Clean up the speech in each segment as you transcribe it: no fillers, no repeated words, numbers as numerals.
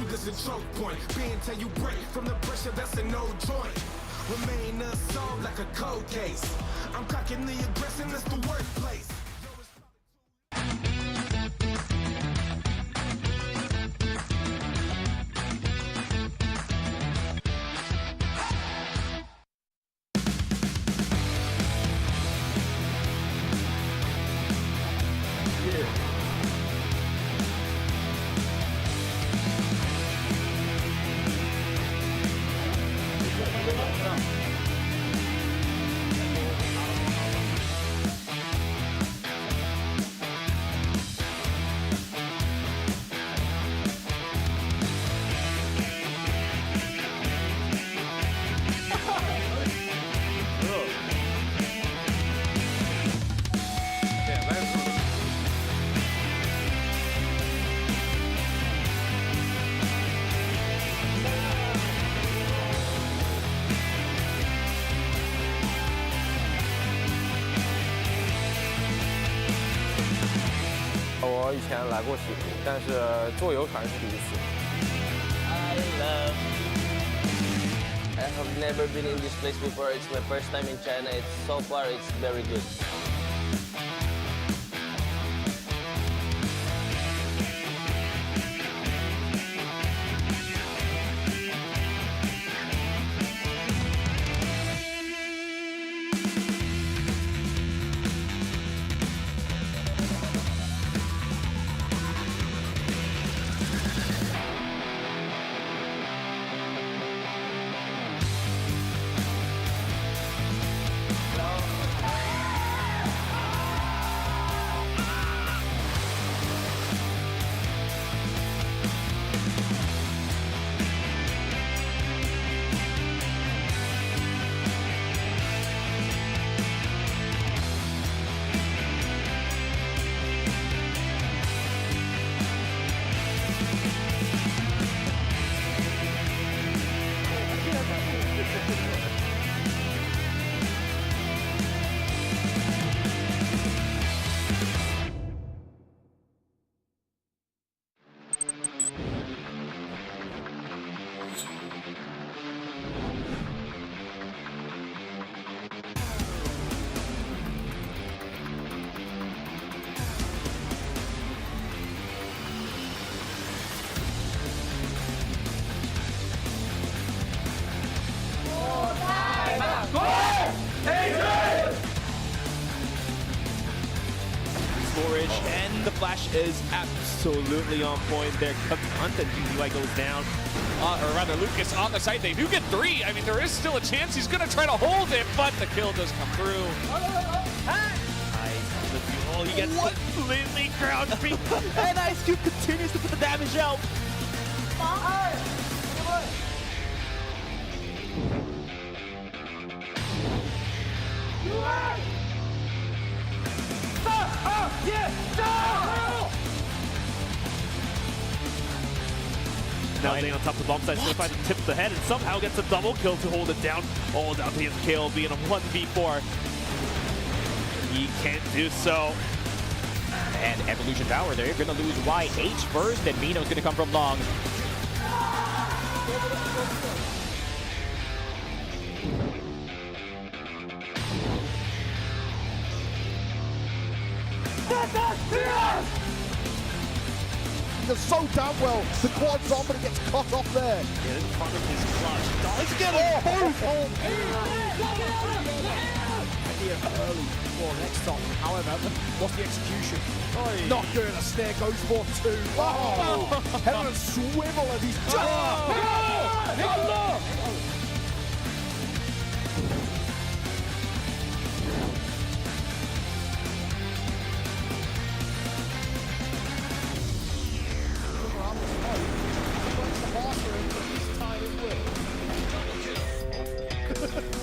there's a choke point. Being till you break from the pressure, that's a no joint. Remain unsolved like a cold case. I'm cocking the aggression, that's the workplace.我以前来过西湖，但是坐游船是第一次。I have never been in this place before. It's my first time in China. So far, it's very good. And the flash is absolutely on point there. Hunt and GGY goes down. Or rather, Lucas on the site. They do get 3. I mean, there is still a chance he's going to try to hold it, but the kill does come through. Oh, he gets completely ground beat. And Ice Cube continues to put the damage out. Now staying on top of the bomb site, still trying to tip the head and somehow gets a double kill to hold it down. All down to his KO being a 1v4. He can't do so. And Evolution Tower, they're going to lose YH first, and Mino's going to come from long. Does so damn well. The quad's on, but it gets cut off there. Yeah, this part of his clutch. Does get Idea early for next time. However, what's the execution? Not good. A snare goes for 2. Oh! Head on a swivel as he's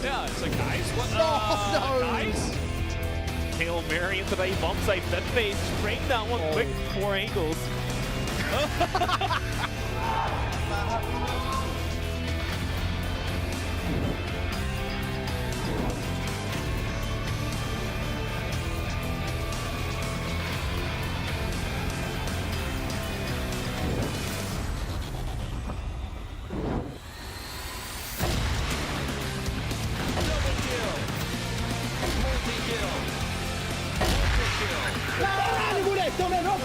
Yeah, it's like, guys, what? no! Guys? Hail Mary into the bomb site. That phase straight down one quick 4 angles.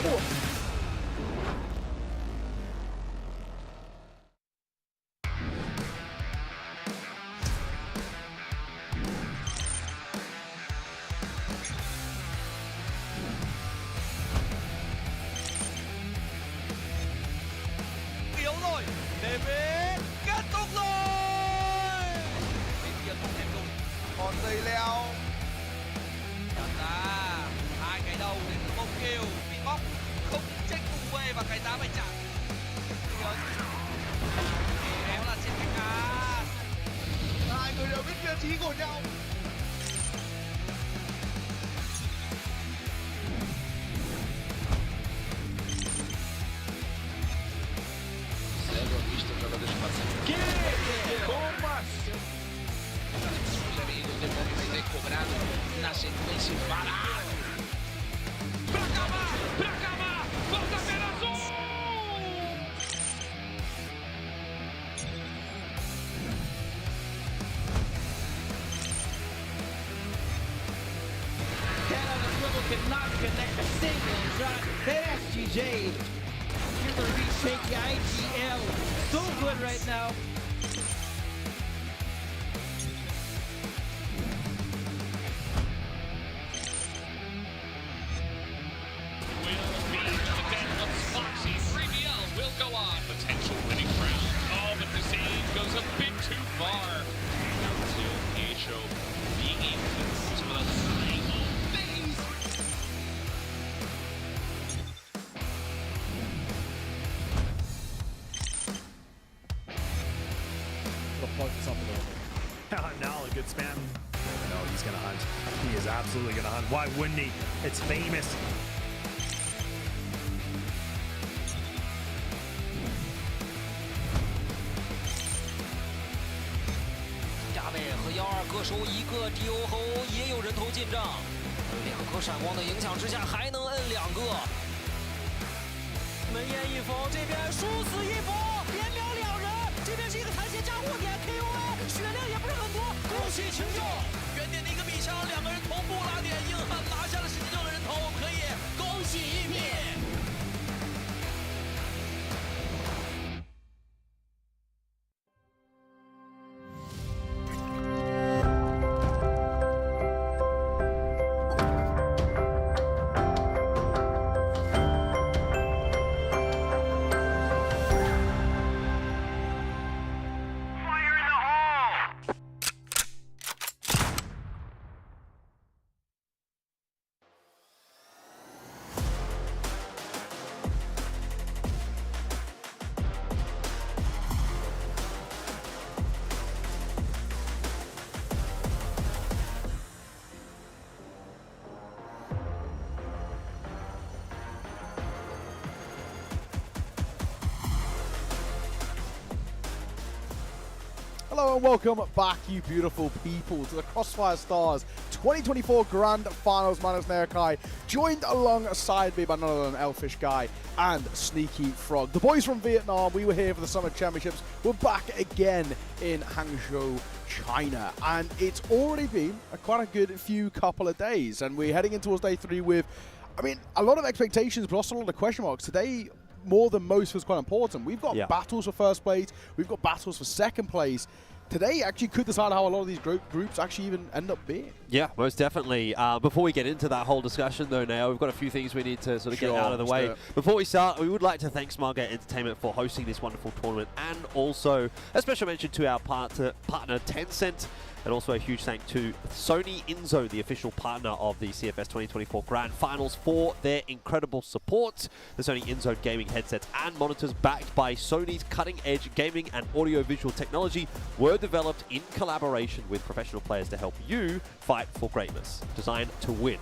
Yếu rồi, DB kết thúc rồi. Bên kia không thêm luôn. Còn dây leo. Đặt ra hai cái đầu đến từ bông kêu bị bóc, không tranh cùng về và cái giá phải trả. Kéo là trên cánh A. Hai người đều biết vị trí của nhau. Na sequência, parado. Pra acabar, volta apenas um. Cannot connect a single shot. That SGJ, you're going to retake the IGL. So good right now. Will go on. Potential winning round. Oh, but this aim goes a bit too far. Down to Aisho being able to do some of those little things. Focus up a little bit. Now a good spam. No, he's gonna hunt. He is absolutely gonna hunt. Why wouldn't he? It's famous.大卫和1-2各收一个 DO 后也有人头进账，两颗闪光的影响之下还能摁2个。门烟一封，这边殊死一封，连秒2人，这边是一个残血炸火点 KOA， 血量也不是很多，恭喜CHENGDU！原点的一个比枪，两个人同步拉点，硬汉拿下了16的人头，可以恭喜一片。Hello and welcome back, you beautiful people, to the CROSSFIRE Stars 2024 Grand Finals. My name is Nerekai, joined alongside me by none other than Elfish Guy and Sneaky Frog. The boys from Vietnam, we were here for the Summer Championships. We're back again in Hangzhou, China, and it's already been quite a good few couple of days, and we're heading in towards day 3 with, I mean, a lot of expectations, but also a lot of question marks. Today, more than most, was quite important. We've got battles for first place, we've got battles for second place. Today actually could decide how a lot of these groups actually even end up being. Yeah, most definitely. Before we get into that whole discussion though now, we've got a few things we need to sort of get out of the way. Before we start, we would like to thank Smartgate Entertainment for hosting this wonderful tournament, and also a special mention to our partner Tencent. And also a huge thank to Sony InZone, the official partner of the CFS 2024 Grand Finals, for their incredible support. The Sony InZone gaming headsets and monitors, backed by Sony's cutting-edge gaming and audio-visual technology, were developed in collaboration with professional players to help you fight for greatness. Designed to win.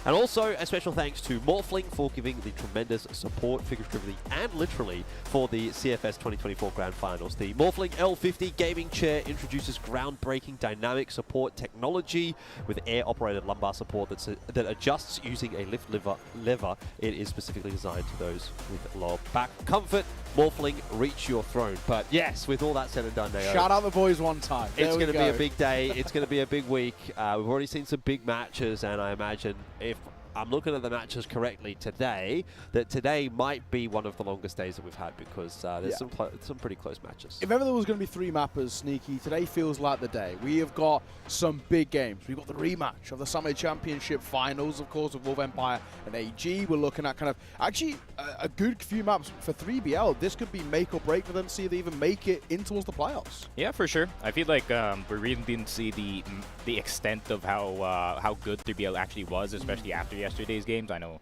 And also a special thanks to Morphling for giving the tremendous support, figuratively and literally, for the CFS 2024 Grand Finals. The Morphling L50 gaming chair introduces groundbreaking dynamic support technology with air-operated lumbar support that adjusts using a lift lever. It is specifically designed to those with lower back comfort. Morphling, reach your throne. But yes, with all that said and done, Neo, shout out the boys one time. It's going to be a big day. It's going to be a big week. We've already seen some big matches, and I imagine if I'm looking at the matches correctly today, that today might be one of the longest days that we've had because there's some pretty close matches. If ever there was going to be 3 mappers, Sneaky, today feels like the day. We have got some big games. We've got the rematch of the Summer Championship Finals, of course, with Wolf Empire and AG. We're looking at kind of actually a good few maps for 3BL. This could be make or break for them to see if they even make it in towards the playoffs. Yeah, for sure. I feel like we really didn't see the extent of how good 3BL actually was, especially after yesterday's games. I know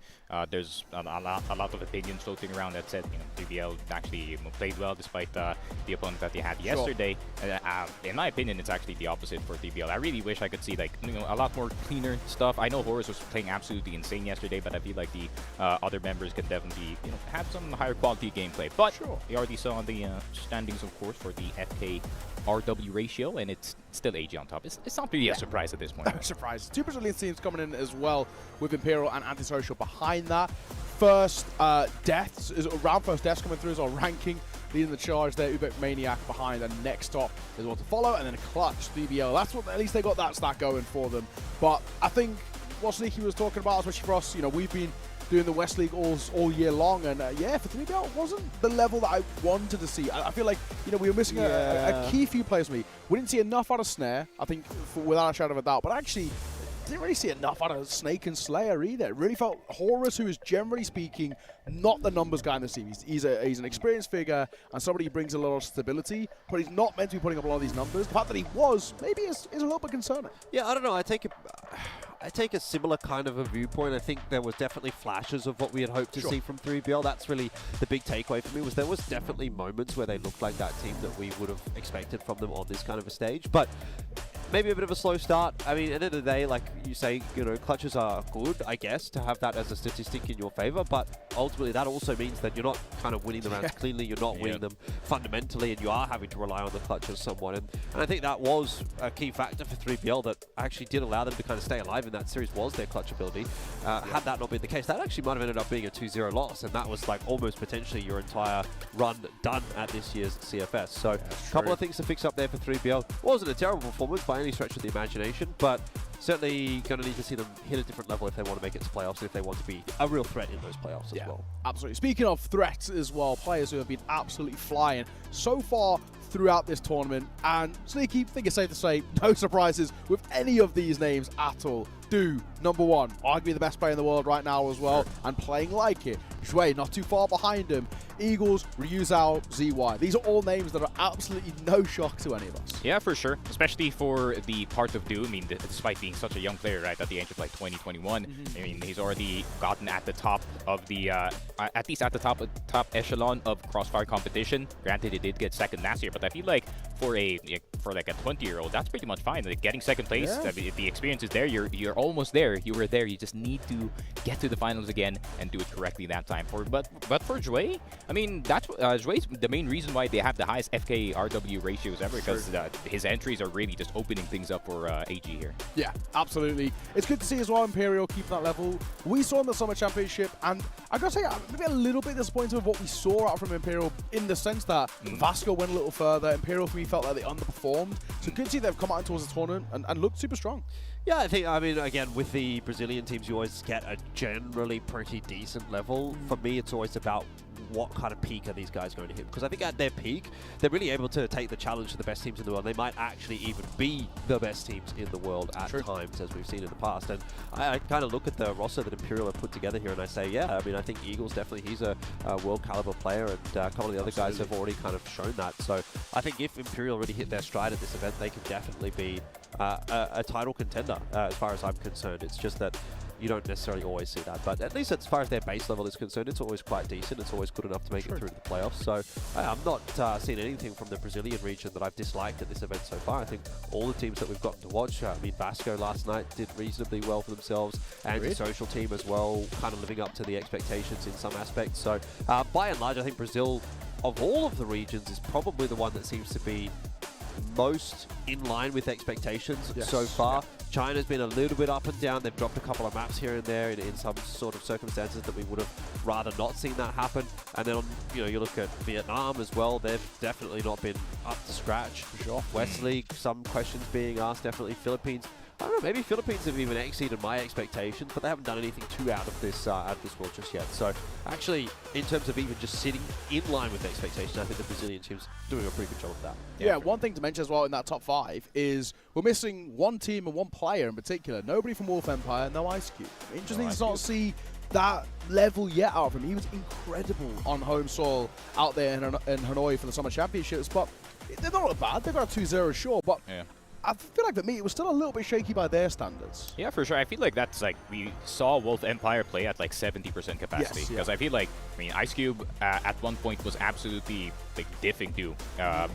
there's a lot of opinions floating around that said 3BL actually played well despite the opponent that they had yesterday. In my opinion, it's actually the opposite for 3BL. I really wish I could see a lot more cleaner stuff. I know Horus was playing absolutely insane yesterday, but I feel like the other members can definitely have some higher quality gameplay. But we already saw the standings, of course, for the FK RW ratio, and it's still AG on top. It's not really a surprise at this point. No surprise. 2 Brazilian teams coming in as well with Imperial and Antisocial behind that. First deaths, round first deaths coming through as our ranking, leading the charge there. UBECMANIAC behind, and next top is what to follow, and then a clutch 3BL. That's what, at least they got that stack going for them. But I think what Sneaky was talking about, especially for us, we've been doing the West League all year long, and yeah, for 3BL, it wasn't the level that I wanted to see. I feel like we were missing a key few players for me. We didn't see enough out of Snare, I think, without a shadow of a doubt, but actually didn't really see enough out of Snake and Slayer either. It really felt Horus, who is generally speaking not the numbers guy in the team. He's an experienced figure and somebody who brings a lot of stability, but he's not meant to be putting up a lot of these numbers. The fact that he was maybe is a little bit concerning. Yeah, I don't know. I take a similar kind of a viewpoint. I think there was definitely flashes of what we had hoped to see from 3BL. That's really the big takeaway for me, was there was definitely moments where they looked like that team that we would have expected from them on this kind of a stage. But maybe a bit of a slow start. I mean, at the end of the day, like you say, clutches are good, I guess, to have that as a statistic in your favor, but ultimately that also means that you're not kind of winning the rounds cleanly, you're not winning them fundamentally, and you are having to rely on the clutches somewhat. And I think that was a key factor for 3BL that actually did allow them to kind of stay alive in that series, was their clutch ability. Had that not been the case, that actually might have ended up being a 2-0 loss, and that was like almost potentially your entire run done at this year's CFS. So a couple of things to fix up there for 3BL. Wasn't a terrible performance by any stretch of the imagination, but certainly going to need to see them hit a different level if they want to make it to playoffs, if they want to be a real threat in those playoffs as well. Absolutely. Speaking of threats as well, players who have been absolutely flying so far throughout this tournament, and Sneaky, I think it's safe to say, no surprises with any of these names at all. Number 1, arguably the best player in the world right now as well, and playing like it. Shui, not too far behind him. Eagles, Ryuzao, ZY. These are all names that are absolutely no shock to any of us. Yeah, for sure. Especially for the part of Do. I mean, despite being such a young player, right, at the age of like 2021, I mean, he's already gotten at the top of the, at least at the top echelon of CROSSFIRE competition. Granted, he did get second last year, but I feel like for like a 20-year-old, that's pretty much fine. Like getting second place, I mean, if the experience is there, you're almost there. You were there. You just need to get to the finals again and do it correctly that time. But for Jue, I mean, that's Jue's the main reason why they have the highest FK RW ratios ever, because his entries are really just opening things up for AG here. Yeah, absolutely. It's good to see as well Imperial keep that level. We saw in the Summer Championship, and I gotta say, I'm maybe a little bit disappointed with what we saw out from Imperial, in the sense that Vasco went a little further. Imperial, for me, felt like they underperformed. So good to see they've come out towards the tournament and looked super strong. Yeah, I mean, again, with the Brazilian teams, you always get a generally pretty decent level. For me, it's always about what kind of peak are these guys going to hit? Because I think at their peak, they're really able to take the challenge to the best teams in the world. They might actually even be the best teams in the world at times, as we've seen in the past. And I kind of look at the roster that Imperial have put together here, and I say, yeah, I mean, I think Eagles definitely, he's a world caliber player, and a couple of the other guys have already kind of shown that. So I think if Imperial really hit their stride at this event, they can definitely be a title contender, as far as I'm concerned. It's just that you don't necessarily always see that, but at least as far as their base level is concerned, it's always quite decent. It's always good enough to make it through to the playoffs. So I'm not seeing anything from the Brazilian region that I've disliked at this event so far. I think all the teams that we've gotten to watch, I mean, Vasco last night did reasonably well for themselves, and the social team as well, kind of living up to the expectations in some aspects. So by and large, I think Brazil, of all of the regions, is probably the one that seems to be most in line with expectations so far. China's been a little bit up and down. They've dropped a couple of maps here and there in some sort of circumstances that we would have rather not seen that happen. And then, you look at Vietnam as well. They've definitely not been up to scratch. For sure. West League, some questions being asked. Definitely Philippines. I don't know, maybe Philippines have even exceeded my expectations, but they haven't done anything too out of this world just yet. So actually, in terms of even just sitting in line with expectations, I think the Brazilian team's doing a pretty good job of that. Yeah, one thing to mention as well in that top 5 is we're missing one team and one player in particular. Nobody from Wolf Empire, no Ice Cube. Interesting to not see that level yet out of him. He was incredible on home soil out there in Hanoi for the Summer Championships, but they're not bad. They've got a 2-0 sure, but I feel like for me, it was still a little bit shaky by their standards. Yeah, for sure. I feel like that's like, we saw Wolf Empire play at like 70% capacity. Because I feel like, I mean, Ice Cube at one point was absolutely like diffing to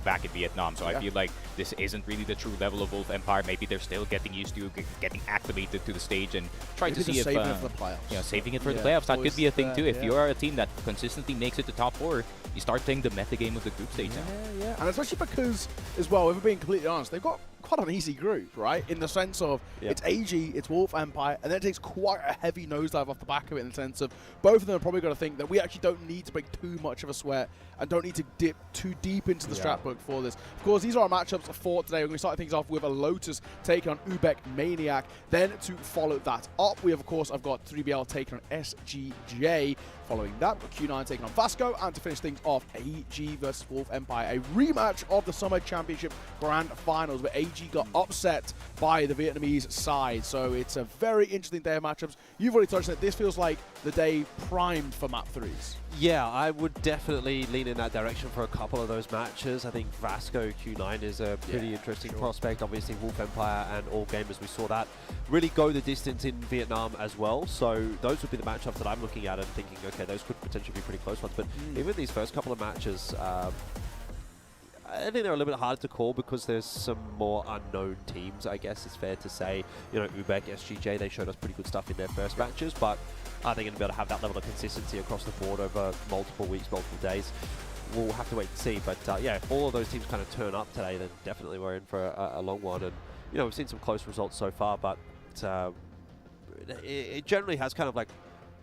back in Vietnam. So I feel like this isn't really the true level of Wolf Empire. Maybe they're still getting used to getting acclimated to the stage and trying to see if saving it for the playoffs. Yeah, saving it for the playoffs. That could be a thing too. If you are a team that consistently makes it to top 4, you start playing the meta game of the group stage now. And especially because, as well, if we're being completely honest, they've got quite an easy group, right? In the sense of it's AG, it's Wolf Empire, and then it takes quite a heavy nosedive off the back of it in the sense of both of them are probably going to think that we actually don't need to break too much of a sweat and don't need to dip too deep into the strat book for this. Of course, these are our matchups for today. We're going to start things off with Alotus taking on UBECMANIAC. Then to follow that up, we have, of course, I've got 3BL taking on SGJ. Following that, Q9 taking on Vasco, and to finish things off, AG versus Wolf Empire, a rematch of the Summer Championship Grand Finals, where AG got upset by the Vietnamese side. So it's a very interesting day of matchups. You've already touched on it. This feels like the day primed for map 3s. Yeah, I would definitely lean in that direction for a couple of those matches. I think Vasco Q9 is a pretty interesting prospect. Obviously, Wolf Empire and All Gamers, we saw that really go the distance in Vietnam as well. So those would be the matchups that I'm looking at and thinking, okay, those could potentially be pretty close ones. But even these first couple of matches, I think they're a little bit harder to call because there's some more unknown teams, I guess it's fair to say. You know, UBEC, SGJ, they showed us pretty good stuff in their first matches, but are they going to be able to have that level of consistency across the board over multiple weeks, multiple days? We'll have to wait and see. But yeah, if all of those teams kind of turn up today, then definitely we're in for a long one. And, you know, we've seen some close results so far, but it generally has kind of like,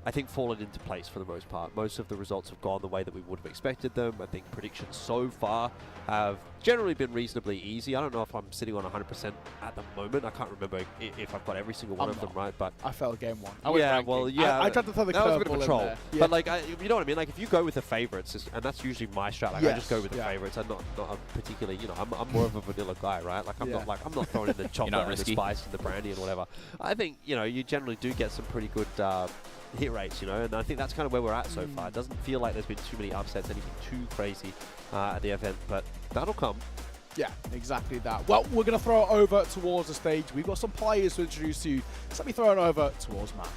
I think, fallen into place for the most part. Most of the results have gone the way that we would have expected them. I think predictions so far have generally been reasonably easy. I don't know if I'm sitting on 100% at the moment. I can't remember if I've got every single one of them right, but I failed game 1. I tried to throw the that was a bit of a troll. Yeah. But like, you know what I mean? Like, if you go with the favorites, and that's usually my strat. Like, I just go with the favorites. I'm not a particularly, you know, I'm more of a vanilla guy, right? Like, I'm not throwing in the chocolate and the spice and the brandy and whatever. I think, you know, you generally do get some pretty good hit rates, you know, and I think that's kind of where we're at so far. It doesn't feel like there's been too many upsets, anything too crazy at the event, but that'll come. Yeah, exactly that. Well, we're going to throw it over towards the stage. We've got some players to introduce to you. So let me throw it over towards Matt.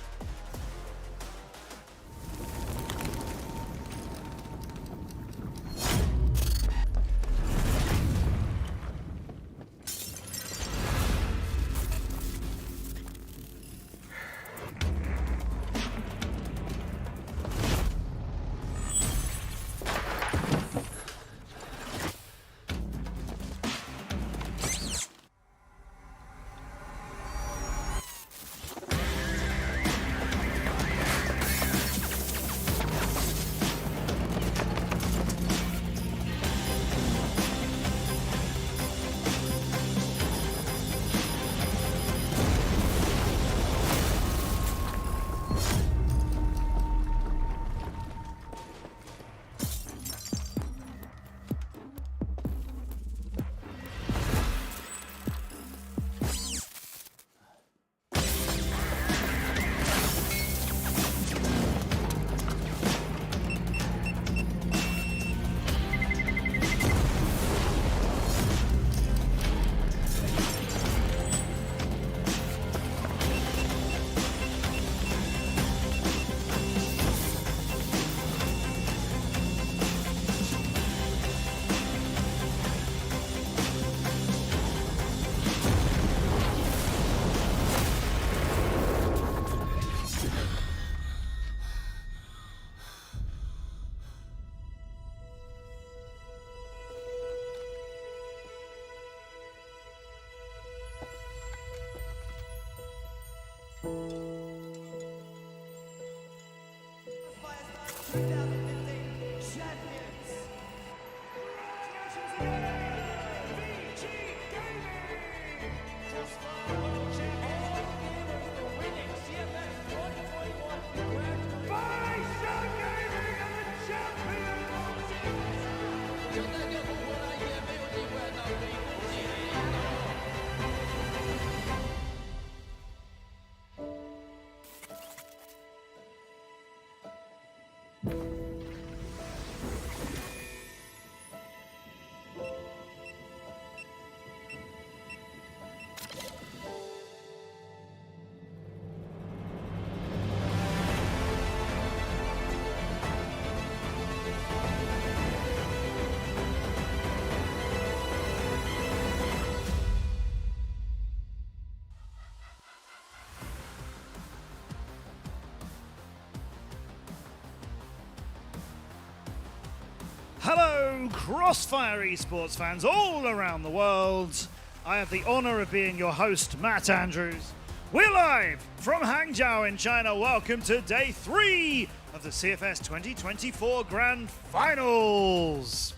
Crossfire Esports fans all around the world. I have the honor of being your host, Matt Andrews. We're live from Hangzhou in China. Welcome to day 3 of the CFS 2024 Grand Finals.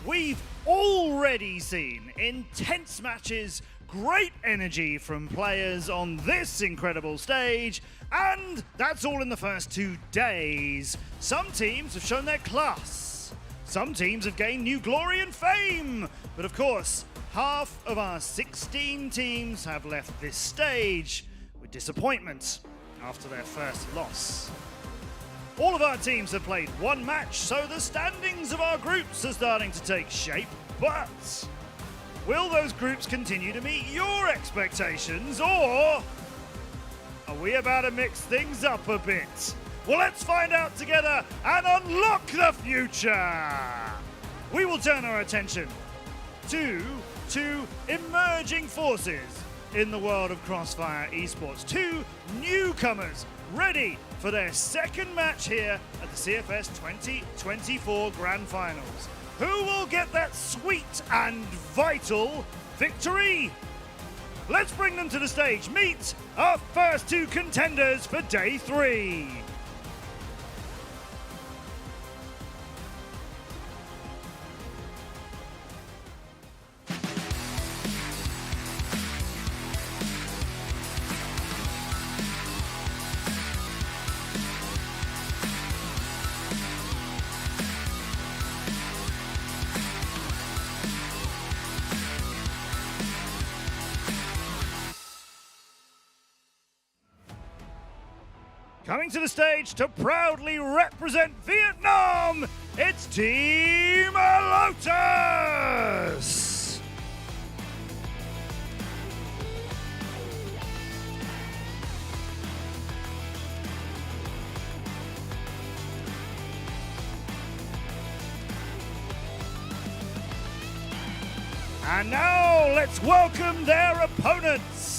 We've already seen intense matches, great energy from players on this incredible stage, and that's all in the first 2 days. Some teams have shown their class. Some teams have gained new glory and fame. But of course, half of our 16 teams have left this stage with disappointment after their first loss. All of our teams have played one match, so the standings of our groups are starting to take shape. But will those groups continue to meet your expectations, or are we about to mix things up a bit? Well, let's find out together and unlock the future! We will turn our attention to 2 emerging forces in the world of Crossfire Esports. 2 newcomers ready for their second match here at the CFS 2024 Grand Finals. Who will get that sweet and vital victory? Let's bring them to the stage. Meet our first 2 contenders for day 3. Coming to the stage to proudly represent Vietnam, it's Team Alotus! And now let's welcome their opponents.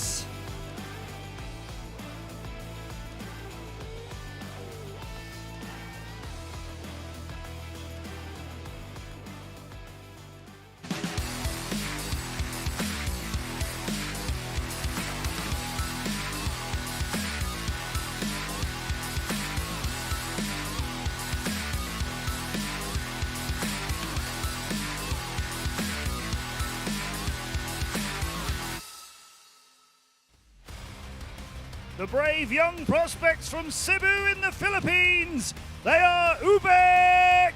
The brave young prospects from Cebu in the Philippines. They are UBECMANIAC!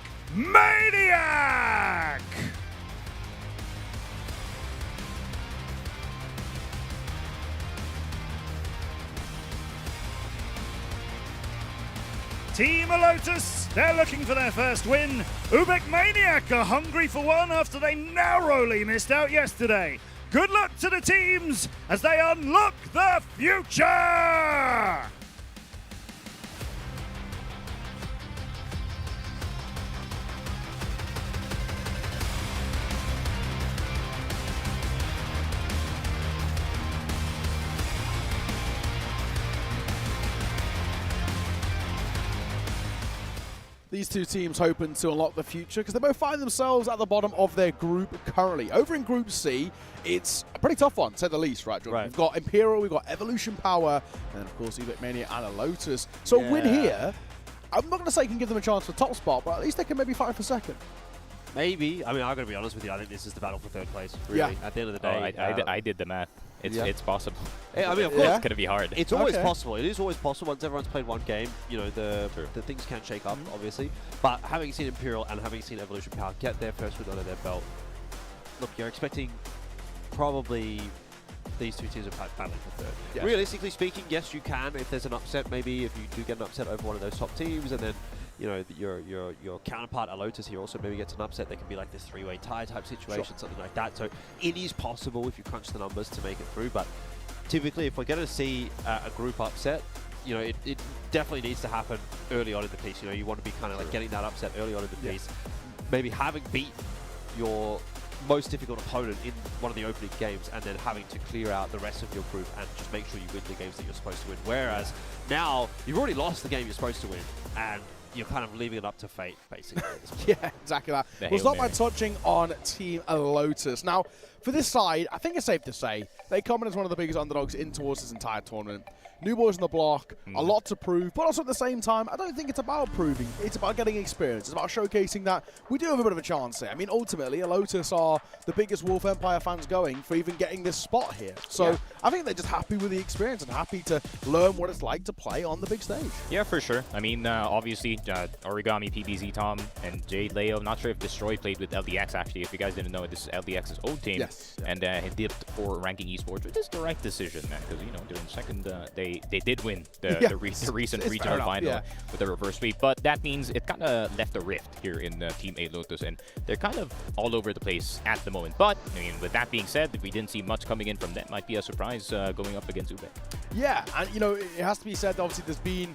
Team Alotus, they're looking for their first win. UBECMANIAC are hungry for one after they narrowly missed out yesterday. Good luck to the teams as they unlock the future! These 2 teams hoping to unlock the future because they both find themselves at the bottom of their group currently. Over in Group C, it's a pretty tough one, to say the least, right, Jordan? We've got Imperial, we've got Evolution Power, and then, of course, UBECMANIAC and Alotus. So a win here, I'm not going to say can give them a chance for top spot, but at least they can maybe fight for second. Maybe. I mean, I'm going to be honest with you. I think this is the battle for 3rd place, really. At the end of the day. I did the math. It's possible. I mean, of course, it's going to be hard. It's always possible. It is always possible. Once everyone's played one game, you know, the things can shake up, obviously. But having seen Imperial and having seen Evolution Power get their first win under their belt, look, you're expecting probably these 2 teams are battling for 3rd. Yes. Realistically speaking, yes, you can. If there's an upset, maybe if you do get an upset over one of those top teams, and then you know your counterpart Alotus here also maybe gets an upset, there can be like this 3-way tie type situation, something like that. So it is possible if you crunch the numbers to make it through. But typically, if we're going to see a group upset, you know, it definitely needs to happen early on in the piece. You know, you want to be kind of like getting that upset early on in the piece. Maybe having beat your most difficult opponent in one of the opening games and then having to clear out the rest of your group and just make sure you win the games that you're supposed to win. Whereas now, you've already lost the game you're supposed to win, and you're kind of leaving it up to fate, basically. Yeah, exactly that. We'll start by touching on Team Alotus. Now, for this side, I think it's safe to say they come in as one of the biggest underdogs in towards this entire tournament. New boys on the block, a lot to prove, but also at the same time, I don't think it's about proving. It's about getting experience. It's about showcasing that we do have a bit of a chance here. I mean, ultimately, Alotus are the biggest Wolf Empire fans going for even getting this spot here. So I think they're just happy with the experience and happy to learn what it's like to play on the big stage. Yeah, for sure. I mean, obviously, Origami, PBZ, Tom, and Jade Leo. Not sure if Destroy played with LDX, actually. If you guys didn't know, this is LDX's old team. Yes. And he dipped for ranking esports, which is the right decision, man. Because, you know, during second, they did win the recent regional final with a reverse sweep. But that means it kind of left a rift here in Team Alotus, and they're kind of all over the place at the moment. But, I mean, with that being said, we didn't see much coming in from them. Might be a surprise going up against UBEC. Yeah, and, you know, it has to be said, obviously, there's been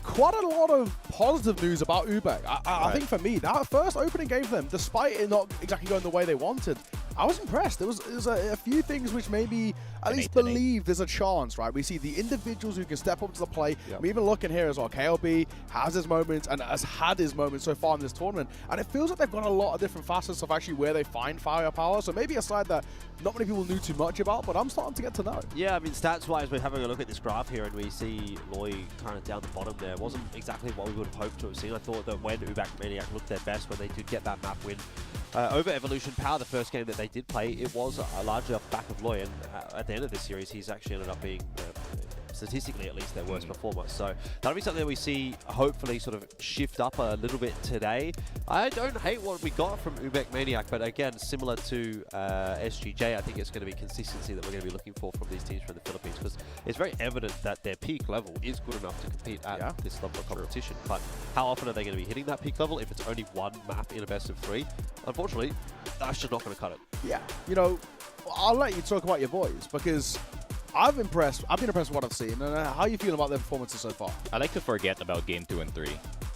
quite a lot of positive news about UBEC. I think for me, that first opening game for them, despite it not exactly going the way they wanted, I was impressed. There was a few things which made me at least believe there's a chance, right? We see the individuals who can step up to the plate. We even look in here as well. KLB has his moments and has had his moments so far in this tournament. And it feels like they've got a lot of different facets of actually where they find firepower. So maybe a side that not many people knew too much about, but I'm starting to get to know. Yeah, I mean, stats-wise, we're having a look at this graph here, and we see Loy kind of down the bottom there. It wasn't exactly what we would have hoped to have seen. I thought that when UBECMANIAC looked their best, when they did get that map win over Evolution Power, the first game that they did play, it was largely off the back of Loy, and at the end of this series, he's actually ended up being, statistically at least, their worst performer. So that'll be something that we see hopefully sort of shift up a little bit today. I don't hate what we got from UBECMANIAC, but again, similar to SGJ, I think it's going to be consistency that we're going to be looking for from these teams from the Philippines, because it's very evident that their peak level is good enough to compete at this level of competition. But how often are they going to be hitting that peak level if it's only one map in a best of 3? Unfortunately, that's just not going to cut it. Yeah, you know, I'll let you talk about your boys, because I've been impressed with what I've seen. And how are you feeling about their performances so far? I like to forget about game 2 and 3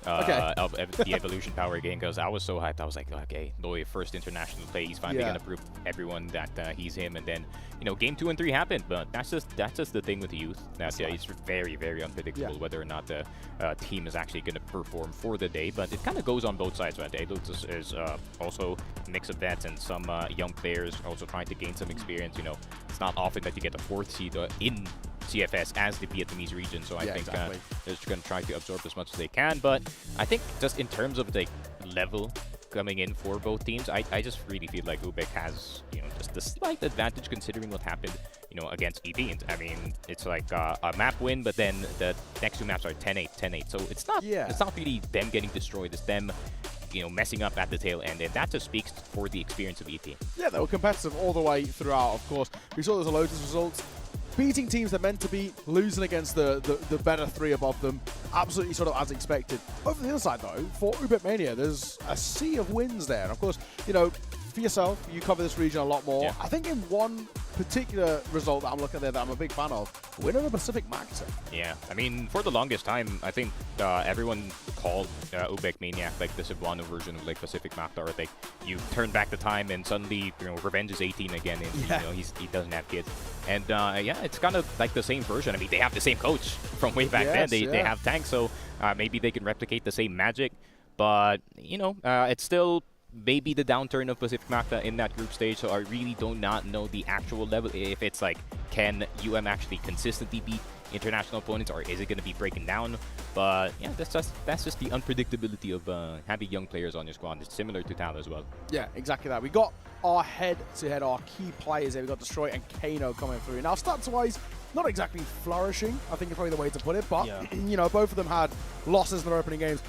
of the Evolution Power game, because I was so hyped. I was like, okay, Loy, first international play. He's finally going to prove everyone that he's him. And then, you know, game 2 and 3 happened. But that's just the thing with the youth. That it's very, very unpredictable whether or not the team is actually going to perform for the day. But it kind of goes on both sides, right? Alotus is also a mix of vets and some young players also trying to gain some experience. You know, it's not often that you get a 4th seed in CFS as the Vietnamese region, so I think they're just going to try to absorb as much as they can. But I think just in terms of the level coming in for both teams, I just really feel like UBEC has, you know, just the slight advantage considering what happened, you know, against E-Teams. I mean, it's like a map win, but then the next 2 maps are 10-8, 10-8. So it's not really them getting destroyed, it's them, you know, messing up at the tail end, and that just speaks for the experience of ET. Yeah, they were competitive all the way throughout, of course. We saw those Alotus results. Beating teams they're meant to beat, losing against the better 3 above them, absolutely sort of as expected. Over the other side, though, for UBECMANIAC, there's a sea of wins there. And of course, you know, for yourself, you cover this region a lot more. I think in one particular result that I'm looking at there that I'm a big fan of, winner of the Pacific Max. Yeah, I mean, for the longest time, I think everyone called UBECMANIAC like the Cebuano version of like Pacific Macta, or like you turn back the time and suddenly, you know, Revenge is 18 again, and you know, he doesn't have kids. And yeah, it's kind of like the same version. I mean, they have the same coach from way back then. They have tanks, so maybe they can replicate the same magic. But, you know, it's still maybe the downturn of Pacific Macta in that group stage, so I really do not know the actual level. If it's like, can UM actually consistently beat international opponents, or is it going to be breaking down? But yeah, that's just the unpredictability of having young players on your squad. It's similar to Tal as well. Yeah, exactly that. We got our head-to-head, our key players there. We got Destroy and Kano coming through. Now, stats-wise, not exactly flourishing, I think is probably the way to put it, but you know, both of them had losses in their opening games.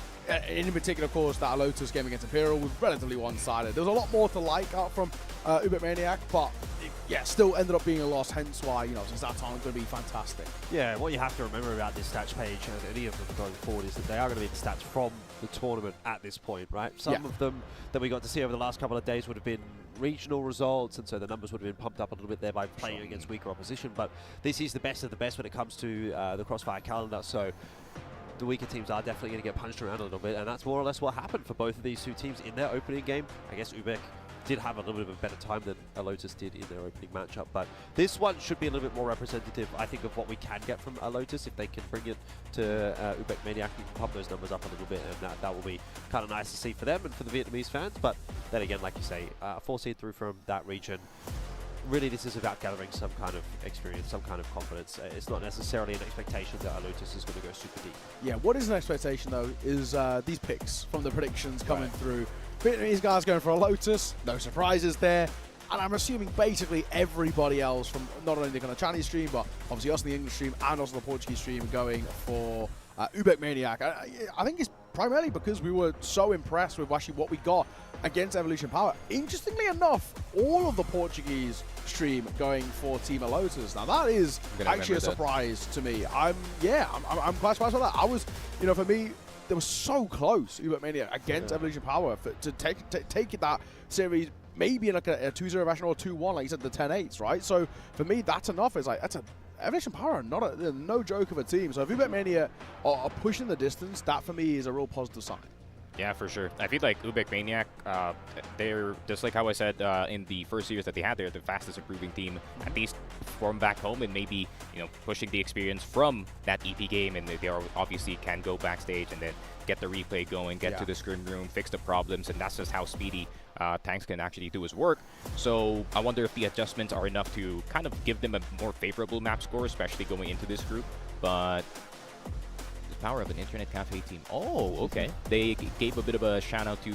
In particular, of course, that Alotus game against Imperial was relatively one-sided. There was a lot more to like out from UBECMANIAC, but yeah, still ended up being a loss, hence why, you know, since that time, it's going to be fantastic. Yeah, what you have to remember about this stats page, and any of them going forward, is that they are going to be the stats from the tournament at this point, right? Some of them that we got to see over the last couple of days would have been regional results, and so the numbers would have been pumped up a little bit there by playing against weaker opposition, but this is the best of the best when it comes to the CROSSFIRE calendar, so the weaker teams are definitely going to get punched around a little bit, and that's more or less what happened for both of these 2 teams in their opening game. I guess UBEC did have a little bit of a better time than Alotus did in their opening matchup. But this one should be a little bit more representative, I think, of what we can get from Alotus if they can bring it to UBECMANIAC. We can pump those numbers up a little bit, and that will be kind of nice to see for them and for the Vietnamese fans. But then again, like you say, 4 seed through from that region. Really, this is about gathering some kind of experience, some kind of confidence. It's not necessarily an expectation that Alotus is going to go super deep. Yeah, what is an expectation, though, is these picks from the predictions coming through. Vietnamese guys going for Alotus, no surprises there. And I'm assuming basically everybody else from not only the kind of Chinese stream, but obviously us in the English stream and also the Portuguese stream going for UBECMANIAC. I think it's primarily because we were so impressed with actually what we got against Evolution Power. Interestingly enough, all of the Portuguese stream going for Team Alotus. Now that is actually a surprise to me. I'm quite surprised by that. I was, for me, they were so close, UBECMANIAC against Evolution Power to take that series maybe in like a 2-0 fashion or 2-1, like you said, the 10-8s, right? So for me, that's enough. It's like, Evolution Power are no joke of a team. So if UBECMANIAC are pushing the distance, that for me is a real positive sign. Yeah, for sure. I feel like UBECMANIAC, they're just like how I said in the first series that they had, they're the fastest improving team, at least from back home, and maybe pushing the experience from that EP game, and they obviously can go backstage and then get the replay going, get to the scrim room, fix the problems, and that's just how speedy Tanks can actually do his work. So I wonder if the adjustments are enough to kind of give them a more favorable map score, especially going into this group. But power of an internet cafe team. Oh, okay. They gave a bit of a shout out to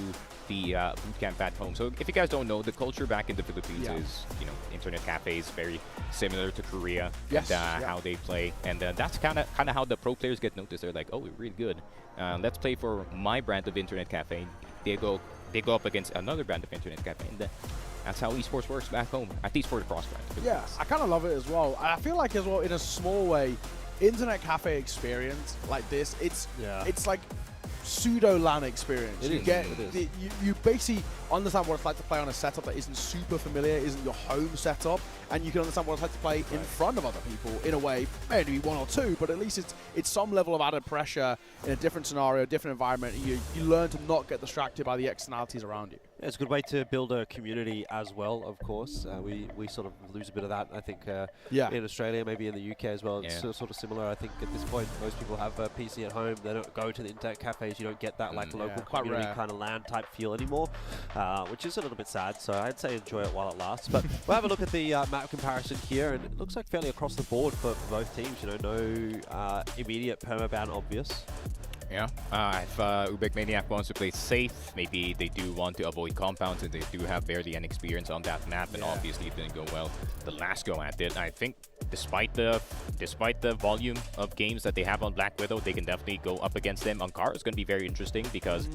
the boot camp at home. So if you guys don't know, the culture back in the Philippines is, internet cafes, very similar to Korea. Yes. And how they play, and that's kind of how the pro players get noticed. They're like, oh, we're really good. Let's play for my brand of internet cafe. They go up against another brand of internet cafe, and that's how esports works back home. At least for the CROSSFIRE. Yeah, I kind of love it as well. I feel like as well, in a small way, internet cafe experience like this, it's like pseudo LAN experience. You basically understand what it's like to play on a setup that isn't super familiar, isn't your home setup, and you can understand what it's like to play in front of other people in a way, maybe 1 or 2, but at least it's some level of added pressure in a different scenario, different environment. You learn to not get distracted by the externalities around you. Yeah, it's a good way to build a community as well, of course. We sort of lose a bit of that, I think, in Australia, maybe in the UK as well. It's sort of similar, I think, at this point. Most people have a PC at home. They don't go to the internet cafes. You don't get that like local community kind of LAN type feel anymore, which is a little bit sad. So I'd say enjoy it while it lasts. But we'll have a look at the map comparison here, and it looks like fairly across the board for both teams. No immediate permaban obvious. Yeah, if UBECMANIAC wants to play safe, maybe they do want to avoid compounds, and they do have barely any experience on that map, and obviously it didn't go well the last go at it. I think despite the volume of games that they have on Black Widow, they can definitely go up against them. Ankara is going to be very interesting because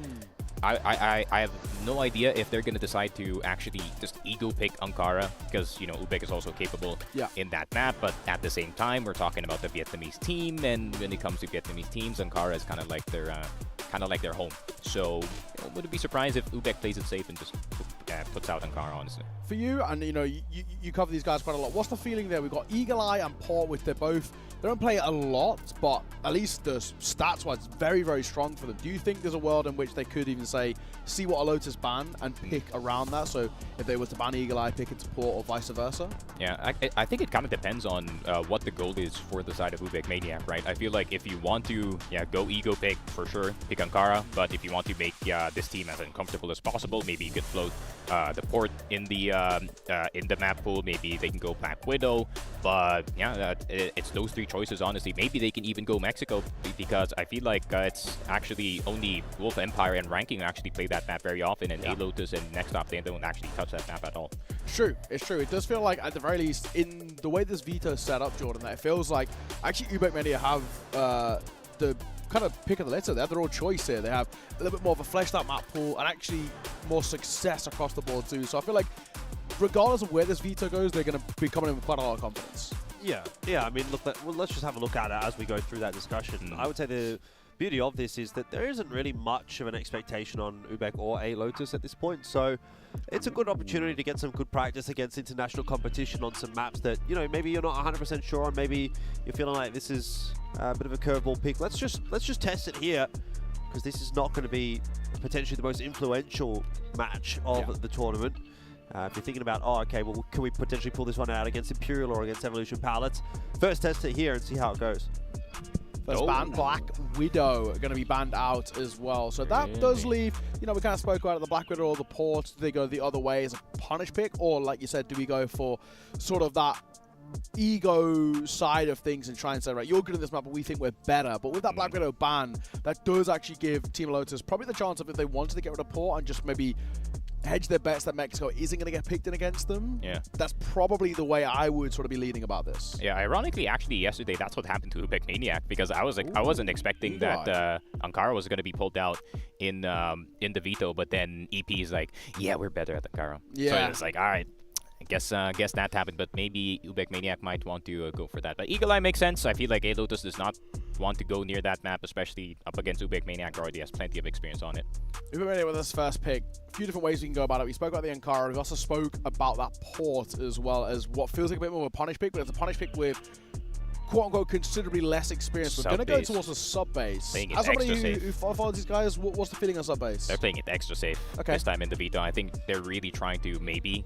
I have no idea if they're going to decide to actually just ego pick Ankara, because UBEC is also capable in that map, but at the same time we're talking about the Vietnamese team, and when it comes to Vietnamese teams, Ankara is kind of like their home. So wouldn't be surprised if UBEC plays it safe and just puts out Ankara, honestly. For you, and you cover these guys quite a lot, what's the feeling there? We've got Eagle Eye and Port, which they don't play a lot, but at least the stats-wise, very, very strong for them. Do you think there's a world in which they could even see what Alotus ban and pick around that? So if they were to ban Eagle Eye, pick into Port, or vice versa? Yeah, I think it kind of depends on what the goal is for the side of UBECMANIAC, right? I feel like if you want to go ego pick, for sure, pick Ankara, but if you want to make this team as uncomfortable as possible, maybe you could float the Port in the map pool. Maybe they can go Black Widow, but it's those 3 choices, honestly. Maybe they can even go Mexico, because I feel like it's actually only Wolf Empire and Ranking actually play that map very often, and Alotus and Next Up, they don't actually touch that map at all. True, it's true. It does feel like, at the very least, in the way this veto is set up, Jordan, that it feels like actually UBECMANIAC have the kind of pick of the litter. They have their own choice here. They have a little bit more of a fleshed out map pool and actually more success across the board too. So I feel like regardless of where this veto goes, they're going to be coming in with quite a lot of confidence. Yeah. I mean, look, let's just have a look at it as we go through that discussion. I would say the beauty of this is that there isn't really much of an expectation on UBEC or Alotus at this point. So it's a good opportunity to get some good practice against international competition on some maps that, maybe you're not 100% sure on. Maybe you're feeling like this is a bit of a curveball pick. Let's just test it here, because this is not going to be potentially the most influential match of the tournament. If you're thinking about, oh, okay, well, can we potentially pull this one out against Imperial or against Evolution Power? Let's first test it here and see how it goes. First ban, Black Widow going to be banned out as well. So that does leave, you know, we kind of spoke about it, the Black Widow or the Port. Do they go the other way as a punish pick? Or, like you said, do we go for sort of that ego side of things and try and say, right, you're good in this map, but we think we're better. But with that Black Widow ban, that does actually give Team Alotus probably the chance of, if they wanted to get rid of Port and just maybe hedge their bets that Mexico isn't going to get picked in against them. Yeah. That's probably the way I would sort of be leaning about this. Yeah, ironically, actually, yesterday, that's what happened to UBECMANIAC, because I wasn't expecting that Ankara was going to be pulled out in the veto, but then EP is like, yeah, we're better at Ankara. Yeah. So it's like, all right. I guess that happened, but maybe UBECMANIAC might want to go for that. But Eagle Eye makes sense. I feel like Alotus does not want to go near that map, especially up against UBECMANIAC. Already has plenty of experience on it. UBECMANIAC with this first pick. A few different ways we can go about it. We spoke about the Ankara. We also spoke about that Port as well as what feels like a bit more of a punish pick, but it's a punish pick with quote-unquote considerably less experience. We're going to go towards a sub-base. As somebody who follows these guys, what's the feeling on sub-base? They're playing it extra safe this time in the veto. I think they're really trying to maybe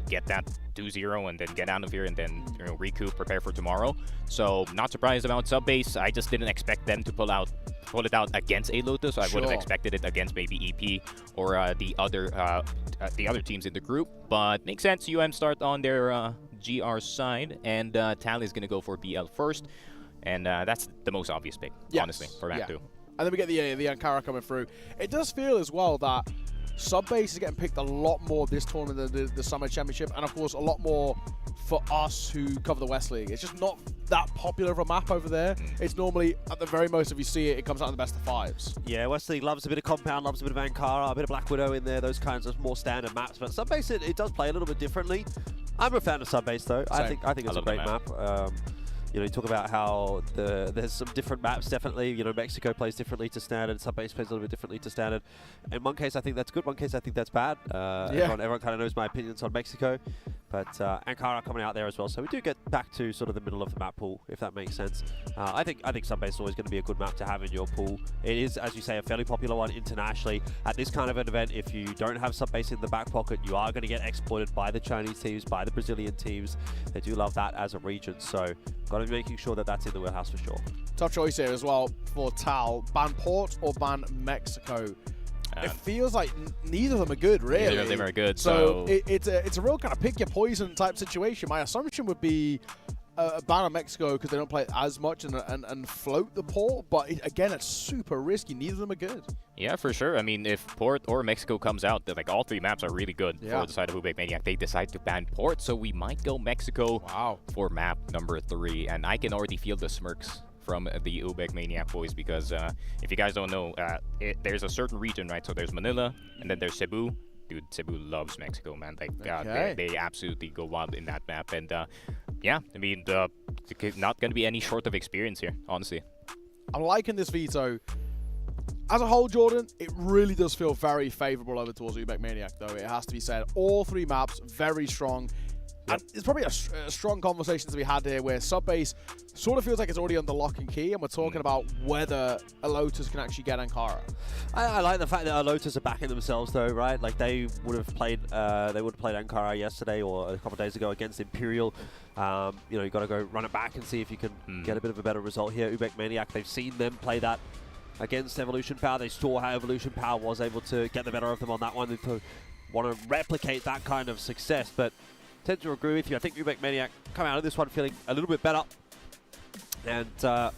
get that 2-0 and then get out of here and then recoup, prepare for tomorrow. So not surprised about sub-base. I just didn't expect them to pull it out against Alotus. I would have expected it against maybe EP or the other teams in the group. But makes sense. UM start on their GR side, and Tally is going to go for BL first, and that's the most obvious pick, honestly, for map 2. And then we get the Ankara coming through. It does feel as well that sub-base is getting picked a lot more this tournament than the Summer Championship, and of course a lot more for us who cover the West League. It's just not that popular of a map over there. It's normally, at the very most, if you see it, it comes out in the best of 5s. Yeah, West League loves a bit of Compound, loves a bit of Ankara, a bit of Black Widow in there, those kinds of more standard maps. But sub-base, it does play a little bit differently. I'm a fan of sub-base though. Same. I think it's a great map. You know, you talk about how there's some different maps, definitely. You know, Mexico plays differently to standard, sub-base plays a little bit differently to standard. In one case, I think that's good. One case, I think that's bad. Everyone kind of knows my opinions on Mexico. But Ankara coming out there as well. So we do get back to sort of the middle of the map pool, if that makes sense. I think sub-base is always going to be a good map to have in your pool. It is, as you say, a fairly popular one internationally. At this kind of an event, if you don't have sub-base in the back pocket, you are going to get exploited by the Chinese teams, by the Brazilian teams. They do love that as a region. So got to be making sure that that's in the wheelhouse for sure. Tough choice here as well for Tal. Ban Port or ban Mexico? It feels like neither of them are good, really. Neither of them are good. So it's a real kind of pick your poison type situation. My assumption would be a ban on Mexico because they don't play as much and float the Port. But again, it's super risky. Neither of them are good. Yeah, for sure. I mean, if Port or Mexico comes out, like all 3 maps are really good for the side of UBECMANIAC. They decide to ban Port, so we might go Mexico for map number 3. And I can already feel the smirks from the UBECMANIAC boys because if you guys don't know, there's a certain region, right? So there's Manila and then there's Cebu. Dude, Cebu loves Mexico, man. Like they absolutely go wild in that map. And yeah, I mean, not going to be any short of experience here, honestly. I'm liking this veto. As a whole, Jordan, it really does feel very favorable over towards UBECMANIAC, though. It has to be said. All 3 maps, very strong. And it's probably a strong conversation to be had here where sub-base sort of feels like it's already under lock and key, and we're talking about whether Alotus can actually get Ankara. I like the fact that Alotus are backing themselves, though, right? Like they would have played Ankara yesterday or a couple of days ago against Imperial. You know, you got to go run it back and see if you can get a bit of a better result here. UBECMANIAC, they've seen them play that against Evolution Power. They saw how Evolution Power was able to get the better of them on that one. They want to replicate that kind of success, but tend to agree with you. I think UBECMANIAC come out of this one feeling a little bit better. And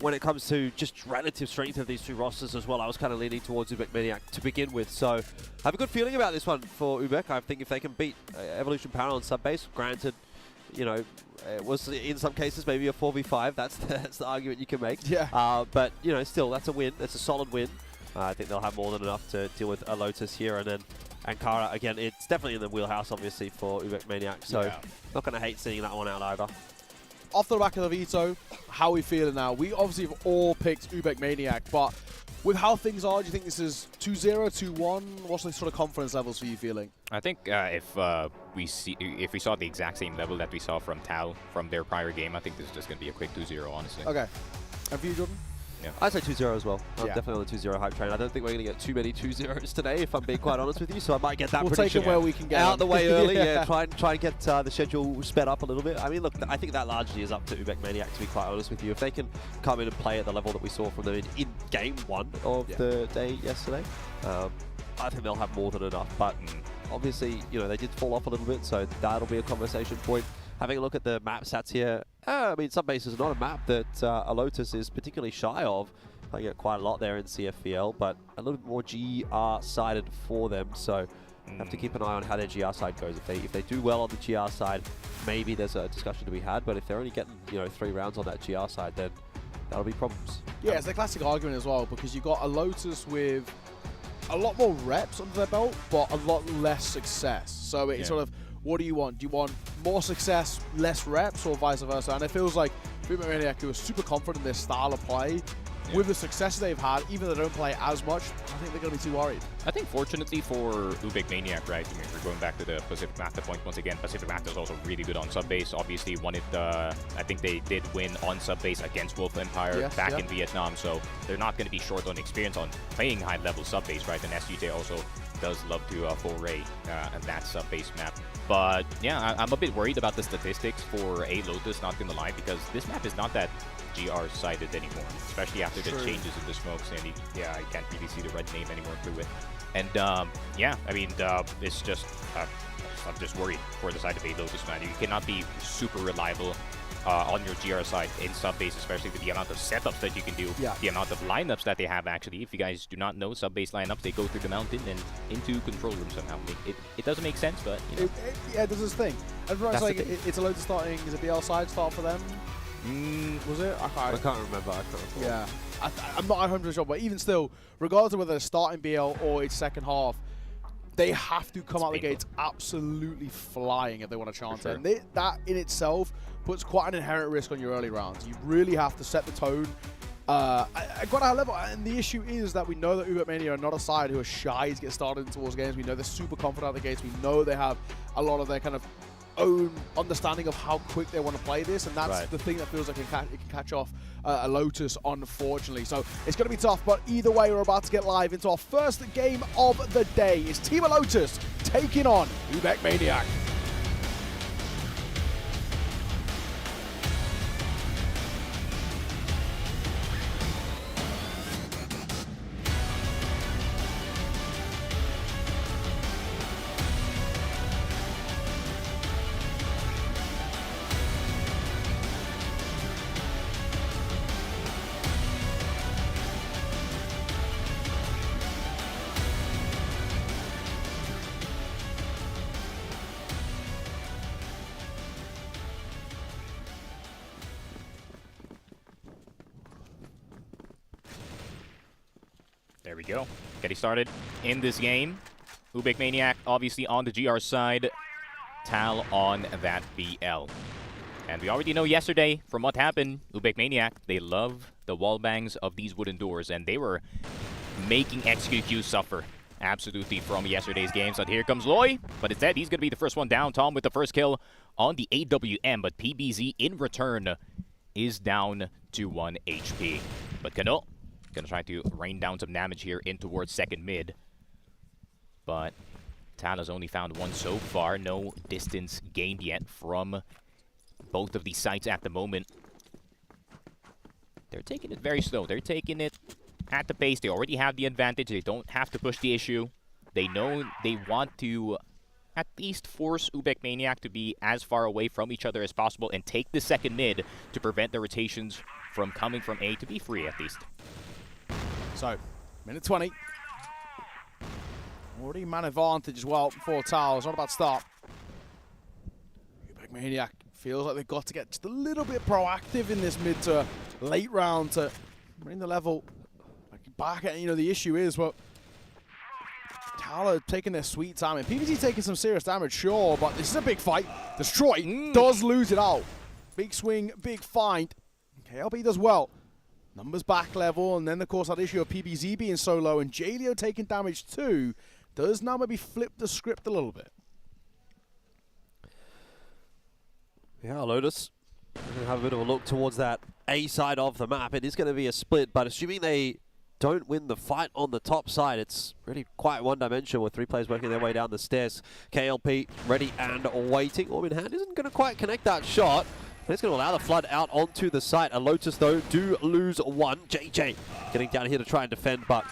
when it comes to just relative strength of these 2 rosters as well, I was kind of leaning towards UBECMANIAC to begin with. So I have a good feeling about this one for UBEC. I think if they can beat Evolution Power on sub-base, granted, you know, it was in some cases maybe a 4v5. That's the argument you can make. Yeah. But, you know, still, that's a win. That's a solid win. I think they'll have more than enough to deal with Alotus here. And then Ankara, again, it's definitely in the wheelhouse, obviously, for UBECMANIAC. So not going to hate seeing that one out either. Off the back of the veto, how are we feeling now? We obviously have all picked UBECMANIAC, but with how things are, do you think this is 2-0, 2-1? What's the sort of confidence levels for you feeling? I think if we saw the exact same level that we saw from Tao from their prior game, I think this is just going to be a quick 2-0, honestly. Okay. And for you, Jordan? Yeah. I'd say 2-0 as well. I'm Yeah. definitely on the 2-0 hype train. I don't think we're going to get too many 2-0s today, if I'm being quite honest with you. So I might get that We'll take prediction it where we can get out the way early. Yeah. Yeah, try and get the schedule sped up a little bit. I mean, look, I think that largely is up to UBECMANIAC, to be quite honest with you. If they can come in and play at the level that we saw from them in game 1 of the day yesterday, I think they'll have more than enough. But obviously, you know, they did fall off a little bit, so that'll be a conversation point. Having a look at the map stats here, I mean, Subbase is not a map that Alotus is particularly shy of. I get quite a lot there in CFVL, but a little bit more GR-sided for them, so have to keep an eye on how their GR side goes. If they do well on the GR side, maybe there's a discussion to be had, but if they're only getting, you know, 3 rounds on that GR side, then that'll be problems. Yeah, it's the classic argument as well, because you've got a Lotus with a lot more reps under their belt, but a lot less success. So it's sort of, what do you want? Do you want more success, less reps, or vice versa? And it feels like UBECMANIAC, who are super confident in their style of play, with the success they've had, even though they don't play as much, I think they're going to be too worried. I think fortunately for UBECMANIAC, right, I mean, we're going back to the Pacific Mapta point once again. Pacific Mapta is also really good on sub-base. Obviously wanted, I think they did win on sub-base against Wolf Empire back in Vietnam, so they're not going to be short on experience on playing high-level sub-base, right? And SGJ also does love to foray that sub-base map. But yeah, I'm a bit worried about the statistics for Alotus, not gonna lie, because this map is not that GR-sided anymore, especially after the changes in the smokes, and I can't really see the red name anymore through it. And yeah, I mean, it's just, I'm just worried for the side of Alotus, man. You cannot be super reliable on your GR side in sub-base, especially with the amount of setups that you can do, the amount of lineups that they have actually. If you guys do not know sub-base lineups, they go through the mountain and into control room somehow. It doesn't make sense, but you know. Yeah, it does this thing. Everyone's like, it's a Lotus starting, is it BL side start for them? Was it? I can't remember. I can't recall. Yeah, I'm not 100% sure, but even still, regardless of whether they're starting BL or it's second half, they have to come out the gates absolutely flying if they want a chance. And that in itself puts quite an inherent risk on your early rounds. You really have to set the tone at quite a high level. And the issue is that we know that UBECMANIAC are not a side who are shy to get started towards games. We know they're super confident out the gates. We know they have a lot of their kind of own understanding of how quick they want to play this, and that's the thing that feels like it can catch off a Lotus, unfortunately. So it's going to be tough, but either way, we're about to get live into our first game of the day. It's Team Alotus taking on UBECMANIAC. There we go. Getting started in this game. UBECMANIAC obviously on the GR side. Tal on that BL. And we already know yesterday from what happened, UBECMANIAC, they love the wall bangs of these wooden doors, and they were making XQQ suffer absolutely from yesterday's game. So here comes Loy, but instead he's going to be the first one down. Tom with the first kill on the AWM, but PBZ in return is down to 1 HP. But Kano gonna try to rain down some damage here in towards second mid. But Tal has only found one so far. No distance gained yet from both of these sites at the moment. They're taking it very slow. They're taking it at the pace. They already have the advantage. They don't have to push the issue. They know they want to at least force UBECMANIAC to be as far away from each other as possible and take the second mid to prevent the rotations from coming from A to be free at least. So, minute 20. Already man advantage as well for Tal. It's not about to start. UBECMANIAC feels like they've got to get just a little bit proactive in this mid to late round to bring the level back. And, you know, the issue is, well, Tal are taking their sweet time. And PBZ taking some serious damage, sure, but this is a big fight. Destroy does lose it out. Big swing, big find. KLB does well. Numbers back level, and then, of course, that issue of PBZ being so low and Jaleo taking damage too does now maybe flip the script a little bit. Yeah, Alotus have a bit of a look towards that A side of the map. It is going to be a split, but assuming they don't win the fight on the top side, it's really quite one-dimensional with 3 players working their way down the stairs. KLP ready and waiting. Orb in hand isn't going to quite connect that shot. But it's going to allow the flood out onto the site. Alotus, though, do lose 1. JJ getting down here to try and defend, but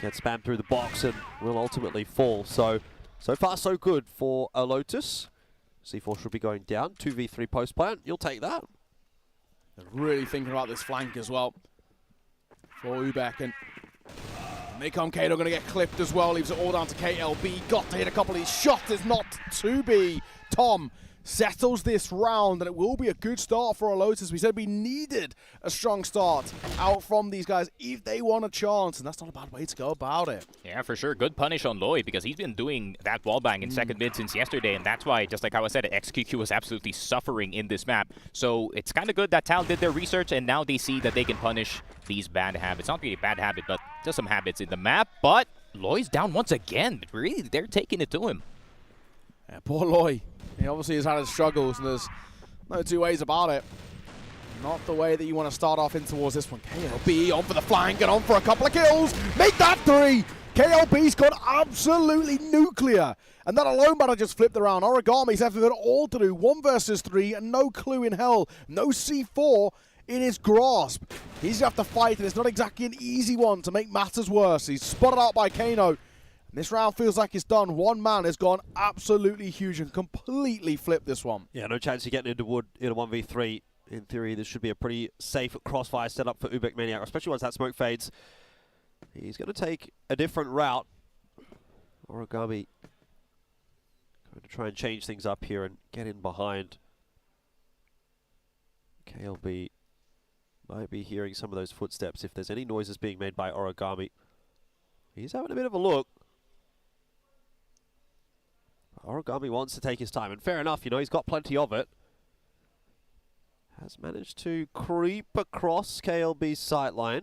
gets spammed through the box and will ultimately fall. So far, so good for Alotus. C4 should be going down. 2v3 post plant. You'll take that. They're really thinking about this flank as well for UBEC. And Maycom Kato going to get clipped as well. Leaves it all down to KLB. Got to hit a couple of these shots. It's not to be. Tom settles this round, and it will be a good start for Alotus. We said we needed a strong start out from these guys if they want a chance, and that's not a bad way to go about it. Yeah, for sure. Good punish on Lloyd, because he's been doing that wallbang in second mid since yesterday, and that's why, just like how I said, XQQ was absolutely suffering in this map. So it's kind of good that Tal did their research, and now they see that they can punish these bad habits. Not really a bad habit, but just some habits in the map. But Lloyd's down once again. Really, they're taking it to him. Yeah, poor Lloyd. He obviously has had his struggles, and there's no two ways about it. Not the way that you want to start off in towards this one. KLB on for the flank and on for a couple of kills. Make that 3! KLB's gone absolutely nuclear. And that alone matter just flipped around. Origami's having it all to do. 1 versus 3 and no clue in hell. No C4 in his grasp. He's going to have to fight, and it's not exactly an easy one to make matters worse. He's spotted out by Kano. This round feels like it's done. One man has gone absolutely huge and completely flipped this one. Yeah, no chance of getting into wood in a 1v3. In theory, this should be a pretty safe crossfire setup for UBECMANIAC, especially once that smoke fades. He's going to take a different route. Origami going to try and change things up here and get in behind. KLB might be hearing some of those footsteps if there's any noises being made by Origami. He's having a bit of a look. Origami wants to take his time, and fair enough, you know, he's got plenty of it. Has managed to creep across KLB's sightline.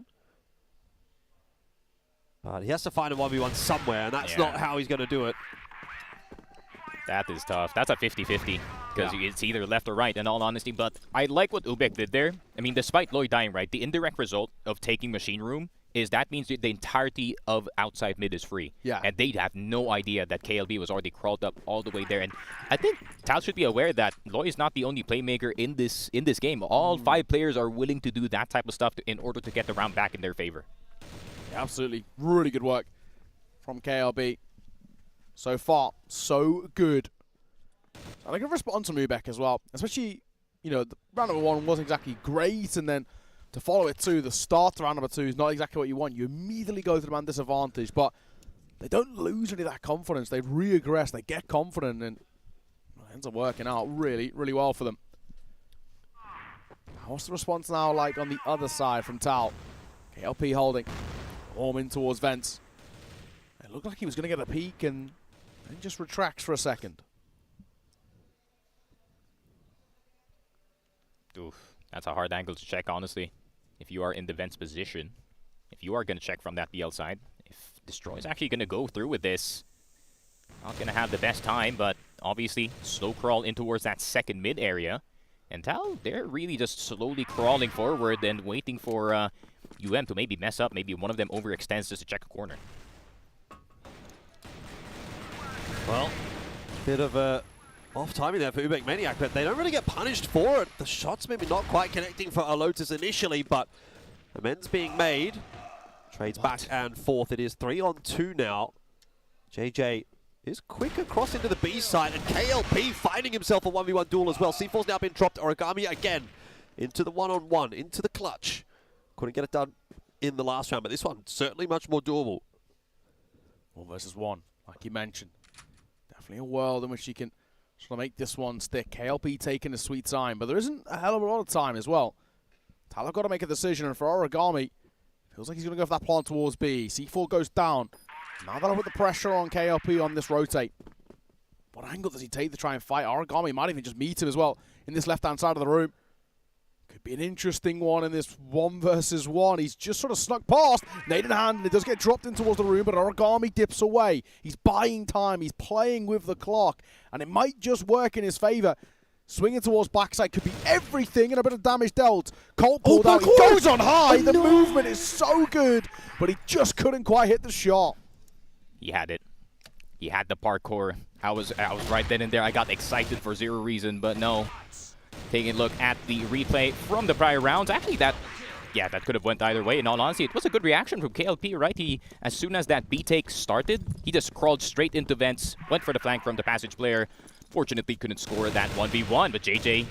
But he has to find a 1v1 somewhere, and that's not how he's going to do it. That is tough. That's a 50-50, because it's either left or right, in all honesty. But I like what UBEC did there. I mean, despite Lloyd dying, right, the indirect result of taking Machine Room is that means the entirety of outside mid is free. Yeah. And they have no idea that KLB was already crawled up all the way there. And I think Tal should be aware that Lloyd is not the only playmaker in this game. All 5 players are willing to do that type of stuff in order to get the round back in their favor. Yeah, absolutely. Really good work from KLB. So far, so good. And I can respond to UBEC as well. Especially, you know, the round number 1 wasn't exactly great, and then to follow it too, the start to round number 2 is not exactly what you want. You immediately go to the man disadvantage, but they don't lose any of that confidence. They re-aggress, they get confident, and it ends up working out really, really well for them. What's the response now like on the other side from Tal? KLP holding. Warm in towards Vents. It looked like he was going to get a peek, and then just retracts for a second. Oof, that's a hard angle to check, honestly. If you are in the Vents position, if you are going to check from that BL side, if Destroy is actually going to go through with this, not going to have the best time, but obviously slow crawl in towards that second mid area. And Tal, they're really just slowly crawling forward and waiting for UM to maybe mess up. Maybe one of them overextends just to check a corner. Well, bit of a off timing there for UBECMANIAC, but they don't really get punished for it. The shots maybe not quite connecting for Alotus initially, but amends being made. Trades back and forth. It is 3-on-2 now. JJ is quick across into the B side, and KLP finding himself a 1v1 duel as well. C4's now been dropped. Origami again into the 1-on-1, into the clutch. Couldn't get it done in the last round, but this one certainly much more doable. 1 versus 1, like you mentioned. Definitely a world in which you can sort of make this one stick. KLP taking a sweet time, but there isn't a hell of a lot of time as well. Tal have got to make a decision, and for Origami, feels like he's going to go for that plant towards B. C4 goes down. Now that'll put the pressure on KLP on this rotate. What angle does he take to try and fight? Origami might even just meet him as well in this left-hand side of the room. Could be an interesting one in this 1 versus 1. He's just sort of snuck past. Nade in hand, and it does get dropped in towards the room, but Origami dips away. He's buying time. He's playing with the clock, and it might just work in his favor. Swinging towards backside could be everything, and a bit of damage dealt. Colt pulled out. He goes on high. The movement is so good, but he just couldn't quite hit the shot. He had it. He had the parkour. I was right then and there. I got excited for zero reason, but no. Taking a look at the replay from the prior rounds, actually that could have went either way. In all honesty, it was a good reaction from KLP, right? He, as soon as that B take started, he just crawled straight into vents, went for the flank from the passage player. Fortunately, couldn't score that 1v1, but JJ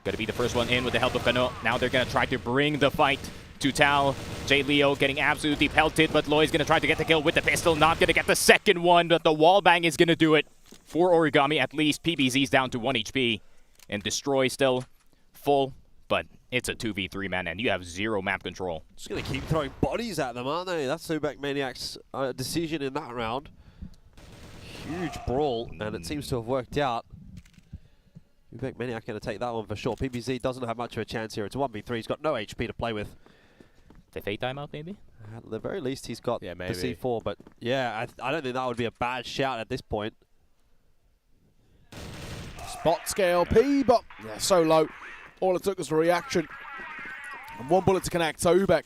gonna be the first one in with the help of Kano. Now they're gonna try to bring the fight to Tal. J Leo getting absolutely pelted, but Loy's gonna try to get the kill with the pistol. Not gonna get the second one, but the wall bang is gonna do it for Origami. At least PBZ's down to 1 HP, and Destroy still full, but it's a 2v3, man, and you have zero map control. Just gonna keep throwing bodies at them, aren't they? That's UBECMANIAC's decision in that round. Huge brawl, and it seems to have worked out. UBECMANIAC going to take that one for sure. PBZ doesn't have much of a chance here. It's a 1v3. He's got no HP to play with. The Fate timeout, maybe? At the very least, he's got the maybe. C4, but yeah, I don't think that would be a bad shout at this point. Spot scale P, but yeah, so low. All it took was a reaction. And one bullet to connect. So UBEC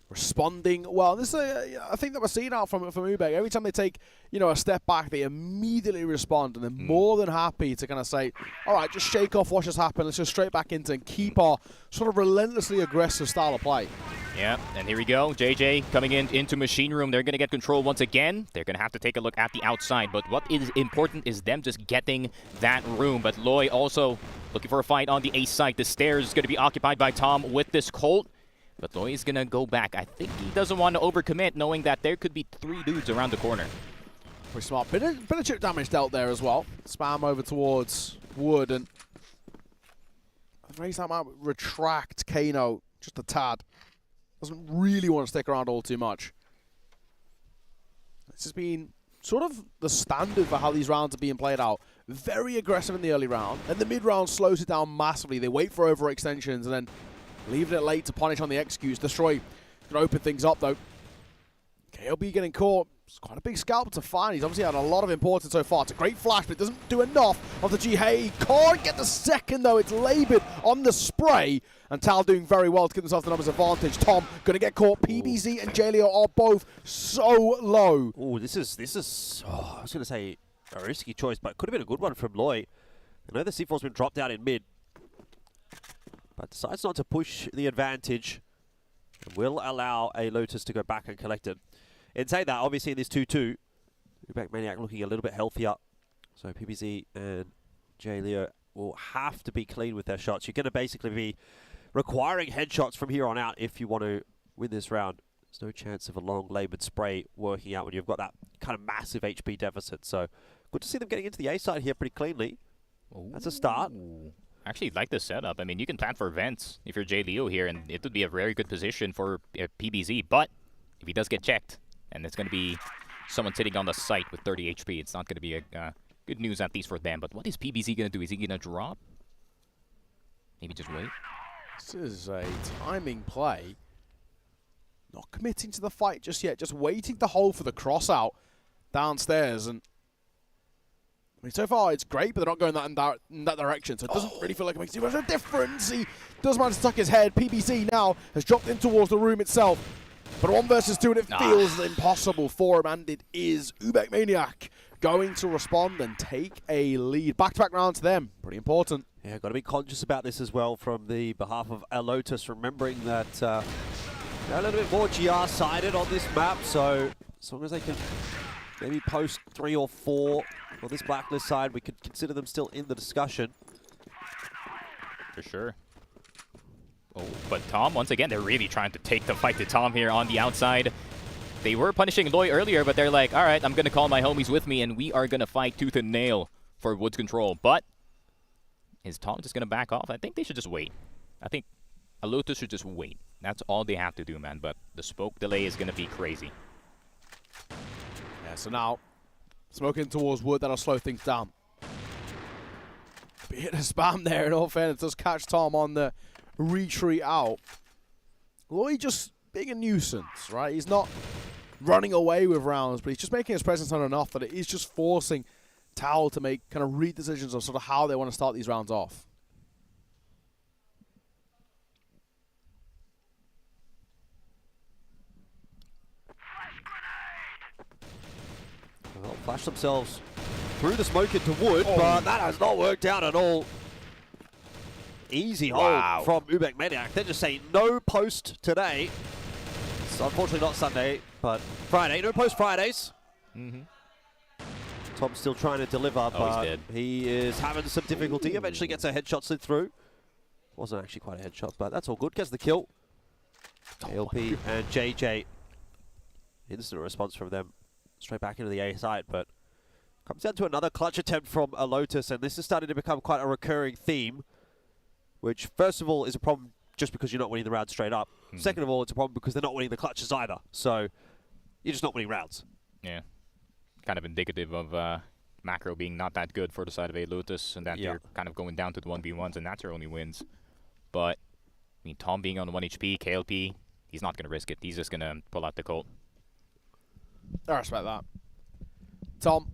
responding well. This is I think that we're seeing out from UBEC. Every time they take, a step back, they immediately respond, and they're more than happy to kind of say, all right, just shake off what just happened. Let's just straight back into and keep our sort of relentlessly aggressive style of play. Yeah, and here we go. JJ coming into Machine Room. They're going to get control once again. They're going to have to take a look at the outside, but what is important is them just getting that room. But Loy also looking for a fight on the A side. The stairs is going to be occupied by Tom with this Colt. But Loy is going to go back. I think he doesn't want to overcommit, knowing that there could be 3 dudes around the corner. Pretty smart. Bit of chip damage dealt there as well. Spam over towards Wood, and raise that might retract Kano just a tad. Doesn't really want to stick around all too much. This has been sort of the standard for how these rounds are being played out. Very aggressive in the early round, and the mid round slows it down massively. They wait for overextensions, and then leaving it late to punish on the executes. Destroy can open things up, though. KLB getting caught. It's quite a big scalp to find. He's obviously had a lot of importance so far. It's a great flash, but it doesn't do enough of the G. Hey, can't get the second, though. It's labored on the spray. And Tal doing very well to give themselves the numbers advantage. Tom going to get caught. PBZ and J Leo are both so low. Oh, this is I was going to say a risky choice, but it could have been a good one from Loy. I know the C4's been dropped out in mid, but decides not to push the advantage and will allow Alotus to go back and collect it. In saying that, obviously in this 2-2, UBECMANIAC looking a little bit healthier. So PBZ and J Leo will have to be clean with their shots. You're going to basically be requiring headshots from here on out if you want to win this round. There's no chance of a long laboured spray working out when you've got that kind of massive HP deficit. So good to see them getting into the A side here pretty cleanly. That's a start. I actually like the setup. I mean, you can plan for vents if you're J Leo here, and it would be a very good position for PBZ. But if he does get checked, and it's going to be someone sitting on the site with 30 HP, it's not going to be a good news, at least for them. But what is PBZ going to do? Is he going to drop? Maybe just wait? This is a timing play. Not committing to the fight just yet. Just waiting to hold for the cross out downstairs. And I mean, so far it's great, but they're not going in that direction. So it doesn't really feel like it makes too much of a difference. He does manage to tuck his head. PBZ now has dropped in towards the room itself. But 1 versus 2, and it feels impossible for him, and it is UBECMANIAC going to respond and take a lead. Back-to-back round to them. Pretty important. Yeah, got to be conscious about this as well from the behalf of Alotus, remembering that they're a little bit more GR-sided on this map, so as long as they can maybe post 3 or 4 on this blacklist side, we could consider them still in the discussion. For sure. Oh, but Tom, once again, they're really trying to take the fight to Tom here on the outside. They were punishing Loy earlier, but they're like, all right, I'm going to call my homies with me, and we are going to fight tooth and nail for Wood's control. But is Tom just going to back off? I think they should just wait. I think Alotus should just wait. That's all they have to do, man. But the smoke delay is going to be crazy. Yeah, so now, smoking towards Wood, that'll slow things down. Bit of spam there, in all fairness. Does catch Tom on the retreat out. Loy just being a nuisance, right? He's not running away with rounds, but he's just making his presence known enough that it is just forcing Towel to make kind of read decisions of sort of how they want to start these rounds off. Well, flash themselves through the smoke into wood, but that has not worked out at all. Easy hold from UBECMANIAC. They're just saying no post today. It's unfortunately not Sunday, but Friday. No post Fridays. Tom's still trying to deliver, but he is having some difficulty. Eventually gets a headshot slid through. Wasn't actually quite a headshot, but that's all good. Gets the kill. KLP and JJ. Instant response from them. Straight back into the A side, but comes down to another clutch attempt from Alotus, and this is starting to become quite a recurring theme, which first of all is a problem just because you're not winning the round straight up. Second of all, it's a problem because they're not winning the clutches either, so you're just not winning rounds. Yeah, kind of indicative of macro being not that good for the side of Alotus, and that they're kind of going down to the 1v1s, and that's their only wins. But, I mean, Tom being on 1 HP, KLP, he's not going to risk it. He's just going to pull out the Colt. I respect that. Tom,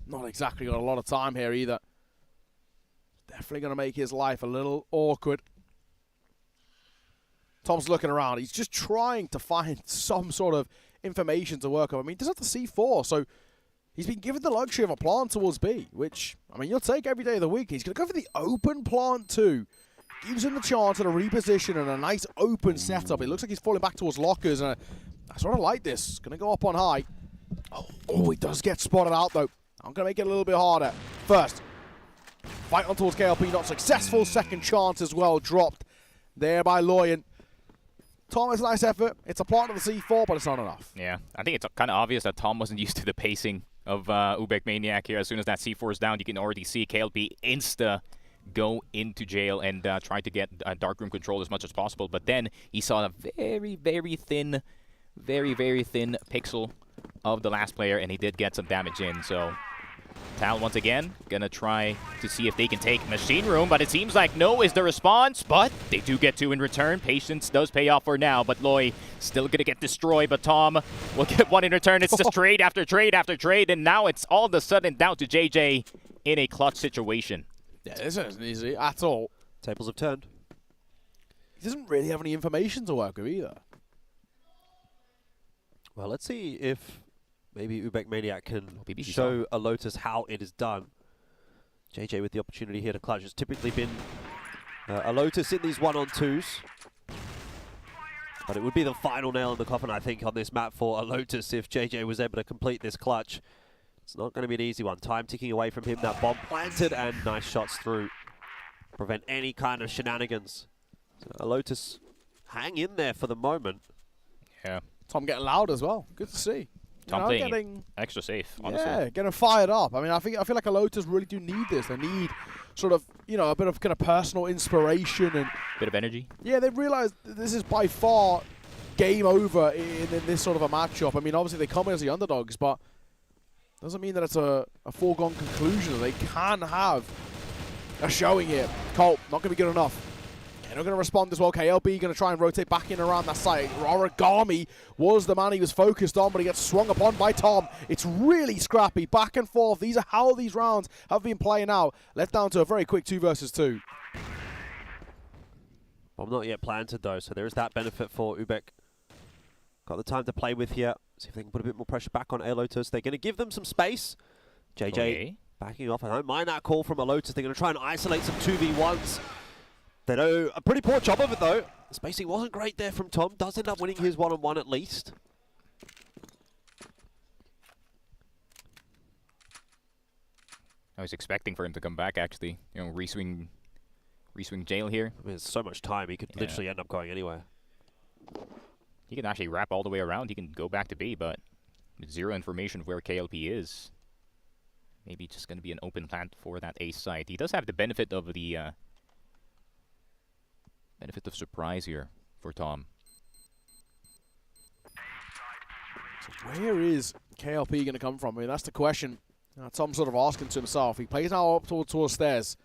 not exactly got a lot of time here either. Definitely going to make his life a little awkward. Tom's looking around. He's just trying to find some sort of information to work on. I mean, he does have the C4, so he's been given the luxury of a plant towards B, which, I mean, you'll take every day of the week. He's going to go for the open plant too. Gives him the chance at a reposition and a nice open setup. It looks like he's falling back towards lockers, and I sort of like this. Going to go up on high. Oh, he does get spotted out, though. I'm going to make it a little bit harder. First, fight on towards KLP, not successful. Second chance as well, dropped there by Loyan. Tom, it's a nice effort. It's a plant of the C4, but it's not enough. Yeah, I think it's kind of obvious that Tom wasn't used to the pacing of UBECMANIAC here. As soon as that C4 is down, you can already see KLP insta go into jail and try to get darkroom control as much as possible. But then he saw a very, very thin pixel of the last player, and he did get some damage in. So Tal once again gonna try to see if they can take machine room, but it seems like no is the response, but they do get 2 in return. Patience does pay off for now, but Loy still gonna get destroyed, but Tom will get 1 in return. It's just trade after trade after trade, and now it's all of a sudden down to JJ in a clutch situation. Yeah, this isn't easy at all. Tables have turned. He doesn't really have any information to work with either. Well, let's see if maybe UBECMANIAC can show Alotus how it is done. JJ with the opportunity here to clutch. It's typically been Alotus in these 1-on-2s. But it would be the final nail in the coffin, I think, on this map for Alotus if JJ was able to complete this clutch. It's not going to be an easy one. Time ticking away from him. That bomb planted and nice shots through. Prevent any kind of shenanigans. So Alotus hang in there for the moment. Yeah. Tom getting loud as well. Good to see. Tom playing extra safe, honestly. Yeah, getting fired up. I mean, I feel like Alotus really do need this. They need sort of, you know, a bit of kind of personal inspiration and bit of energy. Yeah, they've realized this is by far game over in this sort of a matchup. I mean, obviously they come in as the underdogs, but doesn't mean that it's a foregone conclusion. They can have a showing here. Colt, not going to be good enough. They're not going to respond as well. KLB going to try and rotate back in around that side. Origami was the man he was focused on, but he gets swung upon by Tom. It's really scrappy, back and forth. These are how these rounds have been playing out. Left down to a very quick 2 versus 2. Bomb not yet planted though, so there is that benefit for UBEC. Got the time to play with here. See if they can put a bit more pressure back on Alotus. They're going to give them some space. JJ backing off. I don't mind that call from Alotus. They're going to try and isolate some 2v1s. They do a pretty poor job of it though. The spacing wasn't great there from Tom. Does end up winning his 1-on-1 at least. I was expecting for him to come back actually. You know, reswing jail here. I mean, there's so much time. He could literally end up going anywhere. He can actually wrap all the way around. He can go back to B, but with 0 information of where KLP is. Maybe just going to be an open plant for that A site. He does have the benefit of the surprise here for Tom. So where is KLP going to come from? I mean, that's the question. Tom's sort of asking to himself. He plays now up towards stairs.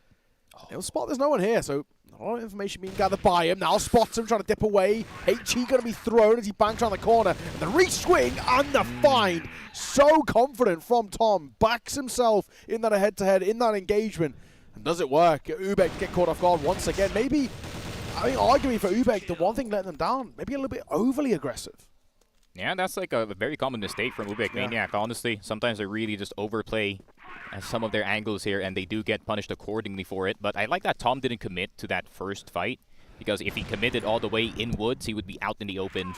He'll spot there's no one here, so A lot of information being gathered by him. Now spots him trying to dip away. HE going to be thrown as he banks around the corner. The re-swing and the find. So confident from Tom. Backs himself in that head-to-head, in that engagement. And does it work? UBEC get caught off guard once again. Maybe, I mean, arguably for UBEC, the one thing letting them down, maybe a little bit overly aggressive. Yeah, that's like a very common mistake from UBECMANIAC, honestly. Sometimes they really just overplay some of their angles here, and they do get punished accordingly for it. But I like that Tom didn't commit to that first fight, because if he committed all the way in woods, he would be out in the open.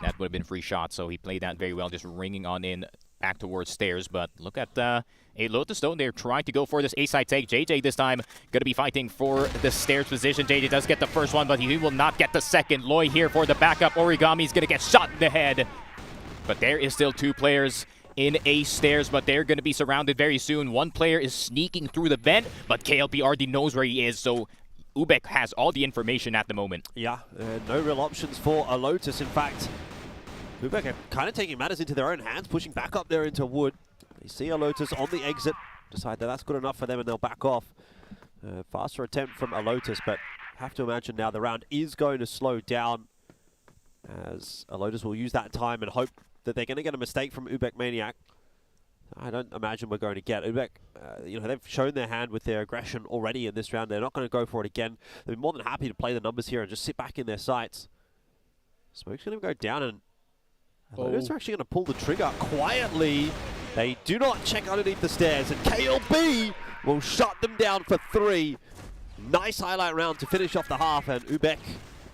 That would have been free shot, so he played that very well, just ringing on in back towards stairs. But look at Alotus, though. They're trying to go for this A-side take. JJ this time going to be fighting for the stairs position. JJ does get the first one, but he will not get the second. Loy here for the backup. Origami's going to get shot in the head. But there is still 2 players in A stairs, but they're going to be surrounded very soon. 1 player is sneaking through the vent, but KLP already knows where he is, so UBEC has all the information at the moment. Yeah, no real options for Alotus. In fact, UBEC are kind of taking matters into their own hands, pushing back up there into wood. They see Alotus on the exit, decide that that's good enough for them, and they'll back off. Faster attempt from Alotus, but have to imagine now the round is going to slow down, as Alotus will use that time and hope that they're going to get a mistake from UBECMANIAC. I don't imagine we're going to get UBEC. You know, they've shown their hand with their aggression already in this round. They're not going to go for it again. They'll be more than happy to play the numbers here and just sit back in their sights. Smoke's going to go down, and Alotus are actually going to pull the trigger quietly. They do not check underneath the stairs, and KLB will shut them down for 3. Nice highlight round to finish off the half, and UBEC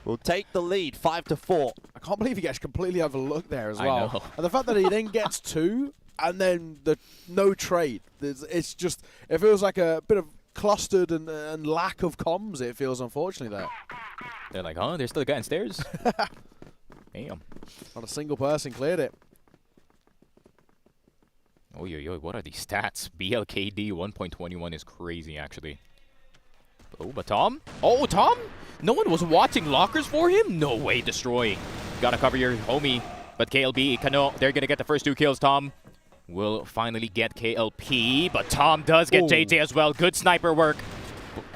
will take the lead, 5-4. I can't believe he gets completely overlooked there as well. And the fact that he then gets 2, and then the no trade. It's just, it feels like a bit of clustered and lack of comms, it feels, unfortunately, there. They're like, huh? There's still a guy on stairs? Damn. Not a single person cleared it. Oh, yo, what are these stats? BLKD 1.21 is crazy, actually. Oh, but Tom? Oh, Tom? No one was watching lockers for him? No way, Destroy. Gotta cover your homie. But KLB, Kano, they're gonna get the first 2 kills. Tom will finally get KLP, but Tom does get JJ as well. Good sniper work.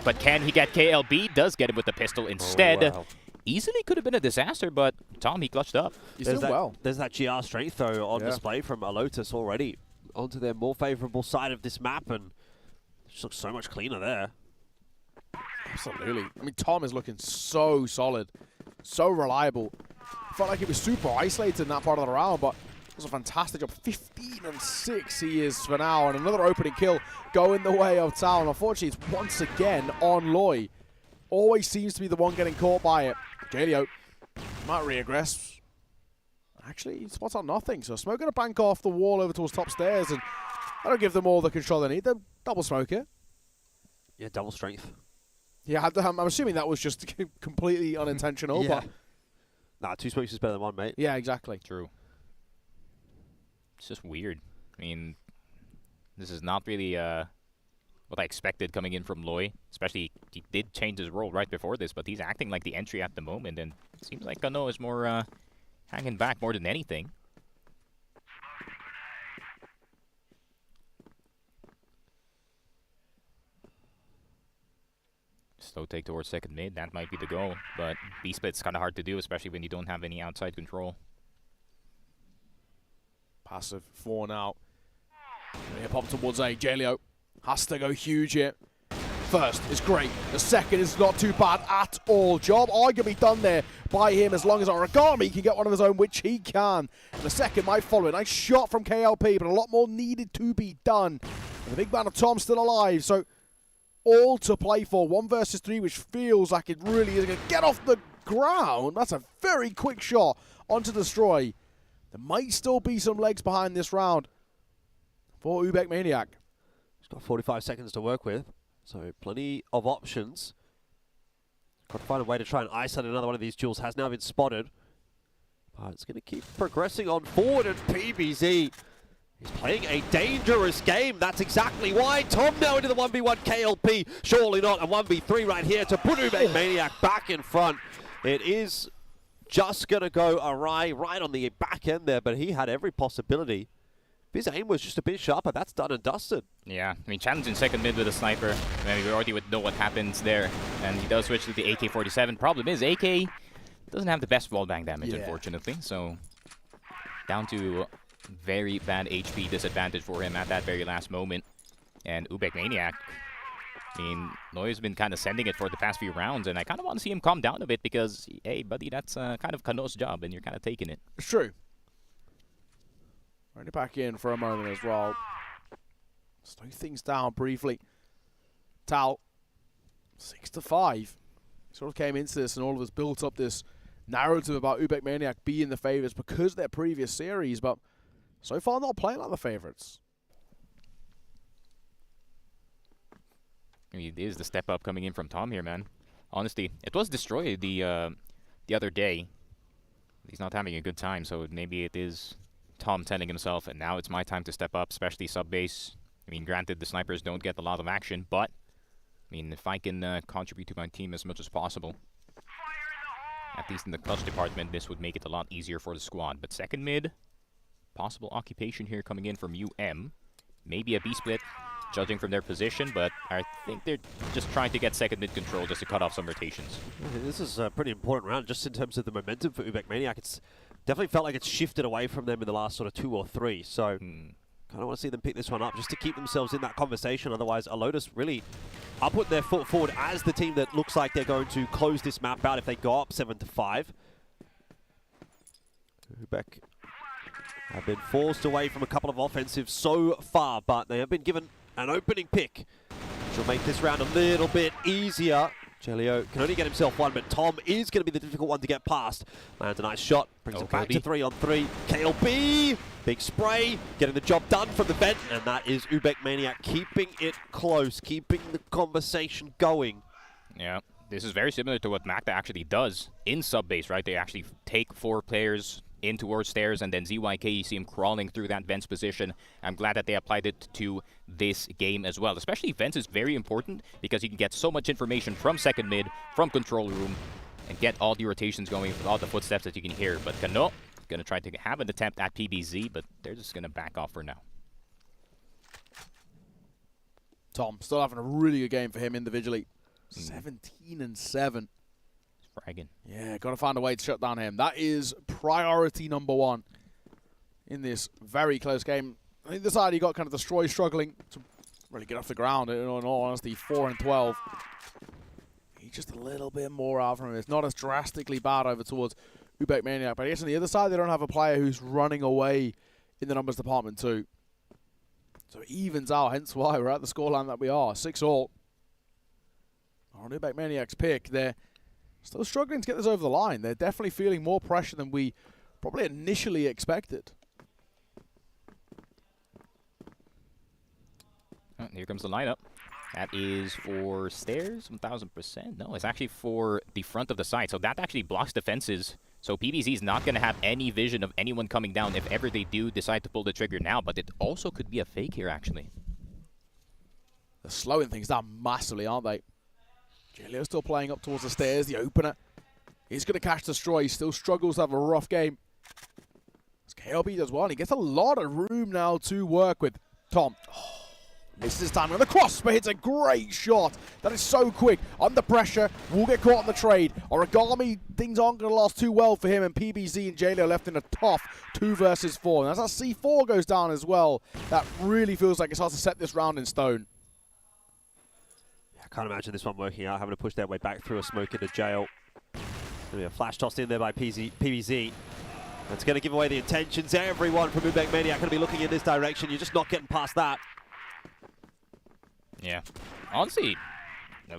But can he get KLB? Does get him with the pistol instead. Oh, wow. Easily could have been a disaster, but Tom, he clutched up. He's doing well. There's that GR strength, though, on display from Alotus already. Onto their more favorable side of this map, and it just looks so much cleaner there. Absolutely. I mean, Tom is looking so solid, so reliable. Felt like he was super isolated in that part of the round, but it was a fantastic job. 15-6 he is for now, and another opening kill going the way of Town. Unfortunately, it's once again on Loy. Always seems to be the one getting caught by it. Jalio might reaggress. Actually, spots on nothing, so Smoke going to bank off the wall over towards top stairs, and I don't give them all the control they need. They'll double smoke it. Yeah, double strength. Yeah, I'm assuming that was just completely unintentional. Yeah. But nah, 2 smokes is better than 1, mate. Yeah, exactly. True. It's just weird. I mean, this is not really what I expected coming in from Loy. Especially, he did change his role right before this, but he's acting like the entry at the moment, and it seems like Kano is more hanging back more than anything. Slow take towards second mid, that might be the goal, but B-split's kind of hard to do, especially when you don't have any outside control. Passive 4 now. They pop towards A. Jalio has to go huge here. First is great. The second is not too bad at all. Job arguably done there by him as long as Origami can get one of his own, which he can. And the second might follow it. Nice shot from KLP, but a lot more needed to be done. And the big man of Tom still alive, so all to play for. 1 versus 3, which feels like it really is going to get off the ground. That's a very quick shot onto Destroy. There might still be some legs behind this round for UBECMANIAC. He's got 45 seconds to work with, so plenty of options. Got to find a way to try and isolate another one of these duels. Has now been spotted. But it's going to keep progressing on forward, and PBZ is playing a dangerous game. That's exactly why. Tom now into the 1v1 KLP. Surely not a 1v3 right here to put UBECMANIAC back in front. It is just going to go awry right on the back end there, but he had every possibility If his aim was just a bit sharper, that's done and dusted. Yeah, I mean, challenging second mid with a sniper. Maybe we already would know what happens there. And he does switch to the AK-47. Problem is, AK doesn't have the best wallbang damage, unfortunately. So, down to very bad HP disadvantage for him at that very last moment. And UBECMANIAC, I mean, Noy's been kind of sending it for the past few rounds, and I kind of want to see him calm down a bit because, hey, buddy, that's kind of Kano's job, and you're kind of taking it. It's true. Running back in for a moment as well. Slow things down briefly. Tal, 6-5. Sort of came into this and all of us built up this narrative about UBECMANIAC being the favourites because of their previous series, but so far not playing like the favourites. I mean, it is the step up coming in from Tom here, man. Honestly, it was destroyed the other day. He's not having a good time, so maybe it is Tom telling himself, and now it's my time to step up, especially sub-base. I mean, granted, the snipers don't get a lot of action, but, I mean, if I can contribute to my team as much as possible, at least in the clutch department, this would make it a lot easier for the squad. But second mid, possible occupation here coming in from maybe a B-split, judging from their position, but I think they're just trying to get second mid control just to cut off some rotations. This is a pretty important round just in terms of the momentum for UBECMANIAC. It's definitely felt like it's shifted away from them in the last sort of 2 or 3, so kind of want to see them pick this one up just to keep themselves in that conversation. Otherwise, Alotus really are putting their foot forward as the team that looks like they're going to close this map out if they go up 7-5. UBEC have been forced away from a couple of offensives so far, but they have been given an opening pick, which will make this round a little bit easier. Jelio can only get himself one, but Tom is going to be the difficult one to get past. Lands a nice shot, brings it back to 3-on-3. KLB, big spray, getting the job done from the vent, and that is UBECMANIAC keeping it close, keeping the conversation going. Yeah, this is very similar to what Magda actually does in sub-base, right? They actually take 4 players in towards stairs, and then ZYK, you see him crawling through that Vents position. I'm glad that they applied it to this game as well. Especially Vents is very important because you can get so much information from second mid, from control room, and get all the rotations going with all the footsteps that you can hear. But Kano going to try to have an attempt at PBZ, but they're just going to back off for now. Tom, still having a really good game for him individually. 17-7. Fragging. Yeah, got to find a way to shut down him. That is priority number 1 in this very close game. I think the side he got kind of Destroy struggling to really get off the ground. In all honesty, 4-12. He's just a little bit more out from him. It's not as drastically bad over towards UBECMANIAC, but I guess on the other side, they don't have a player who's running away in the numbers department too. So it evens out, hence why we're at the scoreline that we are. 6-all. On UBECMANIAC's pick, they're still struggling to get this over the line. They're definitely feeling more pressure than we probably initially expected. Oh, here comes the lineup. That is for stairs, 1000%. No, it's actually for the front of the site. So that actually blocks defenses. So PBZ is not going to have any vision of anyone coming down if ever they do decide to pull the trigger now. But it also could be a fake here, actually. They're slowing things down massively, aren't they? Jelio's still playing up towards the stairs. The opener is going to catch Destroy. He still struggles to have a rough game. As KLB does well, and he gets a lot of room now to work with. Tom. Misses his time on the cross, but hits a great shot. That is so quick. Under pressure, will get caught on the trade. Origami, things aren't going to last too well for him, and PBZ and Jelio left in a tough 2 versus 4. And as that C4 goes down as well, that really feels like it's hard to set this round in stone. I can't imagine this one working out, having to push their way back through a smoke into jail. Going to be a flash tossed in there by PBZ. That's going to give away the intentions. Everyone from UBECMANIAC going to be looking in this direction. You're just not getting past that. Yeah. Honestly,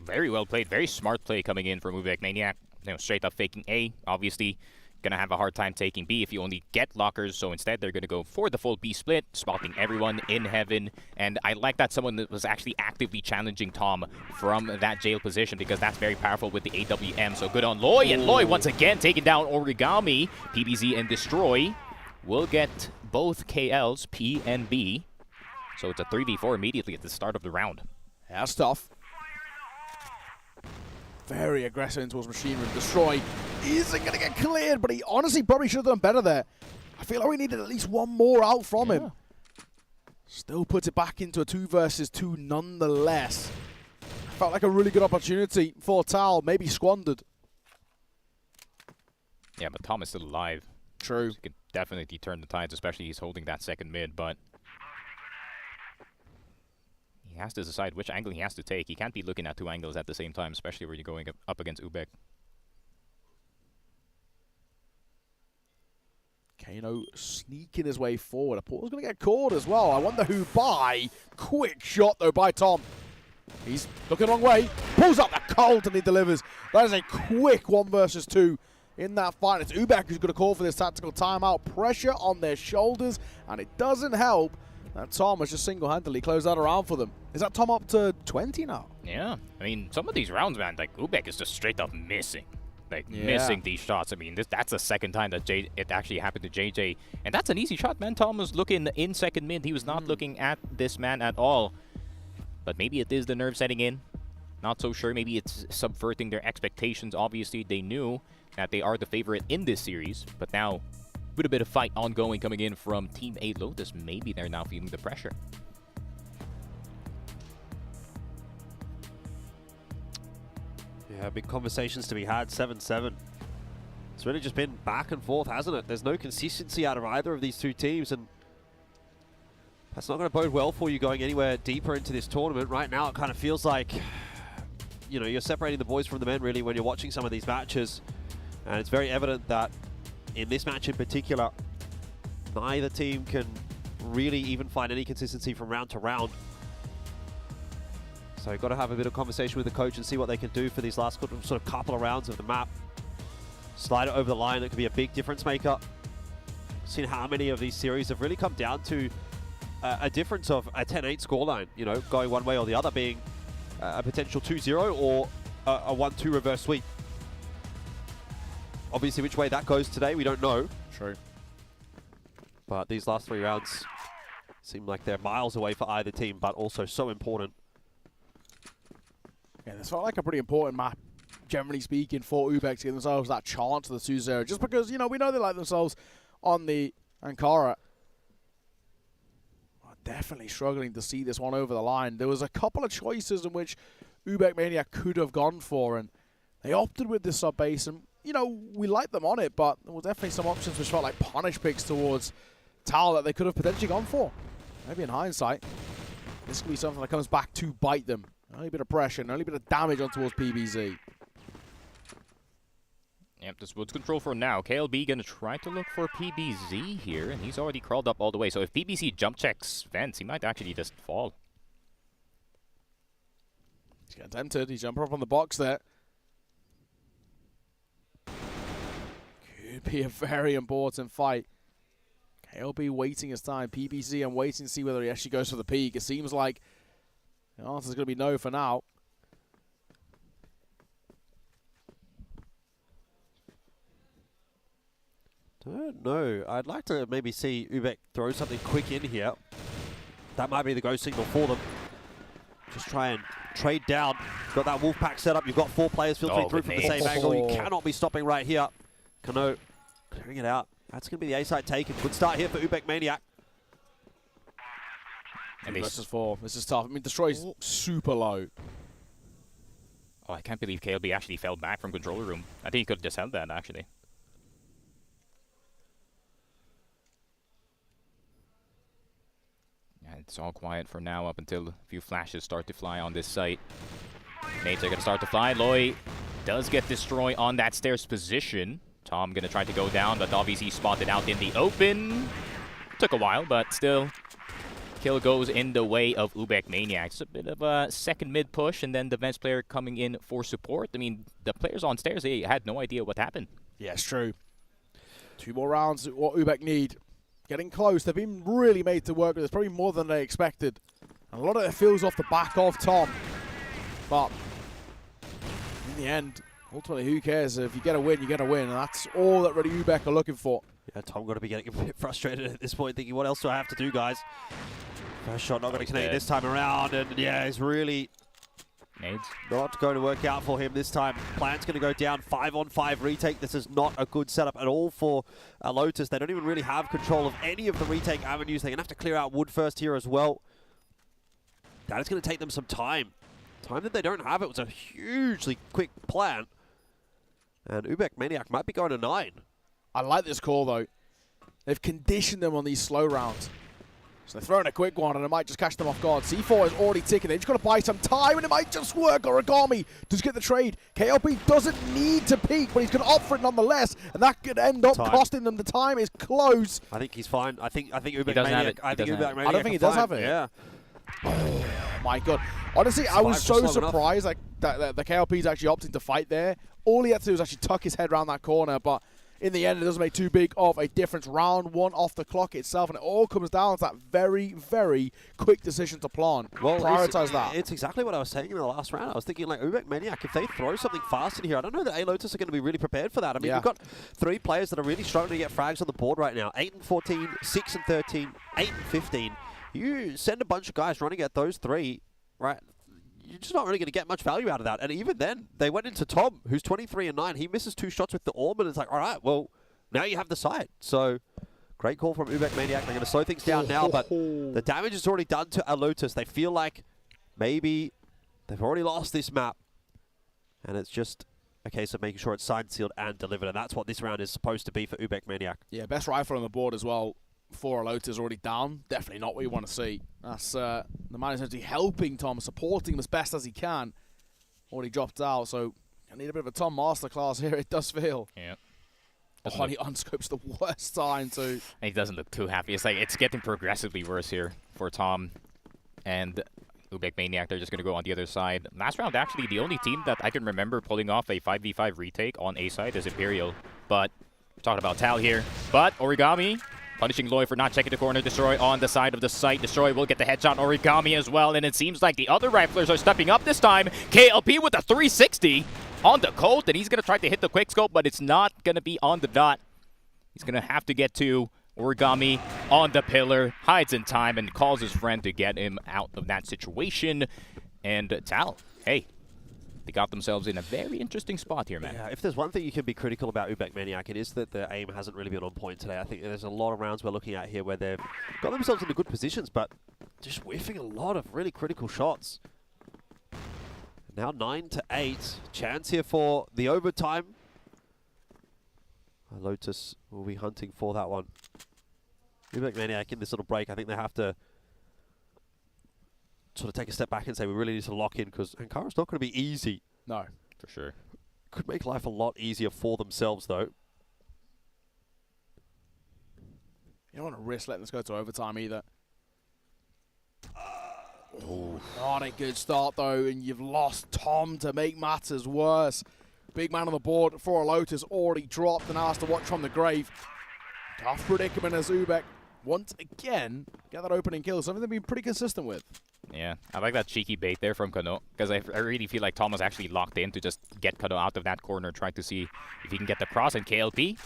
very well played. Very smart play coming in from UBECMANIAC. Straight up faking A. Obviously, going to have a hard time taking B if you only get lockers. So instead, they're going to go for the full B split, spotting everyone in heaven. And I like that someone that was actually actively challenging Tom from that jail position because that's very powerful with the AWM. So good on Loy. And Loy once again taking down Origami. PBZ and Destroy will get both KLs, P and B. So it's a 3v4 immediately at the start of the round. Yeah, that's tough. Very aggressive in towards Machine Room. Destroy isn't going to get cleared, but he honestly probably should have done better there. I feel like we needed at least one more out from him. Still puts it back into a 2 versus 2 nonetheless. Felt like a really good opportunity for Tal, maybe squandered. Yeah, but Tom is still alive. True. So he could definitely turn the tides, especially he's holding that second mid, but he has to decide which angle he has to take. He can't be looking at 2 angles at the same time, especially when you're going up against UBEC. Kano sneaking his way forward. A Paul's going to get caught as well. I wonder who by. Quick shot, though, by Tom. He's looking the wrong way. Pulls out the Colt and he delivers. That is a quick 1 versus 2 in that fight. It's UBEC who's going to call for this tactical timeout. Pressure on their shoulders, and it doesn't help that Tom has just single-handedly closed that around for them. Is that Tom up to 20 now? Yeah. I mean, some of these rounds, man, like, UBEC is just straight up missing. Like, missing these shots. I mean, that's the second time that it actually happened to JJ. And that's an easy shot, man. Tom was looking in second mid. He was not looking at this man at all. But maybe it is the nerve setting in. Not so sure. Maybe it's subverting their expectations. Obviously, they knew that they are the favorite in this series. But now, with a bit of fight ongoing coming in from Team Alotus, maybe they're now feeling the pressure. Yeah, big conversations to be had, 7-7. It's really just been back and forth, hasn't it? There's no consistency out of either of these 2 teams, and that's not going to bode well for you going anywhere deeper into this tournament. Right now, it kind of feels like, you know, you're separating the boys from the men, really, when you're watching some of these matches. And it's very evident that in this match in particular, neither team can really even find any consistency from round to round. So you've got to have a bit of conversation with the coach and see what they can do for these last sort of couple of rounds of the map. Slide it over the line, that could be a big difference maker. Seen how many of these series have really come down to a difference of a 10-8 scoreline, you know, going one way or the other, being a potential 2-0 or a 1-2 reverse sweep. Obviously, which way that goes today, we don't know. True. But these last 3 rounds seem like they're miles away for either team, but also so important. Yeah, this felt like a pretty important map, generally speaking, for UBEC to give themselves that chance of the 2-0. Just because, you know, we know they like themselves on the Ankara. Definitely struggling to see this one over the line. There was a couple of choices in which UBECMANIAC could have gone for, and they opted with this sub-base. And, you know, we like them on it, but there were definitely some options which felt like punish picks towards Tal that they could have potentially gone for. Maybe in hindsight, this could be something that comes back to bite them. Only a bit of pressure and only a bit of damage on towards PBZ. Yep, this Woods control for now. KLB gonna try to look for PBZ here, and he's already crawled up all the way. So if PBZ jump checks Vents, he might actually just fall. He's getting tempted. He's jumping up on the box there. Could be a very important fight. KLB waiting his time. PBZ and waiting to see whether he actually goes for the peak. It seems like the answer's going to be no for now. Don't know. I'd like to maybe see UBEC throw something quick in here. That might be the go signal for them. Just try and trade down. You've got that wolf pack set up. You've got 4 players filtering through from the same angle. You cannot be stopping right here. Kano clearing it out. That's going to be the A side taken. Good start here for UBECMANIAC. And this is 4. This is tough. I mean, Destroy's super low. Oh, I can't believe KLB actually fell back from controller room. I think he could have just held that, actually. Yeah, it's all quiet for now up until a few flashes start to fly on this site. Nades are going to start to fly. Loy does get destroyed on that stairs position. Tom going to try to go down, but obviously spotted out in the open. Took a while, but still. Kill goes in the way of UBECMANIAC. It's a bit of a second mid push, and then the Vents player coming in for support. I mean, the players on stairs, they had no idea what happened. Yeah, it's true. 2 more rounds, what UBEC need. Getting close. They've been really made to work with this, probably more than they expected. And a lot of it feels off the back of Tom. But in the end, ultimately, who cares? If you get a win, you get a win. And that's all that really UBEC are looking for. Yeah, Tom got to be getting a bit frustrated at this point, thinking, what else do I have to do, guys? First shot not going to connect this time around, and yeah, it's really Nades. Not going to work out for him this time. Plan's going to go down 5-on-5 retake. This is not a good setup at all for Alotus. They don't even really have control of any of the retake avenues. They're going to have to clear out wood first here as well. That is going to take them some time. Time that they don't have. It was a hugely quick plant. And UBECMANIAC might be going to 9. I like this call, though. They've conditioned them on these slow rounds. So they're throwing a quick one, and it might just catch them off guard. C4 is already ticking. They've just got to buy some time, and it might just work. Origami does get the trade. KLP doesn't need to peek, but he's going to opt for it nonetheless, and that could end up costing them. The time is close. I think he's fine. I think UBECMANIAC. I don't think he does have it. Yeah. Oh my god. Honestly, I was so surprised that the KLP's actually opting to fight there. All he had to do was actually tuck his head around that corner, but in the end, it doesn't make too big of a difference. Round 1 off the clock itself, and it all comes down to that very, very quick decision to plant. Well, prioritize that. It's exactly what I was saying in the last round. I was thinking, like, UBECMANIAC, if they throw something fast in here, I don't know that Alotus are going to be really prepared for that. I mean, we've got 3 players that are really struggling to get frags on the board right now. 8-14, 6-13, 8-15. You send a bunch of guys running at those 3, right? You're just not really going to get much value out of that. And even then, they went into Tom, who's 23-9. He misses 2 shots with the orb, and it's like, all right, well, now you have the site. So, great call from UBECMANIAC. They're going to slow things down now, but the damage is already done to Alotus. They feel like maybe they've already lost this map, and it's just a case of making sure it's signed, sealed, and delivered, and that's what this round is supposed to be for UBECMANIAC. Yeah, best rifle on the board as well. For Alotus already down. Definitely not what you want to see. That's the man is actually helping Tom, supporting him as best as he can. Already dropped out, so I need a bit of a Tom masterclass here, it does feel. Yeah. Oh, he unscopes the worst time too. He doesn't look too happy. It's like it's getting progressively worse here for Tom and UBECMANIAC. They're just going to go on the other side. Last round, actually, the only team that I can remember pulling off a 5v5 retake on A side is Imperial. But we're talking about Tal here. But Origami punishing Loy for not checking the corner. Destroy on the side of the site. Destroy will get the headshot. Origami as well. And it seems like the other riflers are stepping up this time. KLP with a 360 on the Colt. And he's going to try to hit the quick scope, but it's not going to be on the dot. He's going to have to get to Origami on the pillar. Hides in time and calls his friend to get him out of that situation. And Tal, hey, they got themselves in a very interesting spot here, man. Yeah, if there's one thing you can be critical about UBECMANIAC, it is that the aim hasn't really been on point today. I think there's a lot of rounds we're looking at here where they've got themselves into good positions, but just whiffing a lot of really critical shots. Now 9-8. Chance here for the overtime. Alotus will be hunting for that one. UBECMANIAC in this little break, I think they have to sort of take a step back and say we really need to lock in, because Ankara's not going to be easy. No, for sure. Could make life a lot easier for themselves, though. You don't want to risk letting this go to overtime either. Oh. Not a good start, though, and you've lost Tom to make matters worse. Big man on the board for Alotus already dropped and asked to watch from the grave. Tough predicament as UBEC once again get that opening kill, something they've been pretty consistent with. Yeah, I like that cheeky bait there from Kano, because I really feel like Tom was actually locked in to just get Kano out of that corner, trying to see if he can get the cross, and KLP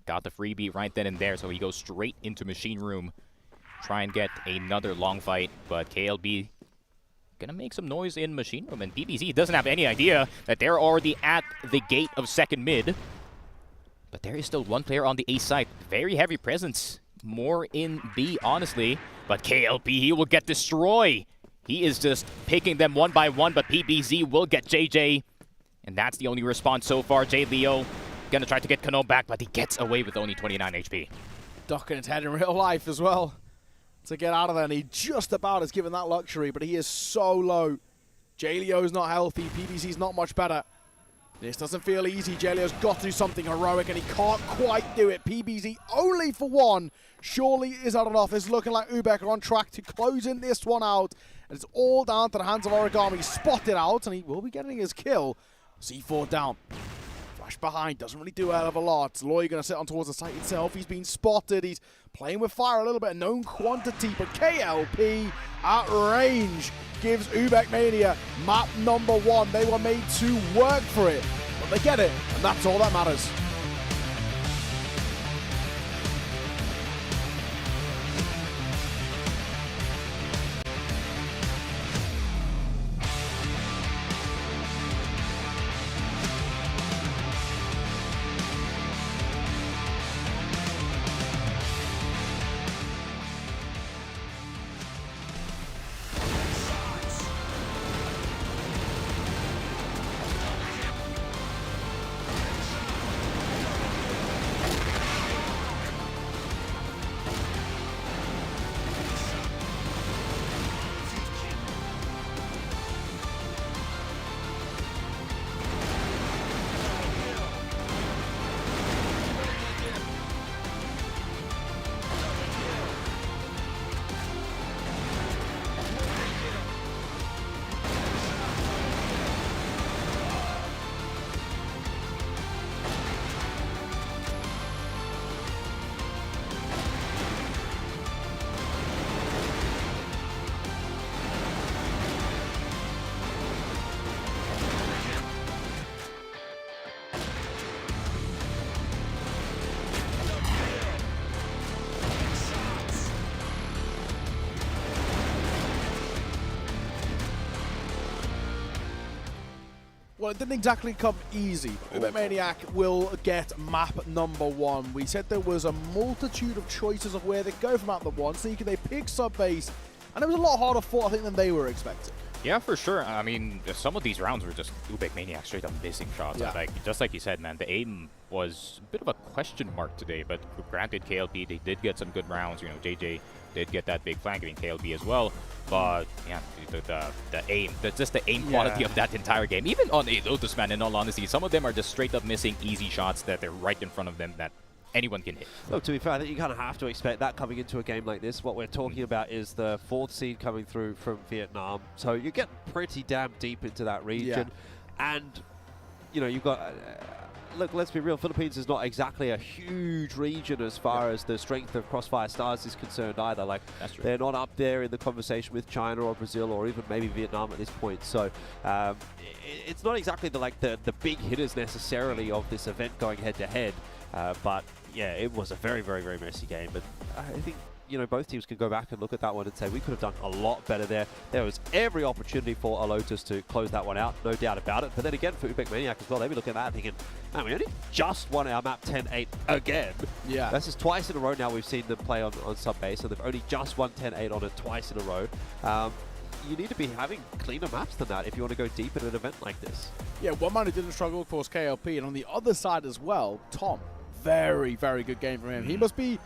got the freebie right then and there, so he goes straight into Machine Room, try and get another long fight, but KLP gonna make some noise in Machine Room, and PBZ doesn't have any idea that they're already at the gate of second mid, but there is still one player on the A side. Very heavy presence, more in B, honestly, but KLP, he will get destroyed. He is just picking them one by one, but PBZ will get JJ. And that's the only response so far. J Leo gonna try to get Kano back, but he gets away with only 29 HP. Ducking his head in real life as well to get out of there, and he just about is given that luxury, but he is so low. J Leo's not healthy, PBZ's not much better. This doesn't feel easy. J Leo's got to do something heroic, and he can't quite do it. PBZ only for one. Surely is not enough. It's looking like UBEC are on track to closing this one out. And it's all down to the hands of Origami. Spotted out, and he will be getting his kill. C4 down. Flash behind. Doesn't really do a hell of a lot. Loy going to sit on towards the site itself. He's been spotted. He's playing with fire a little bit. Known quantity, but KLP at range gives UBECMANIAC map number 1. They were made to work for it, but they get it, and that's all that matters. Well, it didn't exactly come easy. UBECMANIAC will get map number 1. We said there was a multitude of choices of where they go for map number 1. So they pick sub-base, and it was a lot harder fought, I think, than they were expecting. Yeah, for sure. I mean, some of these rounds were just UBECMANIAC straight up missing shots. Yeah. Like, just like you said, man, the aim was a bit of a question mark today, but granted, KLP, they did get some good rounds. You know, JJ did get that big flank, I mean, KLB as well. But, yeah, the aim, just the aim quality of that entire game. Even on Alotus, man, in all honesty, some of them are just straight up missing easy shots that they're right in front of them that anyone can hit. Look, to be fair, I think you kind of have to expect that coming into a game like this. What we're talking about is the 4th seed coming through from Vietnam. So you get pretty damn deep into that region. And, you know, you've got... look, let's be real, Philippines is not exactly a huge region as far as the strength of CROSSFIRE Stars is concerned either. Like, they're not up there in the conversation with China or Brazil or even maybe Vietnam at this point. So it's not exactly the big hitters necessarily of this event going head-to-head. But yeah, it was a very, very, very messy game. But I think, you know, both teams can go back and look at that one and say we could have done a lot better there. There was every opportunity for Alotus to close that one out, no doubt about it. But then again, for UBECMANIAC as well, they'd be looking at that and thinking, man, we only just won our map 10-8 again. Yeah. That's just twice in a row now we've seen them play on sub-base, and they've only just won 10-8 on it twice in a row. You need to be having cleaner maps than that if you want to go deep in an event like this. Yeah, one man who didn't struggle, of course, KLP. And on the other side as well, Tom. Very, very good game from him. He must be,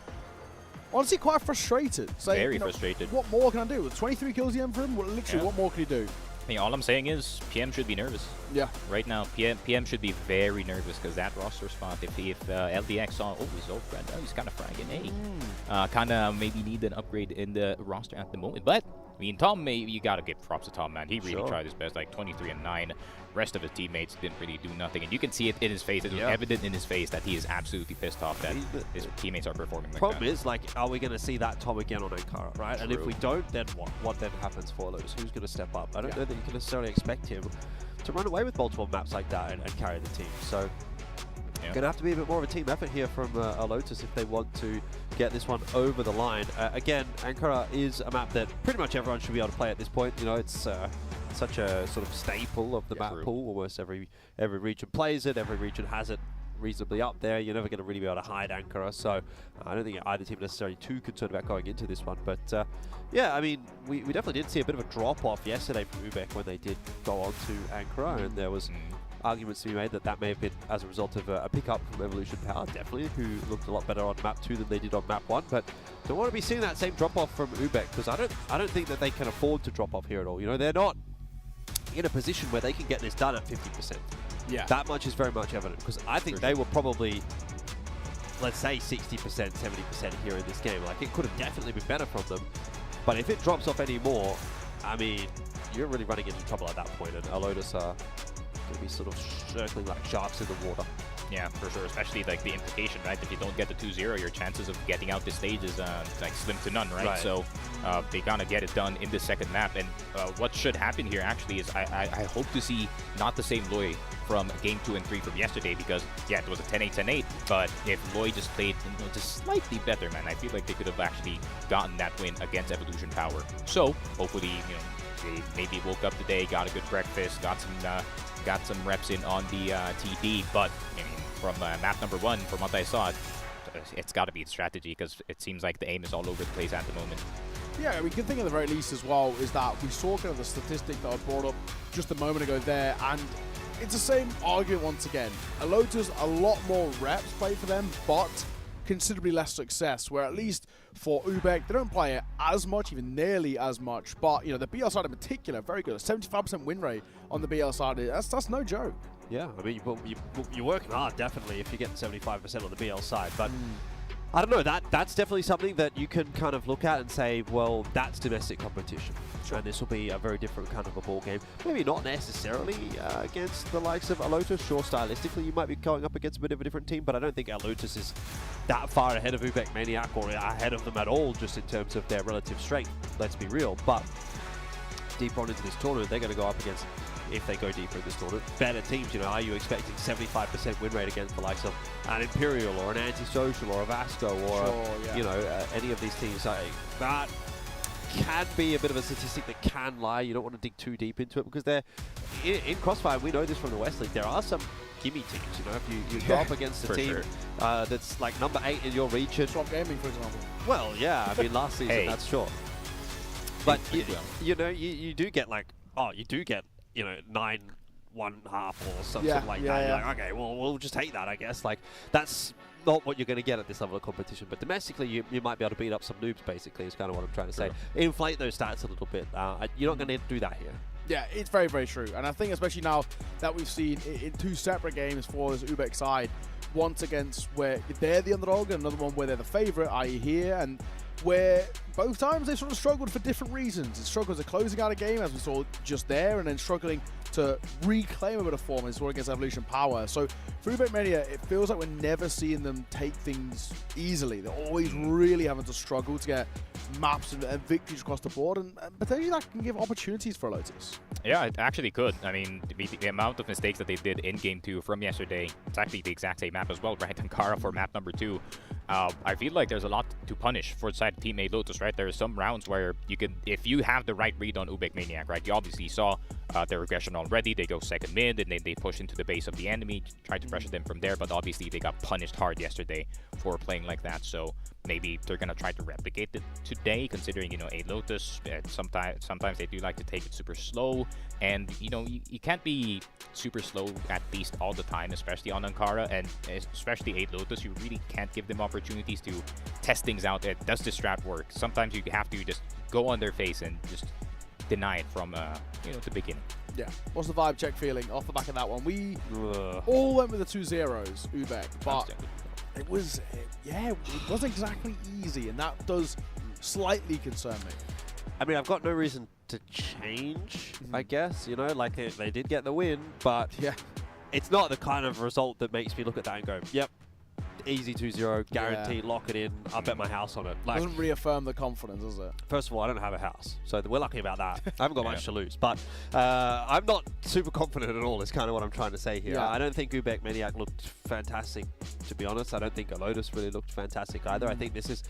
honestly, quite frustrated. Saying, Very frustrated. What more can I do? With 23 kills the M for him, literally, what more can he do? I mean, all I'm saying is PM should be nervous. Yeah. Right now, PM should be very nervous because that roster spot, if LDX saw, his old friend, he's kind of fragging, kind of maybe need an upgrade in the roster at the moment. But, I mean, Tom, you got to give props to Tom, man. He really tried his best, like 23-9. Rest of his teammates didn't really do nothing, and you can see it in his face. It was evident in his face that he is absolutely pissed off that his teammates are performing like Problem is, like, are we going to see that Tom again on Ankara, right? True. And if we don't, then what? What then happens for Alotus? Who's going to step up? I don't know that you can necessarily expect him to run away with multiple maps like that and carry the team. So, going to have to be a bit more of a team effort here from Alotus if they want to get this one over the line. Again, Ankara is a map that pretty much everyone should be able to play at this point. You know, it's such a sort of staple of the map pool. Almost every region plays it. Every region has it reasonably up there. You're never going to really be able to hide Ankara. So I don't think either team necessarily too concerned about going into this one. But yeah, I mean, we definitely did see a bit of a drop-off yesterday from UBEC when they did go on to Ankara, and there was arguments to be made that may have been as a result of a pickup from Evolution Power, definitely, who looked a lot better on map 2 than they did on map 1. But don't want to be seeing that same drop-off from UBEC, because I don't think that they can afford to drop off here at all. You know, they're not in a position where they can get this done at 50%. Yeah. That much is very much evident, because I think they were probably, let's say, 60%, 70% here in this game. Like, it could have definitely been better from them. But if it drops off any more, I mean, you're really running into trouble at that point, and Alotus are going to be sort of circling like sharks in the water. Yeah, for sure. Especially like the implication, right? If you don't get the 2-0, your chances of getting out this stage is like slim to none, right? So they gotta get it done in the second map. And what should happen here actually is I hope to see not the same Loy from game 2 and 3 from yesterday, because yeah, it was a 10-8, but if Loy just played just slightly better, man, I feel like they could have actually gotten that win against Evolution Power. So hopefully, they maybe woke up today, got a good breakfast, got some reps in on the TD, but I mean, from map number 1, from what I saw, it's got to be the strategy, because it seems like the aim is all over the place at the moment. Yeah, we can think at the very least as well is that we saw kind of the statistic that I brought up just a moment ago there, and it's the same argument once again. Alotus, a lot more reps played for them, but considerably less success, where at least for UBEC, they don't play it as much, even nearly as much, but the BL side in particular, very good. 75% win rate on the BL side, that's no joke. Yeah, I mean, you're working hard, definitely, if you get 75% on the BL side, but I don't know, that's definitely something that you can kind of look at and say, well, that's domestic competition. Sure. And this will be a very different kind of a ball game. Maybe not necessarily against the likes of Alotus. Sure, stylistically, you might be going up against a bit of a different team, but I don't think Alotus is that far ahead of UBECMANIAC or ahead of them at all, just in terms of their relative strength. Let's be real. But deeper on into this tournament, they're going to go up against, if they go deeper in this tournament, better teams. Are you expecting 75% win rate against the likes of an Imperial or an Antisocial or a Vasco or any of these teams? That can be a bit of a statistic that can lie. You don't want to dig too deep into it, because they're in Crossfire, we know this from the West League, there are some gimme teams, you know, if you go up against a team that's like number 8 in your region. Swap Gaming, for example. Well, yeah, I mean, last season, that's sure. But, you know, you do get like, you know, 9-1.5 or something like that. You're like, okay, well, we'll just take that, I guess. Like, that's not what you're going to get at this level of competition. But domestically, you might be able to beat up some noobs, basically, is kind of what I'm trying to say. Inflate those stats a little bit. You're not going to do that here. Yeah, it's very, very true. And I think especially now that we've seen in 2 separate games for this UBEC side, once against where they're the underdog and another one where they're the favourite, i.e. here, and where both times they sort of struggled for different reasons. It struggled at closing out a game, as we saw just there, and then struggling to reclaim a bit of form and score against Evolution Power. So for UBECMANIAC, it feels like we're never seeing them take things easily. They're always really having to struggle to get maps and victories across the board, and potentially that can give opportunities for Alotus. Yeah, it actually could. I mean, the amount of mistakes that they did in Game 2 from yesterday, it's actually the exact same map as well, right? Ankara for map number 2. I feel like there's a lot to punish for the side of Team Alotus, right? There are some rounds where you can, if you have the right read on UBECMANIAC, right? You obviously saw their regression already. They go second mid, and then they push into the base of the enemy, try to pressure them from there, but obviously they got punished hard yesterday for playing like that, so maybe they're going to try to replicate it today, considering, you know, Alotus, sometimes they do like to take it super slow, and, you know, you can't be super slow at least all the time, especially on Ankara, and especially Alotus, you really can't give them opportunities to test things out. Does this strat work? Sometimes you have to just go on their face and just deny it from, you know, the beginning. Yeah. What's the vibe check feeling off the back of that one? We all went with the 2 zeros, UBEC, but it was, it wasn't exactly easy, and that does slightly concern me. I mean, I've got no reason to change, I guess, you know, like they did get the win, but it's not the kind of result that makes me look at that and go, yep, easy 2-0, guarantee, lock it in, I'll bet my house on it. Like, doesn't reaffirm the confidence, does it? First of all, I don't have a house, so we're lucky about that. I haven't got much to lose, but I'm not super confident at all, is kind of what I'm trying to say here. I don't think UBECMANIAC looked fantastic, to be honest. I don't think Alotus really looked fantastic either. I think this is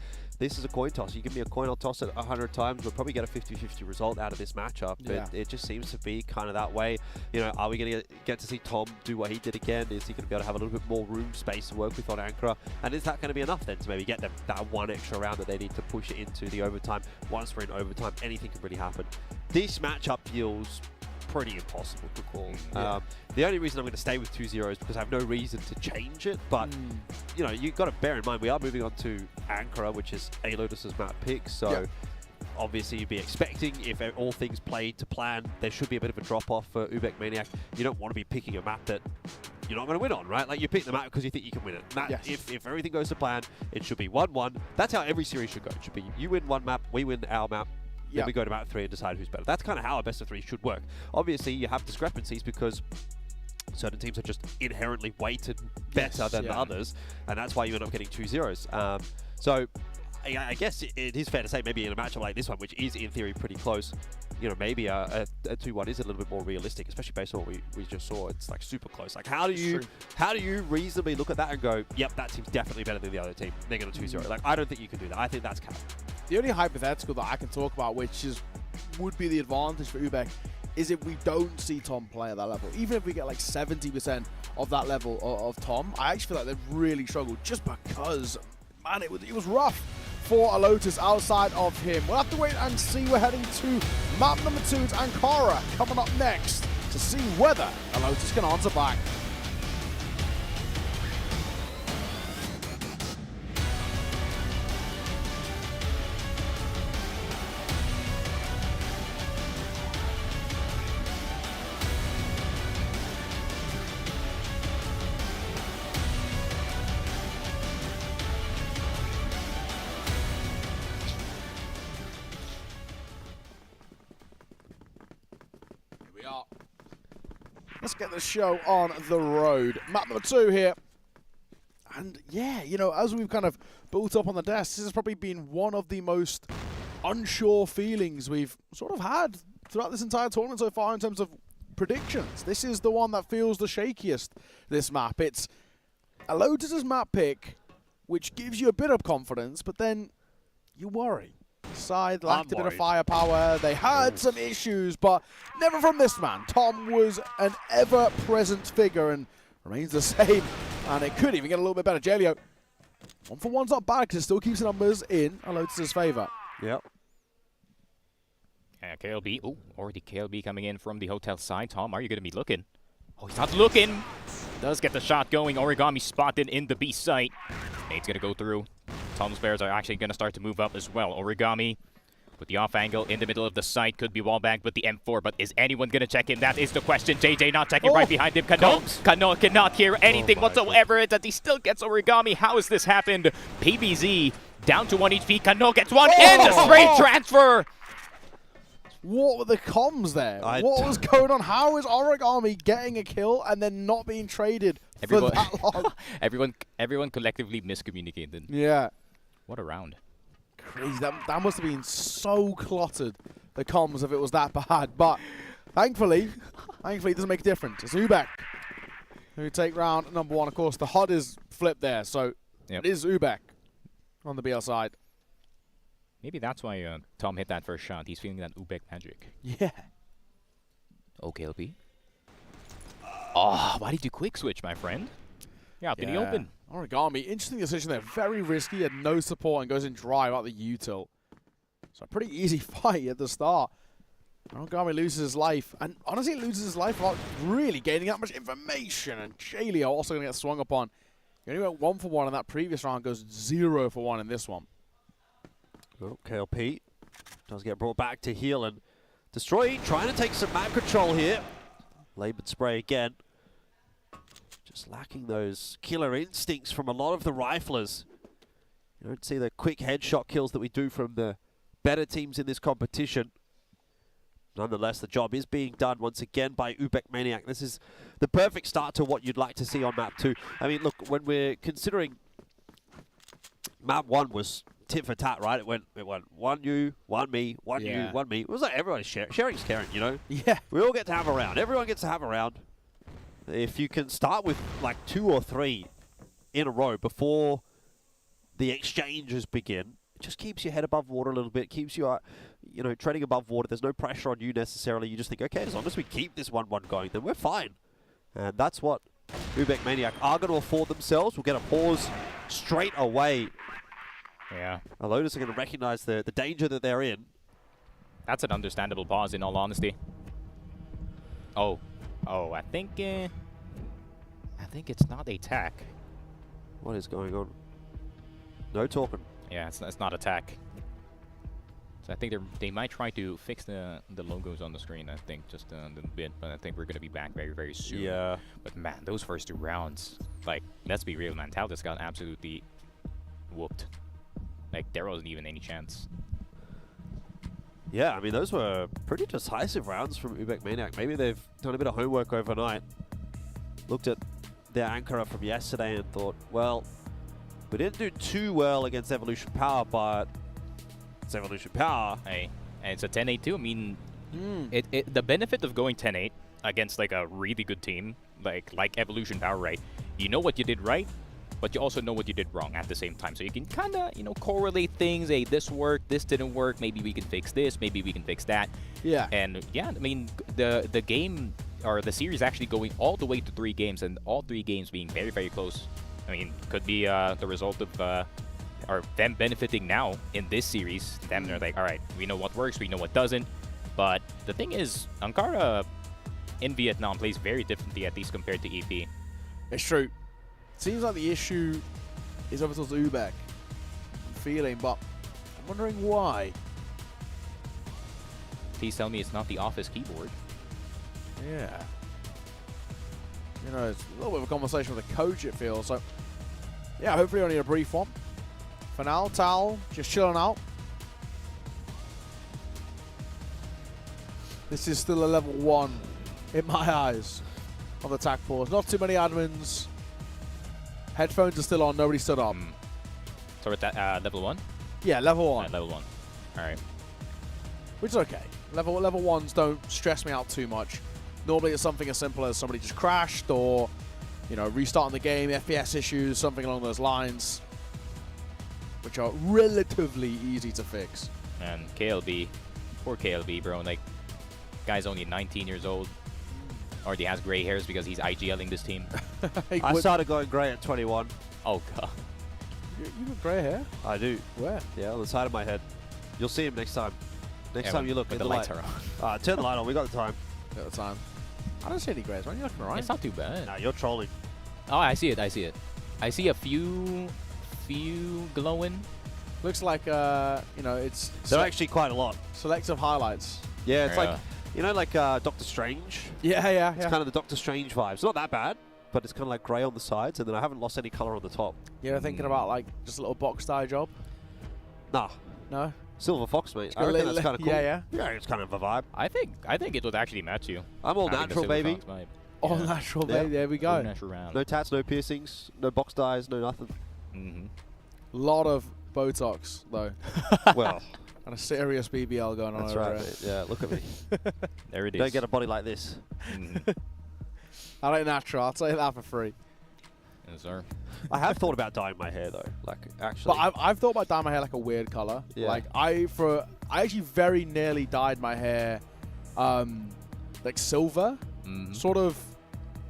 a coin toss. You give me a coin, I'll toss it 100 times. We'll probably get a 50-50 result out of this matchup. It just seems to be kind of that way. You know, are we going to get to see Tom do what he did again? Is he going to be able to have a little bit more room space to work with on Ankara? And is that going to be enough then to maybe get them that one extra round that they need to push it into the overtime? Once we're in overtime, anything can really happen. This matchup feels pretty impossible to call. The only reason I'm going to stay with 2-0 is because I have no reason to change it, but you know, you've got to bear in mind we are moving on to Ankara, which is Alotus's map pick, so obviously you'd be expecting, if all things play to plan, there should be a bit of a drop-off for UBECMANIAC. You don't want to be picking a map that you're not going to win on, right? Like, you pick the map because you think you can win it. If everything goes to plan, it should be 1-1. That's how every series should go. It should be you win one map, we win our map, then we go to map 3 and decide who's better. That's kind of how a best of 3 should work. Obviously, you have discrepancies because certain teams are just inherently weighted better than the others, and that's why you end up getting 2-0s. So I guess it is fair to say maybe in a matchup like this one, which is in theory pretty close, you know, maybe a 2-1 is a little bit more realistic, especially based on what we just saw. It's like super close. Like, how do you reasonably look at that and go, yep, that team's definitely better than the other team, they're going to 2-0? Like, I don't think you can do that. I think that's cap. The only hypothetical that I can talk about, which would be the advantage for UBEC, is if we don't see Tom play at that level. Even if we get like 70% of that level of Tom, I actually feel like they've really struggled just because, man, it was rough for Alotus outside of him. We'll have to wait and see. We're heading to map number 2. It's Ankara coming up next to see whether Alotus can answer back. Let's get the show on the road. Map number 2 here. And yeah, you know, as we've kind of built up on the desk, this has probably been one of the most unsure feelings we've sort of had throughout this entire tournament so far in terms of predictions. This is the one that feels the shakiest, this map. It's Alotus' map pick, which gives you a bit of confidence, but then you worry. Side lacked a bit of firepower. They had some issues, but never from this man. Tom was an ever-present figure and remains the same. And it could even get a little bit better. Jaleo, 1-for-1's not bad because it still keeps the numbers in Alotus' favor. Yep. Yeah, KLB. Oh, already KLB coming in from the hotel side. Tom, are you going to be looking? Oh, he's not looking. Does get the shot going. Origami spotted in the B site. Nate's going to go through. Tom's Bears are actually going to start to move up as well. Origami with the off angle in the middle of the site. Could be wallbanged with the M4, but is anyone going to check him? That is the question. JJ not checking right behind him. Kano cannot hear anything whatsoever. That he still gets Origami. How has this happened? PBZ down to 1 HP. Kano gets one in. The straight transfer. What were the comms there? What was going on? How is Origami getting a kill and then not being traded for that long? everyone collectively miscommunicated. Yeah. What a round. Crazy. That must have been so cluttered, the comms, if it was that bad. But thankfully, it doesn't make a difference. It's UBEC who take round number 1. Of course, the HUD is flipped there, so it is UBEC on the BL side. Maybe that's why Tom hit that first shot. He's feeling that UBEC magic. Yeah. Okay, LP. Oh, why did you quick switch, my friend? Yeah, out in the open. Origami, interesting decision there. Very risky, had no support and goes in dry about the util. So a pretty easy fight at the start. Origami loses his life, and honestly loses his life without really gaining that much information. And Jaleo also going to get swung upon. He only went 1-for-1 in that previous round, goes 0-for-1 in this one. Oh, KLP does get brought back to heal and destroy, trying to take some map control here. Labored spray again. Just lacking those killer instincts from a lot of the riflers. You don't see the quick headshot kills that we do from the better teams in this competition. Nonetheless, the job is being done once again by UBECMANIAC. This is the perfect start to what you'd like to see on map 2. I mean, look, when we're considering map 1 was tit for tat, right? It went 1 you, 1 me, 1 you, 1 me. It was like everybody's sharing's caring, you know? Yeah. We all get to have a round. Everyone gets to have a round. If you can start with like 2 or 3 in a row before the exchanges begin, it just keeps your head above water a little bit, keeps you, you know, treading above water. There's no pressure on you necessarily. You just think, okay, as long as we keep this 1-1 going, then we're fine. And that's what UBECMANIAC are going to afford themselves. We'll get a pause straight away. Yeah. Alotus are going to recognize the danger that they're in. That's an understandable pause, in all honesty. Oh, I think it's not attack. What is going on? No talking. Yeah, it's not attack. So I think they might try to fix the logos on the screen. I think just a little bit, but I think we're gonna be back very, very soon. Yeah. But man, those first 2 rounds, like, let's be real, man. Taltus got absolutely whooped. Like, there wasn't even any chance. Yeah, I mean, those were pretty decisive rounds from UBECMANIAC. Maybe they've done a bit of homework overnight, looked at their anchor from yesterday and thought, well, we didn't do too well against Evolution Power, but it's Evolution Power. Hey, and it's a 10-8 too. I mean, the benefit of going 10-8 against, like, a really good team, like Evolution Power, right? You know what you did right, but you also know what you did wrong at the same time. So you can kind of, you know, correlate things. Hey, this worked, this didn't work. Maybe we can fix this. Maybe we can fix that. Yeah. And yeah, I mean, the game, or the series actually going all the way to 3 games, and all 3 games being very, very close. I mean, could be the result of or them benefiting now in this series. Them, they're like, all right, we know what works, we know what doesn't. But the thing is, Ankara in Vietnam plays very differently, at least compared to EP. It's true. Seems like the issue is over towards UBEC. I'm feeling, but I'm wondering why. Please tell me it's not the office keyboard. Yeah. You know, it's a little bit of a conversation with the coach, it feels. So, yeah, hopefully only a brief one. For now, Tal just chilling out. This is still a level 1 in my eyes on the attack pause. Not too many admins. Headphones are still on. Nobody stood up. So we're at level 1? Yeah, level 1. Level 1. All right. Which is okay. Level 1s don't stress me out too much. Normally it's something as simple as somebody just crashed, or, you know, restarting the game, FPS issues, something along those lines, which are relatively easy to fix. And KLB, poor KLB, bro. Like, guy's only 19 years old. Already has gray hairs because he's IGLing this team. I started going grey at 21. Oh, God. You got grey hair? I do. Where? Yeah, on the side of my head. You'll see him next time. Next time you look at the lights are on. Turn the light on. We got the time. Got the time. I don't see any greys, man. You're looking alright. It's not too bad. Nah, you're trolling. Oh, I see it. I see it. I see a few glowing. Looks like, you know, it's... They're actually quite a lot. Selective highlights. Yeah, it's like, you know, like Doctor Strange? Yeah. It's kind of the Doctor Strange vibes. It's not that bad, but it's kind of like grey on the sides, and then I haven't lost any colour on the top. You're thinking about, like, just a little box dye job? Nah. No? Silver Fox, mate. I reckon that's kind of cool. Yeah. Yeah, it's kind of a vibe. I think it would actually match you. I'm all natural, baby. All natural, baby. There we go. No tats, no piercings, no box dyes, no nothing. Lot of Botox, though. Well. And a serious BBL going on that's over right, here. mate. Yeah, look at me. There it is. Don't get a body like this. I like natural. I'll tell you that for free. Yes, sir. I have thought about dyeing my hair, though. Like, actually. But I've thought about dyeing my hair like a weird color. Yeah. Like, I actually very nearly dyed my hair like silver. Sort of.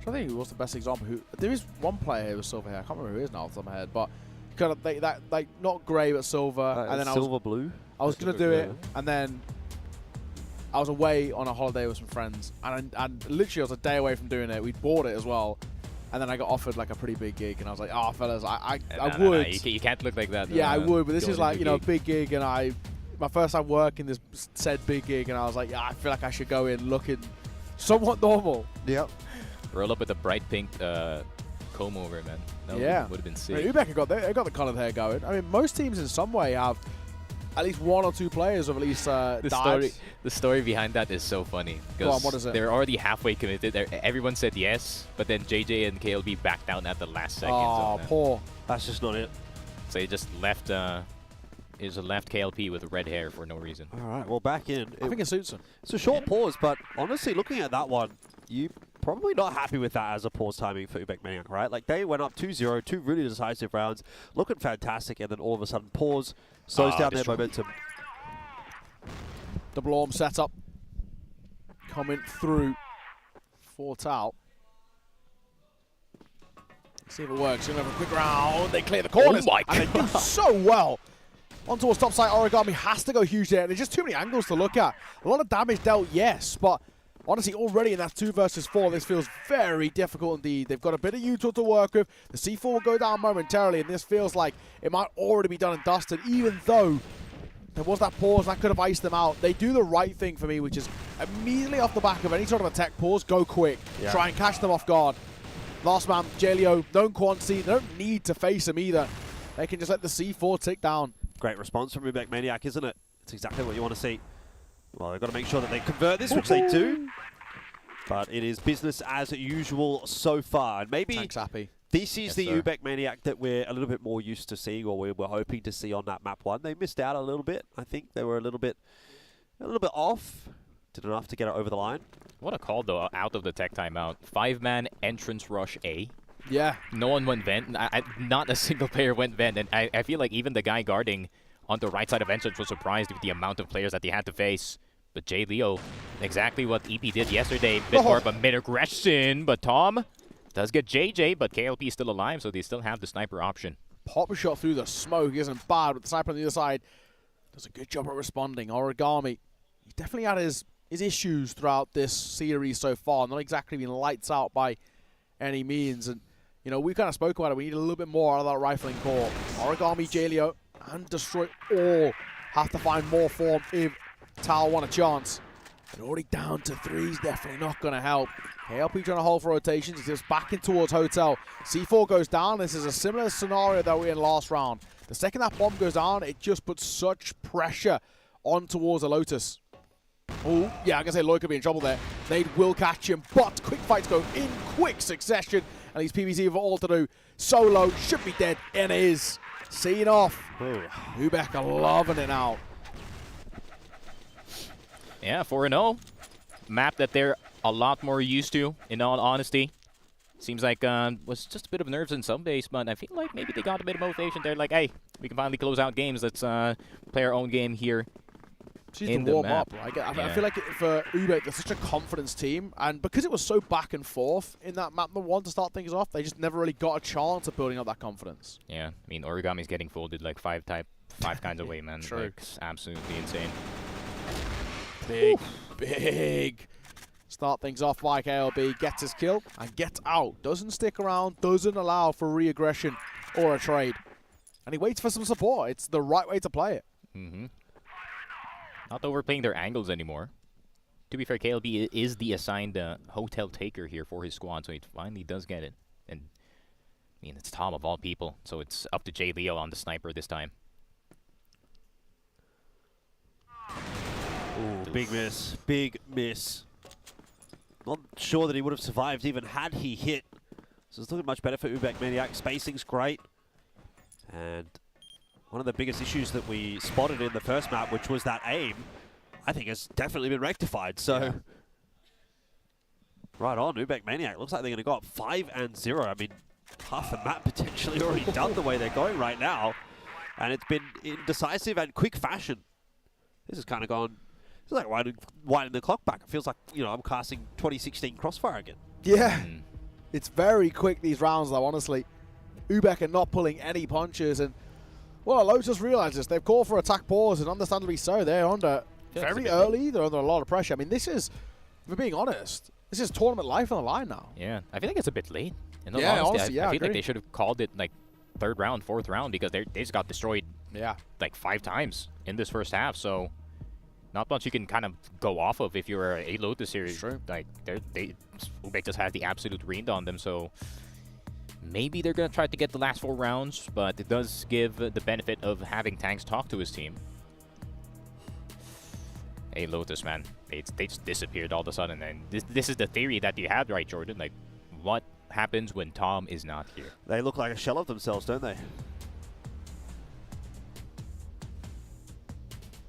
I think what's the best example? There is one player here with silver hair. I can't remember who it is now off the top of my head, but kind of that like not grey but silver. And then silver blue. I was gonna do it, and then I was away on a holiday with some friends, and literally I was a day away from doing it. We bought it as well, and then I got offered like a pretty big gig, and I was like, "Oh, fellas, I would." No, you can't look like that. Yeah, I would, but this is like, you know, a big gig, and my first time working this said big gig, and I was like, yeah, I feel like I should go in looking somewhat normal. Yep. Roll up with a bright pink comb over, man. That would have been sick. I mean, UBEC got the coloured hair going. I mean, most teams in some way have at least one or two players of at least the story behind that is so funny. Go on, what is it? They're already halfway committed. Everyone said yes, but then JJ and KLB backed down at the last second. Oh, poor. That's just not it. So he just left. Left KLP with red hair for no reason. All right, well, back in. I think it suits him. It's a short pause, but honestly, looking at that one, you probably not happy with that as a pause timing for UBECMANIAC, right? Like, they went up 2-0, two really decisive rounds, looking fantastic, and then all of a sudden, pause, slows down their momentum. Double arm setup coming through for Tao. See if it works. Gonna have a quick round. They clear the corners. Oh my and they do so well. On towards top side, Origami has to go huge there. There's just too many angles to look at. A lot of damage dealt, yes, but honestly, already in that 2 versus 4, this feels very difficult indeed. They've got a bit of Utah to work with. The C4 will go down momentarily, and this feels like it might already be done and dusted, even though there was that pause that could have iced them out. They do the right thing for me, which is immediately off the back of any sort of attack pause, go quick. Yeah. Try and catch them off guard. Last man, Jaleo, known quantity. They don't need to face him either. They can just let the C4 tick down. Great response from UBECMANIAC, isn't it? It's exactly what you want to see. Well, they've got to make sure that they convert this, which they do. But it is business as usual so far. And maybe Tank's happy. this is the UBECMANIAC that we're a little bit more used to seeing, or we were hoping to see on that map 1. They missed out a little bit. I think they were a little bit off. Did enough to get it over the line. What a call, though, out of the tech timeout. 5-man entrance rush A. Yeah. No one went vent. Not a single player went vent. And I feel like even the guy guarding on the right side of entrance was surprised with the amount of players that they had to face. But J. Leo, exactly what EP did yesterday. Bit more of a mid-aggression. But Tom does get JJ, but KLP is still alive, so they still have the sniper option. Pop a shot through the smoke isn't bad, with the sniper on the other side does a good job at responding. Origami, he definitely had his issues throughout this series so far. Not exactly been lights out by any means. And, you know, we kind of spoke about it. We need a little bit more out of that rifling core. Origami, Jaleo, and Destroy all have to find more form if Tao want a chance. They're already down to 3. Definitely not going to help. KLP trying to hold for rotations. He's just backing towards Hotel. C4 goes down. This is a similar scenario that we were in last round. The second that bomb goes down, it just puts such pressure on towards Alotus. Oh, yeah, I can say Lloyd could be in trouble there. They will catch him, but quick fights go in quick succession. And he's PVZ with all to do. Solo should be dead, and is. Seen off. UBEC are loving it now. Yeah, 4-0. Map that they're a lot more used to, in all honesty. Seems like was just a bit of nerves in some days, but I feel like maybe they got a bit of motivation. They're like, hey, we can finally close out games. Let's play our own game here Just to warm up. I feel like for UBEC, they're such a confidence team, and because it was so back and forth in that map number 1 to start things off, they just never really got a chance of building up that confidence. Yeah, I mean, Origami's getting folded like 5 kinds of way, man. True. Like, it's absolutely insane. Big. Start things off by KLB, gets his kill, and gets out. Doesn't stick around, doesn't allow for re-aggression or a trade. And he waits for some support. It's the right way to play it. Mm-hmm. Not overplaying their angles anymore. To be fair, KLB is the assigned hotel taker here for his squad, so he finally does get it. And, I mean, it's Tom of all people, so it's up to Jay Leo on the sniper this time. Ooh, big miss. Big miss. Not sure that he would have survived even had he hit. So it's looking much better for UBECMANIAC. Spacing's great. And one of the biggest issues that we spotted in the first map, which was that aim, I think has definitely been rectified. So, yeah. Right on, UBECMANIAC. Looks like they're going to go up 5-0. I mean, half the map potentially already done the way they're going right now. And it's been in decisive and quick fashion. This has kind of gone, it's like winding the clock back. It feels like, you know, I'm casting 2016 CROSSFIRE again. Yeah. It's very quick, these rounds, though, honestly. UBEC are not pulling any punches, and well, Alotus realizes they've called for attack pause, and understandably so. They're under very early. They're under a lot of pressure. I mean, this is, if we're being honest, this is tournament life on the line now. Yeah, I feel like it's a bit late. In all yeah, honesty, honestly, I feel like they should have called it like 3rd round, 4th round, because they just got destroyed. Yeah, like 5 times in this first half. So not much you can kind of go off of if you're a Alotus series. True. Like UBEC just had the absolute read on them. So maybe they're going to try to get the last 4 rounds, but it does give the benefit of having tanks talk to his team. Alotus, man, they just disappeared all of a sudden. And this is the theory that you had, right, Jordan? Like, what happens when Tom is not here? They look like a shell of themselves, don't they?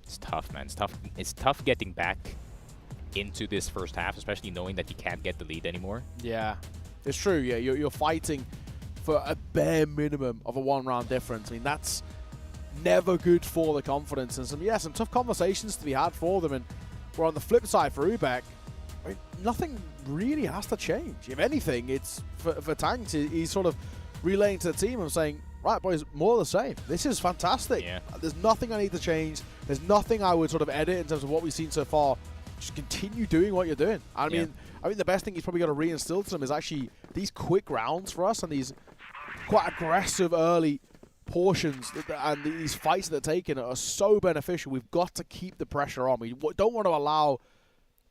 It's tough, man. It's tough getting back into this first half, especially knowing that you can't get the lead anymore. Yeah, it's true. Yeah, you're fighting for a bare minimum of a 1-round difference. I mean, that's never good for the confidence, and some tough conversations to be had for them. And we're on the flip side for UBEC. I mean, nothing really has to change. If anything, it's for Tanks. He's sort of relaying to the team and saying, right, boys, more of the same. This is fantastic. Yeah. There's nothing I need to change. There's nothing I would sort of edit in terms of what we've seen so far. Just continue doing what you're doing. I mean, the best thing he's probably got to reinstill to them is actually these quick rounds for us and these quite aggressive early portions and these fights that they're taking are so beneficial. We've got to keep the pressure on. We don't want to allow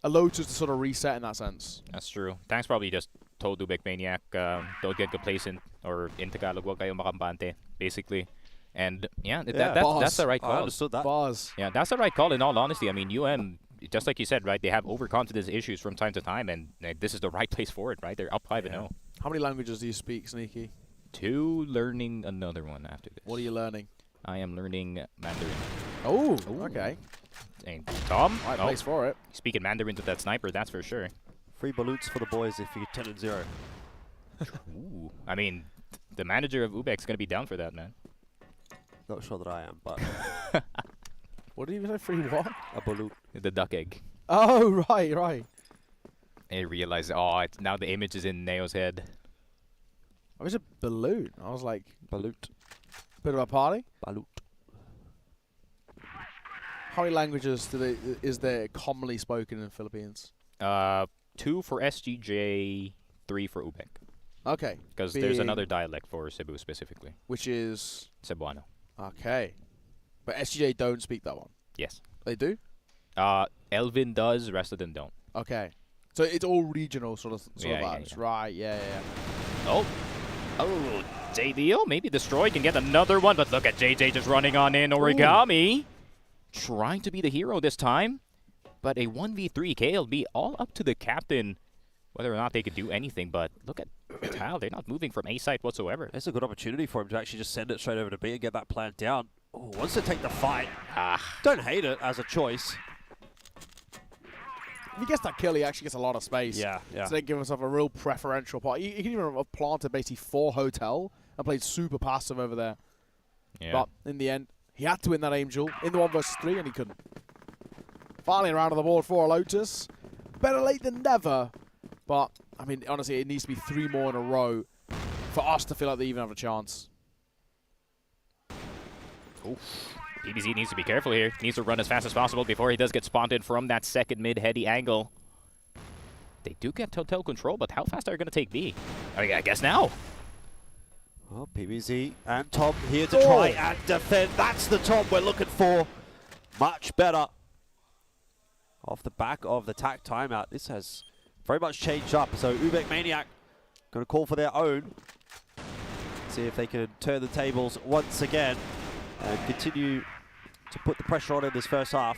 Alotus to sort of reset in that sense. That's true. Tanks probably just told UBECMANIAC, don't get complacent, or in Tagalog, wag kayo makampante, basically. And yeah, that's the right call. I understood that. Buzz. Yeah, that's the right call in all honesty. I mean, just like you said, right, they have overconfidence issues from time to time, and this is the right place for it, right? They're up 5-0. How many languages do you speak, Sneaky? 2, learning another one after this. What are you learning? I am learning Mandarin. Oh, okay. And Tom? Right place for it. Speaking Mandarin to that sniper, that's for sure. Free balloons for the boys if you get 10-0. Ooh. I mean, the manager of UBEC is going to be down for that, man. Not sure that I am, but... What did you say? Free what? A balloon. The duck egg. Oh, right. I realized, now the image is in Neo's head. I was a balloon. I was like... Balut. Bit of a party? Balut. How many languages is there commonly spoken in the Philippines? 2 for SGJ, 3 for UBEC. Okay. Because there's another dialect for Cebu specifically. Which is? Cebuano. Okay. But SGJ don't speak that one? Yes. They do? Elvin does, the rest of them don't. Okay. So it's all regional sort of vibes. Yeah. Right, yeah. Oh, JDO, maybe Destroy can get another one, but look at JJ just running on in. Origami trying to be the hero this time, but a 1v3 KLB all up to the captain, whether or not they could do anything. But look at Tal, they're not moving from A site whatsoever. It's a good opportunity for him to actually just send it straight over to B and get that plant down. Oh, wants to take the fight. Don't hate it as a choice. If he gets that kill, he actually gets a lot of space. Yeah. So they give himself a real preferential part. He can even have planted basically 4 hotel and played super passive over there. Yeah. But in the end, he had to win that Angel in the 1 versus 3, and he couldn't. Finally, around on the board for Alotus. Better late than never. But, I mean, honestly, it needs to be 3 more in a row for us to feel like they even have a chance. Oof. PBZ needs to be careful here. Needs to run as fast as possible before he does get spawned in from that second mid-heady angle. They do get total control, but how fast are they going to take B? I mean, I guess now. Well, PBZ and Tom here to try and defend. That's the Tom we're looking for. Much better. Off the back of the TAC timeout. This has very much changed up. So UBECMANIAC going to call for their own. See if they can turn the tables once again and continue to put the pressure on in this first half.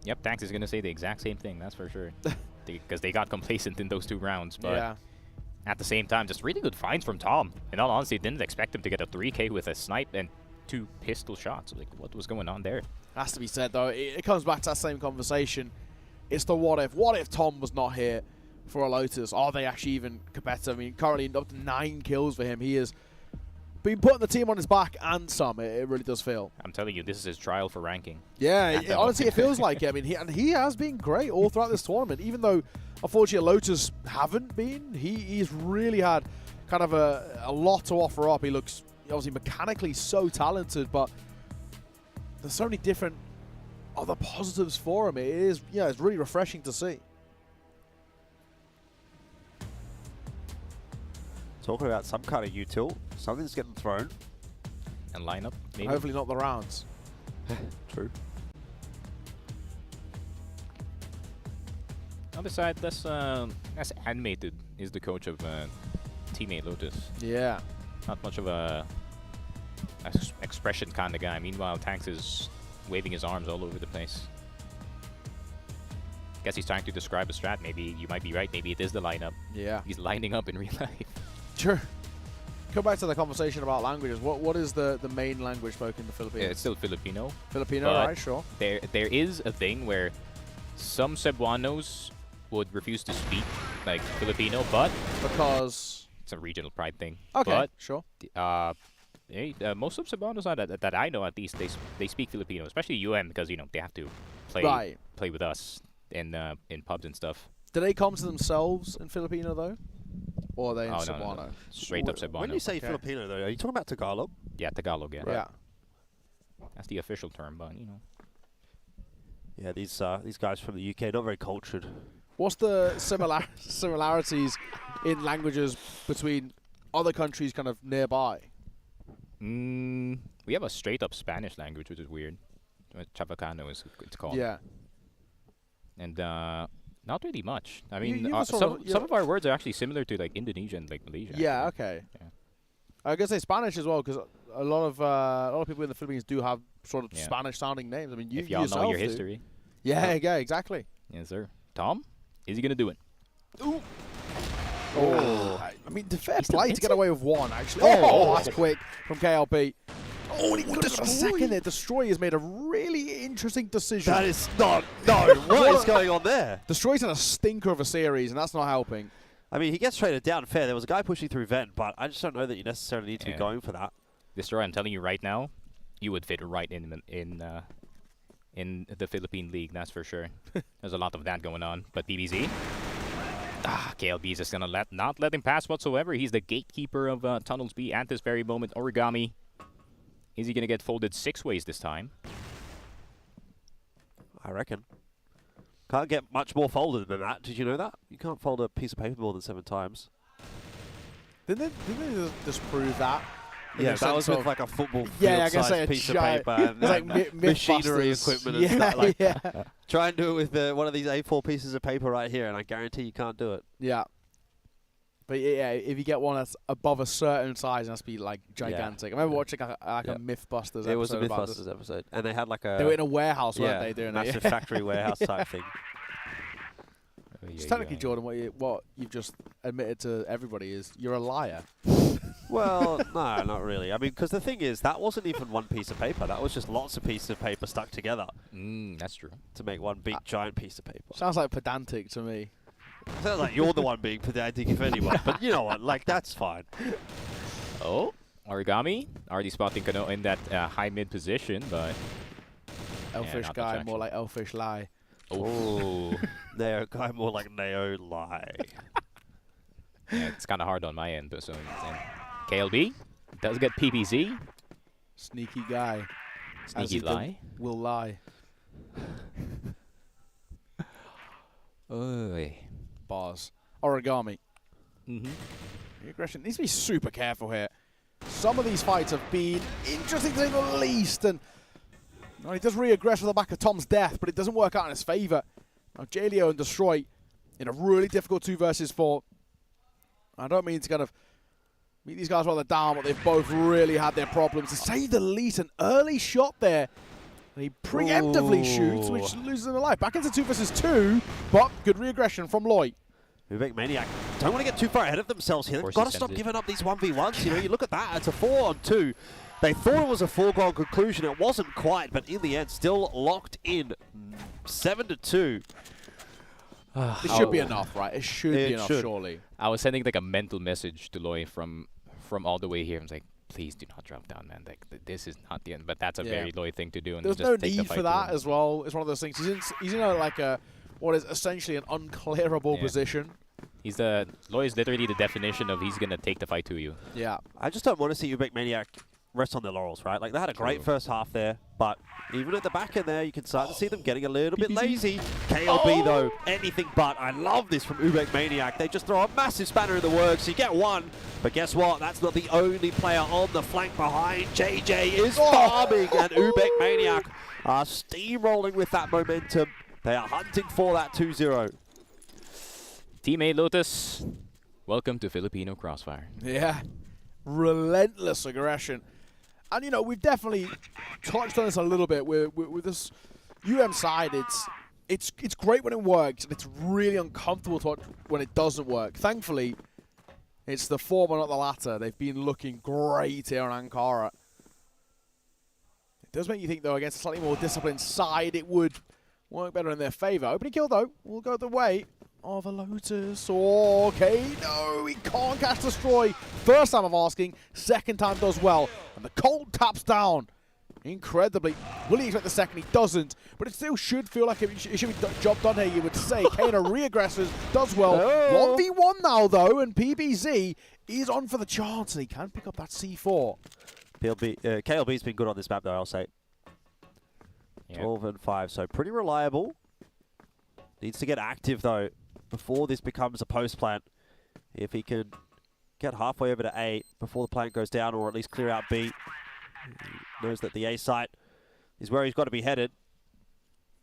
Yep, Tax is going to say the exact same thing, that's for sure. Because they got complacent in those 2 rounds. But at the same time, just really good finds from Tom. In all honesty, didn't expect him to get a 3K with a snipe and 2 pistol shots. Like, what was going on there? Has to be said, though. It comes back to that same conversation. It's the what if. What if Tom was not here for Alotus? Are they actually even competitive? I mean, currently up to 9 kills for him. He has been putting the team on his back and some. It really does feel. I'm telling you, this is his trial for ranking. Yeah, honestly, it feels like it. I mean, he has been great all throughout this tournament. Even though, unfortunately, Alotus haven't been, he's really had kind of a lot to offer up. He looks obviously mechanically so talented, but there's so many different other positives for him. It is, yeah, it's really refreshing to see. Talking about some kind of util, something's getting thrown. And lineup, maybe? Hopefully not the rounds. True. Other side, that's animated is the coach of teammate Lotus. Yeah. Not much of a expression kind of guy. Meanwhile, Tanks is waving his arms all over the place. Guess he's trying to describe a strat. Maybe you might be right. Maybe it is the lineup. Yeah. He's lining up in real life. Sure. Come back to the conversation about languages. What is the main language spoken in the Philippines? Yeah, it's still Filipino. Filipino, right? Sure. There is a thing where some Cebuanos would refuse to speak like Filipino, but because it's a regional pride thing. Okay, but, sure. Most of Cebuanos that I know, at least, they speak Filipino, especially UM, because they have to play with us in pubs and stuff. Do they come to themselves in Filipino though, or are they in Cebuano? No. Straight up Cebuano. When you say Filipino though, are you talking about Tagalog? Yeah, Tagalog. Yeah. Right. Yeah. That's the official term, but Yeah, these guys from the UK not very cultured. What's the similarities in languages between other countries kind of nearby? We have a straight up Spanish language, which is weird. Chavacano is it's called. Yeah. And not really much. I mean, some of our words are actually similar to like Indonesia and like Malaysia. Yeah. Okay. Yeah. I guess say Spanish as well, because a lot of people in the Philippines do have sort of Spanish-sounding names. I mean, you if y'all know your do. history. Yeah. Yeah. Exactly. Yes, sir. Tom, is he gonna do it? Ooh. Oh. I mean, the fair play to get away with 1, actually. Oh, that's quick from KLB. Oh, he could have a second there. Destroy has made a really interesting decision. That is not. No, what is going on there? Destroy's in a stinker of a series, and that's not helping. I mean, he gets traded down fair. There was a guy pushing through vent, but I just don't know that you necessarily need to be going for that. Destroy, I'm telling you right now, you would fit right in the Philippine League, that's for sure. There's a lot of that going on. But BBZ, KLB is just gonna not let him pass whatsoever. He's the gatekeeper of Tunnels B at this very moment. Origami, is he gonna get folded 6 ways this time? I reckon. Can't get much more folded than that. Did you know that? You can't fold a piece of paper more than 7 times. Didn't they just prove that? Yeah, that was with like a football field-sized piece of paper and like machinery equipment and stuff like that. Try and do it with one of these A4 pieces of paper right here, and I guarantee you can't do it. Yeah. But yeah, if you get one that's above a certain size, it has to be like gigantic. I remember watching a Mythbusters episode. It was a Mythbusters episode, and they had like a... They were in a warehouse, weren't they, doing massive factory warehouse type thing. It's technically, Jordan, what you've just admitted to everybody is you're a liar. Well, no, not really. I mean, because the thing is, that wasn't even one piece of paper. That was just lots of pieces of paper stuck together. That's true. To make one big, giant piece of paper. Sounds like pedantic to me. Sounds like you're the one being pedantic, if anyone. But you know what? Like, that's fine. Oh, Origami already spotting Kano in that high mid position, but Elfish guy, more like Elfish lie. Oh, Neo guy, more like Neo lie. Yeah, it's kind of hard on my end, but so KLB does get PBZ. Sneaky guy. Sneaky lie. Will lie. Oy. Bars. Origami. The aggression needs to be super careful here. Some of these fights have been interesting to say the least, and he does re-aggress with the back of Tom's death, but it doesn't work out in his favor. Now Jaleo and Destroy in a really difficult 2 versus 4. I don't mean to kind of meet these guys while they're down, but they've both really had their problems. To say the least, an early shot there. And he preemptively shoots, which loses him a life. Back into 2 versus 2, but good re-aggression from Loy. UBECMANIAC don't want to get too far ahead of themselves here. They've got to stop giving up these 1v1s. You know, you look at that, it's a 4-on-2. They thought it was a foregone conclusion. It wasn't quite, but in the end, still locked in 7-2. It should be enough, right? It should be enough, surely. I was sending like a mental message to Loy from all the way here. I was like, please do not drop down, man. Like, this is not the end. But that's a very Loy thing to do. And There's just no take need for that as well. It's one of those things. He's in like a what is essentially an unclearable position. Loy is literally the definition of he's gonna take the fight to you. Yeah. I just don't want to see UBECMANIAC rest on their laurels, right? Like, they had a great first half there, but even at the back end there, you can start to see them getting a little bit lazy. KLB, though, anything but. I love this from UBECMANIAC. They just throw a massive spanner in the works. You get one, but guess what? That's not the only player on the flank behind. JJ is farming, and UBECMANIAC are steamrolling with that momentum. They are hunting for that 2-0. Teammate Lotus, welcome to Filipino Crossfire. Yeah. Relentless aggression. And, you know, we've definitely touched on this a little bit with this UM side. It's great when it works, and it's really uncomfortable to watch when it doesn't work. Thankfully, it's the former, not the latter. They've been looking great here on Ankara. It does make you think, though, against a slightly more disciplined side, it would work better in their favor. Opening kill, though, will go the way of Alotus. Okay, no, he can't catch Destroy. First time of asking, second time does well. And the Colt taps down incredibly. Will he expect the second? He doesn't. But it still should feel like it should be job done here, you would say. Kana re-aggresses, does well. 1v1 now, though, and PBZ is on for the chance, and he can pick up that C4. KLB's been good on this map, though, I'll say. 12-5, so pretty reliable. Needs to get active, though, before this becomes a post plant. If he can get halfway over to A before the plant goes down, or at least clear out B. He knows that the A site is where he's got to be headed.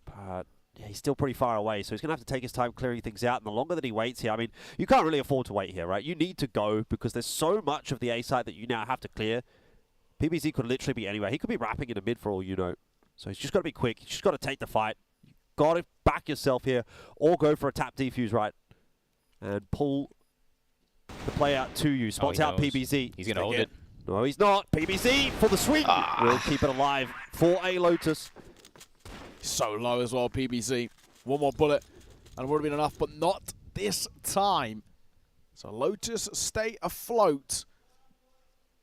But yeah, he's still pretty far away, so he's going to have to take his time clearing things out. And the longer that he waits here, I mean, you can't really afford to wait here, right? You need to go because there's so much of the A site that you now have to clear. PBZ could literally be anywhere. He could be wrapping in the mid for all you know. So he's just got to be quick. He's just got to take the fight. Got to back yourself here, or go for a tap defuse, right? And pull the play out to you. Spots out PBZ. He's going to hold it. No, he's not. PBZ for the sweep. We'll keep it alive for Alotus. So low as well, PBZ. One more bullet, and it would have been enough, but not this time. So Lotus stay afloat.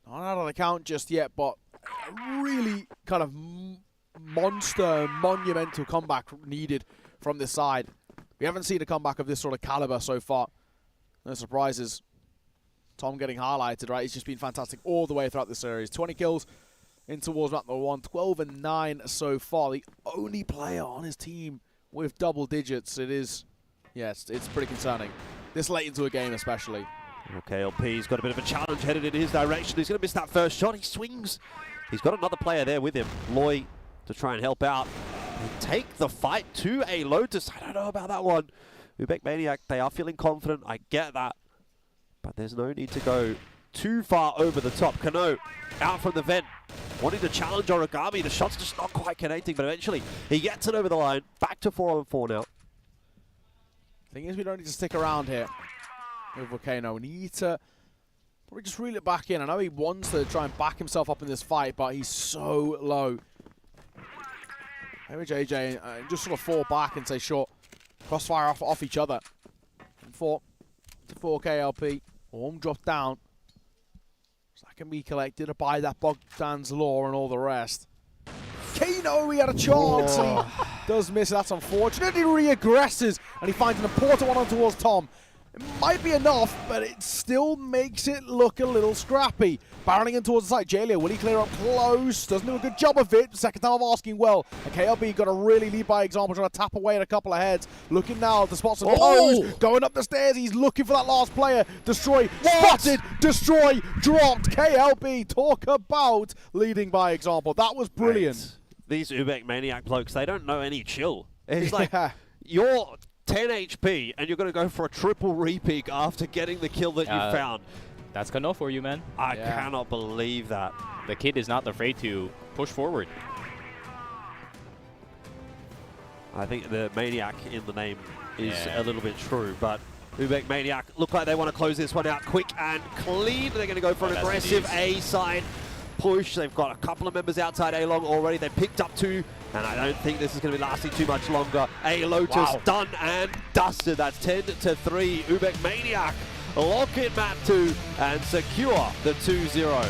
Not out of the count just yet, but really kind of monumental comeback needed from this side. We haven't seen a comeback of this sort of caliber so far. No surprises. Tom getting highlighted, right? He's just been fantastic all the way throughout the series. 20 kills in towards map number 1, 12-9 so far. The only player on his team with double digits. It is, yes, it's pretty concerning. This late into a game especially. Okay, LP's got a bit of a challenge headed in his direction. He's going to miss that first shot. He swings. He's got another player there with him, Loy, to try and help out. They take the fight to Alotus. I don't know about that one. UBECMANIAC, they are feeling confident. I get that. But there's no need to go too far over the top. Kano out from the vent, wanting to challenge Origami. The shot's just not quite connecting, but eventually he gets it over the line. Back to 4-on-4 now. Thing is, we don't need to stick around here with Volcano. We need to probably just reel it back in. I know he wants to try and back himself up in this fight, but he's so low. Maybe JJ just sort of fall back and say, sure, crossfire off each other. 4 to 4 KLP. Orm dropped down. So that can be collected by that Bogdan's Law and all the rest. Kano, he had a chance. He does miss. That's unfortunate. He re-aggresses, and he finds an important one on towards Tom. It might be enough, but it still makes it look a little scrappy. Barreling in towards the side. Jaleo, will he clear up close? Doesn't do a good job of it. Second time of asking well. And KLB got to really lead by example, trying to tap away at a couple of heads. Looking now to spot some toes. Going up the stairs. He's looking for that last player. Destroy. Spotted. Destroy. Dropped. KLB, talk about leading by example. That was brilliant. Right. These UBECMANIAC blokes, they don't know any chill. It's like, you're 10 HP and you're going to go for a triple repeat after getting the kill that you found. That's Kano for you, man. I cannot believe that. The kid is not afraid to push forward. I think the Maniac in the name is a little bit true, but UBECMANIAC look like they want to close this one out quick and clean. They're going to go for an aggressive A-side push. They've got a couple of members outside A-Long already. They picked up 2, and I don't think this is going to be lasting too much longer. Alotus done and dusted. That's 10-3. UBECMANIAC lock in map 2 and secure the 2-0.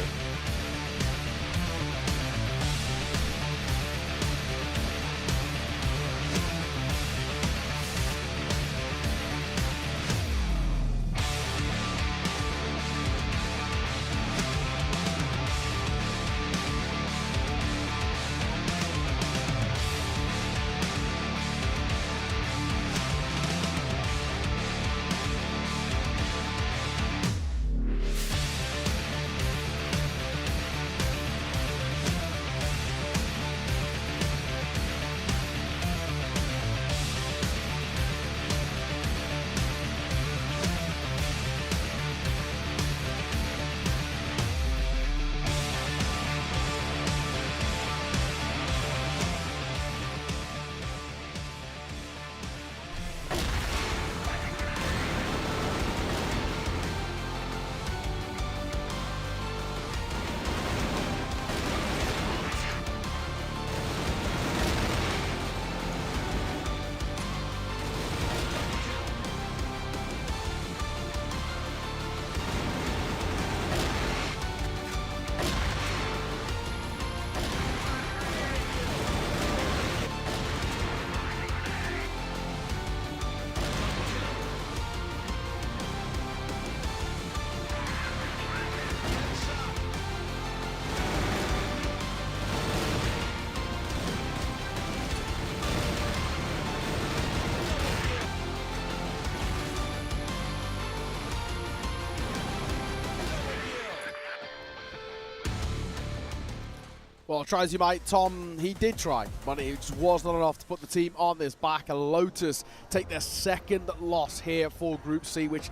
Well, try as you might, Tom, he did try, but it just was not enough to put the team on this back. Alotus take their second loss here for Group C, which,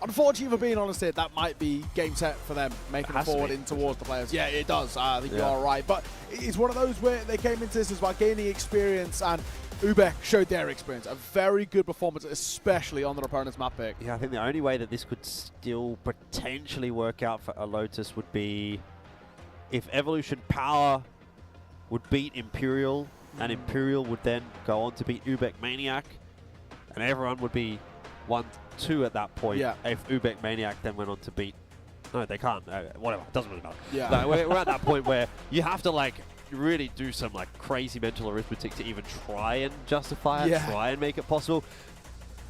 unfortunately, for being honest here, that might be game set for them, making it forward in towards the players. Yeah, it does. I think you are right. But it's one of those where they came into this as about gaining experience, and UBEC showed their experience. A very good performance, especially on their opponent's map pick. Yeah, I think the only way that this could still potentially work out for Alotus would be if Evolution Power would beat Imperial, and Imperial would then go on to beat UBECMANIAC, and everyone would be 1-2 at that point. Yeah. If UBECMANIAC then went on to beat... No, they can't. Whatever. It doesn't really matter. Yeah. No, we're at that point where you have to, like, really do some, like, crazy mental arithmetic to even try and justify it, try and make it possible.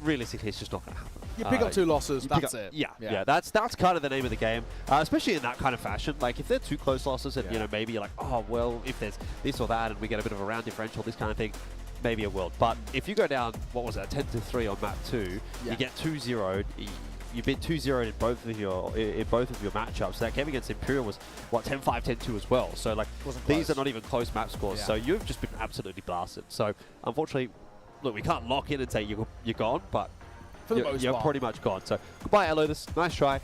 Realistically, it's just not going to happen. You pick up 2 losses, that's it. Yeah, that's kind of the name of the game, especially in that kind of fashion. Like, if they're 2 close losses and, you know, maybe you're like, oh, well, if there's this or that and we get a bit of a round differential, this kind of thing, maybe it will. But if you go down, what was that, 10-3 on map 2, you get 2-0'd, you've been 2-0'd in both of your matchups. That game against Imperial was, what, 10-5, 10-2 as well. So, like, these are not even close map scores. So you've just been absolutely blasted. So, unfortunately, look, we can't lock in and say you're gone, but you're pretty much gone. So, goodbye, Alotus. Nice try.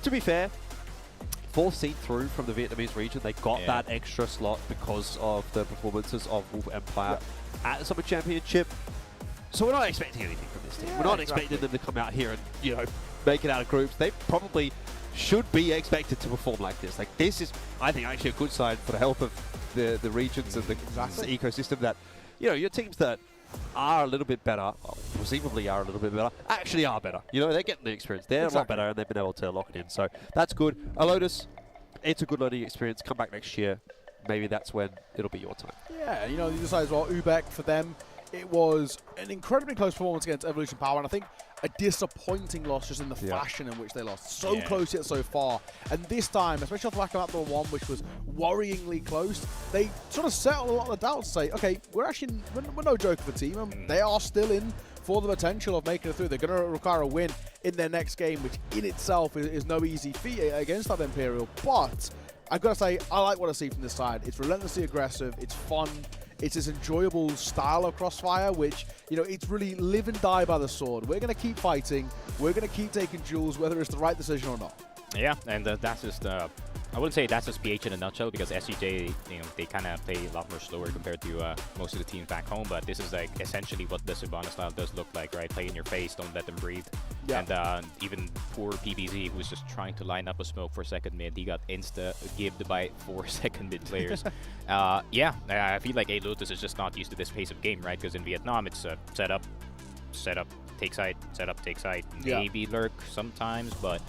To be fair, 4th seed through from the Vietnamese region. They got that extra slot because of the performances of Wolf Empire at the Summer Championship. So we're not expecting anything from this team. We're not expecting them to come out here and, you know, make it out of groups. They probably should be expected to perform like this. Like, this is, I think, actually a good sign for the health of the regions and the ecosystem that, you know, your teams that are a little bit better, presumably are a little bit better, actually are better. You know, they're getting the experience. They're a lot better, and they've been able to lock it in. So that's good. Alotus, it's a good learning experience. Come back next year. maybe that's when it'll be your time. Yeah, you know, the other side as well, UBEC, for them, it was an incredibly close performance against Evolution Power, and I think a disappointing loss just in the fashion in which they lost. So close yet so far. And this time, especially off the back of that 1, which was worryingly close, they sort of settled a lot of the doubts to say, okay, we're no joke of a team, and they are still in for the potential of making it through. They're going to require a win in their next game, which in itself is no easy feat against that Imperial. But I've got to say, I like what I see from this side. It's relentlessly aggressive, it's fun, it's this enjoyable style of Crossfire, which, you know, it's really live and die by the sword. We're going to keep fighting, we're going to keep taking duels, whether it's the right decision or not. Yeah, and that's just, I wouldn't say that's just PH in a nutshell, because SCJ, you know, they kind of play a lot more slower compared to most of the teams back home, but this is like essentially what the Sivana style does look like, right? Play in your face, don't let them breathe. Yeah. And even poor PBZ, who's just trying to line up a smoke for second mid, he got insta-gibbed by 4 second mid players. Yeah, I feel like Alotus is just not used to this pace of game, right? Because in Vietnam, it's set up, take side, set up, take side, maybe lurk sometimes, but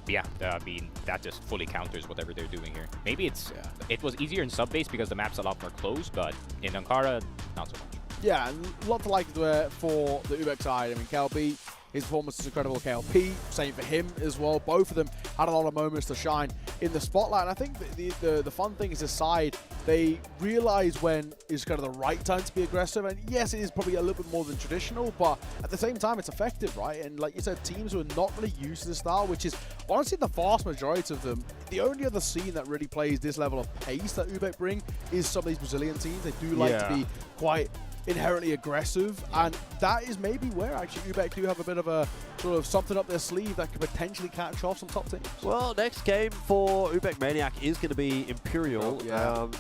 yeah, I mean, that just fully counters whatever they're doing here. Maybe it was easier in sub-base because the map's a lot more closed, but in Ankara, not so much. Yeah, and a lot to like for the UBEC side. I mean, KLB, his performance is incredible. KLP, same for him as well. Both of them had a lot of moments to shine in the spotlight. And I think the fun thing is this side, they realize when is kind of the right time to be aggressive. And yes, it is probably a little bit more than traditional, but at the same time, it's effective, right? And like you said, teams who are not really used to this style, which is honestly the vast majority of them. The only other scene that really plays this level of pace that UBEC bring is some of these Brazilian teams. They do like to be quite inherently aggressive, and that is maybe where actually UBEC do have a bit of a sort of something up their sleeve that could potentially catch off some top teams. Well, next game for UBECMANIAC is going to be Imperial.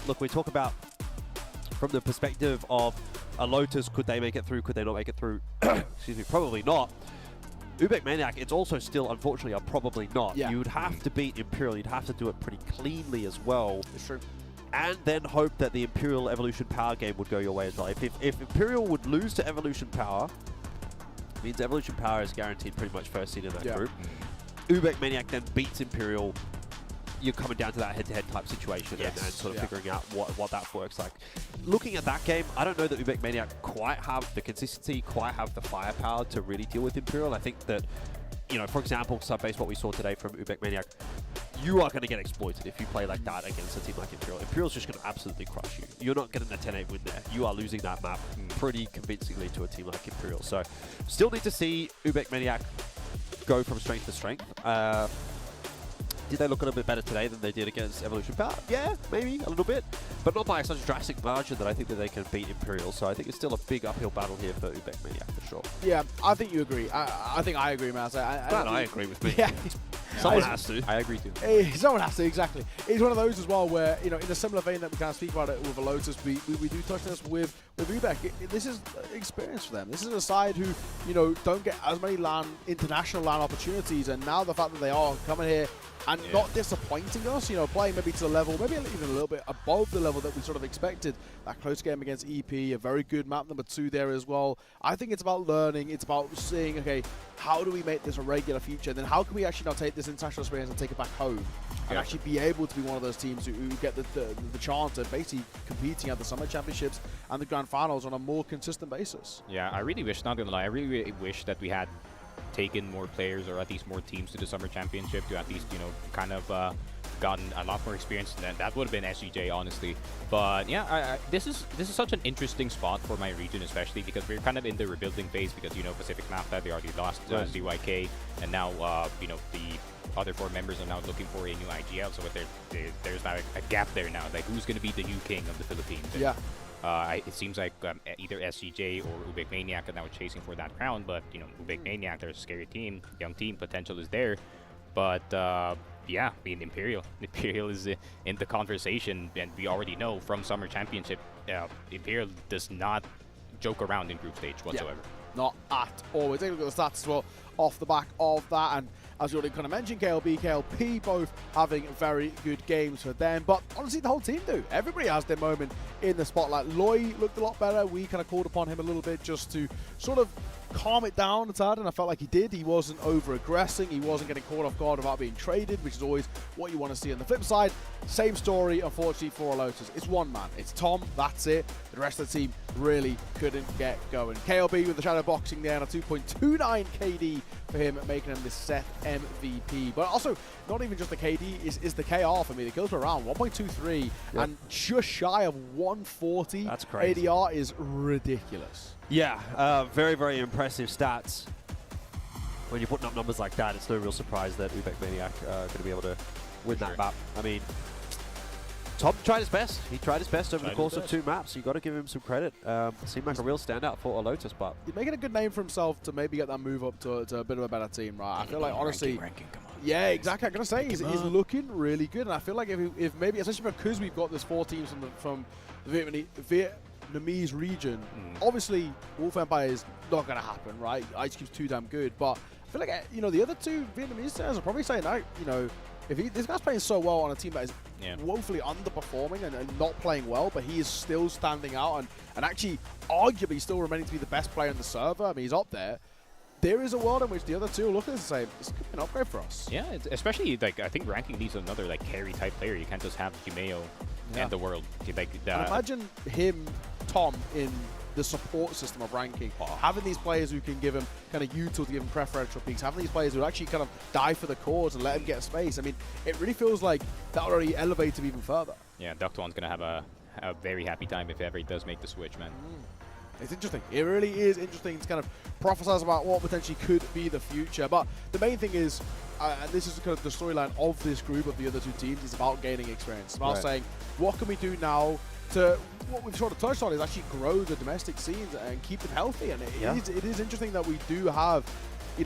Look, we talk about from the perspective of Alotus, could they make it through, could they not make it through? Excuse me, probably not. UBECMANIAC, it's also still, unfortunately, a probably not. You would have to beat Imperial, you'd have to do it pretty cleanly as well. It's true. And then hope that the Imperial Evolution Power game would go your way as well. If Imperial would lose to Evolution Power, it means Evolution Power is guaranteed pretty much first seed in that group. UBECMANIAC then beats Imperial. You're coming down to that head-to-head type situation and sort of figuring out what that works like. Looking at that game, I don't know that UBECMANIAC quite have the consistency, quite have the firepower to really deal with Imperial. I think that, you know, for example, sub-base, what we saw today from UBECMANIAC, you are going to get exploited if you play like that against a team like Imperial. Imperial's just going to absolutely crush you. You're not getting a 10-8 win there. You are losing that map pretty convincingly to a team like Imperial. So, still need to see UBECMANIAC go from strength to strength. Did they look a little bit better today than they did against Evolution Power? Yeah, maybe a little bit, but not by such a drastic margin that I think that they can beat Imperial. So I think it's still a big uphill battle here for UBECMANIAC for sure. Yeah, I think you agree. I think I agree, Matt. I agree with me. Yeah. Someone has to. I agree too. Someone has to, exactly. It's one of those as well where, you know, in a similar vein that we kind of speak about it with Alotus, we do touch this with UBEC. This is experience for them. This is a side who, you know, don't get as many international LAN opportunities, and now the fact that they are coming here and not disappointing us, you know, playing maybe to the level, maybe even a little bit above the level that we sort of expected. That close game against EP, a very good map number 2 there as well. I think it's about learning. It's about seeing, okay, how do we make this a regular feature? Then how can we actually now take this international experience and take it back home and actually be able to be one of those teams who get the chance of basically competing at the Summer Championships and the Grand Finals on a more consistent basis. Yeah, I really wish, not gonna lie, I really wish that we had taken more players or at least more teams to the Summer Championship to at least, you know, kind of gotten a lot more experience, and that would have been SGJ, honestly. But yeah, this is such an interesting spot for my region, especially because we're kind of in the rebuilding phase, because, you know, Pacific Naphtha, they already lost ZYK, and now you know, the other 4 members are now looking for a new IGL, so there's now a gap there now. Like, who's going to be the new king of the Philippines? And, it seems like either SCJ or UBECMANIAC are now chasing for that crown, but, you know, UBECMANIAC, they're a scary team, young team, potential is there, but yeah, being Imperial is in the conversation, and we already know from Summer Championship, Imperial does not joke around in group stage whatsoever. Not at all. We take a look at the stats as well off the back of that, and as you already kind of mentioned, KLB, KLP both having very good games for them. But honestly, the whole team do. Everybody has their moment in the spotlight. Loy looked a lot better. We kind of called upon him a little bit just to sort of calm it down a tad, and I felt like he did. He wasn't over-aggressing. He wasn't getting caught off guard without being traded, which is always what you want to see. On the flip side, same story, unfortunately, for Alotus. It's one man. It's Tom. That's it. The rest of the team really couldn't get going. KLB with the shadow boxing there and a 2.29 KD for him, making him the set MVP. But also, not even just the KD, is the KR for me. The kills per round, 1.23, and just shy of 140. That's crazy. ADR is ridiculous. Yeah, very, very impressive stats. When you're putting up numbers like that, it's no real surprise that UBECMANIAC are going to be able to win that map. I mean, Tom tried his best. He tried his best over the course of 2 maps. You got to give him some credit. Seemed like a real standout for Alotus, but he's making a good name for himself to maybe get that move up to a bit of a better team, right? I feel like honestly, ranking, come on. Yeah, exactly. I'm gonna say he's looking really good, and I feel like if maybe, especially because we've got this 4 teams from the Vietnamese region, obviously Wolf Empire is not gonna happen, right? Ice Cube's too damn good, but I feel like the other 2 Vietnamese players are probably saying that if this guy's playing so well on a team that is woefully underperforming and not playing well, but he is still standing out and actually arguably still remaining to be the best player in the server. I mean, he's up there. There is a world in which the other 2 look at the same. It's an upgrade for us. Yeah, especially like I think ranking needs another like carry type player. You can't just have Jimeo and the world. Like imagine him, Tom, in the support system of ranking, having these players who can give him kind of util to give him preferential peaks, having these players who actually kind of die for the cause and let him get space. I mean, it really feels like that already elevated him even further. Yeah, Ductwan's gonna have a very happy time if ever he does make the switch, man. It's interesting. It really is interesting to kind of prophesize about what potentially could be the future. But the main thing is, and this is kind of the storyline of this group of the other 2 teams, is about gaining experience. It's about saying, what can we do now to, what we've sort of touched on is actually grow the domestic scenes and keep them healthy. And it is interesting that we do have, in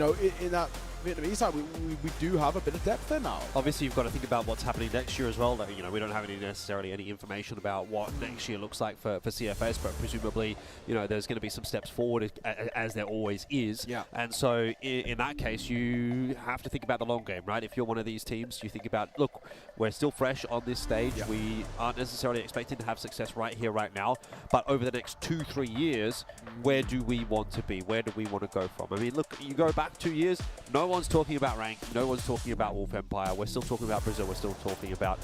that Vietnamese side, we do have a bit of depth there now. obviously you've got to think about what's happening next year as well. Like, we don't have necessarily any information about what next year looks like for CFS, but presumably, there's going to be some steps forward as there always is. Yeah. And so in that case, you have to think about the long game, right? If you're one of these teams, you think about, look, we're still fresh on this stage. Yeah. We aren't necessarily expecting to have success right here, right now. But over the next 2-3 years, where do we want to be? Where do we want to go from? I mean, look, you go back 2 years, no one's talking about rank, no one's talking about Wolf Empire, we're still talking about Brazil, we're still talking about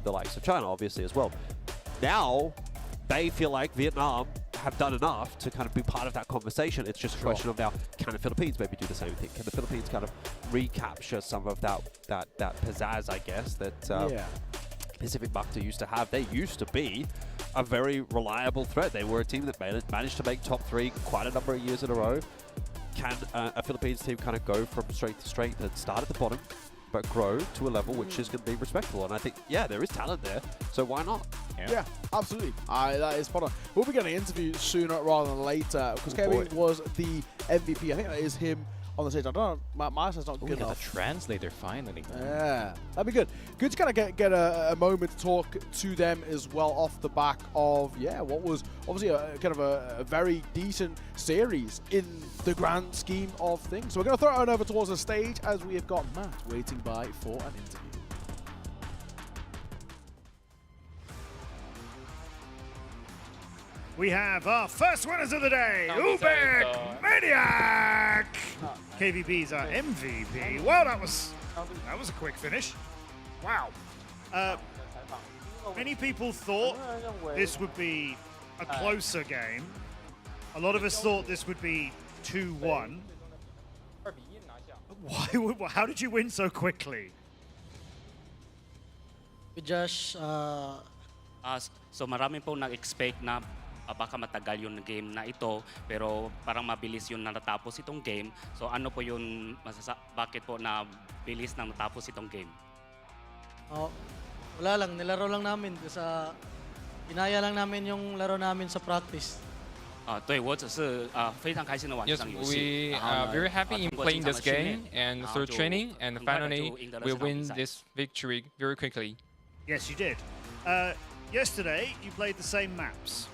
the likes of China, obviously, as well. Now, they feel like Vietnam have done enough to kind of be part of that conversation. It's just a question of now, can the Philippines maybe do the same thing? Can the Philippines kind of recapture some of that pizzazz, I guess, that Pacific Bucta used to have? They used to be a very reliable threat. They were a team that managed to make top 3 quite a number of years in a row. Can a Philippines team kind of go from strength to strength and start at the bottom, but grow to a level which is going to be respectable? And I think, there is talent there, so why not? Yeah, absolutely. That is spot on. We'll be getting an interview sooner rather than later, because Kevin was the MVP. I think that is him on the stage. I don't know, my eyesight's not good enough. The translator finally. Yeah, that'd be good. Good to kind of get a moment to talk to them as well off the back of, what was obviously a very decent series in the grand scheme of things. So we're going to throw it on over towards the stage as we have got Matt waiting by for an interview. We have our first winners of the day, UBECMANIAC! KVB's our MVP. Well, that was a quick finish. Wow. Many people thought this would be a closer game. A lot of us thought this would be 2-1. How did you win so quickly? We just so marami po nag-expect na baka matagal yung game na ito, pero parang mabilis yung natapos itong game. So ano po yung bakit po na bilis nang natapos itong game? Wala lang, nilaro lang namin sa inaya lang namin yung laro namin sa practice. 对，我只是非常开心的玩这场游戏。 Yes, we are very happy in playing this game and through training, and finally we win this victory very quickly. Yes, you did. Yesterday you played the same maps.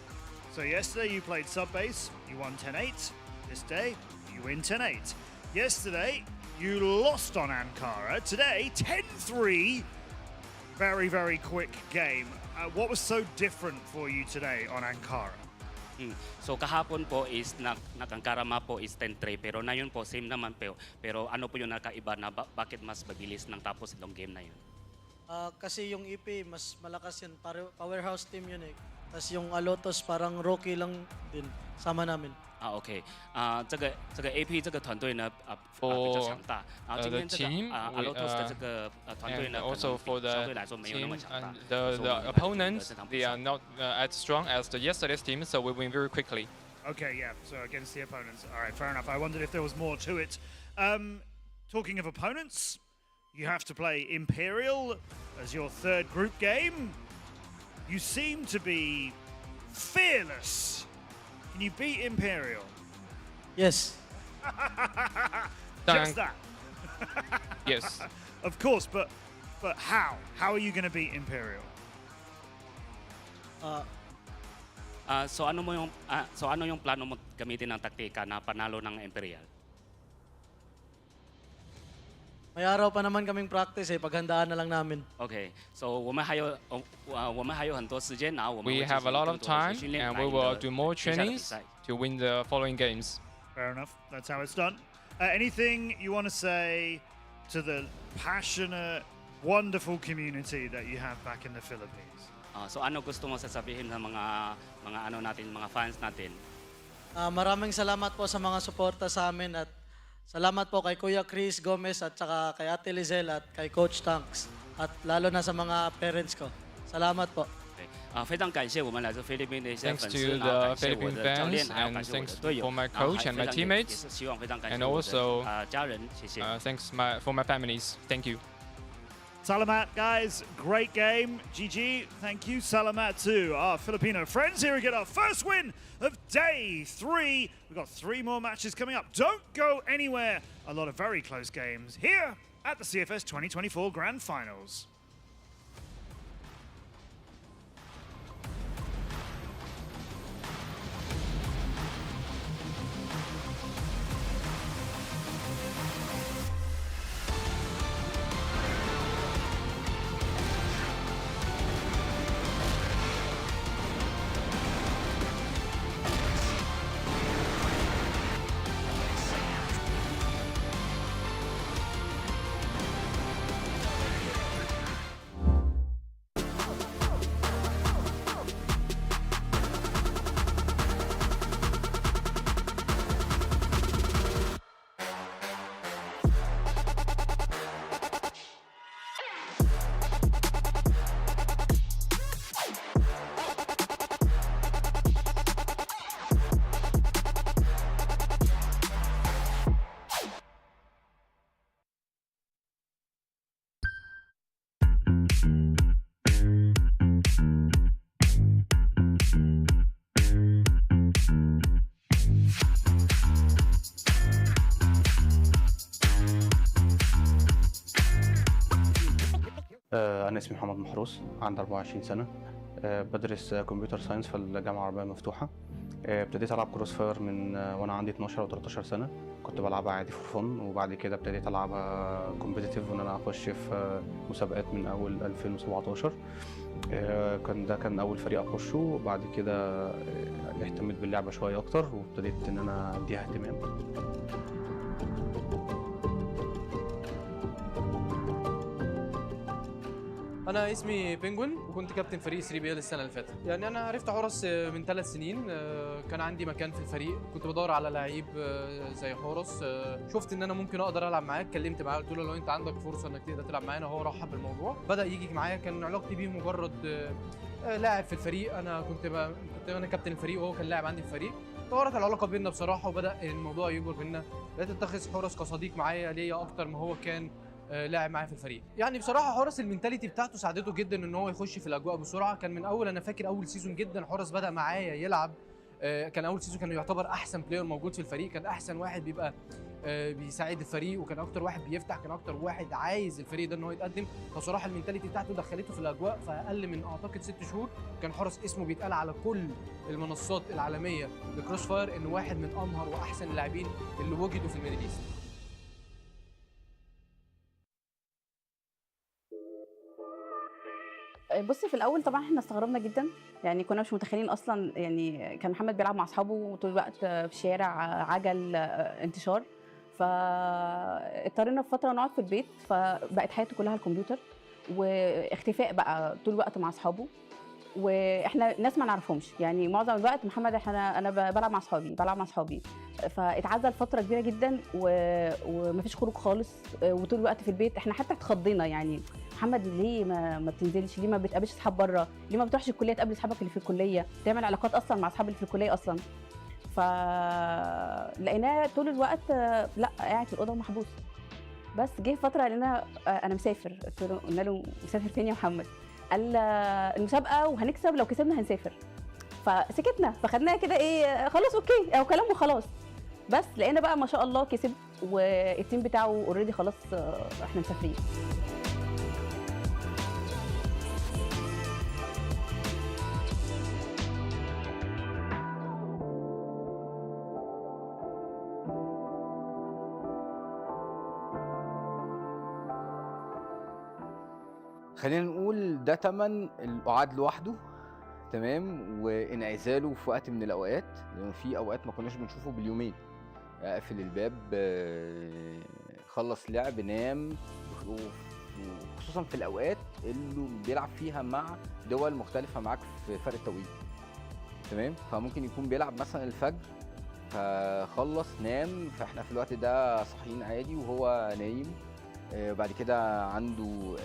So yesterday you played sub-base, you won 10-8. This day you win 10-8. Yesterday you lost on Ankara. Today 10-3. Very, very quick game. What was so different for you today on Ankara? So kahapon po is nagkangkarama po is 10-3 pero na yun po same naman po. Pero ano po yung nakaiba na bakit mas mabilis nang tapos itong game na yun? Kasi yung EP mas malakas yun, powerhouse team yun eh. Tapos yung Alotus parang rookie lang din sama namin. OK， 这个 AP 这个团队呢比较强大。然后今天这个Alotus 的这个团队呢，可能相对来说没有那么强大。The opponents they are not as strong as the yesterday's team, so we win very quickly. Okay, yeah. So against the opponents, all right, fair enough. I wondered if there was more to it. Talking of opponents, you have to play Imperial as your third group game. You seem to be fearless. Can you beat Imperial? Yes. Just that. Yes. Of course, but how? How are you going to beat Imperial? So ano yung plano mo gamitin ng taktika na panalo ng Imperial? May araw pa naman kaming practice eh, paghandaan na lang namin. Okay, so 我们还有很多时间，然后我们 We have a lot of time, and we will do more trainings to win the following games. Fair enough. That's how it's done. Anything you want to say to the passionate, wonderful community that you have back in the Philippines? So ano gusto mo sasabihin sa mga ano natin, mga fans natin? Maraming salamat po sa mga suporta sa amin at salamat po kay Kuya Chris Gomez at saka kay Ate Lizelle at kay Coach Tanks at lalo na sa mga parents ko. Salamat po. 非常感谢我们来自菲律宾的一些 Thanks 粉 to 丝，然后 the 感谢我 Philippine 的教练， fans, 还有感 and 谢我的 thanks 队友 for my 然后 coach 还 and 非 my 常也 teammates, 是希望非常感谢 and 我 also 的家人，谢谢。thanks for my families. Thank you. Salamat, guys. Great game. GG. Thank you. Salamat to our Filipino friends here. We get our first win of day 3. We've got 3 more matches coming up. Don't go anywhere. A lot of very close games here at the CFS 2024 Grand Finals. أنا اسمي محمد محروس، عندي 24 سنة، بدرس كمبيوتر ساينس في الجامعة العربية المفتوحة. ابتديت ألعب كروس فاير من وأنا عندي 12 أو 13 سنة، كنت بلعبها عادي فور فن، وبعد كده ابتديت ألعبها كومبيتيتيف وإن أنا أخش في مسابقات من أول 2017. كان أول فريق أخشه، وبعد كده اهتميت باللعبة شوية أكتر وابتديت إن أنا أديها اهتمام. أنا اسمي بينجوين وكنت كابتن فريق 3 بي ال السنة اللي فاتت. يعني أنا عرفت حورس من 3 سنين، كان عندي مكان في الفريق، كنت بدور على لعيب زي حورس، شفت إن أنا ممكن أقدر ألعب معاه، اتكلمت معاه قلت له لو أنت عندك فرصة إنك تقدر تلعب معانا، هو رحب بالموضوع، بدأ يجي معايا. كان علاقتي بيه مجرد لاعب في الفريق، أنا كنت أنا كابتن الفريق وهو كان لاعب عندي في الفريق. طورت العلاقة بيننا بصراحة وبدأ الموضوع يكبر بيننا، بقيت أتخذ حورس كصديق معايا ليا أكتر ما هو كان لاعب معايا في الفريق. يعني بصراحه حورس المينتاليتي بتاعته ساعدته جدا ان هو يخش في الاجواء بسرعه. كان من اول، انا فاكر اول سيزون جدا حورس بدا معايا يلعب، كان اول سيزون كان يعتبر احسن بلاير موجود في الفريق، كان احسن واحد بيبقى بيساعد الفريق، وكان اكتر واحد بيفتح، كان اكتر واحد عايز الفريق ده ان هو يتقدم. فصراحه المينتاليتي بتاعته دخلته في الاجواء. فاقل من اعتقد 6 شهور كان حورس اسمه بيتقال على كل المنصات العالميه لكروس فاير انه واحد من امهر واحسن اللاعبين اللي وجدوا في الميدل ايست. بصي في الاول طبعا احنا استغربنا جدا، يعني كنا مش متخيلين اصلا، يعني كان محمد بيلعب مع اصحابه طول الوقت في الشارع، عجل، انتشار، فاضطرينا في فتره نقعد في البيت، فبقت حياته كلها الكمبيوتر واختفاء بقى طول الوقت مع اصحابه، واحنا ناس ما نعرفهمش، يعني معظم الوقت محمد انا بلعب مع اصحابي فاتعزل فتره كبيره جدا ومفيش خروج خالص، وطول الوقت في البيت. احنا حتى اتخضينا، يعني محمد ليه ما بتنزلش، ليه ما بتقابلش اصحاب بره، ليه ما بتروحش الكليه تقابل اصحابك اللي في الكليه، تعمل علاقات اصلا مع اصحاب اللي في الكليه اصلا. فلقيناه طول الوقت لا قاعد في الاوضه ومحبوس. بس جه فتره لقينا انا مسافر، قلنا له مسافر فين يا محمد؟ قال المسابقه وهنكسب، لو كسبنا هنسافر. فسكتنا، فخدناها كده ايه، خلاص اوكي او كلام وخلاص. بس لقينا بقى ما شاء الله كسب، والتيم بتاعه اوريدي خلاص احنا مسافرين. خلينا نقول ده تمن القعاد لوحده، تمام، وانعزاله في وقت من الاوقات، لان في اوقات ما كناش بنشوفه باليومين. اقفل الباب، خلص لعب، نام، وخصوصا في الاوقات اللي بيلعب فيها مع دول مختلفه معاك في فرق التوقيت، تمام. فممكن يكون بيلعب مثلا الفجر، فخلص نام، فاحنا في الوقت ده صاحيين عادي وهو نايم. بعد كده عنده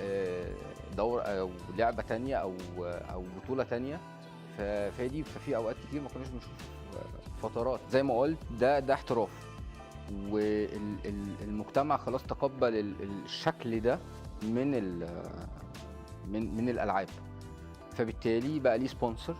دور او لعبه تانية او بطوله تانية، ففي اوقات كتير ما كناش بنشوف فترات. زي ما قلت ده احتراف، والمجتمع خلاص تقبل الشكل ده من الالعاب، فبالتالي بقى ليه سبونسر،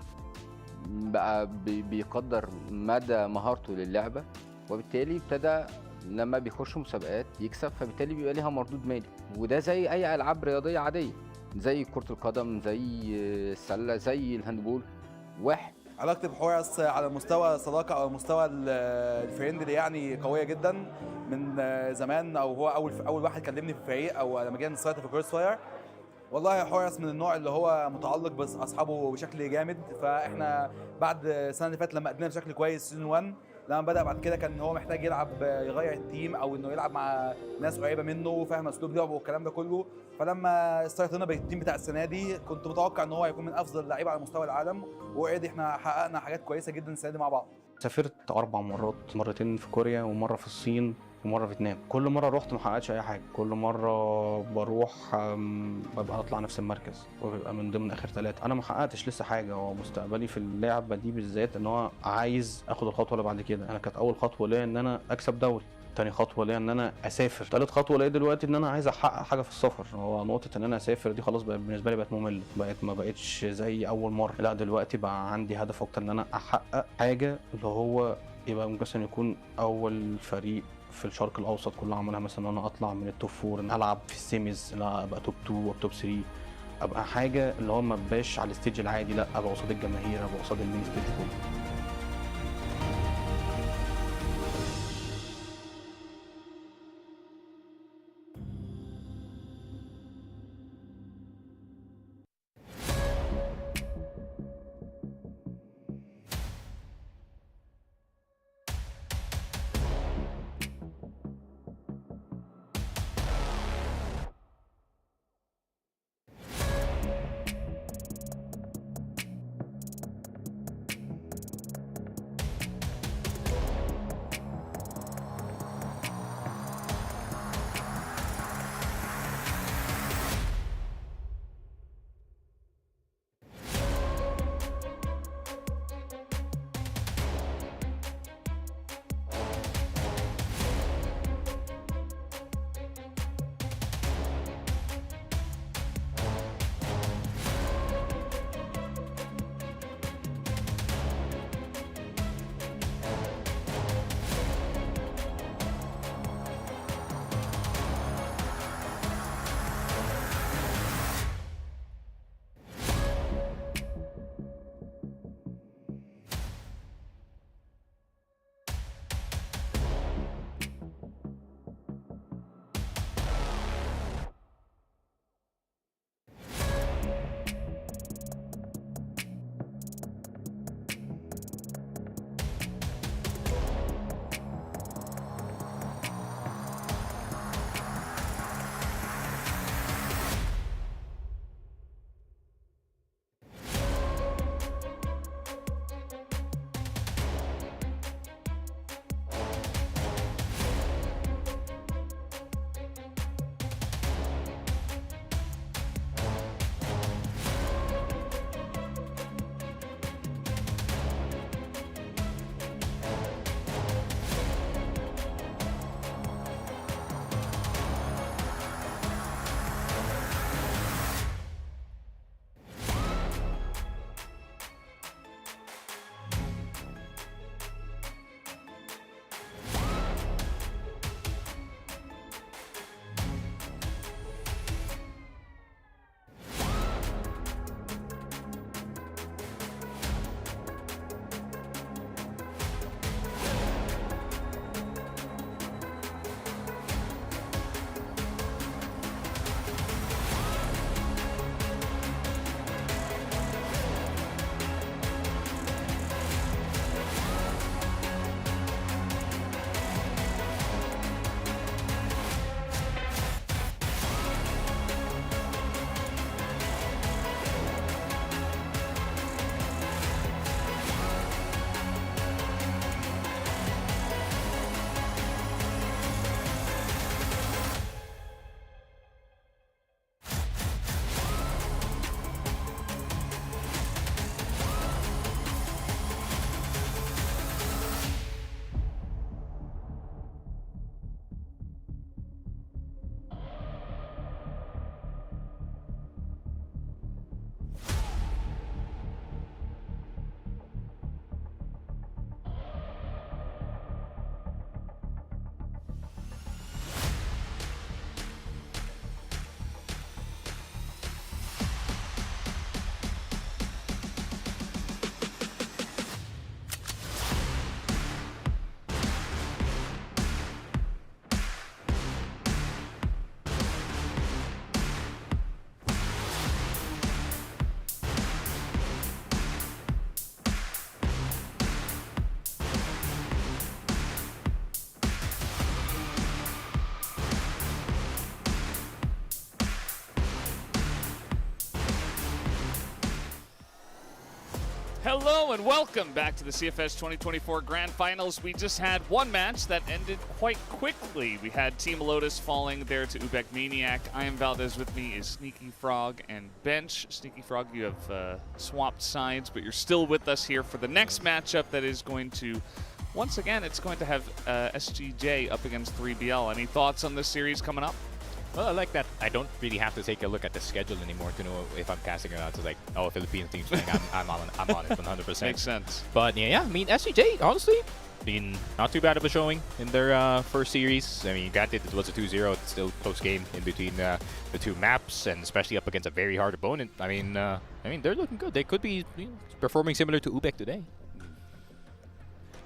بقى بيقدر مدى مهارته للعبه، وبالتالي ابتدى لما بيخش مسابقات يكسب، فبالتالي بيبقى ليها مردود مالي. وده زي اي العاب رياضيه عاديه، زي كره القدم، زي السله، زي الهاندبول، واحد. علاقتي بحورس على مستوى صداقه او مستوى الفريندلي يعني قويه جدا من زمان، او هو اول واحد كلمني في الفريق، او لما جينا نستارت في كروس فاير. والله حورس من النوع اللي هو متعلق باصحابه بشكل جامد، فاحنا بعد السنه اللي فاتت لما قدمنا بشكل كويس سيزون 1، لما بدأ بعد كده كان هو محتاج يلعب، يغير التيم او انه يلعب مع ناس قريبه منه فاهم اسلوب لعبه والكلام ده كله. فلما استارتنا بالتيم بتاع السنه دي كنت متوقع ان هو هيكون من افضل اللعيبه على مستوى العالم، واوريدي احنا حققنا حاجات كويسه جدا السنه دي مع بعض. سافرت 4 مرات، مرتين في كوريا ومره في الصين ومره في فيتنام. كل مره رحت ما حققتش اي حاجه، كل مره بروح ببقى اطلع نفس المركز وبيبقى من ضمن اخر 3. انا ما حققتش لسه حاجه، هو مستقبلي في اللعبه دي بالذات ان هو عايز اخد الخطوه اللي بعد كده. انا كانت اول خطوه ليا ان انا اكسب دوري، تاني خطوه ليا ان انا اسافر، تالت خطوه ليا دلوقتي ان انا عايز احقق حاجه في السفر. هو نقطه ان انا اسافر دي خلاص بقت بالنسبه لي بقت ممله، ما بقتش زي اول مره، لا دلوقتي بقى عندي هدف اكتر ان انا احقق حاجه، اللي هو يبقى مثلا يكون اول فريق في الشرق الاوسط كله عملها، مثلا ان انا اطلع من التوب 4، ان العب في السيميز، لا ابقى توب 2 وتوب 3، ابقى حاجه اللي هو ما بقاش على الستيج العادي، لا ابقى قصاد الجماهير، ابقى قصاد المين ستيج كله. Hello and welcome back to the CFS 2024 Grand Finals. We just had one match that ended quite quickly. We had Team Alotus falling there to UBECMANIAC. I am Valdez, with me is Sneaky Frog and Bench. Sneaky Frog, you have swapped sides, but you're still with us here for the next matchup that is going to, once again, it's going to have SGJ up against 3BL. Any thoughts on this series coming up? Well, I like that I don't really have to take a look at the schedule anymore to know if I'm casting or not. It's like, oh, Philippine team's playing, I'm on it 100%. Makes sense. But yeah, I mean, SCJ, honestly, been not too bad of a showing in their first series. I mean, granted, it was a 2-0. It's still a close game in between the two maps, and especially up against a very hard opponent. I mean, they're looking good. They could be performing similar to UBEC today.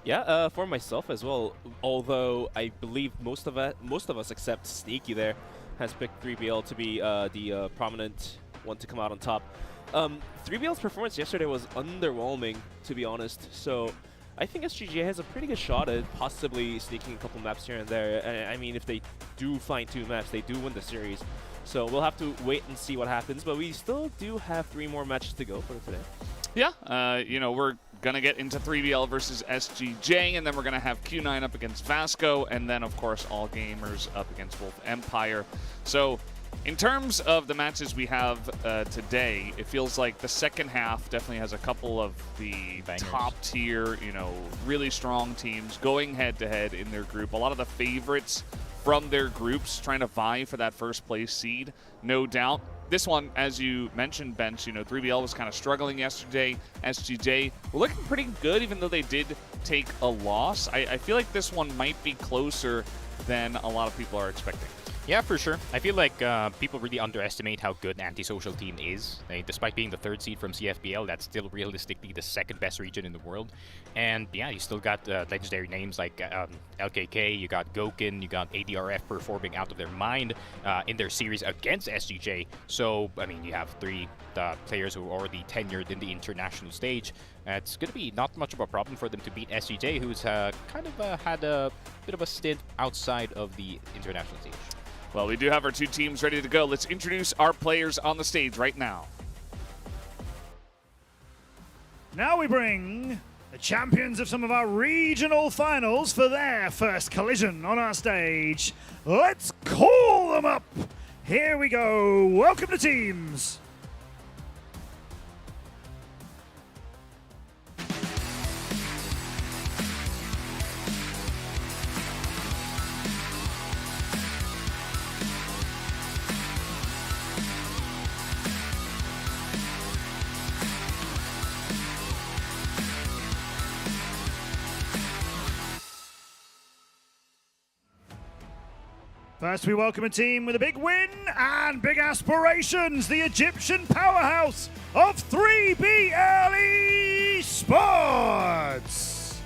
Yeah, for myself as well. Although I believe most of us except Sneaky there has picked 3BL to be the prominent one to come out on top. 3BL's performance yesterday was underwhelming, to be honest. So I think SGJ has a pretty good shot at possibly sneaking a couple maps here and there. I mean, if they do find 2 maps, they do win the series. So we'll have to wait and see what happens. But we still do have 3 more matches to go for today. Yeah, you know, we're going to get into 3BL versus SGJ, and then we're going to have Q9 up against Vasco, and then, of course, All Gamers up against Wolf Empire. So in terms of the matches we have today, it feels like the second half definitely has a couple of the top-tier, you know, really strong teams going head-to-head in their group. A lot of the favorites from their groups trying to vie for that first-place seed, no doubt. This one, as you mentioned, Bench, you know, 3BL was kind of struggling yesterday. SGJ were looking pretty good, even though they did take a loss. I feel like this one might be closer than a lot of people are expecting. Yeah, for sure. I feel like people really underestimate how good Antisocial Team is. Despite being the 3rd seed from CFBL, that's still realistically the 2nd best region in the world. And yeah, you still got legendary names like LKK, you got Gokin, you got ADRF performing out of their mind in their series against SGJ. So, I mean, you have 3 players who are already tenured in the international stage. It's going to be not much of a problem for them to beat SGJ, who's kind of had a bit of a stint outside of the international stage. Well, we do have our 2 teams ready to go. Let's introduce our players on the stage right now. Now we bring the champions of some of our regional finals for their first collision on our stage. Let's call them up. Here we go. Welcome to teams. First, we welcome a team with a big win and big aspirations, the Egyptian powerhouse of 3BL Esports.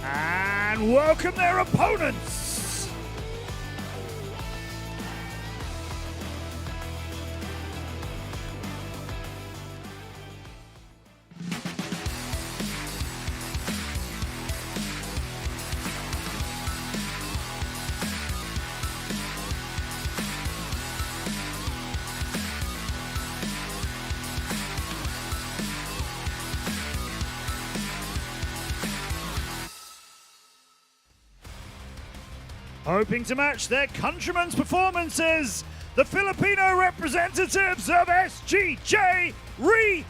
And welcome their opponents. Hoping to match their countrymen's performances, the Filipino representatives of SGJ REBORN!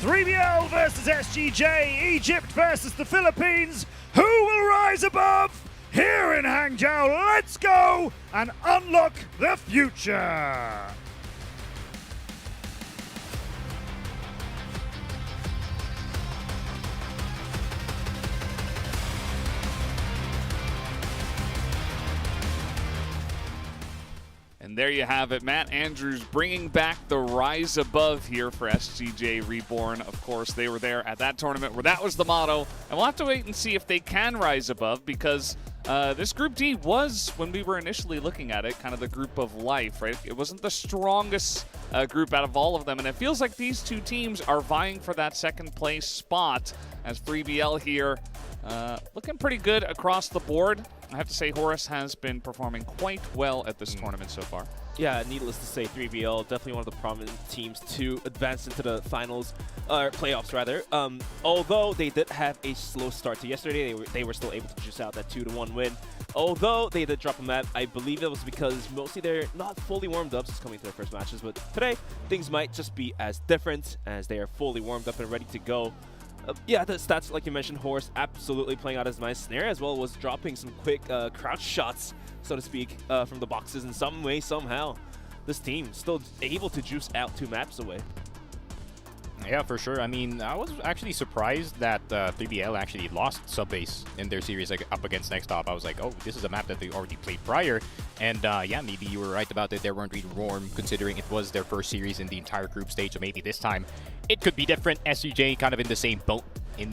(3BL versus SGJ, Egypt versus the Philippines. Who will rise above? Here in Hangzhou, let's go and unlock the future! And there you have it. Matt Andrews bringing back the rise above here for SGJ Reborn. Of course, they were there at that tournament where that was the motto. And we'll have to wait and see if they can rise above, because this Group D was, when we were initially looking at it, kind of the group of life, right? It wasn't the strongest group out of all of them. And it feels like these two teams are vying for that second place spot, as 3BL here looking pretty good across the board. I have to say, Horus has been performing quite well at this tournament so far. Yeah, needless to say, 3BL definitely one of the prominent teams to advance into the finals, or playoffs rather. Although they did have a slow start to yesterday, they were still able to juice out that 2-1 win. Although they did drop a map, I believe it was because mostly they're not fully warmed up since coming to their first matches. But today, things might just be as different, as they are fully warmed up and ready to go. Yeah, the stats, like you mentioned, Horus absolutely playing out as nice snare, as well was dropping some quick crouch shots, so to speak, from the boxes in some way, somehow. This team still able to juice out 2 maps away. Yeah, for sure. I mean, I was actually surprised that 3BL actually lost Subbase in their series up against Next Top. I was like, oh, this is a map that they already played prior. And yeah, maybe you were right about it. They weren't really warm, considering it was their first series in the entire group stage. So maybe this time it could be different. SCJ kind of in the same boat in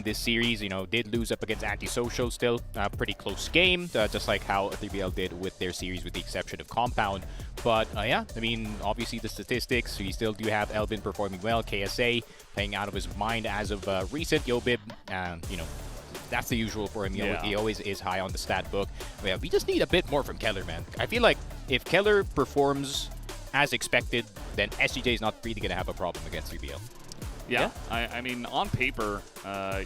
this series, you know, did lose up against Antisocial still. Pretty close game, just like how 3BL did with their series, with the exception of Compound. But yeah, I mean, obviously the statistics, we still do have Elvin performing well, KSA playing out of his mind as of recent, Yobib, you know, that's the usual for him. Yeah. He always is high on the stat book. But yeah, we just need a bit more from Keller, man. I feel like if Keller performs as expected, then SGJ is not really going to have a problem against 3BL. Yeah, I mean, on paper,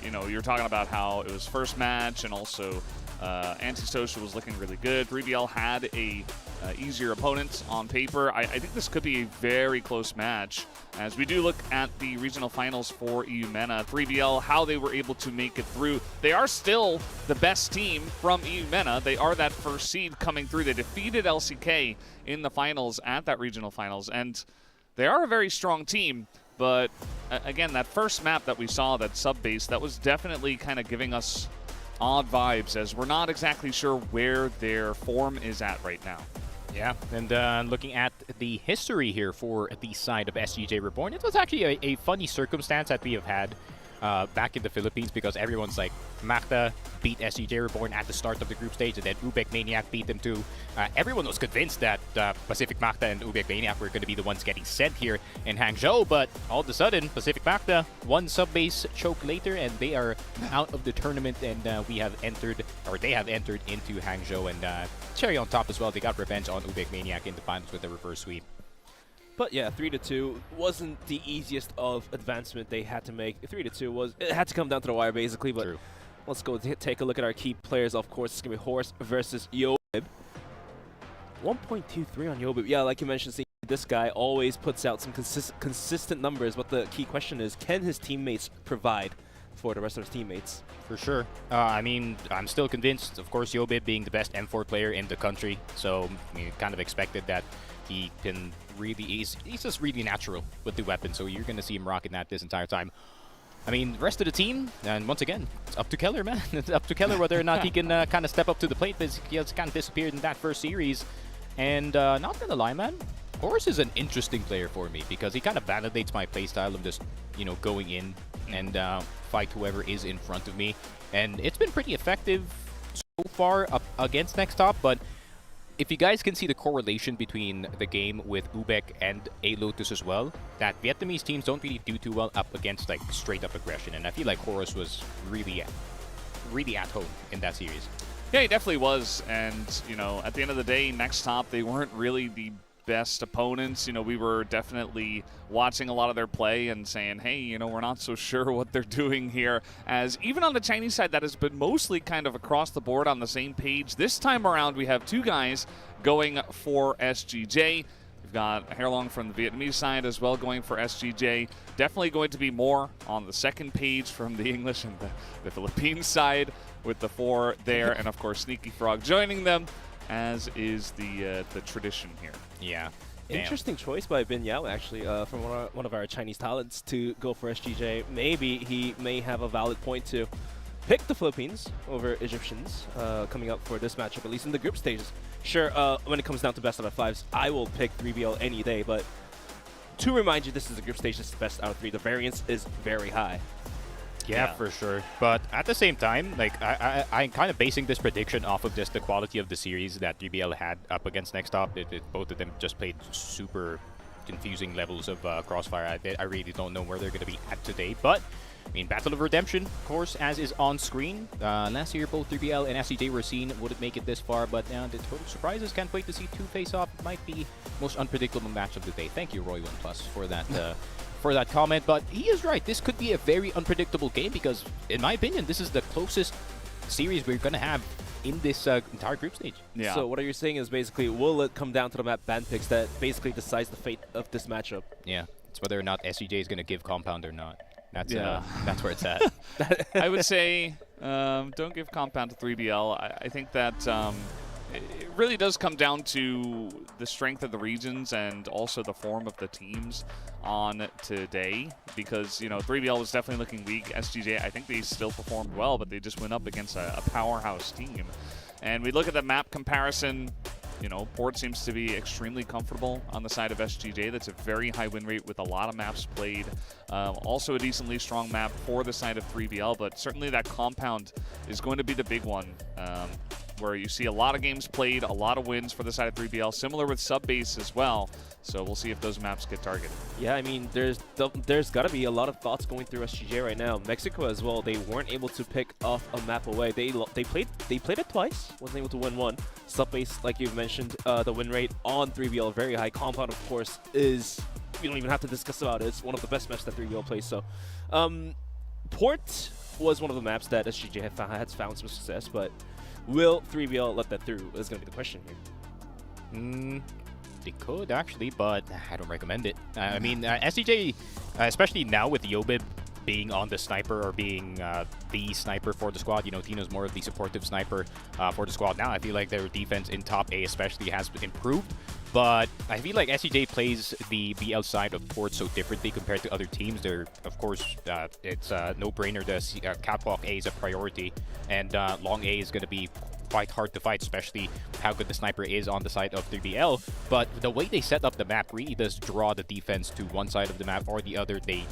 you know, you're talking about how it was first match, and also Antisocial was looking really good. 3BL had a easier opponent on paper. I think this could be a very close match, as we do look at the regional finals for EUMENA. 3BL, how they were able to make it through. They are still the best team from EUMENA. They are that first seed coming through. They defeated LCK in the finals at that regional finals, and they are a very strong team. But again, that first map that we saw, that Subbase, that was definitely kind of giving us odd vibes, as we're not exactly sure where their form is at right now. Yeah, and looking at the history here for the side of SGJ Reborn, it was actually a funny circumstance that we have had back in the Philippines, because everyone's like, Magda beat SGJ Reborn at the start of the group stage, and then UBECMANIAC beat them too. Everyone was convinced that Pacific Magda and UBECMANIAC were going to be the ones getting sent here in Hangzhou, but all of a sudden, Pacific Magda won Subbase choke later, and they are out of the tournament, and they have entered into Hangzhou, and cherry on top as well, they got revenge on UBECMANIAC in the finals with a reverse sweep. But yeah, 3-2 wasn't the easiest of advancement they had to make. 3-2 was, it had to come down to the wire basically, but True. Let's go take a look at our key players. Of course, it's going to be Horus versus Yobib. 1.23 on Yobib. Yeah, like you mentioned, this guy always puts out some consistent numbers, but the key question is, can his teammates provide for the rest of his teammates? For sure. I mean, I'm still convinced, of course, Yobib being the best M4 player in the country, so I mean, kind of expected that he can really, he's just really natural with the weapon, so you're going to see him rocking that this entire time. I mean, the rest of the team, and once again, it's up to Keller, man. It's up to Keller whether or not he can kind of step up to the plate, because he has kind of disappeared in that first series. And not gonna lie, man, Horus is an interesting player for me, because he kind of validates my playstyle of just, you know, going in and fight whoever is in front of me. And it's been pretty effective so far up against Next Top, but if you guys can see the correlation between the game with UBEC and Alotus as well, that Vietnamese teams don't really do too well up against like straight up aggression, and I feel like Horus was really at home in that series. Yeah, he definitely was, and you know, at the end of the day, Next Top, they weren't really the best opponents. You know, we were definitely watching a lot of their play and saying, hey, you know, we're not so sure what they're doing here, as even on the Chinese side, that has been mostly kind of across the board on the same page. This time around, we have 2 guys going for SGJ. We've got Hairlong from the Vietnamese side as well going for SGJ. Definitely going to be more on the second page from the English and the Philippines side, with the 4 there, and of course Sneaky Frog joining them, as is the tradition here. Yeah. Interesting choice by Bin Yao, actually, from one of our Chinese talents to go for SGJ. Maybe he may have a valid point too. pick the Philippines over Egyptians coming up for this matchup, at least in the group stages. Sure, when it comes down to best out of 5s, I will pick 3BL any day, but to remind you, this is the group stage, this is the best out of 3. The variance is very high. Yeah, for sure. But at the same time, like I'm kind of basing this prediction off of just the quality of the series that 3BL had up against Next Top. Both of them just played super confusing levels of Crossfire. I really don't know where they're going to be at today. But I mean, Battle of Redemption, of course, as is on screen. Last year, both 3BL and SCJ were seen. Wouldn't make it this far, but the total surprises. Can't wait to see 2 face off. It might be most unpredictable match of the day. Thank you, Roy 1+ for that. For that comment, but he is right. This could be a very unpredictable game because, in my opinion, this is the closest series we're going to have in this entire group stage. Yeah. So what you're saying is basically, will it come down to the map ban picks that basically decides the fate of this matchup? Yeah, it's whether or not SCJ is going to give Compound or not. That's that's where it's at. I would say don't give Compound to 3BL. I think that it really does come down to the strength of the regions and also the form of the teams on today, because 3BL was definitely looking weak. SGJ, I think they still performed well, but they just went up against a powerhouse team. And we look at the map comparison. Port seems to be extremely comfortable on the side of SGJ. That's a very high win rate with a lot of maps played. Also a decently strong map for the side of 3BL, but certainly that Compound is going to be the big one, where you see a lot of games played, a lot of wins for the side of 3BL, similar with Subbase as well. So we'll see if those maps get targeted. Yeah, I mean, there's got to be a lot of thoughts going through SGJ right now. Mexico as well, they weren't able to pick off a map away. They played it twice, wasn't able to win one. Subbase, like you've mentioned, the win rate on 3BL very high. Compound, of course, is, we don't even have to discuss about it. It's one of the best maps that 3BL plays. So, Port was one of the maps that SGJ had found some success, but will 3BL let that through is going to be the question here. They could actually, but I don't recommend it. I mean, SCJ, especially now with Yobib being on the sniper or being the sniper for the squad, Tino's more of the supportive sniper for the squad now. I feel like their defense in top A especially has improved, but I feel like SCJ plays the BL side of Port so differently compared to other teams. They're, of course, it's a no-brainer. The catwalk A is a priority, and long A is going to be quite hard to fight, especially how good the sniper is on the side of 3BL. But the way they set up the map really does draw the defense to one side of the map or the other. They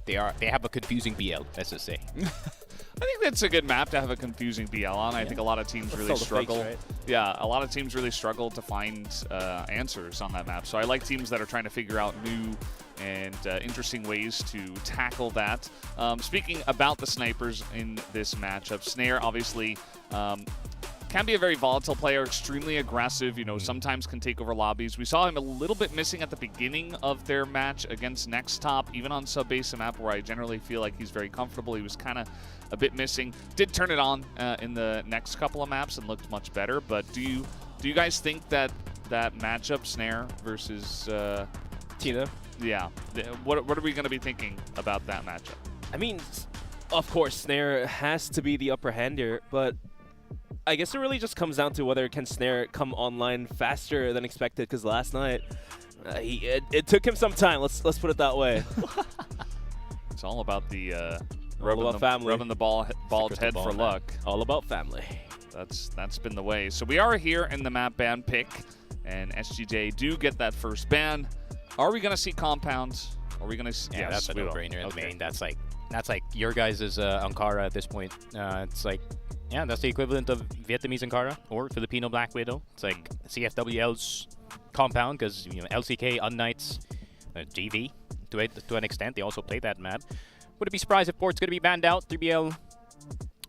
have a confusing BL, let's just say. I think that's a good map to have a confusing BL on. I think a lot of teams really struggle. Fakes, right? Yeah, a lot of teams really struggle to find answers on that map. So I like teams that are trying to figure out new and interesting ways to tackle that. Speaking about the snipers in this matchup, Snare obviously can be a very volatile player, extremely aggressive, sometimes can take over lobbies. We saw him a little bit missing at the beginning of their match against Next Top, even on Subbase, a map where I generally feel like he's very comfortable. He was kind of a bit missing. Did turn it on in the next couple of maps and looked much better, but do you guys think that matchup, Snare versus Tina? Yeah. What are we going to be thinking about that matchup? I mean, of course, Snare has to be the upper hand here, but I guess it really just comes down to whether can Snare come online faster than expected, because last night it took him some time. Let's put it that way. It's all about the rubbing the ball's head for luck. All about family. That's been the way. So we are here in the map ban pick, and SGJ do get that first ban. Are we going to see Compounds? Are we going to? Yeah, yes, that's a no-brainer. Okay. I mean, that's like your guys' Ankara at this point. It's like, yeah, that's the equivalent of Vietnamese Ankara or Filipino Black Widow. It's like CFWL's Compound, because LCK, Unknights, GV to an extent. They also play that map. Would it be surprised if Port's going to be banned out? 3BL.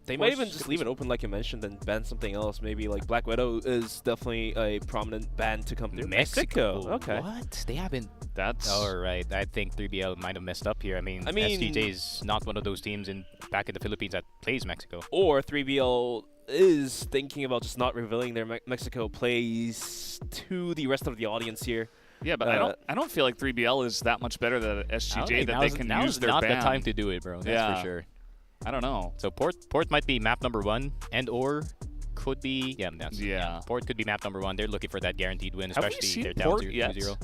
They might even just leave it open, like you mentioned, and ban something else. Maybe like Black Widow is definitely a prominent ban to come through. Mexico. Okay. What? They haven't. That's all right. I think 3BL might have messed up here. I mean SGJ is not one of those teams back in the Philippines that plays Mexico. Or 3BL is thinking about just not revealing their Mexico plays to the rest of the audience here. Yeah, but I don't feel like 3BL is that much better than SGJ that they can use their ban. Now's not the time to do it, bro. That's for sure. I don't know. So Port might be map number 1, and or could be Port could be map number 1. They're looking for that guaranteed win, especially they're down 2-0.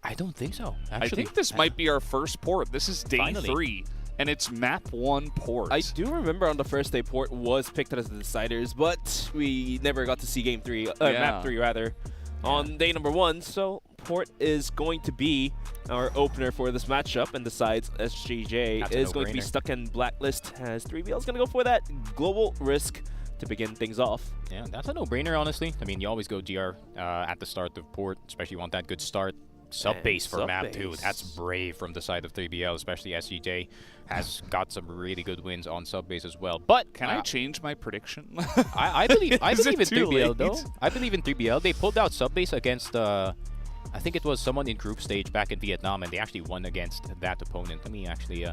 I don't think so. Actually, I think this might be our first Port. This is day 3. and it's map 1 Port. I do remember on the first day, Port was picked as the deciders, but we never got to see game 3, map 3 rather, on day number 1. So Port is going to be our opener for this matchup, and decides SGJ is going to be stuck in blacklist, as 3BL is going to go for that global risk to begin things off. Yeah, that's a no-brainer, honestly. I mean, you always go GR at the start of Port, especially you want that good start. Sub-base for map 2. That's brave from the side of 3BL, especially SGJ has got some really good wins on sub-base as well. But can I change my prediction? I believe in 3BL late? though. I believe in 3BL. They pulled out sub-base against I think it was someone in group stage back in Vietnam, and they actually won against that opponent. Let me actually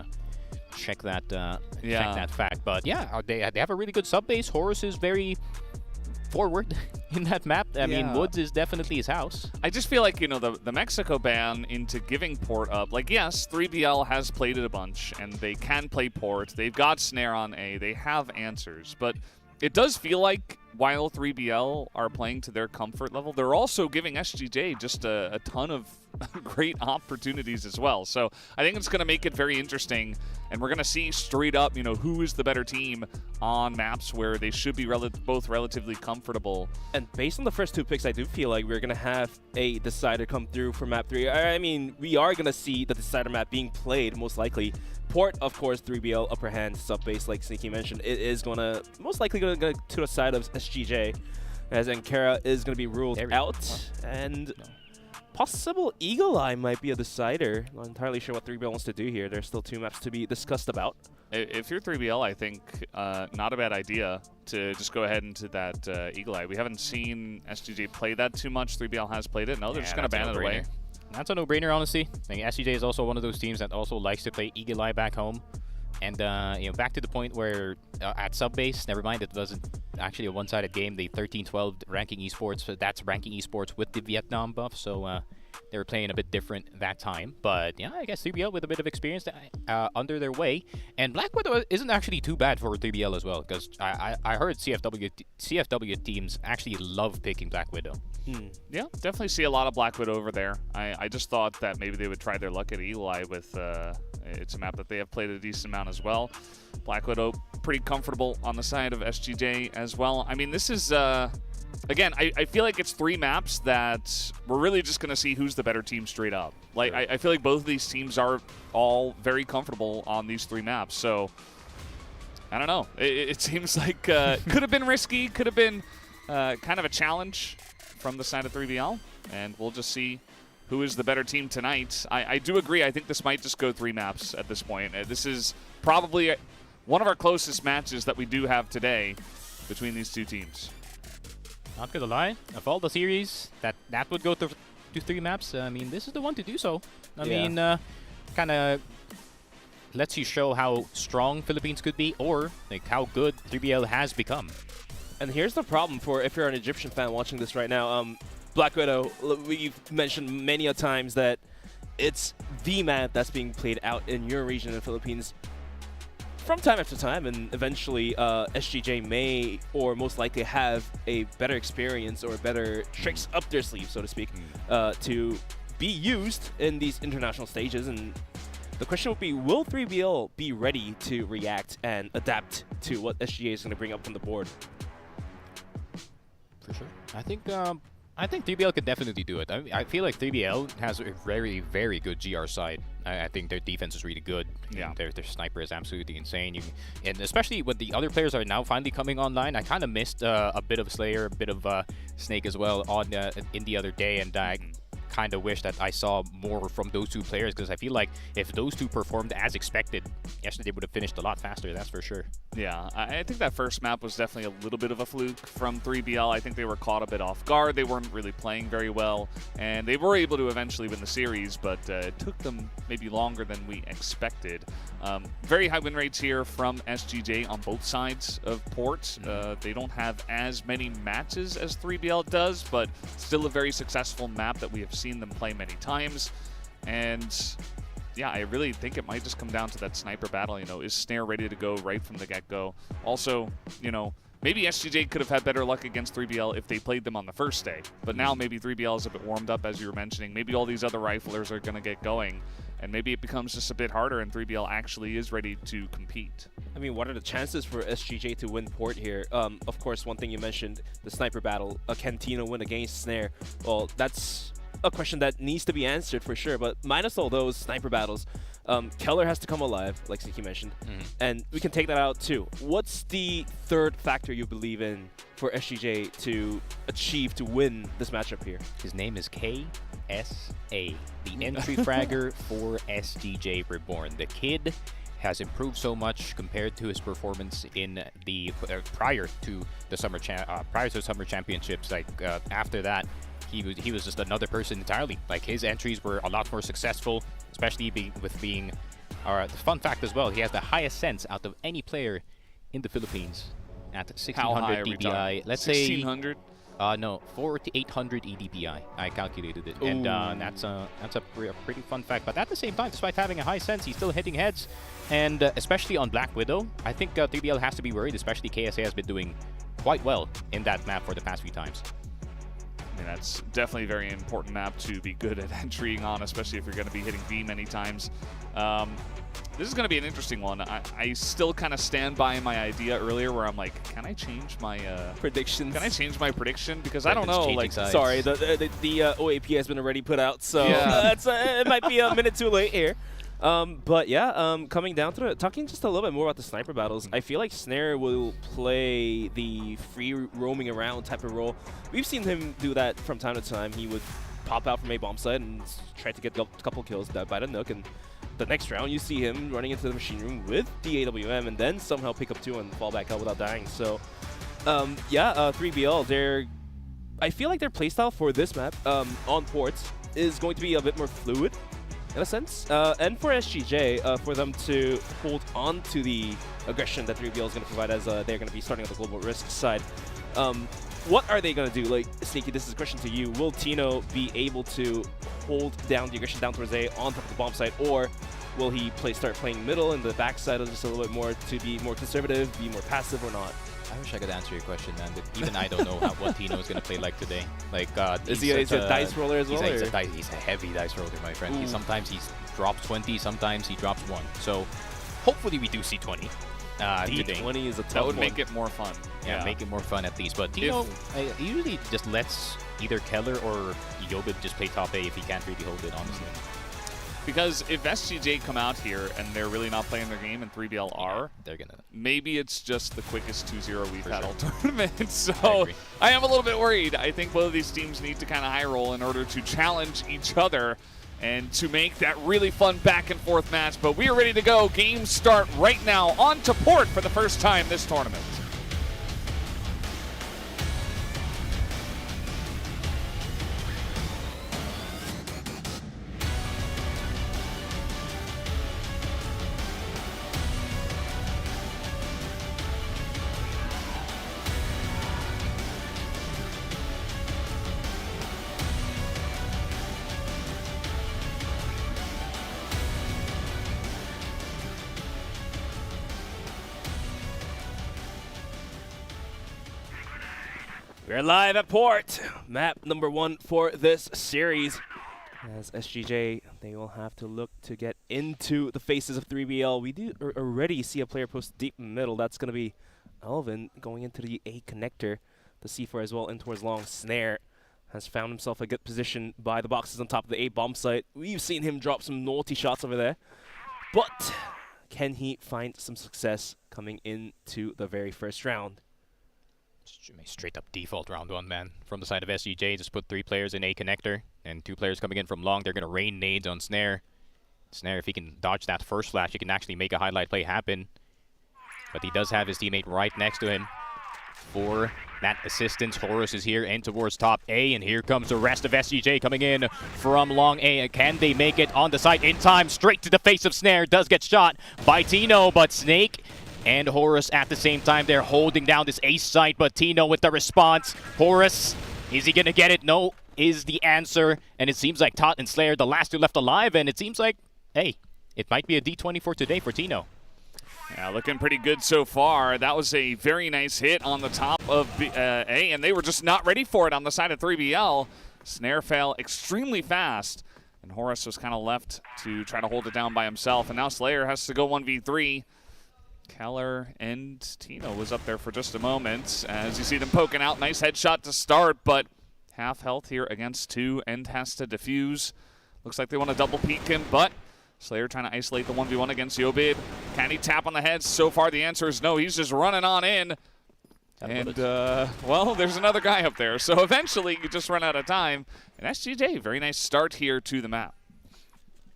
check that check that fact. But yeah, they have a really good sub-base. Horus is very forward in that map. I mean, Woods is definitely his house. I just feel like, you know, the Mexico ban into giving Port up, like, yes, 3BL has played it a bunch, and they can play Port. They've got Snare on A. They have answers. But it does feel like while 3BL are playing to their comfort level, they're also giving SGJ just a ton of great opportunities as well. So I think it's going to make it very interesting, and we're going to see straight up, you know, who is the better team on maps where they should be both relatively comfortable. And based on the first 2 picks, I do feel like we're going to have a decider come through for map 3. I mean, we are going to see the decider map being played, most likely. Port, of course, 3BL upper hand sub-base, like Sneaky mentioned. It is going to most likely going to go to the side of SGJ, as Ankara is going to be ruled out. And possible Eagle Eye might be a decider. Not entirely sure what 3BL wants to do here. There's still 2 maps to be discussed about. If you're 3BL, I think not a bad idea to just go ahead into that Eagle Eye. We haven't seen SGJ play that too much. 3BL has played it. No, they're just going to ban it away. That's a no-brainer, honestly. I think SGJ is also one of those teams that also likes to play Eagle Eye back home. And, you know, back to the point where at sub-base, never mind, it wasn't actually a one-sided game. The 13-12 ranking esports, so that's ranking esports with the Vietnam buff. So they were playing a bit different that time. But, yeah, I guess 3BL with a bit of experience under their way. And Black Widow isn't actually too bad for 3BL as well, because I heard CFW teams actually love picking Black Widow. Yeah, definitely see a lot of Black Widow over there. I just thought that maybe they would try their luck at Eagle Eye with it's a map that they have played a decent amount as well. Black Widow pretty comfortable on the side of SGJ as well. I mean, this is again, I feel like it's 3 maps that we're really just going to see who's the better team straight up. Like, I feel like both of these teams are all very comfortable on these 3 maps. So I don't know. It seems like could have been risky, could have been kind of a challenge from the side of 3BL, and we'll just see who is the better team tonight. I do agree. I think this might just go 3 maps at this point. This is probably one of our closest matches that we do have today between these 2 teams. Not gonna lie, of all the series that would go to 3 maps, I mean, this is the one to do so. I mean, kind of lets you show how strong Philippines could be, or like how good 3BL has become. And here's the problem for if you're an Egyptian fan watching this right now. Black Widow, we've mentioned many a times that it's the map that's being played out in your region in the Philippines from time after time, and eventually SGJ may or most likely have a better experience or better tricks up their sleeve, so to speak, to be used in these international stages. And the question would be, will 3BL be ready to react and adapt to what SGJ is going to bring up on the board? For sure. I think 3BL could definitely do it. I feel like 3BL has a very, very good GR side. I think their defense is really good. Yeah. Their sniper is absolutely insane. And especially when the other players are now finally coming online, I kind of missed a bit of Slayer, a bit of Snake as well on in the other day, and I kind of wish that I saw more from those 2 players, because I feel like if those 2 performed as expected, yesterday would have finished a lot faster, that's for sure. Yeah, I think that first map was definitely a little bit of a fluke from 3BL. I think they were caught a bit off guard. They weren't really playing very well, and they were able to eventually win the series, but it took them maybe longer than we expected. Very high win rates here from SGJ on both sides of Port. They don't have as many matches as 3BL does, but still a very successful map that we have seen them play many times. And yeah, I really think it might just come down to that sniper battle. You know, is Snare ready to go right from the get-go? Also, you know, maybe SGJ could have had better luck against 3BL if they played them on the first day. But now maybe 3BL is a bit warmed up, as you were mentioning. Maybe all these other riflers are going to get going. and maybe it becomes just a bit harder and 3BL actually is ready to compete. I mean, what are the chances for SGJ to win port here? Of course, one thing you mentioned, the sniper battle. Can Tino win against Snare? Well, that's a question that needs to be answered for sure, but minus all those sniper battles, Keller has to come alive, like Sneaky mentioned, and we can take that out too. What's the third factor you believe in for SGJ to achieve to win this matchup here? His name is KSA, the entry fragger for SGJ Reborn. The kid has improved so much compared to his performance in the prior to the summer championships. Like after that, he was just another person entirely. Like his entries were a lot more successful, especially being the fun fact as well, he has the highest sense out of any player in the Philippines at 1600 DPI. Let's say 1600. No, 4800 EDPI. I calculated it, and that's a pretty fun fact. But at the same time, despite having a high sense, he's still hitting heads, and especially on Black Widow, I think 3BL has to be worried. Especially KSA has been doing quite well in that map for the past few times. I mean, that's definitely a very important map to be good at entering on, especially if you're going to be hitting B many times. This is going to be an interesting one. I still kind of stand by my idea earlier where I'm like, can I change my predictions? Can I change my prediction? Because I don't know. Like, sorry, the OAP has been already put out, so yeah. that's it might be a minute too late here. But yeah, coming down to it, talking just a little bit more about the sniper battles, I feel like Snare will play the free roaming around type of role. We've seen him do that from time to time. He would pop out from a bomb site and try to get a couple kills by the Nook, and the next round you see him running into the machine room with the AWM and then somehow pick up 2 and fall back out without dying. So yeah, 3BL, I feel like their playstyle for this map on ports is going to be a bit more fluid in a sense, and for SGJ, for them to hold on to the aggression that 3BL is going to provide, as they're going to be starting on the global risk side. What are they going to do? Like, Sneaky, this is a question to you. Will Tino be able to hold down the aggression down towards A on top of the bomb site, or will he start playing middle and the backside just a little bit more to be more conservative, be more passive, or not? I wish I could answer your question, man, but even I don't know what Tino is going to play like today. Like, is he a dice roller as well? He's a heavy dice roller, my friend. Sometimes he drops 20, sometimes he drops 1. So hopefully we do see 20 today. 20 is a tough That would one. make it more fun. Yeah, make it more fun at least. But Tino he usually just lets either Keller or Yobib just play top A if he can't really hold it, honestly. Because if SGJ come out here and they're really not playing their game and 3BL are, they're gonna. Maybe it's just the quickest 2-0 we've had all tournament. So I am a little bit worried. I think both of these teams need to kind of high roll in order to challenge each other and to make that really fun back and forth match. But we are ready to go. Games start right now on to port for the first time this tournament. We're live at port. Map number 1 for this series. As SGJ, they will have to look to get into the faces of 3BL. We do already see a player post deep middle. That's going to be Elvin going into the A connector. The C4 as well in towards long. Snare has found himself a good position by the boxes on top of the A bomb site. We've seen him drop some naughty shots over there. But can he find some success coming into the very first round? Straight up default round 1, man. From the side of SGJ, just put 3 players in A connector and 2 players coming in from long. They're going to rain nades on Snare. Snare, if he can dodge that first flash, he can actually make a highlight play happen. But he does have his teammate right next to him for that assistance. Horus is here and towards top A, and here comes the rest of SGJ coming in from long A. Can they make it on the site in time? Straight to the face of Snare. Does get shot by Tino, but Snake and Horus at the same time, they're holding down this ace site, but Tino with the response. Horus, is he gonna get it? No, is the answer. And it seems like Tot and Slayer, the last 2 left alive, and it seems like, hey, it might be a D20 for today for Tino. Yeah, looking pretty good so far. That was a very nice hit on the top of A, and they were just not ready for it on the side of 3BL. Snare fell extremely fast. And Horus was kind of left to try to hold it down by himself. And now Slayer has to go 1v3. Keller and Tino was up there for just a moment. As you see them poking out, nice headshot to start, but half health here against 2. End has to defuse. Looks like they want to double peek him, but Slayer trying to isolate the 1v1 against Yobib. Can he tap on the head? So far the answer is no. He's just running on in. And, well, there's another guy up there. So eventually you just run out of time. And SGJ, very nice start here to the map.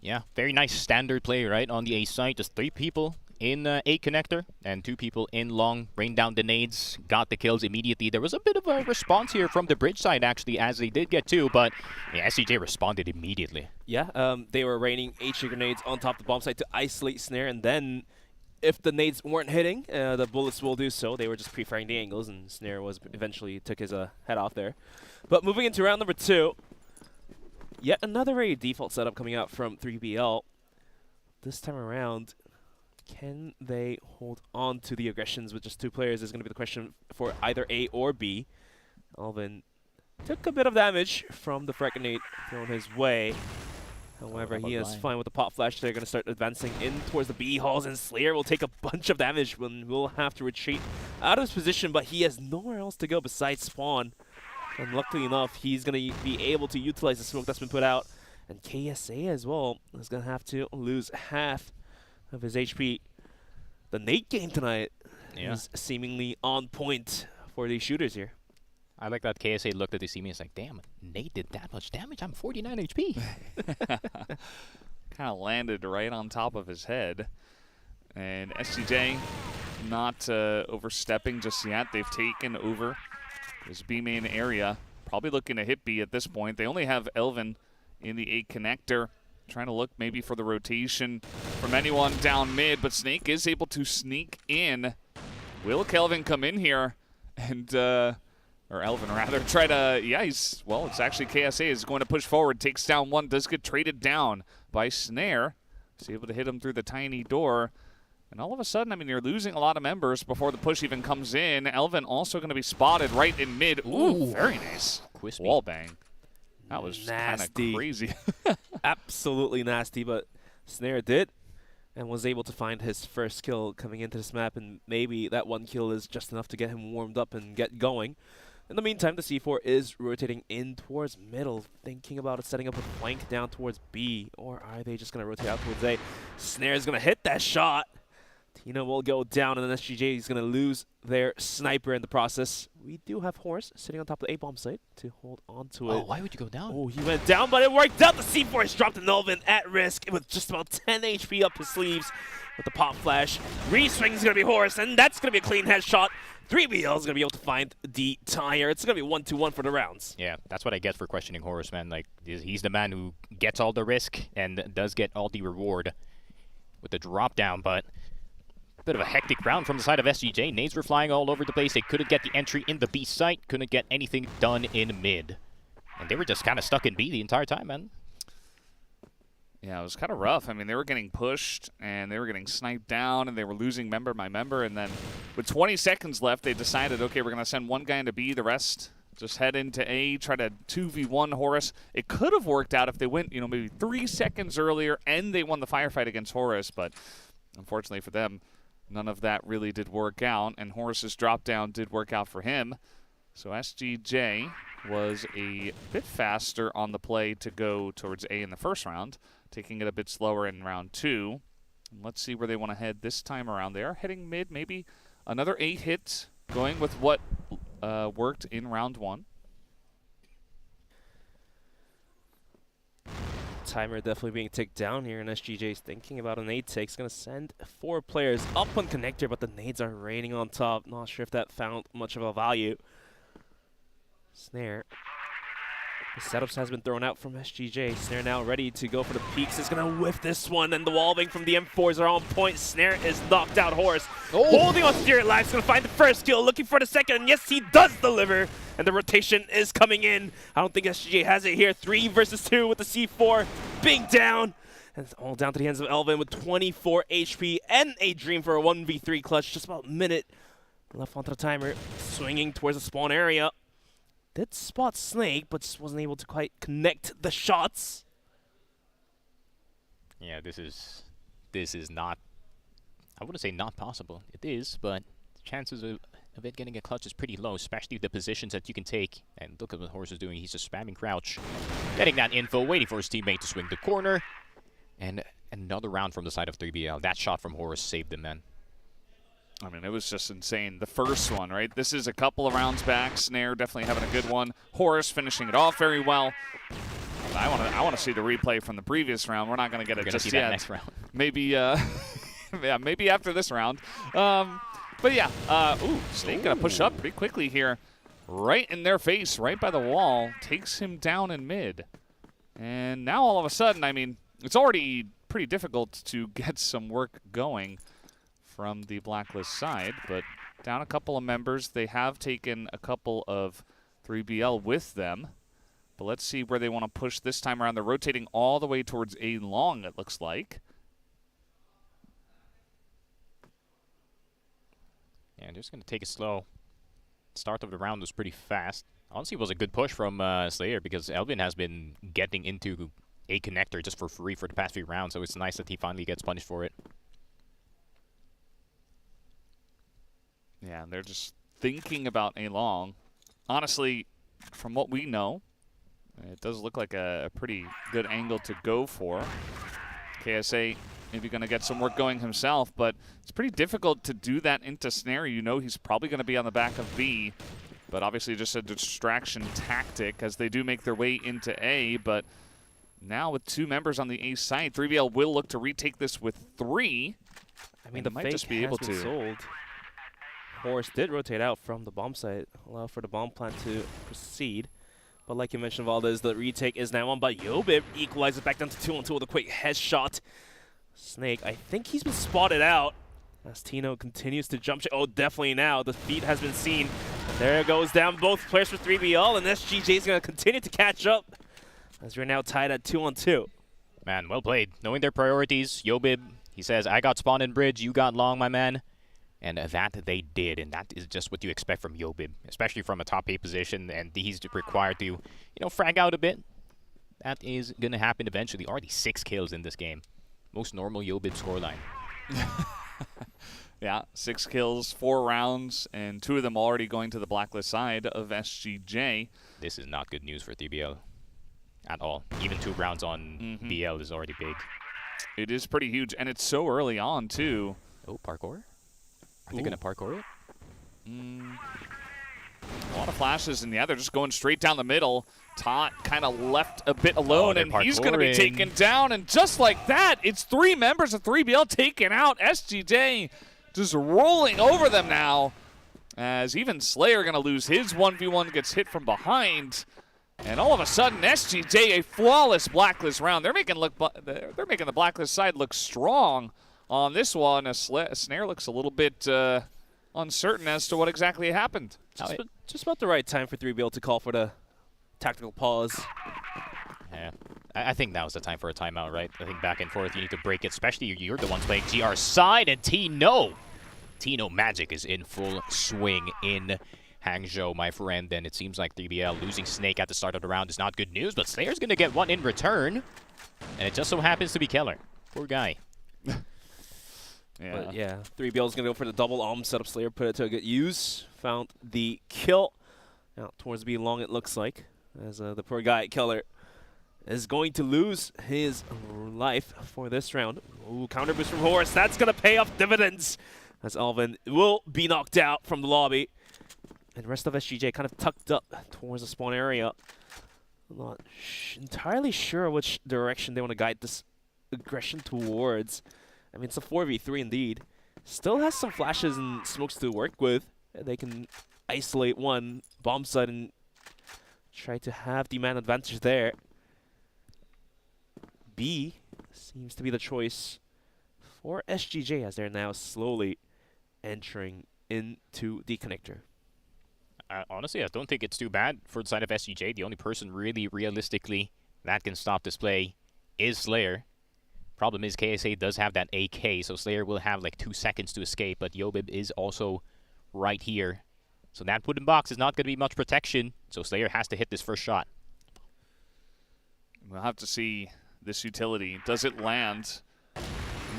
Yeah, very nice standard play, right? On the A side, just 3 people in A connector and 2 people in long, rained down the nades, got the kills immediately. There was a bit of a response here from the bridge side, actually, as they did get 2, but yeah, SCJ responded immediately. Yeah, they were raining HE grenades on top of the bomb site to isolate Snare, and then if the nades weren't hitting, the bullets will do so. They were just pre-firing the angles, and Snare was eventually took his head off there. But moving into round number 2, yet another very default setup coming out from 3BL. This time around, can they hold on to the aggressions with just 2 players is going to be the question for either A or B. Alvin took a bit of damage from the frag grenade thrown his way. However, he is fine with the pop flash. They're going to start advancing in towards the B halls, and Slayer will take a bunch of damage when we'll have to retreat out of his position, but he has nowhere else to go besides spawn. And luckily enough, he's going to be able to utilize the smoke that's been put out. And KSA as well is going to have to lose half of his HP. The nade game tonight is seemingly on point for these shooters here. I like that KSA looked at the CM and was like, damn, nade did that much damage? I'm 49 HP. Kind of landed right on top of his head. And SGJ not overstepping just yet. They've taken over this B main area. Probably looking to hit B at this point. They only have Elvin in the 8 connector. Trying to look maybe for the rotation from anyone down mid, but Snake is able to sneak in. Will Kelvin come in here and, or Elvin rather, try to, well, it's actually KSA is going to push forward, takes down 1, does get traded down by Snare. He's able to hit him through the tiny door. And all of a sudden, I mean, you're losing a lot of members before the push even comes in. Elvin also going to be spotted right in mid. Ooh, very nice. Wall bang. That was kind of crazy. Absolutely nasty, but Snare did and was able to find his first kill coming into this map, and maybe that 1 kill is just enough to get him warmed up and get going. In the meantime, the C4 is rotating in towards middle, thinking about it, setting up a flank down towards B, or are they just going to rotate out towards A? Snare's going to hit that shot. Tino will go down, and then SGJ is going to lose their sniper in the process. We do have Horus sitting on top of the A-bomb site to hold on to it. Oh, why would you go down? Oh, he went down, but it worked out. The C4 is dropped to Elvin at risk with just about 10 HP up his sleeves with the pop flash. Re-swing is going to be Horus, and that's going to be a clean headshot. 3BL is going to be able to find the tire. It's going to be 1-2-1 for the rounds. Yeah, that's what I get for questioning Horus, man. Like, he's the man who gets all the risk and does get all the reward with the drop down, but bit of a hectic round from the side of SGJ. Nades were flying all over the place. They couldn't get the entry in the B site, couldn't get anything done in mid. And they were just kind of stuck in B the entire time, man. Yeah, it was kind of rough. I mean, they were getting pushed, and they were getting sniped down, and they were losing member by member. And then with 20 seconds left, they decided, okay, we're going to send 1 guy into B, the rest just head into A, try to 2v1 Horus. It could have worked out if they went, you know, maybe 3 seconds earlier, and they won the firefight against Horus. But unfortunately for them, none of that really did work out, and Horus's drop down did work out for him. So SGJ was a bit faster on the play to go towards A in the first round, taking it a bit slower in round 2. And let's see where they want to head this time around. They are heading mid, maybe another 8 hit, going with what worked in round 1. Timer definitely being ticked down here, and SGJ's thinking about an 8 take. He's going to send 4 players up on connector, but the nades are raining on top. Not sure if that found much of a value. Snare. The setups has been thrown out from SGJ. Snare now ready to go for the peaks. Is going to whiff this one, and the wallbang from the M4s are on point. Snare is knocked out. Horus holding on to Spirit Life. He's going to find the first kill, looking for the second, and yes, he does deliver. And the rotation is coming in. I don't think SGJ has it here. 3 versus 2 with the C4 being down. And it's all down to the hands of Elvin with 24 HP and a dream for a 1v3 clutch. Just about a minute left onto the timer. Swinging towards the spawn area. Did spot Snake, but just wasn't able to quite connect the shots. Yeah, this is not, I wouldn't say not possible. It is, but chances of it getting a clutch is pretty low, especially the positions that you can take. And look at what Horus is doing. He's just spamming crouch, getting that info, waiting for his teammate to swing the corner. And another round from the side of 3BL. That shot from Horus saved him, man. I mean, it was just insane. The first one, right? This is a couple of rounds back. Snare definitely having a good one. Horus finishing it off very well. I want to see the replay from the previous round. We're not going to get it just yet. Next round. Maybe, yeah, maybe after this round. But yeah, ooh, Snake gonna push up pretty quickly here, right in their face, right by the wall. Takes him down in mid, and now all of a sudden, I mean, it's already pretty difficult to get some work going from the Blacklist side, but down a couple of members. They have taken a couple of 3BL with them. But let's see where they want to push this time around. They're rotating all the way towards A long, it looks like. Yeah, just going to take it slow. Start of the round was pretty fast. Honestly, it was a good push from Slayer because Elvin has been getting into A connector just for free for the past few rounds, so it's nice that he finally gets punished for it. Yeah, they're just thinking about A long. Honestly, from what we know, it does look like a pretty good angle to go for. KSA maybe going to get some work going himself, but it's pretty difficult to do that into Snare. You know he's probably going to be on the back of B, but obviously just a distraction tactic as they do make their way into A. But now with 2 members on the A side, 3BL will look to retake this with 3. I mean, the might fake just be able has been to. sold. Horus did rotate out from the bomb site, allow for the bomb plant to proceed. But like you mentioned, Valdez, the retake is now on, but Yobib equalizes back down to 2-on-2 with a quick headshot. Snake, I think he's been spotted out as Tino continues to jump. Oh, definitely now. The feet has been seen. There it goes down both players for 3BL, and SGJ is going to continue to catch up as we're now tied at 2-on-2. Man, well played. Knowing their priorities, Yobib, he says, I got spawn in bridge, you got long, my man. And that they did, and that is just what you expect from Yobib, especially from a top 8 position, and he's required to, frag out a bit. That is going to happen eventually. Already 6 kills in this game. Most normal Yobib scoreline. Yeah, 6 kills, 4 rounds, and 2 of them already going to the Blacklist side of SGJ. This is not good news for 3BL at all. Even 2 rounds on BL is already big. It is pretty huge, and it's so early on, too. Oh, parkour? Are they going to parkour it? A lot of flashes, and yeah, they're just going straight down the middle. Tot kind of left a bit alone, and he's going to be taken down. And just like that, it's 3 members of 3BL taken out. SGJ just rolling over them now, as even Slayer going to lose his 1v1, gets hit from behind. And all of a sudden, SGJ, a flawless Blacklist round. They're making the Blacklist side look strong on this one. Snare looks a little bit uncertain as to what exactly happened. Just about the right time for 3BL to call for the tactical pause. Yeah, I think now is the time for a timeout, right? I think back and forth, you need to break it, especially you're the ones playing GR side, and Tino Magic is in full swing in Hangzhou, my friend, and it seems like 3BL losing Snake at the start of the round is not good news, but Slayer's going to get one in return, and it just so happens to be Keller. Poor guy. But yeah, 3BL is going to go for the double setup. Slayer put it to a good use. Found the kill. Now towards B long, it looks like, as the poor guy, Keller, is going to lose his life for this round. Ooh, counter boost from Horus. That's going to pay off dividends, as Alvin will be knocked out from the lobby. And the rest of SGJ kind of tucked up towards the spawn area. I'm not entirely sure which direction they want to guide this aggression towards. I mean, it's a 4v3 indeed. Still has some flashes and smokes to work with. They can isolate one bomb site and try to have the man advantage there. B seems to be the choice for SGJ as they're now slowly entering into the connector. Honestly, I don't think it's too bad for the side of SGJ. The only person really realistically that can stop this play is Slayer. Problem is KSA does have that AK, so Slayer will have like 2 seconds to escape, but Yobib is also right here. So that wooden box is not going to be much protection, so Slayer has to hit this first shot. We'll have to see this utility. Does it land?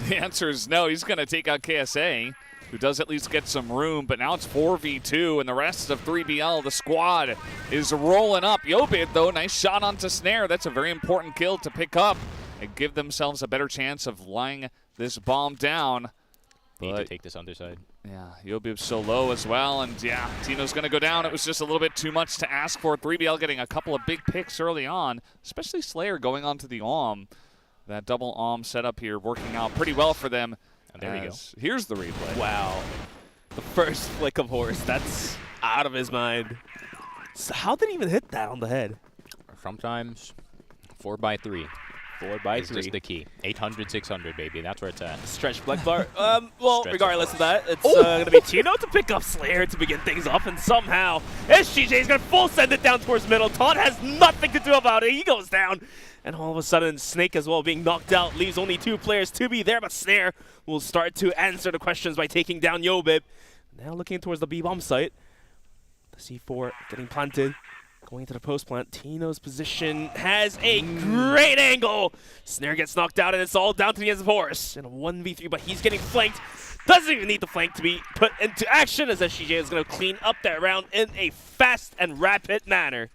The answer is no. He's going to take out KSA, who does at least get some room, but now it's 4v2, and the rest of 3BL, the squad, is rolling up. Yobit, though, nice shot onto Snare. That's a very important kill to pick up and give themselves a better chance of lying this bomb down. Need to take this underside. Yeah, Yobib's so low as well, and yeah, Tino's going to go down. It was just a little bit too much to ask for. 3BL getting a couple of big picks early on, especially Slayer going on to the AWM. That double AWM setup here working out pretty well for them. And there you go. Here's the replay. Wow. The first flick of Horse, that's out of his mind. So how did he even hit that on the head? Sometimes 4x3. 4x3. It's just the key. 800, 600, baby. That's where it's at. Stretch Black Bar. Well, Stretch regardless of that, it's going to be Tino to pick up Slayer to begin things off, and somehow SGJ is going to full send it down towards middle. Todd has nothing to do about it. He goes down, and all of a sudden, Snake as well being knocked out leaves only 2 players to be there, but Snare will start to answer the questions by taking down Yobib. Now looking towards the B-bomb site. The C4 getting planted. Going to the post plant, Tino's position has a great angle. Snare gets knocked out, and it's all down to the ends of Horse in a 1v3, but he's getting flanked. Doesn't even need the flank to be put into action, as SGJ is going to clean up that round in a fast and rapid manner.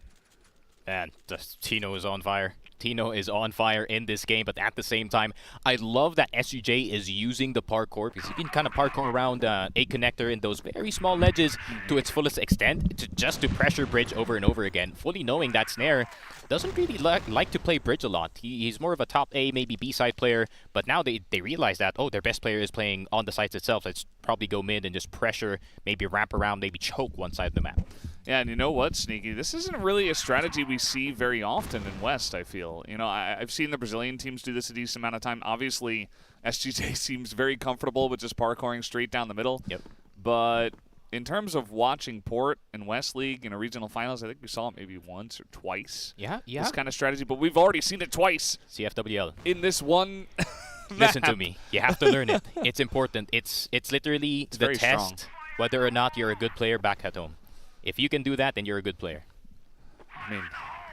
And Tino is on fire. Tino is on fire in this game, but at the same time, I love that SGJ is using the parkour, because you can kind of parkour around a connector in those very small ledges to its fullest extent, just to pressure bridge over and over again, fully knowing that Snare doesn't really like to play bridge a lot. He's more of a top A, maybe B side player, but now they realize that, oh, their best player is playing on the sides itself. Let's probably go mid and just pressure, maybe wrap around, maybe choke one side of the map. Yeah, and you know what, Sneaky? This isn't really a strategy we see very often in West, I feel. You know, I've seen the Brazilian teams do this a decent amount of time. Obviously, SGJ seems very comfortable with just parkouring straight down the middle. Yep. But in terms of watching Port and West League in a regional finals, I think we saw it maybe once or twice. Yeah. This kind of strategy, but we've already seen it twice. CFWL. In this one Listen to me. You have to learn it. It's important. It's literally the test whether or not you're a good player back at home. If you can do that, then you're a good player. I mean,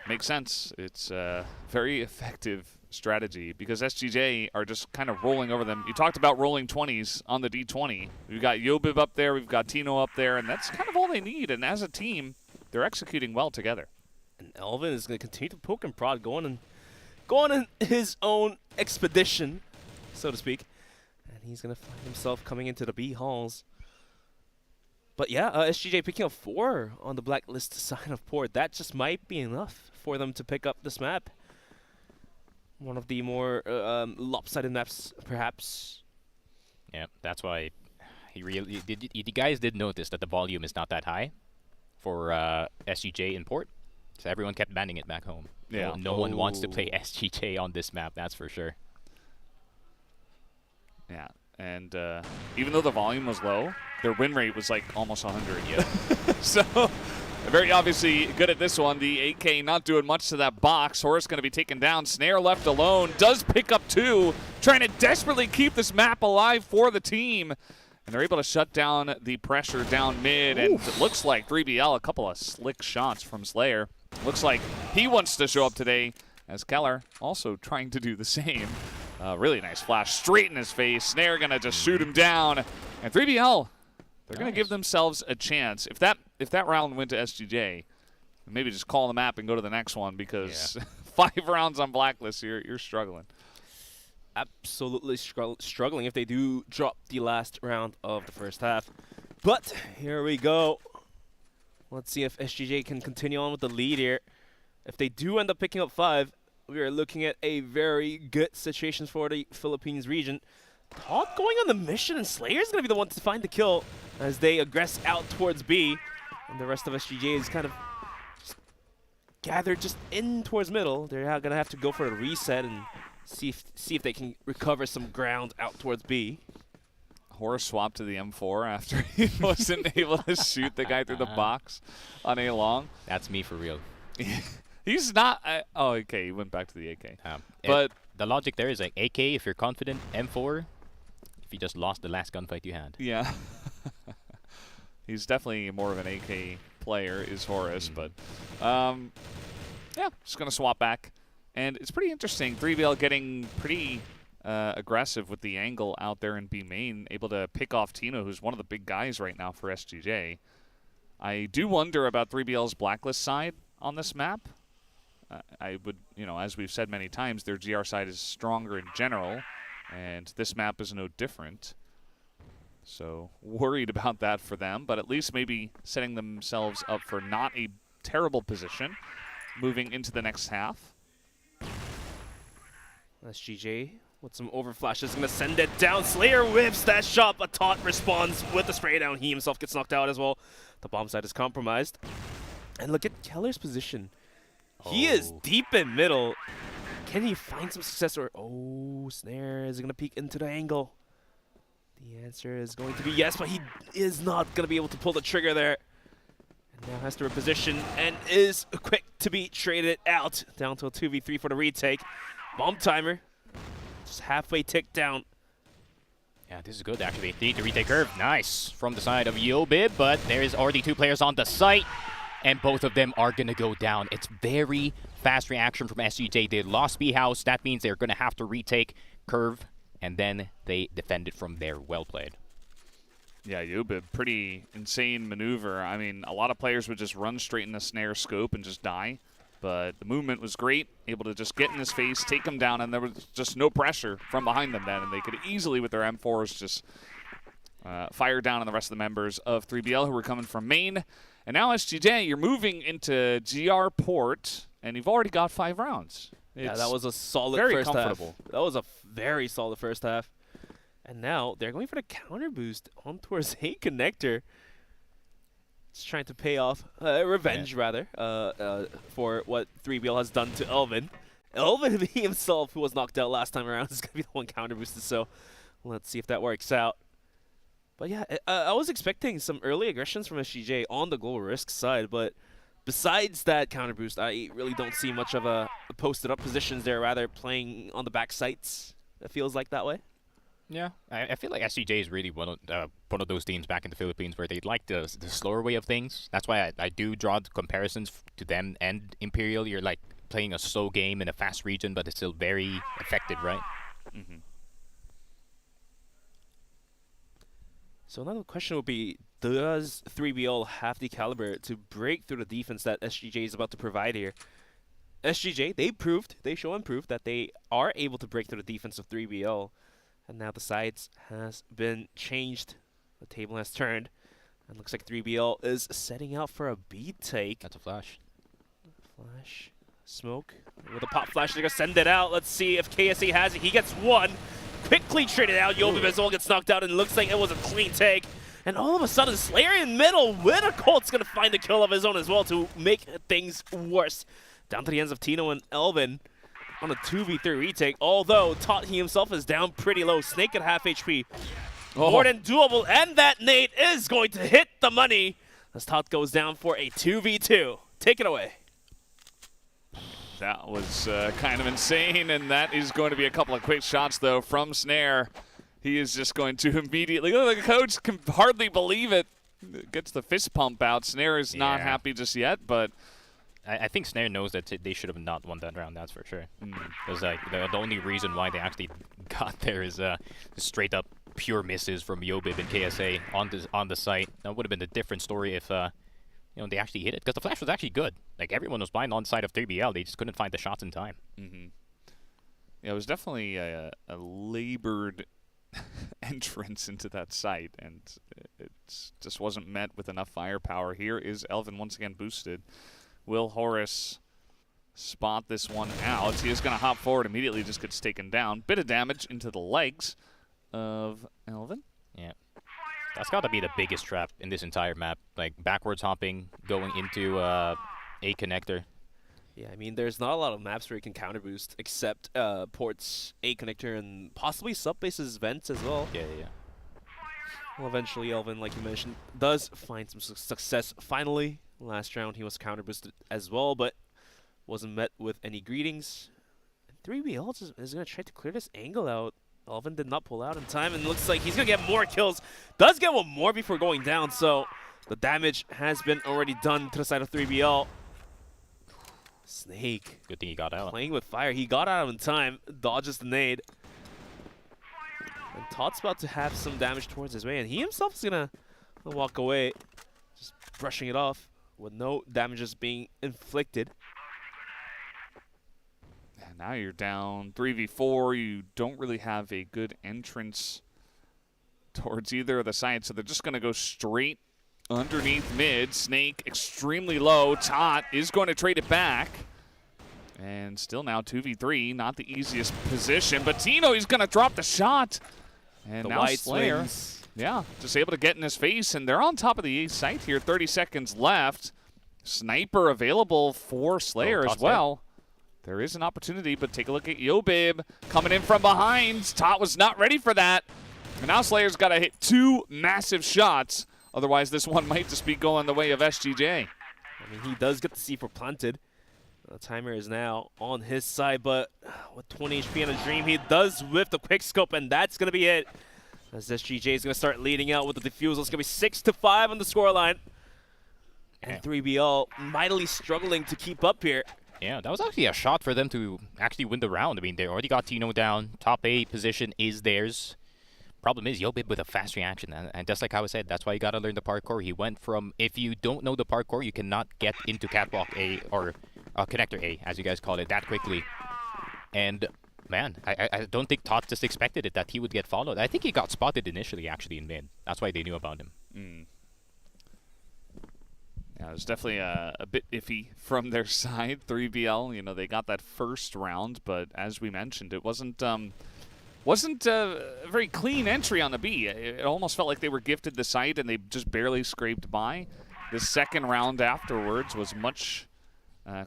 makes sense. It's a very effective strategy because SGJ are just kind of rolling over them. You talked about rolling 20s on the D20. We've got Yobib up there, we've got Tino up there, and that's kind of all they need. And as a team, they're executing well together. And Elvin is going to continue to poke and prod, going on his own expedition, so to speak. And he's going to find himself coming into the B halls. But yeah, SGJ picking up 4 on the blacklist side of Port. That just might be enough for them to pick up this map. One of the more lopsided maps, perhaps. Yeah, that's why you guys did notice that the volume is not that high for SGJ in Port. So everyone kept banning it back home. Yeah. No one wants to play SGJ on this map, that's for sure. Yeah, and even though the volume was low, their win rate was like almost 100. Yeah. So very obviously good at this one. The AK not doing much to that box. Horus going to be taken down. Snare left alone. Does pick up 2. Trying to desperately keep this map alive for the team. And they're able to shut down the pressure down mid. And it looks like 3BL, a couple of slick shots from Slayer. Looks like he wants to show up today, as Keller also trying to do the same. Really nice flash straight in his face. Snare going to just shoot him down. And 3BL, they're going to give themselves a chance. If that round went to SGJ, maybe just call the map and go to the next one because 5 rounds on blacklist, you're struggling. Absolutely struggling if they do drop the last round of the first half. But here we go. Let's see if SGJ can continue on with the lead here. If they do end up picking up 5, we are looking at a very good situation for the Philippines region. Todd going on the mission, and Slayer's going to be the one to find the kill as they aggress out towards B. And the rest of SGJ is kind of gathered just in towards middle. They're now going to have to go for a reset and see if they can recover some ground out towards B. Horus swapped to the M4 after he wasn't able to shoot the guy through the box on A long. That's me for real. He's not. Oh, okay. He went back to the AK. But the logic there is like AK if you're confident, M4 if you just lost the last gunfight you had. Yeah. He's definitely more of an AK player, is Horus. But yeah, just going to swap back. And it's pretty interesting. 3BL getting pretty aggressive with the angle out there in B main, able to pick off Tino, who's one of the big guys right now for SGJ. I do wonder about 3BL's Blacklist side on this map. I would, as we've said many times, their GR side is stronger in general, and this map is no different. So worried about that for them, but at least maybe setting themselves up for not a terrible position moving into the next half. SGJ with some overflash is going to send it down. Slayer whips that shot, but Taunt responds with the spray down. He himself gets knocked out as well. The bomb side is compromised. And look at Keller's position. He is deep in middle. Can he find some success? Or, Snare is going to peek into the angle. The answer is going to be yes, but he is not going to be able to pull the trigger there. And now has to reposition and is quick to be traded out. Down to a 2v3 for the retake. Bomb timer. Just halfway ticked down. Yeah, this is good actually. The retake curve, nice from the side of Yobib, but there is already 2 players on the site, and both of them are gonna go down. It's very fast reaction from SGJ. They lost B house, that means they're gonna have to retake curve, and then they defend it from there. Well played. Yeah, Yobib, pretty insane maneuver. I mean, a lot of players would just run straight in the snare scope and just die. But the movement was great, able to just get in his face, take him down, and there was just no pressure from behind them then. And they could easily, with their M4s, just fire down on the rest of the members of 3BL who were coming from main. And now SGJ, you're moving into GR port, and you've already got 5 rounds. Yeah, that was a solid first half. That was a very solid first half. And now they're going for the counter boost on towards A connector. Just trying to pay off revenge, rather, for what 3BL has done to Elvin. Elvin himself, who was knocked out last time around, is going to be the one counter boosted, so let's see if that works out. But yeah, I was expecting some early aggressions from SGJ on the global risk side, but besides that counter boost, I really don't see much of a posted up positions there, rather playing on the back sites. It feels like that way. Yeah, I feel like SCJ is really one of those teams back in the Philippines where they like the slower way of things. That's why I do draw the comparisons to them and Imperial. You're like playing a slow game in a fast region, but it's still very effective, right? Mm-hmm. So another question would be, does 3BL have the caliber to break through the defense that SGJ is about to provide here? SGJ, they show and prove that they are able to break through the defense of 3BL. And now the sides has been changed. The table has turned. And looks like 3BL is setting out for a B take. That's a flash. Flash. Smoke. With a pop flash, they're going to send it out. Let's see if KSA has it. He gets one. Quickly traded out. Yobib as well gets knocked out. And it looks like it was a clean take. And all of a sudden, Slayer in middle with a Colt's going to find a kill of his own as well to make things worse. Down to the ends of Tino and Elvin on a 2v3 retake, although Tot he himself is down pretty low. Snake at half HP. More than doable, and that nade is going to hit the money as Tot goes down for a 2v2. Take it away. That was kind of insane, and that is going to be a couple of quick shots, though, from Snare. He is just going to immediately, the coach can hardly believe it. Gets the fist pump out. Snare is not happy just yet, but I think Snare knows that they should have not won that round, that's for sure. Because like the only reason why they actually got there is straight up pure misses from Yobib and KSA on the site. That would have been a different story if they actually hit it. Because the flash was actually good. Like everyone was blind on the side of 3BL. They just couldn't find the shots in time. Yeah, it was definitely a labored entrance into that site, and it just wasn't met with enough firepower. Here is Elvin once again boosted. Will Horace spot this one out? He is going to hop forward immediately, just gets taken down. Bit of damage into the legs of Elvin. Yeah. That's got to be the biggest trap in this entire map. Like backwards hopping, going into a connector. Yeah, I mean, there's not a lot of maps where you can counter boost except ports, A connector, and possibly subbases vents as well. Yeah. Well, eventually, Elvin, like you mentioned, does find some success finally. Last round, he was counter boosted as well, but wasn't met with any greetings. 3BL is going to try to clear this angle out. Elvin did not pull out in time, and looks like he's going to get more kills. Does get one more before going down, so the damage has been already done to the side of 3BL. Snake. Good thing he got out. Playing with fire. He got out in time. Dodges the nade. And Todd's about to have some damage towards his way, and he himself is gonna walk away, just brushing it off with no damages being inflicted. And now you're down 3v4. You don't really have a good entrance towards either of the sides, so they're just gonna go straight underneath mid. Snake extremely low. Tot is going to trade it back. And still now 2v3, not the easiest position, but Tino, he's going to drop the shot. And the now wide Slayer, swings. yeah, just able to get in his face, and they're on top of the A site here. 30 seconds left. Sniper available for Slayer as well. There is an opportunity, but take a look at Yobib coming in from behind. Tot was not ready for that. And now Slayer's got to hit 2 massive shots. Otherwise, this one might just be going the way of SGJ. I mean, he does get the C4 planted. The timer is now on his side, but with 20 HP on a Dream, he does whiff the quick scope, and that's going to be it. As SGJ is going to start leading out with the defusal. It's going to be 6-5 on the scoreline. And 3BL mightily struggling to keep up here. Yeah, that was actually a shot for them to actually win the round. I mean, they already got Tino down. Top A position is theirs. Problem is, Yobib with a fast reaction, and just like I was said, that's why you gotta learn the parkour. He went from, if you don't know the parkour, you cannot get into catwalk A, or connector A, as you guys call it, that quickly. And man, I don't think Tot just expected it, that he would get followed. I think he got spotted initially, actually, in mid. That's why they knew about him. Yeah, it was definitely a bit iffy from their side. 3BL, you know, they got that first round, but as we mentioned, it wasn't a very clean entry on the B. It almost felt like they were gifted the site and they just barely scraped by. The second round afterwards was much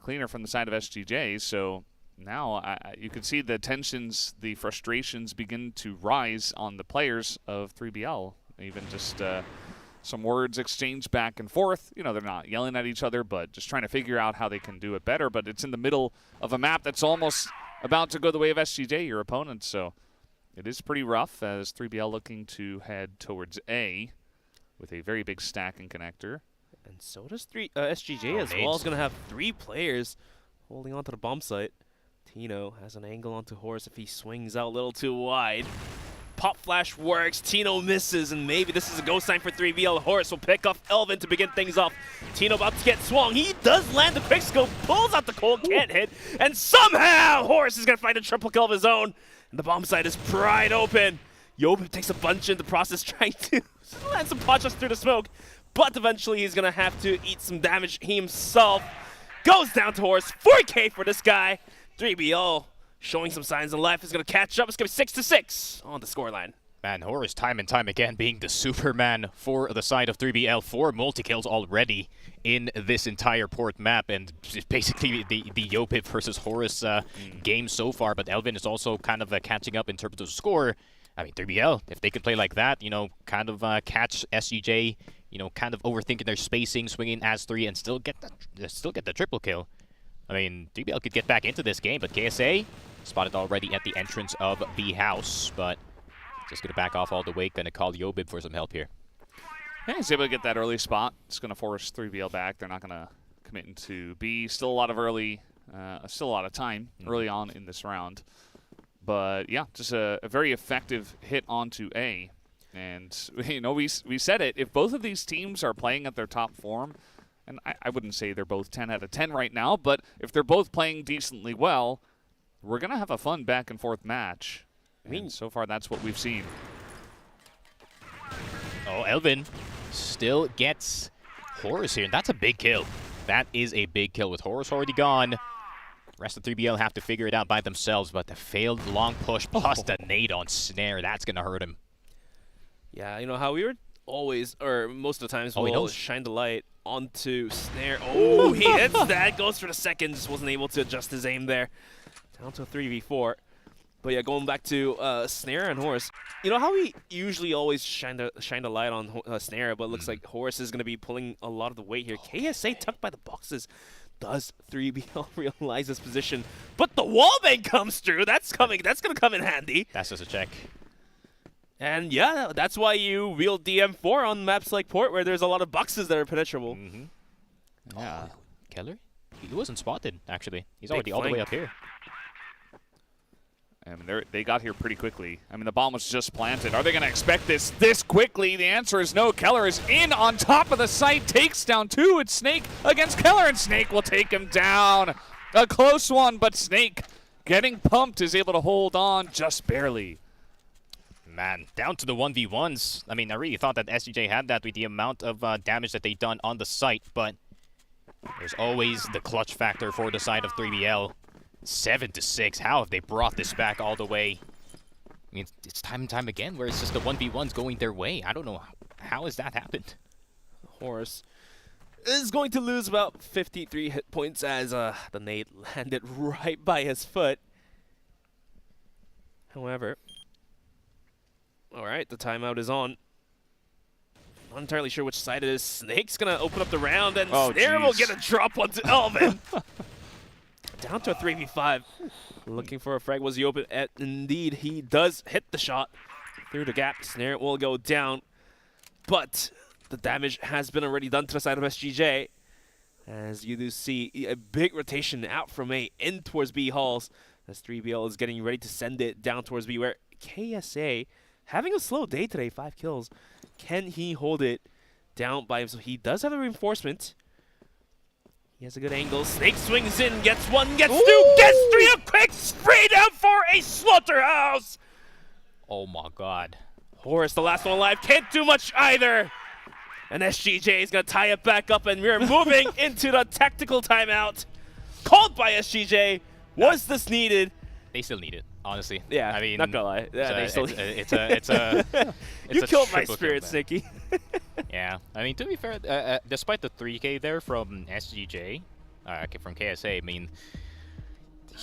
cleaner from the side of SGJ. So now you can see the tensions, the frustrations begin to rise on the players of 3BL. Even just some words exchanged back and forth. You know, they're not yelling at each other, but just trying to figure out how they can do it better. But it's in the middle of a map that's almost about to go the way of SGJ, your opponent. So it is pretty rough as 3BL looking to head towards A with a very big stack and connector. And so does SGJ as well. Is going to have 3 players holding onto the bomb site. Tino has an angle onto Horus if he swings out a little too wide. Pop flash works, Tino misses, and maybe this is a go sign for 3BL. Horus will pick off Elvin to begin things off. Tino about to get swung. He does land the quick scope, pulls out the cold, can't hit, and somehow Horus is going to find a triple kill of his own. And the bomb site is pried open. Yobib takes a bunch in the process, trying to land some pot shots through the smoke, but eventually he's going to have to eat some damage himself. Goes down to Horus, 4K for this guy. 3BL showing some signs of life is going to catch up. It's going to be 6-6 on the scoreline. Man, Horus time and time again being the Superman for the side of 3BL. 4 multi-kills already in this entire port map, and basically the Yobib versus Horus game so far, but Elvin is also kind of catching up in terms of the score. I mean, 3BL, if they can play like that, you know, kind of catch SGJ, you know, kind of overthinking their spacing, swinging as 3, and still get the triple kill. I mean, 3BL could get back into this game, but KSA spotted already at the entrance of the house, but just going to back off all the way, going to call Yobib for some help here. Yeah, he's able to get that early spot. It's going to force 3BL back. They're not going to commit into B. Still a lot of time early on in this round. But yeah, just a very effective hit onto A. And, you know, we said it. If both of these teams are playing at their top form, and I wouldn't say they're both 10 out of 10 right now, but if they're both playing decently well, we're going to have a fun back and forth match. And so far, that's what we've seen. Oh, Elvin still gets Horus here, and that's a big kill. That is a big kill with Horus already gone. Rest of 3BL have to figure it out by themselves, but the failed long push plus the nade on Snare, that's going to hurt him. Yeah, you know how we were always, or most of the times, we'll shine the light onto Snare. Oh, he hits that, goes for the second, just wasn't able to adjust his aim there. Down to a 3v4. But yeah, going back to Snare and Horus, you know how we usually always shine the light on Snare, but it looks like Horus is going to be pulling a lot of the weight here. KSA tucked by the boxes. Does 3BL realize his position? But the wallbang comes through. That's coming. That's going to come in handy. That's just a check. And yeah, that's why you wield DM4 on maps like Port, where there's a lot of boxes that are penetrable. Yeah. Keller? He wasn't spotted, actually. He's Big already all the way flank. up here. I mean, they got here pretty quickly. I mean, the bomb was just planted. Are they going to expect this quickly? The answer is no. Keller is in on top of the site, takes down 2. It's Snake against Keller, and Snake will take him down. A close one, but Snake, getting pumped, is able to hold on just barely. Man, down to the 1v1s. I mean, I really thought that SGJ had that with the amount of damage that they done on the site, but there's always the clutch factor for the side of 3BL. 7-6. How have they brought this back all the way? I mean, it's time and time again where it's just the 1v1s going their way. I don't know how has that happened. Horus is going to lose about 53 hit points as the nade landed right by his foot. However, all right, the timeout is on. Not entirely sure which side it is. Snake's gonna open up the round, and Snare will get a drop onto. Oh man, down to a 3v5. Looking for a frag. Was he open? Indeed, he does hit the shot through the gap. Snare will go down, but the damage has been already done to the side of SGJ. As you do see a big rotation out from A in towards B halls, as 3BL is getting ready to send it down towards B, where KSA having a slow day today, 5 kills. Can he hold it down by himself? He does have a reinforcement. He has a good angle. Snake swings in, gets 1, gets 2, gets 3. A quick spray down for a slaughterhouse. Oh my god. Horus, the last one alive, can't do much either. And SGJ is going to tie it back up, and we're moving into the tactical timeout. Called by SGJ. Was this needed? They still need it, honestly. Yeah, I mean, not gonna lie. Yeah, they still it's a you killed my triple spirit, kill, man. Snicky. Yeah, I mean, to be fair, despite the 3K there from SGJ, from KSA, I mean,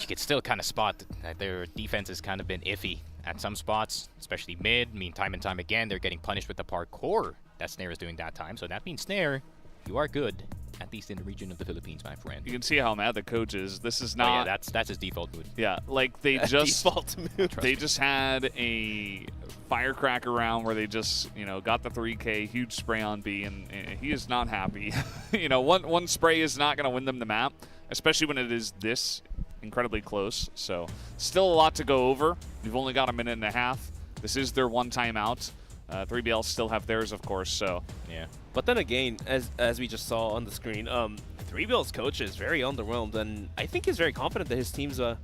you could still kind of spot that their defense has kind of been iffy at some spots, especially mid. I mean, time and time again, they're getting punished with the parkour that Snare is doing that time. So that means, Snare, you are good, at least in the region of the Philippines, my friend. You can see how mad the coach is. This is not... Oh, yeah, that's his default mood. Yeah, like they just... default mood. They just had a firecracker round where they just, you know, got the 3K, huge spray on B, and he is not happy. You know, one spray is not going to win them the map, especially when it is this incredibly close. So still a lot to go over. We've only got a minute and a half. This is their one timeout. 3BL still have theirs, of course, so... Yeah. But then again, as we just saw on the screen, 3BL's coach is very underwhelmed, and I think he's very confident that his team's is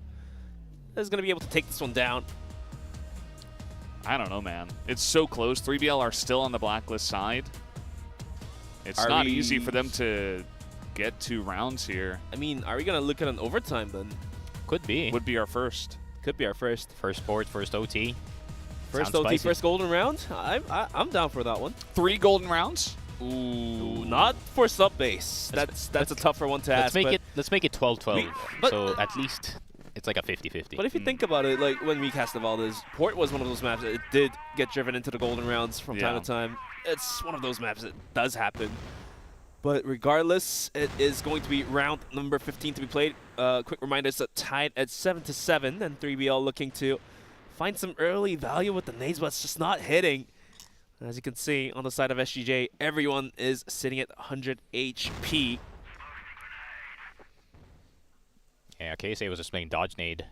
going to be able to take this one down. I don't know, man. It's so close. 3BL are still on the blacklist side. It's not easy for them to get 2 rounds here. I mean, are we going to look at an overtime then? Could be. Would be our first. Could be our first. First port, first OT. First Sounds OT, spicy. first golden round? I'm down for that one. 3 golden rounds? Ooh, not for sub base. That's a tougher one to ask. Let's make it 12-12. So at least it's like a 50-50. But if you think about it, like when we cast Valdez, Port was one of those maps that it did get driven into the golden rounds from time to time. It's one of those maps that does happen. But regardless, it is going to be round number 15 to be played. Quick reminder, it's tied at 7-7, and 3BL looking to find some early value with the nades, but it's just not hitting. As you can see on the side of SGJ, everyone is sitting at 100 HP. Yeah, KSA was just playing dodge nade.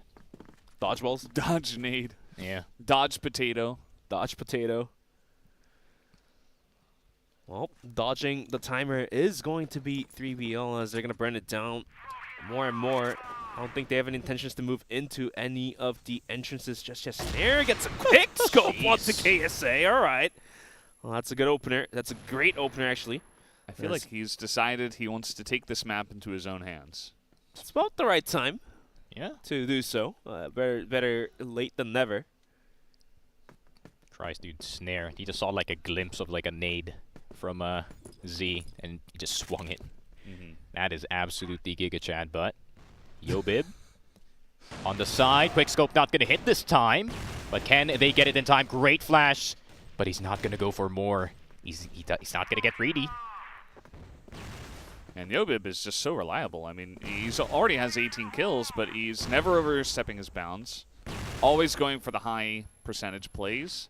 Dodgeballs? Dodge nade. Yeah. Dodge potato. Dodge potato. Well, dodging the timer is going to be 3BL as they're going to burn it down more and more. I don't think they have any intentions to move into any of the entrances just yet. Snare gets a quick scope onto KSA. All right. Well, that's a good opener. That's a great opener, actually. I feel like he's decided he wants to take this map into his own hands. It's about the right time. Yeah. To do so. Better late than never. Tries to Snare. He just saw like a glimpse of like a nade from Z, and he just swung it. That is absolutely Giga Chad, but Yobib on the side. Quick scope not going to hit this time, but can they get it in time? Great flash, but he's not going to go for more. He's not going to get greedy. And Yobib is just so reliable. I mean, he's already has 18 kills, but he's never overstepping his bounds. Always going for the high percentage plays.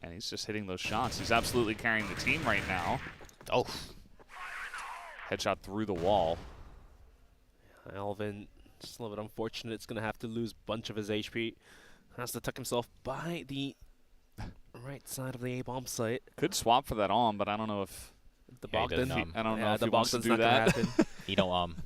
And he's just hitting those shots. He's absolutely carrying the team right now. Oh. Headshot through the wall. Alvin, just a little bit unfortunate. It's going to have to lose a bunch of his HP. Has to tuck himself by the right side of the A-bomb site. Could swap for that but I don't know if the yeah, Bogdan. I don't know if the he wants to Bogdan's do not that. gonna happen. He don't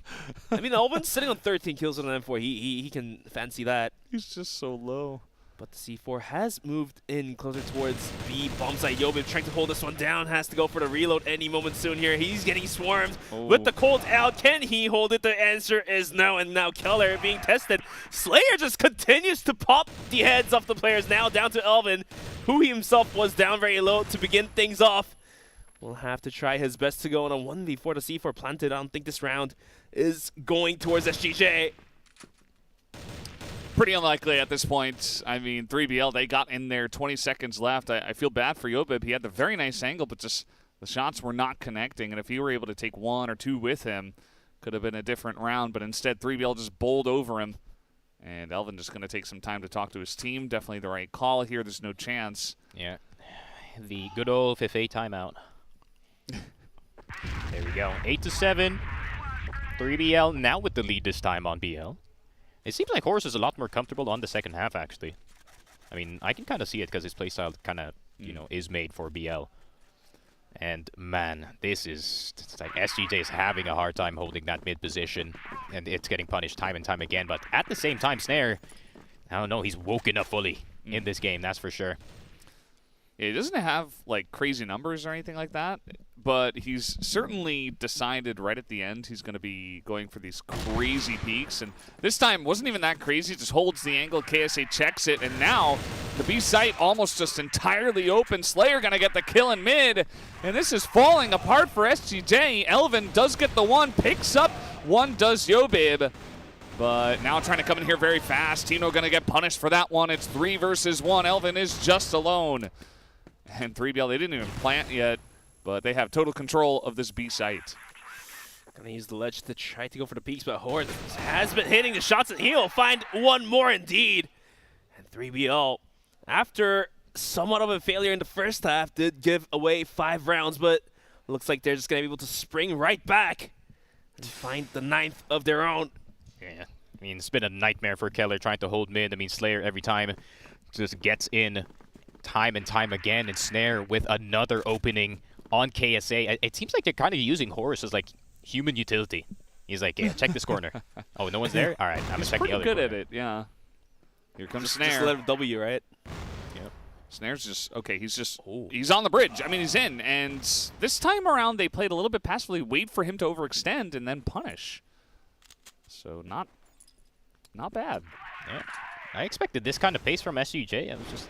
I mean, Alvin's sitting on 13 kills on an M4. He can fancy that. He's just so low. But the C4 has moved in closer towards B. Bomb site. Yobib trying to hold this one down. Has to go for the reload any moment soon here. He's getting swarmed with the Colt out. Can he hold it? The answer is no. And now Keller being tested. Slayer just continues to pop the heads off the players. Now down to Alvin, who he himself was down very low to begin things off. Will have to try his best to go on a 1v4. The C4 planted. I don't think this round is going towards SGJ. Pretty unlikely at this point. I mean, 3BL, they got in there, 20 seconds left. I feel bad for Yobib. He had the very nice angle, but just the shots were not connecting. And if he were able to take 1 or 2 with him, could have been a different round. But instead, 3BL just bowled over him. And Elvin just going to take some time to talk to his team. Definitely the right call here. There's no chance. Yeah. The good old FIFA timeout. There we go. 8-7. 3BL now with the lead this time on BL. It seems like Horus is a lot more comfortable on the second half, actually. I mean, I can kind of see it because his playstyle kind of, you know, is made for BL. And man, this is, it's like SGJ is having a hard time holding that mid position, and it's getting punished time and time again. But at the same time, Snare, I don't know, he's woken up fully in this game, that's for sure. Yeah, he doesn't have like crazy numbers or anything like that, but he's certainly decided right at the end he's going to be going for these crazy peaks. And this time wasn't even that crazy, just holds the angle, KSA checks it, and now the B site almost just entirely open. Slayer going to get the kill in mid, and this is falling apart for SGJ. Elvin does get the one, picks up one, does Yobib. But now trying to come in here very fast. Tino going to get punished for that one. It's 3 versus 1. Elvin is just alone. And 3BL, they didn't even plant yet, but they have total control of this B site. Gonna use the ledge to try to go for the peaks, but Horus has been hitting the shots, and he'll find one more indeed. And 3BL, after somewhat of a failure in the first half, did give away 5 rounds, but looks like they're just gonna be able to spring right back and find the 9th of their own. Yeah, I mean, it's been a nightmare for Keller trying to hold mid. I mean, Slayer every time just gets in time and time again, and Snare with another opening on KSA. It seems like they're kind of using Horus as like human utility. He's like, yeah, check this corner. Oh, no one's there? All right, I'm going to check the other corner. Pretty good at it, yeah. Here comes Snare. Just let him W, right? Yep. Snare's just, okay, he's on the bridge. I mean, he's in, and this time around they played a little bit passively, wait for him to overextend, and then punish. So not bad. Yeah. I expected this kind of pace from SUJ. I was just...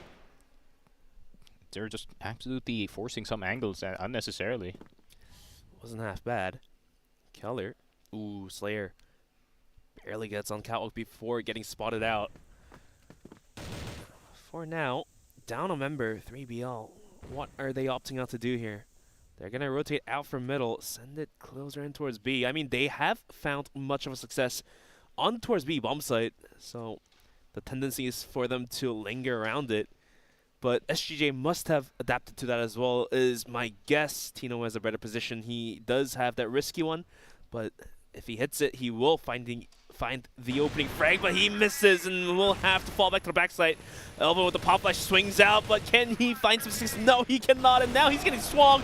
They're just absolutely forcing some angles unnecessarily. Wasn't half bad. Keller. Ooh, Slayer. Barely gets on catwalk before getting spotted out. For now, down a member, 3BL. What are they opting out to do here? They're going to rotate out from middle, send it closer in towards B. I mean, they have found much of a success on towards B bomb site, so the tendency is for them to linger around it. But SGJ must have adapted to that as well, is my guess. Tino has a better position. He does have that risky one, but if he hits it, he will find the opening frag, but he misses and will have to fall back to the backside. Elvin with the pop flash swings out, but can he find some success? No, he cannot, and now he's getting swung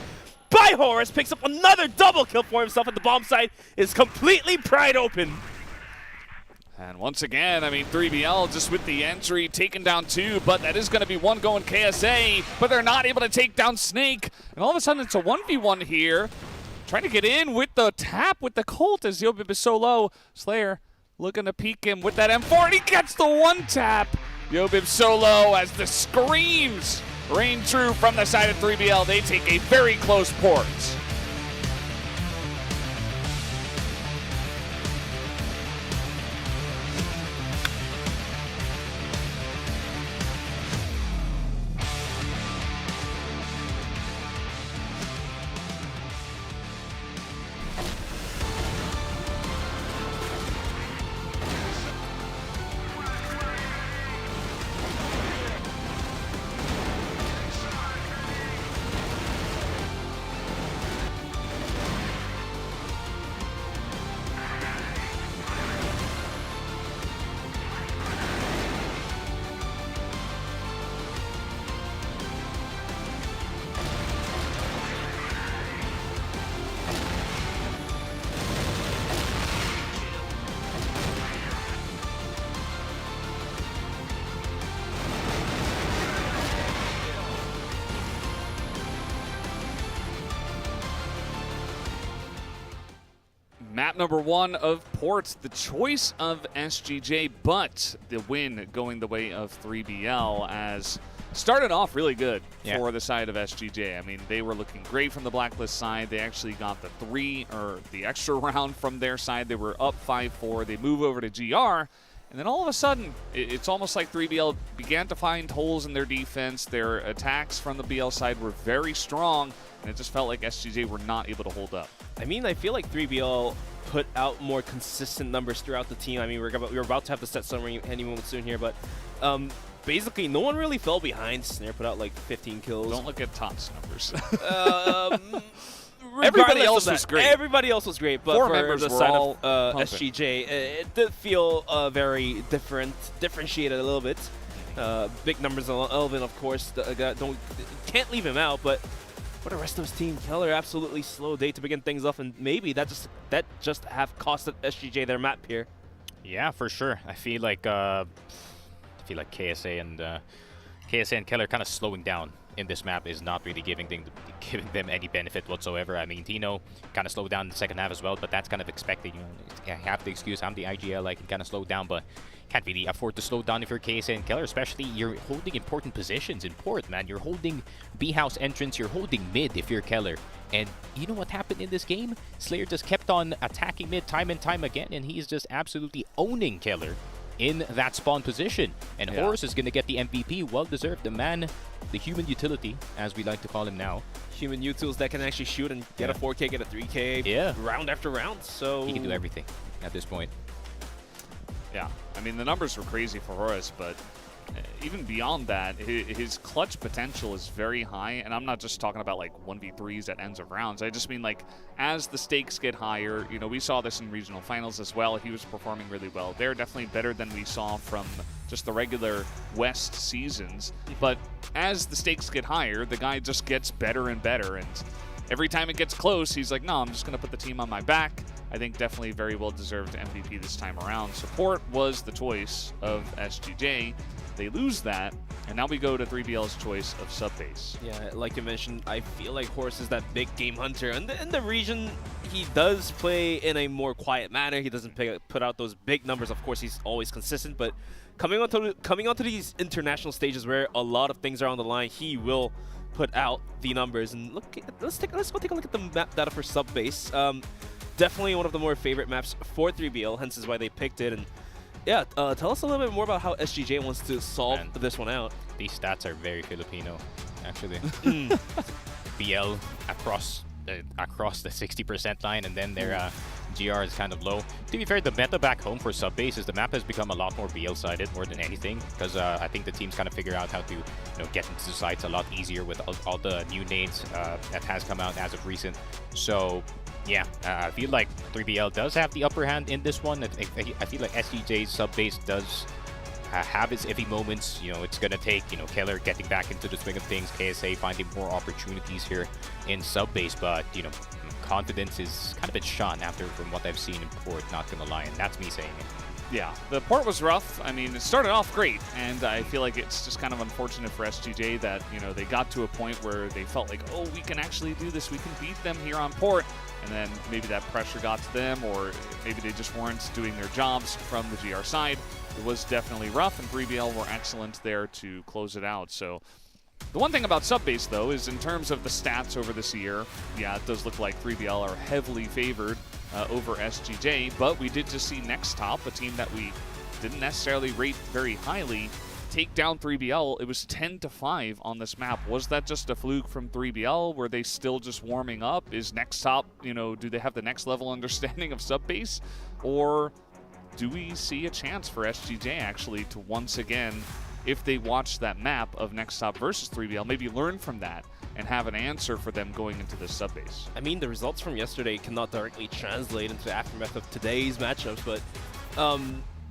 by Horus. Picks up another double kill for himself, and the bomb site is completely pried open. And once again, I mean, 3BL just with the entry, taking down 2, but that is going to be 1 going KSA, but they're not able to take down Snake. And all of a sudden, it's a 1v1 here. Trying to get in with the tap with the Colt as Yobib is so low. Slayer looking to peek him with that M4, and he gets the 1 tap. Yobib so low as the screams rain true from the side of 3BL. They take a very close port. Map number 1 of Port, the choice of SGJ, but the win going the way of 3BL as started off really good for the side of SGJ. I mean, they were looking great from the Blacklist side. They actually got the extra round from their side. They were up 5-4. They move over to GR, and then all of a sudden, it's almost like 3BL began to find holes in their defense. Their attacks from the BL side were very strong, and it just felt like SGJ were not able to hold up. I mean, I feel like 3BL put out more consistent numbers throughout the team. I mean, we're about to have the set summary any moment soon here, but basically, no one really fell behind. Snare put out like 15 kills. Don't look at Top's numbers. Everybody else was great. Everybody else was great, but 4 for members the were side all of pumping. SGJ, it did feel very differentiated a little bit. Big numbers, Elvin, of course, can't leave him out, but for the rest of his team, Keller absolutely slow day to begin things off, and maybe that just have costed SGJ their map here. Yeah, for sure. I feel like KSA and Keller kind of slowing down in this map is not really giving them any benefit whatsoever. I mean, Tino kind of slowed down in the second half as well, but that's kind of expected. You know, I have the excuse, I'm the IGL, I can kind of slow down, but can't really afford to slow down if you're KSA and Keller, especially you're holding important positions in Port, man. You're holding B-house entrance, you're holding mid if you're Keller. And you know what happened in this game? Slayer just kept on attacking mid time and time again, and he's just absolutely owning Keller in that spawn position. And Horus is going to get the MVP, well-deserved. The man, the human utility, as we like to call him now. Human utils that can actually shoot and get a 4K, get a 3K, round after round. So he can do everything at this point. Yeah, I mean, the numbers were crazy for Horus, but even beyond that, his clutch potential is very high, and I'm not just talking about like 1v3s at ends of rounds. I just mean like as the stakes get higher, you know, we saw this in regional finals as well. He was performing really well. They're definitely better than we saw from just the regular West seasons, but as the stakes get higher, the guy just gets better and better, and every time it gets close, he's like, no, I'm just going to put the team on my back. I think definitely very well-deserved MVP this time around. Support was the choice of SGJ. They lose that, and now we go to 3BL's choice of sub-base. Yeah, like you mentioned, I feel like Horus is that big game hunter. And in the region, he does play in a more quiet manner. He doesn't put out those big numbers. Of course, he's always consistent, but coming onto these international stages where a lot of things are on the line, he will put out the numbers. And let's go take a look at the map data for sub-base. Definitely one of the more favorite maps for 3BL, hence is why they picked it. And yeah, tell us a little bit more about how SGJ wants to solve this one out. These stats are very Filipino, actually. BL across the 60% line, and then their GR is kind of low. To be fair, the meta back home for sub-base is the map has become a lot more BL-sided more than anything, because I think the teams kind of figure out how to get into the sites a lot easier with all the new names that has come out as of recent. So yeah, I feel like 3BL does have the upper hand in this one. I feel like SGJ's sub-base does have its iffy moments. You know, it's going to take, Keller getting back into the swing of things, KSA finding more opportunities here in sub-base, but, confidence is kind of been shot after from what I've seen in Port, not going to lie, and that's me saying it. Yeah, the Port was rough. I mean, it started off great, and I feel like it's just kind of unfortunate for SGJ that, they got to a point where they felt like, oh, we can actually do this. We can beat them here on Port. And then maybe that pressure got to them, or maybe they just weren't doing their jobs from the GR side. It was definitely rough, and 3BL were excellent there to close it out. So the one thing about sub-base, though, is in terms of the stats over this year, yeah, it does look like 3BL are heavily favored over SGJ, but we did just see Next Top, a team that we didn't necessarily rate very highly, take down 3BL. It was 10-5 on this map. Was that just a fluke from 3BL? Were they still just warming up? Is Next Top, do they have the next level understanding of sub-base? Or do we see a chance for SGJ actually to once again, if they watch that map of Next Top versus 3BL, maybe learn from that and have an answer for them going into this sub-base? I mean, the results from yesterday cannot directly translate into the aftermath of today's matchups, but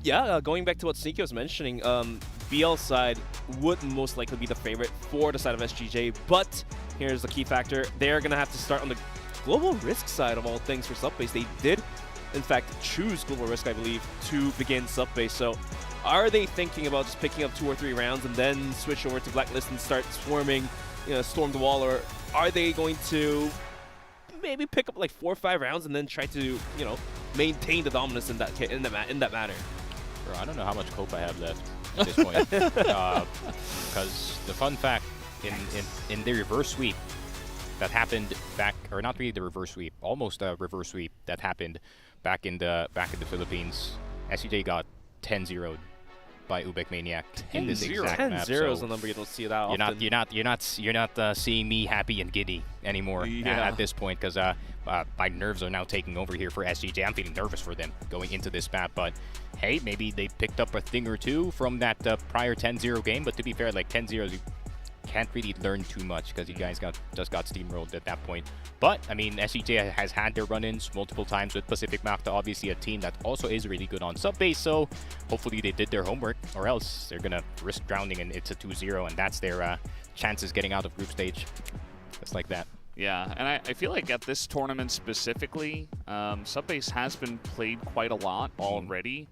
yeah, going back to what Sneaky was mentioning, BL side would most likely be the favorite for the side of SGJ, but here's the key factor. They're going to have to start on the global risk side of all things for sub-base. They did, in fact, choose global risk, I believe, to begin sub-base. So are they thinking about just picking up 2 or 3 rounds and then switch over to Blacklist and start swarming, storm the wall, or are they going to maybe pick up like 4 or 5 rounds and then try to, you know, maintain the dominance in that manner. Bro, I don't know how much cope I have left at this point. Because the fun fact, in the reverse sweep that happened back, or not really the reverse sweep, almost a reverse sweep that happened back in the Philippines, SCJ got 10-0'd by UBECMANIAC in this exact map. 10-0 is a number you don't see that often. You're not seeing me happy and giddy anymore at this point, because my nerves are now taking over here for SCJ. I'm feeling nervous for them going into this map, but hey, maybe they picked up a thing or two from that prior 10-0 game. But to be fair, like 10-0, you can't really learn too much because you guys just got steamrolled at that point. But I mean, SCJ has had their run-ins multiple times with Pacific Macta, obviously a team that also is really good on sub-base, so hopefully they did their homework, or else they're gonna risk drowning and it's a 2-0, and that's their chances getting out of group stage. Just like that. Yeah, and I feel like at this tournament specifically, sub-base has been played quite a lot already.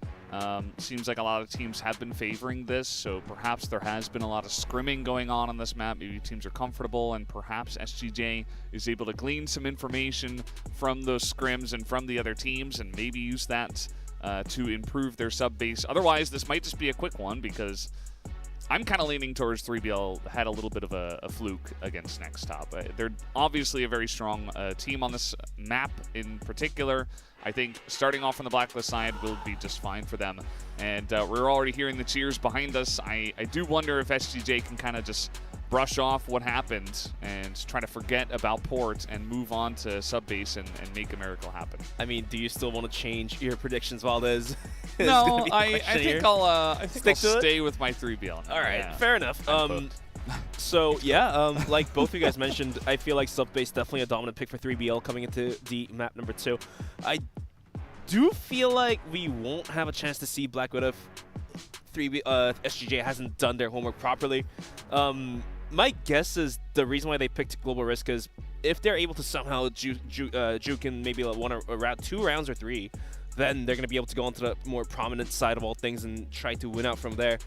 Seems like a lot of teams have been favoring this, so perhaps there has been a lot of scrimming going on this map. Maybe teams are comfortable, and perhaps SGJ is able to glean some information from those scrims and from the other teams, and maybe use that to improve their sub-base. Otherwise, this might just be a quick one, because I'm kind of leaning towards 3BL had a little bit of a fluke against Next Top. They're obviously a very strong team on this map in particular. I think starting off on the Blacklist side will be just fine for them. And we're already hearing the cheers behind us. I do wonder if SGJ can kind of just brush off what happened and try to forget about Port and move on to sub-base and make a miracle happen. I mean, do you still want to change your predictions, Valdez? No, I think I'll stay with my 3BL. All right, fair enough. So yeah, like both of you guys mentioned, I feel like sub-base definitely a dominant pick for 3BL coming into the map number 2. I do feel like we won't have a chance to see Black Widow if SGJ hasn't done their homework properly. My guess is the reason why they picked Global Risk is if they're able to somehow juke in maybe like 2 rounds or 3, then they're going to be able to go onto the more prominent side of all things and try to win out from there.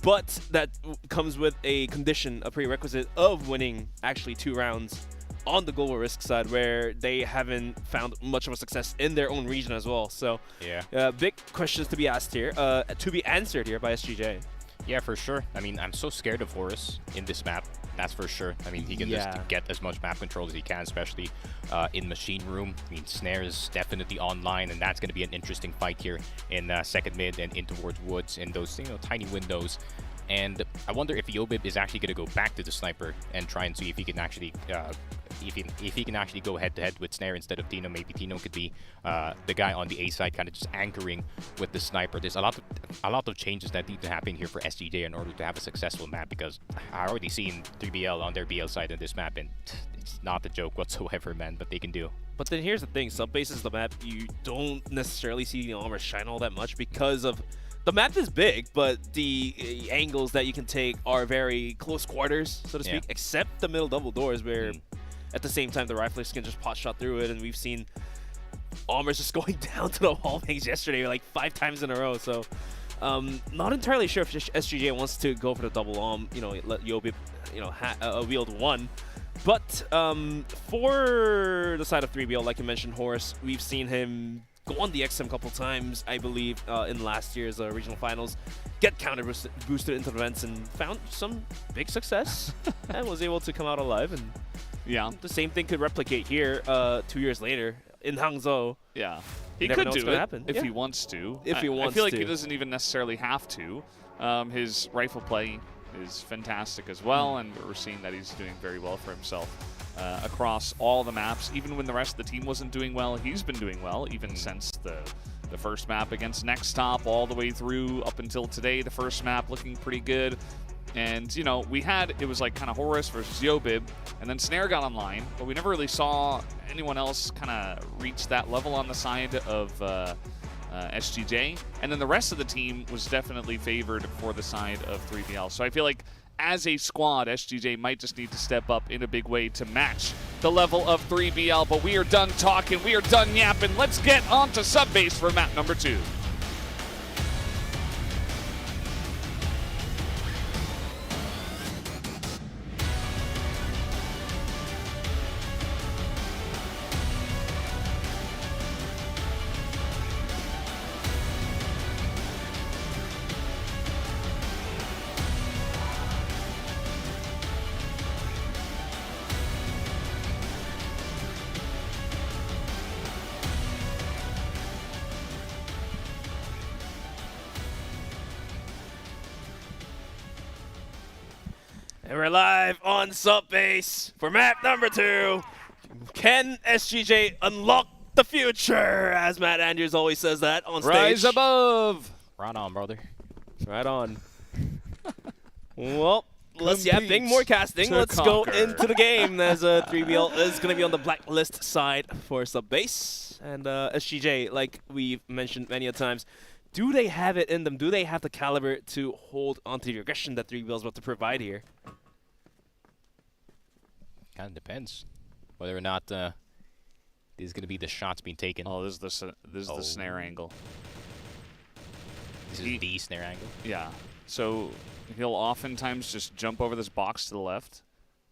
But that comes with a condition, a prerequisite of winning actually 2 rounds on the Global Risk side, where they haven't found much of a success in their own region as well. So yeah, big questions to be asked here, to be answered here by SGJ. Yeah, for sure. I mean, I'm so scared of Horus in this map. That's for sure. I mean, he can just get as much map control as he can, especially in Machine Room. I mean, Snare is definitely online, and that's going to be an interesting fight here in second mid and in towards Woods in those tiny windows. And I wonder if Yobib is actually going to go back to the sniper and try and see if he can actually if he can actually go head-to-head with Snare instead of Tino. Maybe Tino could be the guy on the A side, kind of just anchoring with the sniper. There's a lot of changes that need to happen here for SGJ in order to have a successful map, because I already seen 3BL on their BL side in this map, and it's not a joke whatsoever, man, but they can do. But then here's the thing, sub-base is the map you don't necessarily see the armor shine all that much because of the map is big, but the angles that you can take are very close quarters, so to speak, except the middle double doors, where at the same time the riflers can just pot shot through it, and we've seen Almers just going down to the wall bangs yesterday like 5 times in a row. So not entirely sure if SGJ wants to go for the double let Yobib wield 1. But for the side of 3BL, like you mentioned, Horus, we've seen him go on the XM a couple times, I believe, in last year's regional finals, get counter boosted into the vents and found some big success and was able to come out alive. And the same thing could replicate here 2 years later in Hangzhou. Yeah, he could do it if he wants to. If he wants I feel like to. he doesn't even necessarily have to. His rifle play is fantastic as well, and we're seeing that he's doing very well for himself across all the maps. Even when the rest of the team wasn't doing well, he's been doing well, even since the first map against Next Top all the way through up until today. The first map looking pretty good. And, it was like kind of Horus versus Yobib, and then Snare got online, but we never really saw anyone else kind of reach that level on the side of SGJ. And then the rest of the team was definitely favored for the side of 3BL. So I feel like as a squad, SGJ might just need to step up in a big way to match the level of 3BL. But we are done talking, we are done yapping. Let's get on to sub-base for map number 2. And we're live on Subbase for map number 2. Can SGJ unlock the future? As Matt Andrews always says that on stage. Rise above. Right on, brother. Right on. Well, let's bing more casting. Let's go into the game as 3BL is going to be on the blacklist side for Subbase. And SGJ, like we've mentioned many a times, do they have it in them? Do they have the caliber to hold onto the aggression that 3BL is about to provide here? Kind of depends whether or not this is going to be the shots being taken. Oh, this is the snare angle. This is the snare angle? Yeah. So he'll oftentimes just jump over this box to the left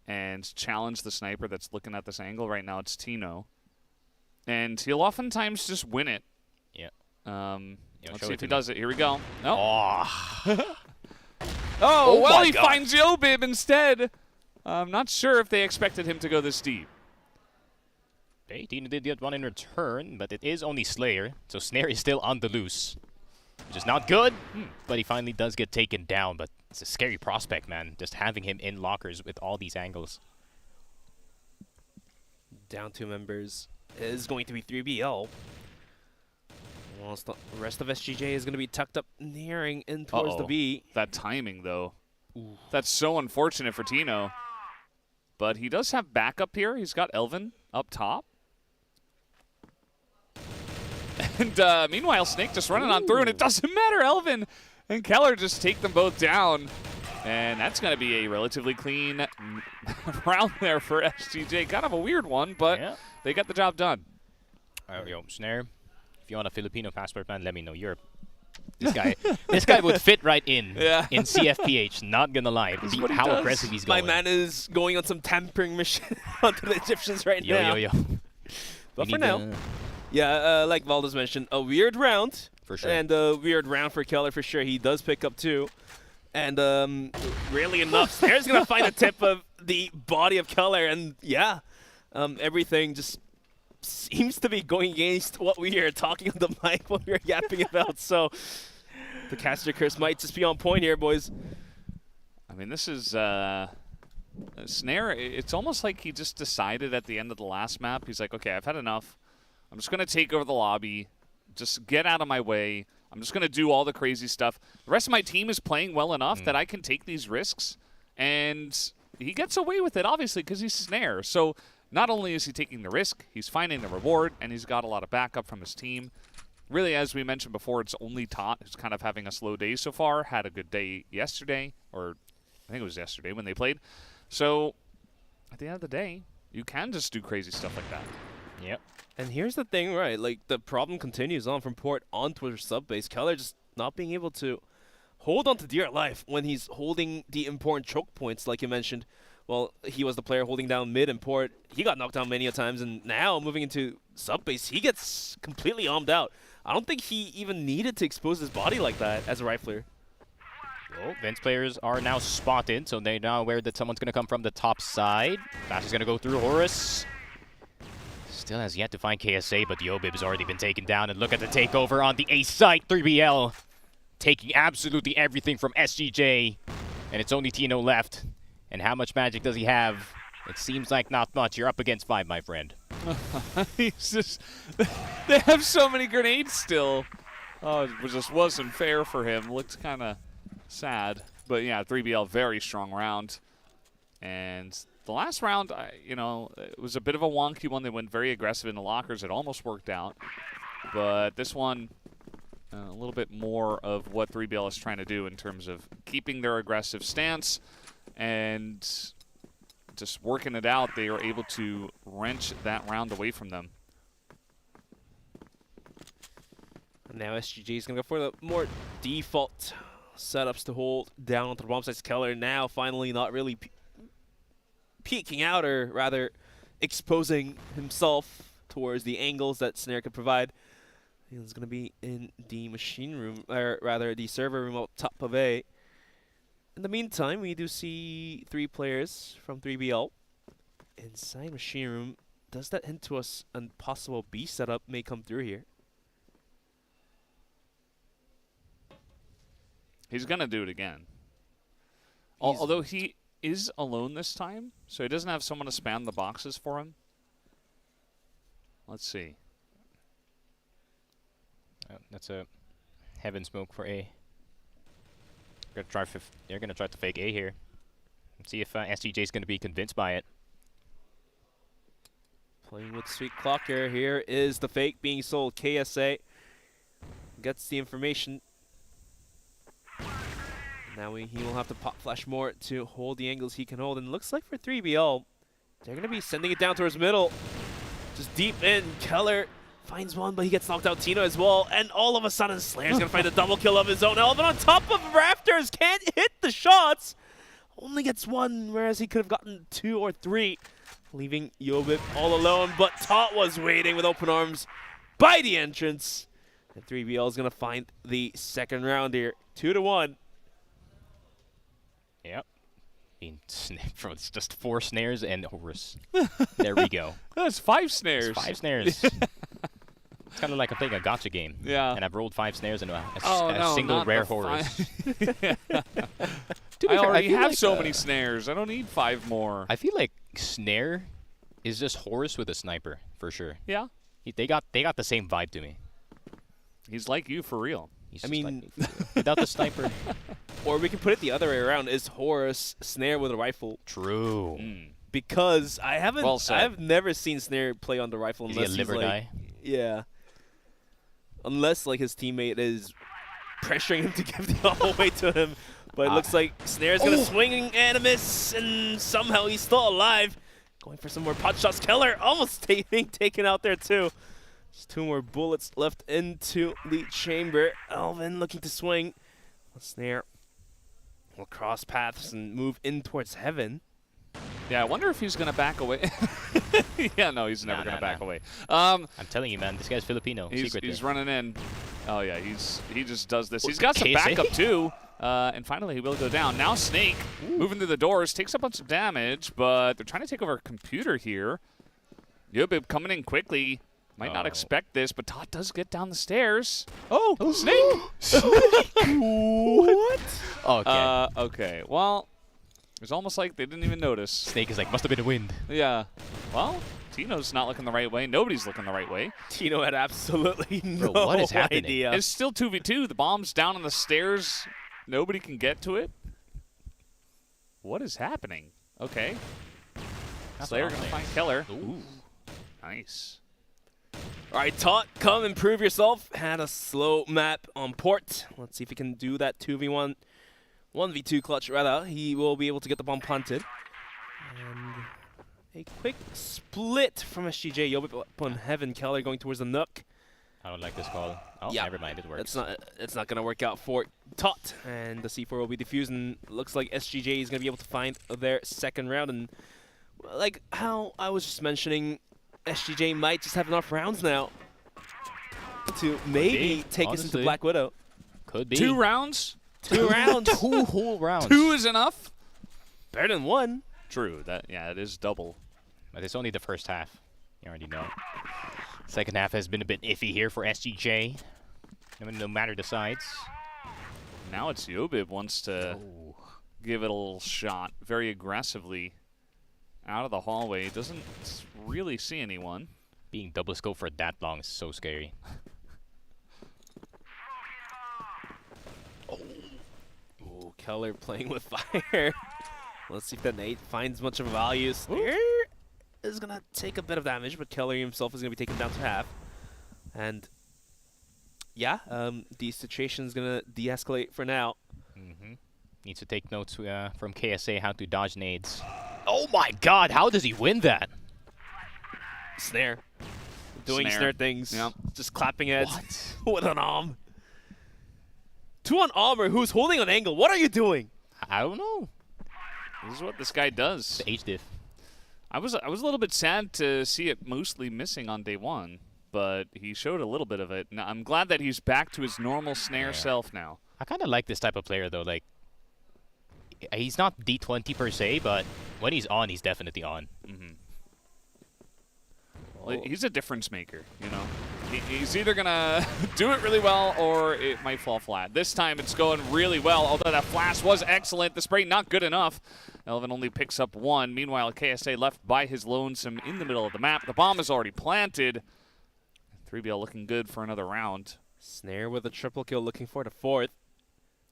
and challenge the sniper that's looking at this angle. Right now it's Tino. And he'll oftentimes just win it. Yeah. Let's see if he does it. Here we go. Nope. Oh, oh well, he finds Yobib instead. I'm not sure if they expected him to go this deep. Okay, Tino did get one in return, but it is only Slayer, so Snare is still on the loose. Which is not good, but he finally does get taken down. But it's a scary prospect, man, just having him in lockers with all these angles. Down 2 members is going to be 3BL. Whilst the rest of SGJ is going to be tucked up nearing in towards the B. That timing, though. Ooh. That's so unfortunate for Tino. But he does have backup here. He's got Elvin up top. And meanwhile, Snake just running on through, and it doesn't matter. Elvin and Keller just take them both down. And that's going to be a relatively clean round there for SGJ. Kind of a weird one, but they got the job done. Yo, Snare, if you want a Filipino passport, man, let me know. This guy would fit right in CFPH, not gonna lie. How aggressive he's going. My man is going on some tampering mission onto the Egyptians right now. But for now, like Valdez mentioned, a weird round. For sure. And a weird round for Keller for sure. He does pick up 2. And really enough, Snare's going to find the tip of the body of Keller. And everything just seems to be going against what we are talking on the mic, what we are yapping about. So the caster curse might just be on point here, boys. I mean, this is Snare. It's almost like he just decided at the end of the last map. He's like, okay, I've had enough. I'm just going to take over the lobby. Just get out of my way. I'm just going to do all the crazy stuff. The rest of my team is playing well enough that I can take these risks. And he gets away with it, obviously, because he's Snare. So not only is he taking the risk, he's finding the reward, and he's got a lot of backup from his team. Really, as we mentioned before, it's only Tot who's kind of having a slow day so far. Had a good day yesterday, or I think it was yesterday when they played. So at the end of the day, you can just do crazy stuff like that. Yep. And here's the thing, right? Like, the problem continues on from port onto Subbase. Keller just not being able to hold on to dear life when he's holding the important choke points, like you mentioned. Well, he was the player holding down mid and port. He got knocked down many a times, and now moving into Subbase, he gets completely armed out. I don't think he even needed to expose his body like that as a rifler. Well, Vince players are now spotted, so they're now aware that someone's going to come from the top side. Bash is going to go through Horus. Still has yet to find KSA, but Yobib has already been taken down. And look at the takeover on the A site. 3BL taking absolutely everything from SGJ. And it's only Tino left. And how much magic does he have? It seems like not much. You're up against 5, my friend. He's just... They have so many grenades still. Oh, it just wasn't fair for him. Looked kind of sad. But yeah, 3BL, very strong round. And the last round, it was a bit of a wonky one. They went very aggressive in the lockers. It almost worked out. But this one, a little bit more of what 3BL is trying to do in terms of keeping their aggressive stance and just working it out. They were able to wrench that round away from them. Now SGJ is going to go for the more default setups to hold down onto the bomb sites. Keller now finally not really peeking out, or rather exposing himself towards the angles that Snare could provide. He's going to be in the machine room, or rather the server room up top of A. In the meantime, we do see 3 players from 3BL inside machine room. Does that hint to us a possible B setup may come through here? He's going to do it again. Although he is alone this time, so he doesn't have someone to spam the boxes for him. Let's see. That's a heaven smoke for A. They're gonna try to fake A here. Let's see if SGJ is gonna be convinced by it. Playing with Sweet Clocker. Here is the fake being sold. KSA gets the information. Now he will have to pop flash more to hold the angles he can hold. And looks like for 3BL, they're going to be sending it down towards middle. Just deep in. Keller finds one, but he gets knocked out. Tino as well. And all of a sudden, Slayer's going to find a double kill of his own element on top of Rafters. Can't hit the shots. Only gets one, whereas he could have gotten 2 or 3. Leaving Yobib all alone, but Tot was waiting with open arms by the entrance. And 3BL is going to find the second round here. 2-1. Yep. It's just 4 snares and Horus. There we go. That's 5 snares. It's 5 snares. It's kind of like I'm playing a gacha game. Yeah. And I've rolled 5 snares and a no, single not rare the Horus. I already have so many snares. I don't need 5 more. I feel like snare is just Horus with a sniper for sure. Yeah. They got the same vibe to me. He's like you for real. I mean, without the sniper. Or we can put it the other way around. Is Horus snare with a rifle? True. Because I've never seen Snare play on the rifle Is unless he a liver he's like, guy? Yeah. Unless like his teammate is pressuring him to give the all way to him. But it looks like Snare's gonna swing Animus, and somehow he's still alive. Going for some more pot shots. Keller almost being taken out there too. Just 2 more bullets left into the chamber. Elvin looking to swing. Snare will cross paths and move in towards heaven. Yeah, I wonder if he's gonna back away. Yeah, no, he's never gonna back away. I'm telling you, man, this guy's Filipino. He's running in. Oh yeah, he just does this. He's got some backup too. And finally he will go down. Now Snake moving through the doors, takes a bunch of damage, but they're trying to take over a computer here. Yobib coming in quickly. Might not expect this, but Todd does get down the stairs. Oh, Snake! What? Okay. Okay, well, it's almost like they didn't even notice. Snake is like, must have been a wind. Yeah. Well, Tino's not looking the right way. Nobody's looking the right way. Tino had absolutely no what is happening? idea. It's still 2v2. The bomb's down on the stairs. Nobody can get to it. What is happening? Okay. Slayer gonna find Keller. Ooh. Nice. All right, Tot, come and prove yourself. Had a slow map on port. Let's see if he can do that 2v1. 1v2 clutch, rather. He will be able to get the bomb punted. And a quick split from SGJ. Yobib upon Heaven. Keller going towards the Nook. I don't like this call. Oh, yeah, never mind. It works. It's not going to work out for Tot. And the C4 will be diffused. And looks like SGJ is going to be able to find their second round. And like how I was just mentioning, SGJ might just have enough rounds now to maybe take us into Black Widow. Could be. 2 rounds? 2 rounds. 2 whole rounds. 2 is enough? Better than 1. True. Yeah, it is double. But it's only the first half. You already know. Second half has been a bit iffy here for SGJ. No matter the sides. Now it's Yobib wants to give it a little shot very aggressively out of the hallway. Doesn't really see anyone. Being double scope for that long is so scary. Oh, Keller playing with fire. Let's see if that nade finds much of a value. Snare is going to take a bit of damage, but Keller himself is going to be taken down to half. And yeah, the situation is going to de-escalate for now. Needs to take notes from KSA how to dodge nades. Oh my god, how does he win that? Snare. Doing snare things. Yep. Just clapping heads with an arm. 2 on armor who's holding an angle. What are you doing? I don't know. This is what this guy does. The H diff. I was a little bit sad to see it mostly missing on day 1, but he showed a little bit of it. Now, I'm glad that he's back to his normal snare self now. I kind of like this type of player though. Like, he's not D20 per se, but when he's on, he's definitely on. Well, he's a difference maker, you know. He's either going to do it really well or it might fall flat. This time it's going really well, although that flash was excellent. The spray not good enough. Elvin only picks up one. Meanwhile, KSA left by his lonesome in the middle of the map. The bomb is already planted. 3BL looking good for another round. Snare with a triple kill, looking for the fourth.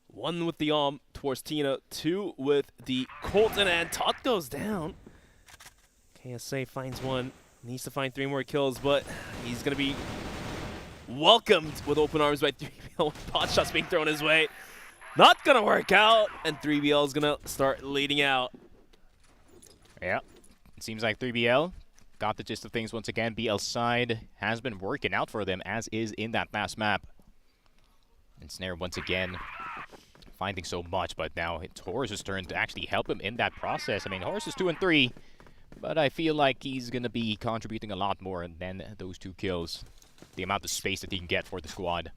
One with the arm towards Tina, two with the Colton, and Todd goes down. KSA finds one, needs to find 3 more kills, but he's going to be welcomed with open arms by 3BL with pot shots being thrown his way. Not going to work out, and 3BL is going to start leading out. Yeah, it seems like 3BL got the gist of things once again. BL side has been working out for them, as is in that last map. And Snare once again finding so much, but now it's Horus's turn to actually help him in that process. I mean, Horus is 2 and 3, but I feel like he's going to be contributing a lot more than those 2 kills. The amount of space that he can get for the squad.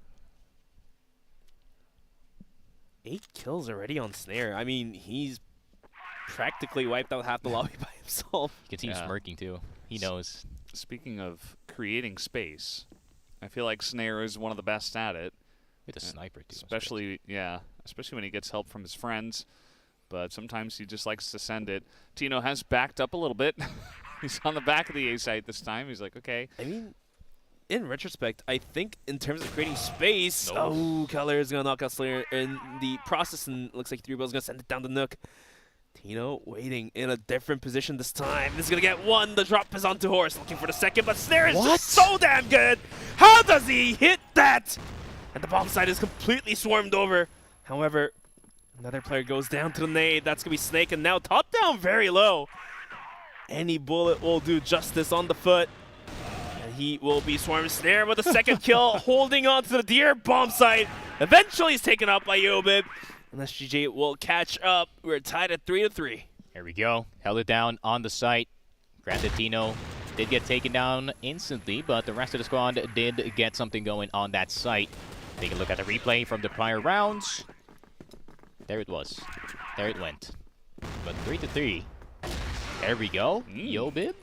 8 kills already on Snare. I mean, he's practically wiped out half the lobby by himself. You can see him smirking too. He knows. Speaking of creating space, I feel like Snare is one of the best at it. With a sniper too. Especially, especially when he gets help from his friends. But sometimes he just likes to send it. Tino has backed up a little bit. He's on the back of the A site this time. He's like, okay. I mean, in retrospect, I think in terms of creating space, Keller is going to knock out Slayer in the process, and looks like 3BL is going to send it down the Nook. Tino waiting in a different position this time. This is going to get one. The drop is onto Horus, looking for the second, but Snare is just so damn good. How does he hit that? And the bomb side is completely swarmed over. However, another player goes down to the nade. That's going to be Snake, and now top down very low. Any bullet will do justice on the foot. And he will be swarmed. Snare with a second kill, holding on to the deer bomb site. Eventually he's taken out by Yobib. And SGJ will catch up. We're tied at 3-3. Here we go. Held it down on the site. Granted, Tino did get taken down instantly, but the rest of the squad did get something going on that site. Take a look at the replay from the prior rounds. There it was. There it went. But 3-3. There we go. Yobib.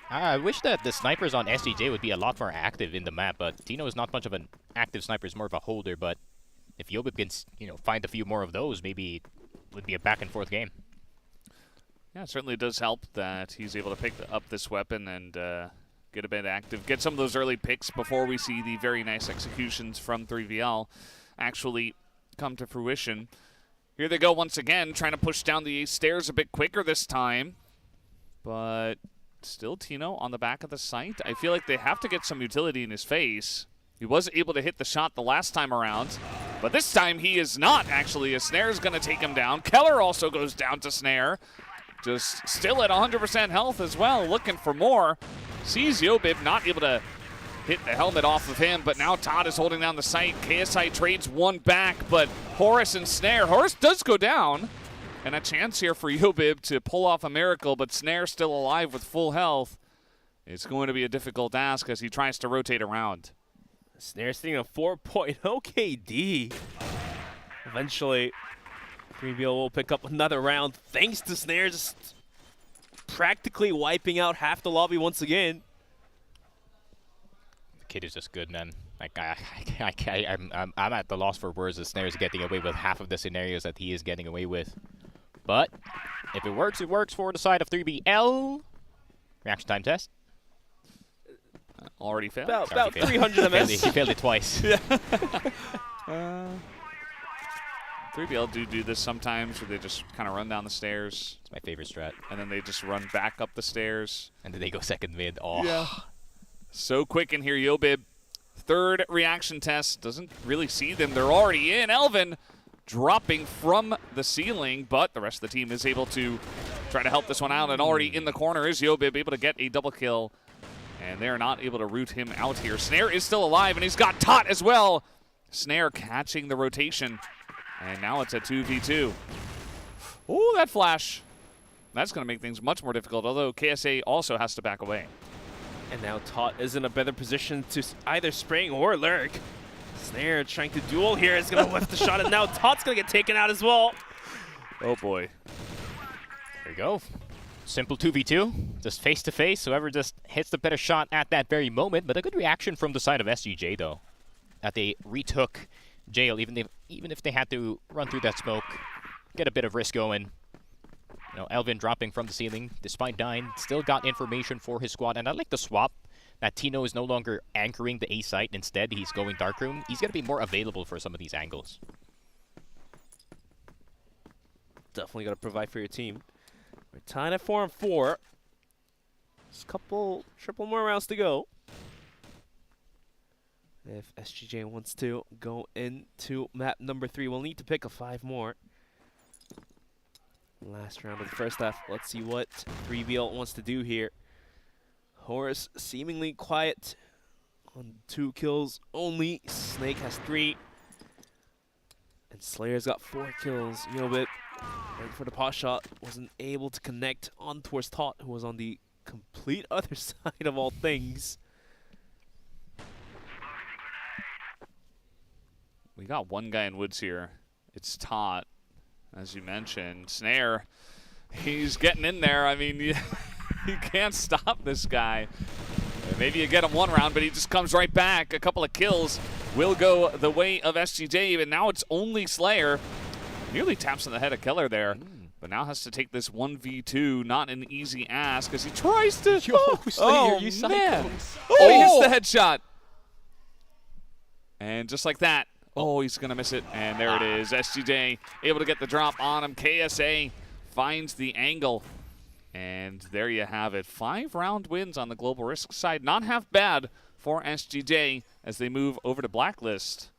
I wish that the snipers on SGJ would be a lot more active in the map, but Tino is not much of an active sniper. He's more of a holder, but if Yobib can, find a few more of those, maybe it would be a back-and-forth game. Yeah, it certainly does help that he's able to pick up this weapon and get a bit active, get some of those early picks before we see the very nice executions from 3VL actually come to fruition. Here they go once again, trying to push down the stairs a bit quicker this time. But still Tino on the back of the site. I feel like they have to get some utility in his face. He was able to hit the shot the last time around, but this time he is not, actually. A Snare's going to take him down. Keller also goes down to Snare. Just still at 100% health as well, looking for more. Sees Yobib, not able to hit the helmet off of him, but now Todd is holding down the site. KSI trades one back, but Horus and Snare. Horus does go down, and a chance here for Yobib to pull off a miracle, but Snare still alive with full health. It's going to be a difficult task as he tries to rotate around. Snare sitting a 4.0 KD. Eventually, 3BL will pick up another round thanks to Snare just practically wiping out half the lobby once again. The kid is just good, man. Like I'm at the loss for words as Snare is getting away with half of the scenarios that he is getting away with. But if it works for the side of 3BL. Reaction time test. Already failed? About 300 MS. He failed it twice. Yeah. 3BL do this sometimes where they just kind of run down the stairs. It's my favorite strat. And then they just run back up the stairs. And then they go second mid. Oh. Yeah. So quick in here, Yobib. Third reaction test. Doesn't really see them. They're already in. Elvin dropping from the ceiling, but the rest of the team is able to try to help this one out. And already in the corner is Yobib, able to get a double kill. And they're not able to root him out here. Snare is still alive, and he's got Tot as well. Snare catching the rotation. And now it's a 2v2. Ooh, that flash. That's going to make things much more difficult, although KSA also has to back away. And now Tot is in a better position to either spring or lurk. Snare trying to duel here is going to whiff the shot, and now Tot's going to get taken out as well. Oh, boy. There you go. Simple 2v2, just face to face. Whoever just hits the better shot at that very moment. But a good reaction from the side of SGJ though, that they retook jail, even if they had to run through that smoke, get a bit of risk going. You know, Elvin dropping from the ceiling, despite dying, still got information for his squad. And I like the swap that Tino is no longer anchoring the A site. Instead, he's going Darkroom. He's going to be more available for some of these angles. Definitely got to provide for your team. We're tying at 4-4. Just a triple more rounds to go. If SGJ wants to go into map number 3, we'll need to pick a 5 more. Last round of the first half. Let's see what 3BL wants to do here. Horus seemingly quiet on 2 kills only. Snake has 3. And Slayer's got 4 kills. Yobit, right for the pot shot, wasn't able to connect on towards Tot, who was on the complete other side of all things. We got one guy in woods here. It's Tot, as you mentioned. Snare, he's getting in there. I mean, you can't stop this guy. Maybe you get him 1 round, but he just comes right back. A couple of kills will go the way of SGJ, and now it's only Slayer. Nearly taps on the head of Keller there, but now has to take this 1v2. Not an easy ask as he tries to. Slayer, you man! psycho. Oh, he hits the headshot, and just like that. Oh, he's going to miss it, and there it is. SGJ able to get the drop on him. KSA finds the angle, and there you have it. 5-round wins on the Global Risk side. Not half bad for SGJ as they move over to Blacklist.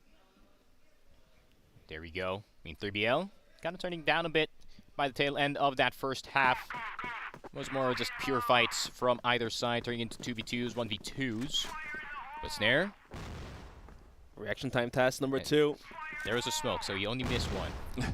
There we go. I mean, 3BL kind of turning down a bit by the tail end of that first half. It was more just pure fights from either side, turning into 2v2s, 1v2s. But Snare. Reaction time task number 2. There was a smoke, so he only missed 1.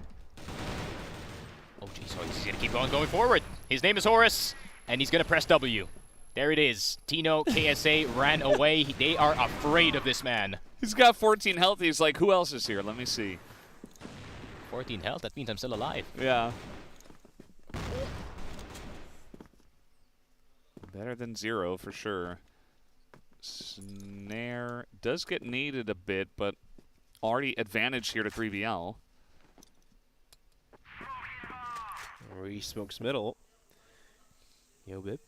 Oh, jeez. Oh, he's going to keep on going forward. His name is Horus, and he's going to press W. There it is. Tino, KSA ran away. They are afraid of this man. He's got 14 health. He's like, who else is here? Let me see. 14 health? That means I'm still alive. Yeah. Better than 0 for sure. Snare does get needed a bit, but already advantage here to 3BL. Smokes middle. Yobib.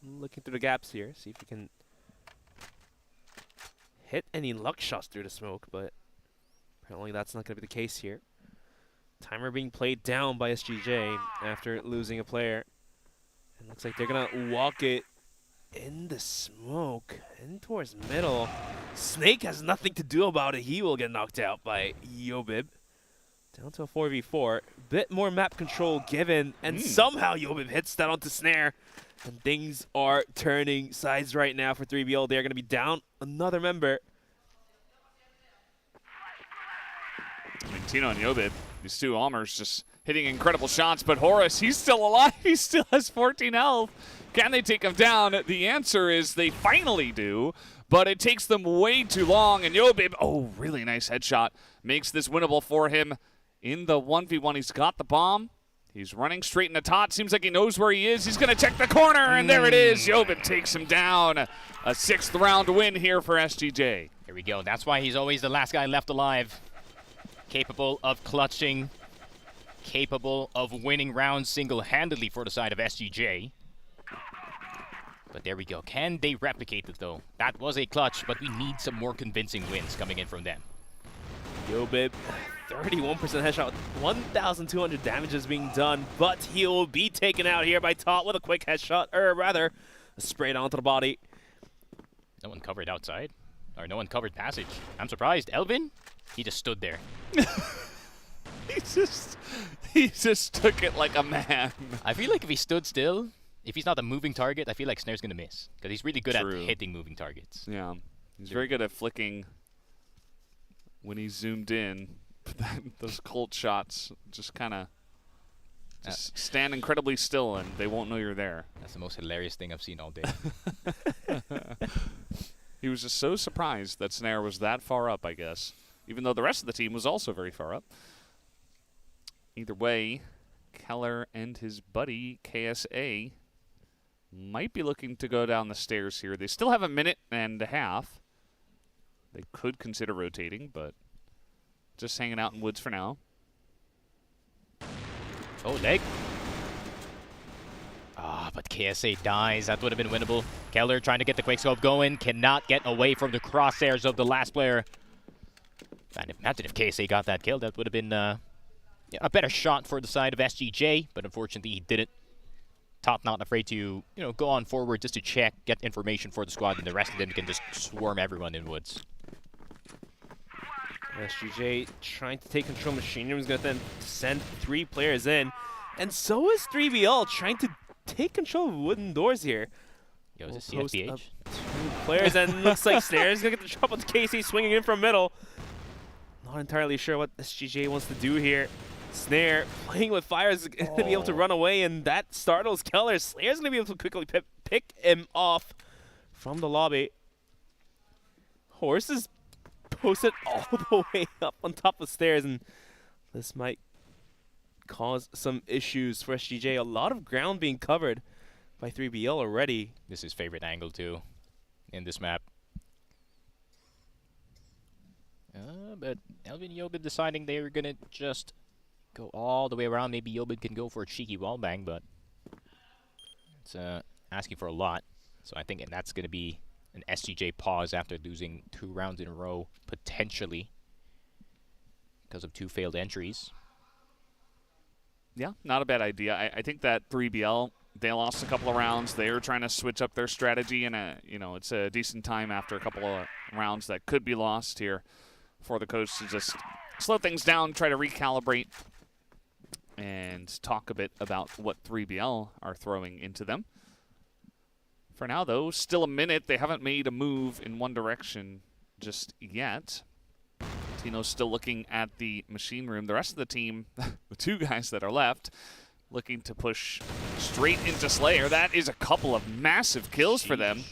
Looking through the gaps here, see if he can hit any luck shots through the smoke, but apparently that's not going to be the case here. Timer being played down by SGJ after losing a player. It looks like they're going to walk it in the smoke, in towards middle. Snake has nothing to do about it. He will get knocked out by Yobib. Down to a 4v4. Bit more map control given, and somehow Yobib hits that onto Snare. And things are turning sides right now for 3BL. They're going to be down another member. I mean, Tino and Yobib, these 2 Almers just hitting incredible shots, but Horus, he's still alive. He still has 14 health. Can they take him down? The answer is they finally do, but it takes them way too long. And Yobib, oh, really nice headshot, makes this winnable for him in the 1v1. He's got the bomb. He's running straight into Tot. Seems like he knows where he is. He's going to check the corner, and there it is. Yobib takes him down. A 6th round win here for SGJ. Here we go. That's why he's always the last guy left alive. Capable of clutching. Capable of winning rounds single-handedly for the side of SGJ. But there we go. Can they replicate it, though? That was a clutch, but we need some more convincing wins coming in from them. Yobib, 31% headshot, 1,200 damage is being done, but he'll be taken out here by Tot with a quick headshot, or rather, sprayed onto the body. No one covered outside, or no one covered passage. I'm surprised. Elvin, he just stood there. He just took it like a man. I feel like if he stood still, if he's not a moving target, I feel like Snare's going to miss. Because he's really good at hitting moving targets. Yeah, he's very good at flicking when he's zoomed in. Those cold shots just kind of stand incredibly still and they won't know you're there. That's the most hilarious thing I've seen all day. He was just so surprised that Snare was that far up, I guess. Even though the rest of the team was also very far up. Either way, Keller and his buddy KSA might be looking to go down the stairs here. They still have a minute and a half. They could consider rotating, but just hanging out in woods for now. Oh, leg. Ah, but KSA dies. That would have been winnable. Keller trying to get the quickscope going. Cannot get away from the crosshairs of the last player. And imagine if KSA got that kill. That would have been a better shot for the side of SGJ. But unfortunately, he didn't. Tot not afraid to, go on forward just to check, get information for the squad, and the rest of them can just swarm everyone in woods. SGJ trying to take control of Machine Room is going to then send 3 players in. And so is 3BL trying to take control of wooden doors here. Yo, is this We'll post CFBH? up 2 players, and looks like Snare is going to get the drop on KC swinging in from middle. Not entirely sure what SGJ wants to do here. Snare playing with fire is going to be able to run away, and that startles Keller. Slayer is going to be able to quickly pick him off from the lobby. Horse is posted all the way up on top of stairs, and this might cause some issues for SGJ. A lot of ground being covered by 3BL already. This is his favorite angle, too, in this map. But Elvin and Yobib deciding they were going to just go all the way around. Maybe Yobib can go for a cheeky wallbang, but it's asking for a lot. So I think that's going to be an SGJ pause after losing 2 rounds in a row, potentially, because of 2 failed entries. Yeah, not a bad idea. I think that 3BL, they lost a couple of rounds. They were trying to switch up their strategy, and it's a decent time after a couple of rounds that could be lost here for the coach to just slow things down, try to recalibrate, and talk a bit about what 3BL are throwing into them. For now, though, still a minute. They haven't made a move in one direction just yet. Tino's still looking at the machine room. The rest of the team, the 2 guys that are left, looking to push straight into Slayer. That is a couple of massive kills for them.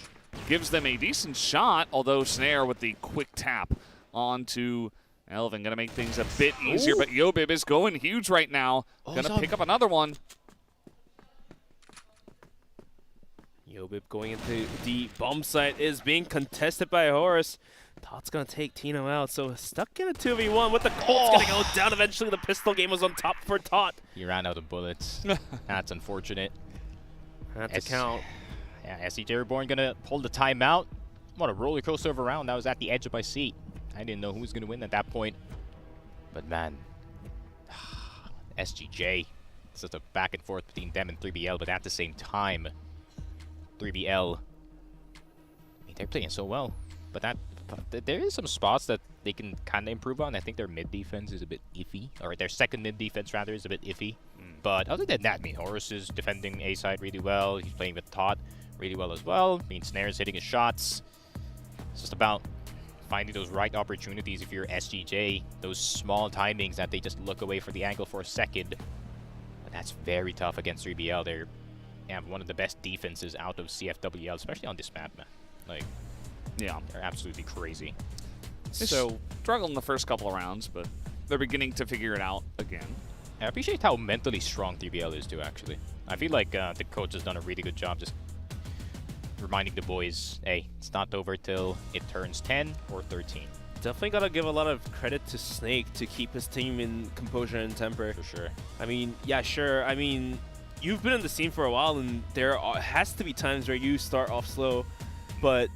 Gives them a decent shot, although Snare with the quick tap onto Elvin. Going to make things a bit easier, but Yobib is going huge right now. Going to pick up another one. Yobib going into the bomb site is being contested by Horus. Tot's going to take Tino out, so stuck in a 2v1 with the Colt's going to go down eventually. The pistol game was on top for Tot. He ran out of bullets. That's unfortunate. That's a count. Yeah, SCJ REBORN going to pull the timeout. What a roller coaster of a round. That was at the edge of my seat. I didn't know who was going to win at that point. But man, SGJ. It's just a back and forth between them and 3BL, but at the same time, 3BL, they're playing so well. But there is some spots that they can kind of improve on. I think their mid defense is a bit iffy, or their second mid defense rather is a bit iffy. But other than that, Horus is defending A side really well. He's playing with Tot really well as well. Snare's hitting his shots. It's just about finding those right opportunities if you're SGJ. Those small timings that they just look away for the angle for a second. But that's very tough against 3BL. They have one of the best defenses out of CFWL, especially on this map, man. Like, yeah, they're absolutely crazy. So struggled in the first couple of rounds, but they're beginning to figure it out again. I appreciate how mentally strong 3BL is too, actually. I feel like the coach has done a really good job just reminding the boys, hey, it's not over till it turns 10 or 13. Definitely got to give a lot of credit to Snake to keep his team in composure and temper. For sure. I mean, yeah, sure. I mean, you've been in the scene for a while, and there has to be times where you start off slow, but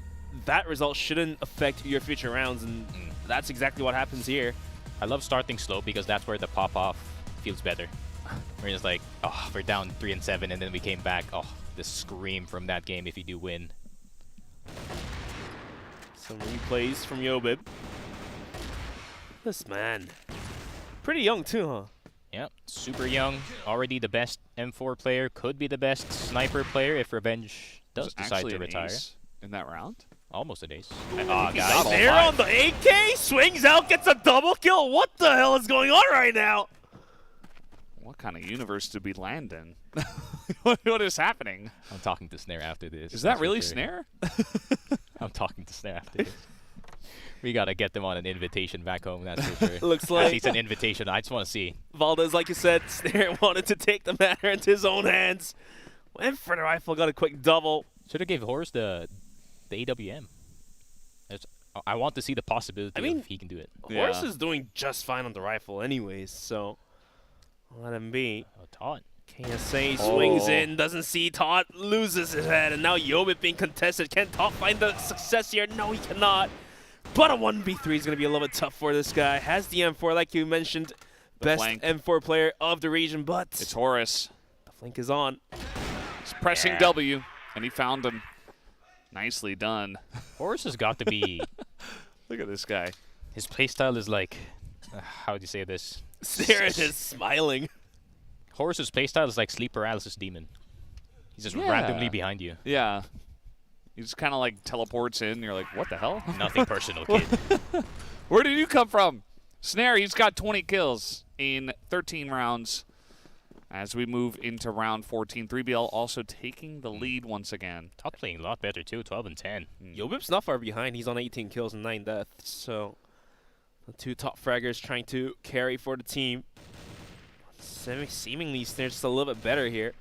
that result shouldn't affect your future rounds, and that's exactly what happens here. I love starting slow because that's where the pop-off feels better. We're just like, oh, we're down 3-7, and then we came back. Oh, the scream from that game if you do win. Some replays from Yobib. This man, pretty young too, huh? Yep, super young. Already the best M4 player. Could be the best sniper player if Revenge does decide to retire. In that round? Almost an ace. Guys, there on the AK, swings out, gets a double kill. What the hell is going on right now? What kind of universe did we land in? What is happening? I'm talking to Snare after this. Is that really Snare? I'm talking to Snare after this. We gotta get them on an invitation back home, that's for sure. Looks At like least an invitation. I just want to see. Valdez, like you said, Snare wanted to take the matter into his own hands. Went for the rifle, got a quick double. Should have gave Horus the AWM. I want to see the possibility of he can do it. Horus is doing just fine on the rifle anyways, so let him be. Oh, Todd. KSA swings in, doesn't see Todd, loses his head, and now Yobit being contested. Can Todd find the success here? No, he cannot. But a 1v3 is going to be a little bit tough for this guy. Has the M4, like you mentioned, best flank. M4 player of the region, but it's Horus. The flank is on. He's pressing W, and he found him. Nicely done. Horus has got to be... Look at this guy. His playstyle is like... how do you say this? Snare is smiling. Horus's playstyle is like sleep paralysis demon. He's just randomly behind you. Yeah. He just kind of like teleports in. You're like, what the hell? Nothing personal, kid. Where did you come from? Snare, he's got 20 kills in 13 rounds. As we move into round 14, 3BL also taking the lead once again. Todd playing a lot better too, 12 and 10. Yobip's not far behind. He's on 18 kills and 9 deaths. So the two top fraggers trying to carry for the team. Seemingly Snare's just a little bit better here.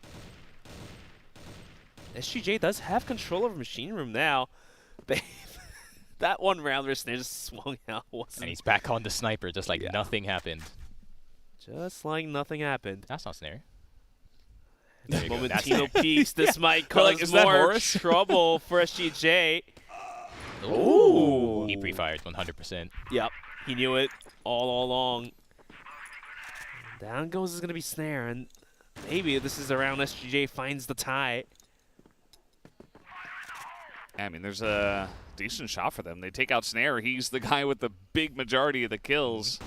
SGJ does have control over Machine Room now. That one round where Snare just swung out wasn't. And he's back on the sniper, just like nothing happened. Just like nothing happened. That's not Snare. The moment Tino peeks, this might cause more trouble for SGJ. Ooh. He pre-fired 100%. Yep, he knew it all along. Down goes is going to be Snare, and maybe this is around SGJ finds the tie. I mean, there's a decent shot for them. They take out Snare. He's the guy with the big majority of the kills.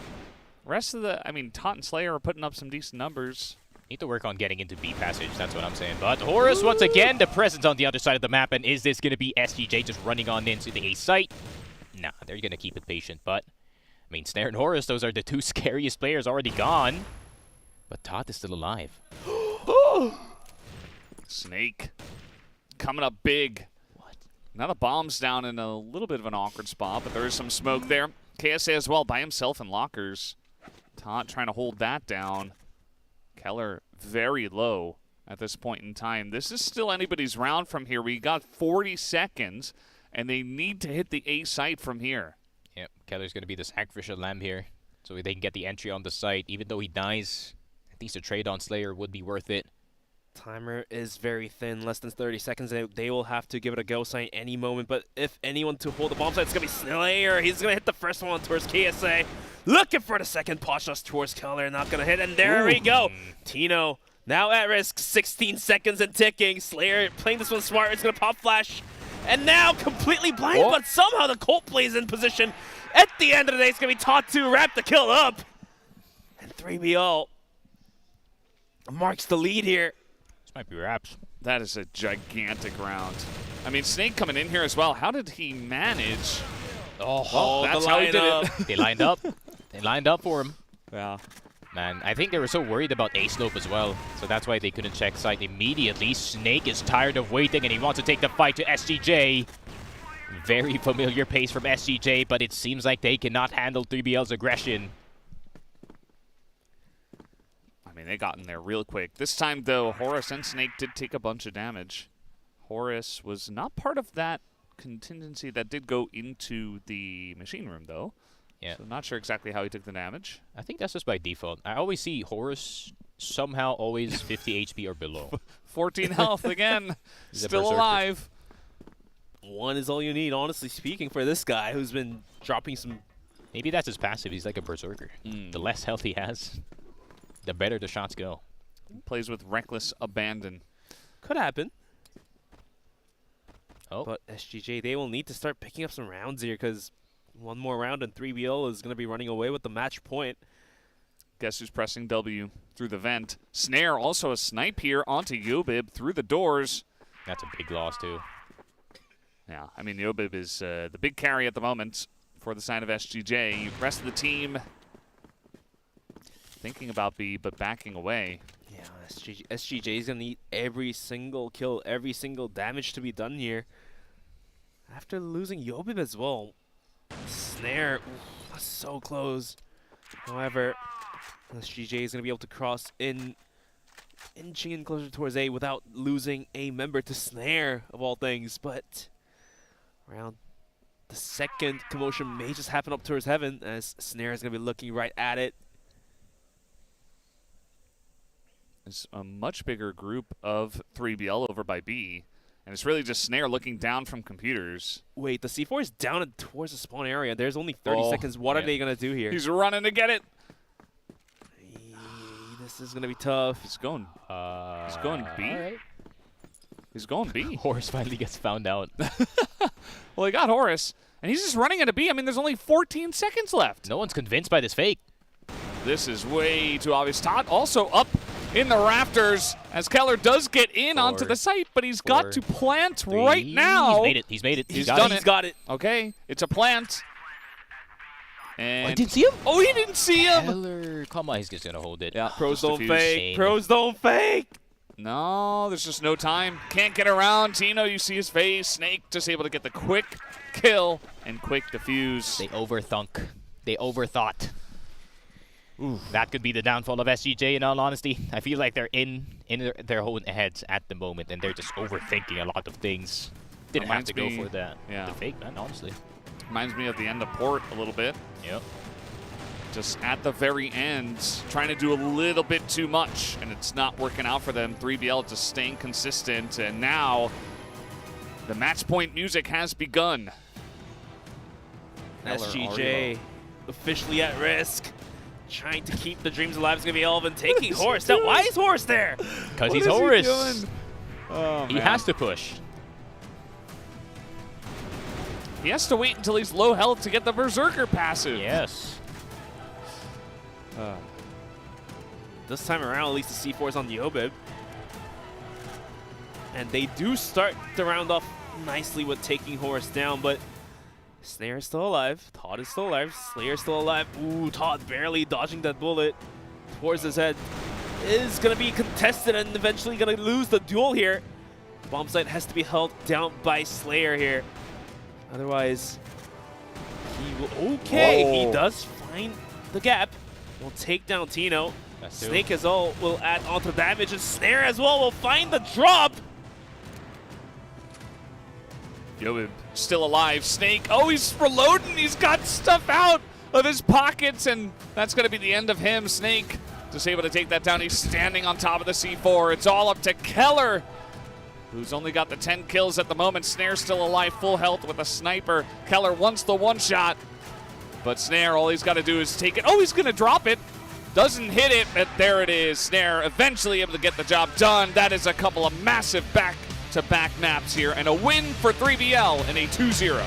Rest of the, I mean, Tot and Slayer are putting up some decent numbers. Need to work on getting into B passage, that's what I'm saying. But Horus, once again, the presence on the other side of the map, and is this going to be SGJ just running on into the A site? Nah, they're going to keep it patient, but, I mean, Snare and Horus, those are the two scariest players already gone. But Todd is still alive. Snake coming up big. What? Now the bomb's down in a little bit of an awkward spot, but there is some smoke there. KSA as well by himself in lockers. Todd trying to hold that down. Keller very low at this point in time. This is still anybody's round from here. We got 40 seconds, and they need to hit the A site from here. Yep, Keller's going to be the sacrificial lamb here, so they can get the entry on the site. Even though he dies, at least a trade on Slayer would be worth it. Timer is very thin, less than 30 seconds. They will have to give it a go sign any moment, but if anyone to hold the bomb site, it's going to be Slayer. He's going to hit the first one towards KSA. Looking for the second pot shots towards Keller, not going to hit, and there we go. Tino now at risk, 16 seconds and ticking. Slayer playing this one smart, it's going to pop flash, and now completely blind, but somehow the Colt plays in position. At the end of the day, it's going to be Tot to wrap the kill up, and 3BO marks the lead here. Might be wraps. That is a gigantic round. I mean, Snake coming in here as well. How did he manage? Oh, that's how he did it. They lined up. They lined up for him. Yeah. Man, I think they were so worried about A-slope as well, so that's why they couldn't check site immediately. Snake is tired of waiting, and he wants to take the fight to SGJ. Very familiar pace from SGJ, but it seems like they cannot handle 3BL's aggression. I mean, they got in there real quick. This time, though, Horus and Snake did take a bunch of damage. Horus was not part of that contingency that did go into the machine room, though. Yeah. So not sure exactly how he took the damage. I think that's just by default. I always see Horus somehow always 50 HP or below. 14 health again. Still alive. One is all you need, honestly speaking, for this guy who's been dropping some... Maybe that's his passive. He's like a berserker. The less health he has, the better the shots go. Plays with reckless abandon. Could happen. Oh. But SGJ, they will need to start picking up some rounds here, because one more round and 3BL is going to be running away with the match point. Guess who's pressing W through the vent? Snare, also a snipe here onto Yobib through the doors. That's a big loss, too. Yeah, I mean, Yobib is the big carry at the moment for the side of SGJ. Rest of the team thinking about B, but backing away. Yeah, SGJ is going to need every single kill, every single damage to be done here. After losing Yobib as well, Snare, ooh, so close. However, SGJ is going to be able to cross inching in closer towards A without losing a member to Snare, of all things. But around the second commotion may just happen up towards Heaven, as Snare is going to be looking right at it. There's a much bigger group of 3BL over by B, and it's really just Snare looking down from computers. Wait, the C4 is down and towards the spawn area. There's only 30 seconds. What are they going to do here? He's running to get it. This is going to be tough. He's going B. Right. He's going B. Horus finally gets found out. Well, he got Horus, and he's just running into B. I mean, there's only 14 seconds left. No one's convinced by this fake. This is way too obvious. Todd also up in the rafters as Keller does get in onto the site, but he's got to plant right now. He's made it. He's made it. He's done it. He's got it. Okay, it's a plant. And I didn't see him? Oh, he didn't see him. Keller, come on, he's just going to hold it. Yeah, Pros don't fake. Pros don't fake. No, there's just no time. Can't get around. Tino, you see his face. Snake just able to get the quick kill and quick defuse. They overthunk. They overthought. Ooh. That could be the downfall of SGJ, in all honesty. I feel like they're in their own heads at the moment, and they're just overthinking a lot of things. Didn't have to go for the fake, man, honestly. Reminds me of the end of Port a little bit. Yep. Just at the very end, trying to do a little bit too much, and it's not working out for them. 3BL just staying consistent, and now the match point music has begun. SGJ officially at risk. Trying to keep the dreams alive is going to be Elvin taking Horus. Now, why is Horus there? Because he's Horus. He has to push. He has to wait until he's low health to get the Berserker passive. Yes. This time around, at least the C4 is on the Obib. And they do start to round off nicely with taking Horus down, but Snare is still alive. Todd is still alive. Slayer is still alive. Ooh, Todd barely dodging that bullet towards his head. Is going to be contested and eventually going to lose the duel here. Bomb site has to be held down by Slayer here. Otherwise, he will... Okay, he does find the gap. Will take down Tino. Snake as well will add on to damage, and Snare as well will find the drop. Yobib still alive. Snake, oh, he's reloading. He's got stuff out of his pockets, and that's going to be the end of him. Snake just able to take that down. He's standing on top of the C4. It's all up to Keller, who's only got the 10 kills at the moment. Snare still alive, full health with a sniper. Keller wants the one shot, but Snare, all he's got to do is take it. Oh, he's going to drop it. Doesn't hit it, but there it is. Snare eventually able to get the job done. That is a couple of massive back-to-back maps here, and a win for 3BL in a 2-0.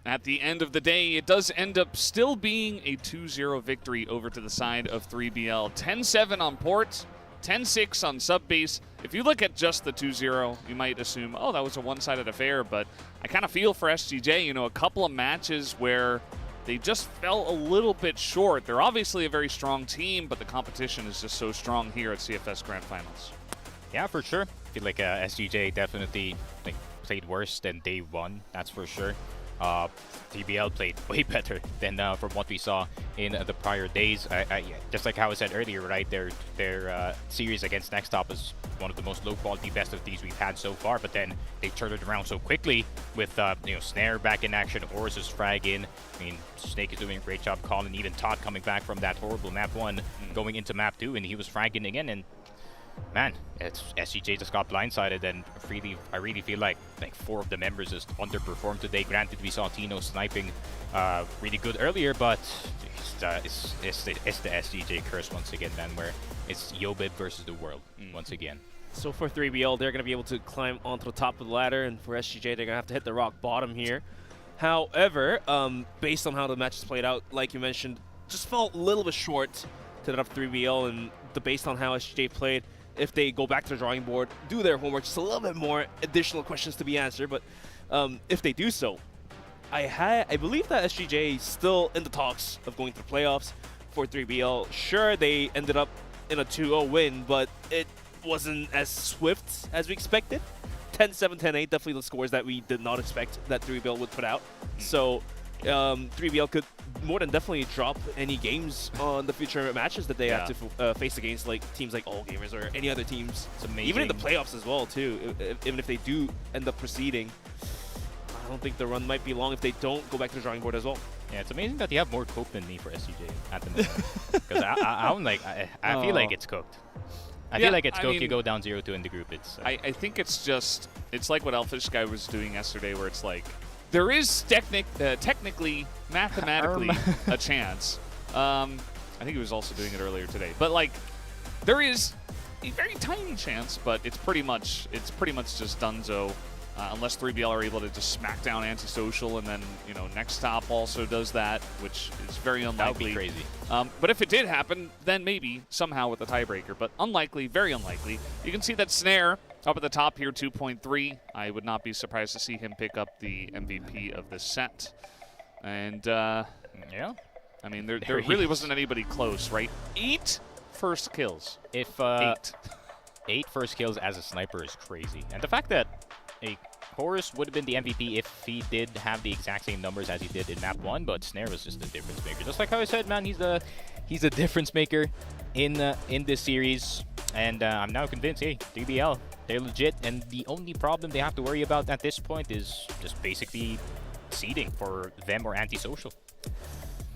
at the end of the day, it does end up still being a 2-0 victory over to the side of 3BL. 10-7 on port, 10-6 on sub base. If you look at just the 2-0, you might assume, oh, that was a one-sided affair, but I kind of feel for SGJ, you know, a couple of matches where they just fell a little bit short. They're obviously a very strong team, but the competition is just so strong here at CFS Grand Finals. Yeah, for sure. I feel like SGJ definitely played worse than day one, that's for sure. 3BL played way better than from what we saw in the prior days. Just like how I said earlier, right? Their series against Next Top is one of the most low-quality best of these we've had so far. But then they turned it around so quickly with you know, Snare back in action, Oris's frag in. I mean, Snake is doing a great job calling. Even Todd coming back from that horrible map 1, going into map 2, and he was fragging again. And man, SGJ just got blindsided, and I really feel like 4 of the members just underperformed today. Granted, we saw Tino sniping really good earlier, but it's the SGJ curse once again, man, where it's Yobib versus the world once again. So for 3BL, they're going to be able to climb onto the top of the ladder, and for SGJ, they're going to have to hit the rock bottom here. However, based on how the matches played out, like you mentioned, just felt a little bit short to that of 3BL, and based on how SGJ played, if they go back to the drawing board, do their homework, just a little bit more additional questions to be answered. But if they do so, I believe that SGJ is still in the talks of going to the playoffs for 3BL. Sure, they ended up in a 2-0 win, but it wasn't as swift as we expected. 10-7, 10-8, definitely the scores that we did not expect that 3BL would put out. So 3BL could more than definitely drop any games on the future matches that they have to face against, like teams like All Gamers or any other teams. It's amazing. Even in the playoffs as well, too. Even if they do end up proceeding, I don't think the run might be long if they don't go back to the drawing board as well. Yeah, it's amazing that you have more cope than me for SCJ at the moment. Because I feel like it's cooked. I feel like it's cooked. You go down 0-2 in the group. It's. I think it's like what Elfish Guy was doing yesterday, where it's like, there is technically, mathematically, a chance. I think he was also doing it earlier today. But like, there is a very tiny chance, but it's pretty much just donezo. Unless 3BL are able to just smack down Antisocial, and then, you know, Next Stop also does that, which is very unlikely. That would be crazy. But if it did happen, then maybe somehow with a tiebreaker. But unlikely, very unlikely. You can see that Snare up at the top here, 2.3. I would not be surprised to see him pick up the MVP of this set. And yeah, I mean, there really wasn't anybody close, right? 8 first kills. If 8 first kills as a sniper is crazy, and the fact that Horus would have been the MVP if he did have the exact same numbers as he did in map 1, but Snare was just a difference maker. Just like how I said, man, he's a difference maker in this series, and I'm now convinced, hey, 3BL, they're legit, and the only problem they have to worry about at this point is just basically seeding for them or Antisocial.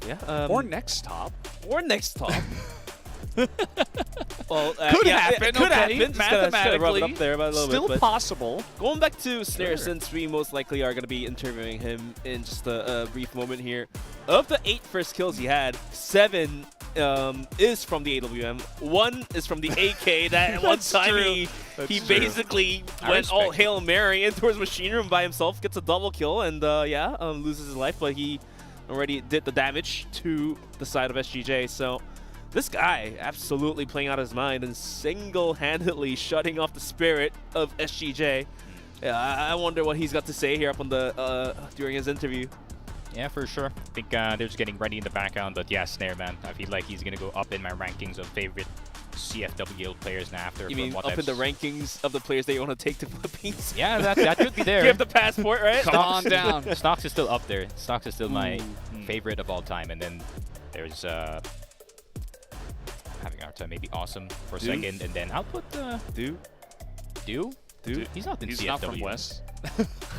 Yeah, or Next Top. Or Next Top. Well, could happen. Could happen. Mathematically, rub it up there about a little still bit, possible. Going back to Snare, since we most likely are going to be interviewing him in just a brief moment here. Of the 8 first kills he had, 7 is from the AWM. 1 is from the AK. That one time he basically went all Hail Mary into his machine room by himself, gets a double kill, and loses his life. But he already did the damage to the side of SGJ. So this guy absolutely playing out his mind and single-handedly shutting off the spirit of SGJ. Yeah, I wonder what he's got to say here up on the during his interview. Yeah, for sure. I think they're just getting ready in the background, but yeah, Snare, man. I feel like he's gonna go up in my rankings of favorite CFWL players now after. You mean up in the rankings of the players that you want to take to Philippines? Yeah, that could be there. Give the passport, right? Come on down. Stocks is still up there. Stocks is still my favorite of all time, and then there's having our time, maybe Awesome for second, and then I'll put Do. He's not in He's CFW. not from West.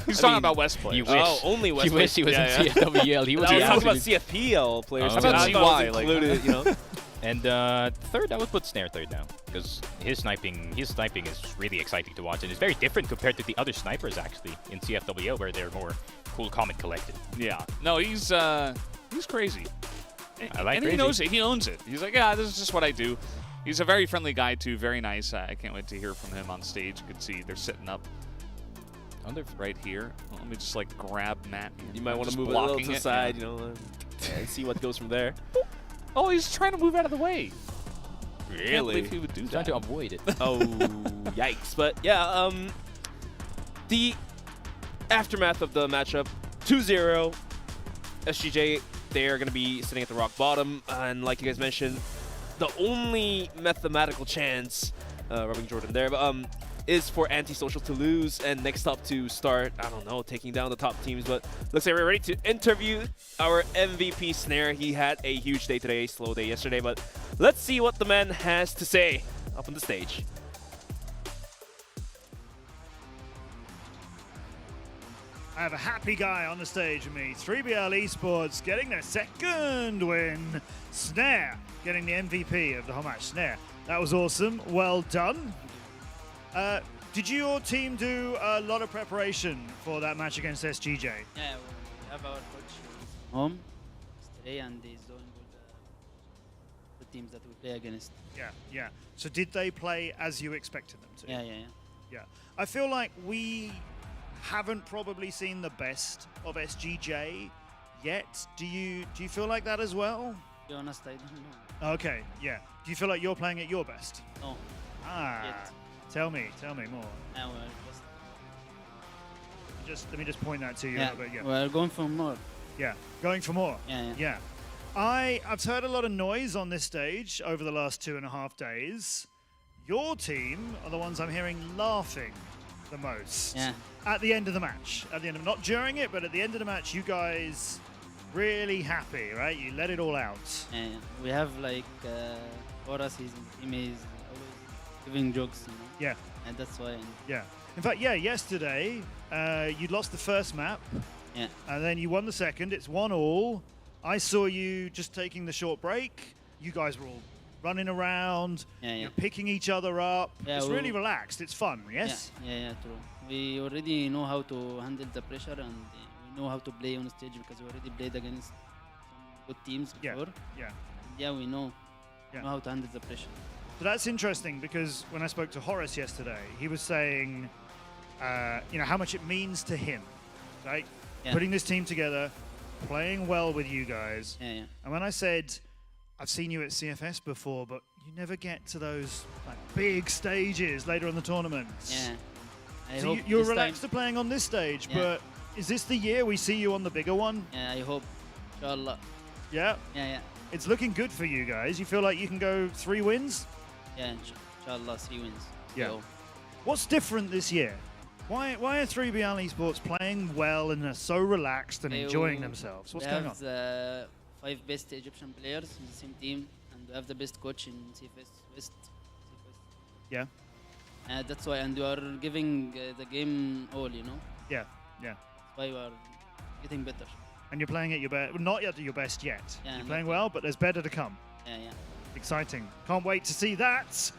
He's talking about West players. You wish. Oh, only West. You wish he was in CFWL. He was talking about CFPL players. Oh. How about GY, included, you know? And third, I would put Snare third now, because his sniping is really exciting to watch, and it's very different compared to the other snipers actually in CFWL, where they're more cool, calm, and collected. Yeah. No, he's crazy. I like and crazy. he knows it. He owns it. He's like, yeah, this is just what I do. He's a very friendly guy too. Very nice. I can't wait to hear from him on stage. You can see they're sitting up. right here. Well, let me just like grab Matt. You might want to move it a little to the side, you know, and see what goes from there. Oh, he's trying to move out of the way. Really? Can't believe he would do that. Trying to avoid it. Oh, yikes. But yeah, the aftermath of the matchup, 2-0. SGJ, they're going to be sitting at the rock bottom. And like you guys mentioned, the only mathematical chance, rubbing Jordan there, but, is for Antisocial to lose and next up to start, I don't know, taking down the top teams. But looks like we're ready to interview our MVP Snare. He had a huge day today, slow day yesterday, but let's see what the man has to say up on the stage. I have a happy guy on the stage with me. 3BL Esports getting their second win. Snare getting the MVP of the whole match. Snare, that was awesome. Well done. Did your team do a lot of preparation for that match against SGJ? Yeah, we have our coach home today, and he's doing the teams that we play against. Yeah. So did they play as you expected them to? Yeah. I feel like we haven't probably seen the best of SGJ yet. Do you feel like that as well? To be honest, I don't know. Okay, yeah. Do you feel like you're playing at your best? No. Yet. Tell me more. Let me just point that to you a little bit. Yeah. We're going for more. Yeah, going for more. Yeah. I've heard a lot of noise on this stage over the last 2.5 days. Your team are the ones I'm hearing laughing the most. Yeah. At the end of the match. Not during it, but at the end of the match, you guys really happy, right? You let it all out. Yeah. We have like Horace, his team is always giving jokes, you know. Yeah. And that's why. Yeah. In fact, yesterday you lost the first map. Yeah. And then you won the second. It's 1-1. I saw you just taking the short break. You guys were all running around. You're picking each other up. Yeah, it's really relaxed. It's fun, yes? Yeah, true. We already know how to handle the pressure, and we know how to play on stage because we already played against some good teams before. Yeah, we know how to handle the pressure. So that's interesting because when I spoke to Horace yesterday, he was saying, how much it means to him, right? Yeah. Putting this team together, playing well with you guys. Yeah. And when I said, I've seen you at CFS before, but you never get to those big stages later in the tournament. Yeah. So you're relaxed to playing on this stage, but is this the year we see you on the bigger one? Yeah, I hope. Inshallah. Yeah? Yeah. It's looking good for you guys. You feel like you can go 3 wins? Yeah, inshallah, 3 wins. Yeah. So. What's different this year? Why are 3BL Esports playing well and are so relaxed and enjoying themselves? What's going on? We have the 5 best Egyptian players in the same team, and we have the best coach in CFS West. Yeah. That's why, and we are giving the game all, you know? Yeah. That's why we are getting better. And you're playing at your best, not at your best yet. Yeah, you're playing well, but there's better to come. Yeah. Exciting. Can't wait to see that.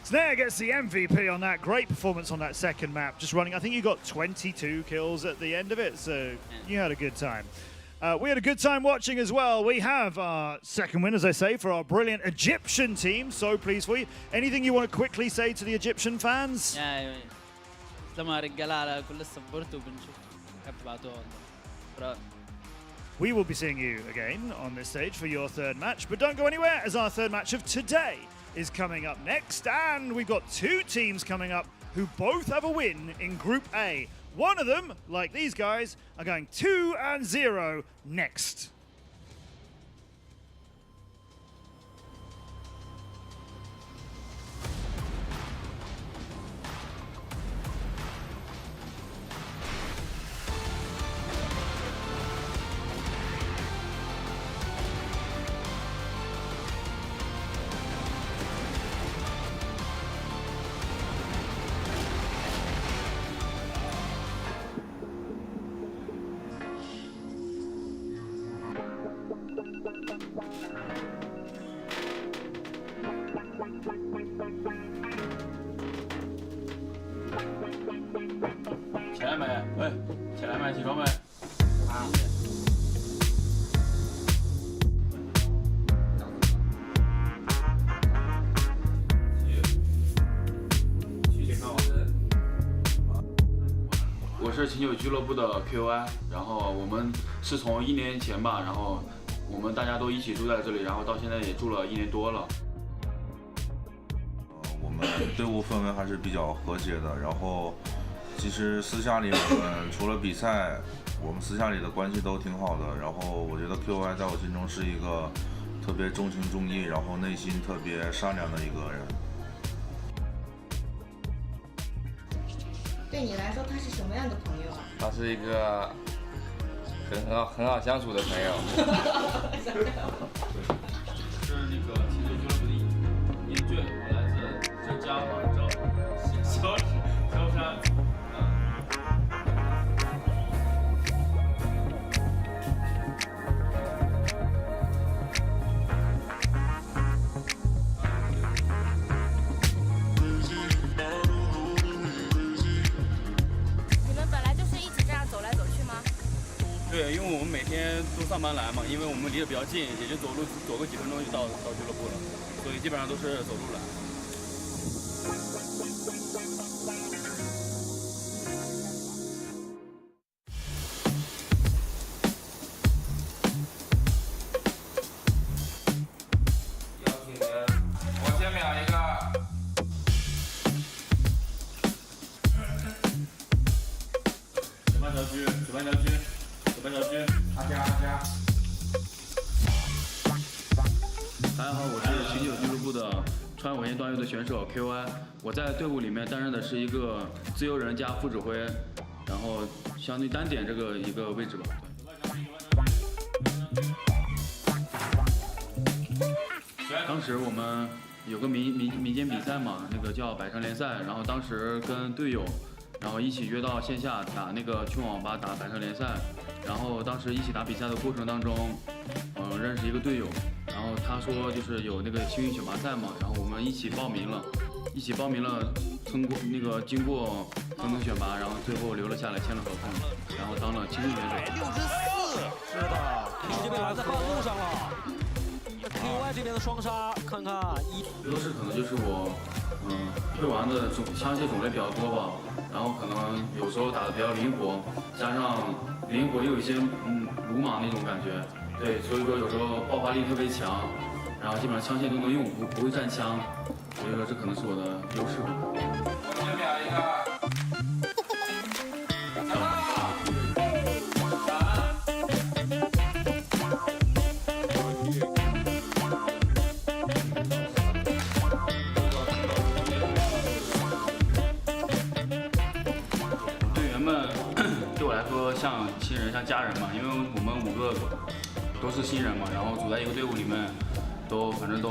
Snare gets the MVP on that. Great performance on that second map. Just running. I think you got 22 kills at the end of it, so you had a good time. We had a good time watching as well. We have our second win, as I say, for our brilliant Egyptian team. So pleased for you. Anything you want to quickly say to the Egyptian fans? Yeah. We will be seeing you again on this stage for your third match, but don't go anywhere as our third match of today is coming up next, and we've got 2 teams coming up who both have a win in Group A. One of them, like these guys, are going 2-0 next. 秦九俱乐部的 QI， 然后我们是从1年前吧，然后我们大家都一起住在这里，然后到现在也住了1年多了。我们队伍氛围还是比较和谐的，然后其实私下里我们除了比赛，我们私下里的关系都挺好的。然后我觉得 QI 在我心中是一个特别重情重义，然后内心特别善良的一个人。对你来说，他是什么样的朋友啊？他是一个很好相处的朋友。是那个秦九俱乐部的英俊，我来自浙江杭州萧山。对，因为我们每天都上班来嘛，因为我们离得比较近，也就走个几分钟就到俱乐部了，所以基本上都是走路来。邀请人，我先秒一个。左半条区，左半条区。阿加。大家好，我是秦九俱乐部的川委员段位的选手 QI， 我在队伍里面担任的是一个自由人加副指挥，然后相对单点这个一个位置吧。当时我们有个民间比赛嘛，那个叫百城联赛，然后当时跟队友，然后一起约到线下打那个去网吧打百城联赛。然后当时一起打比赛的过程当中，认识一个队友，然后他说就是有那个幸运选拔赛嘛，然后我们一起报名了，经过层层选拔，然后最后留了下来，签了合同，然后当了青训选手。164，是的，你这边拦在半路上了。KY 这边的双杀，看看优势可能就是我，会玩的枪械种类比较多吧，然后可能有时候打的比较灵活，加上灵活又有一些鲁莽那种感觉，对，所以说有时候爆发力特别强，然后基本上枪械都能用，不会占枪，所以说这可能是我的优势吧。我先秒一个。像亲人，像家人嘛，因为我们5个都是新人嘛，然后组在一个队伍里面，反正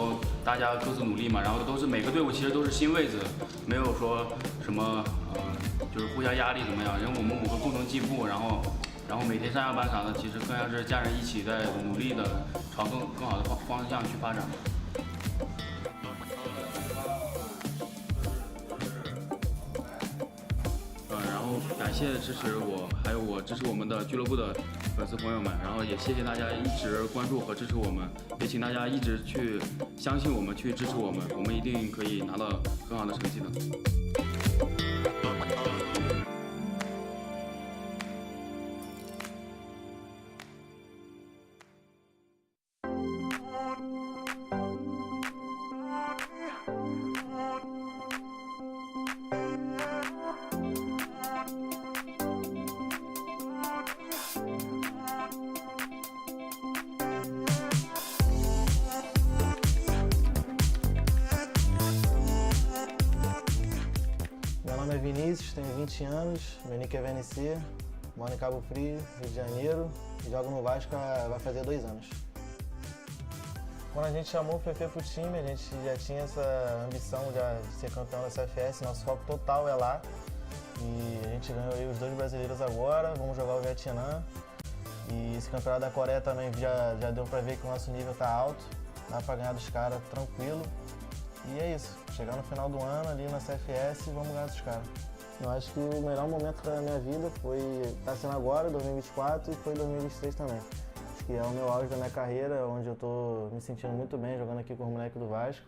大家各自努力嘛，然后每个队伍其实都是新位子，没有说什么就是互相压力怎么样，因为我们5个共同进步，然后每天上下班啥的，其实更像是家人一起在努力的朝更好的方向去发展。感谢支持我，还有支持我们的俱乐部的粉丝朋友们，然后也谢谢大家一直关注和支持我们，也请大家一直去相信我们，去支持我们，我们一定可以拿到更好的成绩的。Vinícius, tenho 20 anos, meu nick é VNC, moro em Cabo Frio, Rio de Janeiro, e jogo no Vasco vai fazer 2 anos. Quando a gente chamou o Fefe pro time, a gente já tinha essa ambição de ser campeão da CFS, nosso foco total é lá. E a gente ganhou aí os 2 brasileiros agora, vamos jogar o Vietnã. E esse campeonato da Coreia também já deu pra ver que o nosso nível tá alto, dá pra ganhar dos caras tranquilo. E é isso, chegar no final do ano ali na CFS e vamos ganhar dos caras. Eu acho que o melhor momento da minha vida tá sendo agora, 2024, e foi 2023 também. Acho que é o meu auge da minha carreira, onde eu tô me sentindo muito bem jogando aqui com os moleques do Vasco.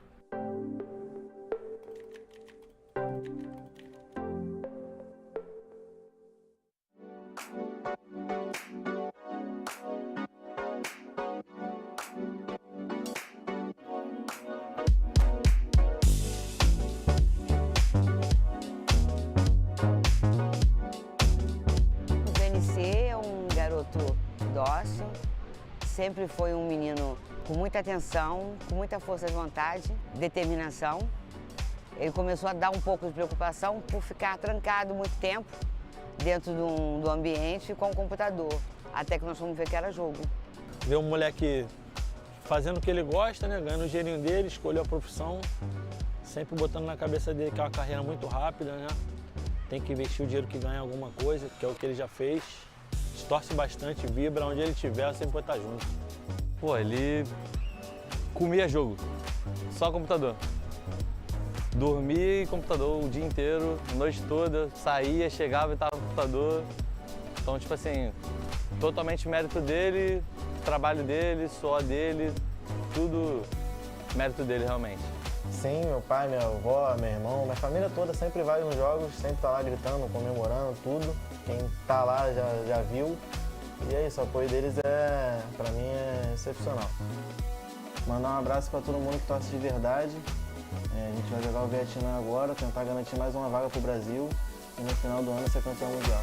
você é garoto dócil, sempre foi menino com muita atenção, com muita força de vontade, determinação. Ele começou a dar pouco de preocupação por ficar trancado muito tempo dentro do ambiente com o computador, até que nós fomos ver que era jogo. Ver um moleque fazendo o que ele gosta, né? Ganhando o dinheirinho dele, escolheu a profissão, sempre botando na cabeça dele que é uma carreira muito rápida, né? Tem que investir o dinheiro que ganha em alguma coisa, que é o que ele já fez. Torce bastante, vibra, onde ele estiver, sempre vai estar junto. Pô, ele comia jogo, só computador. Dormia em computador o dia inteiro, a noite toda, saía, chegava e estava no computador. Então, tipo assim, totalmente mérito dele, trabalho dele, suor dele, tudo mérito dele realmente. Sim, meu pai, minha avó, meu irmão, minha família toda sempre vai nos jogos, sempre tá lá gritando, comemorando, tudo. Quem tá lá já viu. E é isso, o apoio deles pra mim é excepcional. Mandar um abraço para todo mundo que torce de verdade. A gente vai jogar o Vietnã agora, tentar garantir mais uma vaga pro Brasil e no final do ano ser campeão mundial.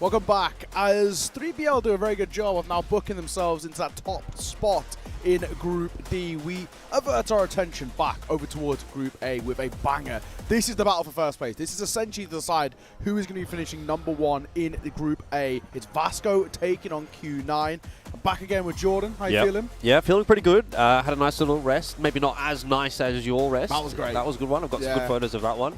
Welcome back, as 3BL do a very good job of now booking themselves into that top spot in Group D. We avert our attention back over towards Group A with a banger. This is the battle for first place. This is essentially to decide who is going to be finishing #1 in the Group A. It's Vasco taking on Q9. I'm back again with Jordan. How you feeling? Yeah, feeling pretty good. Had a nice little rest. Maybe not as nice as your rest. That was great. That was a good one. I've got some good photos of that one.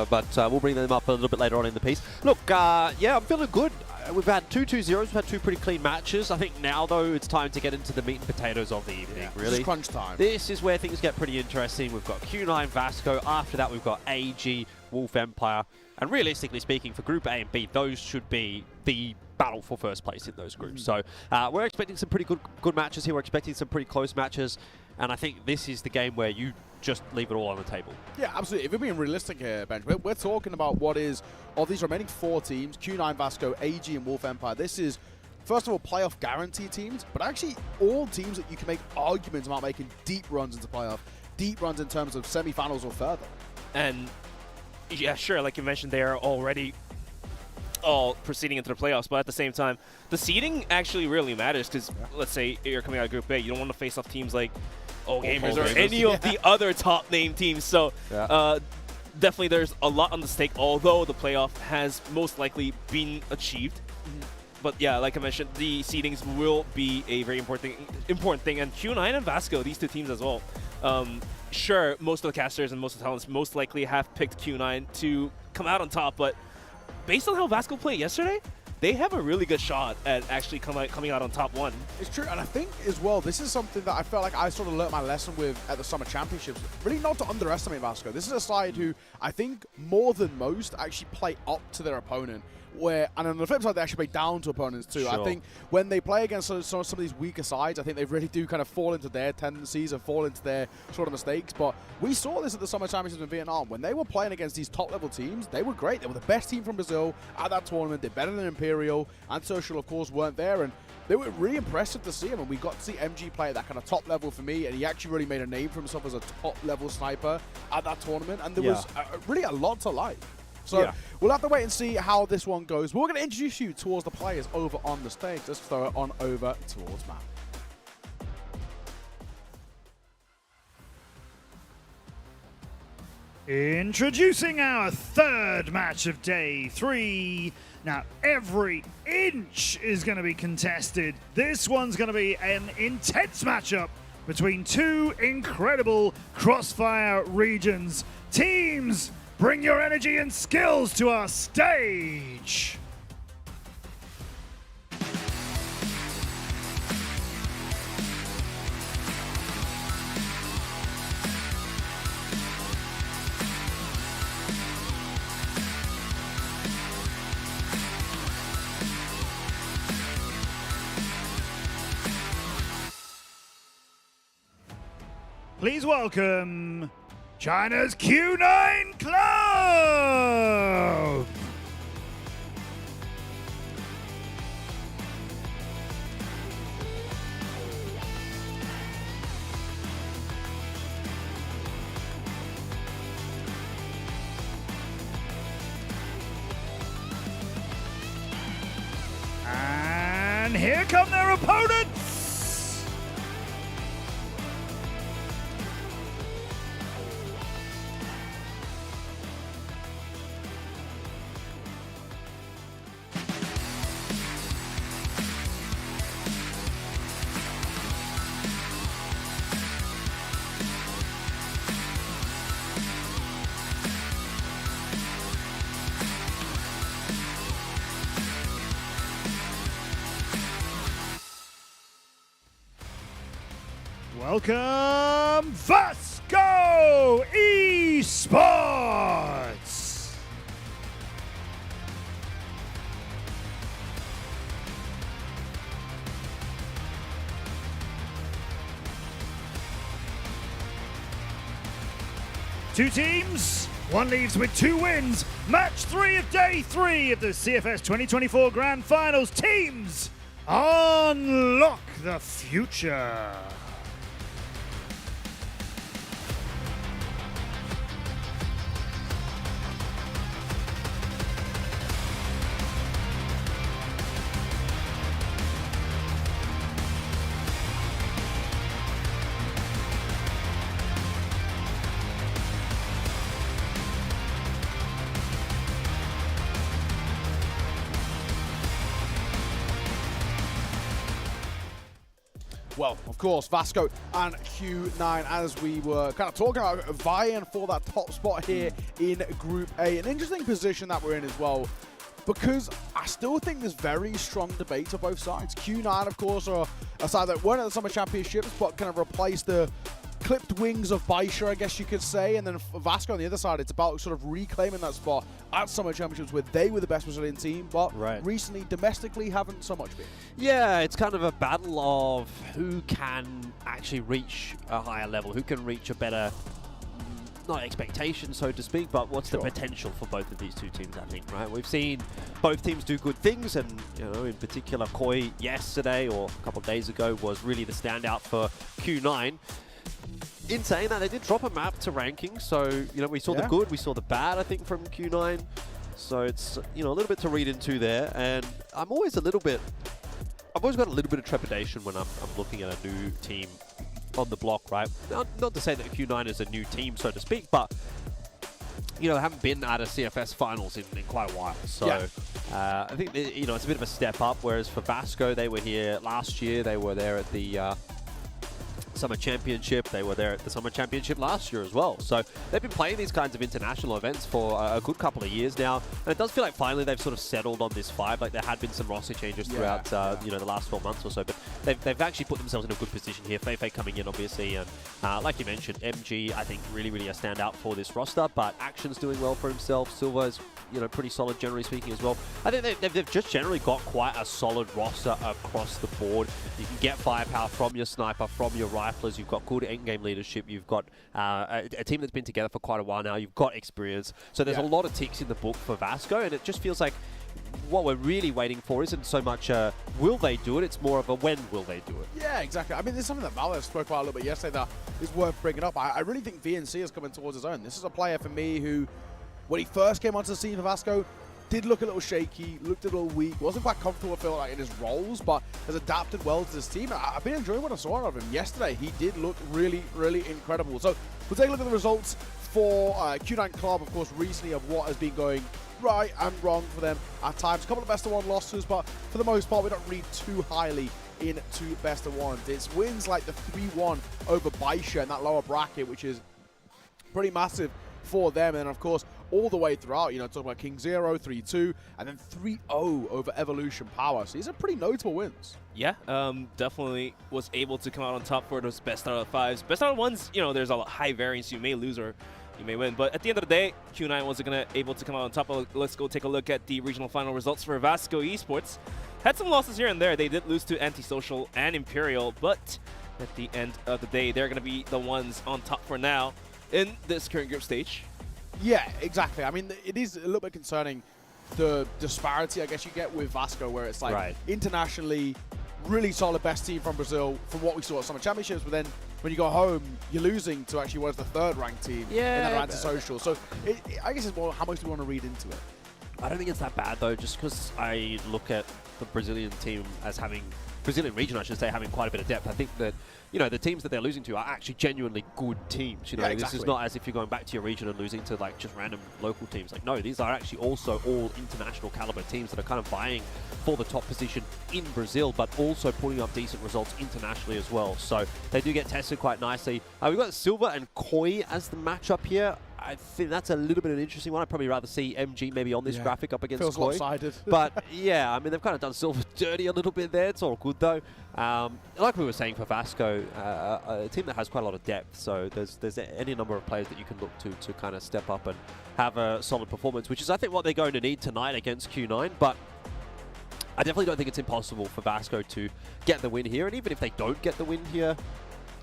But we'll bring them up a little bit later on in the piece. Look, yeah, I'm feeling good. We've had 2-2-0s. We've had two pretty clean matches. I think now, though, it's time to get into the meat and potatoes of the evening, really. It's crunch time. This is where things get pretty interesting. We've got Q9 Vasco. After that, we've got AG Wolf Empire. And realistically speaking, for Group A and B, those should be the battle for first place in those groups. So we're expecting some pretty good matches here. We're expecting some pretty close matches. And I think this is the game where you just leave it all on the table. Yeah, absolutely. If we're being realistic here, Benj, we're talking about what is, of these remaining 4 teams, Q9, Vasco, AG, and Wolf Empire, this is, first of all, playoff guarantee teams, but actually all teams that you can make arguments about making deep runs into playoff, deep runs in terms of semifinals or further. And yeah, sure, like you mentioned, they are already all proceeding into the playoffs, but at the same time, the seeding actually really matters because let's say you're coming out of Group A, you don't want to face off teams like Gamers or any of the other top name teams. So definitely there's a lot on the stake, although the playoff has most likely been achieved. But yeah, like I mentioned, the seedings will be a very important thing. And Q9 and Vasco, these 2 teams as well. Sure, most of the casters and most of the talents most likely have picked Q9 to come out on top, but based on how Vasco played yesterday, they have a really good shot at actually coming out on top 1. It's true, and I think as well, this is something that I felt like I sort of learnt my lesson with at the Summer Championships. Really not to underestimate Vasco. This is a side who I think more than most actually play up to their opponent. And on the flip side, they actually play down to opponents too. Sure. I think when they play against some of these weaker sides, I think they really do kind of fall into their tendencies and fall into their sort of mistakes. But we saw this at the Summer Championships in Vietnam. When they were playing against these top-level teams, they were great. They were the best team from Brazil at that tournament. They're better than Imperial, and Social, of course, weren't there. And they were really impressive to see him. And we got to see MG play at that kind of top level for me. And he actually really made a name for himself as a top-level sniper at that tournament. And there was really a lot to like. So we'll have to wait and see how this one goes. We're going to introduce you towards the players over on the stage. Let's throw it on over towards Matt. Introducing our 3rd match of day 3. Now, every inch is going to be contested. This one's going to be an intense matchup between 2 incredible CROSSFIRE regions. Teams, bring your energy and skills to our stage. Please welcome China's Q9 Club! And here come their opponents! Welcome, Vasco Esports! Two teams, one leaves with 2 wins. Match 3 of day 3 of the CFS 2024 Grand Finals. Teams, unlock the future. Well, of course, Vasco and Q9, as we were kind of talking about, vying for that top spot here in Group A. An interesting position that we're in as well, because I still think there's very strong debate on both sides. Q9, of course, are a side that weren't at the Summer Championships, but kind of replaced the clipped wings of Baisha, I guess you could say, and then Vasco on the other side, it's about sort of reclaiming that spot at Summer Championships where they were the best Brazilian team, but recently, domestically, haven't so much been. Yeah, it's kind of a battle of who can actually reach a higher level, who can reach a better, not expectation, so to speak, but what's the potential for both of these two teams, I think, right? We've seen both teams do good things, and, you know, in particular, Koi yesterday or a couple of days ago was really the standout for Q9. In saying that, they did drop a map to ranking, so, you know, we saw the good, we saw the bad, I think, from Q9. So it's, you know, a little bit to read into there, and I've always got a little bit of trepidation when I'm looking at a new team on the block, right? Not to say that Q9 is a new team, so to speak, but, you know, they haven't been at a CFS finals in quite a while. So I think, you know, it's a bit of a step up, whereas for Vasco, they were here last year, they were there at the Summer Championship. They were there at the Summer Championship last year as well. So they've been playing these kinds of international events for a good couple of years now. And it does feel like finally they've sort of settled on this vibe. Like there had been some roster changes throughout, you know, the last 12 months or so. But they've actually put themselves in a good position here. Feifei coming in, obviously. And like you mentioned, MG, I think, really a standout for this roster. But Action's doing well for himself. Silva's, you know, pretty solid, generally speaking, as well. I think they've just generally got quite a solid roster across the board. You can get firepower from your sniper, from your riflers. You've got good endgame leadership. You've got a team that's been together for quite a while now. You've got experience. So there's a lot of ticks in the book for Vasco, and it just feels like what we're really waiting for isn't so much will they do it, it's more of a when will they do it. Yeah, exactly. I mean, there's something that Valor spoke about a little bit yesterday that is worth bringing up. I really think VNC is coming towards his own. This is a player for me who, when he first came onto the scene for Vasco, did look a little shaky, looked a little weak, wasn't quite comfortable, I feel like, in his roles, but has adapted well to this team. I've been enjoying what I saw of him yesterday. He did look really incredible. So we'll take a look at the results for Q9 Club, of course, recently, of what has been going right and wrong for them at times. A couple of best-of-1 losses, but for the most part, we don't read too highly into best-of-1s. It's wins like the 3-1 over Baisha in that lower bracket, which is pretty massive for them. And of course, all the way throughout, you know, talking about King Zero, 3-2, and then 3-0 over Evolution Power. So these are pretty notable wins. Yeah, definitely was able to come out on top for those best out of fives. Best out of ones, you know, there's a high variance. You may lose or you may win. But at the end of the day, Q9 wasn't able to come out on top. Let's go take a look at the regional final results for Vasco Esports. Had some losses here and there. They did lose to Antisocial and Imperial, but at the end of the day, they're going to be the ones on top for now in this current group stage. Yeah, exactly. I mean, it is a little bit concerning, the disparity, I guess, you get with Vasco, where it's like internationally, really solid best team from Brazil from what we saw at Summer Championships, but then when you go home, you're losing to actually what is the third-ranked team in that Antisocial. So I guess it's more how much do we want to read into it. I don't think it's that bad, though, just because I look at the Brazilian team as having, Brazilian region, I should say, having quite a bit of depth. I think that, you know, the teams that they're losing to are actually genuinely good teams. You know, this is not as if you're going back to your region and losing to, like, just random local teams. Like, no, these are actually also all international caliber teams that are kind of vying for the top position in Brazil, but also putting up decent results internationally as well. So they do get tested quite nicely. We've got Silva and Koi as the matchup here. I think that's a little bit of an interesting one. I'd probably rather see MG maybe on this graphic up against Koi. Lopsided. But yeah, I mean, they've kind of done Silva dirty a little bit there. It's all good though. Like we were saying for Vasco, a team that has quite a lot of depth. So there's any number of players that you can look to kind of step up and have a solid performance, which is I think what they're going to need tonight against Q9. But I definitely don't think it's impossible for Vasco to get the win here. And even if they don't get the win here,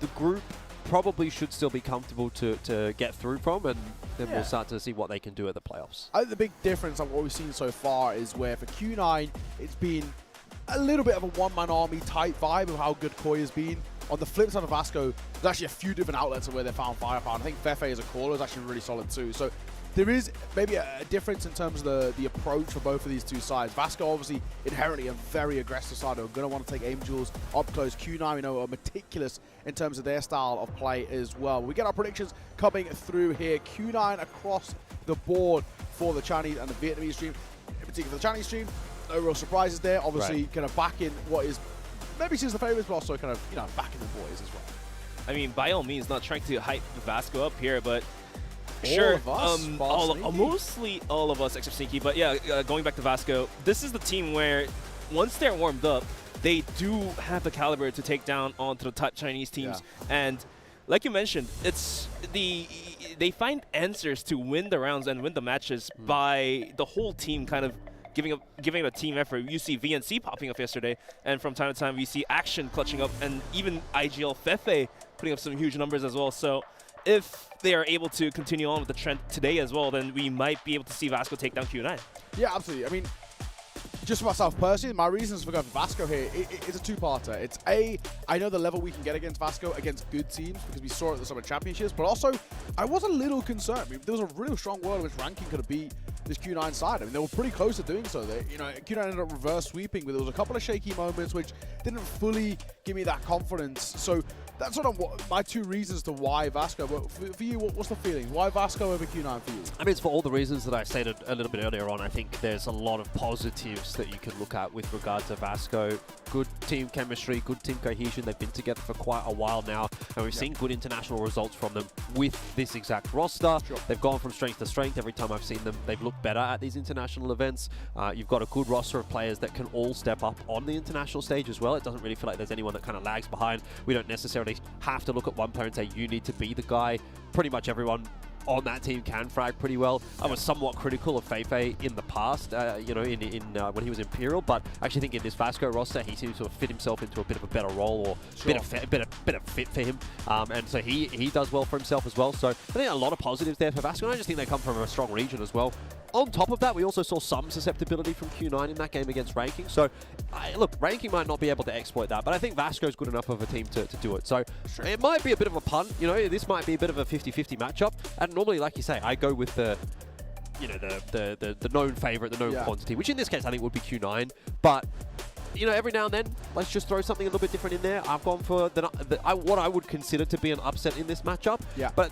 the group probably should still be comfortable to get through from, and then we'll start to see what they can do at the playoffs. I think the big difference on what we've seen so far is where for Q9, it's been a little bit of a one-man army type vibe of how good Koi has been. On the flip side of Vasco, there's actually a few different outlets of where they found firepower. I think Feifei as a caller is actually really solid too. So there is maybe a difference in terms of the approach for both of these two sides. Vasco obviously inherently a very aggressive side. They're going to want to take aim duels up close. Q9, we know, are meticulous in terms of their style of play as well. We get our predictions coming through here. Q9 across the board for the Chinese and the Vietnamese stream. In particular, the Chinese stream, no real surprises there. Obviously, kind of back in what is maybe she's the favorites, but also kind of, you know, back in the boys as well. I mean, by all means, not trying to hype Vasco up here, but sure, mostly all of us except Sneaky. But yeah, going back to Vasco, this is the team where once they're warmed up, they do have the caliber to take down onto the top Chinese teams. And like you mentioned, it's they find answers to win the rounds and win the matches by the whole team kind of giving it a team effort. You see VNC popping up yesterday, and from time to time we see Action clutching up, and even IGL Fefe putting up some huge numbers as well. So if they are able to continue on with the trend today as well, then we might be able to see Vasco take down Q9. Yeah, absolutely. I mean, just for myself personally, my reasons for going for Vasco here, it's a two-parter. It's I know the level we can get against Vasco against good teams because we saw it at the Summer Championships, but also I was a little concerned. I mean, there was a real strong world in which ranking could have beat this Q9 side. I mean, they were pretty close to doing so. They, Q9 ended up reverse sweeping, but there was a couple of shaky moments which didn't fully give me that confidence. So that's sort of my two reasons to why Vasco. But for you, what's the feeling? Why Vasco over Q9 for you? I mean, it's for all the reasons that I stated a little bit earlier on. I think there's a lot of positives that you can look at with regard to Vasco. Good team chemistry, good team cohesion. They've been together for quite a while now, and we've seen good international results from them with this exact roster. They've gone from strength to strength. Every time I've seen them, they've looked better at these international events. You've got a good roster of players that can all step up on the international stage as well. It doesn't really feel like there's anyone that kind of lags behind. We don't necessarily have to look at one player and say, you need to be the guy. Pretty much everyone on that team can frag pretty well. I was somewhat critical of Feifei in the past, when he was Imperial, but I actually think in this Vasco roster, he seems to have fit himself into a bit of a better role, or bit of fit for him, and so he does well for himself as well. So I think a lot of positives there for Vasco, and I just think they come from a strong region as well. On top of that, we also saw some susceptibility from Q9 in that game against Ranking. So, look, Ranking might not be able to exploit that, but I think Vasco's good enough of a team to do it. So, it might be a bit of a punt. This might be a bit of a 50-50 matchup. And normally, like you say, I go with the known favorite, the known quantity, which in this case I think would be Q9. But every now and then, let's just throw something a little bit different in there. I've gone for what I would consider to be an upset in this matchup. Yeah. But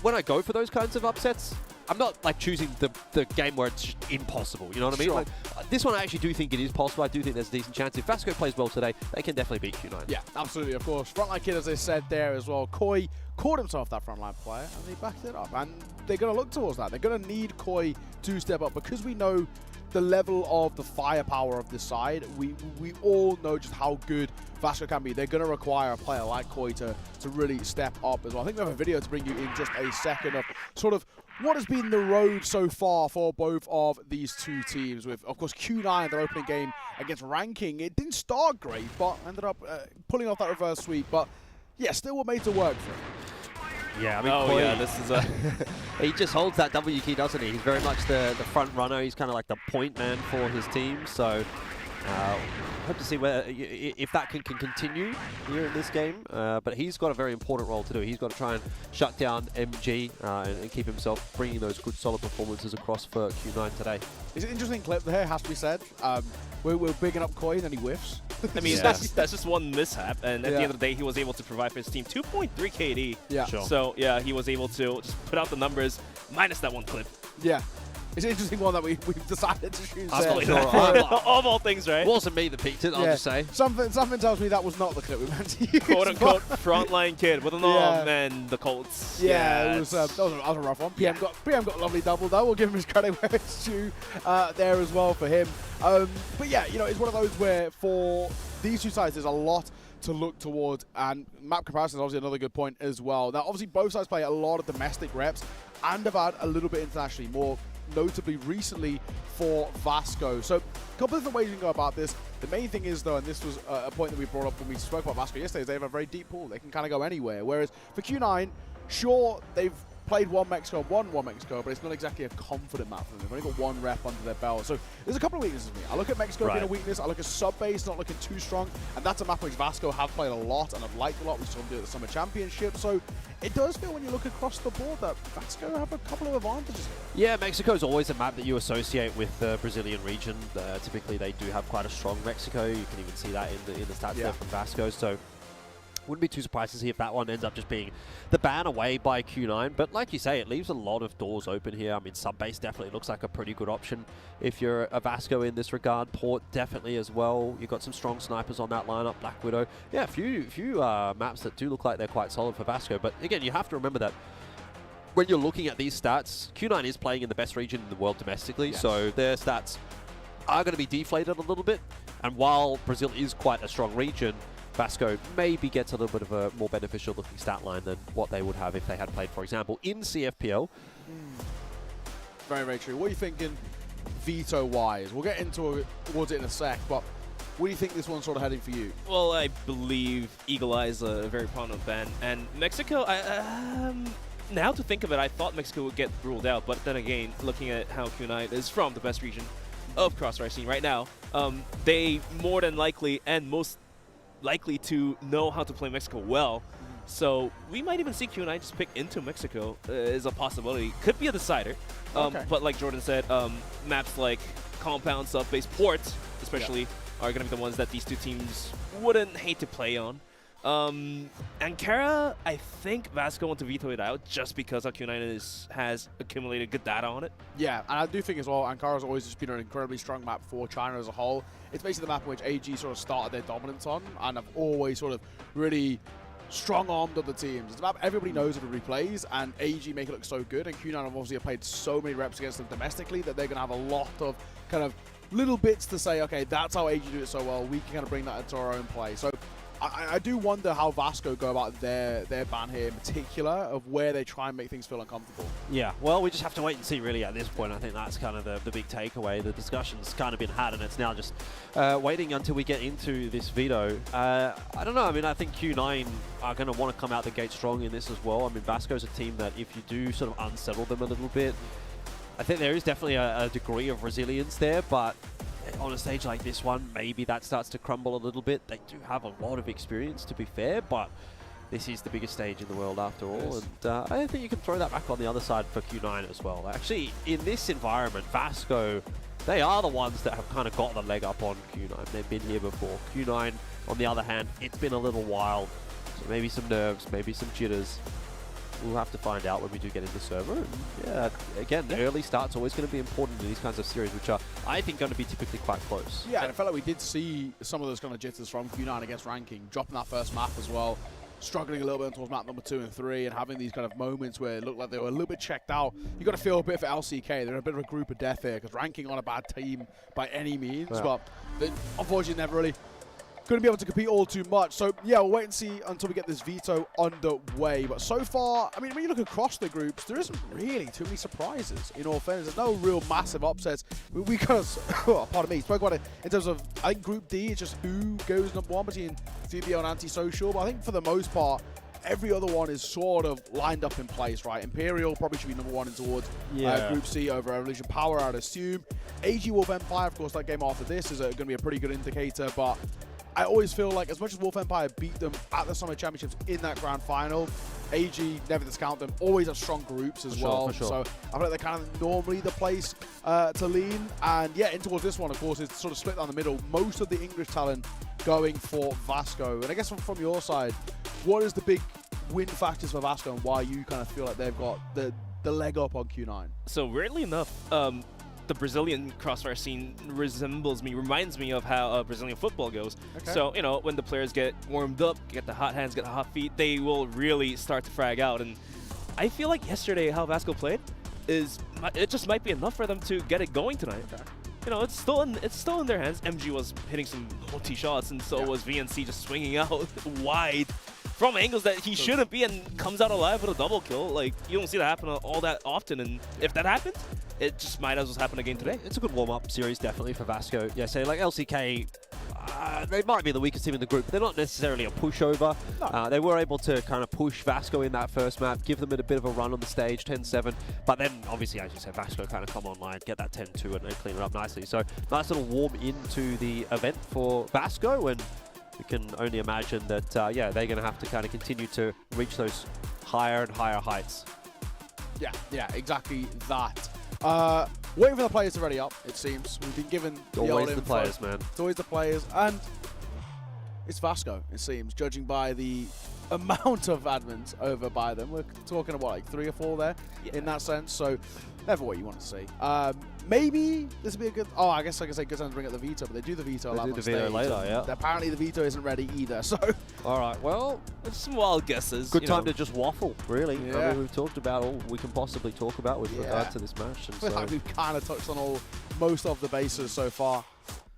when I go for those kinds of upsets, I'm not like choosing the game where it's just impossible. You know what I mean? Like, this one I actually do think it is possible. I do think there's a decent chance. If Vasco plays well today, they can definitely beat Q9. Yeah, absolutely, of course. Frontline kid, as I said there as well, Koi caught himself that frontline player and he backed it up. And they're going to look towards that. They're going to need Koi to step up because we know the level of the firepower of this side. We all know just how good Vasco can be. They're going to require a player like Koi to really step up as well. I think we have a video to bring you in just a second of sort of what has been the road so far for both of these two teams with, of course, Q9, their opening game against Ranking. It didn't start great, but ended up pulling off that reverse sweep. But, yeah, still were made to work for him. Yeah, I mean, Koi, this is a... he just holds that W key, doesn't he? He's very much the front runner. He's kind of like the point man for his team. So, hope to see if that can continue here in this game. But he's got a very important role to do. He's got to try and shut down MG and keep himself bringing those good, solid performances across for Q9 today. It's an interesting clip there, has to be said. We're bigging up Koi and then he whiffs. I mean, that's just one mishap, and at the end of the day, he was able to provide for his team 2.3 KD. Yeah. Sure. So, yeah, he was able to just put out the numbers, minus that one clip. Yeah. It's an interesting one that we've decided to choose. Of all things, right? It wasn't me that picked it, I'll just say. Something tells me that was not the clip we meant to use. Quote-unquote frontline kid with an arm and the Colts. Yeah, it was, that was a rough one. PM got a lovely double, though. We'll give him his credit where it's due there as well for him. But yeah, it's one of those where for these two sides, there's a lot to look towards, and map comparison is obviously another good point as well. Now, obviously, both sides play a lot of domestic reps and have had a little bit internationally, more notably recently for Vasco. So a couple of different ways you can go about this. The main thing is, though, and this was a point that we brought up when we spoke about Vasco yesterday, is they have a very deep pool. They can kind of go anywhere. Whereas for Q9, sure, they've played won Mexico, but it's not exactly a confident map for them. They've only got one rep under their belt. So there's a couple of weaknesses for me. I look at Mexico being a weakness. I look at sub-base not looking too strong. And that's a map which Vasco have played a lot and have liked a lot. We saw them do it at the Summer Championship. So it does feel when you look across the board that Vasco have a couple of advantages here. Yeah, Mexico is always a map that you associate with the Brazilian region. Typically, they do have quite a strong Mexico. You can even see that in the stats there from Vasco. So wouldn't be too surprised to see if that one ends up just being the ban away by Q9. But like you say, it leaves a lot of doors open here. I mean, sub-base definitely looks like a pretty good option if you're a Vasco in this regard. Port definitely as well. You've got some strong snipers on that lineup. Black Widow. Yeah, a few maps that do look like they're quite solid for Vasco. But again, you have to remember that when you're looking at these stats, Q9 is playing in the best region in the world domestically. Yes. So their stats are going to be deflated a little bit. And while Brazil is quite a strong region, Vasco maybe gets a little bit of a more beneficial looking stat line than what they would have if they had played, for example, in CFPL. Very, very true. What are you thinking veto-wise? We'll get towards it in a sec, but where do you think this one's sort of heading for you? Well, I believe Eagle Eye is a very prominent ban, and Mexico, now to think of it, I thought Mexico would get ruled out, but then again, looking at how Q9 is from the best region of CROSSFIRE scene right now, they more than likely and most likely to know how to play Mexico well. So we might even see Q9 just pick into Mexico is a possibility. Could be a decider. But like Jordan said, maps like Compound, Sub-Base, Port especially are going to be the ones that these two teams wouldn't hate to play on. Ankara, I think Vasco want to veto it out just because Q9 has accumulated good data on it. Yeah, and I do think as well, Ankara's always just been an incredibly strong map for China as a whole. It's basically the map in which AG sort of started their dominance on, and have always sort of really strong-armed other teams. It's a map everybody knows everybody plays, and AG make it look so good, and Q9 have obviously played so many reps against them domestically that they're going to have a lot of kind of little bits to say, okay, that's how AG do it so well, we can kind of bring that into our own play. So I do wonder how Vasco go about their ban here in particular, of where they try and make things feel uncomfortable. Yeah, well, we just have to wait and see really at this point. I think that's kind of the big takeaway. The discussion's kind of been had, and it's now just waiting until we get into this veto. I don't know. I mean, I think Q9 are going to want to come out the gate strong in this as well. I mean, Vasco's a team that if you do sort of unsettle them a little bit, I think there is definitely a degree of resilience there, but on a stage like this one, maybe that starts to crumble a little bit. They do have a lot of experience, to be fair, but this is the biggest stage in the world after all. Yes. And I think you can throw that back on the other side for Q9 as well. Actually, in this environment, Vasco, they are the ones that have kind of got the leg up on Q9. They've been here before. Q9, on the other hand, it's been a little wild. So maybe some nerves, maybe some jitters. We'll have to find out when we do get into server. And yeah, again, the early start's always going to be important in these kinds of series, which are, I think, going to be typically quite close. Yeah, and I felt like we did see some of those kind of jitters from Q9 against ranking, dropping that first map as well, struggling a little bit towards map number 2 and 3, and having these kind of moments where it looked like they were a little bit checked out. You got to feel a bit for LCK. They're a bit of a group of death here, because ranking on a bad team by any means, but they unfortunately never really going to be able to compete all too much. So yeah, we'll wait and see until we get this veto underway. But so far, I mean, when you look across the groups, there isn't really too many surprises, in all fairness. There's no real massive upsets. We kind of, pardon me, spoke about it in terms of, I think Group D is just who goes number 1 between FBO and Antisocial. But I think for the most part, every other one is sort of lined up in place, right? Imperial probably should be number 1 in towards Group C over Evolution Power, I'd assume. AG Wolf Empire, of course, that game after this is going to be a pretty good indicator, but I always feel like as much as Wolf Empire beat them at the Summer Championships in that grand final, AG, never discount them, always have strong groups as well. So I feel like they're kind of normally the place to lean. And yeah, in towards this one, of course, it's sort of split down the middle. Most of the English talent going for Vasco. And I guess from your side, what is the big win factors for Vasco and why you kind of feel like they've got the leg up on Q9? So weirdly enough, the Brazilian CROSSFIRE scene reminds me of how Brazilian football goes. Okay. So, you know, when the players get warmed up, get the hot hands, get the hot feet, they will really start to frag out. And I feel like yesterday how Vasco played it just might be enough for them to get it going tonight. Okay. You know, it's still in their hands. MG was hitting some multi shots, and so was VNC just swinging out wide from angles that he shouldn't be, and comes out alive with a double kill. Like, you don't see that happen all that often, and if that happens, it just might as well happen again today. It's a good warm-up series, definitely, for Vasco. Yeah, say, like LCK, they might be the weakest team in the group. They're not necessarily a pushover. No. They were able to kind of push Vasco in that first map, give them a bit of a run on the stage, 10-7. But then, obviously, as you said, Vasco kind of come online, get that 10-2 and clean it up nicely. So, nice little warm into the event for Vasco, and we can only imagine that, yeah, they're going to have to kind of continue to reach those higher and higher heights. Yeah, exactly that. Waiting for the players to ready up, it seems. We've been given the always old the info. players, man. It's always the players, and it's Vasco, it seems, judging by the amount of admins over by them. We're talking about like 3 or 4 there in that sense, so never what you want to see. Maybe this would be a good, I guess I can say good time to bring up the veto, but they do the veto on the veto later, yeah. Apparently the veto isn't ready either, so. All right, well, it's some wild guesses. Good time to just waffle, really. Yeah. I mean, we've talked about all we can possibly talk about with regard to this match. And so we've kind of touched on most of the bases so far.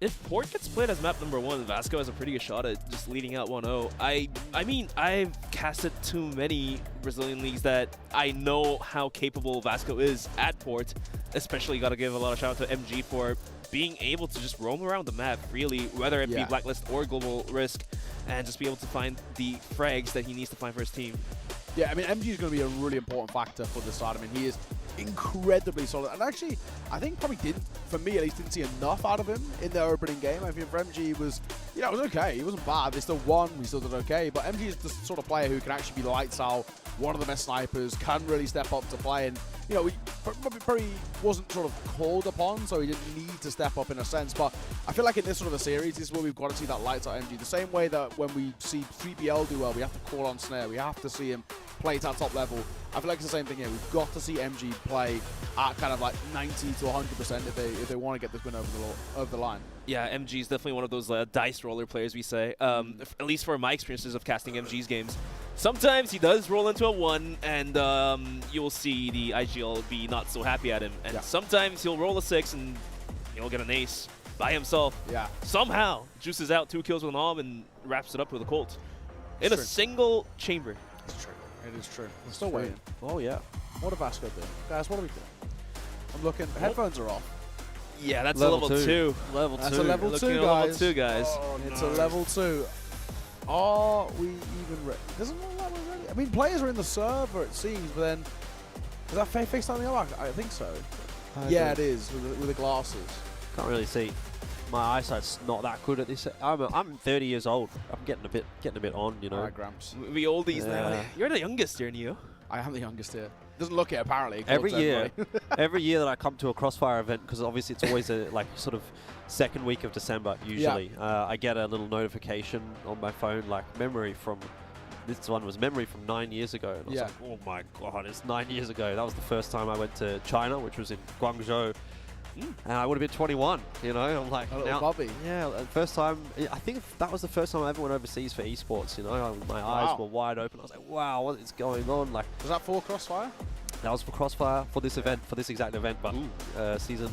if Port gets played as map number 1, Vasco has a pretty good shot at just leading out 1-0. I mean, I've casted too many Brazilian leagues that I know how capable Vasco is at Port. Especially got to give a lot of shout out to MG for being able to just roam around the map freely, whether it be Blacklist or Global Risk, and just be able to find the frags that he needs to find for his team. Yeah, I mean, MG is going to be a really important factor for this side. I mean, he is incredibly solid. And actually, I think probably didn't, for me at least, didn't see enough out of him in the opening game. I think for MG was, you know, it was okay. He wasn't bad. They still won. We still did okay. But MG is the sort of player who can actually be lights out, one of the best snipers, can really step up to play. And, you know, he probably wasn't sort of called upon, so he didn't need to step up in a sense. But I feel like in this sort of a series, this is where we've got to see that lights out MG. The same way that when we see 3BL do well, we have to call on Snare. We have to see him play at that top level. I feel like it's the same thing here. We've got to see MG play at kind of like 90 to 100% if they want to get this win over the line. Yeah, MG is definitely one of those dice roller players, we say. At least for my experiences of casting MG's games. Sometimes he does roll into a 1, and you'll see the IGL be not so happy at him. And sometimes he'll roll a 6, and he'll get an ace by himself. Yeah. Somehow, juices out 2 kills with an AWM and wraps it up with a Colt. In a single chamber. It's true. It is true. We're still waiting. Oh, yeah. What did Vasco do? Guys, what are we doing? I'm looking. Headphones are off. Yeah, that's level 2. Level 2. That's a level 2, guys. Level 2, guys. Oh, it's a level 2. Are we even ready? Doesn't look like we're ready. I mean, players are in the server, it seems, but then... Is that face on the other? I think so. Yeah, it is, with the glasses. Can't really see. My eyesight's not that good at this. I'm 30 years old. I'm getting a bit on, you know. Alright, Gramps. We oldies now. You're the youngest here, Neo. I am the youngest here. Doesn't look it, apparently. Every year that I come to a CROSSFIRE event, because obviously it's always a like sort of second week of December usually, I get a little notification on my phone, like memory from. This one was memory from 9 years ago. And I was like, oh my god, it's 9 years ago. That was the first time I went to China, which was in Guangzhou. And I would have been 21, you know. I'm like, a little Bobby. Yeah, first time. I think that was the first time I ever went overseas for esports. You know, my eyes were wide open. I was like, wow, what is going on? Like, was that for CROSSFIRE? That was for CROSSFIRE for this event, for this exact event. But season,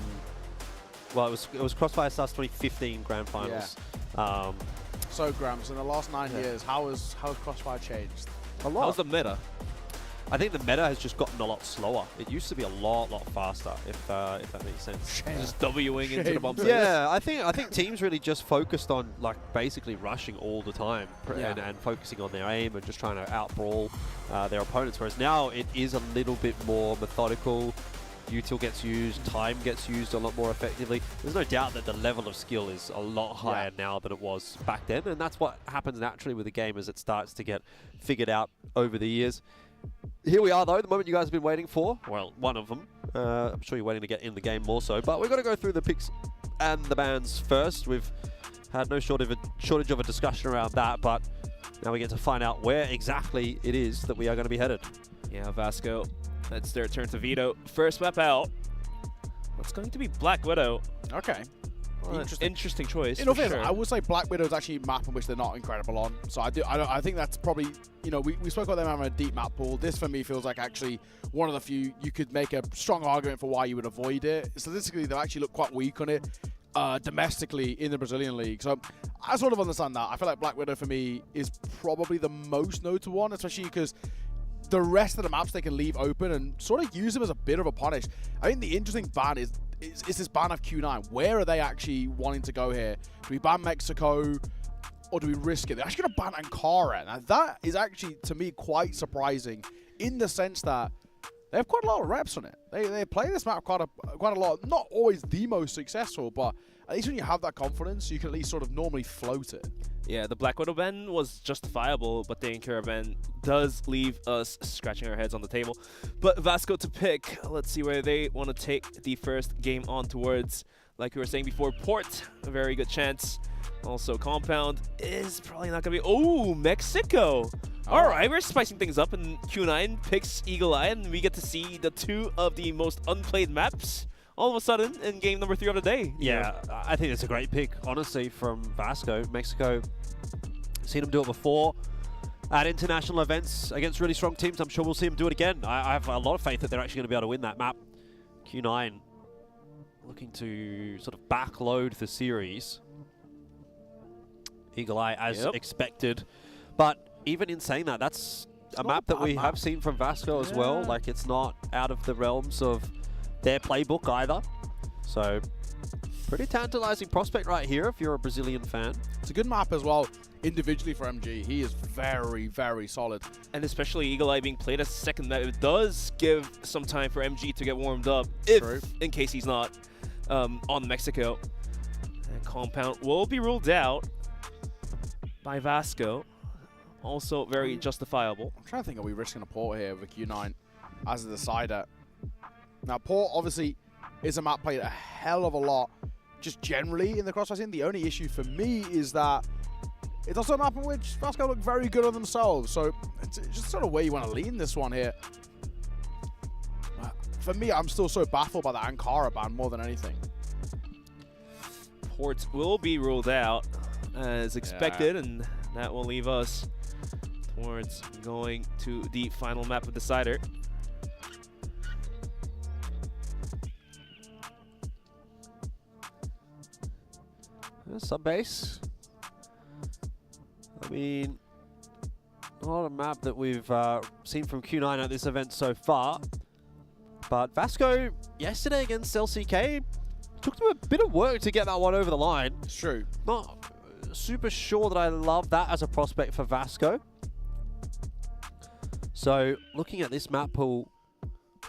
well, it was CROSSFIRE Stars 2015 Grand Finals. Yeah. So, Grams, in the last 9 years, how has CROSSFIRE changed? A lot. How's the meta? I think the meta has just gotten a lot slower. It used to be a lot faster, if that makes sense. Just Wing into the bombs. Yeah, I think teams really just focused on like basically rushing all the time and focusing on their aim and just trying to outbrawl their opponents. Whereas now it is a little bit more methodical. Util gets used, time gets used a lot more effectively. There's no doubt that the level of skill is a lot higher now than it was back then, and that's what happens naturally with the game as it starts to get figured out over the years. Here we are, though, the moment you guys have been waiting for. Well, one of them. I'm sure you're waiting to get in the game more so. But we've got to go through the picks and the bans first. We've had no shortage of a discussion around that, but now we get to find out where exactly it is that we are going to be headed. Yeah, Vasco. It's their turn to veto. First map out. It's going to be Black Widow. Okay. Well, interesting choice. In all fairness, I would say Black Widow is actually a map in which they're not incredible on. So I think that's probably, you know, we spoke about them having a deep map pool. This for me feels like actually one of the few you could make a strong argument for why you would avoid it. Statistically, they actually look quite weak on it domestically in the Brazilian league. So I sort of understand that. I feel like Black Widow for me is probably the most notable one, especially because the rest of the maps they can leave open and sort of use them as a bit of a punish. I think the interesting ban is this ban of Q9. Where are they actually wanting to go here? Do we ban Mexico or do we risk it? They're actually going to ban Ankara. Now that is actually, to me, quite surprising in the sense that they have quite a lot of reps on it. They play this map quite a lot. Not always the most successful, but at least when you have that confidence, you can at least sort of normally float it. Yeah, the Black Widow ban was justifiable, but the Ankara ban does leave us scratching our heads on the table. But Vasco to pick. Let's see where they want to take the first game on towards. Like we were saying before, Port, a very good chance. Also, Compound is probably not going to be... Oh, Mexico! All right, we're spicing things up, and Q9 picks Eagle Eye, and we get to see the two of the most unplayed maps all of a sudden in game number 3 of the day. Yeah, I think it's a great pick, honestly, from Vasco. Mexico, seen him do it before at international events against really strong teams. I'm sure we'll see him do it again. I have a lot of faith that they're actually going to be able to win that map. Q9 looking to sort of backload the series. Eagle Eye as expected. But even in saying that, that's a map that we have seen from Vasco as well. Like, it's not out of the realms of their playbook either. So, pretty tantalizing prospect right here if you're a Brazilian fan. It's a good map as well, individually for MG. He is very, very solid. And especially Eagle Eye being played as second map, it does give some time for MG to get warmed up, in case he's not on Mexico. And Compound will be ruled out by Vasco. Also very justifiable. I'm trying to think, are we risking a port here with Q9 as a decider? Now, port obviously is a map played a hell of a lot, just generally in the Crossfire scene. The only issue for me is that it's also a map in which Vasco look very good on themselves. So it's just sort of where you want to lean this one here. For me, I'm still so baffled by the Ankara ban more than anything. Ports will be ruled out as expected, and that will leave us towards going to the final map of Decider. Sub-base. I mean, not a map that we've seen from Q9 at this event so far. But Vasco, yesterday against LCK, took them a bit of work to get that one over the line. It's true. Not super sure that I love that as a prospect for Vasco. So, looking at this map pool,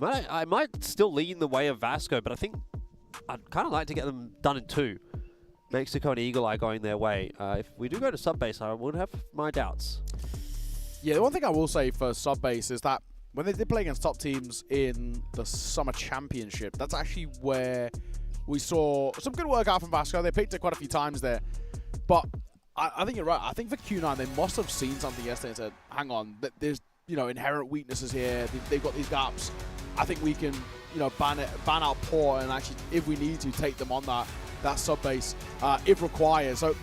I might still lean the way of Vasco, but I think I'd kind of like to get them done in two. Mexico and Eagle Eye going their way. If we do go to sub-base, I would have my doubts. Yeah, the one thing I will say for sub-base is that when they did play against top teams in the Summer Championship, that's actually where we saw some good work out from Vasco. They picked it quite a few times there. But I think you're right. I think for Q9, they must have seen something yesterday and said, hang on, there's inherent weaknesses here. They've got these gaps. I think we can ban out port and actually, if we need to, take them on that sub-base if required. So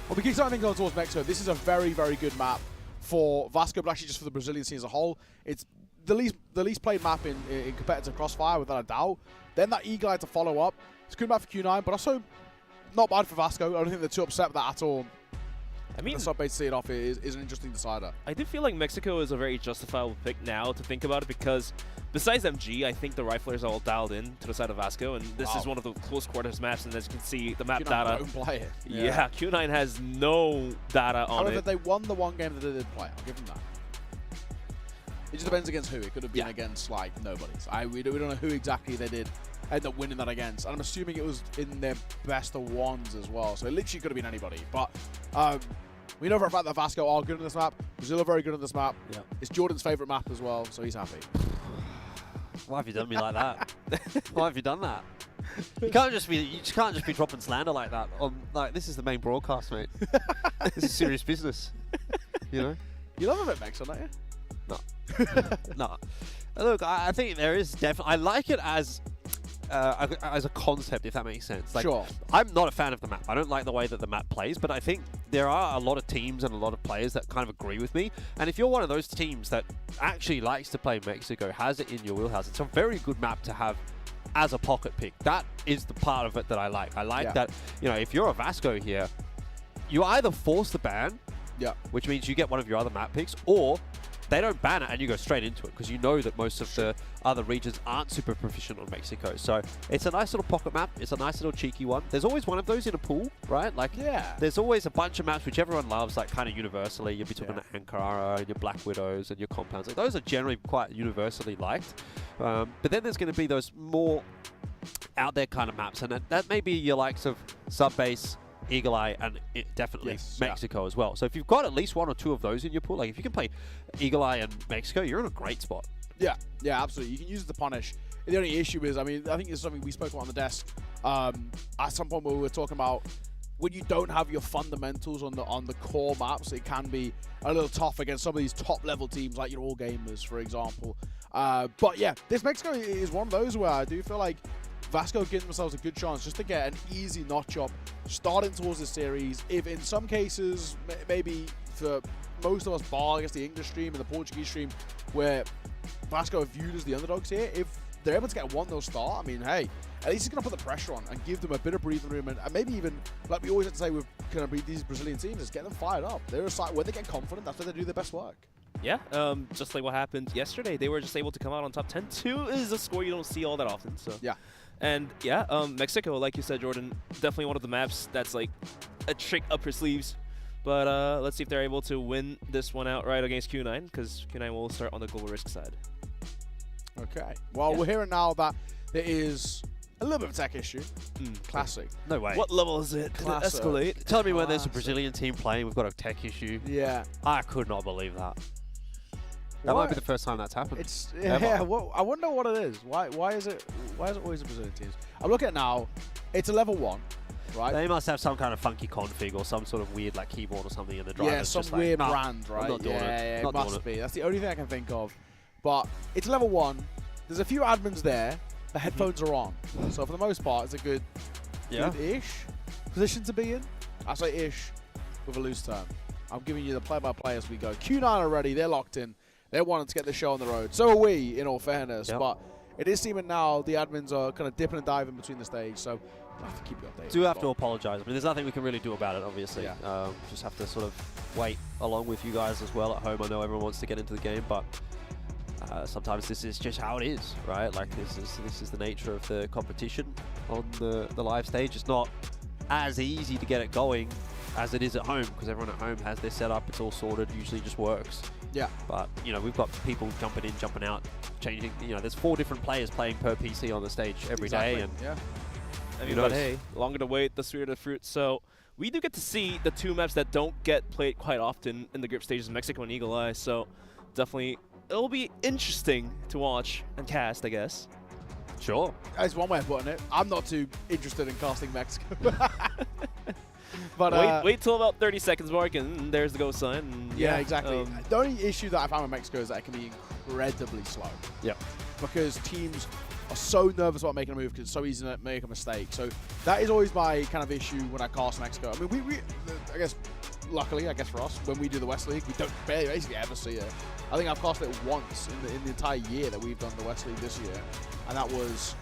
when we keep starting going towards Mexico, this is a very, very good map for Vasco, but actually just for the Brazilian scene as a whole. It's the least played map in competitive Crossfire, without a doubt. Then that Eagle Eye to follow up. It's a good map for Q9, but also not bad for Vasco. I don't think they're too upset with that at all. I mean, the sub-base to see it off is an interesting decider. I do feel like Mexico is a very justifiable pick now to think about it, because besides MG, I think the Riflers are all dialed in to the side of Vasco, and this is one of the close quarters maps, and as you can see, the map Q9 data. don't play it. Yeah, Q9 has no data on However, it. they won the one game that they did play. I'll give them that. It just depends against who. It could have been against, like, nobody's. We don't know who exactly they did end up winning that against. And I'm assuming it was in their best of ones as well. So it literally could have been anybody. But we know for a fact that Vasco are good on this map. Brazil are very good on this map. Yeah. It's Jordan's favorite map as well, so he's happy. Why have you done me like that? Why have you done that? You can't just be dropping slander like that. Like, this is the main broadcast, mate. This is serious business. You love a bit Mexico, don't you? No. No. Look, I think there is definitely. I like it as a concept, if that makes sense. Like, sure. I'm not a fan of the map. I don't like the way that the map plays, but I think there are a lot of teams and a lot of players that kind of agree with me. And if you're one of those teams that actually likes to play Mexico, has it in your wheelhouse, it's a very good map to have as a pocket pick. That is the part of it that I like. I like that, if you're a Vasco here, you either force the ban, which means you get one of your other map picks, or they don't ban it and you go straight into it, because you know that most of the other regions aren't super proficient on Mexico. So it's a nice little pocket map. It's a nice little cheeky one. There's always one of those in a pool, right? Like, there's always a bunch of maps which everyone loves, like, kind of universally. You'll be talking about Ankara and your Black Widows and your Compounds. Like, those are generally quite universally liked. But then there's going to be those more out there kind of maps, and that may be your likes of Sub-Base, Eagle Eye, and definitely Mexico as well. So if you've got at least one or two of those in your pool, like if you can play Eagle Eye and Mexico, you're in a great spot. Yeah, absolutely. You can use it to punish. The only issue is, I think it's something we spoke about on the desk at some point where we were talking about when you don't have your fundamentals on the core maps, it can be a little tough against some of these top-level teams like your All Gamers, for example. But yeah, this Mexico is one of those where I do feel like Vasco gives themselves a good chance just to get an easy notch up starting towards this series. If in some cases, maybe for most of us, bar against the English stream and the Portuguese stream, where Vasco are viewed as the underdogs here, if they're able to get a 1-0 start, I mean, hey, at least it's going to put the pressure on and give them a bit of breathing room, and maybe even, like we always have to say with kind of these Brazilian teams, is get them fired up. They're a side, when they get confident, that's when they do their best work. Yeah, just like what happened yesterday, they were just able to come out on top 10-2 is a score you don't see all that often. So yeah, and yeah, Mexico, like you said, Jordan, definitely one of the maps that's like a trick up your sleeves. But let's see if they're able to win this one outright against Q9, because Q9 will start on the global risk side. Okay. Well, we're hearing now that there is a little bit of a tech issue. Classic. No way. What level is it? Did it escalate? Tell me when there's a Brazilian team playing, we've got a tech issue. Yeah. I could not believe that. That might be the first time that's happened. It's I wonder what it is. Why is it always the Brazilian teams? I'm looking at it now. It's a level 1, right? They must have some kind of funky config or some sort of weird like keyboard or something in the driver. Yeah, some just weird like, brand, right? I'm not doing it. Yeah, Not it doing must it. be. That's the only thing I can think of. But it's level 1. There's a few admins there. The headphones are on. So for the most part, it's a good-ish position to be in. I say ish with a loose term. I'm giving you the play-by-play as we go. Q9 are ready. They're locked in. They're wanting to get the show on the road. So are we, in all fairness. Yep. But it is seeming now the admins are kind of dipping and diving between the stage. So I have to keep you updated. Do have to apologise. I mean, there's nothing we can really do about it, obviously. Yeah. Just have to sort of wait along with you guys as well at home. I know everyone wants to get into the game, but sometimes this is just how it is, right? Like this is the nature of the competition on the live stage. It's not as easy to get it going as it is at home, because everyone at home has their setup. It's all sorted. Usually just works. Yeah. But you know, we've got people jumping in, jumping out, changing. You know, there's 4 different players playing per PC on the stage every day, and yeah. I mean, but hey, longer to wait, the sweeter the fruit. So we do get to see the 2 maps that don't get played quite often in the group stages, Mexico and Eagle Eye. So definitely, it'll be interesting to watch and cast, I guess. Sure. That's one way of putting it. I'm not too interested in casting Mexico. But wait till about 30 seconds mark, and there's the go sign. And yeah, exactly. The only issue that I found with Mexico is that it can be incredibly slow. Yeah. Because teams are so nervous about making a move because it's so easy to make a mistake. So that is always my kind of issue when I cast Mexico. I mean, I guess, luckily, I guess for us, when we do the West League, we don't basically ever see it. I think I've cast it once in the entire year that we've done the West League this year, and that was,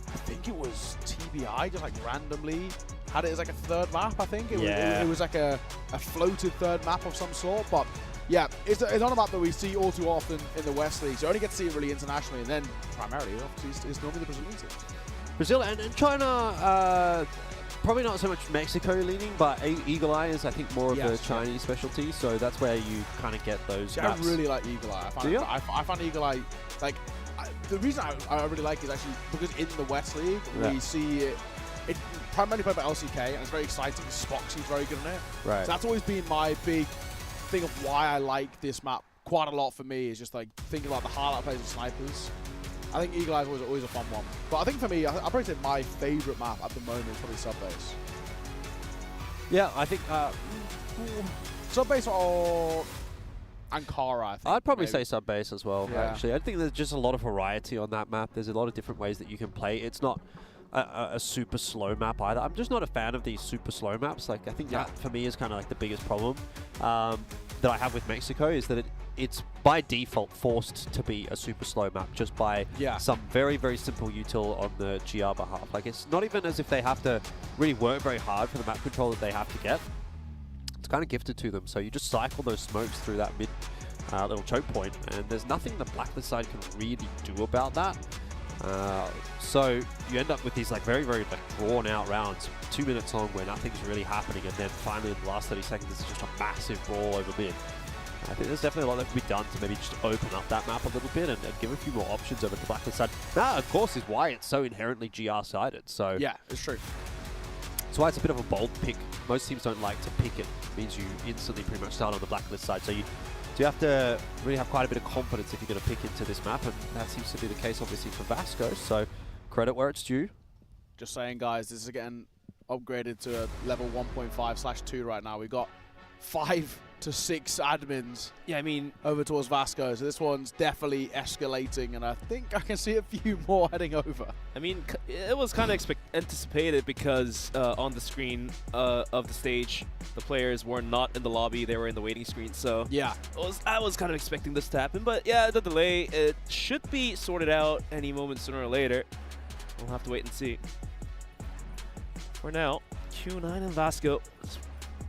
I think it was TBI, just like randomly had it as like a 3rd map. I think it was like a floated 3rd map of some sort. But yeah, it's not a map that we see all too often in the West League. So you only get to see it really internationally, and then primarily, obviously, it's normally the Brazilian team. Brazil and China, probably not so much Mexico leaning, but Eagle Eye is, I think, more of a Chinese specialty. So that's where you kind of get those maps. I really like Eagle Eye. I find Eagle Eye, like, the reason I really like it is actually because in the West League, we see it primarily played by LCK, and it's very exciting because Spoxy's very good in it. Right. So that's always been my big thing of why I like this map quite a lot for me, is just like thinking about the highlight plays of snipers. I think Eagle Eye is always a fun one. But I think for me, I'd probably say my favorite map at the moment is probably Subbase. Yeah, I think Subbase or Ankara, I think. I'd probably say Subbase as well, Yeah. actually. I think there's just a lot of variety on that map. There's a lot of different ways that you can play. It's not a super slow map either. I'm just not a fan of these super slow maps. Like, I think that for me is kind of like the biggest problem that I have with Mexico, is that it's by default forced to be a super slow map just by some very, very simple util on the GR behalf. Like, it's not even as if they have to really work very hard for the map control that they have to get. It's kind of gifted to them. So you just cycle those smokes through that mid little choke point, and there's nothing the Blacklist side can really do about that. So you end up with these like very, very like drawn out rounds, 2 minutes long, where nothing's really happening, and then finally in the last 30 seconds it's just a massive brawl over mid. I think there's definitely a lot that can be done to maybe just open up that map a little bit and give a few more options over the Blacklist side. That, of course, is why it's so inherently GR-sided. So yeah, it's true. That's why it's a bit of a bold pick. Most teams don't like to pick it. It means you instantly pretty much start on the Blacklist side. So you have to really have quite a bit of confidence if you're going to pick into this map, and that seems to be the case, obviously, for Vasco. So credit where it's due. Just saying, guys, this is getting upgraded to a level 1.5/2 right now. We got 5 to 6 admins. Yeah, I mean, over towards Vasco. So this one's definitely escalating, and I think I can see a few more heading over. I mean, it was kind of anticipated because on the screen of the stage, The players were not in the lobby; they were in the waiting screen. So yeah, I was kind of expecting this to happen, but yeah, the delay, it should be sorted out any moment sooner or later. We'll have to wait and see. For now, Q9 and Vasco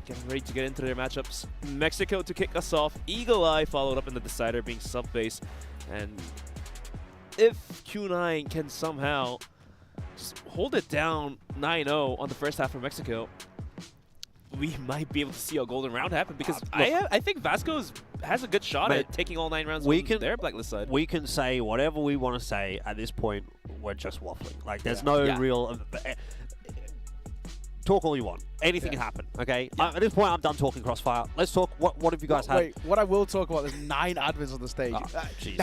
getting ready to get into their matchups. Mexico to kick us off. Eagle Eye followed up in the decider, being sub-base. And if Q9 can somehow just hold it down 9-0 on the first half for Mexico, we might be able to see a golden round happen, because I think Vasco has a good shot at taking all 9 rounds on their blacklist side. We can say whatever we want to say at this point. We're just waffling. Like, there's no real... Talk all you want. Anything can happen, okay? At this point, I'm done talking Crossfire. Let's talk. What have you guys had? Wait, what I will talk about, there's 9 admins on the stage. 9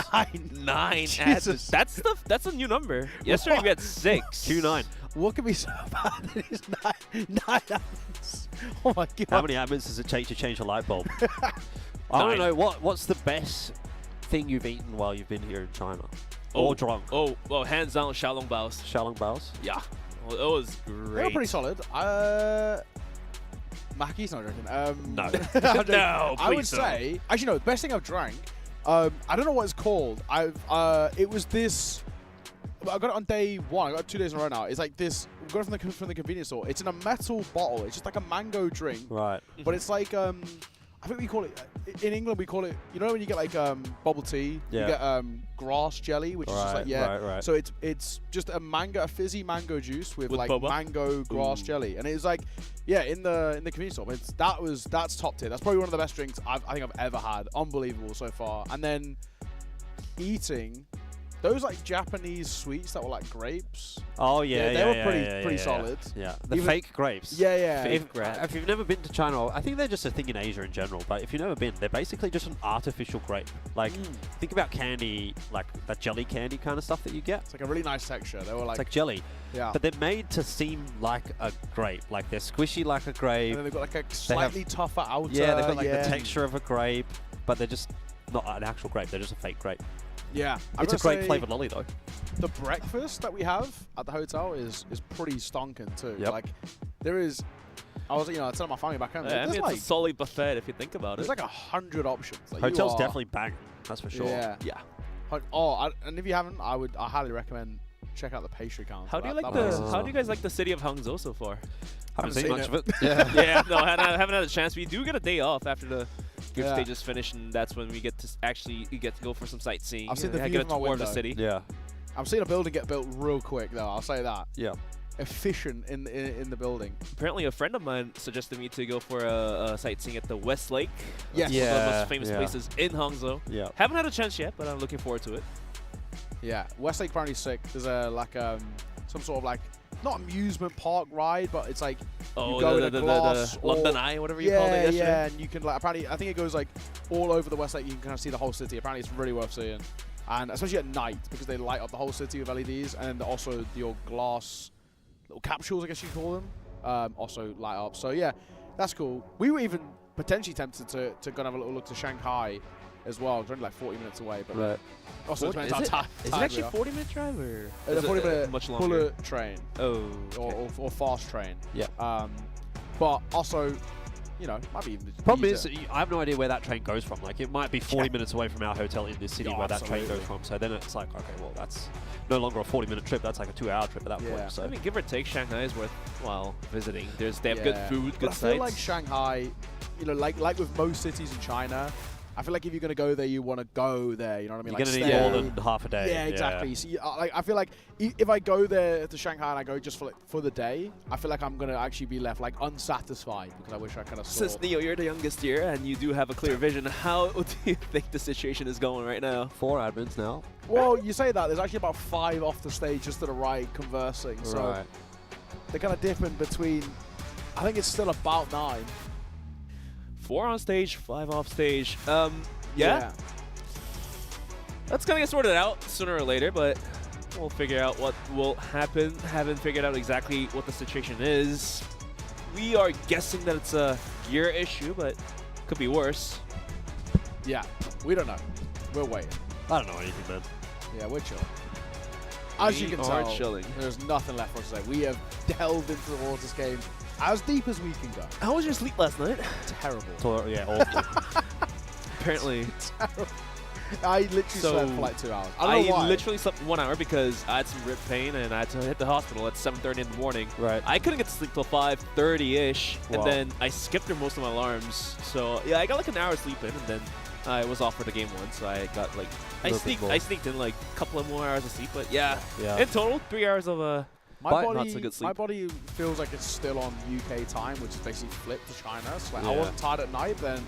admins. That's a new number. Yesterday we had 6. Q9. What could be so bad that it's 9 admins? Oh my god. How many admins does it take to change a light bulb? I don't know. What's the best thing you've eaten while you've been here in China? Or drunk? Oh, well, hands down, Xiaolong Baos. Xiaolong Baos? Yeah. Well, it was great. They were pretty solid. Mackie's not drinking. No. No, I would say, actually no, the best thing I've drank, I don't know what it's called. It was this, I got it on day 1, I got it 2 days in a row now. It's like this, we got it from the convenience store. It's in a metal bottle. It's just like a mango drink. Right. But it's like, I think we call it, in England we call it, you know when you get like bubble tea, you get grass jelly, which is just like, right. So it's just a fizzy mango juice with like boba? mango grass jelly. And it was like, in the convenience store. That's top tier. That's probably one of the best drinks I think I've ever had. Unbelievable so far. And then eating those like Japanese sweets that were like grapes. Oh yeah, they were pretty solid. Yeah, the fake grapes. Yeah. If you've never been to China, I think they're just a thing in Asia in general. But if you've never been, they're basically just an artificial grape. Like, think about candy, like that jelly candy kind of stuff that you get. It's like a really nice texture. They were like, it's like jelly. Yeah. But they're made to seem like a grape. Like they're squishy like a grape. And then they've got like a slightly tougher outer. Yeah, they've got like the texture of a grape, but they're just not an actual grape. They're just a fake grape. Yeah, it's a great flavored lolly though. The breakfast that we have at the hotel is pretty stonking too. Yep. Like there is, I was telling my family back home. I mean, it's a solid buffet if you think about it. There's like 100 options. Like Hotel's definitely banging. That's for sure. Yeah. And if you haven't, I highly recommend check out the pastry counter. How do you guys like the city of Hangzhou so far? Haven't seen much of it. No, I haven't had a chance. We do get a day off after the group stages finish, and that's when we get to go for some sightseeing. I've seen the view get a from my tour of window. the city. Yeah. I'm seeing a building get built real quick though. I'll say that. Yeah. Efficient in the building. Apparently, a friend of mine suggested me to go for a sightseeing at the West Lake. Yes. One of the most famous places in Hangzhou. Yeah. Haven't had a chance yet, but I'm looking forward to it. Yeah, Westlake apparently sick. There's some sort of like not amusement park ride, but it's like you go in a glass the London Eye, whatever you called it yesterday. Yeah, and you can like apparently I think it goes like all over the Westlake. You can kind of see the whole city. Apparently, it's really worth seeing, and especially at night because they light up the whole city with LEDs, and then also your glass little capsules, I guess you call them, also light up. So yeah, that's cool. We were even potentially tempted to go and have a little look to Shanghai as well. It's only like 40 minutes away, but also depends how tired. Is it actually a 40-minute drive or a 40-minute much longer bullet train? Oh, or fast train. Yeah. But also, might be even. Problem is, I have no idea where that train goes from. Like, it might be 40 minutes away from our hotel in this city where that train goes from. So then it's like, okay, well, that's no longer a 40-minute trip. That's like a 2-hour trip at that point. So I mean, give or take, Shanghai is worthwhile visiting. They have good food, good sights. I feel like Shanghai, like with most cities in China, I feel like if you're going to go there, you want to go there. You know what I mean? You're going to need more than half a day. Yeah, exactly. Yeah. See, I feel like if I go there to Shanghai and I go just for the day, I feel like I'm going to actually be left like unsatisfied because I wish I kind of saw. Since Neo, you're the youngest here and you do have a clear vision, how do you think the situation is going right now? 4 admins now. Well, you say that. There's actually about 5 off the stage just to the right conversing. So they're kind of dipping between, I think it's still about 9. 4 on stage, 5 off stage. Yeah. That's going to get sorted out sooner or later, but we'll figure out what will happen. Haven't figured out exactly what the situation is. We are guessing that it's a gear issue, but could be worse. Yeah, we don't know. We're waiting. I don't know anything, man. Yeah, we're chilling. As you can tell, chilling. there's nothing left for us to say. We have delved into the Alotus game as deep as we can go. How was your sleep last night? Terrible. Yeah, awful. Apparently. Terrible. I literally slept for like 2 hours. I don't know why. literally slept 1 hour because I had some rib pain and I had to hit the hospital at 7:30 in the morning. Right. I couldn't get to sleep till 5:30-ish, Wow. and then I skipped through most of my alarms. So yeah, I got like an hour sleep in, and then I was off for the game 1, so I got like I sneaked in like a couple of more hours of sleep, but yeah. In total 3 hours of not so good sleep. My body feels like it's still on UK time, which is basically flipped to China. So like I Yeah. wasn't tired at night, then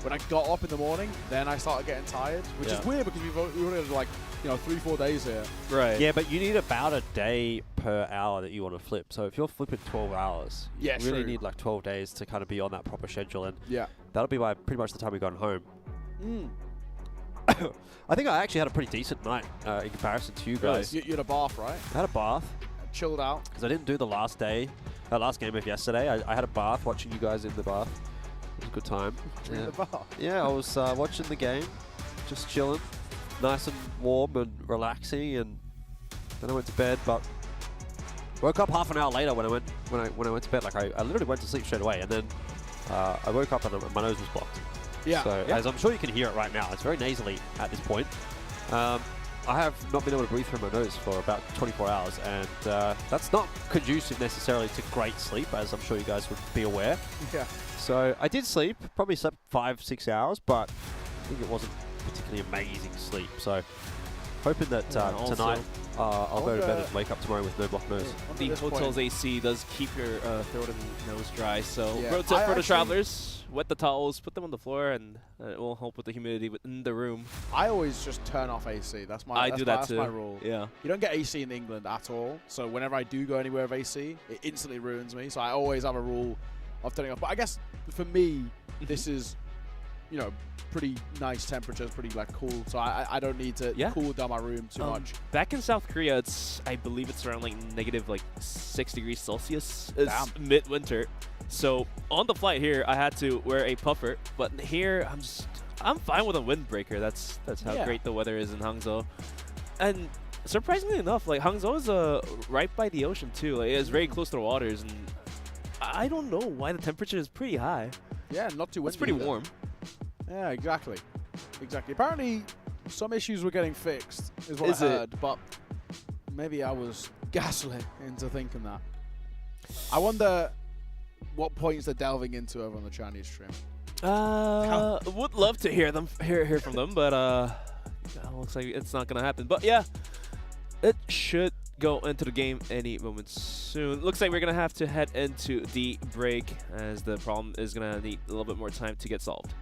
when I got up in the morning, then I started getting tired, which is weird because we only had like 3-4 days here. Right. Yeah, but you need about a day per hour that you want to flip. So if you're flipping 12 hours, you really need like 12 days to kind of be on that proper schedule, and that'll be by pretty much the time we've gone home. I think I actually had a pretty decent night in comparison to you guys. You had a bath, right? I had a bath. Chilled out. Because I didn't do the last game of yesterday. I had a bath watching you guys in the bath. It was a good time. In the bath? Yeah, I was watching the game, just chilling, nice and warm and relaxing, and then I went to bed. But woke up half an hour later when I went to bed. Like I literally went to sleep straight away, and then I woke up and my nose was blocked. Yeah. So as I'm sure you can hear it right now, it's very nasally at this point. I have not been able to breathe through my nose for about 24 hours, and that's not conducive necessarily to great sleep, as I'm sure you guys would be aware. Yeah. So I did sleep, probably slept 5-6 hours, but I think it wasn't particularly amazing sleep. So hoping that tonight I'll go to bed and wake up tomorrow with no blocked nose. The hotel's AC does keep your throat and nose dry, so Yeah. pro tip for the travelers, wet the towels, put them on the floor, and it will help with the humidity within the room. I always just turn off AC. That's my that's my rule. Yeah. You don't get AC in England at all. So whenever I do go anywhere with AC, it instantly ruins me. So I always have a rule of turning off. But I guess for me, this is, pretty nice temperatures, pretty like cool. So I don't need to cool down my room too much. Back in South Korea, I believe it's around like negative 6 degrees Celsius. It's midwinter. So on the flight here, I had to wear a puffer, but here I'm fine with a windbreaker. That's how great the weather is in Hangzhou. And surprisingly enough, like Hangzhou is right by the ocean too. Like it's very close to the waters, and I don't know why the temperature is pretty high. Yeah, not too windy. It's pretty either. warm. Yeah, exactly. Apparently, some issues were getting fixed, is what I heard. But maybe I was gaslit into thinking that. I wonder what points they're delving into over on the Chinese stream. Would love to hear from them, but looks like it's not gonna happen. But yeah, it should go into the game any moment soon. Looks like we're gonna have to head into the break, as the problem is gonna need a little bit more time to get solved.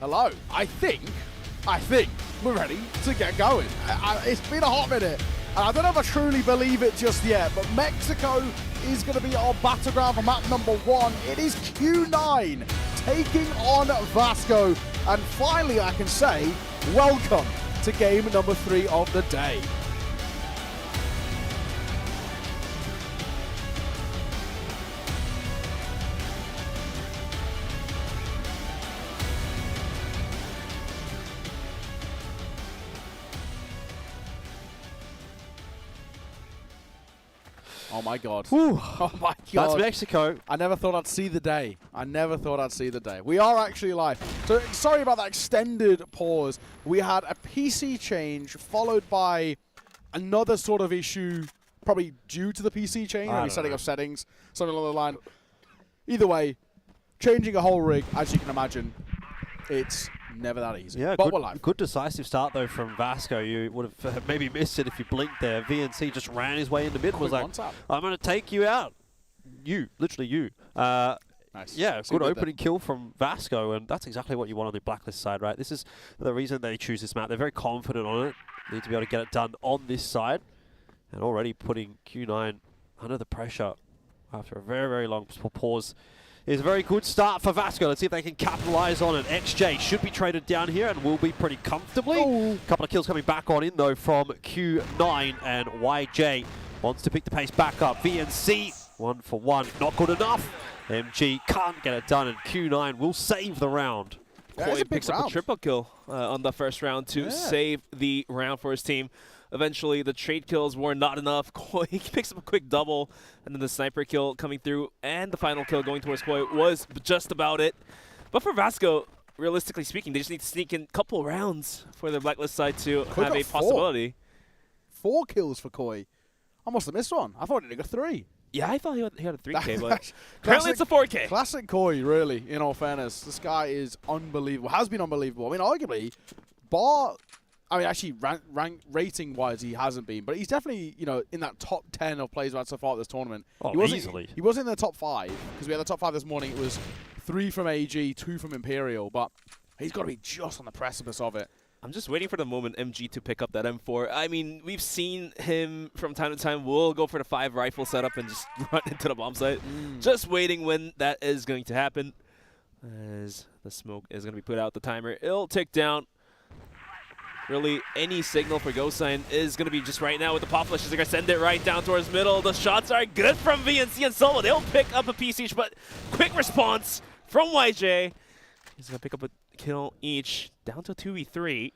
Hello. I think we're ready to get going. It's been a hot minute, and I don't know if I truly believe it just yet, but Mexico is going to be our battleground for map number 1. It is Q9 taking on Vasco, and finally I can say, welcome to game number 3 of the day. Oh my god. Whew. Oh my god. That's Mexico. I never thought I'd see the day. We are actually live. So sorry about that extended pause. We had a PC change followed by another sort of issue, probably due to the PC change, maybe setting up settings, something along the line. Either way, changing a whole rig, as you can imagine, it's never that easy. Yeah, but we're live. Good decisive start though from Vasco. You would have maybe missed it if you blinked there. VNC just ran his way into mid. Was like, I'm going to take you out. You, literally you. Nice. Yeah, good opening kill from Vasco, and that's exactly what you want on the Blacklist side, right? This is the reason they choose this map. They're very confident on it. They need to be able to get it done on this side, and already putting Q9 under the pressure after a very, very long pause. Is a very good start for Vasco. Let's see if they can capitalize on it. XJ should be traded down here and will be pretty comfortably. A couple of kills coming back on in though from Q9, and YJ wants to pick the pace back up. VNC, 1 for 1, not good enough. MG can't get it done, and Q9 will save the round. Koi picks up a triple kill on the first round to save the round for his team. Eventually, the trade kills were not enough. Koi picks up a quick double, and then the sniper kill coming through, and the final kill going towards Koi was just about it. But for Vasco, realistically speaking, they just need to sneak in a couple rounds for the Blacklist side to have a possibility. 4 kills for Koi. I must have missed one. I thought he got 3. Yeah, I thought he had a 3K, but apparently it's a 4K. Classic Koi, really, in all fairness. This guy is unbelievable. Has been unbelievable. I mean, arguably, actually, rating-wise, he hasn't been, but he's definitely, in that top 10 of players we've had so far at this tournament. Oh, easily. He wasn't in the top 5, because we had the top 5 this morning. It was 3 from AG, 2 from Imperial, but he's got to be just on the precipice of it. I'm just waiting for the moment MG to pick up that M4. I mean, we've seen him from time to time. We'll go for the 5 rifle setup and just run into the bomb site. Just waiting when that is going to happen. As the smoke is going to be put out, the timer, it'll tick down. Really, any signal for Ghost Sign is going to be just right now with the pop flashes. They're going to send it right down towards middle. The shots are good from VNC and Solo. They'll pick up a PC, but quick response from YJ. He's going to pick up a kill each, down to 2v3.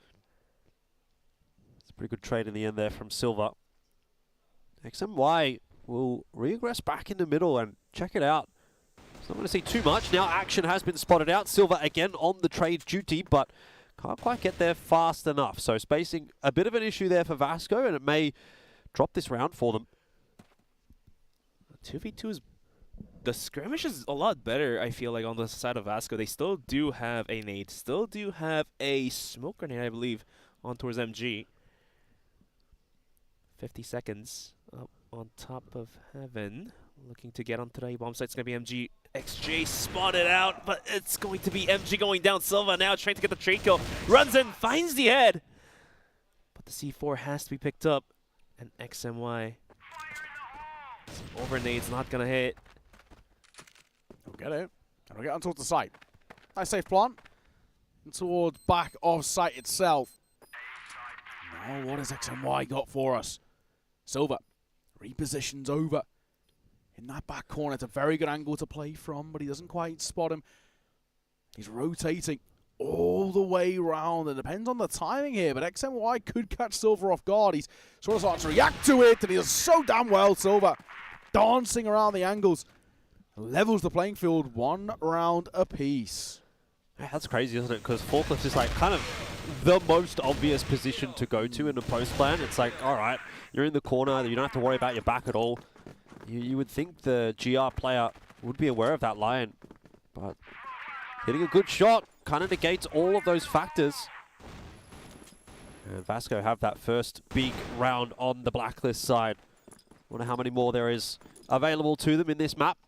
It's a pretty good trade in the end there from Silva. XMY will regress back in the middle and check it out. It's not going to see too much. Now action has been spotted out. Silva again on the trade duty, but can't quite get there fast enough. So spacing a bit of an issue there for Vasco, and it may drop this round for them. 2v2 is... The skirmish is a lot better, I feel like, on the side of Vasco. They still do have a nade, still do have a smoke grenade, I believe, on towards MG. 50 seconds up on top of heaven. Looking to get onto the A-bomb site. It's going to be MG. XJ spotted out, but it's going to be MG going down. Silva now trying to get the trade kill. Runs in, finds the head. But the C4 has to be picked up. And XMY. Over nade's not going to hit. Don't get it. And we'll get on towards the site. Nice safe plant. And towards back of site itself. Now what has XMY got for us? Silva repositions over. In that back corner, it's a very good angle to play from, but he doesn't quite spot him. He's rotating all the way around. It depends on the timing here, but XMY could catch Silva off guard. He's sort of starting to react to it, and he does so damn well. Silva dancing around the angles. Levels the playing field 1 round apiece. Yeah, that's crazy, isn't it? Because Forklift is like kind of the most obvious position to go to in a post plan. It's like, all right, you're in the corner. You don't have to worry about your back at all. You would think the GR player would be aware of that line, but hitting a good shot kind of negates all of those factors. And Vasco have that first big round on the Blacklist side. Wonder how many more there is available to them in this map.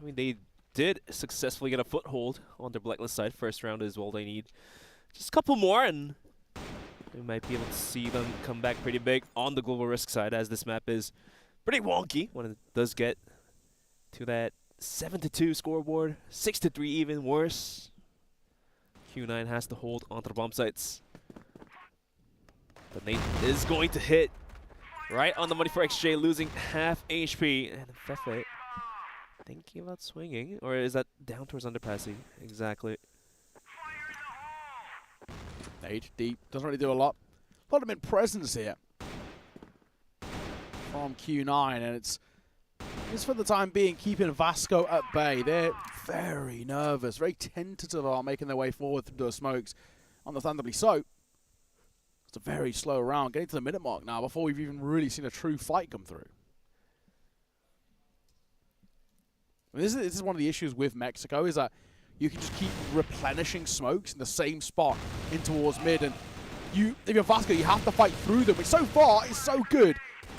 I mean, they did successfully get a foothold on the blacklist side. First round is all they need. Just a couple more, and we might be able to see them come back pretty big on the global risk side, as this map is pretty wonky when it does get to that 7-2 scoreboard, 6-3 even worse. Q9 has to hold onto the bomb sites. But Nate is going to hit right on the money for XJ, losing half HP. And Fefe thinking about swinging, or is that down towards underpassing? Exactly. Nate deep, doesn't really do a lot. A lot of mid presence here from Q9, and it's just for the time being keeping Vasco at bay. They're very nervous, very tentative about making their way forward through the smokes, understandably so. It's a very slow round, getting to the minute mark now before we've even really seen a true fight come through. I mean, this is one of the issues with Mexico, is that you can just keep replenishing smokes in the same spot in towards mid, and if you're Vasco, you have to fight through them, which so far is so good.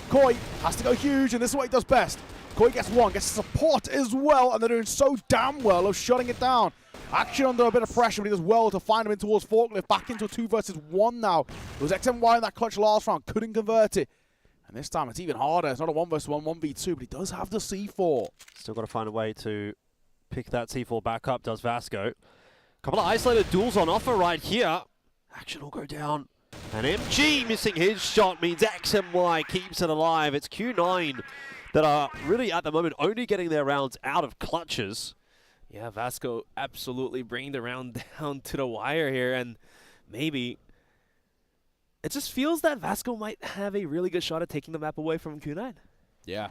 Koi has to go huge, and this is what he does best. Koi gets one, gets support as well, and they're doing so damn well of shutting it down. Action under a bit of pressure, but he does well to find him in towards Forklift. Back into a 2 versus 1 now. It was XMY in that clutch last round, couldn't convert it. And this time it's even harder. It's not a 1 versus 1, 1v2, but he does have the C4. Still got to find a way to pick that C4 back up, does Vasco. Couple of isolated duels on offer right here. Action will go down. And MG missing his shot means XMY keeps it alive. It's Q9 that are really at the moment only getting their rounds out of clutches. Yeah, Vasco absolutely bringing the round down to the wire here, and maybe it just feels that Vasco might have a really good shot at taking the map away from Q9. Yeah.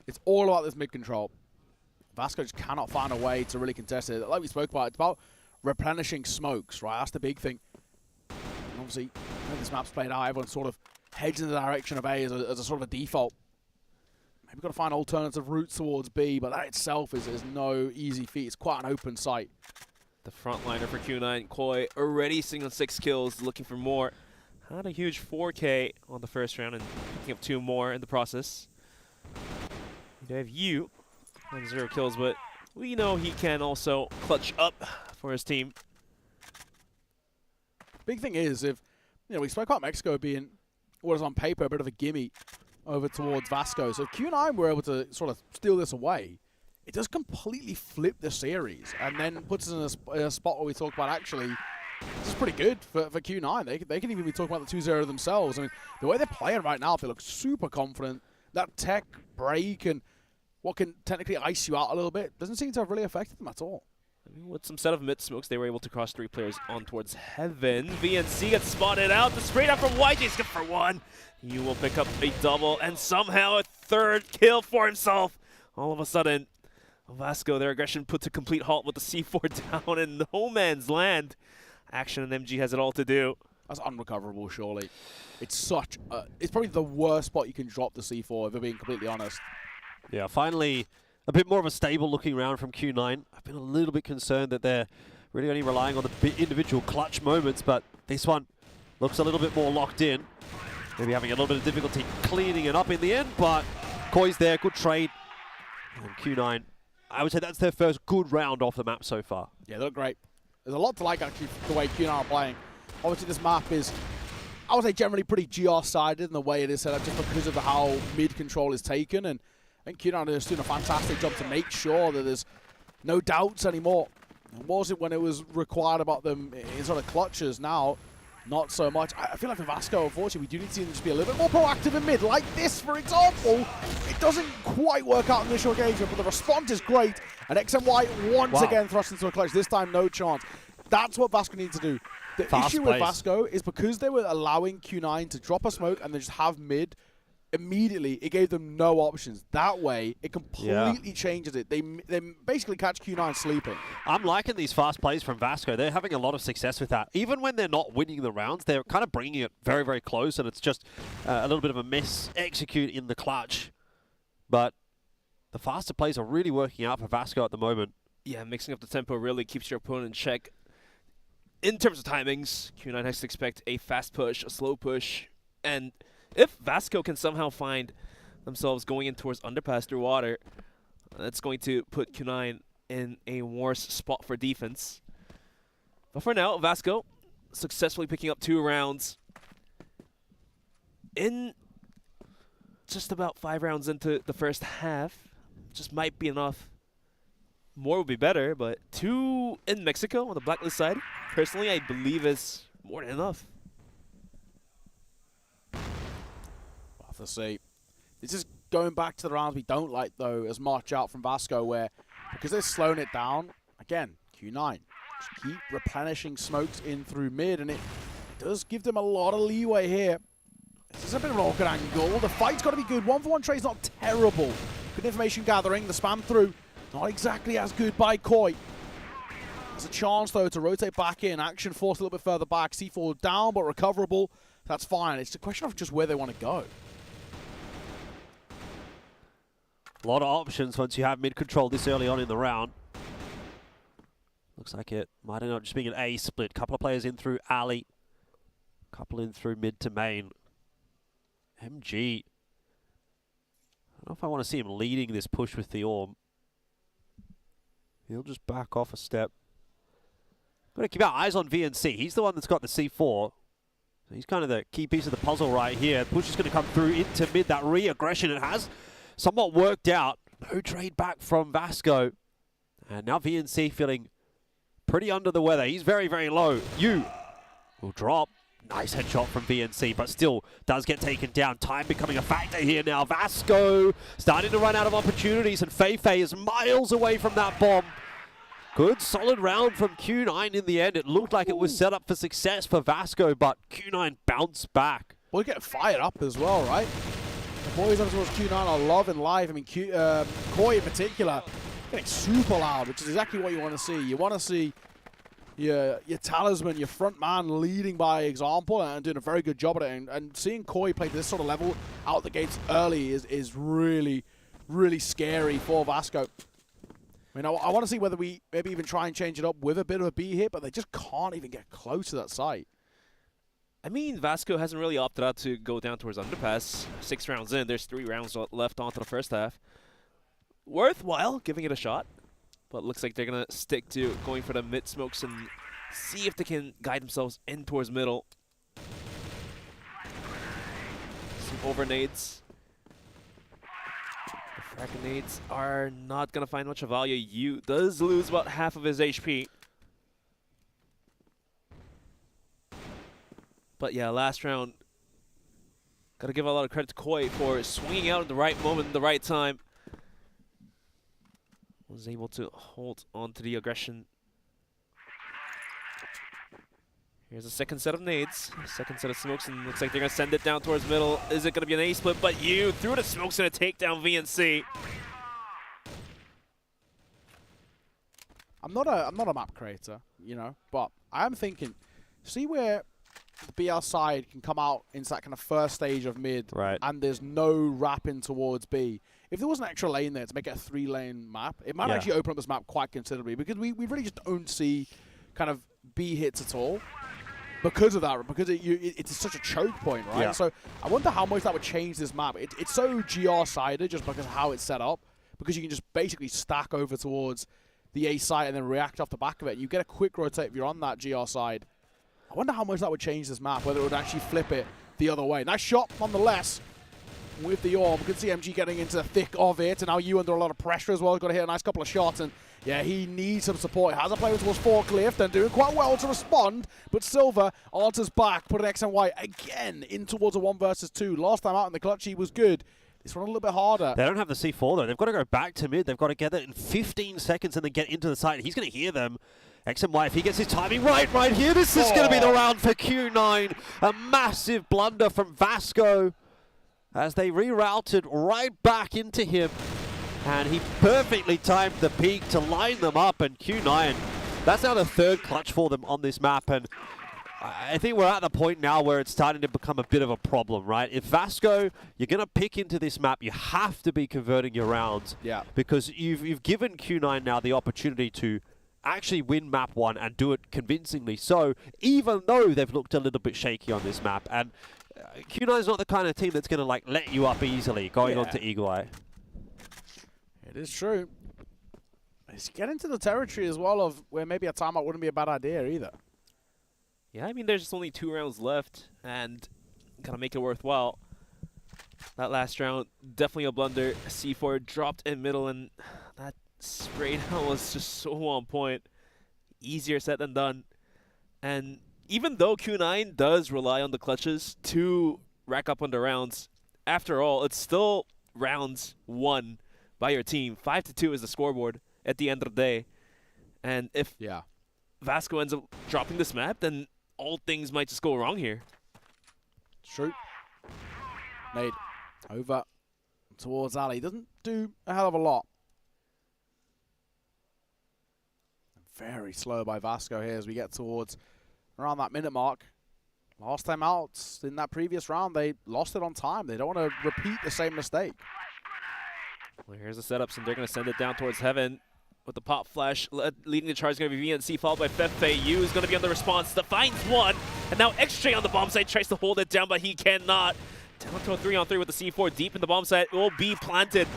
It's all about this mid control. Vasco just cannot find a way to really contest it. Like we spoke about, it's about replenishing smokes, right? That's the big thing. And obviously, when this map's played out, everyone sort of heads in the direction of A as a sort of a default. Maybe got to find alternative routes towards B, but that itself is no easy feat. It's quite an open site. The frontliner for Q9, Koi, already sitting on 6 kills, looking for more. Had a huge 4K on the first round and picking up 2 more in the process. You have you on 0 kills, but we know he can also clutch up for his team. Big thing is, if we spoke about Mexico being what is on paper a bit of a gimme over towards Vasco. So if Q9 were able to sort of steal this away, it does completely flip the series and then puts us in a spot where we talk about actually this is pretty good for Q9. They can even be talking about the 2-0 themselves. I mean, the way they're playing right now, they look super confident. That tech break and what can technically ice you out a little bit doesn't seem to have really affected them at all. With some set of mid smokes, they were able to cross 3 players on towards heaven. VNC gets spotted out. The straight out from YJ's good for 1. You will pick up a double and somehow a 3rd kill for himself. All of a sudden, Vasco, their aggression put to complete halt with the C4 down in no man's land. Action and MG has it all to do. That's unrecoverable, surely. It's probably the worst spot you can drop the C4, if we're being completely honest. Yeah, finally a bit more of a stable looking round from Q9. I've been a little bit concerned that they're really only relying on the individual clutch moments, but this one looks a little bit more locked in. Maybe having a little bit of difficulty cleaning it up in the end, but Koi's there, good trade. And Q9, I would say that's their first good round off the map so far. Yeah, they look great. There's a lot to like, actually, the way Q9 are playing. Obviously, this map is, I would say, generally pretty GR-sided in the way it is set up, just because of how mid-control is taken. And I think Q9 is doing a fantastic job to make sure that there's no doubts anymore. And was it when it was required about them in sort of clutches? Now, not so much. I feel like for Vasco, unfortunately, we do need to see them just be a little bit more proactive in mid. Like this, for example. It doesn't quite work out in the initial engagement, but the response is great. And XMY once again thrust into a clutch. This time, no chance. That's what Vasco needs to do. The issue with Vasco is because they were allowing Q9 to drop a smoke and then just have mid immediately, it gave them no options. That way, it completely changes it. They basically catch Q9 sleeping. I'm liking these fast plays from Vasco. They're having a lot of success with that. Even when they're not winning the rounds, they're kind of bringing it very, very close, and it's just a little bit of a miss execute in the clutch. But the faster plays are really working out for Vasco at the moment. Yeah, mixing up the tempo really keeps your opponent in check. In terms of timings, Q9 has to expect a fast push, a slow push, and if Vasco can somehow find themselves going in towards underpass through water, That's going to put Q9 in a worse spot for defense. But for now, Vasco successfully picking up 2 rounds in just about 5 rounds into the first half. Just might be enough. More would be better, but 2 in Mexico on the blacklist side, personally, I believe is more than enough. We'll have to see. This is going back to the rounds we don't like, though, as much out from Vasco, where because they're slowing it down, again, Q9, just keep replenishing smokes in through mid, and it does give them a lot of leeway here. This is a bit of an awkward angle. The fight's got to be good. 1-for-1 trade's not terrible. Good information gathering. The spam through, not exactly as good by Koi. There's a chance, though, to rotate back in. Action forced a little bit further back. C4 down, but recoverable. That's fine. It's a question of just where they want to go. A lot of options once you have mid-control this early on in the round. Looks like it might end up just being an A split. Couple of players in through alley. Couple in through mid to main. MG. I don't know if I want to see him leading this push with the Orm. He'll just back off a step. Got to keep our eyes on VNC. He's the one that's got the C4. He's kind of the key piece of the puzzle right here. Push is going to come through into mid. That re-aggression it has somewhat worked out. No trade back from Vasco. And now VNC feeling pretty under the weather. He's very, very low. You will drop. Nice headshot from VNC, but still does get taken down. Time becoming a factor here now. Vasco starting to run out of opportunities, and Feifei is miles away from that bomb. Good, solid round from Q9 in the end. It looked like it was set up for success for Vasco, but Q9 bounced back. We'll get fired up as well, right? The boys up towards Q9 are loving life. I mean, Koi in particular getting super loud, which is exactly what you want to see. You want to see your talisman, your front man leading by example and doing a very good job at it. And seeing Koi play this sort of level out the gates early is really, really scary for Vasco. I mean, I want to see whether we maybe even try and change it up with a bit of a B hit, but they just can't even get close to that site. I mean, Vasco hasn't really opted out to go down towards underpass. 6 rounds in, there's 3 rounds left onto the first half. Worthwhile giving it a shot. But looks like they're going to stick to going for the mid smokes and see if they can guide themselves in towards middle. Some over nades. The frag nades are not going to find much of value. Yu does lose about half of his HP. But yeah, last round, got to give a lot of credit to Koi for swinging out at the right moment, the right time. Was able to hold on to the aggression. Here's a second set of nades, second set of smokes, and looks like they're gonna send it down towards middle. Is it gonna be an A split? But you threw the smokes and a takedown VNC. I'm not a map creator, you know, but I'm thinking, see where the BL side can come out into that kind of first stage of mid, right, and there's no wrapping towards B. If there was an extra lane there to make it a 3-lane map, it might actually open up this map quite considerably, because we really just don't see kind of B hits at all because of that, because it's such a choke point, right? Yeah. So I wonder how much that would change this map. It's so GR-sided just because of how it's set up, because you can just basically stack over towards the A site and then react off the back of it. You get a quick rotate if you're on that GR side. I wonder how much that would change this map, whether it would actually flip it the other way. Nice shot, nonetheless, with the Orb. We can see MG getting into the thick of it, and now you under a lot of pressure as well. He's got to hit a nice couple of shots, and yeah, he needs some support. He has a player towards Forklift and doing quite well to respond, but Silver answers back, put an X and Y again in towards a 1 versus 2. Last time out in the clutch, he was good. This one a little bit harder. They don't have the C4, though. They've got to go back to mid. They've got to get it in 15 seconds and then get into the site. He's going to hear them. X and Y, if he gets his timing right here, this is going to be the round for Q9. A massive blunder from Vasco as they rerouted right back into him. And he perfectly timed the peak to line them up, and Q9, that's now the 3rd clutch for them on this map. And I think we're at the point now where it's starting to become a bit of a problem, right? If Vasco, you're going to pick into this map, you have to be converting your rounds. Yeah. Because you've given Q9 now the opportunity to actually win map 1 and do it convincingly so, even though they've looked a little bit shaky on this map. And Q9 is not the kind of team that's going to like let you up easily going on to Eagle Eye. It is true. It's getting to the territory as well of where maybe a timeout wouldn't be a bad idea either. Yeah, I mean, there's just only 2 rounds left, and gotta make it worthwhile. That last round, definitely a blunder. C4 dropped in middle, and that spray down was just so on point. Easier said than done. And even though Q9 does rely on the clutches to rack up on the rounds, after all, it's still rounds won by your team. 5-2 is the scoreboard at the end of the day. And if Vasco ends up dropping this map, then all things might just go wrong here. True. Nade over towards Ali. Doesn't do a hell of a lot. Very slow by Vasco here as we get towards around that minute mark. Last time out in that previous round, they lost it on time. They don't want to repeat the same mistake. Well, here's the setups, and they're going to send it down towards heaven with the pop flash. Leading the charge is going to be VNC, followed by Fefe. Yu is going to be on the response. Finds one, and now XJ on the bomb site tries to hold it down, but he cannot. Down to a 3-on-3 with the C4 deep in the bomb site. It will be planted.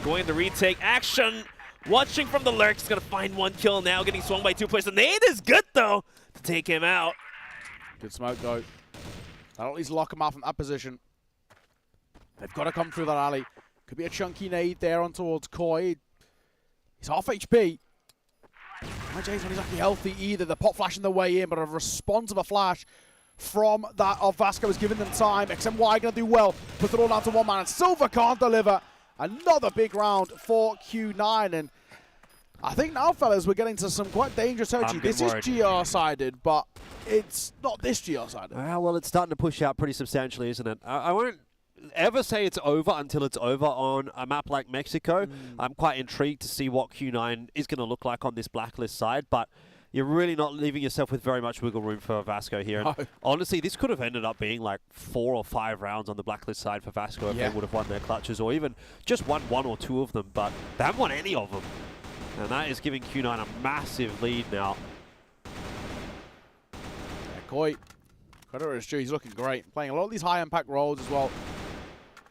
Going to retake action. Watching from the lurk. He's going to find 1 kill now, getting swung by 2 players. The nade is good, though, to take him out. Good smoke, though. That'll at least lock him out from that position. They've got to come through that alley. Could be a chunky nade there on towards Koi. He's half HP. IJ's not exactly healthy either. The pop flashing the way in, but a response of a flash from that of Vasco has given them time. XMY going to do well. Puts it all down to 1 man, and Silver can't deliver. Another big round for Q9, and I think now, fellas, we're getting to some quite dangerous territory. This is GR-sided, but it's not this GR-sided. Well, it's starting to push out pretty substantially, isn't it? I won't ever say it's over until it's over on a map like Mexico. I'm quite intrigued to see what Q9 is going to look like on this blacklist side, but you're really not leaving yourself with very much wiggle room for Vasco here. No. And honestly, this could have ended up being like 4 or 5 rounds on the blacklist side for Vasco if they would have won their clutches, or even just won 1 or 2 of them, but they haven't won any of them. And that is giving Q9 a massive lead now. Yeah, Koi, credit is due. He's looking great. Playing a lot of these high-impact roles as well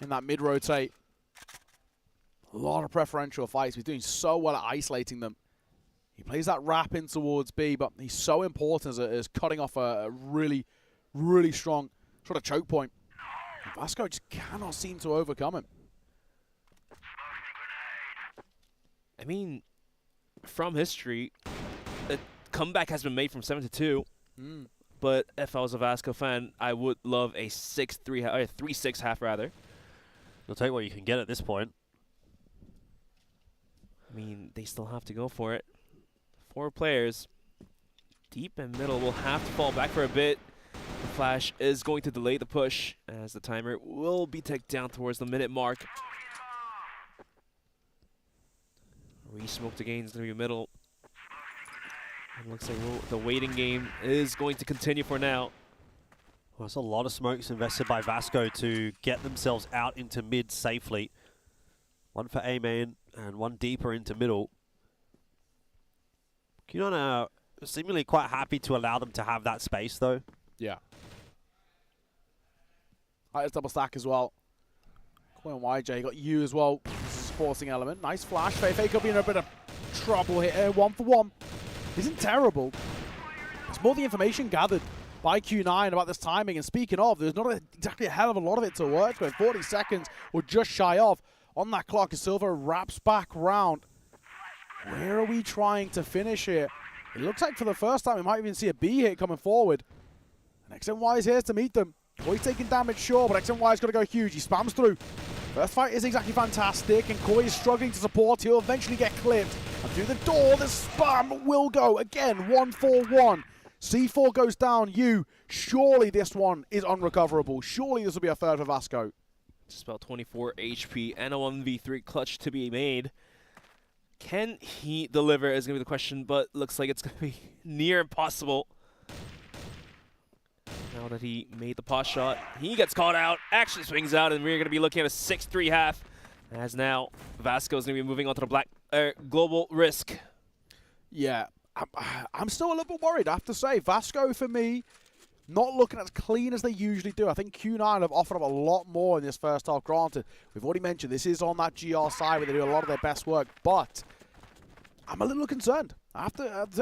in that mid-rotate. A lot of preferential fights. He's doing so well at isolating them. He plays that wrap in towards B, but he's so important as cutting off a really, really strong sort of choke point. And Vasco just cannot seem to overcome him. I mean, from history, a comeback has been made from 7-2. But if I was a Vasco fan, I would love a 6-3, or a 3-6 half rather. You'll take what you can get at this point. I mean, they still have to go for it. 4 players, deep and middle, will have to fall back for a bit. The flash is going to delay the push as the timer will be ticked down towards the minute mark. Re-smoked again is going to be middle. It looks like the waiting game is going to continue for now. Well, there's a lot of smokes invested by Vasco to get themselves out into mid safely. 1 for A main and 1 deeper into middle. Q9 are seemingly quite happy to allow them to have that space, though. Yeah. Let's double stack as well. Koi and YJ got you as well. This is a supporting element. Nice flash. Feifei could be in a bit of trouble here. 1 for 1. Isn't terrible. It's more the information gathered by Q9 about this timing. And speaking of, there's not exactly a hell of a lot of it to work with. 40 seconds or just shy of on that clock as Silver wraps back round. Where are we trying to finish here? It looks like for the first time we might even see a B hit coming forward. And XNY is here to meet them. Koi's taking damage, sure, but XNY's got to go huge. He spams through. First fight is exactly fantastic, and Koi is struggling to support. He'll eventually get clipped. And through the door, the spam will go. Again, 1-4-1. C4 goes down. Surely this one is unrecoverable. Surely this will be a third for Vasco. Just about 24 HP and a 1v3 clutch to be made. Can he deliver is going to be the question, but looks like it's going to be near impossible. Now that he made the pot shot, he gets caught out, action swings out, and we're going to be looking at a 6-3 half, as now Vasco is going to be moving on to the black global risk. Yeah, I'm still a little bit worried, I have to say. Vasco, for me, not looking as clean as they usually do. I think Q9 have offered up a lot more in this first half. Granted, we've already mentioned this is on that GR side where they do a lot of their best work, but I'm a little concerned. I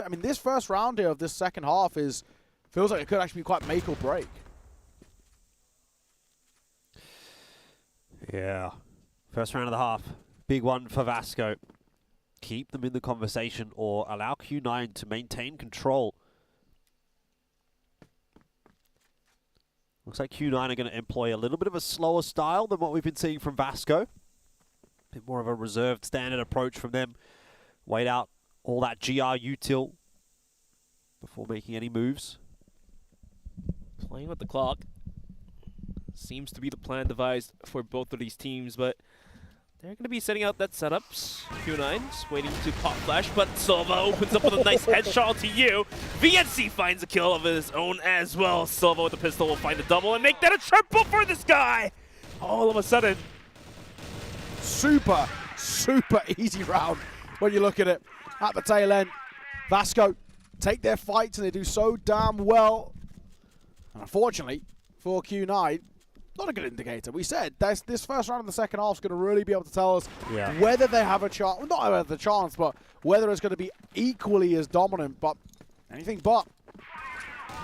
mean, this first round here of this second half feels like it could actually be quite make or break. Yeah. First round of the half. Big one for Vasco. Keep them in the conversation or allow Q9 to maintain control. Looks like Q9 are going to employ a little bit of a slower style than what we've been seeing from Vasco. A bit more of a reserved standard approach from them. Wait out all that GR util before making any moves. Playing with the clock seems to be the plan devised for both of these teams, but they're going to be setting out that setups. Q9's waiting to pop flash, but Silva opens up with a nice headshot onto you. VNC finds a kill of his own as well. Silva with the pistol will find a double and make that a triple for this guy. All of a sudden. Super easy round when you look at it. At the tail end, Vasco take their fights and they do so damn well. And unfortunately, for Q9, not a good indicator. We said this first round of the second half is going to really be able to tell us whether they have a chance, well, not whether the chance, but whether it's going to be equally as dominant. But anything but.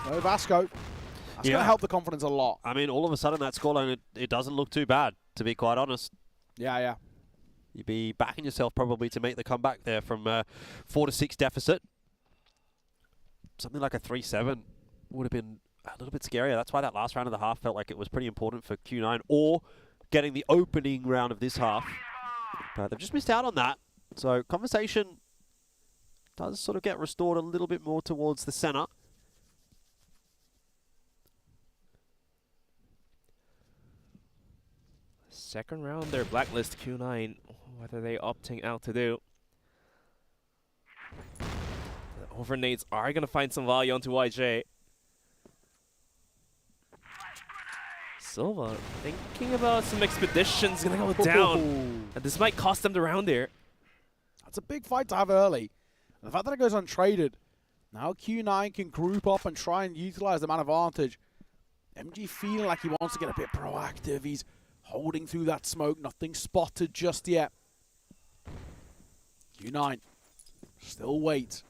No Vasco. That's going to help the confidence a lot. I mean, all of a sudden that scoreline, it doesn't look too bad, to be quite honest. Yeah. You'd be backing yourself probably to make the comeback there from 4-6 deficit. Something like a 3-7 would have been a little bit scarier. That's why that last round of the half felt like it was pretty important for Q9, or getting the opening round of this half. But they've just missed out on that. So conversation does sort of get restored a little bit more towards the center. Second round, their blacklist Q9, what are they opting out to do? The overnades are going to find some value onto YJ. Silva thinking about some expeditions, going to go down. And this might cost them the round here. That's a big fight to have early. And the fact that it goes untraded, now Q9 can group up and try and utilize the man advantage. MG feeling like he wants to get a bit proactive. He's holding through that smoke, nothing spotted just yet. Q9, still wait.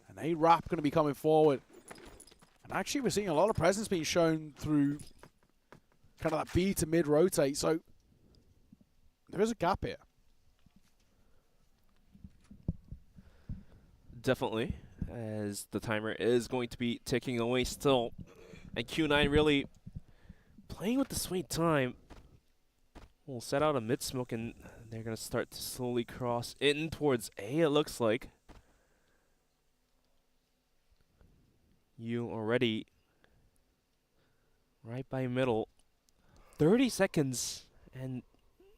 And A-Rap going to be coming forward. And actually we're seeing a lot of presence being shown through kind of that B to mid rotate, so there is a gap here. Definitely, as the timer is going to be ticking away still. And Q9 really playing with the sweet time. We'll set out a mid smoke and they're going to start to slowly cross in towards A, it looks like. You already right by middle. 30 seconds and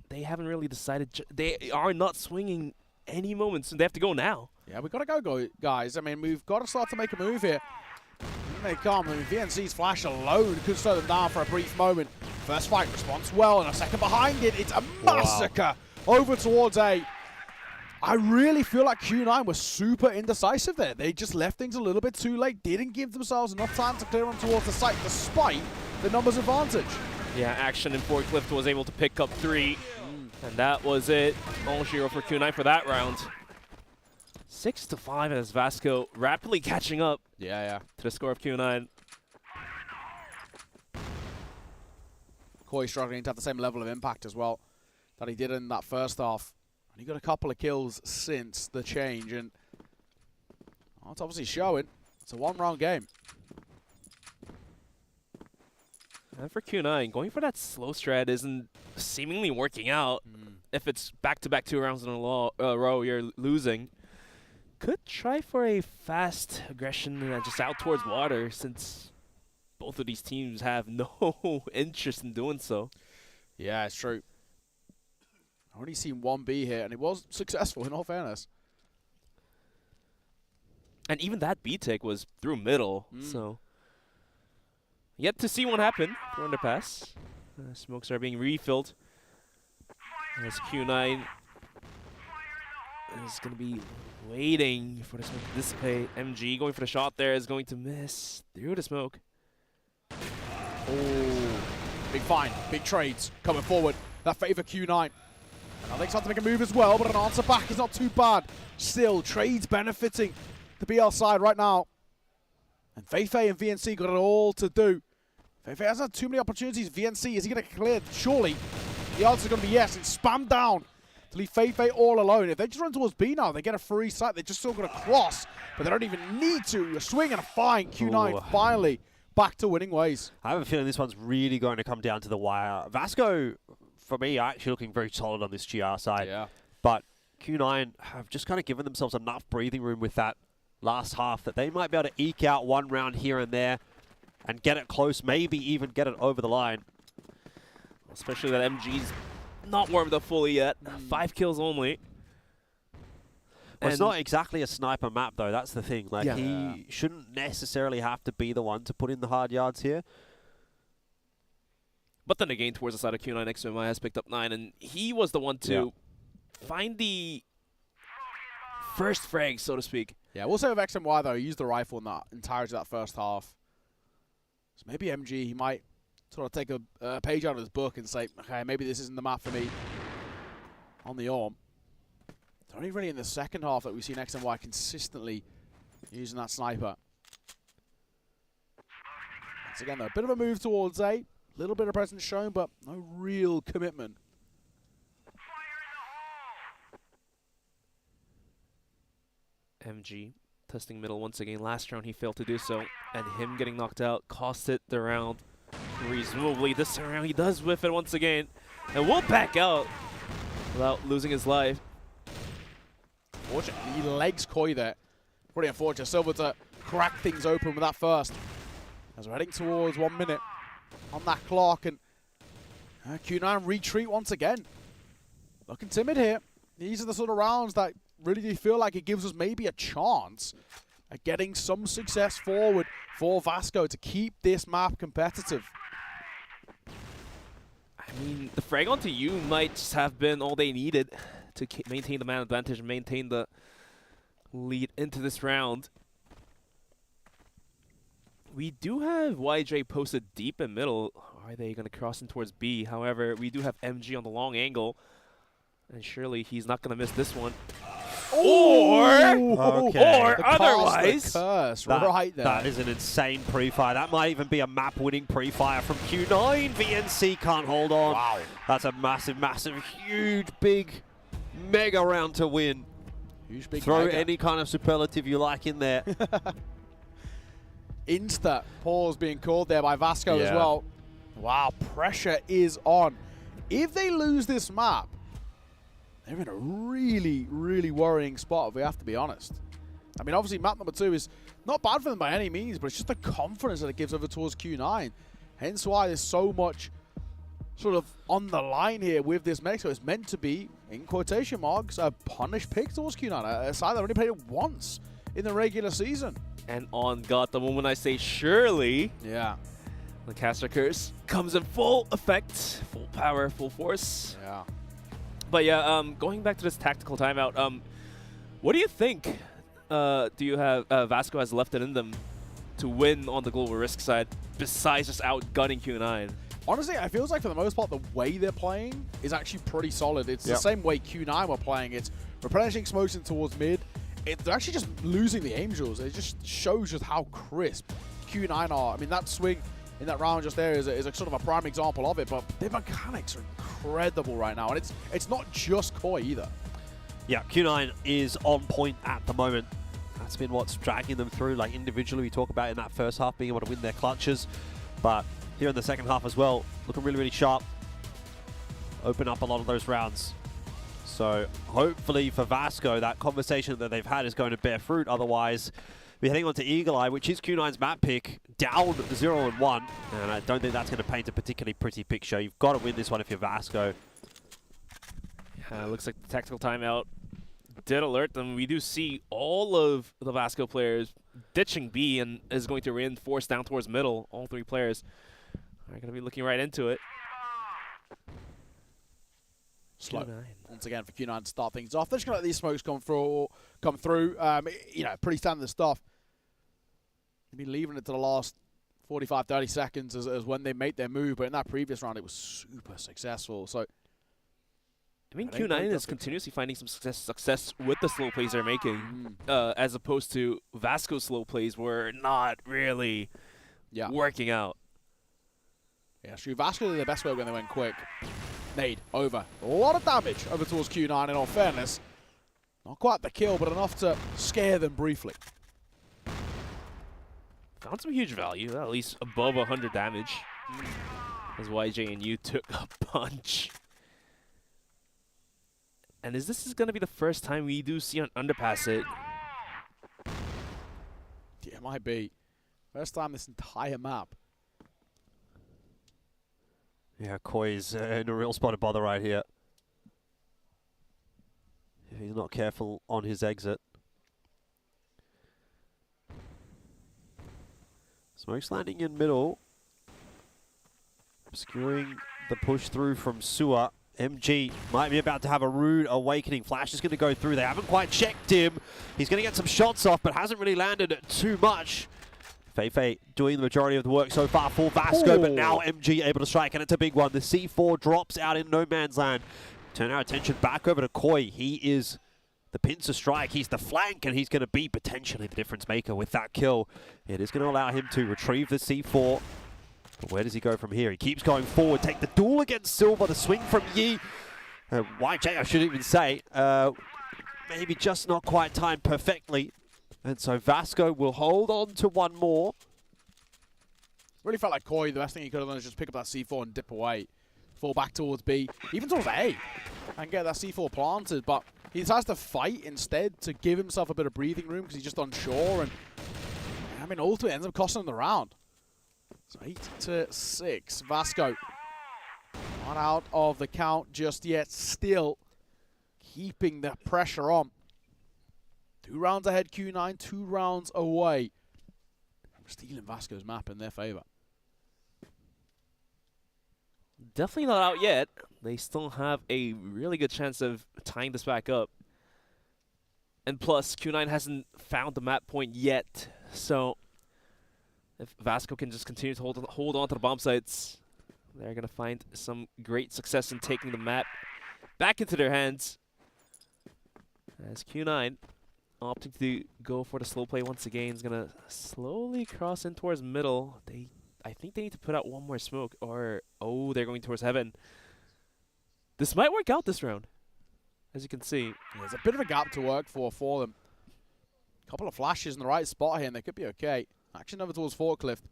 they haven't really decided. They are not swinging any moments and they have to go now. Yeah, we've got to go, guys. I mean, we've got to start to make a move here. Here they come. I mean, VNC's flash alone could slow them down for a brief moment. First fight responds well, and a second behind it. It's a massacre over towards A. I really feel like Q9 was super indecisive there. They just left things a little bit too late, didn't give themselves enough time to clear on towards the site, despite the numbers advantage. Yeah, Action and Forklift was able to pick up 3, and that was it. All 0 for Q9 for that round. 6-5 as Vasco rapidly catching up to the score of Q9. Koi struggling to have the same level of impact as well that he did in that first half. And he got a couple of kills since the change, and it's obviously showing. It's a one-round game. And for Q9, going for that slow strat isn't seemingly working out. If it's back-to-back 2 rounds in a row, you're losing. Could try for a fast aggression and just out towards water, since both of these teams have no interest in doing so. Yeah, it's true. I've only seen 1B here, and it was successful, in all fairness. And even that B take was through middle, so yet to see what happened through underpass. Smokes are being refilled as Q9 is going to be waiting for the smoke to dissipate. MG going for the shot there is going to miss through the smoke. Oh, big find, big trades coming forward. That favor Q9. And I think it's time to make a move as well, but an answer back is not too bad. Still, trades benefiting the BL side right now. And Feifei and VNC got it all to do. Feifei hasn't had too many opportunities. VNC, is he going to clear? Surely. The answer is going to be yes. It's spammed down to leave Feifei all alone. If they just run towards B now, they get a free sight. They're just still going to cross, but they don't even need to. A swing and a find. Q9 finally back to winning ways. I have a feeling this one's really going to come down to the wire. Vasco, for me, are actually looking very solid on this GR side. Yeah. But Q9 have just kind of given themselves enough breathing room with that last half that they might be able to eke out one round here and there and get it close, maybe even get it over the line. Especially that MG's not warmed up fully yet. 5 kills only. Well, it's not exactly a sniper map, though. That's the thing. Like, Yeah. he shouldn't necessarily have to be the one to put in the hard yards here. But then again, towards the side of Q9, XMI has picked up 9, and he was the one to find the first frag, so to speak. Yeah, we'll say with XMY, though, he used the rifle in that entirety of that first half. So maybe MG, he might sort of take a page out of his book and say, okay, maybe this isn't the map for me on the Orm. It's only really in the second half that we've seen XMY consistently using that sniper. Once again, though, a bit of a move towards A. Little bit of presence shown, but no real commitment. MG testing middle once again. Last round he failed to do so, and him getting knocked out cost it the round reasonably. This round he does whiff it once again, and will back out without losing his life. Unfortunately, he legs Koi there. Pretty unfortunate. Silver to crack things open with that first. As we're heading towards 1 minute on that clock, and Q9 retreat once again. Looking timid here. These are the sort of rounds that really do feel like it gives us maybe a chance at getting some success forward for Vasco to keep this map competitive. I mean, the frag onto you might just have been all they needed to maintain the man advantage and maintain the lead into this round. We do have YJ posted deep in middle. Are they going to cross in towards B? However, we do have MG on the long angle. And surely he's not going to miss this one. Or otherwise. Right there. That is an insane pre-fire. That might even be a map-winning pre-fire from Q9. VNC can't hold on. Wow. That's a massive, massive, huge, big, mega round to win. Huge, big Throw mega. any kind of superlative you like in there. Insta pause being called there by Vasco as well. Wow, pressure is on. If they lose this map, they're in a really, really worrying spot, if we have to be honest. I mean, obviously, map number 2 is not bad for them by any means, but it's just the confidence that it gives over towards Q9. Hence why there's so much sort of on the line here with this Mexico. It's meant to be, in quotation marks, a punish pick towards Q9. A side that only played it once in the regular season. And on God, the moment I say surely, the caster curse comes in full effect, full power, full force. Yeah. But yeah, going back to this tactical timeout, what do you think? Do you have Vasco has left it in them to win on the global risk side, besides just outgunning Q9? Honestly, it feels like for the most part, the way they're playing is actually pretty solid. It's the same way Q9 were playing. It's replenishing smokes in towards mid. They're actually just losing the Angels. It just shows just how crisp Q9 are. I mean, that swing in that round just there is a sort of a prime example of it, but their mechanics are incredible right now. And it's not just Koi either. Yeah, Q9 is on point at the moment. That's been what's dragging them through. Like individually, we talk about in that first half being able to win their clutches. But here in the second half as well, looking really, really sharp. Open up a lot of those rounds. So hopefully for Vasco, that conversation that they've had is going to bear fruit. Otherwise, we're heading on to Eagle Eye, which is Q9's map pick, down 0-1. And I don't think that's going to paint a particularly pretty picture. You've got to win this one if you're Vasco. Looks like the tactical timeout did alert them. We do see all of the Vasco players ditching B and is going to reinforce down towards middle. All 3 players are going to be looking right into it. slow. Q9. Once again for Q9 to start things off. They're just going to let these smokes come through. You know, pretty standard stuff. They've been leaving it to the last 45, 30 seconds as when they make their move, but in that previous round it was super successful. So I mean, Q9 is continuously finding some success with the slow plays they're making, as opposed to Vasco's slow plays were not really working out. Yeah, true. Vasco did their best work when they went quick. Nade over. A lot of damage over towards Q9 in all fairness. Not quite the kill, but enough to scare them briefly. Found some huge value, at least above 100 damage. As YJ and U took a punch. And this is going to be the first time we do see an underpass hit. Yeah, it might be. First time this entire map. Yeah, Koi's in a real spot of bother right here. If he's not careful on his exit. Smoke's landing in middle. Obscuring the push through from Sewer. MG might be about to have a rude awakening. Flash is going to go through. They haven't quite checked him. He's going to get some shots off, but hasn't really landed too much. Feifei doing the majority of the work so far for Vasco, but now MG able to strike, and it's a big one. The C4 drops out in no man's land. Turn our attention back over to Koi. He is the pincer strike. He's the flank, and he's going to be potentially the difference maker with that kill. It is going to allow him to retrieve the C4. But where does he go from here? He keeps going forward. Take the duel against Silver. The swing from Yi. YJ, I should even say. Maybe just not quite timed perfectly. And so Vasco will hold on to one more. Really felt like Koi, the best thing he could have done is just pick up that C4 and dip away. Fall back towards B, even towards A, and get that C4 planted. But he decides to fight instead to give himself a bit of breathing room because he's just unsure. And I mean, ultimately ends up costing him the round. So 8-6. Vasco not out of the count just yet. Still keeping the pressure on. 2 rounds ahead, Q9, 2 rounds away. Stealing Vasco's map in their favor. Definitely not out yet. They still have a really good chance of tying this back up. And plus, Q9 hasn't found the map point yet. So if Vasco can just continue to hold on to the bomb sites, they're going to find some great success in taking the map back into their hands. As Q9 opting to go for the slow play once again, is going to slowly cross in towards middle. I think they need to put out one more smoke, or oh, they're going towards heaven. This might work out this round, as you can see. Yeah, there's a bit of a gap to work for them. A couple of flashes in the right spot here, and they could be okay. Action over towards Forklift.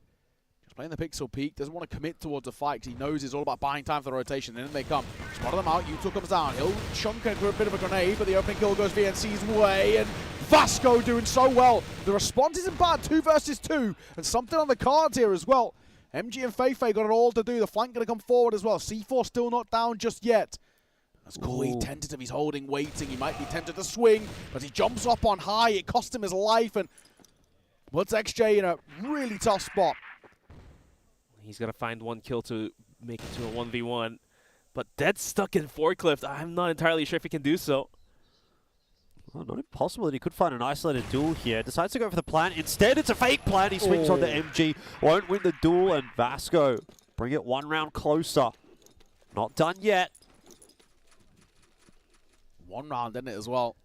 Just playing the pixel peek. Doesn't want to commit towards a fight because he knows it's all about buying time for the rotation. And then they come. Spotted them out. Yuto comes down. He'll chunk into a bit of a grenade, but the opening kill goes VNC's way. And Vasco doing so well. The response isn't bad. 2 versus 2. And something on the cards here as well. MG and Feifei got it all to do. The flank going to come forward as well. C4 still not down just yet. As Koi tentative, he's holding, waiting. He might be tempted to swing, but he jumps up on high. It cost him his life, and puts XJ in a really tough spot. He's going to find one kill to make it to a 1v1. But dead stuck in Forklift. I'm not entirely sure if he can do so. Well, not impossible that he could find an isolated duel here. Decides to go for the plant. Instead, it's a fake plant. He swings on the MG. Won't win the duel, and Vasco bring it 1 round closer. Not done yet. 1 round in it as well.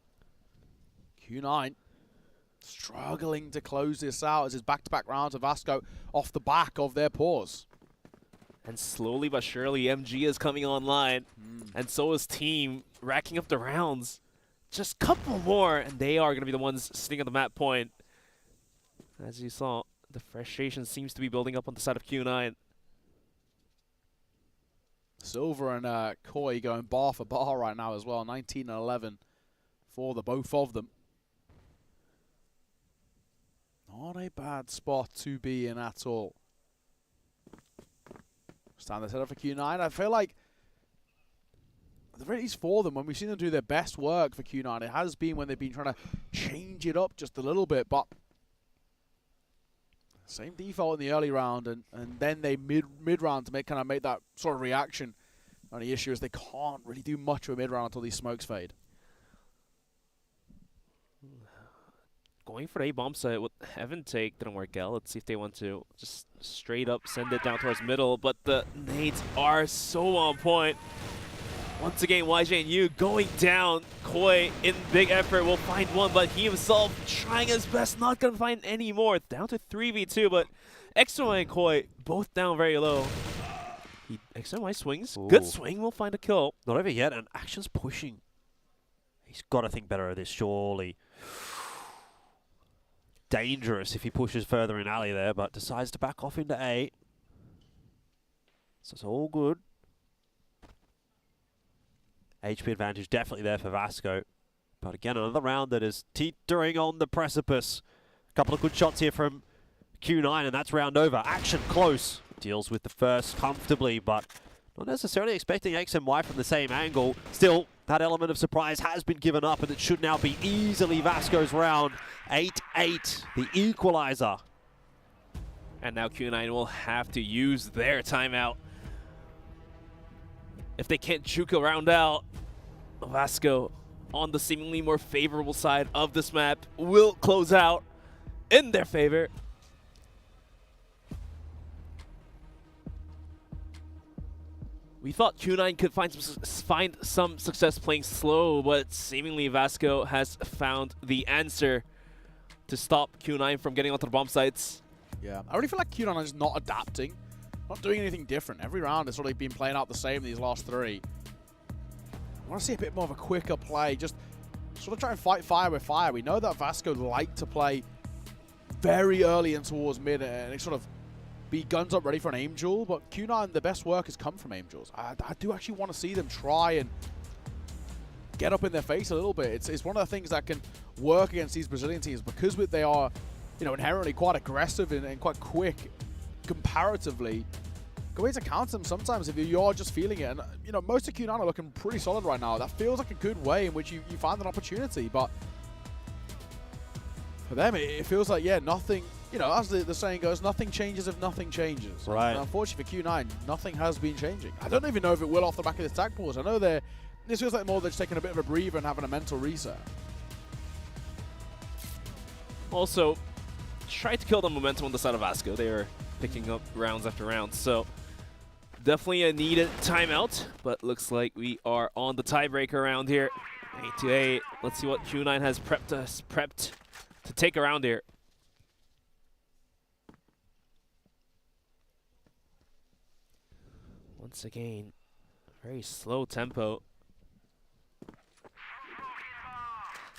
Q9 struggling to close this out as his back-to-back rounds of Vasco off the back of their pause. And slowly but surely, MG is coming online. And so is team, racking up the rounds. Just a couple more, and they are going to be the ones sitting on the map point. As you saw, the frustration seems to be building up on the side of Q9. Silver and Koi going bar for bar right now as well. 19 and 11 for the both of them. Not a bad spot to be in at all. Standard setup for Q9. I feel like, at the very least for them, when we've seen them do their best work for Q9, it has been when they've been trying to change it up just a little bit, but same default in the early round, and then they mid round to make that sort of reaction Only issue is they can't really do much of a mid-round until these smokes fade. Going for a bomb site with Heaven Take didn't work out. Let's see if they want to just straight up send it down towards middle, but the nades are so on point. Once again, YJ and Yu going down. Koi in big effort will find one, but he himself trying his best, not gonna find any more. Down to 3v2, but XY and Koi both down very low. XY swings. Ooh. Good swing, will find a kill. Not over yet, and Action's pushing. He's got to think better of this, surely. Dangerous if he pushes further in alley there, but decides to back off into A. So it's all good. HP advantage definitely there for Vasco. But again, another round that is teetering on the precipice. A couple of good shots here from Q9, and that's round over. Action close. Deals with the first comfortably, but not necessarily expecting X and Y from the same angle. Still, that element of surprise has been given up, and it should now be easily Vasco's round. 8-8, the equalizer. And now Q9 will have to use their timeout. If they can't juke a round out, Vasco, on the seemingly more favorable side of this map, will close out in their favor. We thought Q9 could find some success playing slow, but seemingly Vasco has found the answer to stop Q9 from getting onto the bomb sites. Yeah, I really feel like Q9 is not adapting, not doing anything different. Every round has sort of been playing out the same these last three. I want to see a bit more of a quicker play, just sort of try and fight fire with fire. We know that Vasco like to play very early and towards mid and it sort of be guns up ready for an aim duel, but Q9, the best work has come from aim duels. I do actually want to see them try and get up in their face a little bit. It's one of the things that can work against these Brazilian teams because they are, you know, inherently quite aggressive and quite quick comparatively. Good way to counter them sometimes if you're just feeling it. And, you know, most of Q9 are looking pretty solid right now. That feels like a good way in which you find an opportunity, but for them, it feels like, yeah, nothing. You know, as the saying goes, nothing changes if nothing changes. Right. And unfortunately for Q9, nothing has been changing. I don't even know if it will off the back of the tag pause. I know this feels like more they're just taking a bit of a breather and having a mental reset. Also, tried to kill the momentum on the side of Vasco. They are picking up rounds after rounds, so definitely a needed timeout, but looks like we are on the tiebreaker round here. 8-8. Let's see what Q9 has prepped to take a round here. Once again, very slow tempo.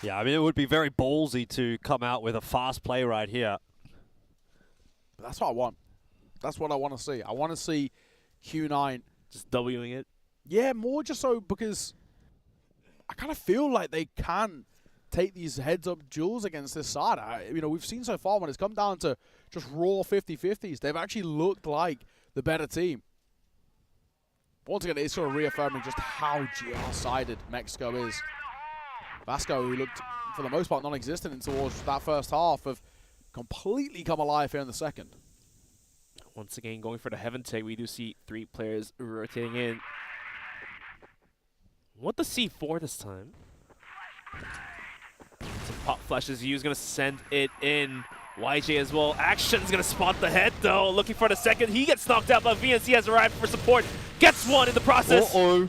Yeah, I mean, it would be very ballsy to come out with a fast play right here. That's what I want. That's what I want to see. I want to see Q9 just Wing it. Yeah, more just so because I kind of feel like they can take these heads-up duels against this side. You know, we've seen so far when it's come down to just raw 50-50s, they've actually looked like the better team. Once again, it's sort of reaffirming just how GR-sided Mexico is. Vasco, who looked, for the most part, non-existent towards that first half, have completely come alive here in the second. Once again, going for the Heaven Take, we do see 3 players rotating in. What the C4 this time? Some pop flashes. Yu's going to send it in. YJ as well. Action's going to spot the head, though. Looking for the second. He gets knocked out, but VNC has arrived for support. Gets one in the process. Uh-oh.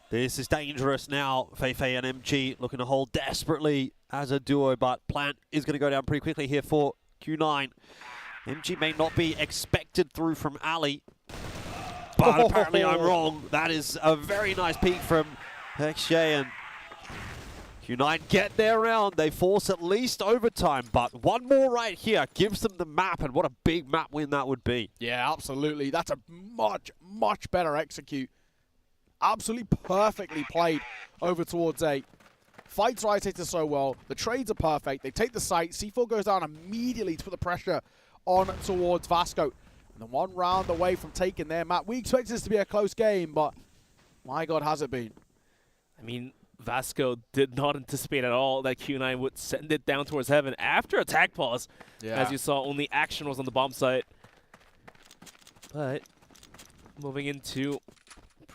This is dangerous now. Feifei and MG looking to hold desperately as a duo, but Plant is going to go down pretty quickly here for Q9. MG may not be expected through from Ali, but apparently I'm wrong. That is a very nice peek from XJ, and Q9 get their round. They force at least overtime, but one more right here gives them the map, and what a big map win that would be. Yeah, absolutely. That's a much, much better execute. Absolutely perfectly played over towards A. Fights rotated so well. The trades are perfect. They take the site. C4 goes down immediately to put the pressure on towards Vasco. And then 1 round away from taking their map. We expect this to be a close game, but my God, has it been. I mean, Vasco did not anticipate at all that Q9 would send it down towards Heaven after attack pause. Yeah. As you saw, only Action was on the bomb site. But moving into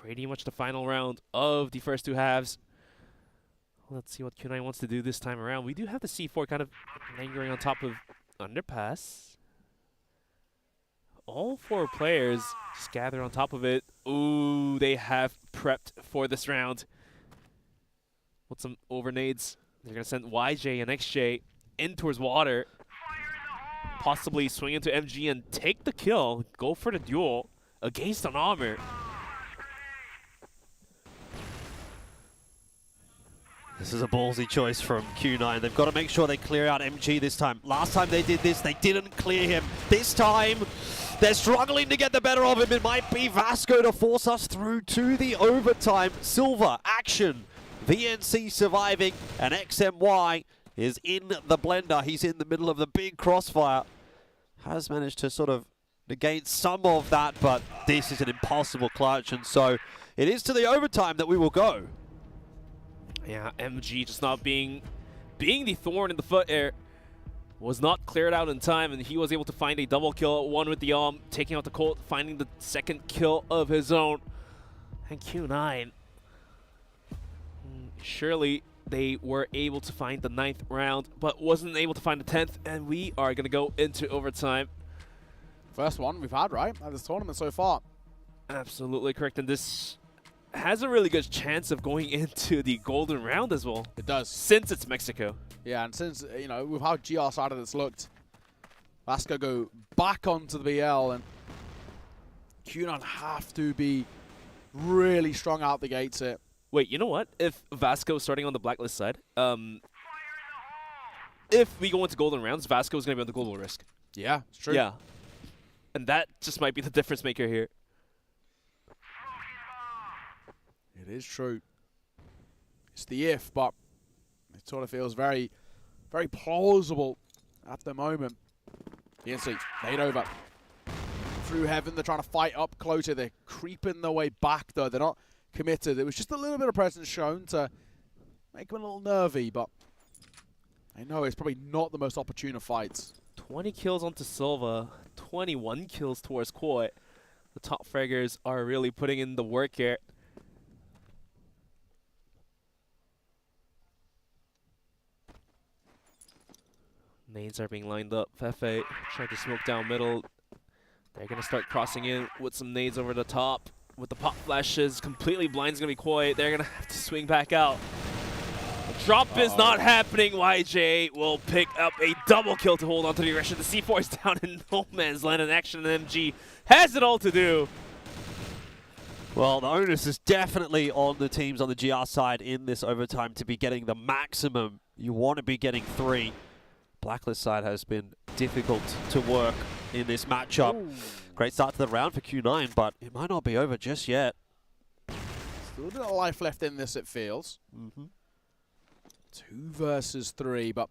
pretty much the final round of the first two halves. Let's see what Q9 wants to do this time around. We do have the C4 kind of lingering on top of underpass. All four players just gather on top of it. Ooh, they have prepped for this round. With some overnades. They're going to send YJ and XJ in towards water. Possibly swing into MG and take the kill. Go for the duel against an armor. This is a ballsy choice from Q9. They've got to make sure they clear out MG this time. Last time they did this, they didn't clear him. This time, they're struggling to get the better of him. It might be Vasco to force us through to the overtime. Silver, Action, VNC surviving, and XMY is in the blender. He's in the middle of the big crossfire. Has managed to sort of negate some of that, but this is an impossible clutch, and so it is to the overtime that we will go. Yeah, MG just not being the thorn in the foot here. Was not cleared out in time, and he was able to find a double kill, one with the taking out the Colt, finding the second kill of his own. And Q9, surely they were able to find the 9th round, but wasn't able to find the 10th, and we are going to go into overtime. First one we've had, right, at this tournament so far. Absolutely correct, and this has a really good chance of going into the golden round as well. It does. Since it's Mexico. Yeah, and since, you know, with how GR side of this looked, Vasco go back onto the BL, and Q9 have to be really strong out the gates here. Wait, you know what? If Vasco's starting on the blacklist side, if we go into golden rounds, Vasco's going to be on the global risk. Yeah, it's true. Yeah. And that just might be the difference maker here. It is true. It's the if, but it sort of feels very, very plausible at the moment. DNC, made over. Through heaven, they're trying to fight up closer. They're creeping their way back, though. They're not committed. It was just a little bit of presence shown to make them a little nervy, but I know it's probably not the most opportune of fights. 20 kills onto Silva, 21 kills towards Koi. The top fraggers are really putting in the work here. Nades are being lined up. Fefe tried to smoke down middle. They're going to start crossing in with some nades over the top. With the pop flashes, completely blind is going to be Koi. They're going to have to swing back out. The drop is not happening. YJ will pick up a double kill to hold on to the aggression. The C4 is down in no man's land, and Action and MG has it all to do. Well, the onus is definitely on the teams on the GR side in this overtime to be getting the maximum. You want to be getting 3. Blacklist side has been difficult to work in this matchup. Ooh. Great start to the round for Q9, but it might not be over just yet. Still a bit of life left in this, it feels. 2 versus 3, but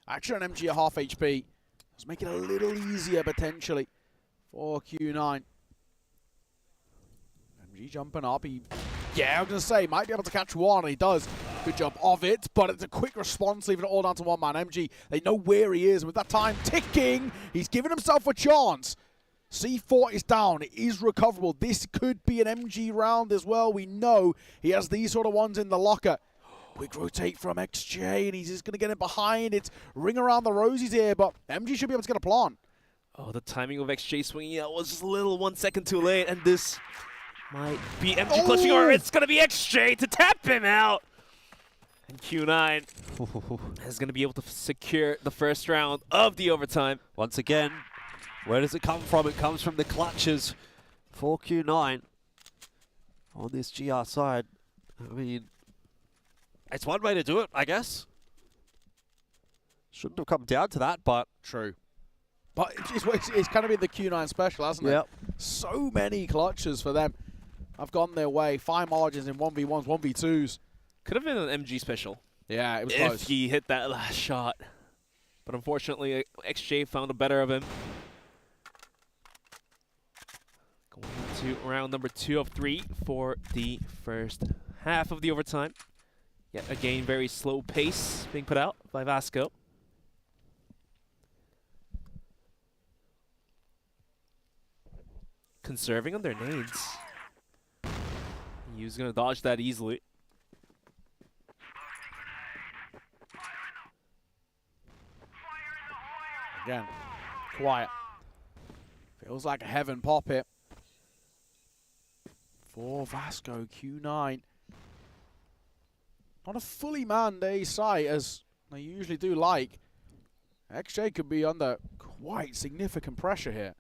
Action and MG at half HP. Let's make it a little easier, potentially, for Q9. MG jumping up. Yeah, I was going to say, might be able to catch one, and he does. Good job of it, but it's a quick response, leaving it all down to one man. MG, they know where he is, and with that time ticking, he's given himself a chance. C4 is down. It is recoverable. This could be an MG round as well. We know he has these sort of ones in the locker. Quick rotate from XJ, and he's just going to get it behind. It's ring around the rosies here, but MG should be able to get a plant. Oh, the timing of XJ swinging out was just a little 1 second too late, and this might be MG clutching, or it's going to be XJ to tap him out. And Q9 is going to be able to secure the first round of the overtime. Once again, where does it come from? It comes from the clutches for Q9 on this GR side. I mean, it's one way to do it, I guess. Shouldn't have come down to that, but... True. But it's kind of been the Q9 special, hasn't it? So many clutches for them have gone their way. 5 margins in 1v1s, 1v2s. Could have been an MG special. Yeah, it was if close. If he hit that last shot. But unfortunately, XJ found a better of him. Going into round number 2 of 3 for the first half of the overtime. Yet again, very slow pace being put out by Vasco. Conserving on their nades. He was going to dodge that easily. Again, quiet. Feels like a heaven pop it. For Vasco, Q9. Not a fully manned A site as they usually do like. XJ could be under quite significant pressure here.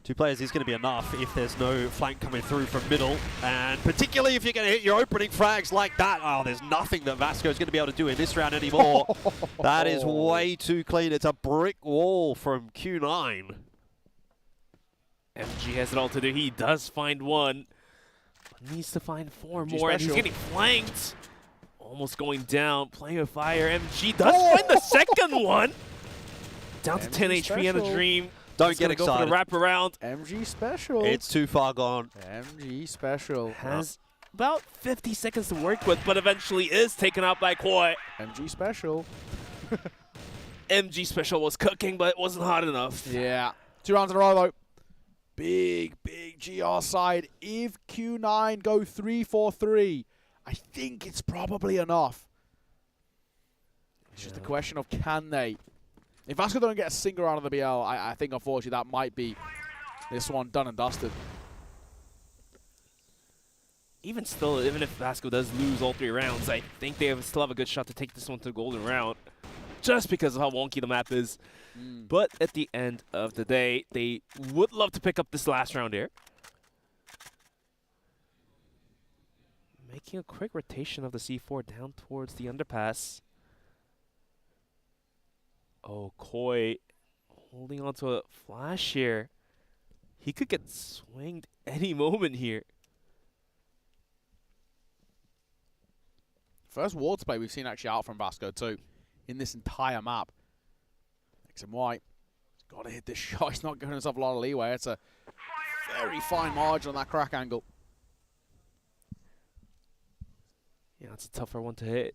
2 players is going to be enough if there's no flank coming through from middle, and particularly if you're going to hit your opening frags like that. Oh, there's nothing that Vasco's going to be able to do in this round anymore. That is way too clean. It's a brick wall from Q9. MG has it all to do. He does find one, but needs to find 4 MG more, and special. he's getting flanked. Almost going down, playing with fire. MG does find the second one. Down to 10 HP and a dream. Don't get Go for the excited. wraparound. MG special. It's too far gone. MG special. Has about 50 seconds to work with, but eventually is taken out by Koi. MG special. MG special was cooking, but it wasn't hot enough. Yeah. 2 rounds in a row, though. Big GR side. If Q9 go 3-4-3, I think it's probably enough. It's just a question of can they. If Vasco don't get a single round of the BL, I think unfortunately that might be this one done and dusted. Even still, even if Vasco does lose all 3 rounds, I think they still have a good shot to take this one to the golden round, just because of how wonky the map is. But at the end of the day, they would love to pick up this last round here. Making a quick rotation of the C4 down towards the underpass. Oh, Koi holding on to a flash here. He could get swinged any moment here. First water play we've seen actually out from Vasco too in this entire map. XMY, he's got to hit this shot. He's not giving himself a lot of leeway. It's a very fine margin on that crack angle. Yeah, it's a tougher one to hit.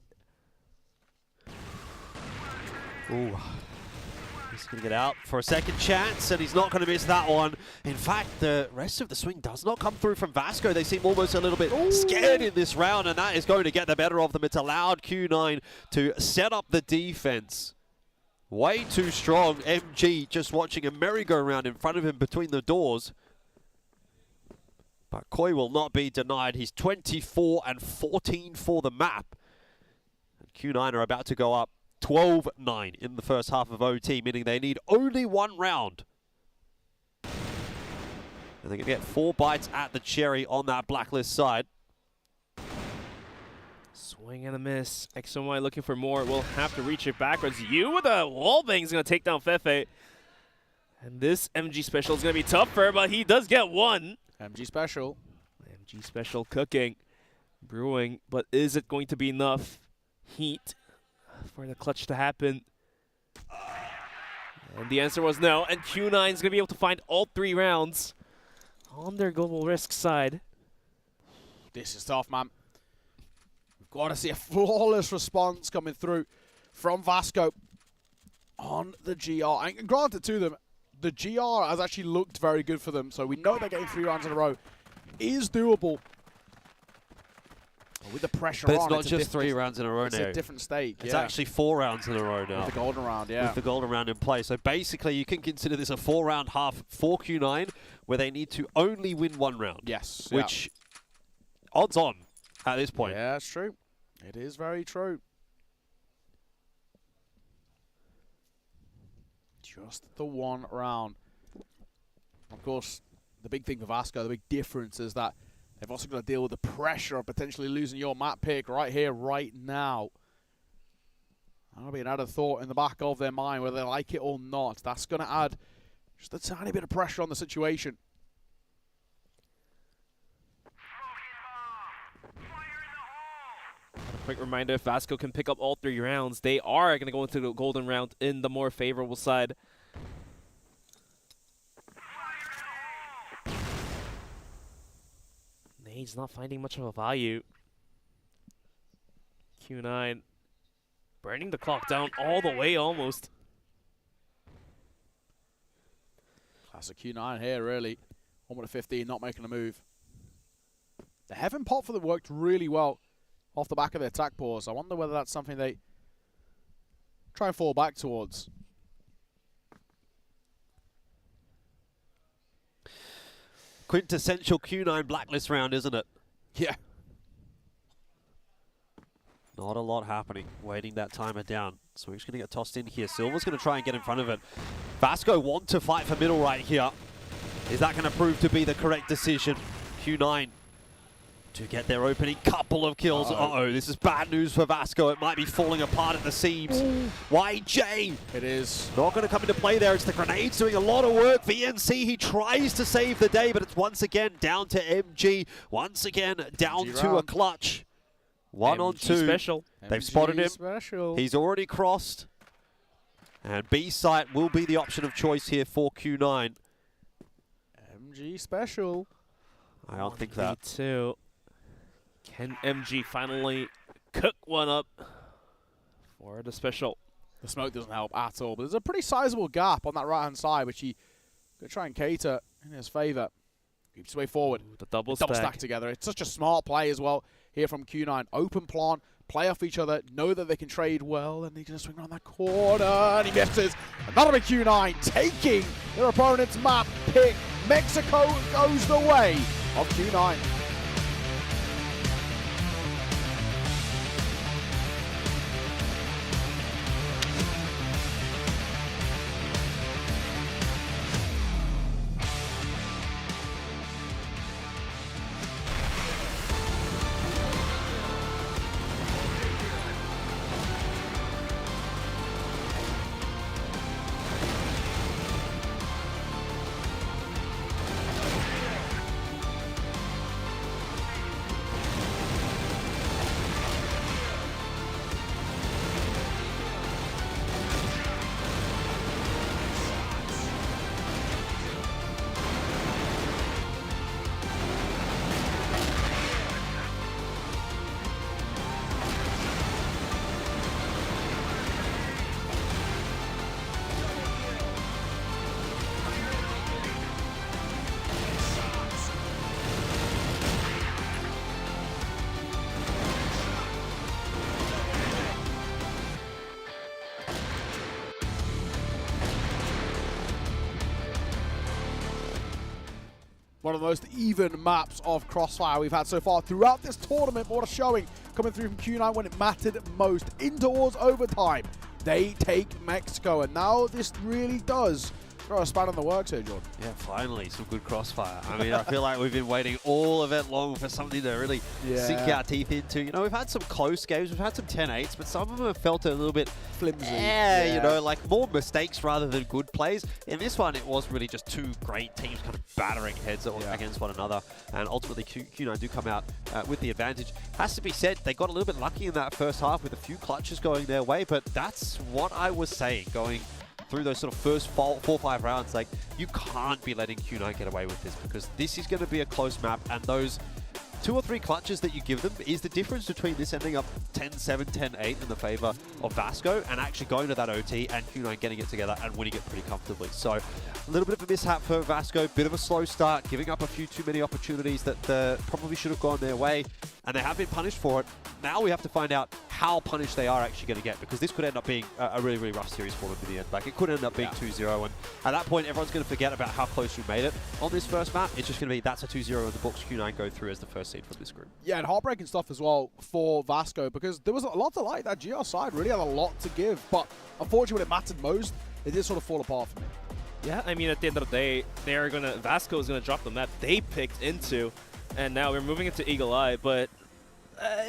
Ooh. He's going to get out for a second chance, and he's not going to miss that one. In fact, the rest of the swing does not come through from Vasco. They seem almost a little bit scared in this round, and that is going to get the better of them. It's allowed Q9 to set up the defense. Way too strong. MG just watching a merry-go-round in front of him between the doors. But Koi will not be denied. He's 24 and 14 for the map. And Q9 are about to go up 12-9 in the first half of OT, meaning they need only 1 round. And they're going to get 4 bites at the cherry on that blacklist side. Swing and a miss. XMY looking for more. Will have to reach it backwards. You with a wallbang is going to take down Fefe. And this MG special is going to be tougher, but he does get 1. MG special. MG special cooking, brewing, but is it going to be enough heat for the clutch to happen? And the answer was no, and Q9 is going to be able to find all 3 rounds on their global risk side. This is tough, man. We've got to see a flawless response coming through from Vasco on the GR. And granted to them, the GR has actually looked very good for them, so we know they're getting 3 rounds in a row. Is doable. With the pressure But it's on, not just 3 rounds in a row it's now. a different stake. It's actually 4 rounds in a row now. With the golden round, yeah. With the golden round in play. So basically, you can consider this a 4-round half for Q9, where they need to only win 1 round. Yes. Which, odds on at this point. Yeah, it's true. It is very true. Just the 1 round. Of course, the big thing for Vasco, the big difference is that they've also got to deal with the pressure of potentially losing your map pick right here, right now. That'll be an added thought in the back of their mind, whether they like it or not. That's going to add just a tiny bit of pressure on the situation. A quick reminder, if Vasco can pick up all 3 rounds, they are going to go into the golden round in the more favorable side. Nade's not finding much of a value. Q9 burning the clock down all the way almost. Classic Q9 here, really. 1 minute 15, not making a move. The Heaven Pot for them worked really well off the back of the attack pause. I wonder whether that's something they try and fall back towards. Quintessential Q9 blacklist round, isn't it? Yeah. Not a lot happening. Waiting that timer down. So we're just going to get tossed in here. Silver's going to try and get in front of it. Vasco want to fight for middle right here. Is that going to prove to be the correct decision? Q9 to get their opening couple of kills. Uh-oh, this is bad news for Vasco. It might be falling apart at the seams. YJ! It is. Not going to come into play there. It's the grenades doing a lot of work. VNC, he tries to save the day, but it's once again down to MG. Once again down MG to a round. clutch. 1 on 2. special. They've MG spotted him. special. He's already crossed. And B site will be the option of choice here for Q9. MG special. I don't think that. Too. Can MG finally cook one up for the special? The smoke doesn't help at all, but there's a pretty sizable gap on that right-hand side, which he could try and cater in his favor. Keeps his way forward. The double stack together. It's such a smart play as well here from Q9. Open plant, play off each other, know that they can trade well, and he's going to swing around that corner, and he misses. Another Q9 taking their opponent's map pick. Mexico goes the way of Q9. One of the most even maps of Crossfire we've had so far throughout this tournament. What a showing coming through from Q9 when it mattered most. Indoors overtime, they take Mexico, and now this really does throw a span in the works here, Jordan. Yeah, finally, some good Crossfire. I mean, I feel like we've been waiting all event long for something to really sink our teeth into. You know, we've had some close games, we've had some 10-8s, but some of them have felt a little bit flimsy. Yeah, you know, like more mistakes rather than good plays. In this one, it was really just two great teams kind of battering heads against one another, and ultimately Q9 do come out with the advantage. Has to be said, they got a little bit lucky in that first half with a few clutches going their way, but that's what I was saying going through those sort of first 4-5 rounds. Like, you can't be letting Q9 get away with this, because this is going to be a close map, and those 2 or 3 clutches that you give them is the difference between this ending up 10-7, 10-8 in the favor of Vasco and actually going to that OT and Q9 getting it together and winning it pretty comfortably. So a little bit of a mishap for Vasco, bit of a slow start, giving up a few too many opportunities that probably should have gone their way, and they have been punished for it. Now we have to find out how punished they are actually going to get, because this could end up being a really, really rough series for them in the end. Like, it could end up being 2-0, and at that point, everyone's going to forget about how close you made it on this first map. It's just going to be, that's a 2-0 in the books. Q9 go through as the first seed from this group. Yeah, and heartbreaking stuff as well for Vasco, because there was a lot to like. That GR side really had a lot to give, but unfortunately when it mattered most, it did sort of fall apart for me. Yeah, I mean, at the end of the day, Vasco is gonna drop the map they picked into, and now we're moving into Eagle Eye. But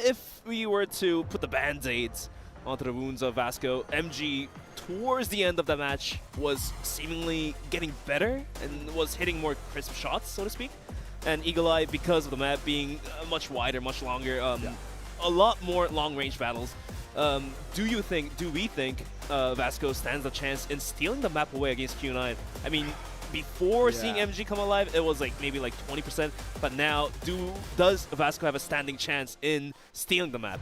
if we were to put the band-aids onto the wounds of Vasco, MG towards the end of the match was seemingly getting better and was hitting more crisp shots, so to speak. And Eagle Eye, because of the map being much wider, much longer, a lot more long-range battles. Do we think Vasco stands a chance in stealing the map away against Q9? I mean, before seeing MG come alive, it was like maybe like 20%, but now does Vasco have a standing chance in stealing the map?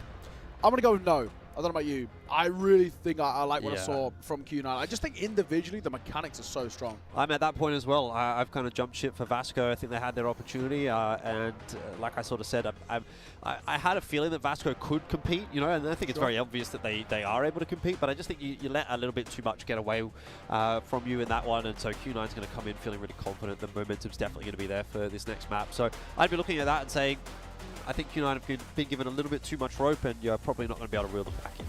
I'm going to go with no. I don't know about you. I really think I like what I saw from Q9. I just think individually the mechanics are so strong. I'm at that point as well. I've kind of jumped ship for Vasco. I think they had their opportunity, and like I sort of said, I had a feeling that Vasco could compete, you know, and I think it's very obvious that they are able to compete, but I just think you let a little bit too much get away from you in that one, and so Q9's going to come in feeling really confident. The momentum's definitely going to be there for this next map. So I'd be looking at that and saying, I think Q9 have been given a little bit too much rope, and you're probably not going to be able to reel them back in.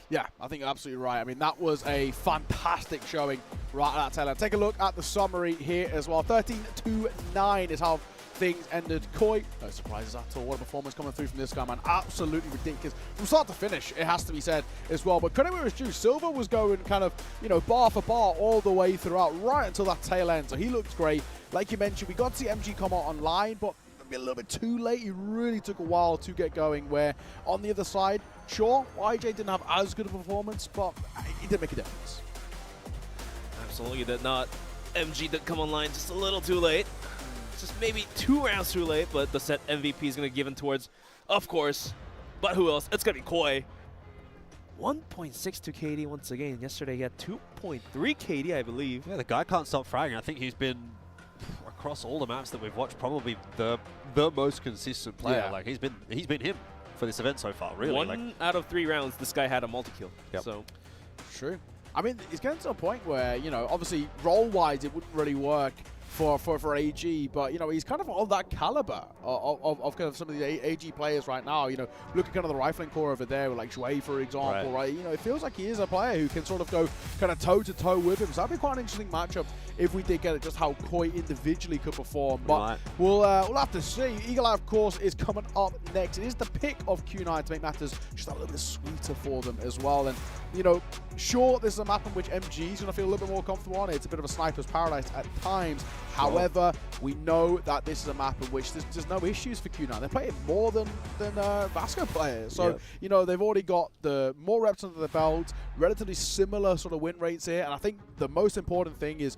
Yeah, I think you're absolutely right. I mean, that was a fantastic showing right at that tail end. Take a look at the summary here as well. 13-9 is how things ended. Koi, no surprises at all. What a performance coming through from this guy, man. Absolutely ridiculous. From start to finish, it has to be said as well. But credit where it's due. Silver was going kind of, you know, bar for bar all the way throughout, right until that tail end. So he looked great. Like you mentioned, we got to see MG come out online, but a little bit too late. He really took a while to get going, where on the other side, sure, YJ didn't have as good a performance, but it did make a difference. Absolutely did not. MG did come online just a little too late. Just maybe 2 rounds too late, but the set MVP is going to give in towards, of course, but who else? It's going to be Koi. 1.62 KD once again. Yesterday he had 2.3 KD, I believe. Yeah, the guy can't stop fragging. I think he's been, across all the maps that we've watched, probably the most consistent player. Yeah. Like he's been him for this event so far, really. 1 out of 3 rounds, this guy had a multi-kill. Yep. So true. I mean, it's getting to a point where, you know, obviously role-wise it wouldn't really work for AG, but, you know, he's kind of of that caliber of kind of some of the AG players right now. You know, look at kind of the rifling core over there with like Shui, for example, right? You know, it feels like he is a player who can sort of go kind of toe-to-toe with him. So that'd be quite an interesting matchup if we did get it, just how Koi individually could perform. But we'll have to see. Eagle Eye, of course, is coming up next. It is the pick of Q9 to make matters just a little bit sweeter for them as well. And, you know, sure, this is a map in which MG is going to feel a little bit more comfortable on it. It's a bit of a sniper's paradise at times. However, we know that this is a map in which there's no issues for Q9. They're playing more than Vasco players. So, you know, they've already got the more reps under the belt, relatively similar sort of win rates here. And I think the most important thing is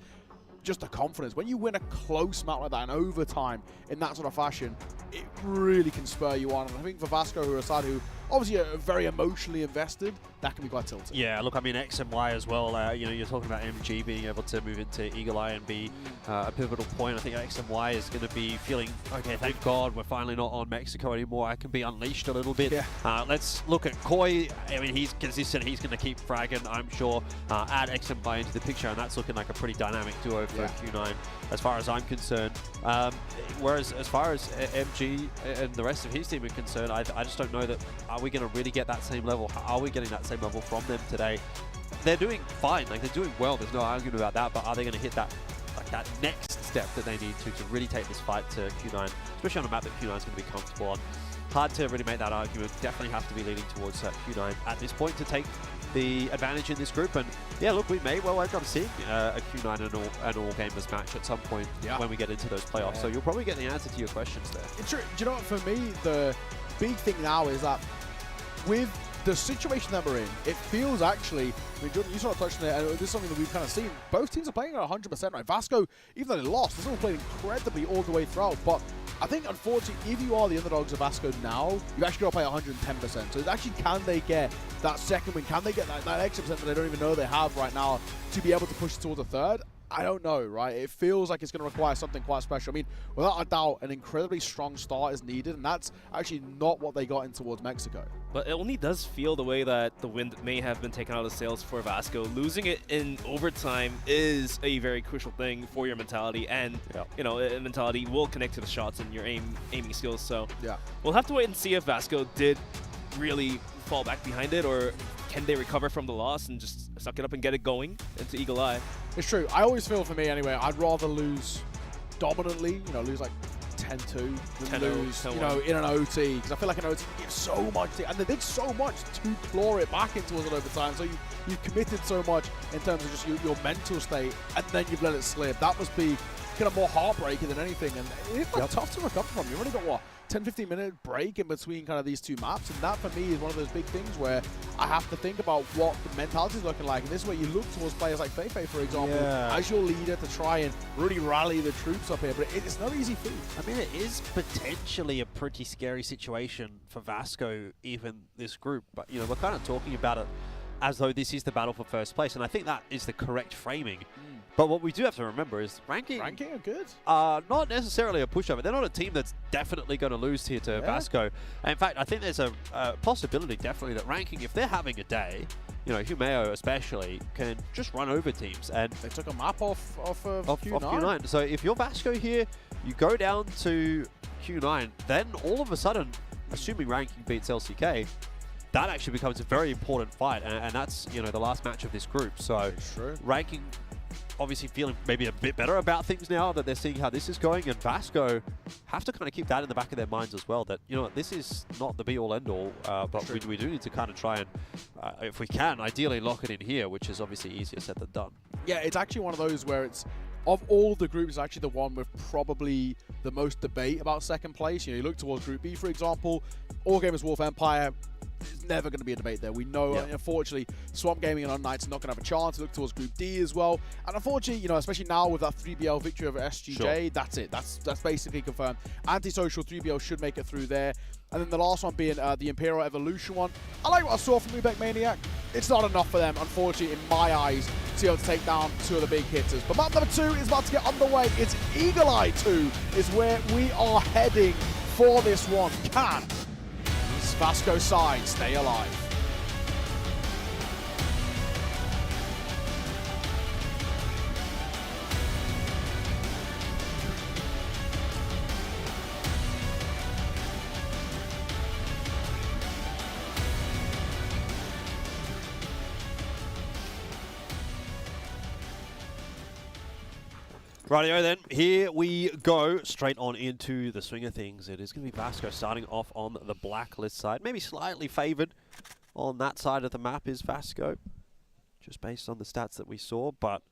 just the confidence. When you win a close map like that in overtime in that sort of fashion, it really can spur you on. And I think for Vasco, who are a side who obviously are very emotionally invested, that can be quite tilted. Yeah, look, I mean, X and Y as well. You know, you're talking about MG being able to move into Eagle Eye and be a pivotal point. I think X and Y is going to be feeling, okay, thank God we're finally not on Mexico anymore. I can be unleashed a little bit. Yeah. Let's look at Koi. I mean, he's consistent. He's going to keep fragging, I'm sure. Add X and Y into the picture, and that's looking like a pretty dynamic duo for Q9, as far as I'm concerned. Whereas as far as MG and the rest of his team are concerned, I just don't know that, are we going to really get that same level? Are we getting that same level from them today? They're doing fine, like they're doing well, there's no argument about that, but are they going to hit that next step that they need to really take this fight to Q9, especially on a map that Q9 is going to be comfortable on? Hard to really make that argument. Definitely have to be leaning towards Q9 at this point to take the advantage in this group. And yeah, look, we may well end up seeing a Q9 and all gamers match at some point when we get into those playoffs. So you'll probably get the answer to your questions there. It's true. Do you know what, for me, the big thing now is that with the situation that we're in, it feels actually, I mean, Jordan, you sort of touched on it, and this is something that we've kind of seen. Both teams are playing at 100%, right? Vasco, even though they lost, they still played incredibly all the way throughout. But I think, unfortunately, if you are the underdogs of Vasco now, you've actually got to play 110%. So actually, can they get that second win? Can they get that extra percent that they don't even know they have right now to be able to push it towards a third? I don't know, right? It feels like it's going to require something quite special. I mean, without a doubt, an incredibly strong start is needed, and that's actually not what they got in towards Mexico. But it only does feel the way that the wind may have been taken out of the sails for Vasco. Losing it in overtime is a very crucial thing for your mentality, and you know, mentality will connect to the shots and your aiming skills. So we'll have to wait and see if Vasco did really fall back behind it, or can they recover from the loss and just suck it up and get it going into Eagle Eye? It's true. I always feel, for me anyway, I'd rather lose dominantly, you know, lose like 10-2 than lose, you know, in an OT, because I feel like an OT gives so much, and they did so much to claw it back into us at overtime. So you've committed so much in terms of just your mental state, and then you've let it slip. That must be kind of more heartbreaking than anything, and it's like tough to recover from. You've only got, what, 10-15 minute break in between kind of these two maps, and that for me is one of those big things where I have to think about what the mentality is looking like. And this is where you look towards players like Feifei, for example, as your leader to try and really rally the troops up here. But it's not easy feat. I mean, it is potentially a pretty scary situation for Vasco, even this group. But, you know, we're kind of talking about it as though this is the battle for first place. And I think that is the correct framing. But what we do have to remember is ranking are good. Not necessarily a pushover. They're not a team that's definitely going to lose here to Vasco. And in fact, I think there's a possibility definitely that ranking, if they're having a day, you know, Humeo especially, can just run over teams. And they took a map off Q9. Off Q9. So if you're Vasco here, you go down to Q9, then all of a sudden, assuming ranking beats LCK, that actually becomes a very important fight. And that's, you know, the last match of this group. So ranking obviously feeling maybe a bit better about things now that they're seeing how this is going, and Vasco have to kind of keep that in the back of their minds as well, that, you know, this is not the be-all end-all, but we do need to kind of try and, if we can, ideally lock it in here, which is obviously easier said than done. Yeah, it's actually one of those where it's, of all the groups, actually the one with probably the most debate about second place. You know, you look towards Group B, for example, All Gamers Wolf Empire, there's never going to be a debate there. We know, unfortunately, Swamp Gaming and Untitled not going to have a chance. Look towards Group D as well. And unfortunately, you know, especially now with that 3BL victory over SGJ, that's it. That's basically confirmed. Antisocial 3BL should make it through there. And then the last one being the Imperial Evolution one. I like what I saw from UBECMANIAC. It's not enough for them, unfortunately, in my eyes, to be able to take down two of the big hitters. But map number 2 is about to get underway. It's Eagle Eye 2 is where we are heading for this one. Can this Vasco side stay alive? Rightio then, here we go straight on into the swing of things. It is going to be Vasco starting off on the blacklist side. Maybe slightly favored on that side of the map is Vasco, just based on the stats that we saw, but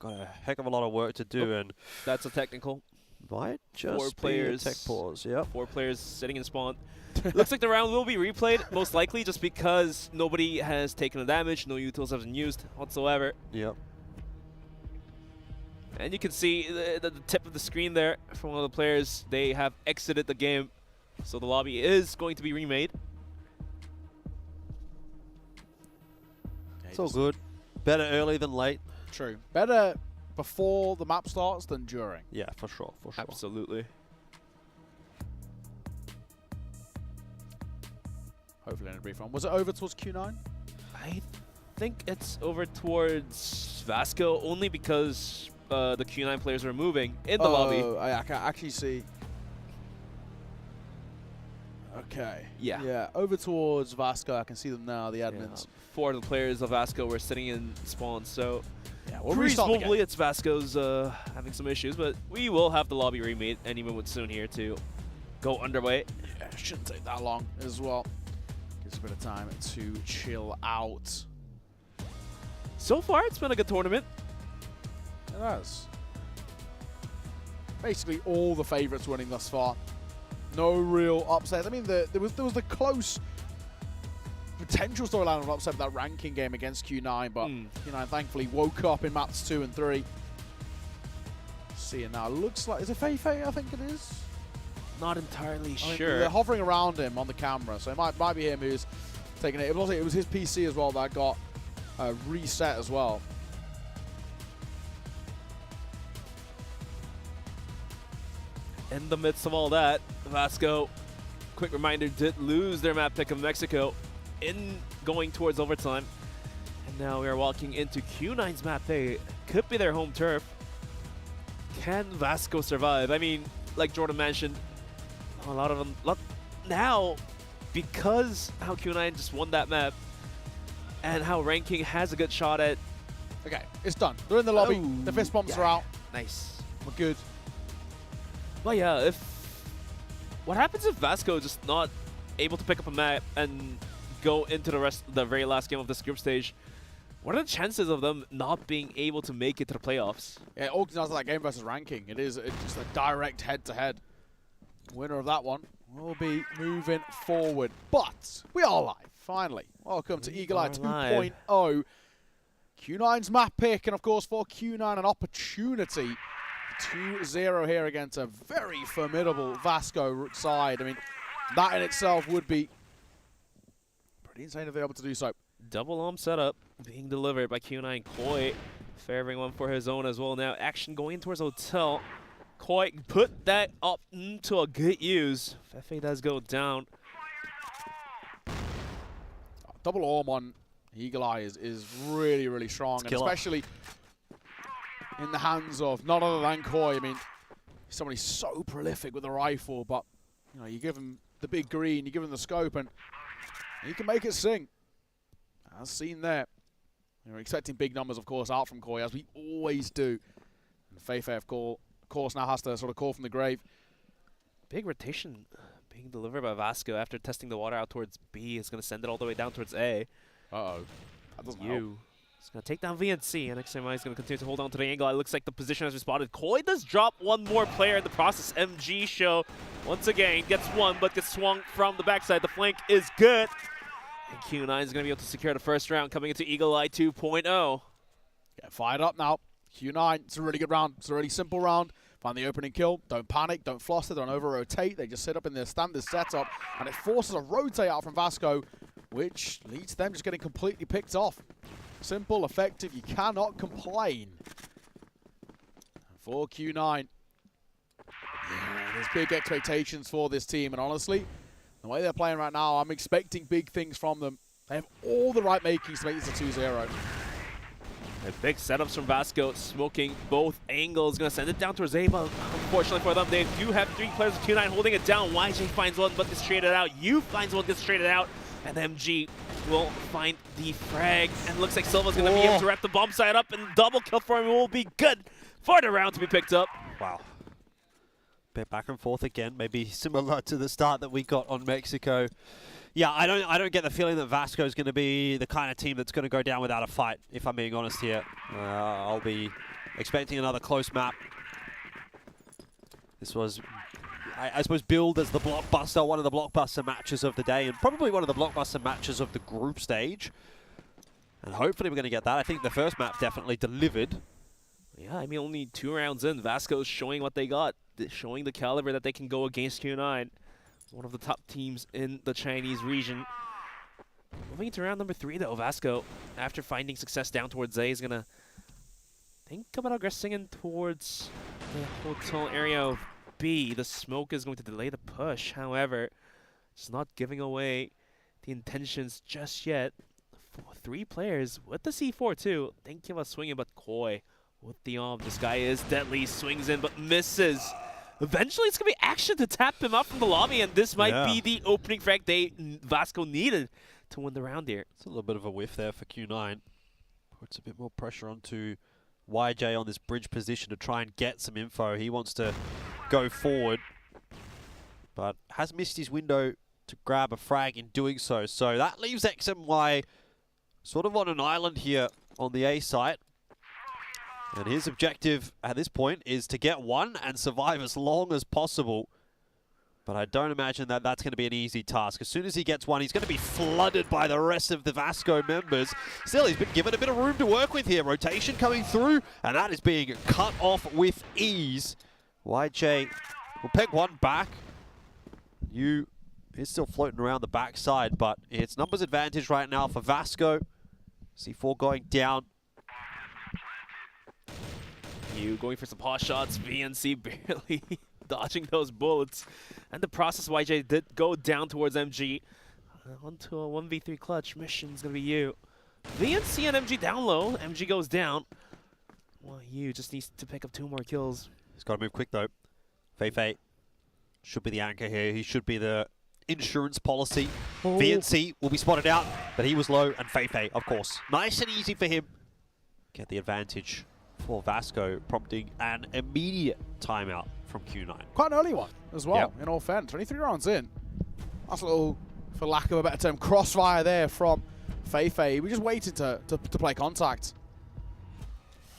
got a heck of a lot of work to do. And that's a technical. Might just 4 players, be a tech pause, yep. 4 players sitting in spawn. Looks like the round will be replayed, most likely, just because nobody has taken the damage, no utils have been used whatsoever. Yep. And you can see the tip of the screen there from one of the players. They have exited the game, so the lobby is going to be remade. It's all good. Better early than late. True. Better before the map starts than during. Yeah, for sure, for sure. Absolutely. Hopefully in a brief run. Was it over towards Q9? I think it's over towards Vasco, only because the Q9 players are moving in the lobby. I can actually see. Okay. Yeah. Yeah, over towards Vasco. I can see them now, the admins. Yeah. 4 of the players of Vasco were sitting in spawn, so yeah, we'll restart the game. presumably it's Vasco's having some issues, but we will have the lobby remade any moment soon here to go underway. Yeah, it shouldn't take that long as well. Gives a bit of time to chill out. So far, it's been a good tournament. It has. Basically, all the favorites winning thus far. No real upsets. I mean, there was the close potential storyline of an upset with that ranking game against Q9, but Q9 thankfully woke up in maps 2 and 3. See it now. Looks like, is it Feifei? I think it is. Not entirely I mean, sure. They're hovering around him on the camera, so it might be him who's taking it. It was his PC as well that got reset as well. In the midst of all that, Vasco, quick reminder, did lose their map pick of Mexico in going towards overtime. And now we are walking into Q9's map. They could be their home turf. Can Vasco survive? I mean, like Jordan mentioned, a lot of them now, because how Q9 just won that map and how ranking has a good shot at. Okay, it's done. They're in the lobby. The fist bombs are out. Nice. We're good. But yeah, what happens if Vasco just not able to pick up a map and go into the very last game of this group stage? What are the chances of them not being able to make it to the playoffs? Yeah, it all comes down to that game versus ranking. It's just a direct head-to-head. Winner of that one will be moving forward. But we are live, finally. Welcome to Eagle Eye 2.0. Q9's map pick, and of course for Q9 an opportunity. 2-0 here against a very formidable Vasco side. I mean, that in itself would be pretty insane if they're able to do so. Double arm setup being delivered by Q9. Koi favoring one for his own as well. Now action going towards Hotel. Koi put that up into a good use. Fefe does go down. Double arm on Eagle Eye is really, really strong, and especially in the hands of none other than Koi. I mean, somebody's so prolific with a rifle, but you know, you give him the big green, you give him the scope, and he can make it sing. As seen there. We're expecting big numbers, of course, out from Koi, as we always do. And Feifei, of course, now has to sort of call from the grave. Big rotation being delivered by Vasco after testing the water out towards B. It's going to send it all the way down towards A. Uh-oh. That doesn't help. It's going to take down VNC, and XMI is going to continue to hold on to the angle. It looks like the position has been spotted. Koi does drop one more player in the process. MG show, once again, gets one, but gets swung from the backside. The flank is good. And Q9 is going to be able to secure the first round coming into Eagle Eye 2.0. Get fired up now. Q9, it's a really good round. It's a really simple round. Find the opening kill. Don't panic. Don't fluster. Don't over-rotate. They just sit up in their standard setup, and it forces a rotate out from Vasco, which leads to them just getting completely picked off. Simple, effective. You cannot complain. For Q9, there's big expectations for this team, and honestly, the way they're playing right now, I'm expecting big things from them. They have all the right makings to make this a 2-0. Big setups from Vasco, smoking both angles. Going to send it down towards A, but unfortunately for them, they do have 3 players of Q9 holding it down. YJ finds one, but gets traded out. U finds one, gets traded out. And MG will find the frag. And looks like Silva's going to be able to wrap the bomb side up, and double kill for him will be good for the round to be picked up. Wow. Bit back and forth again, maybe similar to the start that we got on Mexico. Yeah, I don't get the feeling that Vasco is going to be the kind of team that's going to go down without a fight, if I'm being honest here. I'll be expecting another close map. This was, I suppose, billed as the blockbuster, one of the blockbuster matches of the day, and probably one of the blockbuster matches of the group stage. And hopefully we're going to get that. I think the first map definitely delivered. Yeah, I mean, only 2 rounds in, Vasco's showing what they got, showing the caliber that they can go against Q9. One of the top teams in the Chinese region. Moving into round number 3, though, Vasco, after finding success down towards A, is going to think about aggressing in towards the hotel area of B. The smoke is going to delay the push. However, it's not giving away the intentions just yet. 3 players with the C4, too. Thinking about swinging, but Koi with the arm. This guy is deadly. Swings in, but misses. Eventually, it's going to be action to tap him out from the lobby, and this might be the opening frag Vasco needed to win the round here. It's a little bit of a whiff there for Q9. Puts a bit more pressure onto YJ on this bridge position to try and get some info. He wants to go forward, but has missed his window to grab a frag in doing so. So that leaves XMY sort of on an island here on the A site. And his objective at this point is to get one and survive as long as possible. But I don't imagine that that's going to be an easy task. As soon as he gets one, he's going to be flooded by the rest of the Vasco members. Still, he's been given a bit of room to work with here. Rotation coming through, and that is being cut off with ease. YJ will peg one back. U is still floating around the backside, but it's numbers advantage right now for Vasco. C4 going down. U going for some pot shots. VNC barely dodging those bullets. And the process, YJ did go down towards MG. Onto a 1v3 clutch. Mission's going to be U. VNC and MG down low. MG goes down. Well, U just needs to pick up 2 more kills. He's got to move quick, though. Feifei should be the anchor here. He should be the insurance policy. VNC will be spotted out, but he was low. And Feifei, of course. Nice and easy for him. Get the advantage for Vasco, prompting an immediate timeout from Q9. Quite an early one as well, in all fairness. 23 rounds in. That's a little, for lack of a better term, crossfire there from Feifei. We just waited to play contact.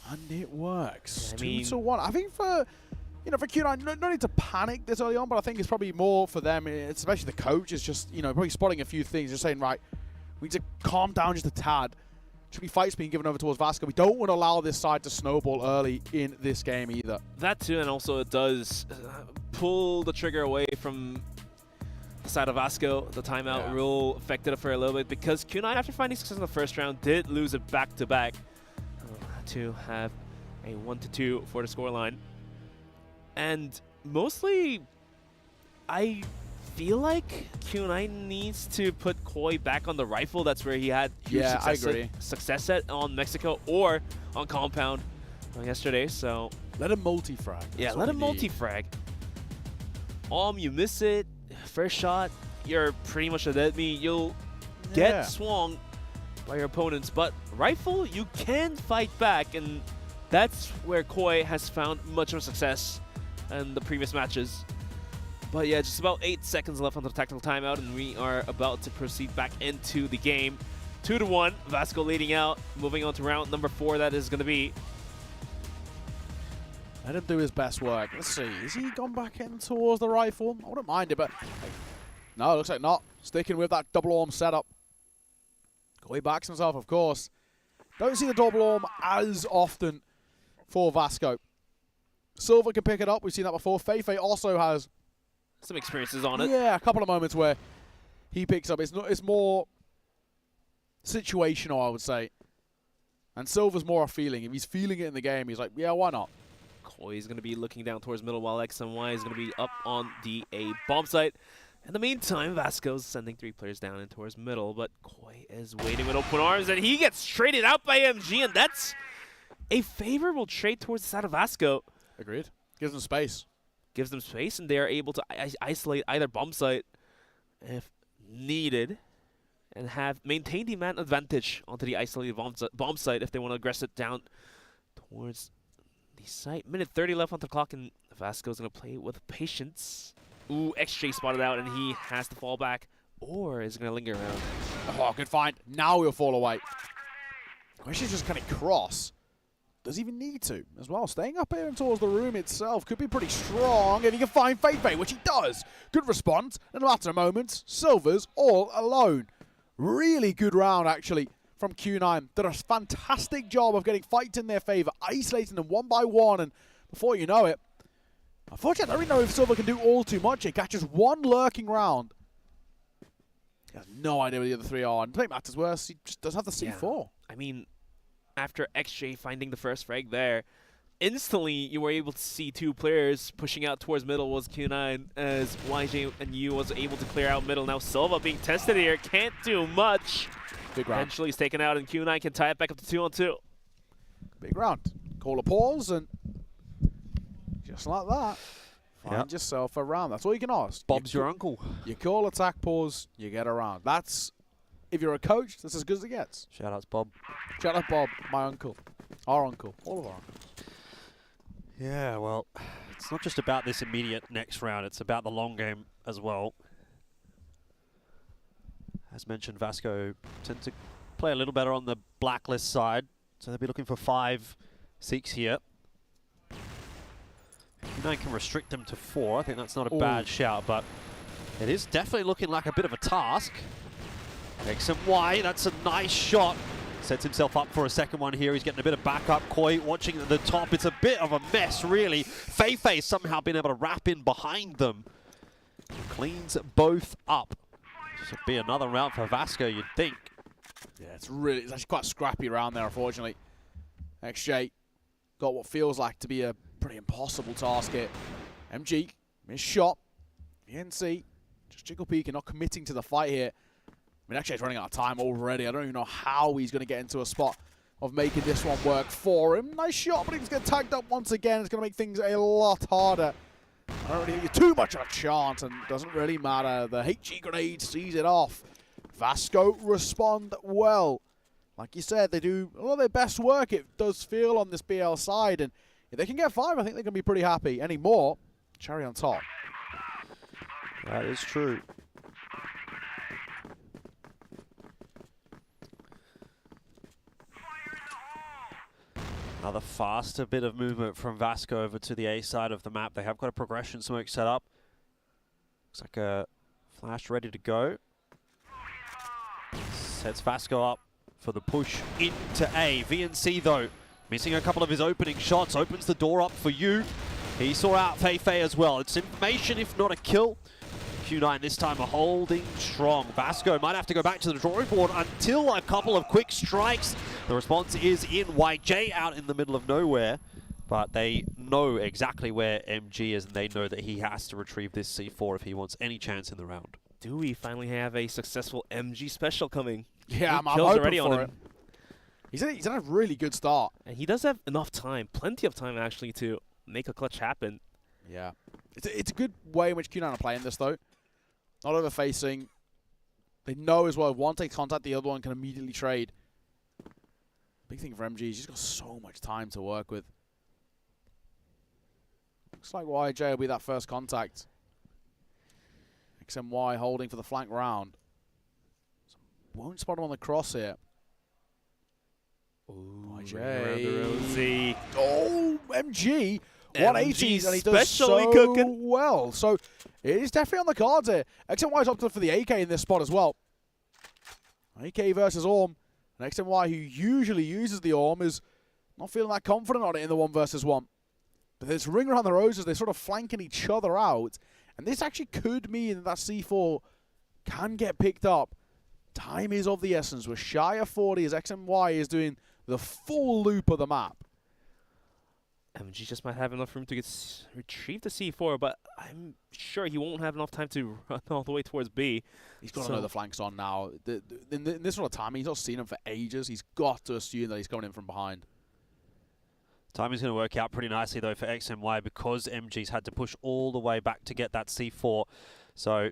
And it works. 2-1. I think for you know, for Q9, no need to panic this early on, but I think it's probably more for them, especially the coach, is just, you know, probably spotting a few things, just saying, right, we need to calm down just a tad. Should be fights being given over towards Vasco. We don't want to allow this side to snowball early in this game either. That too, and also it does pull the trigger away from the side of Vasco. The timeout rule affected it for a little bit because Q9, after finding success in the first round, did lose it back-to-back to have a 1-2 for the scoreline. And mostly, I feel like Q9 needs to put Koi back on the rifle. That's where he had huge success at on Mexico or on Compound yesterday. So let him multi-frag. Yeah, let him multi-frag. You miss it, first shot, you're pretty much a dead meat. You'll get swung by your opponents, but rifle, you can fight back, and that's where Koi has found much of success in the previous matches. But yeah, just about 8 seconds left on the tactical timeout, and we are about to proceed back into the game. 2-1, Vasco leading out, moving on to round number 4, that is going to be. Let him do his best work. Let's see, is he gone back in towards the rifle? I wouldn't mind it, but no, it looks like not. Sticking with that double arm setup. Koi backs himself, of course. Don't see the double arm as often for Vasco. Silver can pick it up, we've seen that before. Feifei also has some experiences on it. Yeah, a couple of moments where he picks up. It's more situational, I would say. And Silver's more a feeling. If he's feeling it in the game, he's like, yeah, why not? Koi is going to be looking down towards middle while XNY is going to be up on the A bomb site. In the meantime, Vasco's sending 3 players down in towards middle, but Koi is waiting with open arms, and he gets traded out by MG, and that's a favorable trade towards the side of Vasco. Agreed. Gives them space. Gives them space, and they are able to isolate either bomb site if needed and have maintained the man advantage onto the isolated bomb site if they want to aggress it down towards the site. Minute 30 left on the clock, and Vasco's going to play with patience. Ooh, XJ spotted out, and he has to fall back, or is going to linger around. Oh, good find. Now he'll fall away. Question's just kind of cross. Does he even need to as well? Staying up here and towards the room itself could be pretty strong if he can find Feifei, which he does. Good response. In a matter of moments, Silver's all alone. Really good round, actually, from Q9. Did a fantastic job of getting fights in their favor, isolating them one by one, and before you know it, unfortunately, I don't really know if Silver can do all too much. He catches one lurking round. He has no idea where the other 3 are, and to make matters worse, he just doesn't have the C4. Yeah. I mean, after XJ finding the first frag there, instantly you were able to see 2 players pushing out towards middle was Q9 as YJ and U was able to clear out middle. Now Silva being tested here, can't do much. Big round. Eventually he's taken out, and Q9 can tie it back up to 2-on-2. Big round. Call a pause, and just like that, find yourself a round. That's all you can ask. Bob's your uncle. You call attack pause, you get a round. That's, if you're a coach, that's as good as it gets. Shout out to Bob. Shout out Bob, my uncle. Our uncle. All of our uncles. Yeah, well, it's not just about this immediate next round. It's about the long game as well. As mentioned, Vasco tend to play a little better on the blacklist side. So they'll be looking for 5 seeks here. Q9 can restrict them to 4. I think that's not a bad shout, but it is definitely looking like a bit of a task. XNY, that's a nice shot. Sets himself up for a second one here. He's getting a bit of backup. Koi watching at the top. It's a bit of a mess, really. Feifei somehow been able to wrap in behind them. Cleans both up. This will be another round for Vasco, you'd think. Yeah, it's actually quite a scrappy round there, unfortunately. XJ got what feels like to be a pretty impossible task here. MG, missed shot. VNC, just jiggle peeking, not committing to the fight here. I mean, actually, he's running out of time already. I don't even know how he's going to get into a spot of making this one work for him. Nice shot, but he's going to tagged up once again. It's going to make things a lot harder. I don't really think it's too much of a chance, and doesn't really matter. The HE grenade sees it off. Vasco respond well. Like you said, they do a lot of their best work, it does feel, on this BL side. And if they can get 5, I think they're going to be pretty happy. Any more, cherry on top. That is true. Another faster bit of movement from Vasco over to the A side of the map. They have got a progression smoke set up. Looks like a flash ready to go. Sets Vasco up for the push into A. VNC though, missing a couple of his opening shots, opens the door up for you. He saw out Feifei as well. It's information, if not a kill. Q9 this time are holding strong. Vasco might have to go back to the drawing board until a couple of quick strikes. The response is in. YJ out in the middle of nowhere, but they know exactly where MG is, and they know that he has to retrieve this C4 if he wants any chance in the round. Do we finally have a successful MG special coming? Yeah, I'm hoping already on him. He's had a really good start. And he does have enough time, plenty of time actually, to make a clutch happen. Yeah. It's a good way in which Q9 are playing this, though. Not over-facing. They know as well, if one takes contact, the other one can immediately trade. Big thing for MG, he's just got so much time to work with. Looks like YJ will be that first contact. XMY holding for the flank round. Won't spot him on the cross here. Ooh, YJ. Oh, MG. 180s, and he does so cooking. well. So it is definitely on the cards here. XMY's opted for the AK in this spot as well. AK versus Orm. And XMY, who usually uses the Orm, is not feeling that confident on it in the 1 versus 1. But this ring around the roses, they're sort of flanking each other out. And this actually could mean that C4 can get picked up. Time is of the essence. We're shy of 40 as XMY is doing the full loop of the map. MG just might have enough room to retrieve the C4, but I'm sure he won't have enough time to run all the way towards B. He's got to know the flanks on now. In this sort of time, he's not seen him for ages. He's got to assume that he's coming in from behind. Timing's going to work out pretty nicely, though, for XMY because MG's had to push all the way back to get that C4. So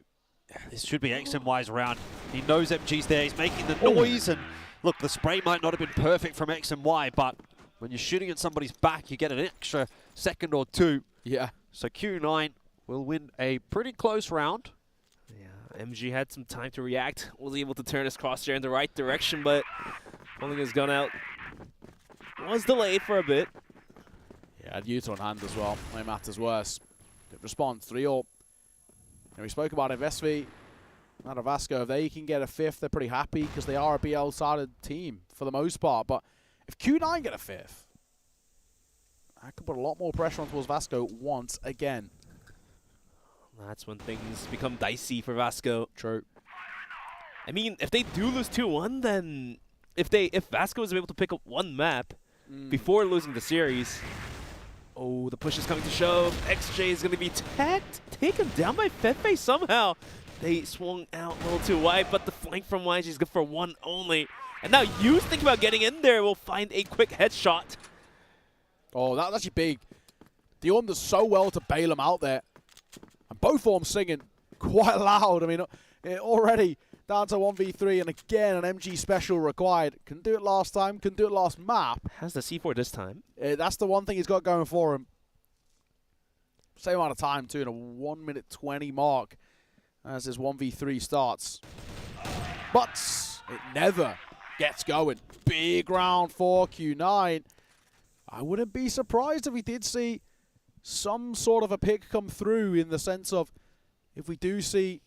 this should be XMY's round. He knows MG's there. He's making the noise. And look, the spray might not have been perfect from XMY, but when you're shooting at somebody's back, you get an extra second or two. Yeah. So Q9 will win a pretty close round. Yeah, MG had some time to react. Was able to turn his crosshair in the right direction, but pulling his gun out was delayed for a bit. Yeah, Utah on hand as well. No matters worse. Good response, 3-all. And we spoke about it, SV, out of Vasco. If they can get a 5th, they're pretty happy because they are a BL-sided team for the most part. But if Q9 get a 5th, that could put a lot more pressure on towards Vasco once again. That's when things become dicey for Vasco. True. I mean, if they do lose 2-1, then if Vasco is able to pick up one map before losing the series, oh, the push is coming to shove. XJ is going to be taken down by Feifei somehow. They swung out a little too wide, but the flank from YG is good for 1 only. And now you think about getting in there, will find a quick headshot. Oh, that's actually big. The Orm does so well to bail him out there. And both Orms singing quite loud. I mean, already down to 1v3, and again, an MG special required. Couldn't do it last time, couldn't do it last map. Has the C4 this time. That's the one thing he's got going for him. Same amount of time, too, in a 1 minute 20 mark as his 1v3 starts. But it never gets going. Big round for Q9. I wouldn't be surprised if we did see some sort of a pick come through, in the sense of if we do see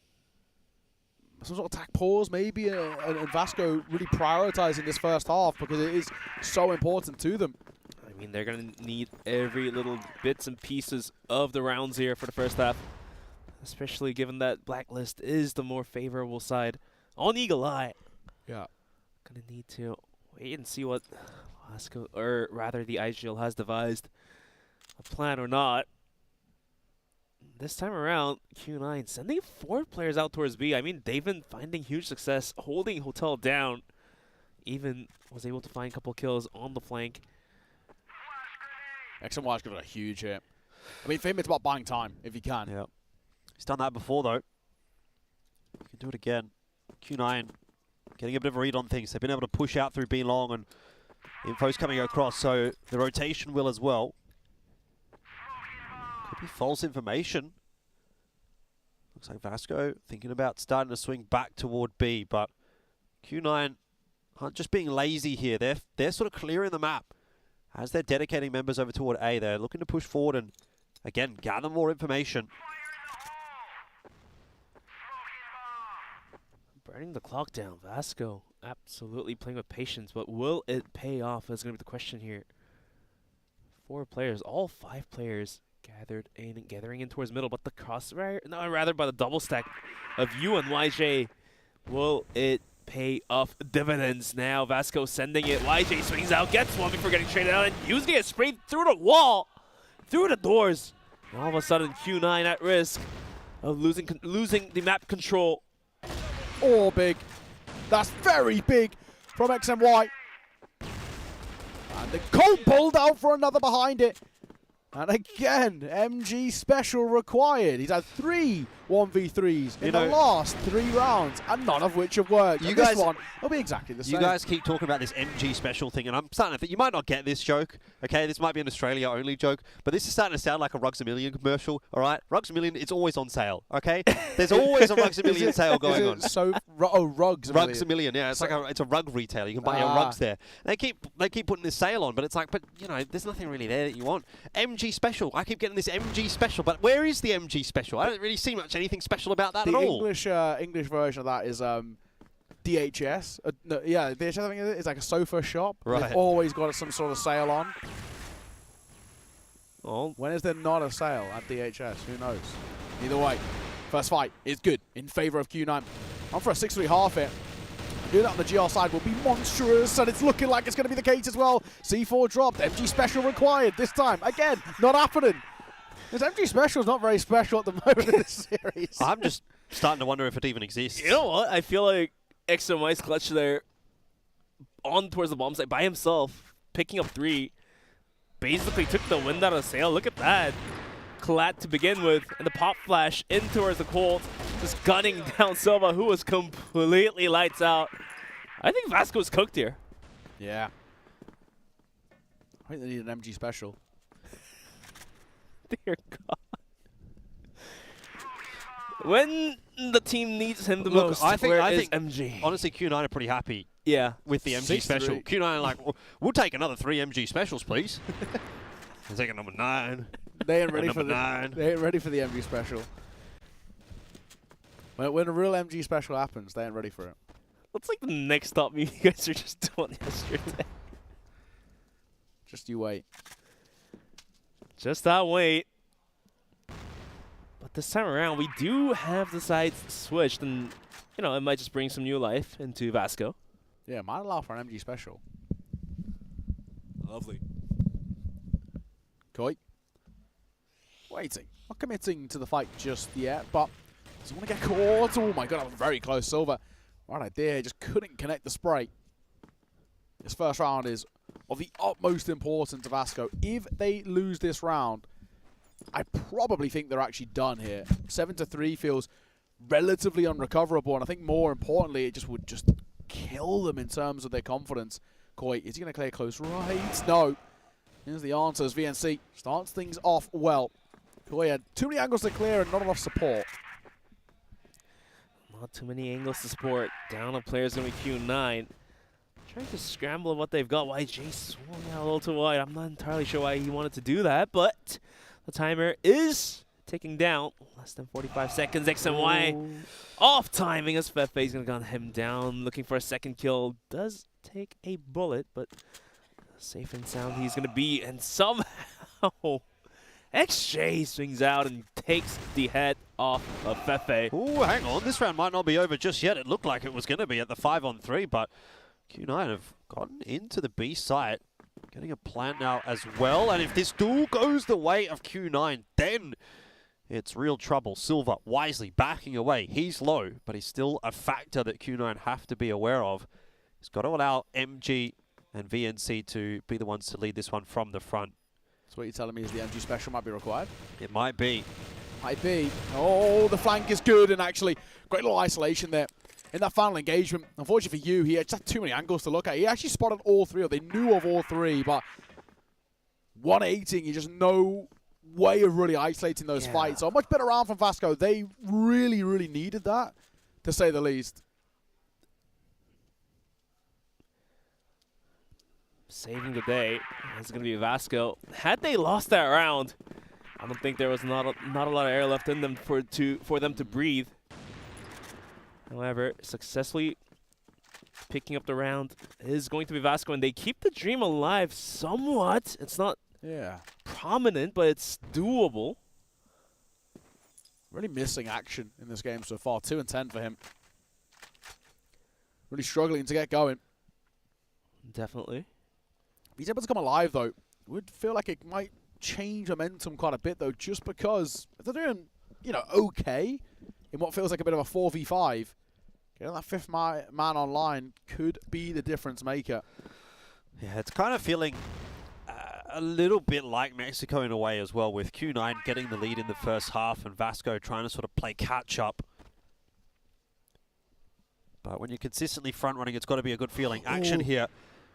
some sort of attack pause maybe, and Vasco really prioritizing this first half because it is so important to them. I mean, they're going to need every little bits and pieces of the rounds here for the first half, especially given that Blacklist is the more favorable side on Eagle Eye. Yeah. Going to need to wait and see what Vasco, or rather the IGL, has devised, a plan or not. This time around, Q9 sending 4 players out towards B. I mean, they've been finding huge success holding Hotel down. Even was able to find a couple kills on the flank. XMY's got a huge hit. I mean, for him, it's about buying time, if he can. Yeah. He's done that before, though. He can do it again. Q9 getting a bit of a read on things. They've been able to push out through B long, and info's coming across, so the rotation will as well. Could be false information. Looks like Vasco thinking about starting to swing back toward B, but Q9 aren't just being lazy here. They're sort of clearing the map. as they're dedicating members over toward A, they're looking to push forward and, again, gather more information. Burning the clock down. Vasco absolutely playing with patience, but will it pay off? That's going to be the question here. 4 players, all 5 players gathering in towards middle, but the crossfire, no, rather by the double stack of U and YJ. Will it pay off dividends now? Vasco sending it. YJ swings out, gets one before getting traded out, and U's gonna get sprayed through the wall, through the doors. And all of a sudden, Q9 at risk of losing the map control. Oh, big. That's very big from XMY. And the cold pulled out for another behind it. And again, MG special required. He's had 3 1v3s in the last 3 rounds, and none of which have worked. You and guys, this one will be exactly the same. You guys keep talking about this MG special thing, and I'm starting to think you might not get this joke. Okay, this might be an Australia-only joke, but this is starting to sound like a Rugs A Million commercial. All right, Rugs A Million, it's always on sale. Okay, there's always a Rugs A Million sale going on. So, Rugs A Million. Rugs A Million, yeah, it's like it's a rug retailer. You can buy your rugs there. They keep putting this sale on, but it's like, there's nothing really there that you want. MG special. I keep getting this MG special, but where is the MG special? I don't really see anything special about that at all. The English version of that is DHS. No, yeah, DHS, I think it's like a sofa shop. Right. They've always got some sort of sale on. Oh. When is there not a sale at DHS? Who knows? Either way, first fight is good in favor of Q9. I'm for a 6-3 half here. Do that on the GR side will be monstrous, and it's looking like it's going to be the case as well. C4 dropped, MG special required this time. Again, not happening. This MG special is not very special at the moment in this series. I'm just starting to wonder if it even exists. You know what? I feel like XMY's clutch there on towards the bomb site by himself, picking up 3. Basically took the wind out of the sail. Look at that. Collat to begin with, and the pop flash in towards the Colt, just gunning down Silva, who was completely lights out. I think Vasco's cooked here. Yeah. I think they need an MG special. Dear God. When the team needs him the most, I think MG? Honestly, Q9 are pretty happy. Yeah. With the MG special. Q9 are like, we'll take another 3 MG specials, please. We'll take a number 9. They ain't ready for the 9. They ain't ready for the MG special. When a real MG special happens, they ain't ready for it. What's like the next top move you guys are just doing yesterday? Just you wait. Just that wait. But this time around, we do have the sides switched, and it might just bring some new life into Vasco. Yeah, might allow for an MG special. Lovely. Koi. Waiting. Not committing to the fight just yet, but doesn't want to get caught. Oh my God, that was very close. Silva. Right idea, just couldn't connect the spray. This first round is of the utmost importance to Vasco. If they lose this round, I probably think they're actually done here. 7-3 feels relatively unrecoverable, and I think more importantly, it just would kill them in terms of their confidence. Koi, is he going to clear close right? No. Here's the answers. VNC starts things off well. Koi had too many angles to clear and not enough support. Not too many angles to support. Down a player's going to be Q9. Trying to scramble what they've got. YJ swung out a little too wide. I'm not entirely sure why he wanted to do that, but the timer is ticking down. Less than 45 seconds. XMY off timing as Fefe is going to gun him down. Looking for a second kill. Does take a bullet, but safe and sound he's going to be. And somehow XJ swings out and takes the head off of Fefe. Ooh, hang on. This round might not be over just yet. It looked like it was going to be at the 5-on-3, but Q9 have gotten into the B site. Getting a plant now as well. And if this duel goes the way of Q9, then it's real trouble. Silva wisely backing away. He's low, but he's still a factor that Q9 have to be aware of. He's got to allow MG and VNC to be the ones to lead this one from the front. So what you're telling me is the MG special might be required? It might be. Might be. Oh, the flank is good, and actually, great little isolation there. In that final engagement, unfortunately for you, he had just too many angles to look at. He actually spotted all 3, or they knew of all 3, but 180, he just no way of really isolating those fights. So a much better round from Vasco. They really, really needed that, to say the least. saving the day is going to be Vasco. Had they lost that round, I don't think there was not a lot of air left in them for them to breathe. However, successfully picking up the round is going to be Vasco, and they keep the dream alive somewhat. It's not prominent, but it's doable. Really missing action in this game so far. 2-10 for him. Really struggling to get going. Definitely. If he's able to come alive, though, it would feel like it might change momentum quite a bit, though, just because if they're doing, you know, okay in what feels like a bit of a 4v5, getting that fifth man online could be the difference maker. Yeah, it's kind of feeling a little bit like Mexico in a way as well, with Q9 getting the lead in the first half and Vasco trying to sort of play catch-up. But when you're consistently front-running, it's got to be a good feeling. Action here.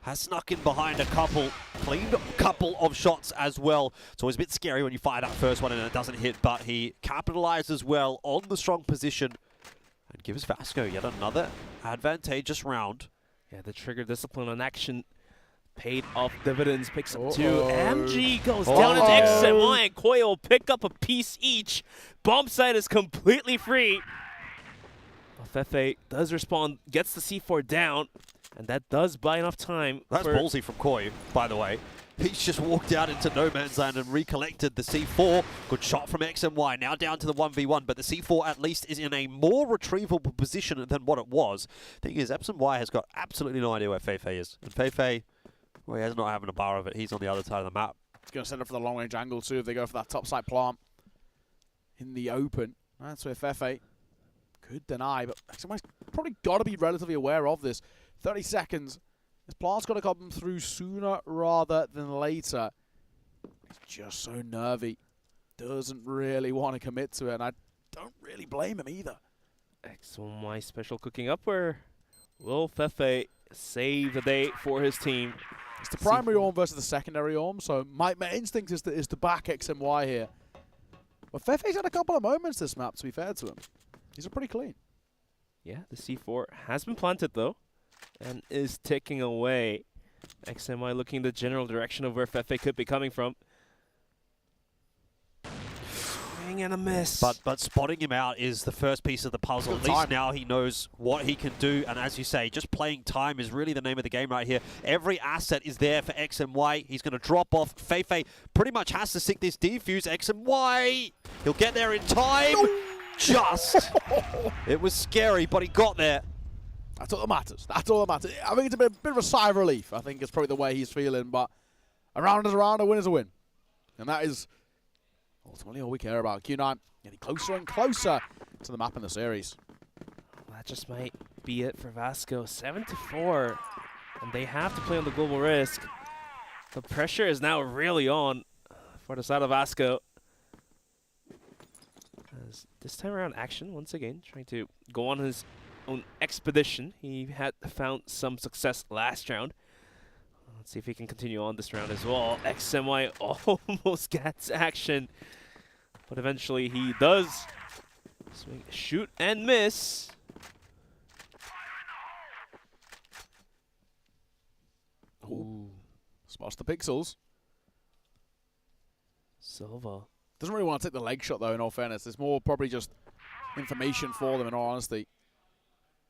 Has snuck in behind a couple, cleaned a couple of shots as well. It's always a bit scary when you fire that first one and it doesn't hit, but he capitalizes well on the strong position and gives Vasco yet another advantageous round. Yeah, the trigger discipline on action paid off dividends, picks up 2. MG goes down into XMY, and Koyo will pick up a piece each. Bomb site is completely free. Fefe does respond, gets the C4 down, and that does buy enough time. That's ballsy from Koyo, by the way. He's just walked out into no man's land and recollected the C4. Good shot from XMY. Now down to the 1v1, but the C4 at least is in a more retrievable position than what it was. Thing is, XMY has got absolutely no idea where Fefe is. And Fefe, well, he's not having a bar of it. He's on the other side of the map. He's going to send up for the long-range angle, too, if they go for that top-side plant in the open. That's where Fefe could deny, but XMY's probably got to be relatively aware of this. 30 seconds. This plant's got to come through sooner rather than later. He's just so nervy. Doesn't really want to commit to it, and I don't really blame him either. XMY special cooking up, where will Fefe save the day for his team? It's the primary orm versus the secondary orm, so my instinct is to back XMY here. But Fefe's had a couple of moments this map, to be fair to him. These are pretty clean. Yeah, the C4 has been planted, though, and is ticking away. XMY looking the general direction of where Fefe could be coming from. Swing and a miss. But spotting him out is the first piece of the puzzle. At least now he knows what he can do. And as you say, just playing time is really the name of the game right here. Every asset is there for XMY. He's going to drop off. Fefe pretty much has to stick this defuse. XMY, he'll get there in time. Just. It was scary, but he got there. That's all that matters. That's all that matters. I think it's a bit of a sigh of relief. I think it's probably the way he's feeling, but a round is a round, a win is a win. And that is ultimately all we care about. Q9 getting closer and closer to the map in the series. That just might be it for Vasco. 7-4, and they have to play on the global risk. The pressure is now really on for the side of Vasco. As this time around, Action once again trying to go on his own expedition. He had found some success last round. Let's see if he can continue on this round as well. XMY almost gets Action, but eventually he does swing, shoot and miss. Ooh. Spots the pixels. Silva doesn't really want to take the leg shot, though, in all fairness. It's more probably just information for them, in all honesty.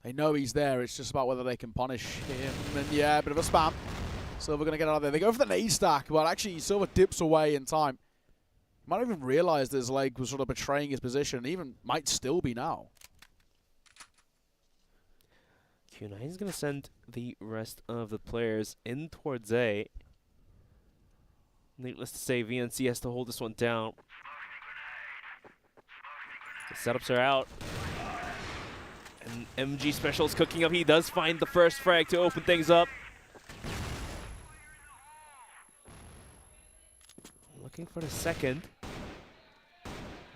They know he's there. It's just about whether they can punish him. And yeah, a bit of a spam. Silva going to get out of there. They go for the nade stack, but actually Silva dips away in time. Might not even realize his leg was sort of betraying his position. Even might still be now. Q9 is going to send the rest of the players in towards A. Needless to say, VNC has to hold this one down. The setups are out. And MG Special is cooking up. He does find the first frag to open things up. Looking for the second.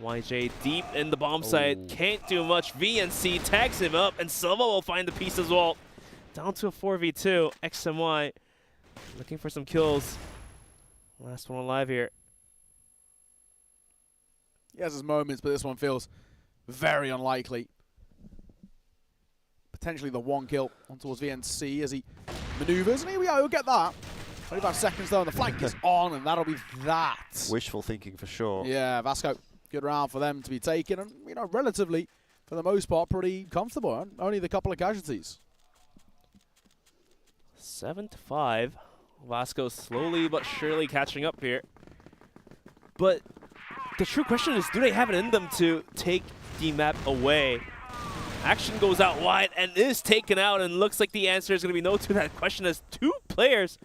YJ deep in the bomb site. Can't do much. VNC tags him up, and Silva will find the piece as well. Down to a 4v2. XMY looking for some kills. Last one alive here. He has his moments, but this one feels very unlikely. Potentially the one kill on towards VNC as he maneuvers, and here we go, he'll get that. 25 seconds though, and the flank is on, and that'll be that. Wishful thinking for sure. Yeah, Vasco, good round for them to be taken, and relatively, for the most part, pretty comfortable. Huh? Only the couple of casualties. 7-5. Vasco slowly but surely catching up here. But the true question is, do they have it in them to take the map away? Action goes out wide and is taken out, and looks like the answer is going to be no to that question, as 2 players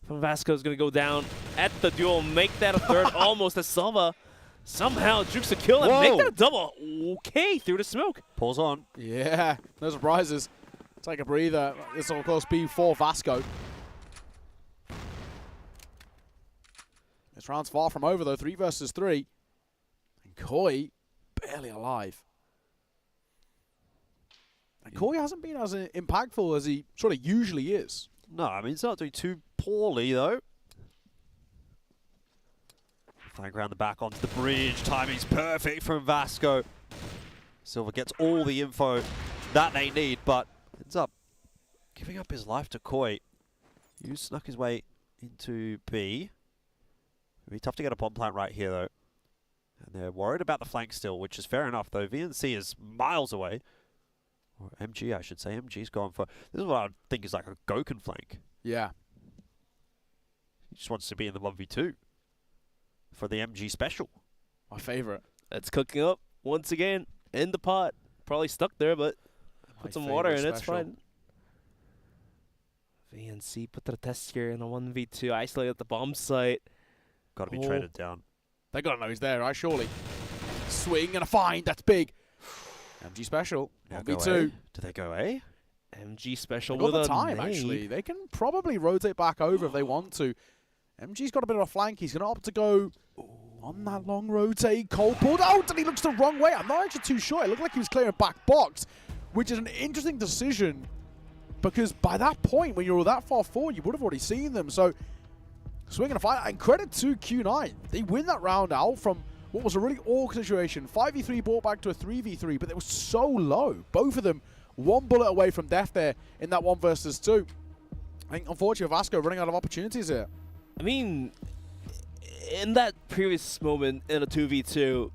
from Vasco is going to go down at the duel, make that a third almost, as Salva somehow jukes a kill and make that a double. Okay, through the smoke. Pulls on. Yeah, no surprises. Take a breather. This will, of course, be for Vasco. This round's far from over, though. 3 versus 3. And Koi barely alive. And Koi hasn't been as impactful as he sort of usually is. No, I mean, he's not doing too poorly, though. Flank around the back onto the bridge. Timing's perfect from Vasco. Silva gets all the info that they need, but ends up giving up his life to Koi. Yu snuck his way into B. It'll be tough to get a bomb plant right here, though. And they're worried about the flank still, which is fair enough, though. VNC is miles away. Or MG, I should say. MG's gone for... This is what I would think is like a Goken flank. Yeah. He just wants to be in the 1v2 for the MG special. My favorite. That's cooking up once again in the pot. Probably stuck there, but put some water in it. It's fine. VNC put the test here in a 1v2. Isolate at the bomb site. Got to be traded down. They got to know he's there, right? Surely. Swing and a find. That's big. MG special. 1v2. Do they go A? MG special They've with got a the time, nade. actually. They can probably rotate back over if they want to. MG's got a bit of a flank. He's going to opt to go on that long rotate. Cole pulled out, and he looks the wrong way. I'm not actually too sure. It looked like he was clearing back box, which is an interesting decision, because by that point, when you're that far forward, you would have already seen them. So, swinging a fight, and credit to Q9. They win that round out from what was a really awkward situation. 5v3 brought back to a 3v3, but they were so low. Both of them, 1 bullet away from death there in that 1 versus 2. I think, unfortunately, Vasco running out of opportunities here. I mean, in that previous moment in a 2v2,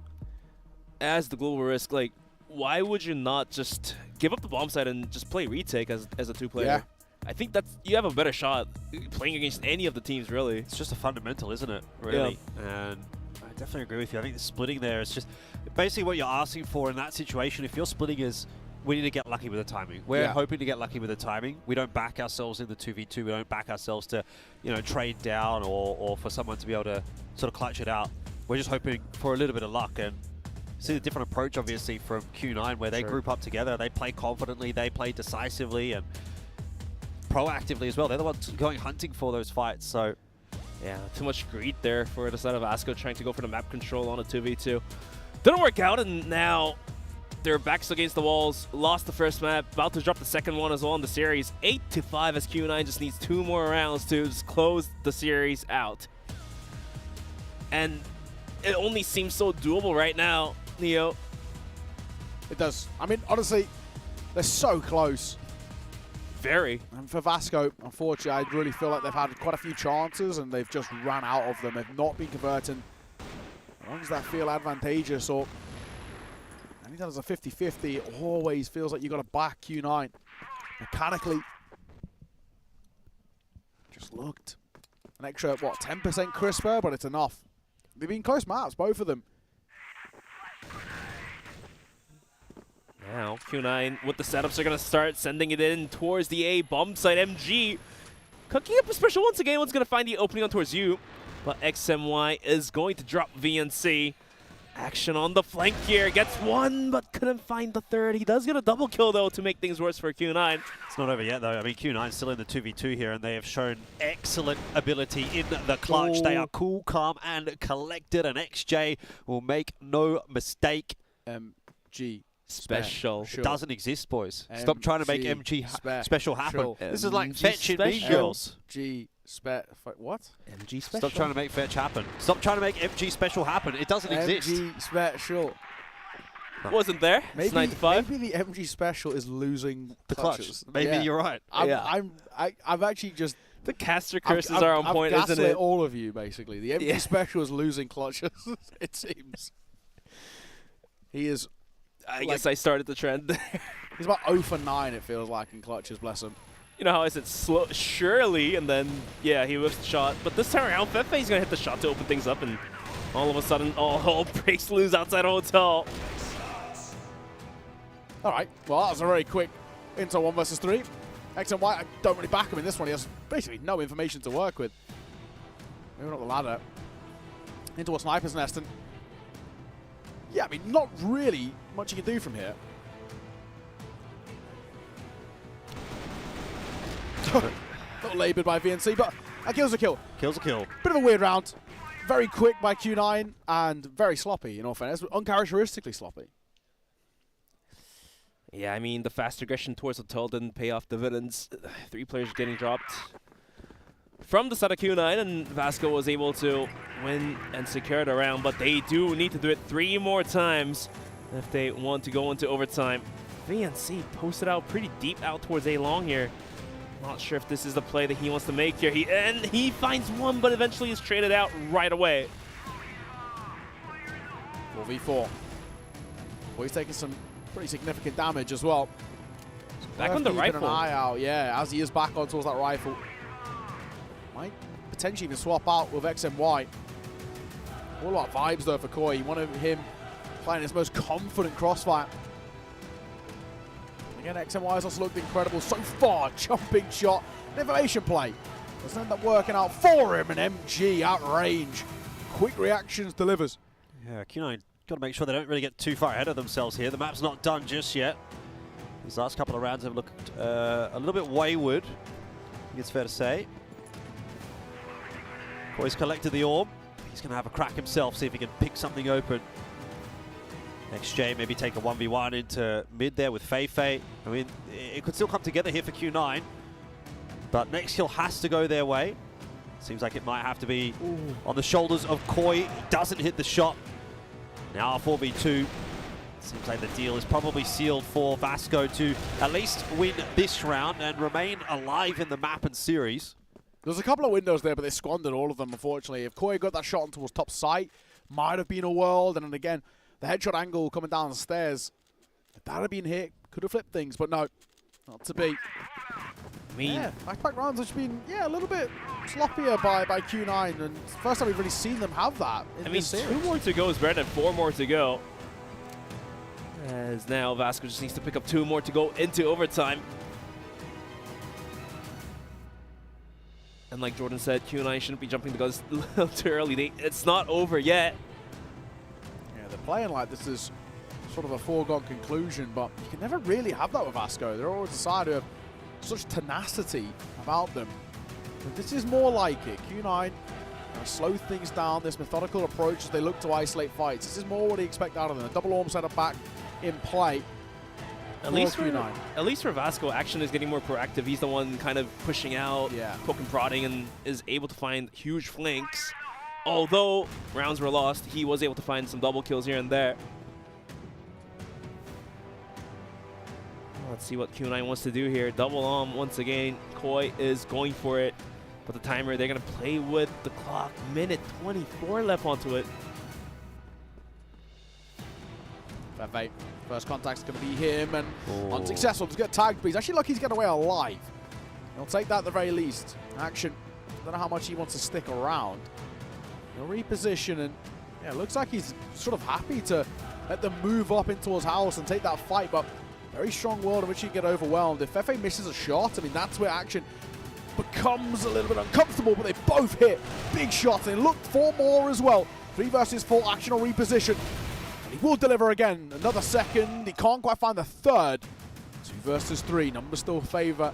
as the global risk, like, why would you not just give up the bomb site and just play retake as a 2-player? Yeah. I think that's, you have a better shot playing against any of the teams, really. It's just a fundamental, isn't it? Really. Yeah. And I definitely agree with you. I think the splitting there is just basically what you're asking for in that situation. If your splitting is, we need to get lucky with the timing. We're hoping to get lucky with the timing. We don't back ourselves in the 2v2. We don't back ourselves to, trade down or for someone to be able to sort of clutch it out. We're just hoping for a little bit of luck, and see the different approach, obviously, from Q9, where they group up together. They play confidently. They play decisively and proactively as well. They're the ones going hunting for those fights. So, yeah, too much greed there for the side of Vasco trying to go for the map control on a 2v2. Didn't work out, and now their backs against the walls. Lost the first map, about to drop the second one as well in the series. 8-5 as Q9 just needs 2 more rounds to just close the series out. And it only seems so doable right now, Neo. It does. I mean, honestly, they're so close. Very. And for Vasco, unfortunately, I really feel like they've had quite a few chances and they've just ran out of them. They've not been converting. As long as that feel advantageous, or anything that's a 50-50, it always feels like you've got to back Q9. Mechanically, just looked. An extra, what, 10% crisper, but it's enough. They've been close maps, both of them. Now, Q9 with the setups are going to start sending it in towards the A bomb site. MG cooking up a special once again. One's going to find the opening on towards you, but XMY is going to drop VNC. Action on the flank here. Gets 1, but couldn't find the 3rd. He does get a double kill, though, to make things worse for Q9. It's not over yet, though. I mean, Q9's still in the 2v2 here, and they have shown excellent ability in the clutch. They are cool, calm, and collected, and XJ will make no mistake. MG special. It doesn't exist, boys. Stop trying to make MG special happen. This is like fetch in Mean Girls. MG what? MG special. Stop trying to make fetch happen. Stop trying to make MG special happen. It doesn't exist. MG special. Wasn't there? Maybe, it's 9-5. Maybe the MG special is losing the clutches. Maybe you're right. I've actually just The caster curses are on point, I've isn't gaslit it? all of you, basically. The MVP special is losing clutches, it seems. He is... I guess I started the trend there. He's about 0 for 9, it feels like, in clutches, bless him. You know how I said slow, surely, and then, yeah, he whiffed the shot. But this time around, Fefe's going to hit the shot to open things up, and all of a sudden, all breaks loose outside hotel. All right, well, that was a very quick into 1 versus 3. X and Y, I don't really back him in this one. He has basically no information to work with. Moving up the ladder. Into a sniper's nest, and yeah, I mean, not really much you can do from here. Not laboured by VNC, but a kill's a kill. Kill's a kill. Bit of a weird round. Very quick by Q9 and very sloppy, in all fairness. Uncharacteristically sloppy. Yeah, I mean, the fast aggression towards Hotel didn't pay off dividends. 3 players getting dropped from the side of Q9, and Vasco was able to win and secure the round, but they do need to do it 3 more times if they want to go into overtime. VNC posted out pretty deep out towards A-Long here. Not sure if this is the play that he wants to make here. He finds one, but eventually is traded out right away. 4v4. Well, he's taking some pretty significant damage as well. Back on the rifle. An eye out, yeah, as he is back on towards that rifle. Might potentially even swap out with XMY. All about vibes though for Koi. You want him playing his most confident crossfire. Again, XMY has also looked incredible so far. Jumping shot, an information play. Doesn't end up working out for him, and MG out range. Quick reactions delivers. Yeah, Q9 got to make sure they don't really get too far ahead of themselves here. The map's not done just yet. These last couple of rounds have looked a little bit wayward, I think it's fair to say. Koi's collected the orb. He's going to have a crack himself, see if he can pick something open. XJ maybe take a 1v1 into mid there with Fei. I mean, it could still come together here for Q9, but next kill has to go their way. Seems like it might have to be on the shoulders of Koi. He doesn't hit the shot. Now 4v2. Seems like the deal is probably sealed for Vasco to at least win this round and remain alive in the map and series. There's a couple of windows there, but they squandered all of them, unfortunately. If Koi got that shot on towards top sight, might have been a world. And then again, the headshot angle coming down the stairs, if that had been hit, could have flipped things, but no, not to be. I mean, yeah, back rounds have been, a little bit sloppier by Q9, and first time we've really seen them have that in this series. 2 more to go is better than 4 more to go. As now Vasco just needs to pick up 2 more to go into overtime. And like Jordan said, Q9 shouldn't be jumping the guns a little too early. It's not over yet. Yeah, they're playing like this is sort of a foregone conclusion, but you can never really have that with Vasco. They're always a side who have such tenacity about them. But this is more like it. Q9 slow things down, this methodical approach as they look to isolate fights. This is more what you expect out of them. A double orb setup back in play. At least for Vasco, Action is getting more proactive. He's the one kind of pushing out, poking, prodding, and is able to find huge flanks. Although rounds were lost, he was able to find some double kills here and there. Let's see what Q9 wants to do here. Double once again. Koi is going for it. But the timer, they're going to play with the clock. Minute 24 left onto it. Fefei, first contact's going to be him, and unsuccessful. Just get tagged, but he's actually lucky he's getting away alive. He'll take that at the very least. Action. Don't know how much he wants to stick around. He'll reposition, and yeah, looks like he's sort of happy to let them move up into his house and take that fight, but very strong world in which he can get overwhelmed. If Fefei misses a shot, I mean, that's where Action becomes a little bit uncomfortable, but they both hit big shots. They look for more as well. 3 versus 4, Action will reposition. And he will deliver again. Another second. He can't quite find the third. 2 versus 3. Numbers still favor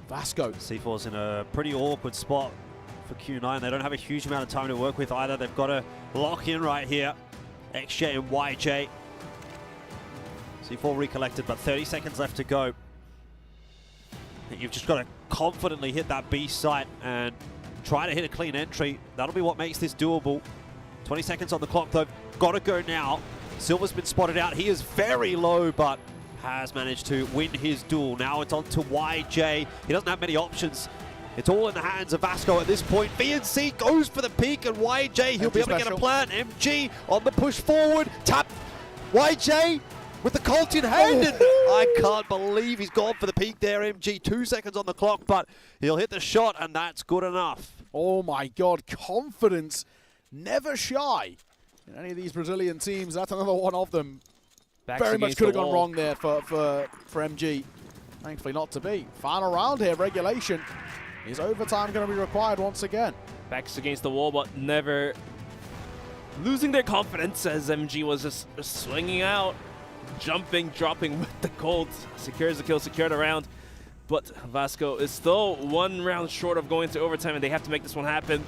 Vasco. C4's in a pretty awkward spot for Q9. They don't have a huge amount of time to work with either. They've got to lock in right here. XJ and YJ. C4 recollected, but 30 seconds left to go. You've just got to confidently hit that B site and try to hit a clean entry. That'll be what makes this doable. 20 seconds on the clock though. Got to go now. Silver's been spotted out. He is very low, but has managed to win his duel. Now it's on to YJ. He doesn't have many options. It's all in the hands of Vasco at this point. VNC goes for the peak, and YJ, he'll be able to get a plan. MG on the push forward. Tap YJ with the Colt in hand. And I can't believe he's gone for the peak there, MG. 2 seconds on the clock, but he'll hit the shot, and that's good enough. Oh my God, confidence, never shy in any of these Brazilian teams. That's another one of them. Very much could have gone wrong there for MG. Thankfully not to be. Final round here, regulation. Is overtime going to be required once again? Backs against the wall, but never losing their confidence as MG was just swinging out, jumping, dropping with the Colt. Secures the kill, secured a round. But Vasco is still 1 round short of going to overtime, and they have to make this one happen.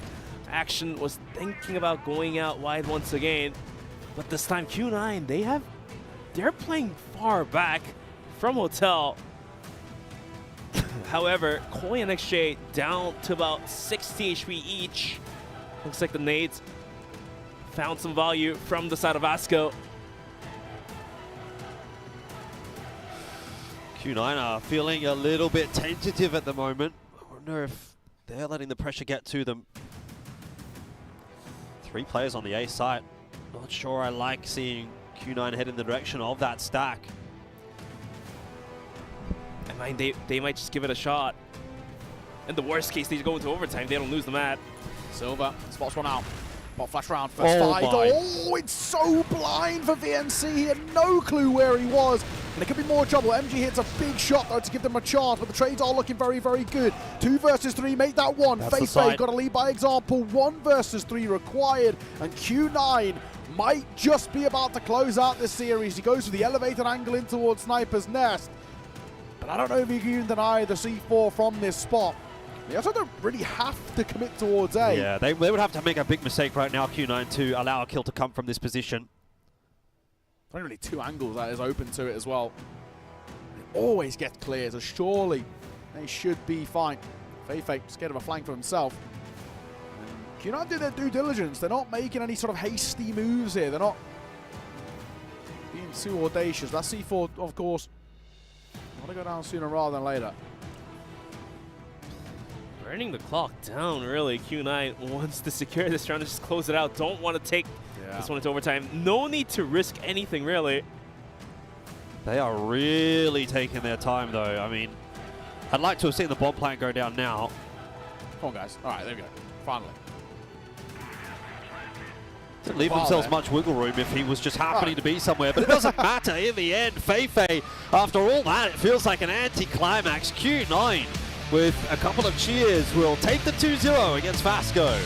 Action was thinking about going out wide once again, but this time Q9, they're playing far back from Hotel. However, Koi and XJ down to about 60 HP each. Looks like the nades found some value from the side of Vasco. Q9 are feeling a little bit tentative at the moment. I wonder if they're letting the pressure get to them. 3 players on the A site. Not sure I like seeing Q9 head in the direction of that stack. I mean, they might just give it a shot. In the worst case, they go into overtime. They don't lose the mat. Silver spots one out. Bot flash round, first fight. Oh, it's so blind for VNC. He had no clue where he was. And it could be more trouble. MG hits a big shot, though, to give them a chance, but the trades are looking very, very good. 2 versus 3, make that 1. Faye got to lead by example. 1 versus 3 required, and Q9 might just be about to close out this series. He goes for the elevated angle in towards Sniper's Nest, but I don't know if you can deny the C4 from this spot. They also don't really have to commit towards A. Yeah, they would have to make a big mistake right now, Q9, to allow a kill to come from this position. Only really 2 angles that is open to it as well. It always gets clear, so surely they should be fine. Faye scared of a flank for himself. And Q9 do their due diligence. They're not making any sort of hasty moves here. They're not being too audacious. That C4, of course, want to go down sooner rather than later. Burning the clock down, really. Q9 wants to secure this round, just close it out. Don't want to take this one into overtime. No need to risk anything, really. They are really taking their time, though. I mean, I'd like to have seen the bomb plant go down now. Come on, guys. All right, there we go. Finally. Didn't leave themselves much wiggle room if he was just happening to be somewhere, but it doesn't matter in the end. Faye, after all that, it feels like an anti-climax. Q9 with a couple of cheers will take the 2-0 against Vasco.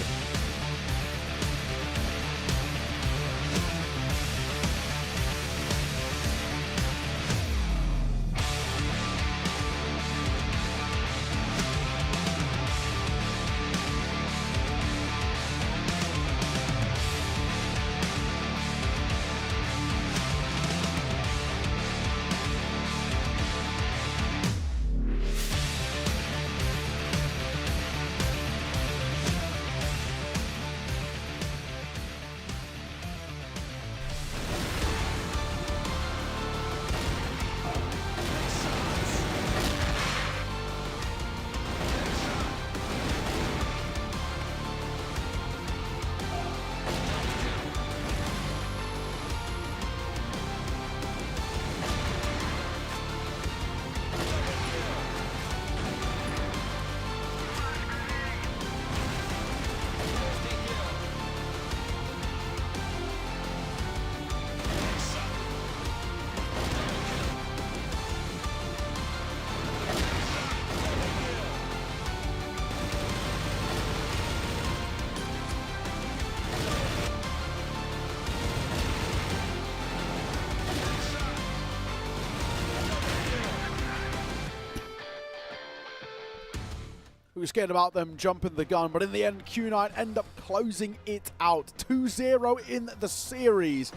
We were scared about them jumping the gun, but in the end, Q9 end up closing it out. 2-0 in the series.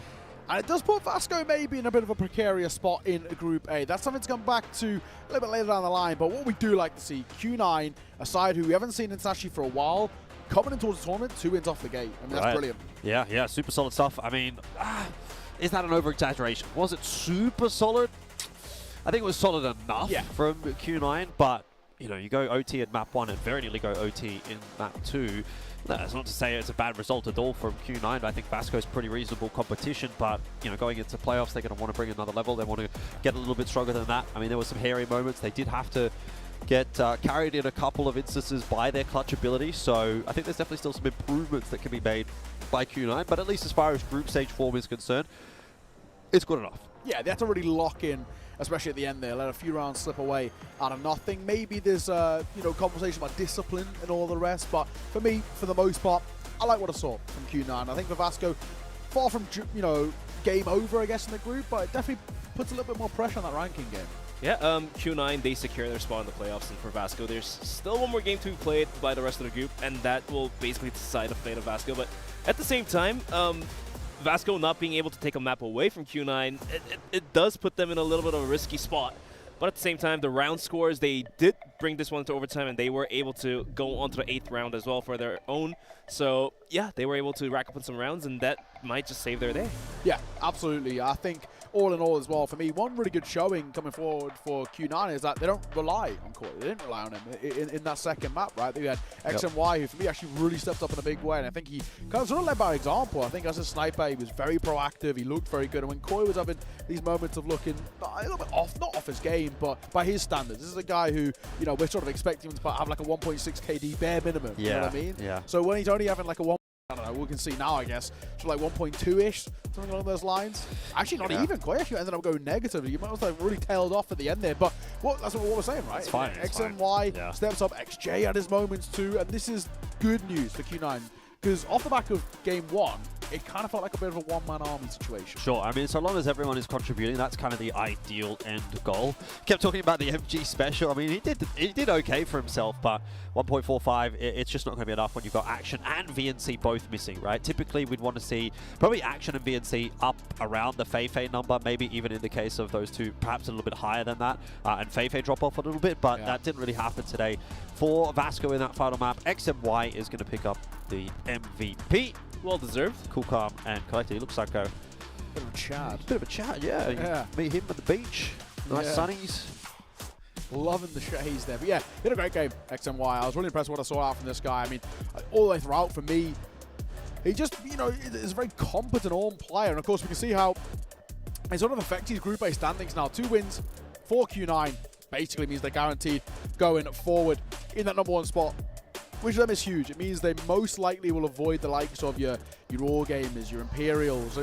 And it does put Vasco maybe in a bit of a precarious spot in Group A. That's something to come back to a little bit later down the line. But what we do like to see, Q9, a side who we haven't seen internationally for a while, coming in towards the tournament, 2 wins off the gate. I mean, that's brilliant. Yeah, super solid stuff. I mean, is that an over-exaggeration? Was it super solid? I think it was solid enough from Q9, but you know, you go OT at map 1 and very nearly go OT in map 2. That's not to say it's a bad result at all from Q9. I think Vasco's pretty reasonable competition, but you know, going into playoffs, they're going to want to bring another level. They want to get a little bit stronger than that. I mean, there were some hairy moments. They did have to get carried in a couple of instances by their clutch ability, so I think there's definitely still some improvements that can be made by Q9, but at least as far as group stage form is concerned, it's good enough. Yeah, they had to really lock in, especially at the end there. Let a few rounds slip away out of nothing. Maybe there's you know, conversation about discipline and all the rest, but for me, for the most part, I like what I saw from Q9. I think for Vasco, far from, you know, game over, I guess, in the group, but it definitely puts a little bit more pressure on that ranking game. Yeah, Q9, they secure their spot in the playoffs, and for Vasco, there's still one more game to be played by the rest of the group, and that will basically decide the fate of Vasco. But at the same time, Vasco not being able to take a map away from Q9, it does put them in a little bit of a risky spot. But at the same time, the round scores, they did bring this one to overtime, and they were able to go on to the 8th round as well for their own. So, yeah, they were able to rack up on some rounds, and that might just save their day. Yeah, absolutely. I think all in all as well, for me, one really good showing coming forward for Q9 is that they don't rely on Corey. They didn't rely on him in that second map, right? They had X and Y, who for me actually really stepped up in a big way, and I think he kind of sort of led by example. I think as a sniper, he was very proactive, he looked very good, and when Corey was having these moments of looking a little bit off, not off his game, but by his standards, this is a guy who, you know, we're sort of expecting him to have like a 1.6 KD bare minimum, you know what I mean? Yeah. So when he's only having like a I don't know, we can see now, I guess, so like 1.2-ish, something along those lines. Actually, not even. Quite actually ended up going negative. You might have really tailed off at the end there, but that's what we're saying, right? It's fine. X and Y steps up, XJ had his moments too, and this is good news for Q9, because off the back of game 1, it kind of felt like a bit of a one-man army situation. Sure, I mean, so long as everyone is contributing, that's kind of the ideal end goal. Kept talking about the MG special. I mean, he did okay for himself, but 1.45, it's just not going to be enough when you've got Action and VNC both missing, right? Typically, we'd want to see probably Action and VNC up around the Fei number, maybe even in the case of those two, perhaps a little bit higher than that, and Fei drop off a little bit, but that didn't really happen today. For Vasco in that final map, XMY is going to pick up the MVP. Well deserved. Cool, calm, and collected. He looks like a bit of a Chad. Bit of a Chad, yeah. Meet him at the beach. Nice sunnies. Loving the shades there. But yeah, he had a great game, XMY. I was really impressed with what I saw out from this guy. I mean, all the way throughout for me, he just, you know, is a very competent all player. And of course, we can see how it sort of affects his Group A standings now. 2 wins for Q9 basically means they're guaranteed going forward in that #1 spot, which for them is huge. It means they most likely will avoid the likes of your Raw Gamers, your Imperials.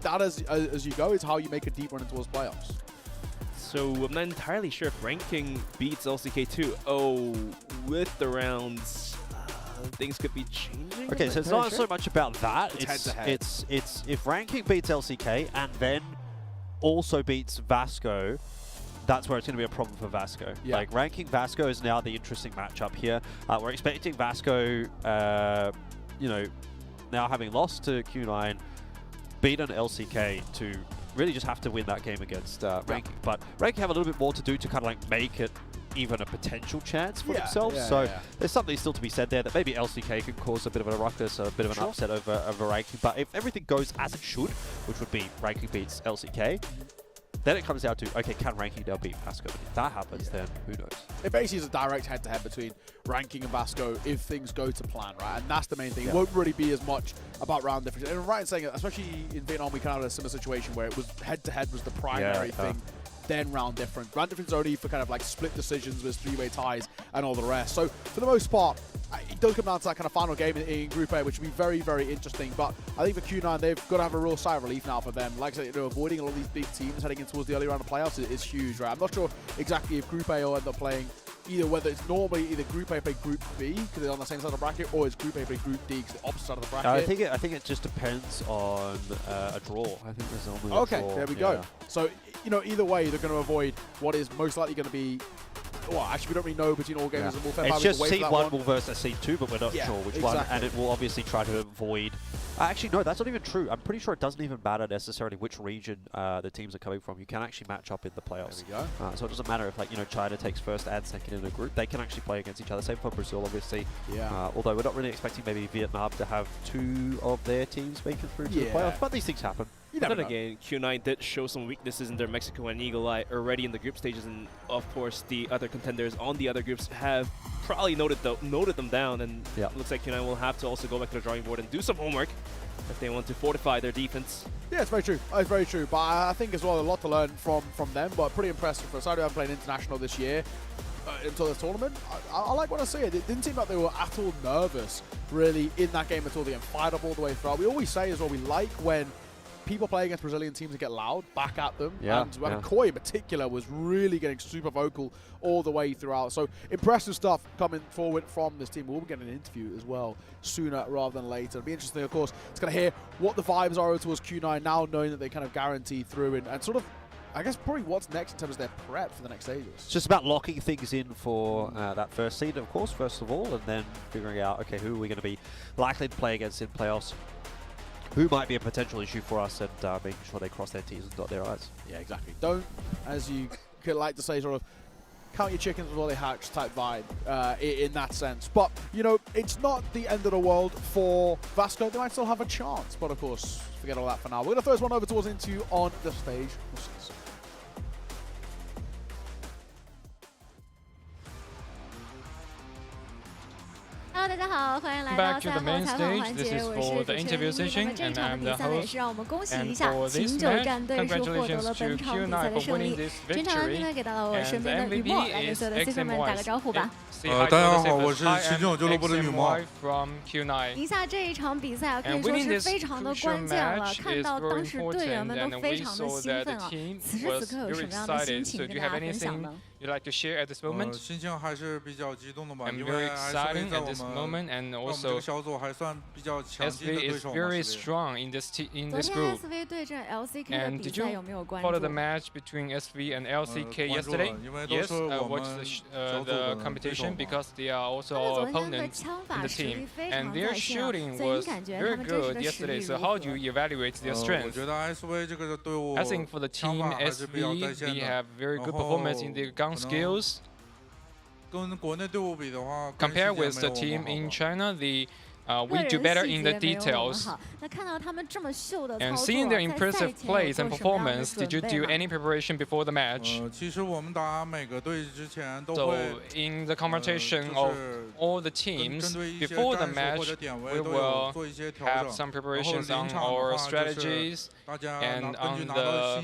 That, as you go, is how you make a deep run into those playoffs. So I'm not entirely sure if ranking beats LCK2. Oh, with the rounds, things could be changing. Okay, so it's not so much about that. It's head-to-head. It's if ranking beats LCK and then also beats Vasco, that's where it's going to be a problem for Vasco. Yeah. Like, ranking Vasco is now the interesting matchup here. We're expecting Vasco, you know, now having lost to Q9, beat an LCK to really just have to win that game against ranking. But ranking have a little bit more to do to kind of like make it even a potential chance for themselves. So there's something still to be said there that maybe LCK can cause a bit of a ruckus, a bit of an upset over ranking. But if everything goes as it should, which would be ranking beats LCK, then it comes down to, okay, can ranking now beat Vasco? And if that happens, then who knows? It basically is a direct head-to-head between ranking and Vasco if things go to plan, right? And that's the main thing. It won't really be as much about round difference. And right in saying it, especially in Vietnam, we kind of had a similar situation where it was head-to-head was the primary thing. Then round difference. Round difference only for kind of like split decisions with 3-way ties and all the rest. So for the most part, it does come down to that kind of final game in Group A, which will be very, very interesting. But I think for Q9, they've got to have a real sigh of relief now for them. Like I said, you know, avoiding a lot of these big teams heading in towards the early round of playoffs is huge, right? I'm not sure exactly if Group A will end up playing either, whether it's normally either Group A play Group B because they're on the same side of the bracket, or it's Group A play Group D because the opposite side of the bracket. I think it just depends on a draw. I think there's normally a draw. There we go. So, you know, either way, they're going to avoid what is most likely going to be. Well, actually, we don't really know between all gamers and Wolfenstein. It's just Seed 1 will versus Seed 2, but we're not sure which one. And it will obviously try to avoid... Actually, no, that's not even true. I'm pretty sure it doesn't even matter necessarily which region the teams are coming from. You can actually match up in the playoffs. There we go. So it doesn't matter if, like, you know, China takes first and second in a group. They can actually play against each other. Same for Brazil, obviously. Yeah. Although we're not really expecting maybe Vietnam to have 2 of their teams making through to the playoffs. But these things happen. never then know. again, Q9 did show some weaknesses in their Mexico and Eagle Eye already in the group stages, and of course the other contenders on the other groups have probably noted them down, and it looks like Q9 will have to also go back to the drawing board and do some homework if they want to fortify their defense. Yeah, it's very true. It's very true. But I think as well, a lot to learn from them. But pretty impressive for a side who haven't played international this year until this tournament. I like what I see. It didn't seem like they were at all nervous, really, in that game at all. They fired up all the way throughout. We always say as well, we like when people play against Brazilian teams and get loud back at them. And Koi in particular was really getting super vocal all the way throughout. So impressive stuff coming forward from this team. We'll be getting an interview as well sooner rather than later. It'll be interesting, of course, to kind of hear what the vibes are towards Q9 now, knowing that they kind of guaranteed through and sort of, I guess, probably what's next in terms of their prep for the next stages. It's just about locking things in for that first seed, of course, first of all, and then figuring out, okay, who are we going to be likely to play against in playoffs? Who might be a potential issue for us, and making sure they cross their T's and dot their I's. Yeah, exactly. Don't, as you could like to say, sort of count your chickens before they hatch type vibe in that sense. But, you know, it's not the end of the world for Vasco. They might still have a chance, but of course, forget all that for now. We're going to throw this one over towards Into on the stage. We'll see you soon. Hello， 大家好，欢迎来到赛后采访环节，我是主持人依依。那么这一场的比赛也是让我们恭喜一下秦九战队是获得了本场比赛的胜利。全场呢给到了我身边的雨墨，来跟所有的 C 粉们打个招呼吧。大家好，我是秦九俱乐部的雨墨。赢下这一场比赛啊，可以说是非常的关键了。看到当时队员们都非常的兴奋啊，此时此刻有什么样的心情跟大家分享呢？You like to share at this moment? 心情还是比较激动的吧，因为 SV 在我们这个小组还算比较强劲的对手嘛。昨天 SV 对阵 LCK 的比赛有没有关注？ follow the match between SV and LCK yesterday? Yes, I watched the competition because they are also our opponents in the team, and their shooting was very good yesterday. So how do you evaluate their strength? 我觉得 SV 这个队伍 I think for the team SV, they have very good performance in their gun skills. Compared with the team in China, we do better in the details. And seeing their impressive plays and performance, did you do any preparation before the match? So in the conversation of all the teams, before the match, we will have some preparations on our strategies, and on the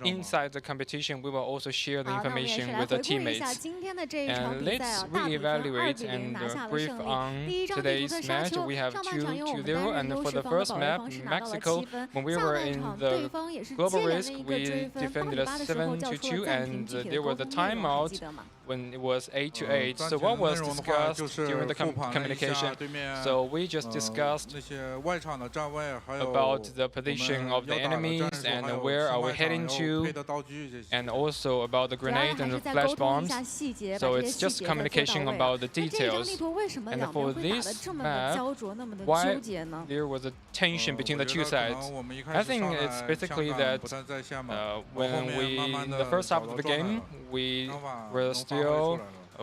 inside the competition, we will also share the information with the teammates. And let's reevaluate and brief on today's match. We have 2-0, and for the first map, Mexico, when we were in the global risk, we defended a 7-2, and there was a timeout when it was 8-8. So what was discussed during the communication? So we just discussed about the position of the enemies and where are we heading to, and also about the grenade and the flash bombs. So it's just communication about the details. And for this map, why there was a tension between the two sides? I think it's basically that when we, in the first half of the game, we were still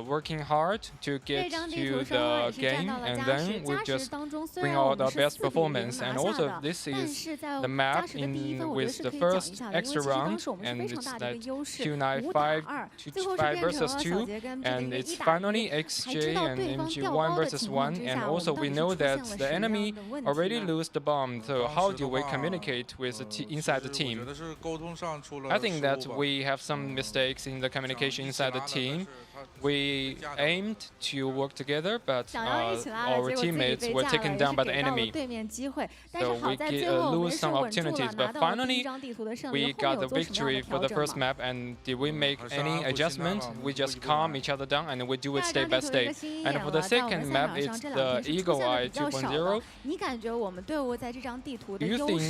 working hard to get to the game, and then we just bring out our best performance. And also, this is the map with the first extra round, and it's that Q9 5 versus 2, and it's finally XJ and MG 1 versus 1. And also, we know that the enemy already lose the bomb. So how do we communicate with inside the team? I think that we have some mistakes in the communication inside the team. We aimed to work together, but our teammates were taken down by the enemy. So we lose some opportunities, but finally we got the victory for the first map. And did we make any adjustment? We just calm each other down and we do it state by state. And for the second map, it's the Eagle Eye 2.0. Do you think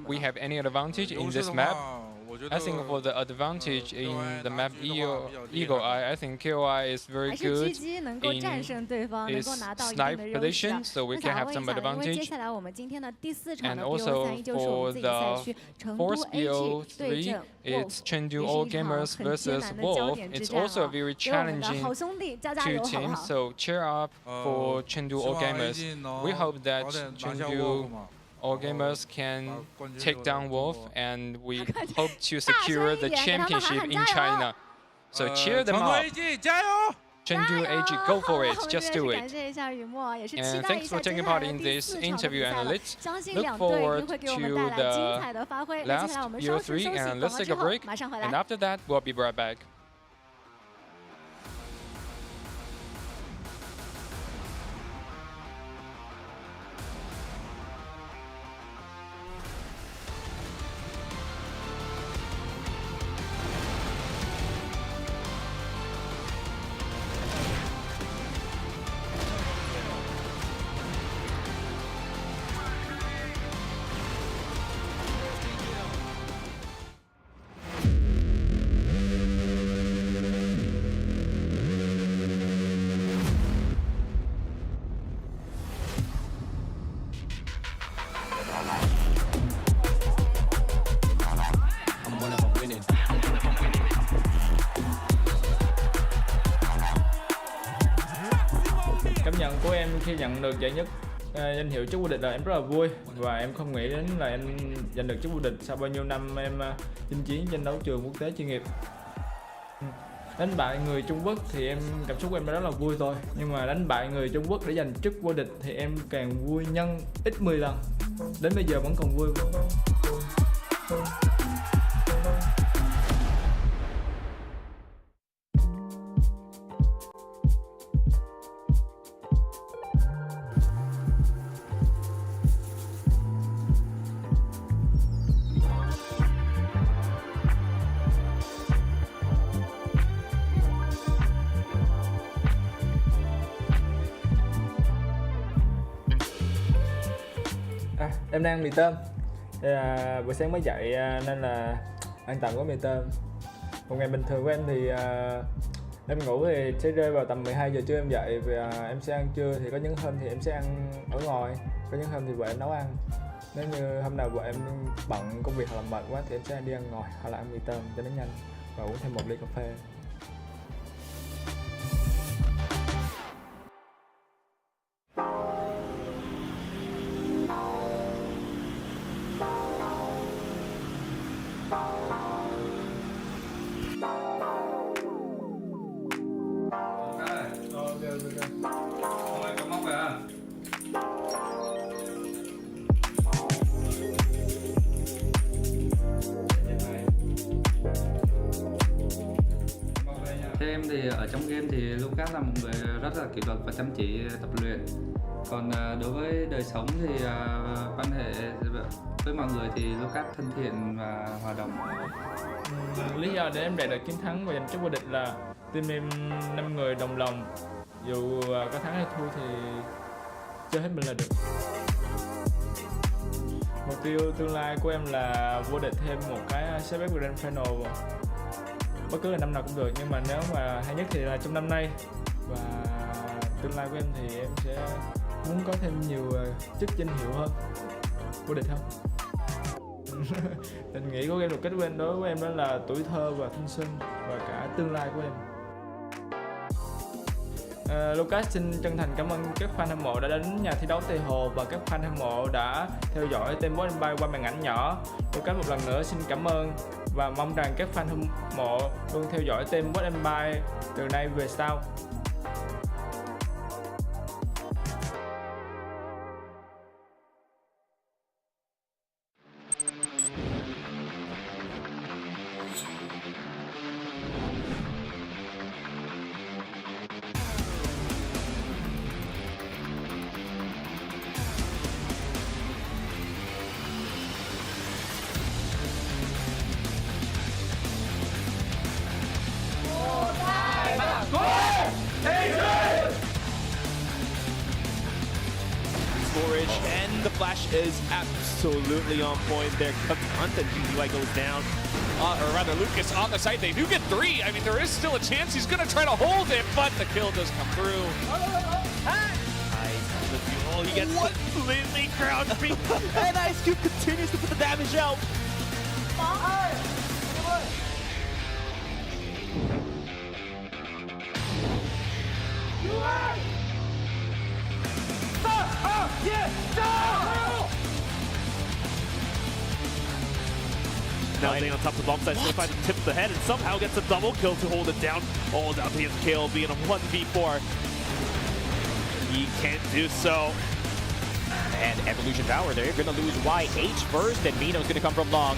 we have any advantage in this map? I think for the advantage in the map Eagle Eye, I think KOI is very good in its snipe position, so we can have some advantage. And also for the fourth BO3, it's CHENGDU All Gamers versus Wolf. It's also a very challenging two teams, so cheer up for CHENGDU All Gamers. We hope that CHENGDU all gamers can take down Wolf, and we hope to secure the championship in China. So cheer them up. Chengdu AG, go for it, just do it. And thanks for taking part in this interview, and let's look forward to the last BO3, and let's take a break, and after that, we'll be right back. Cảm nhận của em khi nhận được giải nhất danh hiệu chức vô địch là em rất là vui, và em không nghĩ đến là em giành được chức vô địch sau bao nhiêu năm em chinh chiến trên đấu trường quốc tế chuyên nghiệp. Đánh bại người Trung Quốc thì cảm xúc của em rất là vui thôi, nhưng mà đánh bại người Trung Quốc để giành chức vô địch thì em càng vui nhân ít 10 lần. Đến bây giờ vẫn còn vui. Em đang ăn mì tôm. Buổi sáng mới dậy nên là ăn tạm có mì tôm. Một ngày bình thường của em thì em ngủ thì sẽ rơi vào tầm 12 giờ trưa em dậy, và em sẽ ăn trưa. Thì có những hôm thì em sẽ ăn ở ngoài, có những hôm thì vợ em nấu ăn. Nếu như hôm nào vợ em bận công việc hoặc là mệt quá thì em sẽ đi ăn ngoài hoặc là ăn mì tôm cho nó nhanh, và uống thêm một ly cà phê. Theo em thì ở trong game thì Lucas là một người rất là kỷ luật và chăm chỉ tập luyện. Còn đối với đời sống thì quan hệ với mọi người thì Lucas thân thiện và hòa đồng. Lý do để em đạt được chiến thắng và giành chức vô địch là team em 5 người đồng lòng. Dù có thắng hay thua thì chơi hết mình là được. Mục tiêu tương lai của em là vô địch thêm một cái CBF Grand Final. Bất cứ là năm nào cũng được, nhưng mà nếu mà hay nhất thì là trong năm nay. Và tương lai của em thì em sẽ muốn có thêm nhiều chức danh hiệu hơn, vô địch hơn. Định nghĩa của game luật kết của em đối với em đó là tuổi thơ và thanh xuân và cả tương lai của em. Lucas xin chân thành cảm ơn các fan hâm mộ đã đến nhà thi đấu Tây Hồ và các fan hâm mộ đã theo dõi team Boss Empire qua màn ảnh nhỏ. Lucas một lần nữa xin cảm ơn và mong rằng các fan hâm mộ luôn theo dõi team Boss Empire từ nay về sau. And the flash is absolutely on point there. Content like goes down. Or rather, Lucas on the side. They do get 3. I mean, there is still a chance he's going to try to hold it, but the kill does come through. Oh, he gets completely crouched. And Ice Cube continues to put the damage out. now staying on top of the bomb site, still trying to tip the head and somehow gets a double kill to hold it down. All down to his KLB in a 1v4. He can't do so. And Evolution Tower, they're going to lose YH first, and Mino's going to come from long.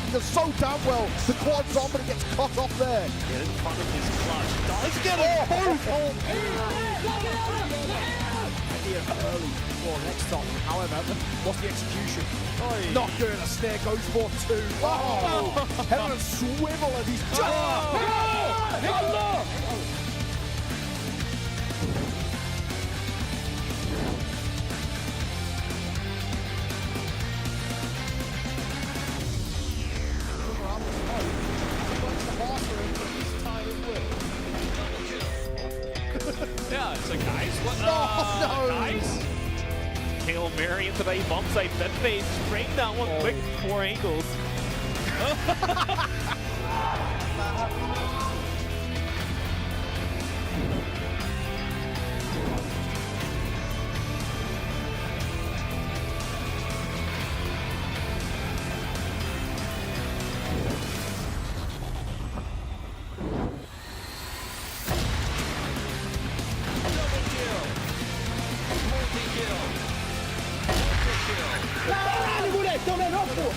He does so damn well. The quad's on, but it gets cut off there. Get in front of his clutch. Let's get it! Both! Idea early for next top. However, what's the execution? Not good. A snare goes for two. Oh! Head on a swivel as he's just... Yeah, it's like, guys, what? No! Guys? Hail Mary into the bomb site, that face, straight down one quick 4 angles. Caralho, moleque, tão menor, pô!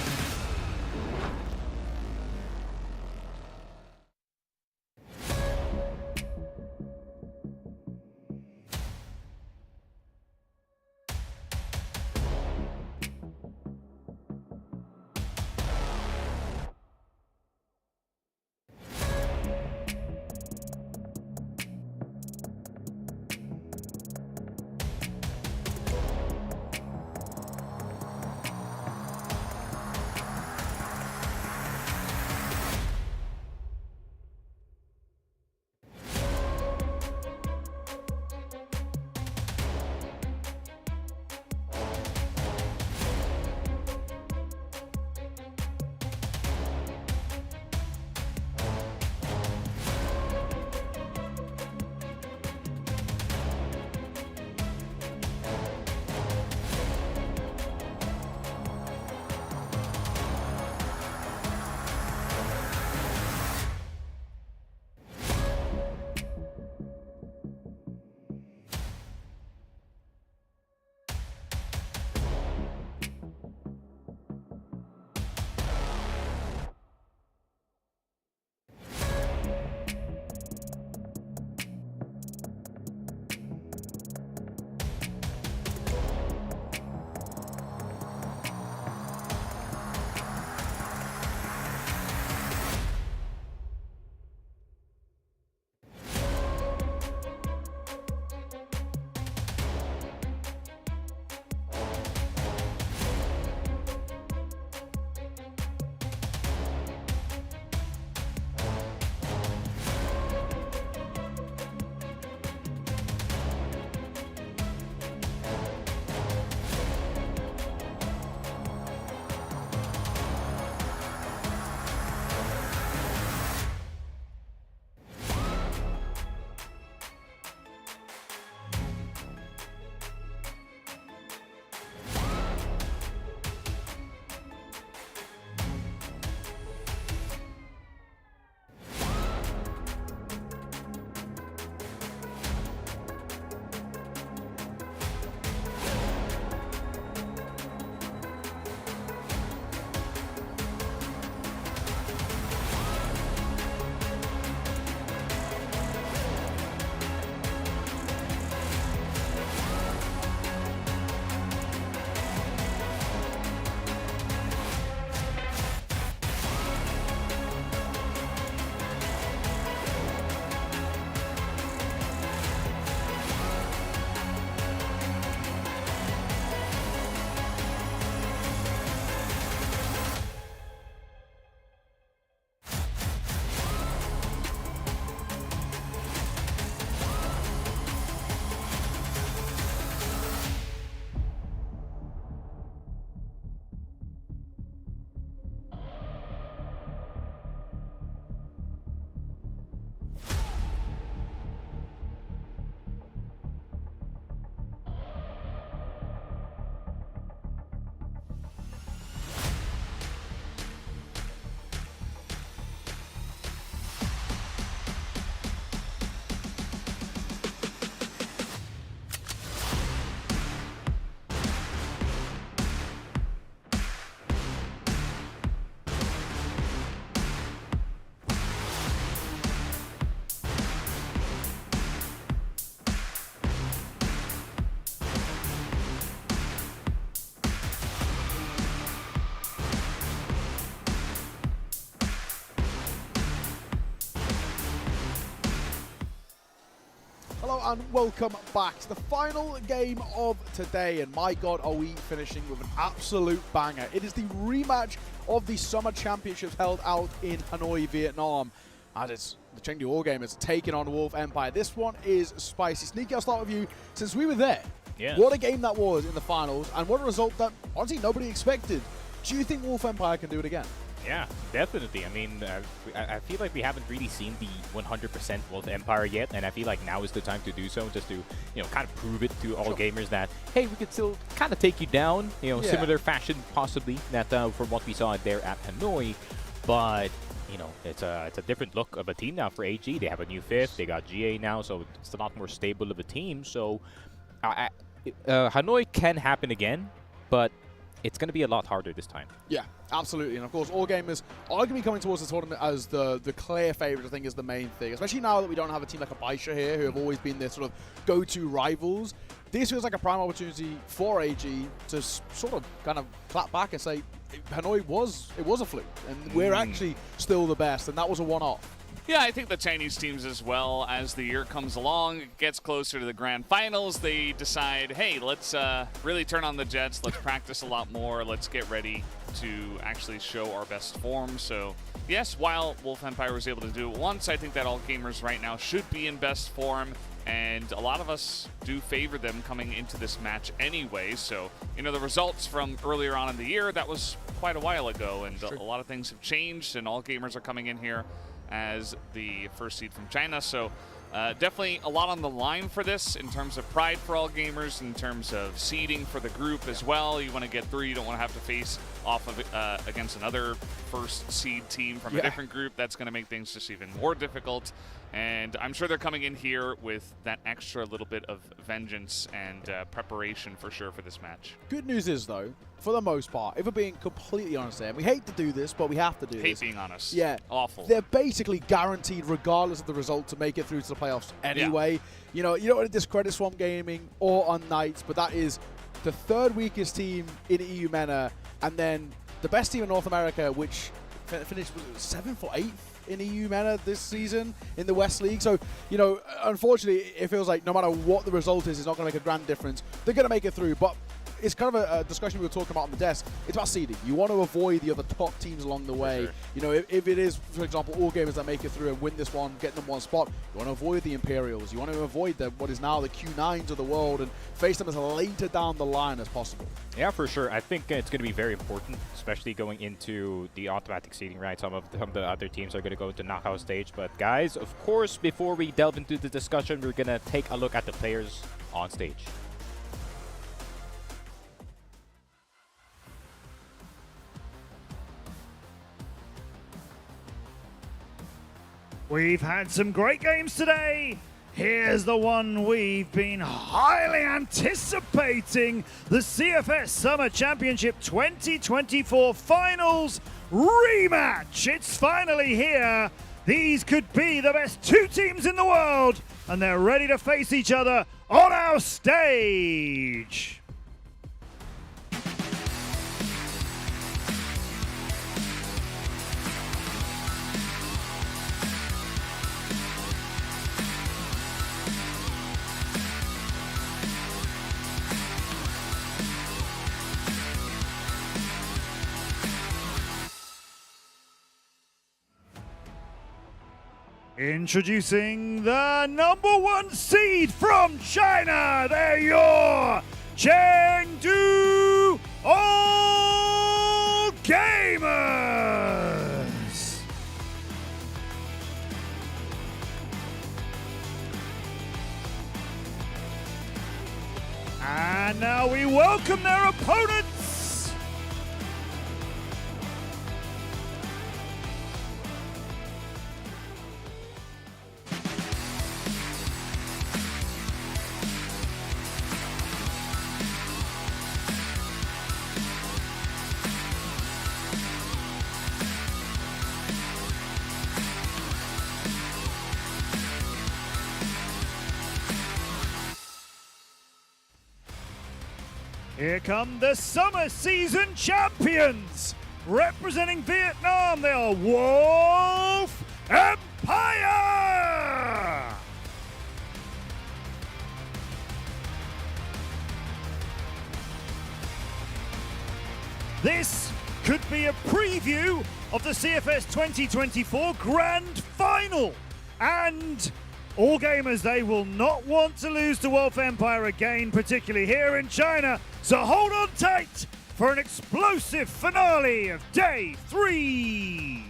and welcome back to the final game of today. And my God, are we finishing with an absolute banger. It is the rematch of the Summer Championships held out in Hanoi, Vietnam. And it's the Chengdu All Gamers taking on Wolf Empire. This one is spicy. Sneaky, I'll start with you. Since we were there, what a game that was in the finals, and what a result that, honestly, nobody expected. Do you think Wolf Empire can do it again? Yeah, definitely. I mean, I feel like we haven't really seen the 100% Wolf Empire yet, and I feel like now is the time to do so, just to, you know, kind of prove it to all gamers that, hey, we could still kind of take you down, you know, similar fashion possibly that from what we saw there at Hanoi, but you know, it's a different look of a team now for AG. They have a new fifth, they got GA now, so it's a lot more stable of a team. So Hanoi can happen again, but it's going to be a lot harder this time. Yeah, absolutely. And of course, all gamers are going to be coming towards the tournament as the clear favorite, I think, is the main thing. Especially now that we don't have a team like a Baisha here, who have always been their sort of go-to rivals. This feels like a prime opportunity for AG to sort of kind of clap back and say, Hanoi was a fluke, and we're actually still the best, and that was a one-off. Yeah, I think the Chinese teams as well, as the year comes along, gets closer to the grand finals, they decide, hey, let's really turn on the jets, let's practice a lot more, let's get ready to actually show our best form. So yes, while Wolf Empire was able to do it once, I think that all gamers right now should be in best form, and a lot of us do favor them coming into this match anyway. So, you know, the results from earlier on in the year, that was quite a while ago, and a lot of things have changed, and all gamers are coming in here as the first seed from China. So definitely a lot on the line for this in terms of pride for all gamers, in terms of seeding for the group as well. You want to get through, you don't want to have to face off of against another first seed team from a different group. That's going to make things just even more difficult. And I'm sure they're coming in here with that extra little bit of vengeance and preparation for sure for this match. Good news is, though, for the most part, if we're being completely honest here, and we hate to do this, but we have to do this. Hate being honest. Yeah. Awful. They're basically guaranteed, regardless of the result, to make it through to the playoffs anyway. You know, you don't want to discredit Swamp Gaming or Unnights, but that is the third weakest team in EU MENA, and then the best team in North America, which finished 7th or 8th in EU MENA this season in the West League. So, you know, unfortunately, it feels like no matter what the result is, it's not going to make a grand difference. They're going to make it through, but it's kind of a discussion we were talking about on the desk. It's about seeding. You want to avoid the other top teams along the way. Sure. You know, if it is, for example, all gamers that make it through and win this one, get them one spot, you want to avoid the Imperials. You want to avoid what is now the Q9s of the world and face them as later down the line as possible. Yeah, for sure. I think it's going to be very important, especially going into the automatic seeding, right? Some of the other teams are going to go to knockout stage. But guys, of course, before we delve into the discussion, we're going to take a look at the players on stage. We've had some great games today. Here's the one we've been highly anticipating. The CFS Summer Championship 2024 Finals rematch. It's finally here. These could be the best two teams in the world, and they're ready to face each other on our stage. Introducing the #1 seed from China, they're your Chengdu All Gamers. And now we welcome their opponents. Here come the summer season champions. Representing Vietnam, they are Wolf Empire! This could be a preview of the CFS 2024 Grand Final. And all gamers, they will not want to lose to Wolf Empire again, particularly here in China. So hold on tight for an explosive finale of Day 3.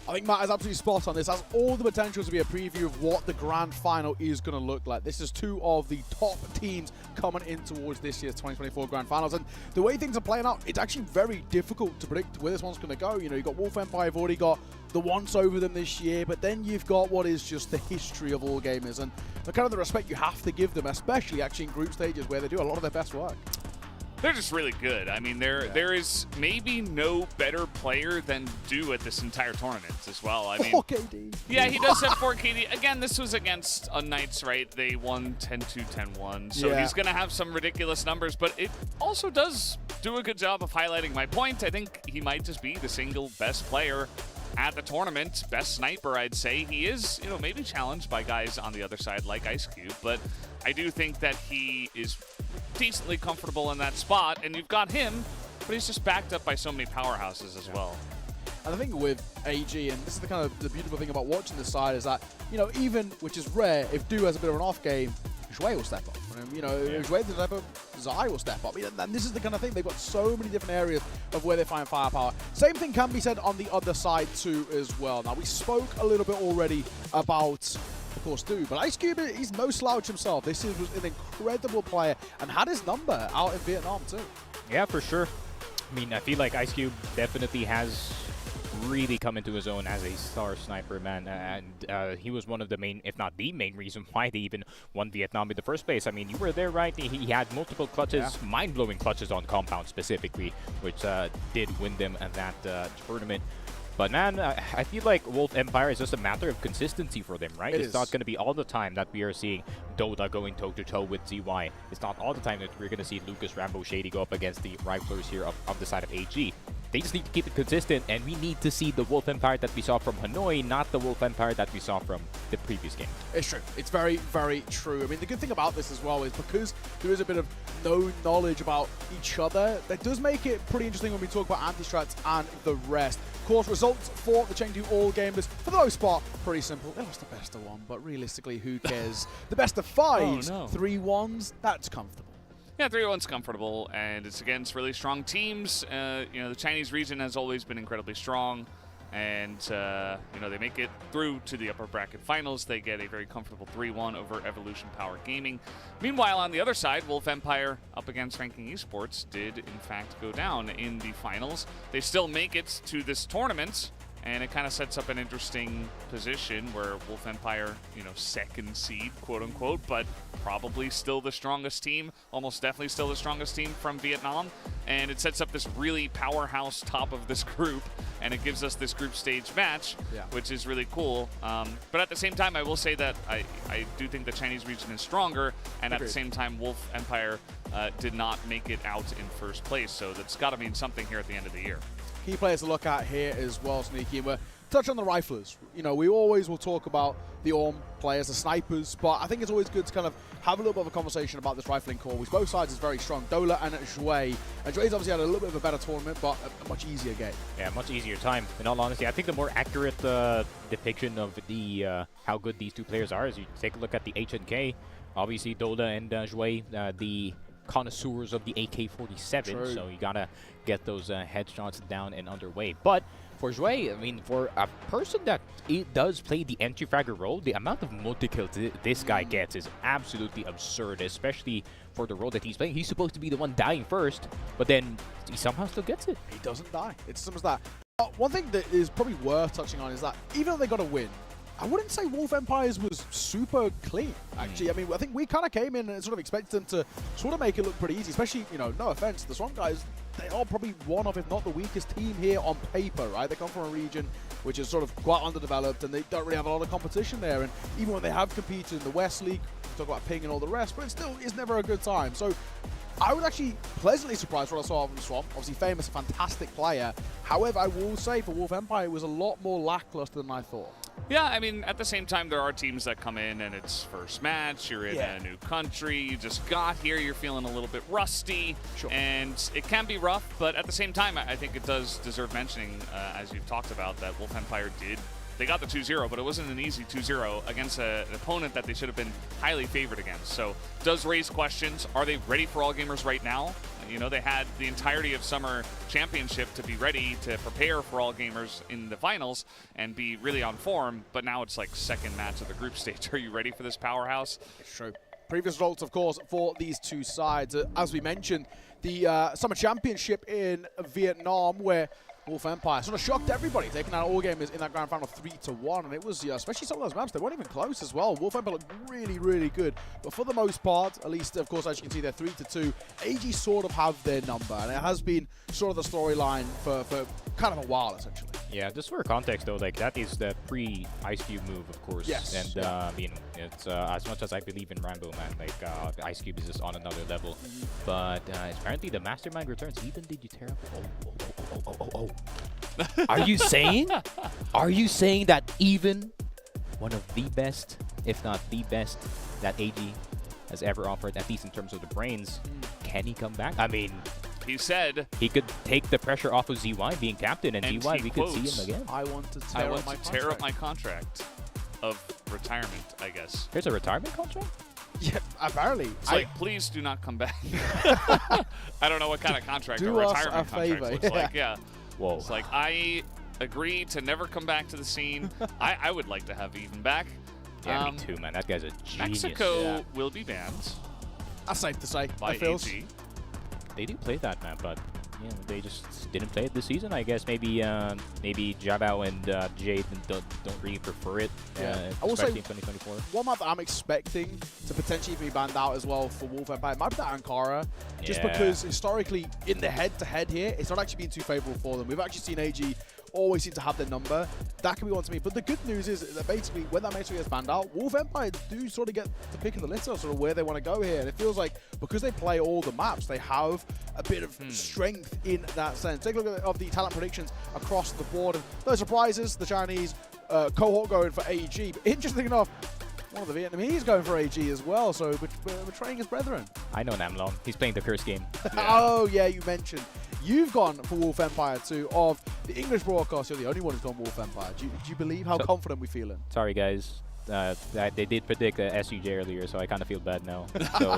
I think Matt is absolutely spot on. This has all the potential to be a preview of what the grand final is going to look like. This is two of the top teams coming in towards this year's 2024 grand finals. And the way things are playing out, it's actually very difficult to predict where this one's going to go. You know, you've got Wolf Empire, have already got the once over them this year, but then you've got what is just the history of all gamers and the kind of the respect you have to give them, especially actually in group stages where they do a lot of their best work. They're just really good. I mean, there is maybe no better player than Du at this entire tournament as well. I mean, 4 KD. Yeah, he does have 4 KD. Again, this was against a Knights, right? They won 10-2, 10-1. So he's going to have some ridiculous numbers, but it also does do a good job of highlighting my point. I think he might just be the single best player at the tournament, best sniper, I'd say. He is, you know, maybe challenged by guys on the other side like Ice Cube, but I do think that he is decently comfortable in that spot, and you've got him, but he's just backed up by so many powerhouses as well. And I think with AG, and this is the kind of the beautiful thing about watching this side, is that, you know, even, which is rare, if Du has a bit of an off game, Shui will step up. You know, if Shui will step up, Zai will step up. And this is the kind of thing, they've got so many different areas of where they find firepower. Same thing can be said on the other side too as well. Now, we spoke a little bit already about, of course, Du, but Ice Cube, he's no slouch himself. This was an incredible player and had his number out in Vietnam too. Yeah, for sure. I mean, I feel like Ice Cube definitely has really come into his own as a star sniper, man, and he was one of the main, if not the main reason why they even won Vietnam in the first place. I mean, you were there, right? He had multiple clutches, mind-blowing clutches on Compound specifically, which did win them at that tournament. But man, I feel like Wolf Empire is just a matter of consistency for them, right? It's not going to be all the time that we are seeing Dota going toe-to-toe with ZY. It's not all the time that we're going to see Lucas, Rambo, Shady go up against the riflers here of the side of AG. They just need to keep it consistent, and we need to see the Wolf Empire that we saw from Hanoi, not the Wolf Empire that we saw from the previous game. It's true. It's very, very true. I mean, the good thing about this as well is because there is a bit of no knowledge about each other, that does make it pretty interesting when we talk about anti-strats and the rest. Of course, results for the Chengdu All Gamers, for the most part, pretty simple. They lost the best of 1, but realistically, who cares? The best of 5s, 3 1s, that's comfortable. Yeah, 3-1's comfortable, and it's against really strong teams. You know, the Chinese region has always been incredibly strong, and you know, they make it through to the upper bracket finals. They get a very comfortable 3-1 over Evolution Power Gaming. Meanwhile, on the other side, Wolf Empire up against Ranking Esports did in fact go down in the finals. They still make it to this tournament, and it kind of sets up an interesting position where Wolf Empire, you know, second seed, quote unquote, but probably still the strongest team, almost definitely still the strongest team from Vietnam. And it sets up this really powerhouse top of this group, and it gives us this group stage match, which is really cool. But at the same time, I will say that I do think the Chinese region is stronger, and at the same time, Wolf Empire did not make it out in first place. So that's got to mean something here at the end of the year. Key players to look at here as well, Sneaky. And we'll touch on the riflers. You know, we always will talk about the ARM players, the snipers, but I think it's always good to kind of have a little bit of a conversation about this rifling core, which both sides is very strong. Dola and Shui. And Shui's obviously had a little bit of a better tournament, but a much easier game. Yeah, much easier time. In all honesty, I think the more accurate depiction of the how good these two players are is you take a look at the HNK. Obviously, Dola and Shui, the connoisseurs of the AK-47, so you gotta get those headshots down and underway. But for Shui, I mean, for a person that does play the entry fragger role, the amount of multi-kills this guy gets is absolutely absurd, especially for the role that he's playing. He's supposed to be the one dying first, but then he somehow still gets it. He doesn't die. It's as simple as that. One thing that is probably worth touching on is that even though they got a win, I wouldn't say Wolf Empires was super clean, actually. I mean, I think we kind of came in and sort of expected them to sort of make it look pretty easy, especially, you know, no offense, the Swamp guys, they are probably one of, if not the weakest team here on paper, right? They come from a region which is sort of quite underdeveloped, and they don't really have a lot of competition there. And even when they have competed in the West League, we talk about ping and all the rest, but it still is never a good time. So I was actually pleasantly surprised what I saw from Swamp. Obviously, Famous, a fantastic player. However, I will say for Wolf Empire, it was a lot more lackluster than I thought. Yeah, I mean, at the same time, there are teams that come in and it's first match, you're in a new country, you just got here, you're feeling a little bit rusty, and it can be rough, but at the same time, I think it does deserve mentioning, as you've talked about, that Wolf Empire they got the 2-0, but it wasn't an easy 2-0 against an opponent that they should have been highly favored against. So does raise questions. Are they ready for All Gamers right now? You know, they had the entirety of Summer Championship to be ready to prepare for All Gamers in the finals and be really on form, but now it's like second match of the group stage. Are you ready for this powerhouse? It's true. Previous results, of course, for these two sides. As we mentioned, the Summer Championship in Vietnam, where Wolf Empire sort of shocked everybody, taking out All Gamers in that grand final 3-1, and it was, especially some of those maps, they weren't even close as well. Wolf Empire looked really, really good, but for the most part, at least, of course, as you can see, they're 3-2. AG sort of have their number, and it has been sort of the storyline for kind of a while, essentially. Yeah, just for context, though, like, that is the pre-Ice Cube move, of course. Yes. And, I mean, it's, as much as I believe in Rambo, man, like, Ice Cube is just on another level. But apparently the Mastermind returns. Even did you tear up? Are you saying that even one of the best, if not the best, that AG has ever offered, at least in terms of the brains, can he come back? I mean, he said he could take the pressure off of ZY being captain, and ZY, we could see him again. I want to tear up my contract of retirement, I guess. There's a retirement contract? Yeah, apparently. It's like, please do not come back. I don't know what kind of contract a retirement contract looks like. Yeah. Whoa. It's like, I agree to never come back to the scene. I would like to have Even back. Yeah, me too, man. That guy's a genius. Mexico will be banned. That's safe to say. By AG. They do play that map, but yeah, they just didn't play it this season. I guess maybe Jabao and Jade don't really prefer it. I will say, in 2024. One map that I'm expecting to potentially be banned out as well for Wolf Empire might be that Ankara, just because historically in the head-to-head here, it's not actually been too favorable for them. We've actually seen AG always seem to have their number. That can be one to me. But the good news is that basically when that Maestro gets banned out, Wolf Empire do sort of get the pick of the litter, sort of where they want to go here. And it feels like because they play all the maps, they have a bit of strength in that sense. Take a look at the talent predictions across the board. And no surprises, the Chinese cohort going for AG. But interesting enough, one of the Vietnamese going for AG as well, so betraying his brethren. I know Namlong. He's playing the Curse game. Oh, yeah, you mentioned. You've gone for Wolf Empire too. Of the English broadcast, you're the only one who's gone Wolf Empire. Do you believe how confident we're feeling? Sorry, guys. They did predict SUJ earlier, so I kind of feel bad now. So,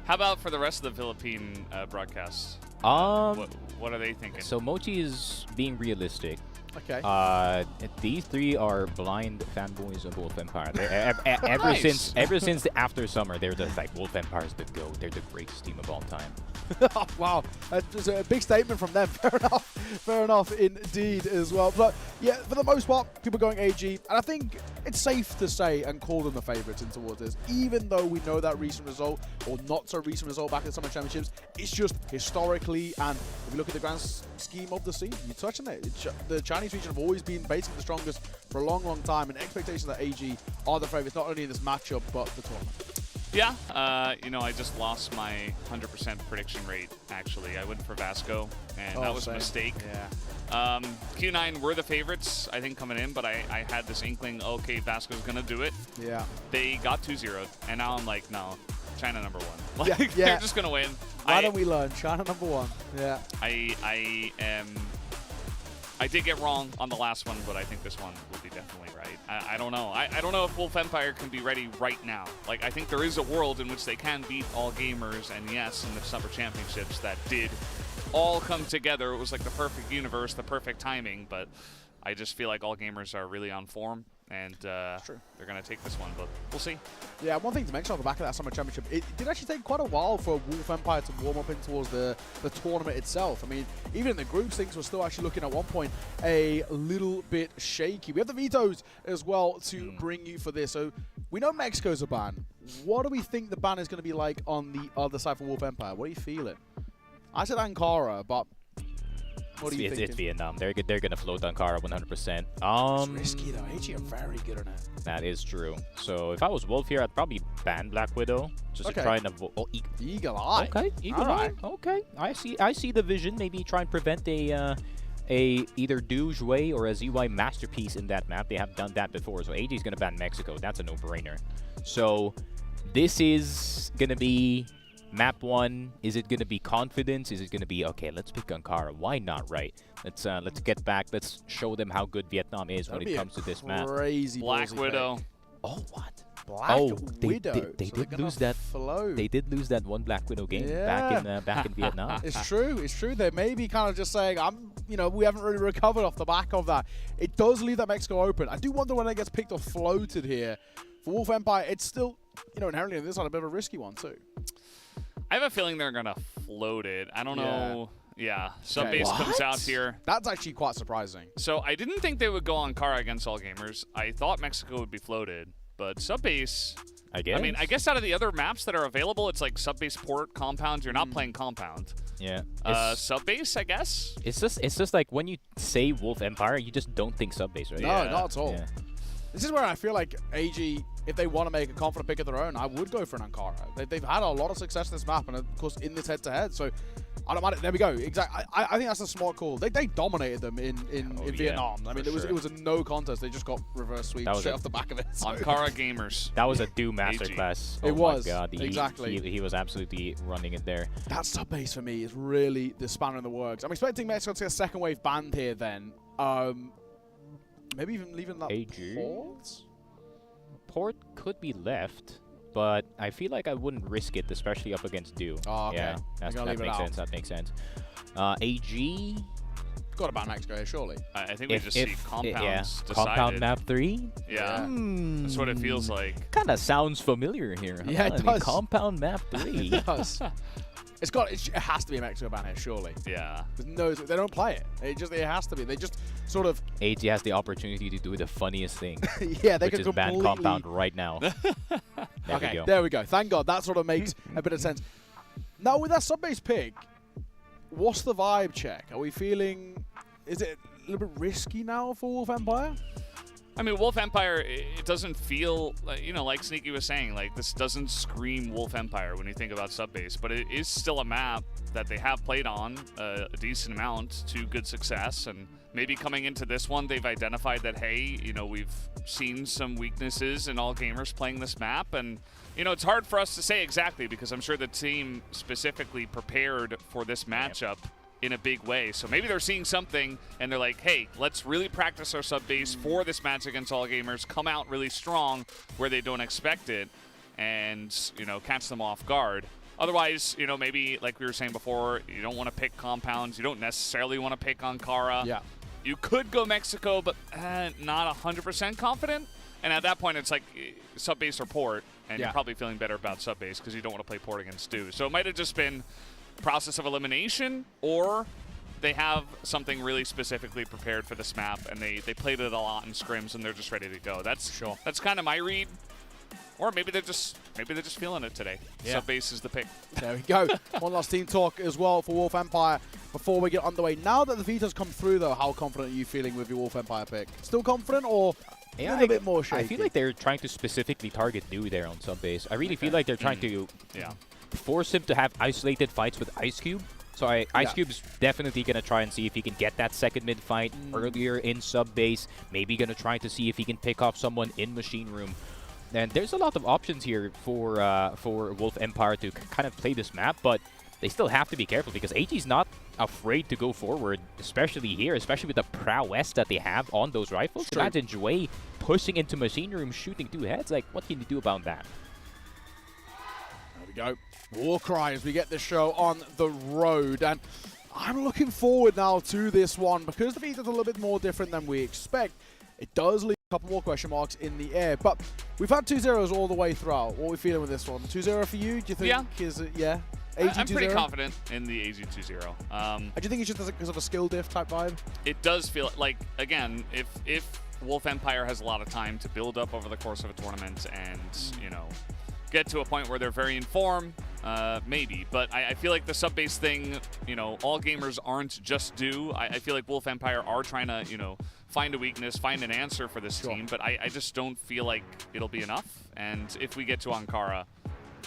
how about for the rest of the Philippine broadcasts? What are they thinking? So Mochi is being realistic. Okay. These three are blind fanboys of Wolf Empire. Ever since the after summer, they're just like, Wolf Empire's the GOAT. They're the greatest team of all time. Oh, wow, that's a big statement from them. Fair enough indeed as well. But yeah, for the most part, people going AG, and I think it's safe to say and call them the favourites in towards this, even though we know that recent result, or not so recent result back in the Summer Championships. It's just historically, and if you look at the grand scheme of the scene, you're touching it. The Chinese region have always been basically the strongest for a long, long time, and expectations that AG are the favourites, not only in this matchup, but the tournament. Yeah, you know, I just lost my 100% prediction rate, actually. I went for Vasco, and that was a mistake. Yeah. Q9 were the favorites, I think, coming in, but I had this inkling, okay, Vasco's going to do it. Yeah. They got 2-0'd, and now I'm like, no, China number one. Like, yeah. They're just going to win. Why don't we learn? China number one. Yeah. I did get wrong on the last one, but I think this one will be definitely right. I don't know. I don't know if Wolf Empire can be ready right now. Like, I think there is a world in which they can beat All Gamers, and yes, in the Summer Championships that did all come together. It was like the perfect universe, the perfect timing, but I just feel like All Gamers are really on form, and they're going to take this one, but we'll see. Yeah, one thing to mention on the back of that Summer Championship, it did actually take quite a while for Wolf Empire to warm up in towards the tournament itself. I mean, even in the groups, things were still actually looking at one point a little bit shaky. We have the vetoes as well to bring you for this. So we know Mexico's a ban. What do we think the ban is going to be like on the other side for Wolf Empire? What are you feeling? I said Ankara, but what do you think? It's Vietnam. They're gonna float Ankara 100%. It's risky though. AG are very good on it. That is true. So if I was Wolf here, I'd probably ban Black Widow just to try and avoid. Oh, Eagle Eye. Okay, Eagle Eye. Okay, I see the vision. Maybe try and prevent a a either Du, Zhui, or a ZY masterpiece in that map. They have done that before, so AG is going to ban Mexico. That's a no-brainer. So this is going to be map 1. Is it going to be confidence? Is it going to be, okay, let's pick Ankara. Why not, right? Let's get back. Let's show them how good Vietnam is when it comes to this map. Crazy Black Widow. Oh, what? Black Widow. They So did lose that. Flow. They did lose that one Black Widow game back in Vietnam. It's true. It's true. They may be kind of just saying, we haven't really recovered off the back of that. It does leave that Mexico open. I do wonder when it gets picked or floated here. For Wolf Empire, it's still, inherently on this side, a bit of a risky one too. I have a feeling they're going to float it. I don't know. Yeah, Subbase comes out here. That's actually quite surprising. So I didn't think they would go Ankara against All Gamers. I thought Mexico would be floated, but Subbase, I guess out of the other maps that are available, it's like Subbase Port, Compound. You're not playing Compound. Yeah. Subbase, I guess. It's just like when you say Wolf Empire, you just don't think Subbase, right? No, not at all. Yeah. This is where I feel like AG, if they want to make a confident pick of their own, I would go for an Ankara. They've had a lot of success in this map, and of course in this head-to-head. So I don't mind it. There we go. Exactly. I think that's a smart call. They dominated them in Vietnam. I mean, it was a no contest. They just got reverse sweep straight off the back of it. So. Ankara Gamers. That was a Du masterclass. It was. My God. Exactly. He was absolutely running it there. That Subbase for me is really the spanner in the works. I'm expecting Mexico to get a second wave banned here then. Maybe even leaving that Port could be left, but I feel like I wouldn't risk it, especially up against Du. Oh, okay. Yeah, that makes sense. That makes sense. AG. Got about Mexico here, surely. I think we just see Compounds decided. Compound map 3? Yeah. That's what it feels like. Kind of sounds familiar here. Huh? Yeah, it does. Compound map 3. It does. It has to be a Mexico ban here, surely. Yeah. They don't play it. It has to be. They just sort of. AG has the opportunity to do the funniest thing. Yeah, they which could is ban Compound right now. There we go. Thank God. That sort of makes a bit of sense. Now, with that Subbase pick, what's the vibe check? Are we feeling? Is it a little bit risky now for Wolf Empire? I mean, Wolf Empire, it doesn't feel, like Sneaky was saying, like this doesn't scream Wolf Empire when you think about Subbase, but it is still a map that they have played on a decent amount to good success, and maybe coming into this one, they've identified that, hey, we've seen some weaknesses in All Gamers playing this map, and, it's hard for us to say exactly because I'm sure the team specifically prepared for this matchup in a big way. So maybe they're seeing something and they're like, hey, let's really practice our Subbase for this match against All Gamers, come out really strong where they don't expect it, and, catch them off guard. Otherwise, maybe like we were saying before, you don't want to pick Compounds, you don't necessarily want to pick Ankara. Yeah. You could go Mexico, but not 100% confident. And at that point, it's like Subbase or Port, and you're probably feeling better about Subbase because you don't want to play Port against Du. So it might have just been process of elimination, or they have something really specifically prepared for this map, and they played it a lot in scrims, and they're just ready to go. That's kind of my read. Or maybe they're just feeling it today. Yeah. Subbase is the pick. There we go. One last team talk as well for Wolf Empire before we get underway. Now that the veto's come through, though, how confident are you feeling with your Wolf Empire pick? Still confident, or a little bit more shaky? I feel like they're trying to specifically target Du there on Subbase. I really feel like they're trying to force him to have isolated fights with Ice Cube. So Ice Cube's definitely going to try and see if he can get that second mid fight earlier in Subbase. Maybe going to try to see if he can pick off someone in Machine Room. And there's a lot of options here for Wolf Empire to kind of play this map, but they still have to be careful because AG's not afraid to go forward, especially here, especially with the prowess that they have on those rifles. Imagine Jue pushing into Machine Room, shooting 2 heads. Like, what can you do about that? There we go. Warcry as we get this show on the road, and I'm looking forward now to this one because the feed is a little bit more different than we expect. It does leave a couple more question marks in the air, but we've had 2-0s all the way throughout. What are we feeling with this one? 2-0 for you? Do you think? Yeah. Is it? Yeah. I'm pretty confident in the AG 2-0. Do you think it's just because of a skill diff type vibe? It does feel like, again, if Wolf Empire has a lot of time to build up over the course of a tournament and, get to a point where they're very in form, maybe. But I feel like the Subbase thing, All Gamers aren't just Du. I feel like Wolf Empire are trying to, find a weakness, find an answer for this team, but I just don't feel like it'll be enough. And if we get to Ankara,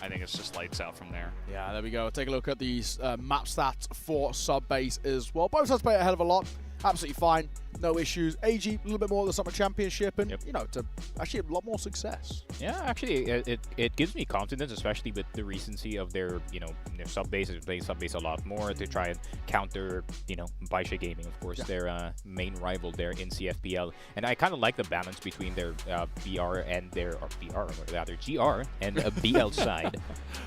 I think it's just lights out from there. Yeah, there we go. Take a look at these map stats for Subbase as well. Both sides play a hell of a lot. absolutely fine. No issues. AG, a little bit more of the Summer Championship, and, you know, to actually a lot more success. Yeah, actually, it gives me confidence, especially with the recency of their, you know, their sub-base. They're playing sub-base a lot more to try and counter, you know, Baisha Gaming, of course, their main rival there in CFPL. And I kind of like the balance between their BR and their, or BR, or rather GR and BL side.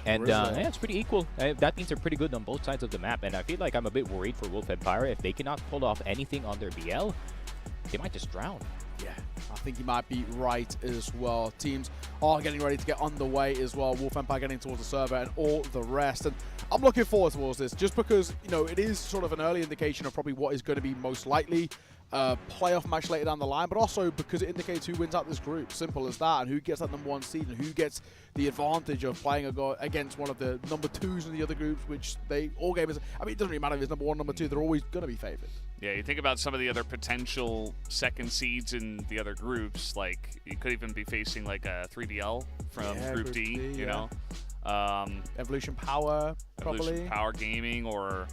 And yeah, it's pretty equal. That means they're pretty good on both sides of the map. And I feel like I'm a bit worried for Wolf Empire. If they cannot pull off anything on their BL, they might just drown. Yeah, I think you might be right as well. Teams are getting ready to get underway as well. Wolf Empire getting towards the server and all the rest. And I'm looking forward towards this just because, you know, it is sort of an early indication of probably what is going to be most likely a playoff match later down the line, but also because it indicates who wins out this group. Simple as that. And who gets that #1 seed and who gets the advantage of playing against one of the #2s in the other groups, which all gamers, I mean, it doesn't really matter if it's #1, #2, they're always going to be favored. Yeah, you think about some of the other potential second seeds in the other groups, like you could even be facing like a 3BL from Group D, you know? Evolution Power, probably. Evolution Power Gaming, or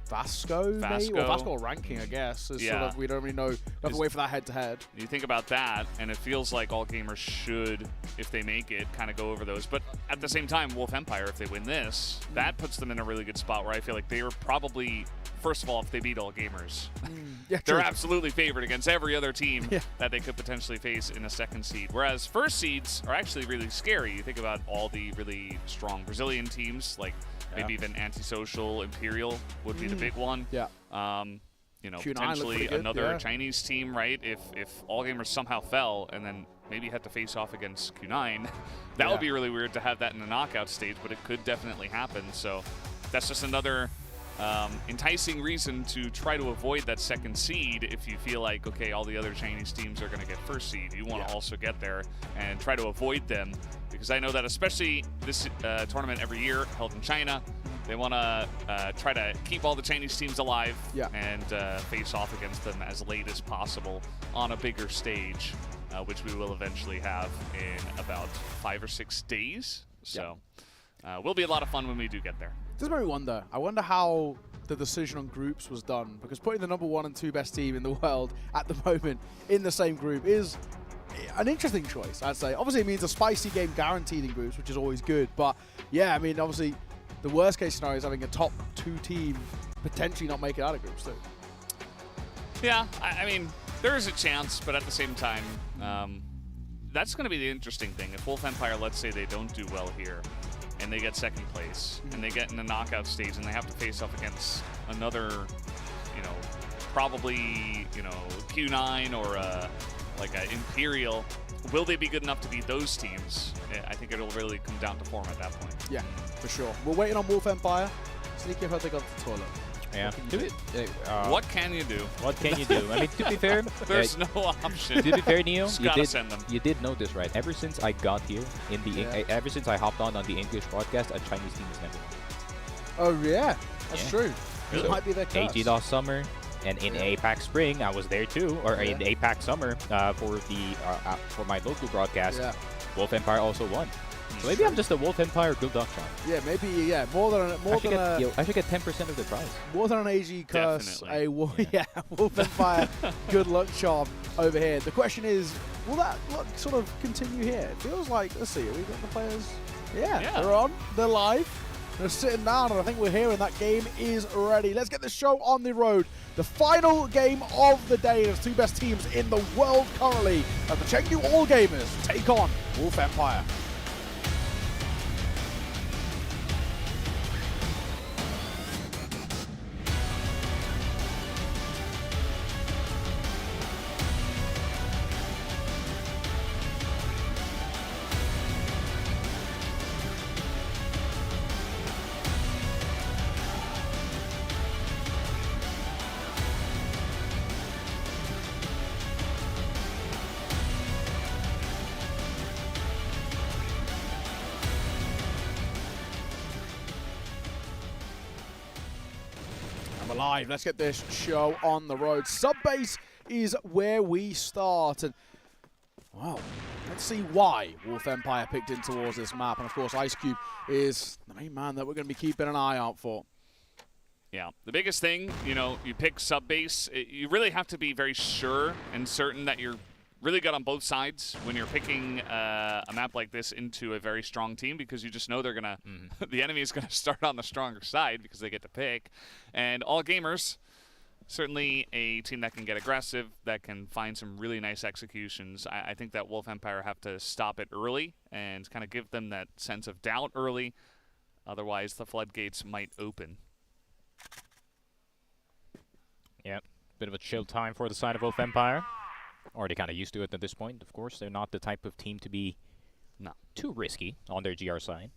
Vasco, maybe? Or Vasco ranking, I guess. It's sort of, we don't really know. We have to wait for that head-to-head. You think about that, and it feels like all gamers should, if they make it, kind of go over those. But at the same time, Wolf Empire, if they win this, that puts them in a really good spot where I feel like they are probably, first of all, if they beat all gamers, they're absolutely favored against every other team that they could potentially face in a second seed. Whereas first seeds are actually really scary. You think about all the really strong Brazilian teams, like maybe even Antisocial, Imperial would be the big one. Yeah. You know, potentially another Chinese team, right? If all gamers somehow fell and then maybe had to face off against Q9, that would be really weird to have that in the knockout stage, but it could definitely happen. So that's just another enticing reason to try to avoid that second seed. If you feel like, okay, all the other Chinese teams are going to get first seed, you want to also get there and try to avoid them, because I know that especially this tournament every year held in China, they want to try to keep all the Chinese teams alive and face off against them as late as possible on a bigger stage, which we will eventually have in about 5 or 6 days. So will be a lot of fun when we do get there. Does make me wonder. I wonder how the decision on groups was done, because putting the #1 and 2 best team in the world at the moment in the same group is an interesting choice, I'd say. Obviously, it means a spicy game guaranteed in groups, which is always good. But yeah, I mean, obviously, the worst case scenario is having a top 2 team potentially not make it out of groups too. Yeah, I mean, there is a chance, but at the same time, that's going to be the interesting thing. If Wolf Empire, let's say they don't do well here, and they get second place, and they get in the knockout stage, and they have to face off against another, you know, probably, you know, Q9 or like an Imperial, will they be good enough to beat those teams? I think it'll really come down to form at that point. Yeah, for sure. We're waiting on Wolf Empire. Sneaky if I think of the toilet. Yeah. What can you do? What can you do? I mean, to be fair, there's no option. To be fair, Neo, send them. You did know this, right? Ever since I got here in the, ever since I hopped on the English broadcast, a Chinese team has never won. Oh yeah, that's true. So it might be their curse. AG last summer, and in APAC Spring, I was there too, or in APAC Summer for my local broadcast. Wolf Empire also won. So maybe I'm just a Wolf Empire good luck charm. Yeah, maybe, more than I should get 10% of the prize. More than an AG curse, Wolf Empire good luck charm over here. The question is, will that luck sort of continue here? It feels like, let's see, we got the players. Yeah, they're on, they're live, they're sitting down, and I think we're here, and that game is ready. Let's get the show on the road. The final game of the day. There's 2 best teams in the world currently, as the Chengdu All Gamers take on Wolf Empire. Live. Let's get this show on the road. Subbase is where we start, and well, let's see why Wolf Empire picked in towards this map. And of course, Ice Cube is the main man that we're going to be keeping an eye out for. Yeah, the biggest thing, you know, you pick sub-base, you really have to be very sure and certain that you're really good on both sides when you're picking a map like this into a very strong team, because you just know they're going to, the enemy is going to start on the stronger side because they get to pick. And all gamers, certainly a team that can get aggressive, that can find some really nice executions. I think that Wolf Empire have to stop it early and kind of give them that sense of doubt early. Otherwise, the floodgates might open. Yeah, bit of a chill time for the side of Wolf Empire. Already kind of used to it at this point, of course. They're not the type of team to be too risky on their GR side.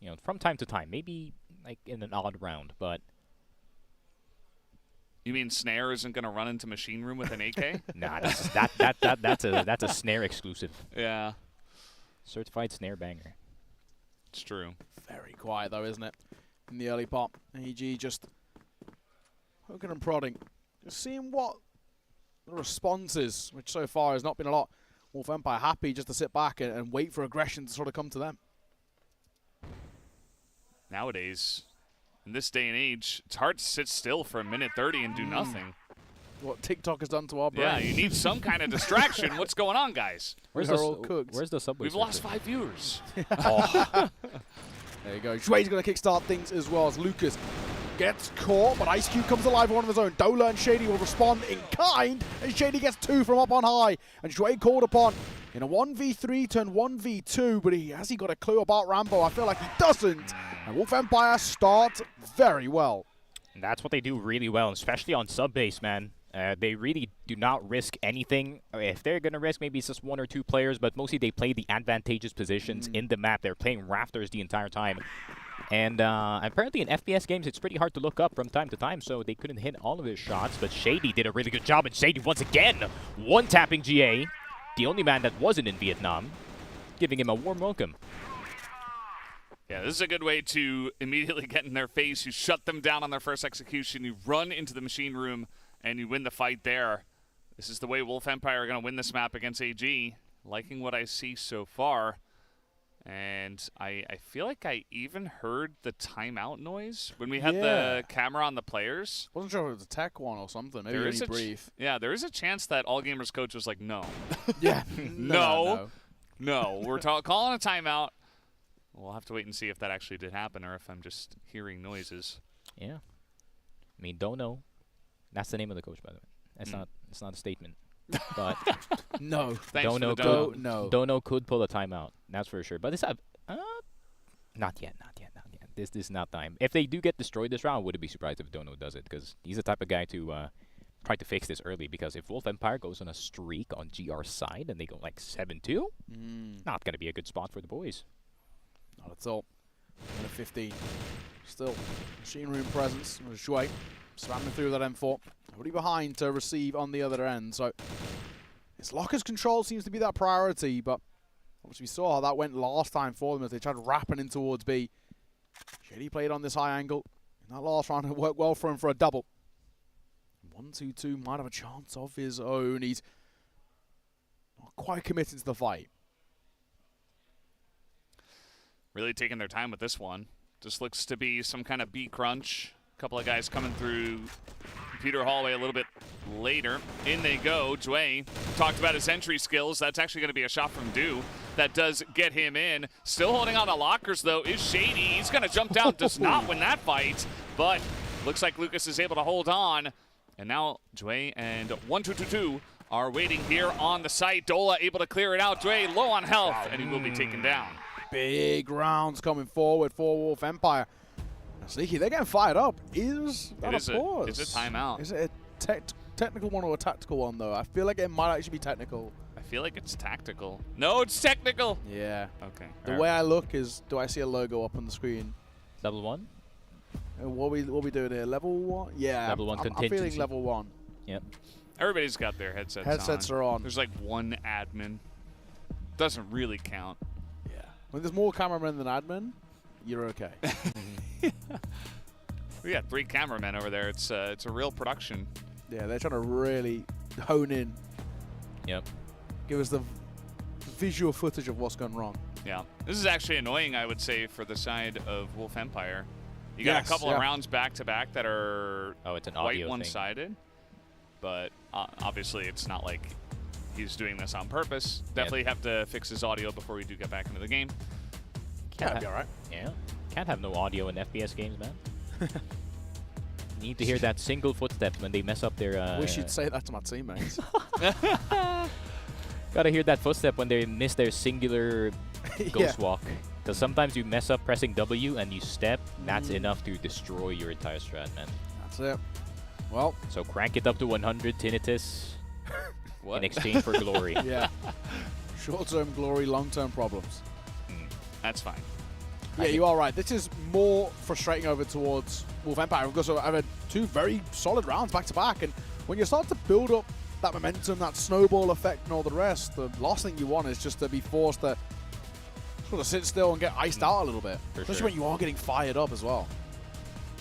You know, from time to time, maybe like in an odd round, but... You mean Snare isn't going to run into Machine Room with an AK? Nah, that's a Snare exclusive. Yeah. Certified Snare banger. It's true. Very quiet though, isn't it? In the early pop. AG just hooking and prodding. Just seeing what the response is, which so far has not been a lot. Wolf Empire happy just to sit back and wait for aggression to sort of come to them. Nowadays, in this day and age, it's hard to sit still for a minute 30 and do nothing. What TikTok has done to our brain. Yeah, you need some kind of distraction. What's going on, guys? Where's the subway? We've lost 5 viewers. There you go. Shui's going to kickstart things as well as Lucas gets caught, but Ice Cube comes alive on one of his own. Dola and Shady will respond in kind, and Shady gets 2 from up on high. And Shui called upon in a 1v3 turn 1v2, but has he got a clue about Rambo? I feel like he doesn't. And Wolf Empire start very well. And that's what they do really well, especially on sub-base, man. They really do not risk anything. If they're going to risk, maybe it's just 1 or 2 players, but mostly they play the advantageous positions in the map. They're playing Rafters the entire time. And apparently in FPS games, it's pretty hard to look up from time to time, so they couldn't hit all of his shots. But Shady did a really good job, and Shady once again one-tapping GA, the only man that wasn't in Vietnam, giving him a warm welcome. Yeah, this is a good way to immediately get in their face. You shut them down on their first execution. You run into the machine room, and you win the fight there. This is the way Wolf Empire are going to win this map against AG. Liking what I see so far. And I feel like I even heard the timeout noise when we had the camera on the players. Wasn't sure if it was a tech one or something. Maybe only brief. Yeah, there is a chance that All Gamers coach was like, no. Yeah. No. We're calling a timeout. We'll have to wait and see if that actually did happen or if I'm just hearing noises. Yeah. I mean, don't know. That's the name of the coach, by the way. It's not a statement. But no. Don't know could pull a timeout. That's for sure. But this not yet. This is not time. If they do get destroyed this round, I wouldn't be surprised if Dono does it, because he's the type of guy to try to fix this early, because if Wolf Empire goes on a streak on GR side and they go like 7-2, not going to be a good spot for the boys. Not at all. 15. Still, machine room presence. Shui slamming through that M4. Nobody behind to receive on the other end. So, it's Locker's control seems to be that priority, but obviously we saw how that went last time for them as they tried wrapping in towards B. Shady played on this high angle. In that last round, it worked well for him for a double. 1-2-2 might have a chance of his own. He's not quite committed to the fight. Really taking their time with this one. Just looks to be some kind of B crunch. A couple of guys coming through computer hallway a little bit later. In they go. Dwayne talked about his entry skills. That's actually going to be a shot from Du. That does get him in. Still holding on to lockers, though, is Shady. He's going to jump down. Does not win that fight, but looks like Lucas is able to hold on. And now Dwayne and 1-2-2-2 are waiting here on the site. Dola able to clear it out. Dwayne low on health, and he will be taken down. Big rounds coming forward for Wolf Empire. Sneaky, they're getting fired up. Is that a pause? It's a timeout. Is it a technical one or a tactical one, though? I feel like it might actually be technical. I feel like it's tactical. No, it's technical. Yeah. Okay. The way I look is, do I see a logo up on the screen? Level 1? And what we doing here? Level 1? Yeah. Level 1 contingency. I'm feeling level 1. Yep. Everybody's got their headsets on. Headsets are on. There's like one admin. Doesn't really count. Yeah. When there's more cameramen than admin, you're okay. We got 3 cameramen over there. It's a real production. Yeah, they're trying to really hone in. Yep. Give us the visual footage of what's gone wrong. Yeah. This is actually annoying, I would say, for the side of Wolf Empire. You got a couple of rounds back-to-back that are it's an quite audio one-sided. But obviously, it's not like he's doing this on purpose. Definitely have to fix his audio before we do get back into the game. Can't be all right. Yeah. Can't have no audio in FPS games, man. Need to hear that single footstep when they mess up their... Wish you'd say that to my teammates. Gotta hear that footstep when they miss their singular ghost walk. Because sometimes you mess up pressing W and you step, that's enough to destroy your entire strat, man. That's it. Well. So crank it up to 100, Tinnitus. In exchange for glory. Yeah. Short-term glory, long-term problems. That's fine. Yeah, you are right. This is more frustrating over towards Wolf Empire because I've had 2 very solid rounds back-to-back, and when you start to build up that momentum, that snowball effect and all the rest, the last thing you want is just to be forced to sort of sit still and get iced out a little bit. Especially when you are getting fired up as well.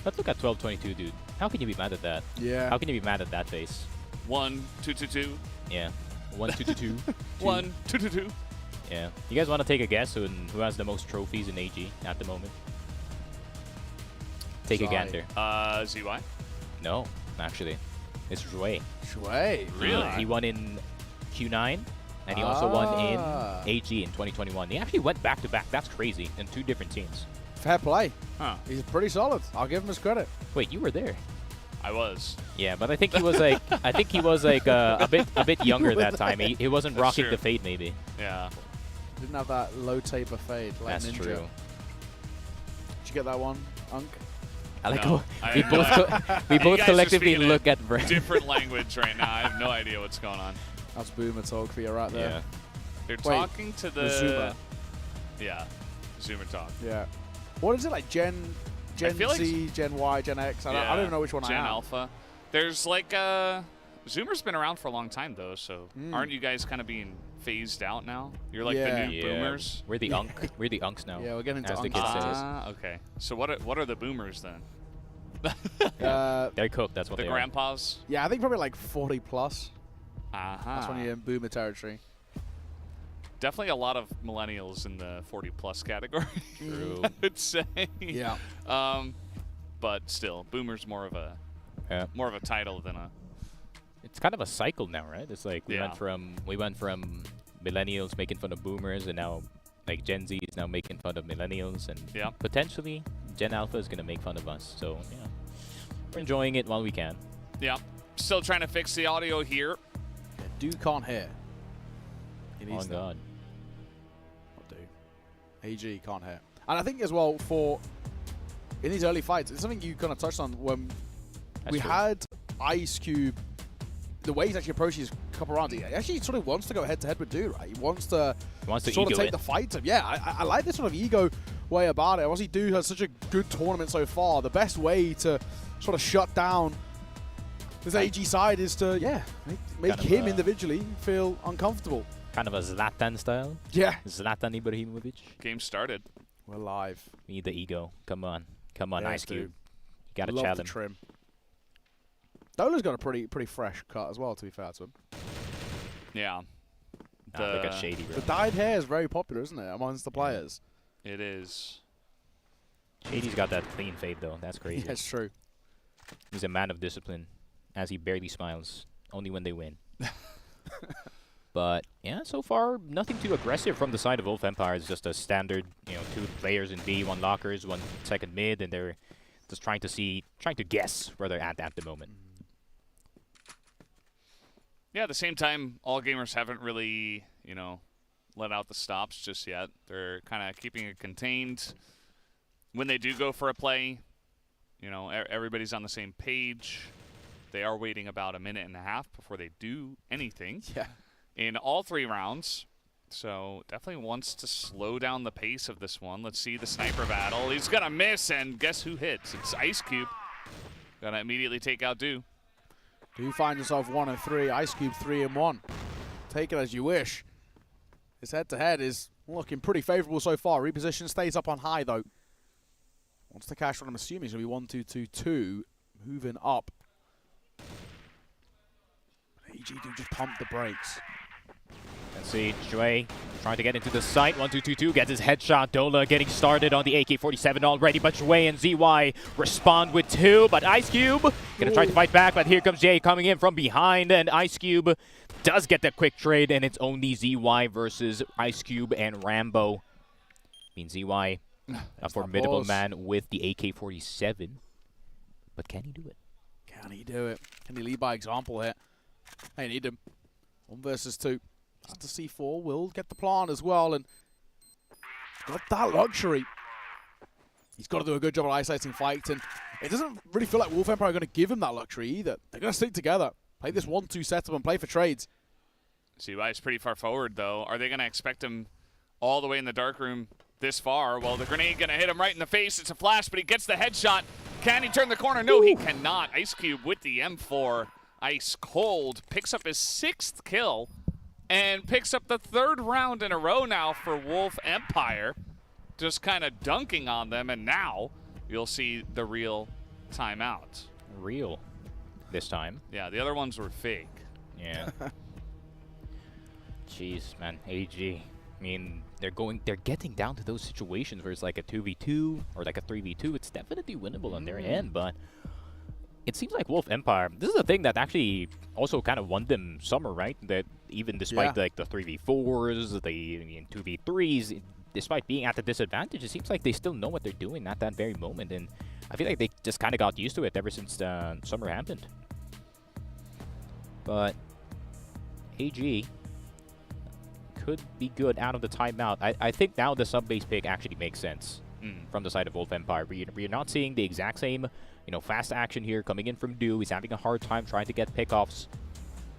But look at 12-22, dude. How can you be mad at that? Yeah. How can you be mad at that face? 1-2-2-2. Yeah. 1-2-2-2. 1-2-2-2. Yeah. You guys want to take a guess on who has the most trophies in AG at the moment? Take a gander. ZY? No, actually. It's Shui. Shui? Really? He won in Q9, and he also won in AG in 2021. He actually went back-to-back. That's crazy. In 2 different teams. Fair play. Huh. He's pretty solid. I'll give him his credit. Wait, you were there? I was. Yeah, but I think he was like a bit younger that time. He wasn't rocking the fade, maybe. Yeah. Didn't have that low taper fade like That's Ninja. true. Did you get that one, Unk? I like No, we both guys collectively are speaking look a at Brent. different language right now. I have no idea what's going on. That's boomer talk for you right there. Yeah. They're Wait, talking to the Zoomer. Yeah. Zoomer talk. Yeah. What is it like? Gen feel like Z, Gen Y, Gen X? I don't even know which one Gen I am. Alpha. There's like Zoomer's been around for a long time though, so aren't you guys kind of being phased out now? You're like the new boomers. We're the unk. We're the unks now. Yeah, we're getting to as the unk kid now. says. Okay. So what are the boomers then? They're cooked. That's what the they grandpas. Yeah, I think probably like 40 plus. That's when you're in boomer territory. Definitely a lot of millennials in the 40 plus category. True. I would say. Yeah. But still, boomers more of a title than a. It's kind of a cycle now, right? It's like we went from millennials making fun of boomers, and now like Gen Z is now making fun of millennials, and potentially Gen Alpha is gonna make fun of us. So yeah, we're enjoying it while we can. Yeah. Still trying to fix the audio here. Yeah, dude can't hear. He needs Oh God. What do? AG can't hear. And I think as well for in these early fights, it's something you kind of touched on when we had Ice Cube. The way he's actually approaching his couple rounds, he actually sort of wants to go head-to-head with Dude, right? He wants to sort of take the fight to him. Yeah, I like this sort of ego way about it. Obviously, Dude has such a good tournament so far. The best way to sort of shut down this AG side is to, make him individually feel uncomfortable. Kind of a Zlatan style. Yeah. Zlatan Ibrahimovic. Game started. We're live. We need the ego. Come on, Ice Cube. You gotta Love challenge the trim. Dola's got a pretty fresh cut as well, to be fair to him. Yeah. Look at Shady, bro. The dyed hair is very popular, isn't it, amongst the players? It is. Shady's got that clean fade, though. That's crazy. Yeah, it's true. He's a man of discipline, as he barely smiles, only when they win. But, yeah, so far, nothing too aggressive from the side of Wolf Empire. It's just a standard, 2 players in B, 1 lockers, 1 second mid, and they're just trying to guess where they're at the moment. Yeah, at the same time, all gamers haven't really, let out the stops just yet. They're kind of keeping it contained. When they do go for a play, everybody's on the same page. They are waiting about a minute and a half before they do anything. Yeah. In all 3 rounds. So definitely wants to slow down the pace of this one. Let's see the sniper battle. He's going to miss, and guess who hits? It's Ice Cube. Going to immediately take out Do. Do find yourself 1 and 3, Ice Cube 3 and 1. Take it as you wish. His head-to-head is looking pretty favorable so far. Reposition stays up on high, though. Wants to cash what I'm assuming is going to be 1-2-2-2. Moving up. AG do just pump the brakes. Let's see, Shui trying to get into the site. 1-2-2-2 gets his headshot. Dola getting started on the AK-47 already, but Jue and ZY respond with 2. But Ice Cube gonna try to fight back, but here comes Jay coming in from behind, and Ice Cube does get the quick trade, and it's only ZY versus Ice Cube and Rambo. Means ZY a formidable man with the AK-47, but can he do it? Can he do it? Can he lead by example here? They need him. 1 versus 2. The C4 will get the plant as well, and got that luxury. He's got to do a good job of isolating fights, and it doesn't really feel like Wolf Empire are going to give him that luxury either. They're going to stick together, play this 1-2 setup, and play for trades. CY is pretty far forward, though. Are they going to expect him all the way in the dark room this far? Well, the grenade going to hit him right in the face. It's a flash, but he gets the headshot. Can he turn the corner? No, he cannot. Ice Cube with the M4. Ice cold. Picks up his 6th kill and picks up the 3rd round in a row now for Wolf Empire. Just kind of dunking on them, and now you'll see the real timeout. Real this time. Yeah, the other ones were fake. Yeah. Jeez, man. AG. I mean, they're getting down to those situations where it's like a 2v2 or like a 3v2. It's definitely winnable on their end, but it seems like Wolf Empire, this is a thing that actually also kind of won them summer, right? That even despite like the 3v4s, the 2v3s, despite being at the disadvantage, it seems like they still know what they're doing at that very moment, and I feel like they just kind of got used to it ever since summer happened. But AG could be good out of the timeout. I think now the sub-base pick actually makes sense from the side of Wolf Empire. We're not seeing the exact same, fast action here coming in from Do. He's having a hard time trying to get pickoffs,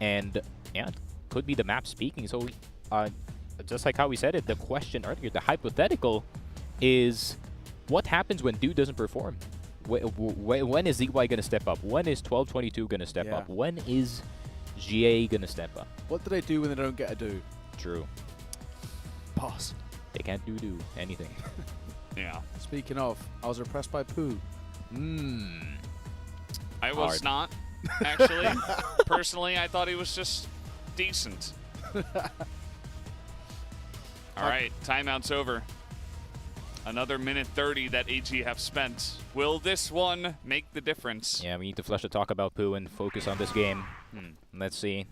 and yeah, it could be the map speaking. So just like how we said it, the question earlier, the hypothetical is, what happens when Do doesn't perform? When is ZY going to step up? When is 1222 going to step up? When is GA going to step up? What do they do when they don't get a Do? True. Pass. They can't do anything. Yeah. Speaking of, I was impressed by Pooh. I was not, actually. Personally, I thought he was just decent. All right, timeout's over. Another minute 30 that AG have spent. Will this one make the difference? Yeah, we need to flush the talk about Pooh and focus on this game. Let's see.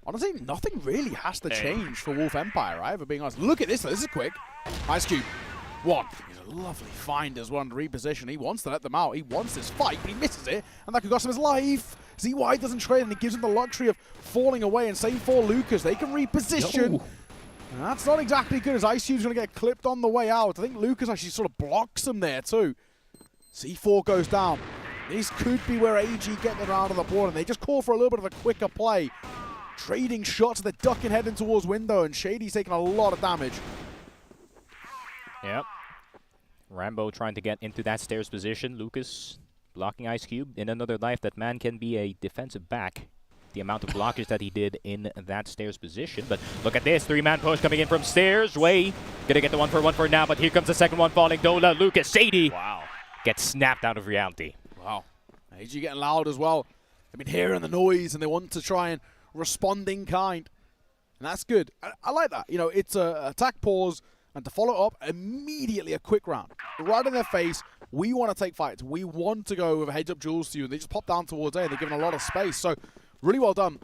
Honestly, nothing really has to change for Wolf Empire, right? If we're being honest. Look at this. This is quick. Ice Cube. 1. He's a lovely find as one to reposition. He wants to let them out. He wants this fight, but he misses it. And that could cost him his life. ZY doesn't trade, and it gives him the luxury of falling away. And same for Lucas. They can reposition. No. That's not exactly good, as Ice Cube's going to get clipped on the way out. I think Lucas actually sort of blocks him there too. C4 goes down. This could be where AG get them out of the board, and they just call for a little bit of a quicker play. Trading shots, they're ducking heading towards window, and Shady's taking a lot of damage. Yep. Rambo trying to get into that stairs position. Lucas blocking Ice Cube. In another life, that man can be a defensive back. The amount of blockage that he did in that stairs position. But look at this, 3-man push coming in from stairs. Way gonna get the 1-for-1 for now, but here comes the second one falling. Dola, Lucas, Shady. Wow. Gets snapped out of reality. Wow. AG getting loud as well. They've been hearing the noise, and they want to try and respond in kind. And that's good. I like that. It's a attack pause, and to follow up, immediately a quick round. Right in their face, we want to take fights. We want to go with heads-up duels to you, and they just pop down towards A, and they're given a lot of space. So, really well done.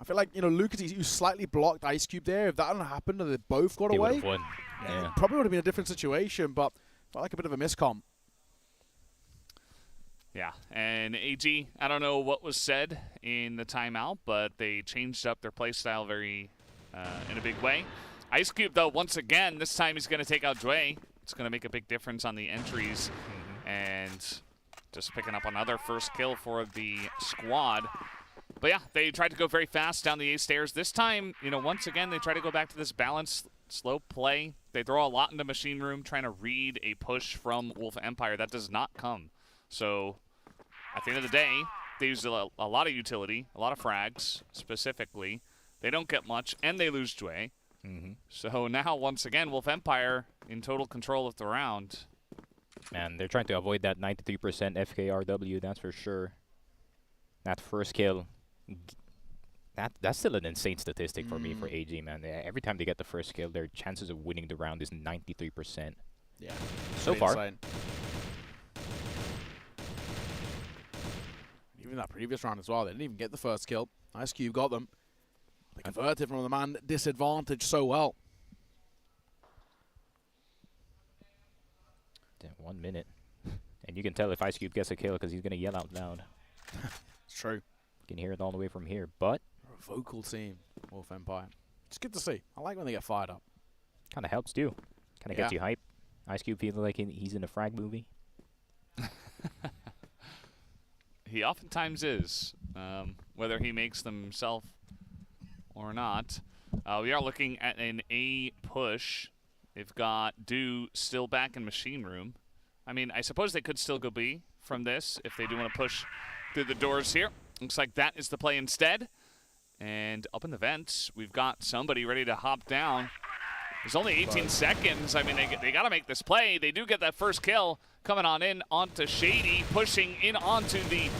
I feel like, Lucas, you slightly blocked Ice Cube there. If that hadn't happened and they both got away, would have won. Yeah. It probably would have been a different situation, but felt like a bit of a miscom. Yeah, and AG, I don't know what was said in the timeout, but they changed up their playstyle very in a big way. Ice Cube, though, once again, this time he's going to take out Dway. It's going to make a big difference on the entries, and just picking up another first kill for the squad. But yeah, they tried to go very fast down the A stairs. This time, once again, they try to go back to this balanced, slow play. They throw a lot into Machine Room, trying to read a push from Wolf Empire. That does not come. So, at the end of the day, they use a lot of utility, a lot of frags, specifically. They don't get much, and they lose Dway. So now, once again, Wolf Empire in total control of the round. Man, they're trying to avoid that 93% FKRW, that's for sure. That first kill That's still an insane statistic for me for AG, man. Every time they get the first kill, their chances of winning the round is 93%. Yeah. So far. Insane. Even that previous round as well, they didn't even get the first kill. Ice Cube got them. They converted from the man disadvantage so well. 1 minute. And you can tell if Ice Cube gets a kill because he's going to yell out loud. It's true. You can hear it all the way from here, but... A vocal team, Wolf Empire. It's good to see. I like when they get fired up. Kind of helps too. Kind of gets you hype. Ice Cube feeling like he's in a frag movie. He oftentimes is, whether he makes them himself or not. We are looking at an A push. They've got Do still back in Machine Room. I mean, I suppose they could still go B from this if they do want to push through the doors here. Looks like that is the play instead. And up in the vents, we've got somebody ready to hop down. There's only 18 seconds. I mean, they got to make this play. They do get that first kill coming on in onto Shady, pushing in onto the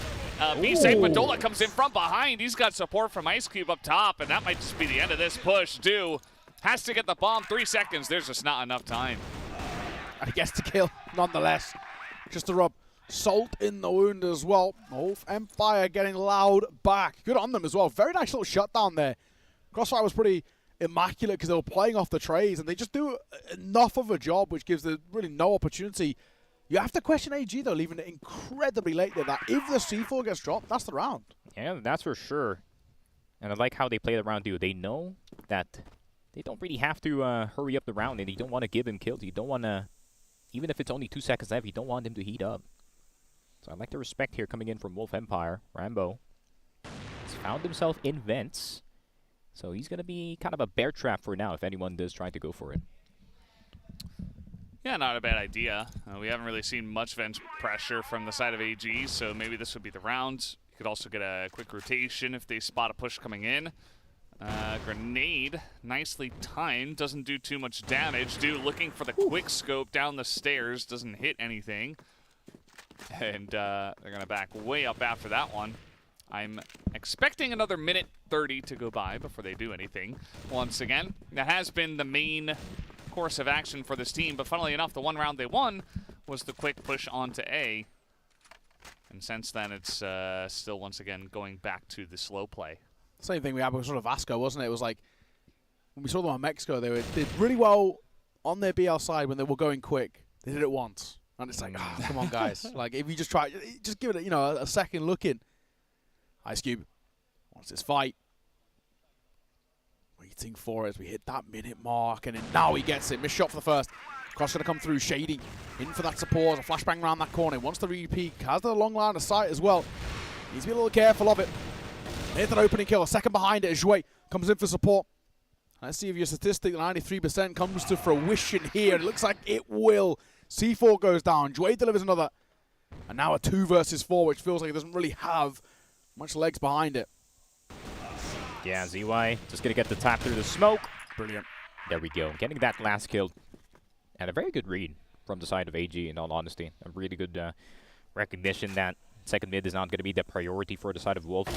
B site. But Dola comes in from behind. He's got support from Ice Cube up top, and that might just be the end of this push. Do has to get the bomb. 3 seconds. There's just not enough time. And he gets the kill, nonetheless. Just to rub salt in the wound as well. Wolf Empire getting loud back. Good on them as well. Very nice little shutdown there. CROSSFIRE was pretty immaculate because they were playing off the trays, and they just do enough of a job, which gives them really no opportunity. You have to question AG, though, leaving it incredibly late there. That if the C4 gets dropped, that's the round. Yeah, that's for sure. And I like how they play the round, too. They know that they don't really have to hurry up the round, and you don't want to give him kills. You don't want to, even if it's only 2 seconds left, you don't want him to heat up. So I like the respect here coming in from Wolf Empire. Rambo has found himself in vents. So he's going to be kind of a bear trap for now if anyone does try to go for it. Yeah, not a bad idea. We haven't really seen much vent pressure from the side of AG, so maybe this would be the round. You could also get a quick rotation if they spot a push coming in. Grenade, nicely timed, doesn't do too much damage. Do looking for the quick scope down the stairs, doesn't hit anything. And they're going to back way up after that one. I'm expecting another minute 30 to go by before they do anything. Once again, that has been the main course of action for this team, but funnily enough, the one round they won was the quick push onto A. And since then, it's still once again going back to the slow play. Same thing we had with sort of Vasco, wasn't it? It was like, when we saw them on Mexico, they did really well on their BL side when they were going quick. They did it once. And it's like, oh, come on, guys. Like, if you just try, just give it, you know, a second look in. Ice Cube wants this fight. Waiting for it as we hit that minute mark, and then now he gets it. Missed shot for the first. Cross going to come through. Shady in for that support. A flashbang around that corner. Wants the repeat. Has the long line of sight as well. Needs to be a little careful of it. Hit that opening kill. A second behind it as Jouet comes in for support. Let's see if your statistic, 93%, comes to fruition here. It looks like it will. C4 goes down. Jouet delivers another. And now a 2 versus 4, which feels like it doesn't really have much legs behind it. Yeah, ZY just going to get the tap through the smoke. Brilliant. There we go. Getting that last kill. And a very good read from the side of AG, in all honesty. A really good recognition that second mid is not going to be the priority for the side of Wolf.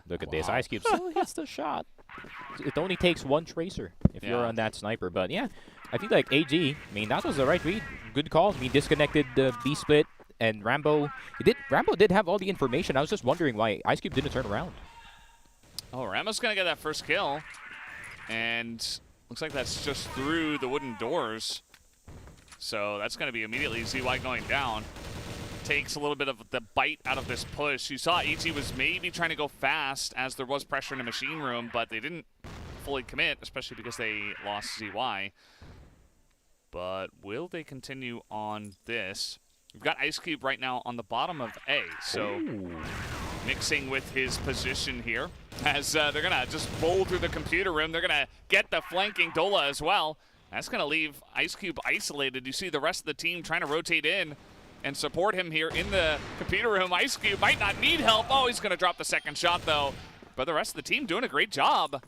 Look at this. Ice Cube still hits the shot. It only takes 1 tracer if you're on that sniper. But yeah, I feel like AG, I mean, that was the right read. Good call. I mean, disconnected the B split. And Rambo did have all the information. I was just wondering why Ice Cube didn't turn around. Oh, Rambo's going to get that first kill. And looks like that's just through the wooden doors. So that's going to be immediately ZY going down. Takes a little bit of the bite out of this push. You saw EG was maybe trying to go fast as there was pressure in the machine room, but they didn't fully commit, especially because they lost ZY. But will they continue on this? We've got Ice Cube right now on the bottom of A, so mixing with his position here as they're going to just roll through the computer room. They're going to get the flanking Dola as well. That's going to leave Ice Cube isolated. You see the rest of the team trying to rotate in and support him here in the computer room. Ice Cube might not need help. Oh, he's going to drop the second shot, though. But the rest of the team doing a great job.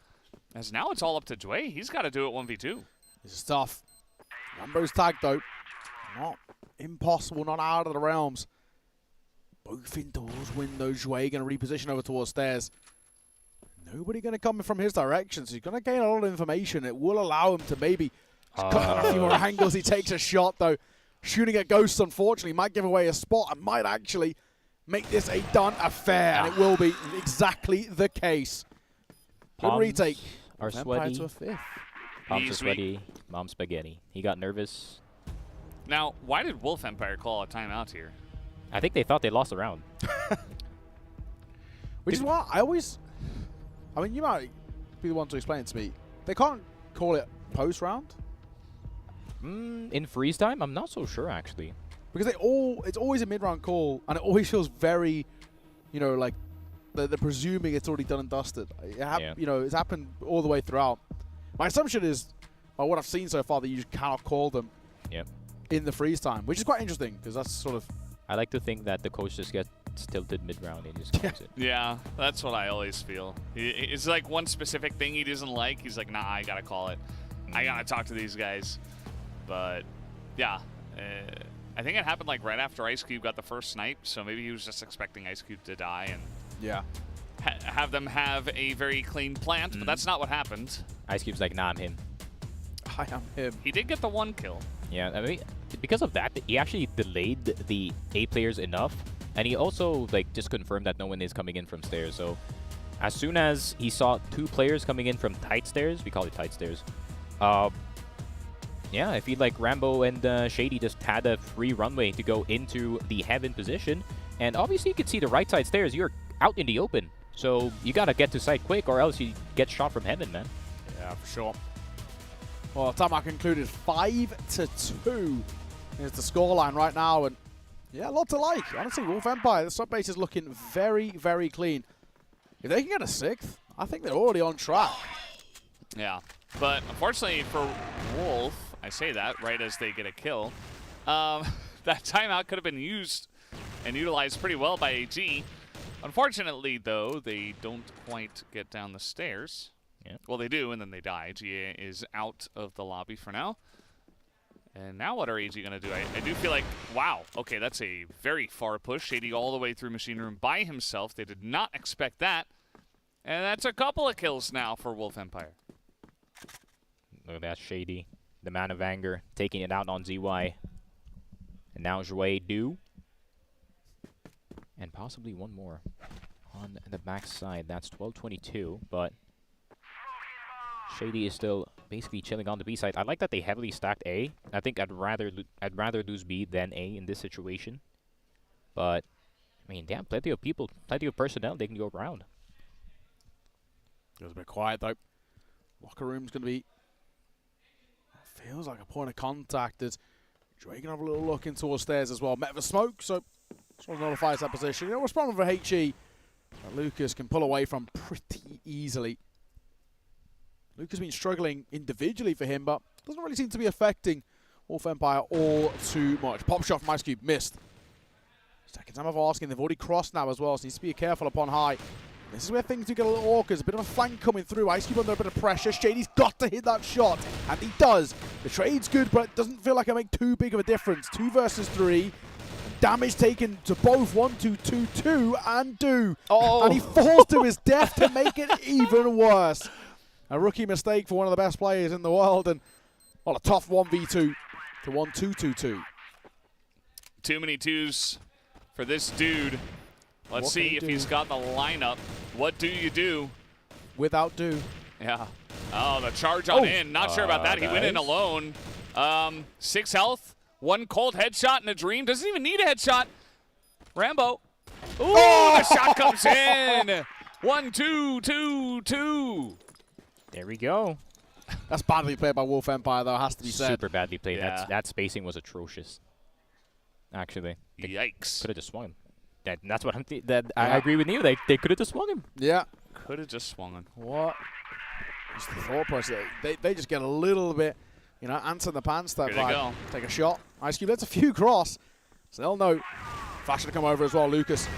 As now it's all up to Jouet. He's got to do it 1v2. This is tough. Rambo's tag, though. Not impossible, not out of the realms. Both indoors windows. Jouet going to reposition over towards stairs. nobody going to come from his direction, so he's going to gain a lot of information. It will allow him to maybe cut a few more angles. He takes a shot, though. Shooting at Ghosts, unfortunately, might give away a spot and might actually make this a done affair, and it will be exactly the case. Good retake. Are sweaty. To a 5th. Palms are sweaty. Mom's spaghetti. He got nervous. Now, why did Wolf Empire call a timeout here? I think they thought they lost the round. Which is why I mean, you might be the one to explain it to me. They can't call it post-round? In freeze time? I'm not so sure, actually. Because it's always a mid-round call, and it always feels very, you know, like they're presuming it's already done and dusted. You know, it's happened all the way throughout. My assumption is, by what I've seen so far, that you just cannot call them in the freeze time, which is quite interesting, because that's sort of... I like to think that the coach just gets tilted mid-round and just calls it. Yeah, that's what I always feel. It's like one specific thing he doesn't like. He's like, nah, I gotta call it. I gotta talk to these guys. But, yeah. I think it happened like right after Ice Cube got the first snipe, so maybe he was just expecting Ice Cube to die and have them have a very clean plant, but that's not what happened. Ice Cube's like, nah, I'm him. I am him. He did get the 1 kill. Yeah, I mean, because of that, he actually delayed the A players enough, and he also like just confirmed that no one is coming in from stairs. So as soon as he saw 2 players coming in from tight stairs, we call it tight stairs, yeah, I feel like Rambo and Shady just had a free runway to go into the heaven position. And obviously you can see the right side stairs. You're out in the open. So you got to get to site quick or else you get shot from heaven, man. Yeah, for sure. Well, timeout concluded 5-2 is the scoreline right now. And yeah, a lot to like. Honestly, Wolf Empire, the sub base is looking very, very clean. If they can get a 6th, I think they're already on track. Yeah, but unfortunately for Wolf, I say that right as they get a kill. That timeout could have been used and utilized pretty well by AG. Unfortunately, though, they don't quite get down the stairs. Yeah. Well, they do, and then they die. GA is out of the lobby for now. And now what are AG going to do? I do feel like, wow, okay, that's a very far push. Shady all the way through Machine Room by himself. They did not expect that. And that's a couple of kills now for Wolf Empire. Look at that Shady. The man of anger, taking it out on ZY. And now CHENGDU. And possibly one more on the back side. That's 12-22, but Shady is still basically chilling on the B side. I like that they heavily stacked A. I think I'd rather lose B than A in this situation. But I mean, damn, plenty of people, plenty of personnel they can go around. It was a bit quiet though. Locker room's going to be, feels like a point of contact as Drake can have a little look in towards stairs as well. Met the smoke, so just want to notify that position. You know, responding for HE that Lucas can pull away from pretty easily. Lucas has been struggling individually for him, but doesn't really seem to be affecting Wolf Empire all too much. Pop shot from Ice Cube, missed. Second time of asking, they've already crossed now as well, so needs to be careful upon high. This is where things do get a little awkward. There's a bit of a flank coming through. Ice Cube under a bit of pressure. Shady's got to hit that shot, and he does. The trade's good, but it doesn't feel like it make too big of a difference. 2 versus 3. Damage taken to both 1-2, 2-2, and do. Oh. And he falls to his death to make it even worse. A rookie mistake for one of the best players in the world, and well, a tough 1v2 to 1-2-2-2. Too many 2s for this dude. Let's see if he's got the lineup. What do you do? Without do. Yeah. Oh, the charge on in. Not sure about that. He went in alone. 6 health, 1 cold headshot and a dream. Doesn't even need a headshot. Rambo. Ooh, the shot comes in. 1-2-2-2. There we go. That's badly played by Wolf Empire, though, has to be said. Super badly played. Yeah. That spacing was atrocious. Actually. Yikes. Could have just swung him. That's what I'm I agree with you. They could have just swung him. Yeah. Could have just swung him. What? Just the thought process. They just get a little bit, you know, ants in the pants that vibe. Take a shot. Ice Cube lets a few cross. So they'll know. Flash to come over as well, Lucas.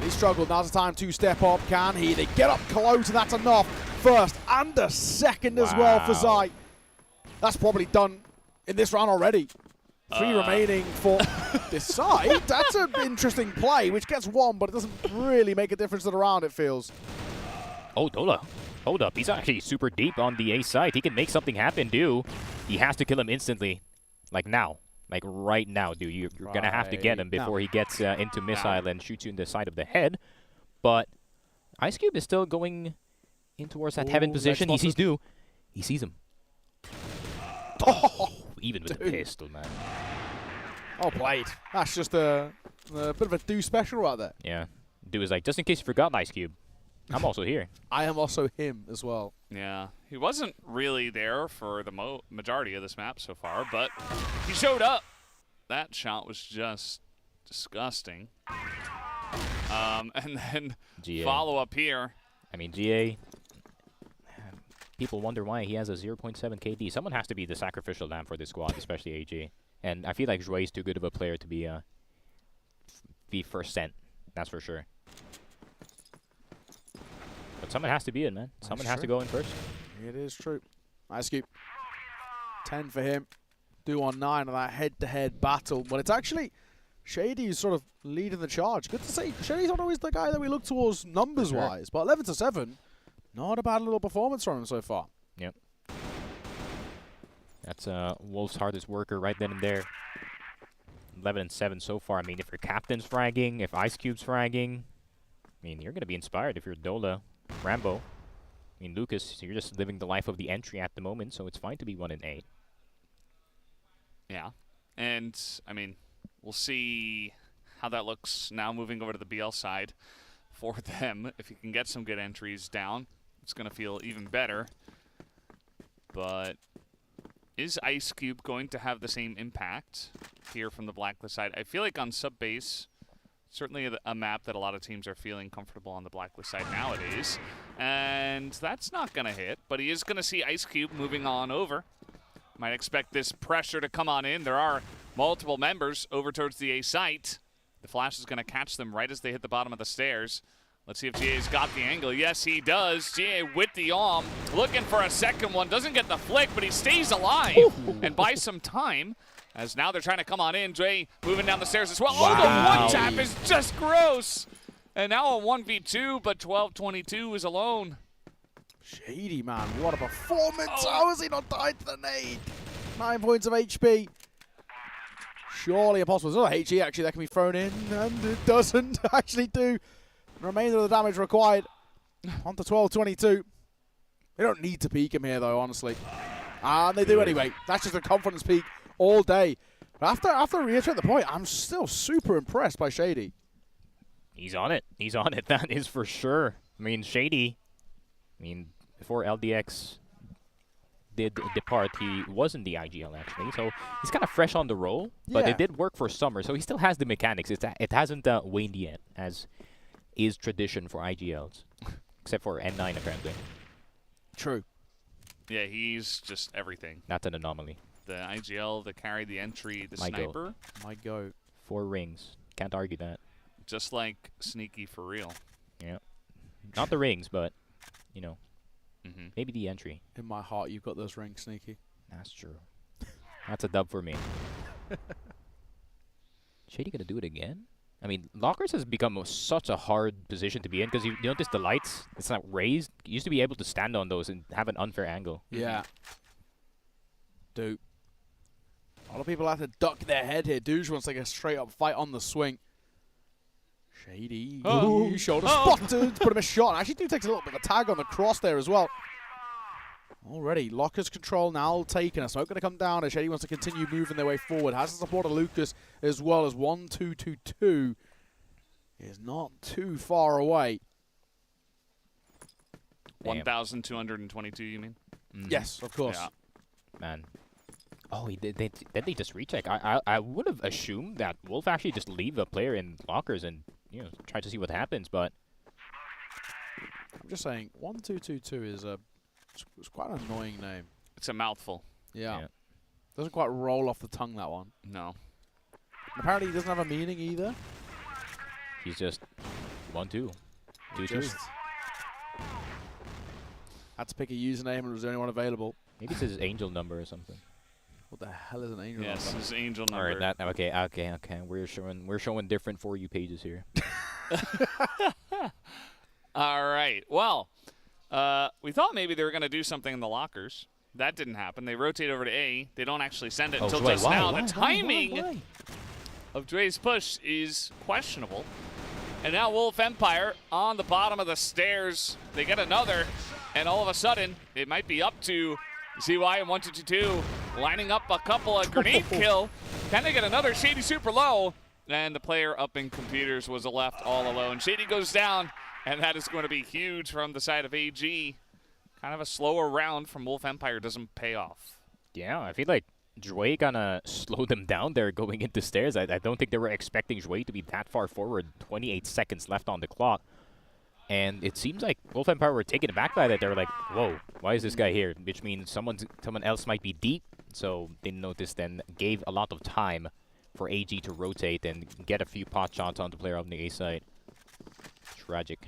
He struggled. Now's the time to step up. Can he? They get up close, and that's enough. First and a second as well for Zai. That's probably done in this round already. 3 remaining for this side. That's an interesting play, which gets 1, but it doesn't really make a difference to the round, it feels. Oh, Dola. Hold up. He's actually super deep on the A side. He can make something happen, dude. He has to kill him instantly. Like now. Like right now, dude. You're going to have to get him before he gets into missile and shoots you in the side of the head. But Ice Cube is still going in towards that heaven position. He sees Du. He sees him. Oh, even with the pistol, man. Oh, played. That's just a bit of a Du special right there. Yeah. Du is like, just in case you forgot, Ice Cube, I'm also here. I am also him as well. Yeah, he wasn't really there for the majority of this map so far, but he showed up. That shot was just disgusting. And then follow up here. I mean, GA, people wonder why he has a 0.7 KD. Someone has to be the sacrificial lamb for this squad, especially AG. And I feel like Zhuai is too good of a player to be first sent. That's for sure. But someone has to be in, man. Someone has to go in first. It is true. Ice Cube. 10 for him. Du on 9 of that head-to-head battle. But it's actually Shady who's sort of leading the charge. Good to see. Shady's not always the guy that we look towards numbers-wise. But 11 to 7, not a bad little performance from him so far. Yep. That's Wolf's hardest worker right then and there. 11 and 7 so far. I mean, if your captain's fragging, if Ice Cube's fragging, I mean, you're going to be inspired if you're Dola, Rambo. I mean, Lucas, you're just living the life of the entry at the moment, so it's fine to be 1 and 8. Yeah. And, I mean, we'll see how that looks now moving over to the BL side for them. If you can get some good entries down, it's going to feel even better. But is Ice Cube going to have the same impact here from the Blacklist side? I feel like on sub-base, certainly a map that a lot of teams are feeling comfortable on the Blacklist side nowadays. And that's not going to hit, but he is going to see Ice Cube moving on over. Might expect this pressure to come on in. There are multiple members over towards the A site. The flash is going to catch them right as they hit the bottom of the stairs. Let's see if GA's got the angle. Yes, he does. GA with the arm, looking for a second one. Doesn't get the flick, but he stays alive and buys some time. As now they're trying to come on in. Dre moving down the stairs as well. Wow. Oh, the one tap is just gross. And now a 1v2, but 12-22 is alone. Shady, man. What a performance. How has he not died to the nade? 9 points of HP. Surely impossible. There's another HE actually that can be thrown in, and it doesn't actually do the remainder of the damage required. On to 12-22. They don't need to peek him here, though, honestly. And they do anyway. That's just a confidence peak all day. But after reiterating the point, I'm still super impressed by Shady. He's on it. He's on it. That is for sure. I mean, Shady, before LDX did depart, he was in the IGL, actually. So he's kind of fresh on the roll, but it did work for summer. So he still has the mechanics. It hasn't waned yet, as is tradition for IGLs, except for N9, apparently. True. Yeah, he's just everything. That's an anomaly. The IGL, the carry, the entry, the sniper. My go. 4 rings. Can't argue that. Just like Sneaky for real. Yeah. Not the rings, but, you know, maybe the entry. In my heart, you've got those rings, Sneaky. That's true. That's a dub for me. Shady gonna do it again? I mean, lockers has become such a hard position to be in because you notice the lights, it's not raised. You used to be able to stand on those and have an unfair angle. Yeah. Dude. A lot of people have to duck their head here. Dude wants like a straight up fight on the swing. Shady. Shoulder spotted. Put him a shot. And actually, Dude takes a little bit of a tag on the cross there as well. Already, Lockers control now taken. A smoke going to come down as Shady wants to continue moving their way forward. Has the support of Lucas as well as 1-2-2-2 is not too far away. 1,222, you mean? Yes, of course. Yeah. Man. Oh, did they just recheck? I would have assumed that Wolf actually just leave a player in lockers and try to see what happens, but I'm just saying 1-2-2-2 is it's quite an annoying name. It's a mouthful. Yeah. Doesn't quite roll off the tongue, that one. No. And apparently he doesn't have a meaning either. He's just 1-2. 2-2. Had to pick a username and it was the only one available. Maybe it's his angel number or something. What the hell is an angel number? Yes, his angel number. All right, okay. We're showing different For You pages here. All right. Well, We thought maybe they were going to do something in the lockers. That didn't happen. They rotate over to A. They don't actually send it until just now. The timing of Dre's push is questionable. And now Wolf Empire on the bottom of the stairs. They get another, and all of a sudden, it might be up to ZY and 1222 lining up a couple of grenade kill. Can they get another? Shady super low, and the player up in computers was left all alone. Shady goes down, and that is going to be huge from the side of AG. Kind of a slower round from Wolf Empire doesn't pay off. Yeah, I feel like Jue gonna slow them down there going into stairs. I don't think they were expecting Jue to be that far forward. 28 seconds left on the clock. And it seems like Wolf Empire were taken aback by that. They were like, whoa, why is this guy here? Which means someone else might be deep. So didn't notice then. Gave a lot of time for AG to rotate and get a few pot shots on the player on the A side. Tragic.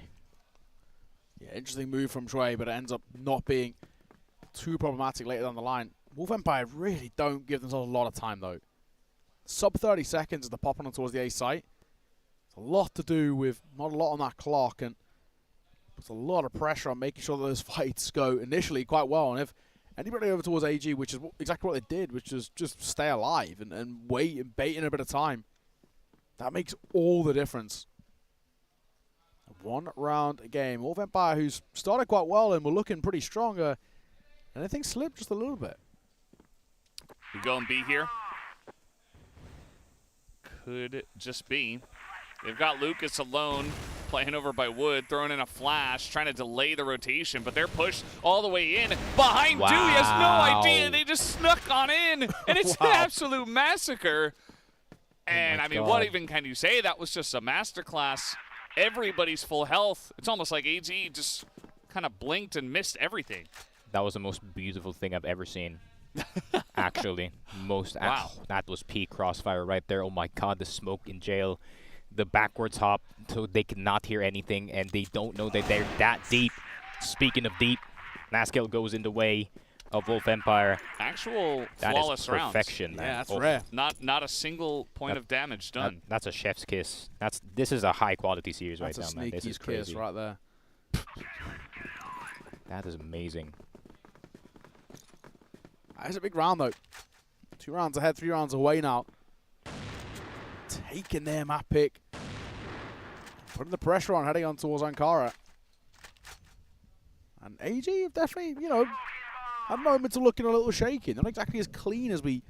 Yeah, interesting move from Jue, but it ends up not being too problematic later down the line. Wolf Empire really don't give themselves a lot of time, though. Sub 30 seconds of the popping on towards the A site. It's a lot to do with not a lot on that clock, and puts a lot of pressure on making sure that those fights go initially quite well. And if anybody over towards AG, which is exactly what they did, which is just stay alive and wait and bait in a bit of time, that makes all the difference. A one-round game. Wolf Empire, who's started quite well and were looking pretty strong, and I think slipped just a little bit. We go and B here. Could just be. They've got Lucas alone, playing over by Wood, throwing in a flash, trying to delay the rotation, but they're pushed all the way in. Behind Du, he has no idea. They just snuck on in, and it's an absolute massacre. And, I mean, what even can you say? That was just a masterclass. Everybody's full health. It's almost like AG just kind of blinked and missed everything. That was the most beautiful thing I've ever seen. Actually. Wow. That was peak Crossfire right there. Oh, my God, the smoke in jail. The backwards hop, so they cannot hear anything, and they don't know that they're that deep. Speaking of deep, Naskel goes in the way of Wolf Empire. Actual flawless rounds. Perfection, man. Yeah, that's rare. Not a single point of damage done. That's a chef's kiss. This is a high quality series right now, man. This is crazy. Kiss right there. That is amazing. It's a big round though. 2 rounds ahead, 3 rounds away now. Taking their map pick. Putting the pressure on, heading on towards Ankara. And AG have definitely, had moments of looking a little shaky. Not exactly as clean as we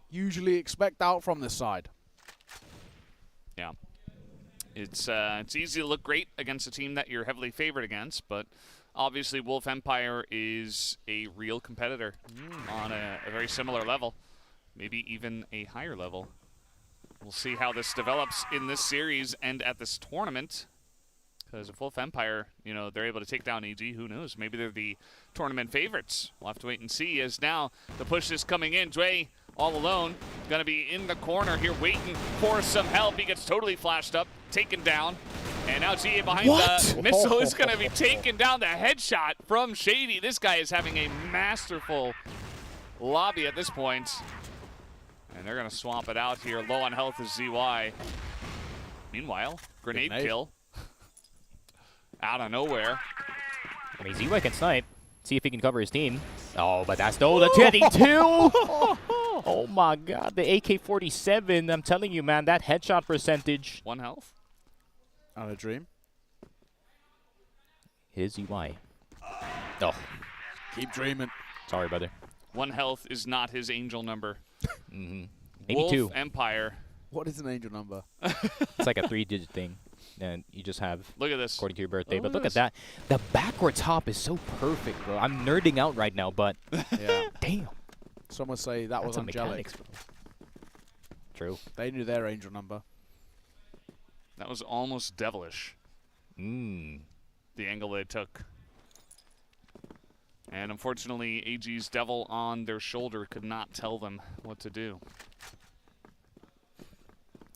usually expect out from this side. Yeah. It's easy to look great against a team that you're heavily favored against, but obviously Wolf Empire is a real competitor on a very similar level, maybe even a higher level. We'll see how this develops in this series and at this tournament. Because if Wolf Empire, they're able to take down AG, who knows? Maybe they're the tournament favorites. We'll have to wait and see, as now the push is coming in. Dre all alone, going to be in the corner here waiting for some help. He gets totally flashed up, taken down. And now GA behind the missile is going to be taken down. The headshot from Shady. This guy is having a masterful lobby at this point. And they're going to swamp it out here. Low on health is ZY. Meanwhile, grenade kill. Out of nowhere. I mean, ZY can snipe. See if he can cover his team. Oh, but that's the 22. Oh, my God. The AK-47. I'm telling you, man, that headshot percentage. 1 health. On a dream. Here's ZY. Oh. Keep dreaming. Sorry, brother. 1 health is not his angel number. Maybe Wolf 2. Empire. What is an angel number? It's like a 3-digit thing. And you just have, look at this, according to your birthday. But look at that. The backwards hop is so perfect, bro. I'm nerding out right now, but yeah. Damn. Some would say that was angelic. True. They knew their angel number. That was almost devilish. The angle they took. And unfortunately, AG's devil on their shoulder could not tell them what to do.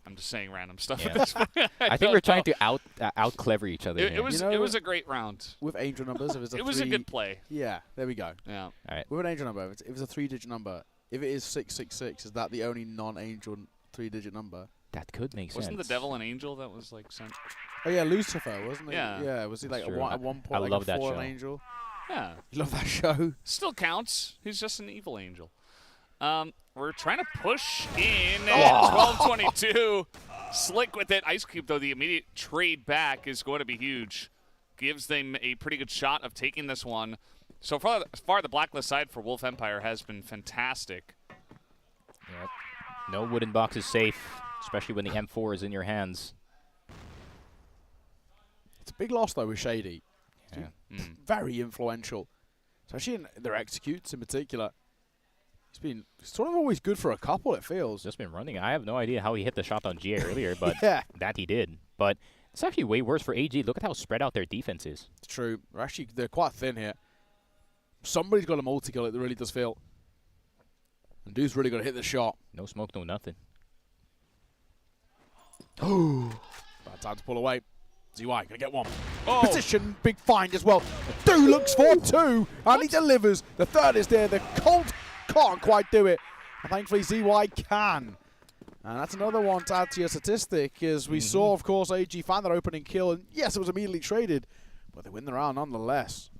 I'm just saying random stuff at this point. I think we're trying to out clever each other. It was a great round. With angel numbers, if it's a it was a good play. Yeah, there we go. Yeah. All right. With an angel number, if it's a 3-digit number, if it is 666, is that the only non-angel 3-digit number? That could make sense. Wasn't the devil an angel that was like sent? Oh yeah, Lucifer, wasn't he? Yeah. Yeah, was he like at one point I like love a that fallen show. angel? Yeah. You love that show? Still counts. He's just an evil angel. We're trying to push in. 12-22. Slick with it. Ice Cube, though, the immediate trade back is going to be huge. Gives them a pretty good shot of taking this one. So far, the Blacklist side for Wolf Empire has been fantastic. Yep. No wooden box is safe, especially when the M4 is in your hands. It's a big loss, though, with Shady. Yeah. Very influential, especially in their executes in particular. He's been sort of always good for a couple, it feels. Just been running. I have no idea how he hit the shot on GA earlier, but yeah. that he did. But it's actually way worse for AG. Look at how spread out their defense is. It's true. They're quite thin here. Somebody's got a multi-kill, it really does feel. And Dude's really got to hit the shot. No smoke, no nothing. Oh, bad time to pull away. ZY, gonna get one. Oh. Position, big find as well. Dude looks for two, and he delivers. The third is there. The Colt can't quite do it. And thankfully, ZY can. And that's another one to add to your statistic, as we saw, of course, AG find that opening kill, and yes, it was immediately traded, but they win the round nonetheless.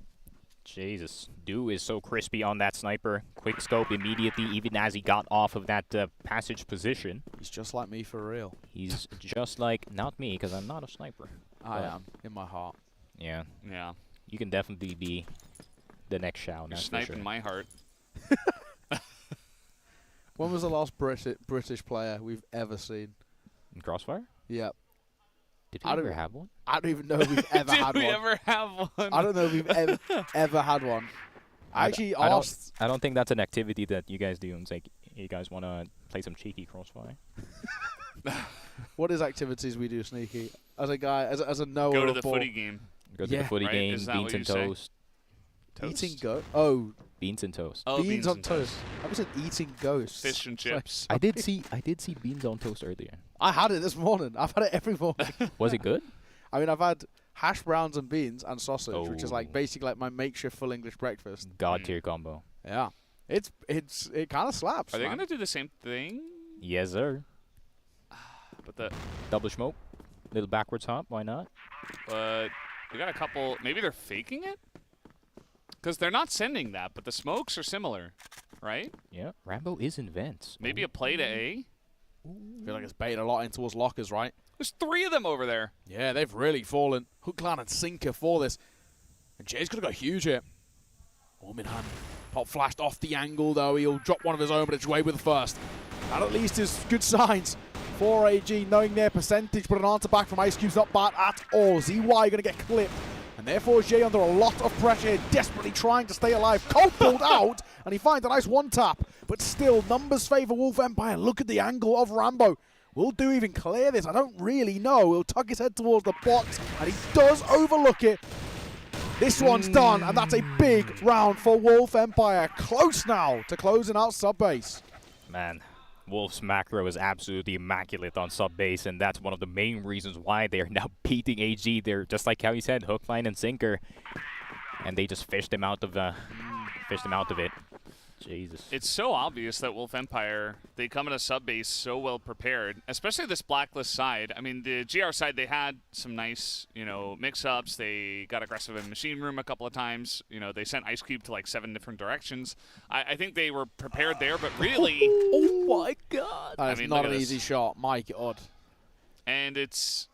Jesus, Du is so crispy on that sniper. Quick scope immediately, even as he got off of that passage position. He's just like me for real. He's just like, not me, because I'm not a sniper. I am, in my heart. Yeah. Yeah. You can definitely be the next Shao. You're sniping my heart. When was the last British player we've ever seen? In CROSSFIRE? Yep. Did we ever have one? I don't even know if we've ever had one. Did we ever have one? I don't know if we've ever had one. I actually asked. I don't think that's an activity that you guys do. It's like, you guys want to play some cheeky CROSSFIRE? What is activities we do, Sneaky? As a guy, as a knower. Go to the footy game. Go to the footy game, beans and toast. Eating Oh. Beans and toast. Oh, beans on toast. I was eating ghosts. Fish and chips. I did see beans on toast earlier. I had it this morning. I've had it every morning. Was it good? I mean, I've had hash browns and beans and sausage, which is like basically like my makeshift full English breakfast. God tier combo. Yeah, it kind of slaps. Are they gonna do the same thing? Yes, sir. But the double smoke, little backwards hop. Why not? But they got a couple. Maybe they're faking it. Because they're not sending that, but the smokes are similar, right? Yeah, Rambo is in vents. Maybe a play to A? I feel like it's baited a lot in towards lockers, right? There's 3 of them over there. Yeah, they've really fallen. Hook, line, and sinker for this. And Jay's could have got huge here. Arm in hand. Pop flashed off the angle, though. He'll drop one of his own, but it's away with the first. That at least is good signs for AG, knowing their percentage, but an answer back from Ice Cube's not bad at all. ZY going to get clipped. And therefore, Jay under a lot of pressure, desperately trying to stay alive. Colt pulled out, and he finds a nice one-tap. But still, numbers favor Wolf Empire. Look at the angle of Rambo. Will Du even clear this? I don't really know. He'll tuck his head towards the box, and he does overlook it. This one's done, and that's a big round for Wolf Empire. Close now to closing out sub-base. Man, Wolf's macro is absolutely immaculate on sub-base, and that's one of the main reasons why they're now beating AG. They're just like how he said, hook, line, and sinker, and they just fished him out of it. Jesus. It's so obvious that Wolf Empire, they come into sub-base so well prepared, especially this Blacklist side. I mean, the GR side, they had some nice, mix-ups. They got aggressive in Machine Room a couple of times. They sent Ice Cube to like 7 different directions. I think they were prepared there, but really... Oh my God. That's not an easy shot. My God. And it's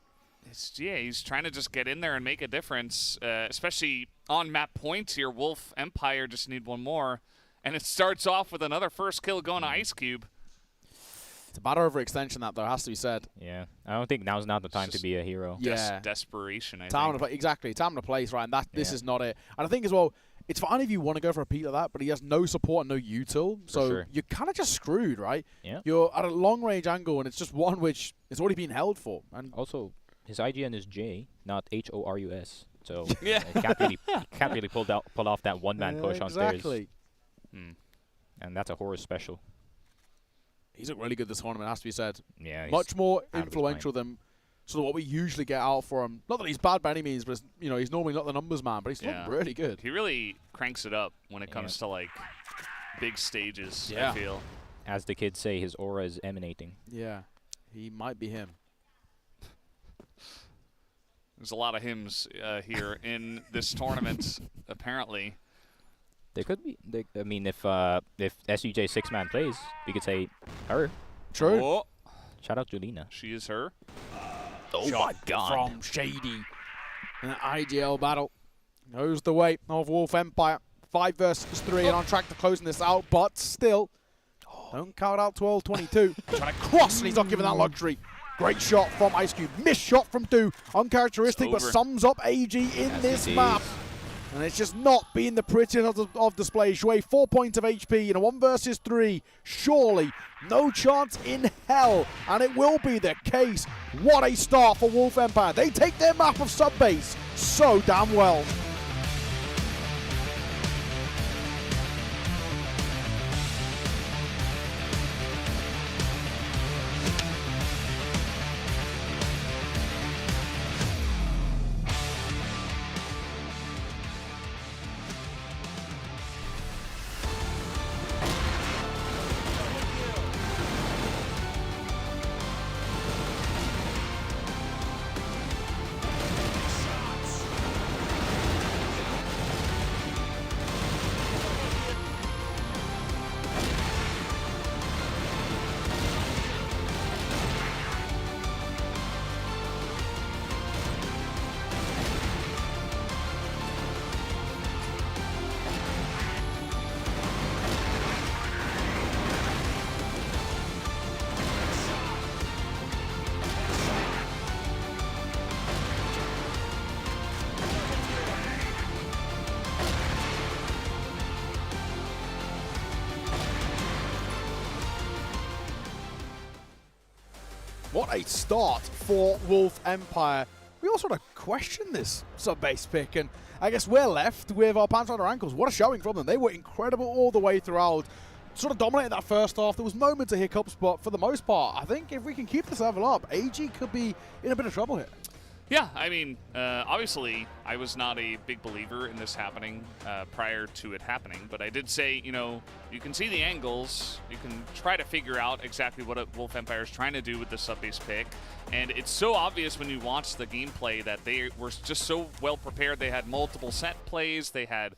he's trying to just get in there and make a difference, especially on map points here. Wolf Empire just need one more. And it starts off with another first kill going to Ice Cube. It's a bad overextension, that, though, has to be said. Yeah. I don't think now's not the time to be a hero. Yeah. Desperation, I think. Exactly. Time and place, right? And this is not it. And I think, as well, it's fine if you want to go for a peak like that, but he has no support and no util. So you're kind of just screwed, right? Yeah. You're at a long-range angle, and it's just one which is already been held for. And also, his IGN is J, not HORUS. So yeah. can't really pull off that one-man push on stairs. Exactly. And that's a horror special. He's looked really good this tournament, has to be said. Yeah, much more influential than sort of what we usually get out for him. Not that he's bad by any means, but he's normally not the numbers man, but he's looked really good. He really cranks it up when it comes to like big stages, I feel. As the kids say, his aura is emanating. Yeah. he might be him. There's a lot of hymns here in this tournament, apparently. There could be. I mean, if SUJ 6-man plays, we could say her. True. Oh. Shout out Julina. She is her. Oh Shot my God. from Shady. In an IGL battle. Knows the way of Wolf Empire. 5 versus 3 and on track to closing this out, but still. Don't count out 12-22. Trying to cross, and he's not given that luxury. Great shot from Ice Cube. Missed shot from Do. Uncharacteristic, but sums up AG in this map. And it's just not being the prettiest of display. Shui, 4 points of HP in a 1 versus 3. Surely no chance in hell. And it will be the case. What a start for Wolf Empire. They take their map of Subbase so damn well. What a start for Wolf Empire. We all sort of question this sub-base pick, and I guess we're left with our pants on our ankles. What a showing from them. They were incredible all the way throughout. Sort of dominated that first half. There was moments of hiccups, but for the most part, I think if we can keep this level up, AG could be in a bit of trouble here. Yeah, I mean, obviously, I was not a big believer in this happening prior to it happening, but I did say, you know, you can see the angles, you can try to figure out exactly what Wolf Empire is trying to do with the sub-base pick, and it's so obvious when you watch the gameplay that they were just so well prepared. They had multiple set plays, they had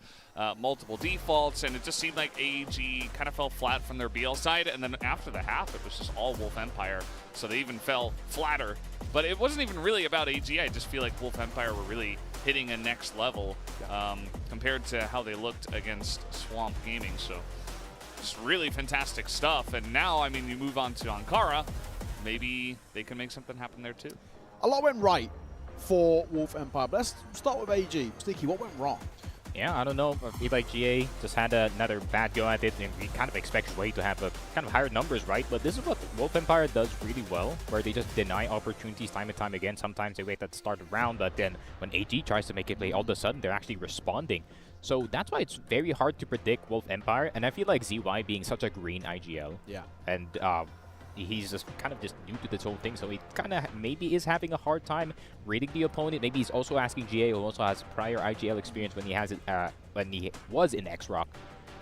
multiple defaults, and it just seemed like AEG kind of fell flat from their BL side, and then after the half, it was just all Wolf Empire, so they even fell flatter. But it wasn't even really about AG. I just feel like Wolf Empire were really hitting a next level compared to how they looked against Swamp Gaming. So just really fantastic stuff. And now, I mean, you move on to Ankara. Maybe they can make something happen there too. A lot went right for Wolf Empire. But let's start with AG. Sneaky, what went wrong? Yeah, I don't know. Like GA just had another bad go at it, and we kind of expect Shui to have a kind of higher numbers, right? But this is what Wolf Empire does really well, where they just deny opportunities time and time again. Sometimes they wait at the start of the round, but then when AG tries to make it play, all of a sudden they're actually responding. So that's why it's very hard to predict Wolf Empire, and I feel like ZY being such a green IGL, and he's just kind of just new to this whole thing, so he kind of maybe is having a hard time reading the opponent. Maybe he's also asking GA, who also has prior IGL experience when he has it when he was in X-Rock,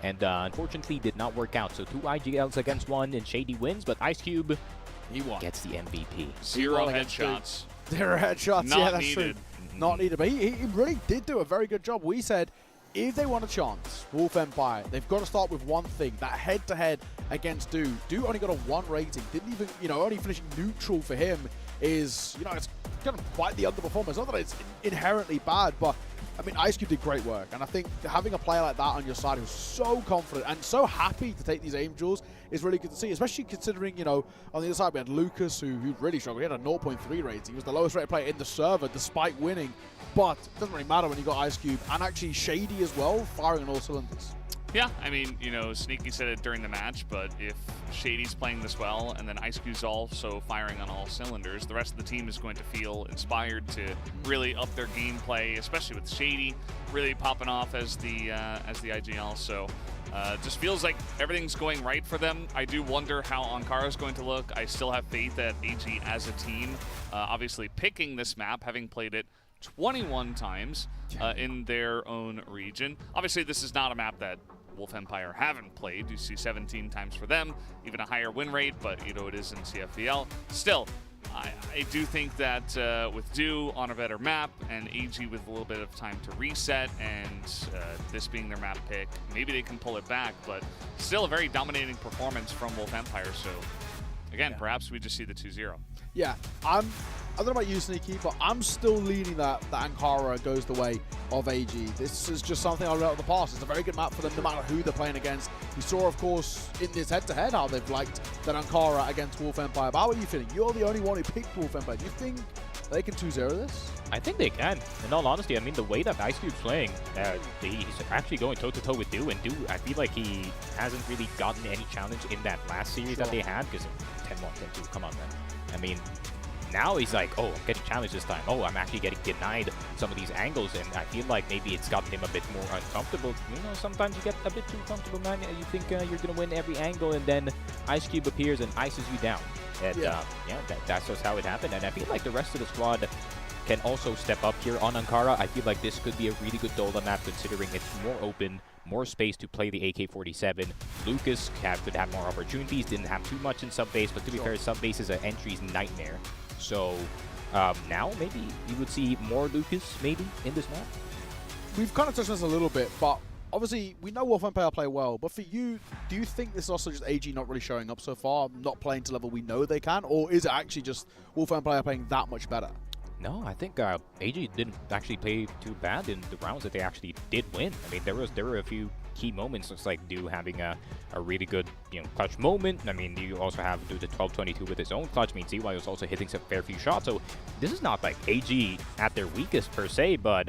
and unfortunately did not work out. So 2 IGLs against 1, and Shady wins, but Ice Cube, he won. Gets the MVP. 0 headshots. 0 headshots. Not yeah, that's needed. True. Not needed, but he really did do a very good job. We said, if they want a chance, Wolf Empire, they've got to start with one thing. That head-to-head against Do. Do only got a 1 rating. Didn't even, only finishing neutral for him is, it's kind of quite the underperformance. It's not that it's inherently bad, but, I mean, Ice Cube did great work. And I think having a player like that on your side who's so confident and so happy to take these aim duels is really good to see, especially considering, on the other side we had Lucas, who really struggled. He had a 0.3 rating. He was the lowest rated player in the server despite winning. But it doesn't really matter when you got Ice Cube and actually Shady as well, firing on all cylinders. Yeah, I mean, Sneaky said it during the match, but if Shady's playing this well and then Ice Cube's also firing on all cylinders, the rest of the team is going to feel inspired to really up their gameplay, especially with Shady really popping off as the IGL. So just feels like everything's going right for them. I do wonder how Ankara is going to look. I still have faith that AG as a team, obviously picking this map, having played it 21 times in their own region. Obviously, this is not a map that Wolf Empire haven't played. You see 17 times for them, even a higher win rate, but you know it is in CFBL. Still, I do think that with Du on a better map and AG with a little bit of time to reset and this being their map pick, maybe they can pull it back, but still a very dominating performance from Wolf Empire. So again, perhaps we just see the 2-0. Yeah, I don't know about you, Sneaky, but I'm still leaning that Ankara goes the way of AG. This is just something I learned in the past. It's a very good map for them no matter who they're playing against. We saw, of course, in this head-to-head how they've liked that Ankara against Wolf Empire. But how are you feeling? You're the only one who picked Wolf Empire. Do you think they can 2-0 this? I think they can. In all honesty, I mean, the way that Ice Cube's playing, he's actually going toe-to-toe with Du, and Du, I feel like he hasn't really gotten any challenge in that last series that they had, because 10-1, 10-2, come on, man. I mean, now he's like, oh, I'm getting challenged this time. Oh, I'm actually getting denied some of these angles, and I feel like maybe it's gotten him a bit more uncomfortable. You know, sometimes you get a bit too comfortable, man. You think you're going to win every angle, and then Ice Cube appears and ices you down. And that's just how it happened. And I feel like the rest of the squad can also step up here on Ankara. I feel like this could be a really good Dola map, considering it's more open, more space to play the AK-47. Lucas could have more opportunities, didn't have too much in sub-base, but to be fair, sub-base is an entry's nightmare. So now maybe you would see more Lucas maybe in this map. We've kind of touched on this a little bit, but obviously we know Wolf Empire play well, but for you, do you think this is also just AG not really showing up so far, not playing to level we know they can, or is it actually just Wolf Empire playing that much better? No, I think AG didn't actually play too bad in the rounds that they actually did win. I mean, there were a few key moments. Looks like Du having a really good clutch moment. I mean, you also have Du the 12-22 with his own clutch. I mean, CY was also hitting some fair few shots. So this is not like AG at their weakest per se, but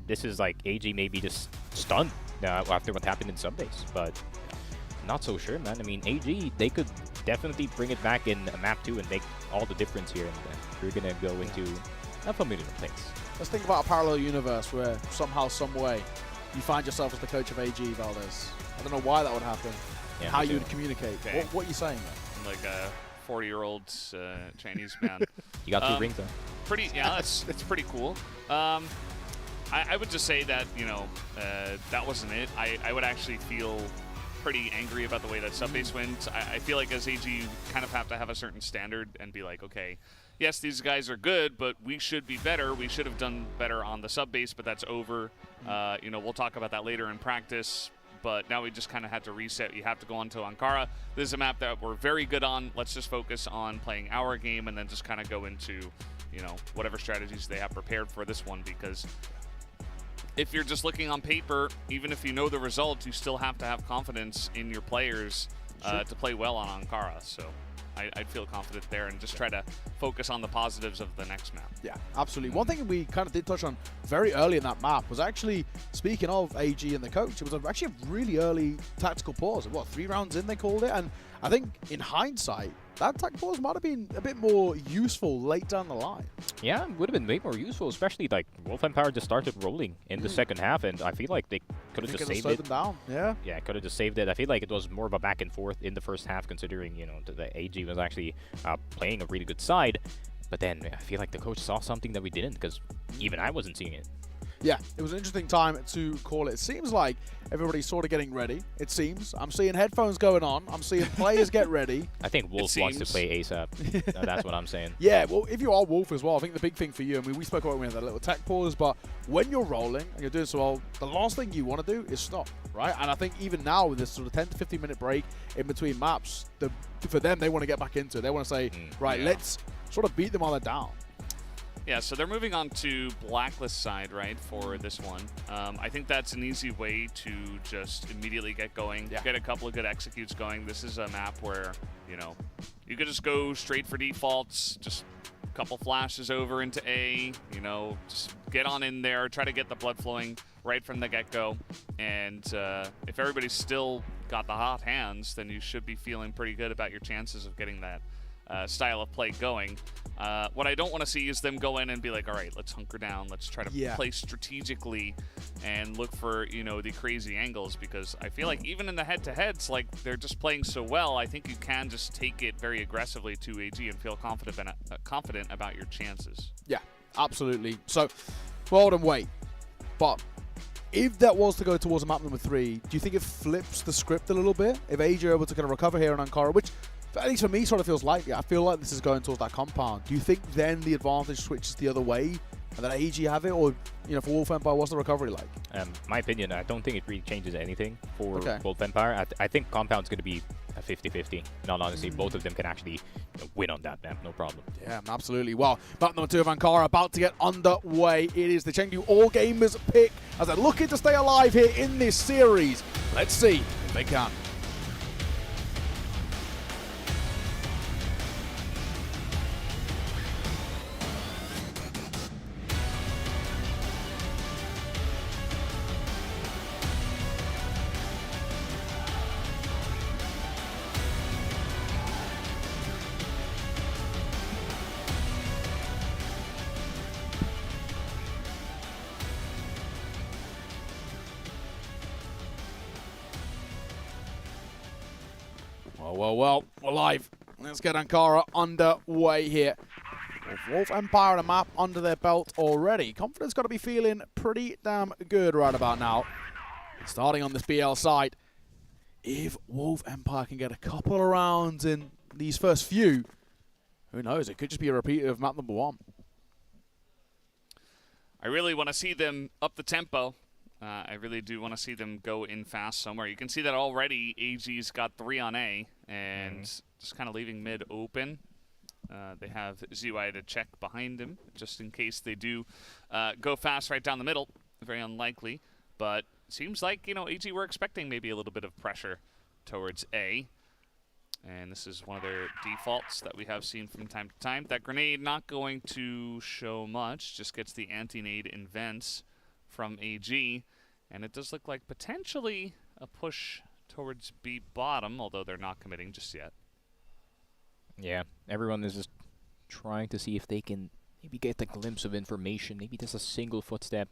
this is like AG maybe just stunned after what happened in sub-base. But not so sure, man. I mean, AG, they could definitely bring it back in map 2 and make all the difference here. And we're gonna go into a familiar place. Let's think about a parallel universe where somehow, some way, you find yourself as the coach of AG, Valdez. I don't know why that would happen. Yeah, how you would communicate. Okay. What are you saying there? I'm like a 40-year-old Chinese man. You got 2 rings, though. Pretty, yeah, it's pretty cool. I would just say that, that wasn't it. I would actually feel pretty angry about the way that subbase went. I feel like as AG, you kind of have to have a certain standard and be like, okay, yes, these guys are good, but we should be better. We should have done better on the sub-base, but that's over. We'll talk about that later in practice, but now we just kind of had to reset. You have to go on to Ankara. This is a map that we're very good on. Let's just focus on playing our game and then just kind of go into, whatever strategies they have prepared for this one, because if you're just looking on paper, even if you know the result, you still have to have confidence in your players to play well on Ankara. So I'd feel confident there and just try to focus on the positives of the next map. Yeah, absolutely. One thing we kind of did touch on very early in that map was actually, speaking of AG and the coach, it was actually a really early tactical pause. 3 rounds in they called it? And I think in hindsight, that tactical pause might have been a bit more useful late down the line. Yeah, it would have been way more useful, especially like Wolf Empire just started rolling in the second half, and I feel like they could have just saved it. Them down. Yeah, could have just saved it. I feel like it was more of a back and forth in the first half, considering the AG was actually playing a really good side. But then I feel like the coach saw something that we didn't, because even I wasn't seeing it. Yeah, it was an interesting time to call it. It seems like everybody's sort of getting ready, it seems. I'm seeing headphones going on. I'm seeing players get ready. I think Wolf wants to play ASAP. That's what I'm saying. Yeah, well, if you are Wolf as well, I think the big thing for you, we spoke about it when we had that little tech pause, but when you're rolling and you're doing so well, the last thing you want to do is stop, right? And I think even now with this sort of 10 to 15 minute break in between maps, for them, they want to get back into it. They want to say, let's sort of beat them while they're down. Yeah, so they're moving on to Blacklist side, right, for this one. I think that's an easy way to just immediately get going, get a couple of good executes going. This is a map where, you could just go straight for defaults, just a couple flashes over into A, just get on in there, try to get the blood flowing right from the get-go. And if everybody's still got the hot hands, then you should be feeling pretty good about your chances of getting that style of play going. What I don't want to see is them go in and be like, all right, let's hunker down. Let's try to play strategically and look for, the crazy angles, because I feel like even in the head-to-heads, like they're just playing so well, I think you can just take it very aggressively to AG and feel confident about your chances. Yeah, absolutely. So, well and wait. But if that was to go towards a map number 3, do you think it flips the script a little bit? If AG are able to kind of recover here on Ankara, which at least for me sort of feels like it. I feel like this is going towards that compound. Do you think then the advantage switches the other way and that AG have it? Or, you know, for Wolf Empire, what's the recovery like? My opinion, I don't think it really changes anything for Wolf Empire. I think compound's going to be a 50-50. In all honesty, both of them can actually win on that map, no problem. Yeah, absolutely. Well, map number 2 of Ankara about to get underway. It is the Chengdu All Gamers pick as they're looking to stay alive here in this series. Let's see if they can. Well, we're live. Let's get Ankara underway here. With Wolf Empire and a map under their belt already. Confidence got to be feeling pretty damn good right about now. Starting on this BL side, if Wolf Empire can get a couple of rounds in these first few, who knows? It could just be a repeat of map number 1. I really want to see them up the tempo. I really do want to see them go in fast somewhere. You can see that already AG's got 3 on A and just kind of leaving mid open. They have ZY to check behind him just in case they do go fast right down the middle. Very unlikely, but seems like, you know, AG were expecting maybe a little bit of pressure towards A. And this is one of their defaults that we have seen from time to time. That grenade not going to show much, just gets the anti-nade in vents from AG. And it does look like potentially a push towards B bottom, although they're not committing just yet. Yeah, everyone is just trying to see if they can maybe get a glimpse of information, maybe just a single footstep.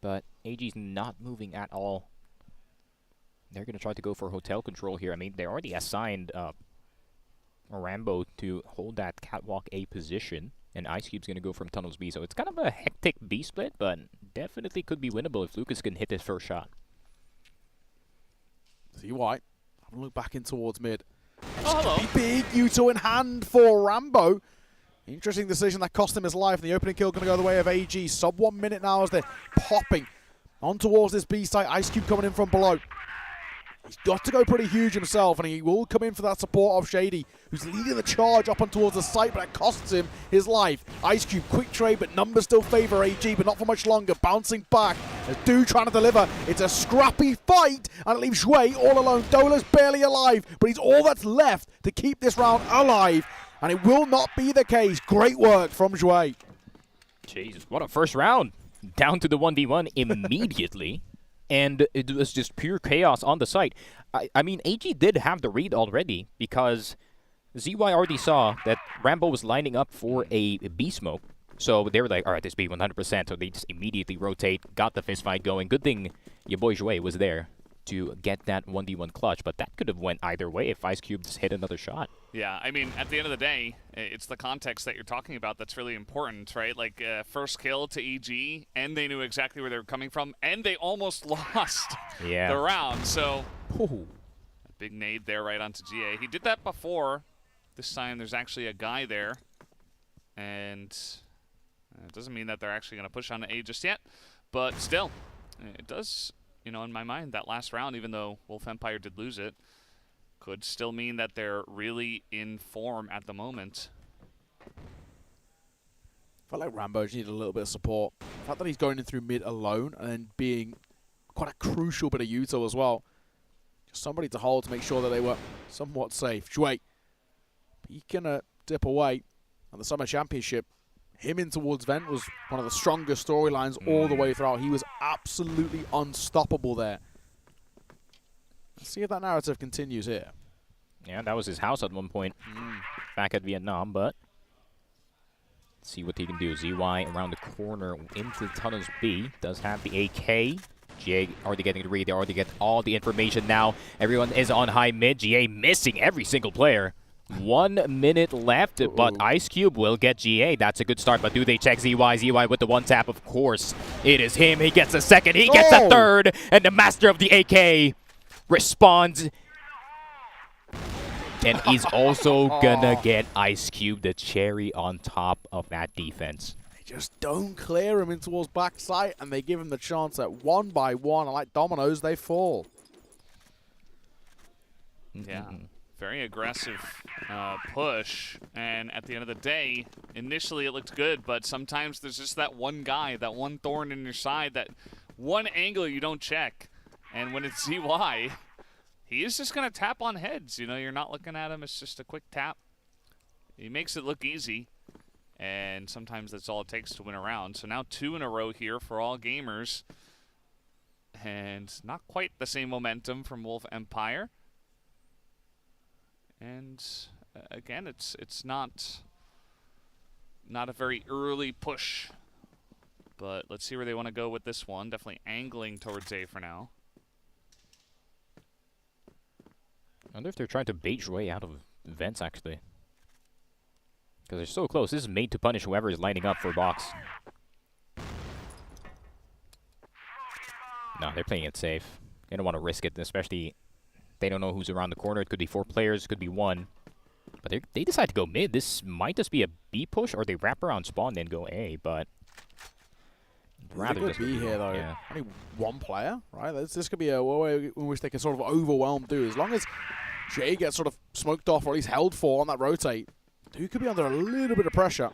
But AG's not moving at all. They're going to try to go for hotel control here. I mean, they already assigned Rambo to hold that catwalk A position. And Ice Cube's going to go from Tunnels B. So it's kind of a hectic B split, but definitely could be winnable if Lucas can hit his first shot. ZY, having a look back in towards mid. Oh, hello. Big Yuto in hand for Rambo. Interesting decision that cost him his life. And the opening kill going to go the way of AG. Sub 1 minute now as they're popping on towards this B site. Ice Cube coming in from below. He's got to go pretty huge himself, and he will come in for that support of Shady, who's leading the charge up and towards the site, but that costs him his life. Ice Cube, quick trade, but numbers still favor AG, but not for much longer. Bouncing back, as Du trying to deliver. It's a scrappy fight, and it leaves Shui all alone. Dola's barely alive, but he's all that's left to keep this round alive, and it will not be the case. Great work from Shui. Jesus, what a first round. Down to the 1v1 immediately. And it was just pure chaos on the site. I mean, AG did have the read already because ZY already saw that Rambo was lining up for a B smoke. So they were like, all right, this B 100%. So they just immediately rotate, got the fist fight going. Good thing your boy Jouet was there to get that 1v1 clutch. But that could have went either way if Ice Cube just hit another shot. Yeah, I mean, at the end of the day, it's the context that you're talking about that's really important, right? Like, first kill to EG, and they knew exactly where they were coming from, and they almost lost the round. So, a big nade there right onto GA. He did that before. This time there's actually a guy there, and it doesn't mean that they're actually going to push on A just yet, but still, it does, you know, in my mind, that last round, even though Wolf Empire did lose it, could still mean that they're really in form at the moment. I felt like Rambo just needed a little bit of support. The fact that he's going in through mid alone and then being quite a crucial bit of Yuto as well. Just somebody to hold to make sure that they were somewhat safe. Shui, he can dip away. And the Summer Championship, him in towards Vent was one of the strongest storylines all the way throughout. He was absolutely unstoppable there. Let's see if that narrative continues here. Yeah, that was his house at one point back at Vietnam, but let's see what he can do. ZY around the corner into the tunnels B. Does have the AK. GA already getting the read. They already get all the information now. Everyone is on high mid. GA missing every single player 1 minute left, but Ice Cube will get GA. That's a good start, but do they check ZY? ZY with the one tap, of course. It is him. He gets a second. He gets a third. And the master of the AK responds. And he's also gonna get Ice Cube, the cherry on top of that defense. They just don't clear him in towards backside, and they give him the chance that one by one, and like dominoes, they fall. Yeah. Very aggressive push, and at the end of the day, initially it looked good, but sometimes there's just that one guy, that one thorn in your side, that one angle you don't check. And when it's ZY, he is just going to tap on heads. You know, you're not looking at him. It's just a quick tap. He makes it look easy, and sometimes that's all it takes to win a round. So now 2 in a row here for all gamers, and not quite the same momentum from Wolf Empire. And again, it's not a very early push, but let's see where they want to go with this one. Definitely angling towards A for now. I wonder if they're trying to bait your way out of vents, actually. Because they're so close. This is made to punish whoever is lining up for box. No, they're playing it safe. They don't want to risk it, especially they don't know who's around the corner. It could be 4 players, it could be 1. But they decide to go mid. This might just be a B push, or they wrap around spawn then go A, but rather just B here though. Yeah. Only 1 player, right? This could be a way in which they can sort of overwhelm Do. As long as Jay gets sort of smoked off, or at least held for on that rotate, Do could be under a little bit of pressure.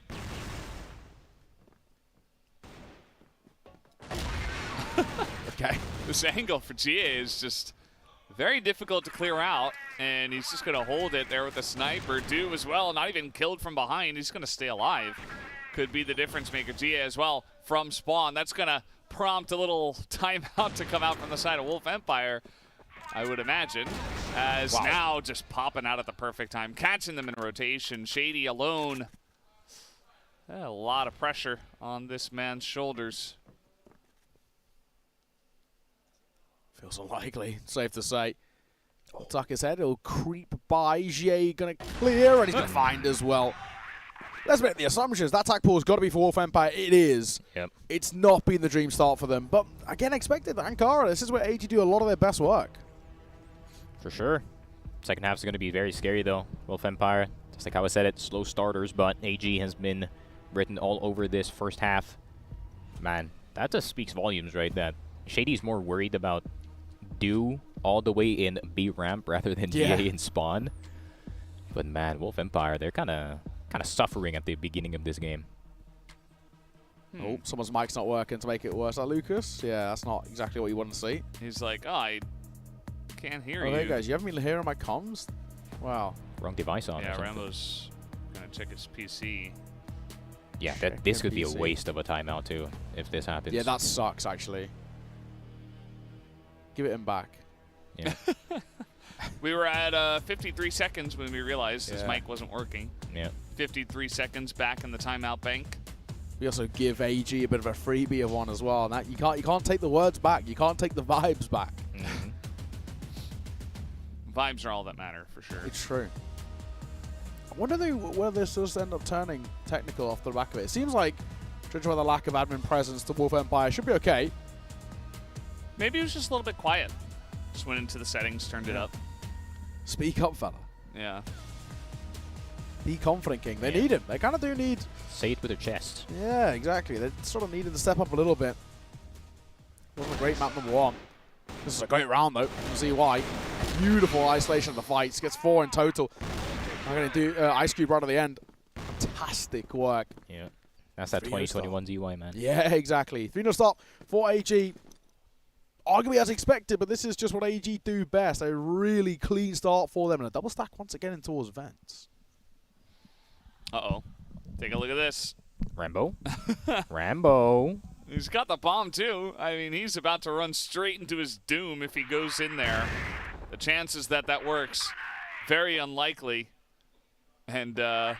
Okay. This angle for GA is just very difficult to clear out, and he's just going to hold it there with the sniper. Do as well, not even killed from behind. He's going to stay alive. Could be the difference maker. GA as well from spawn. That's going to prompt a little timeout to come out from the side of Wolf Empire, I would imagine, as now just popping out at the perfect time, catching them in rotation. Shady alone. A lot of pressure on this man's shoulders. Feels unlikely, safe to say. Tuck his head, he'll creep by. Jay gonna clear, and he's gonna find as well. Let's make the assumptions. That attack pool's got to be for Wolf Empire. It is. Yep. It's not been the dream start for them, but again, expected. Ankara, this is where AG do a lot of their best work. For sure. Second half is going to be very scary, though. Wolf Empire, just like how I said it, slow starters, but AG has been written all over this first half. Man, that just speaks volumes, right? That Shady's more worried about Do all the way in B ramp rather than GA in spawn. But man, Wolf Empire, they're kind of suffering at the beginning of this game. Oh, someone's mic's not working to make it worse. Lucas? Yeah, that's not exactly what you want to see. He's like, oh, I can't hear you. Oh, hey guys, you haven't been hearing my comms? Wow. Wrong device on. Yeah, Rambo's gonna check his PC. Yeah, this could be a waste of a timeout too, if this happens. Yeah, that sucks actually. Give it him back. Yeah. We were at 53 seconds when we realized his mic wasn't working. Yeah. 53 seconds back in the timeout bank. We also give AG a bit of a freebie of one as well. And that you can't take the words back. You can't take the vibes back. Mm-hmm. Vibes are all that matter for sure. It's true. I wonder whether this does end up turning technical off the back of it. It seems like, judging by the lack of admin presence, the Wolf Empire should be okay. Maybe it was just a little bit quiet. Just went into the settings, turned it up. Speak up, fella. Yeah. Be confident, King. They need him. They kind of do need... Say it with their chest. Yeah, exactly. They sort of needed to step up a little bit. Wasn't a great map number 1. This is a great round, though. You can see why. Beautiful isolation of the fights. Gets 4 in total. I'm going to do Ice Cube right at the end. Fantastic work. Yeah. That's that 2021 ZY, man. Yeah, exactly. 3-0 stop for AG. Arguably as expected, but this is just what AG do best. A really clean start for them. And a double stack once again in towards vents. Uh-oh. Take a look at this. Rambo. Rambo. He's got the bomb, too. I mean, he's about to run straight into his doom if he goes in there. The chances that that works, very unlikely. And let's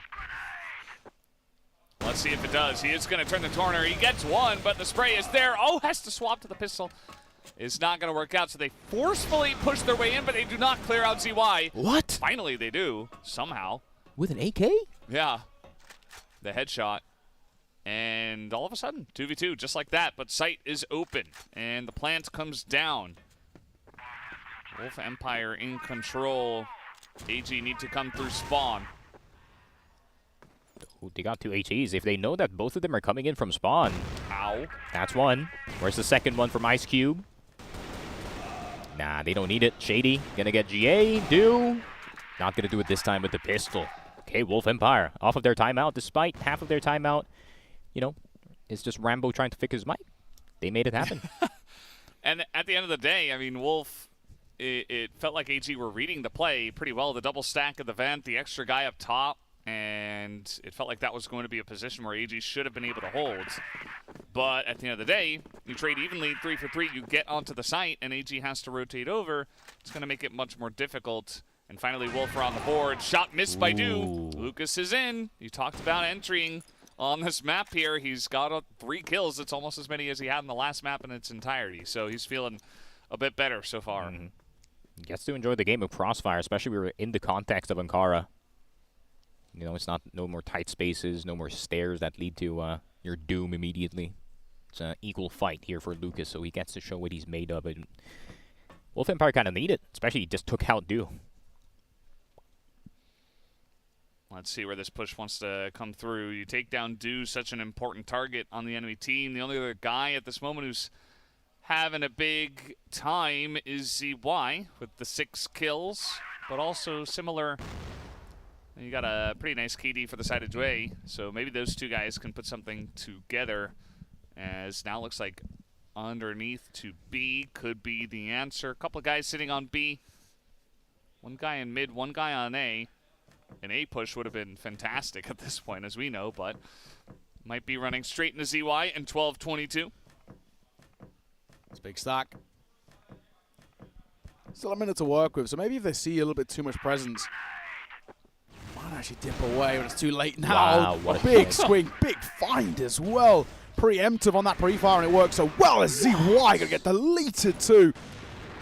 see if it does. He is going to turn the corner. He gets one, but the spray is there. Oh, has to swap to the pistol. is not going to work out. So they forcefully push their way in, but they do not clear out ZY. What? Finally, they do, somehow. With an AK? Yeah. The headshot. And all of a sudden, 2v2, just like that. But site is open, and the plant comes down. Wolf Empire in control. AG need to come through spawn. Ooh, they got 2 HEs. If they know that both of them are coming in from spawn. Ow. That's one. Where's the second one from Ice Cube? Nah, they don't need it. Shady gonna get GA. Do. Not gonna do it this time with the pistol. Okay, Wolf Empire off of their timeout, despite half of their timeout. You know, it's just Rambo trying to fix his mic. They made it happen. And at the end of the day, I mean, Wolf, it felt like AG were reading the play pretty well. The double stack of the vent, the extra guy up top, and it felt like that was going to be a position where AG should have been able to hold. But at the end of the day, you trade evenly 3 for 3, you get onto the site, and AG has to rotate over. It's going to make it much more difficult. And finally, Wolf are on the board. Shot missed by Do. Lucas is in. You talked about entering on this map here. He's got 3 kills. It's almost as many as he had in the last map in its entirety. So he's feeling a bit better so far. Gets to enjoy the game of Crossfire, especially we were in the context of Ankara. You know, it's not no more tight spaces, no more stairs that lead to your doom immediately. It's an equal fight here for Lucas, so he gets to show what he's made of. And Wolf Empire kind of need it, especially he just took out Do. Let's see where this push wants to come through. You take down Do, such an important target on the enemy team. The only other guy at this moment who's having a big time is ZY with the 6 kills, but also similar. You got a pretty nice KD for the side of Dway, so maybe those 2 guys can put something together, as now looks like underneath to B could be the answer. A couple of guys sitting on B. 1 guy in mid, 1 guy on A. An A push would have been fantastic at this point, as we know, but might be running straight into ZY in 12-22. It's a big stack. Still a minute to work with, so maybe if they see a little bit too much presence, might actually dip away, but it's too late now. Wow, what a big swing, big find as well. Preemptive on that pre-fire, and it works so well as ZY gonna get deleted too.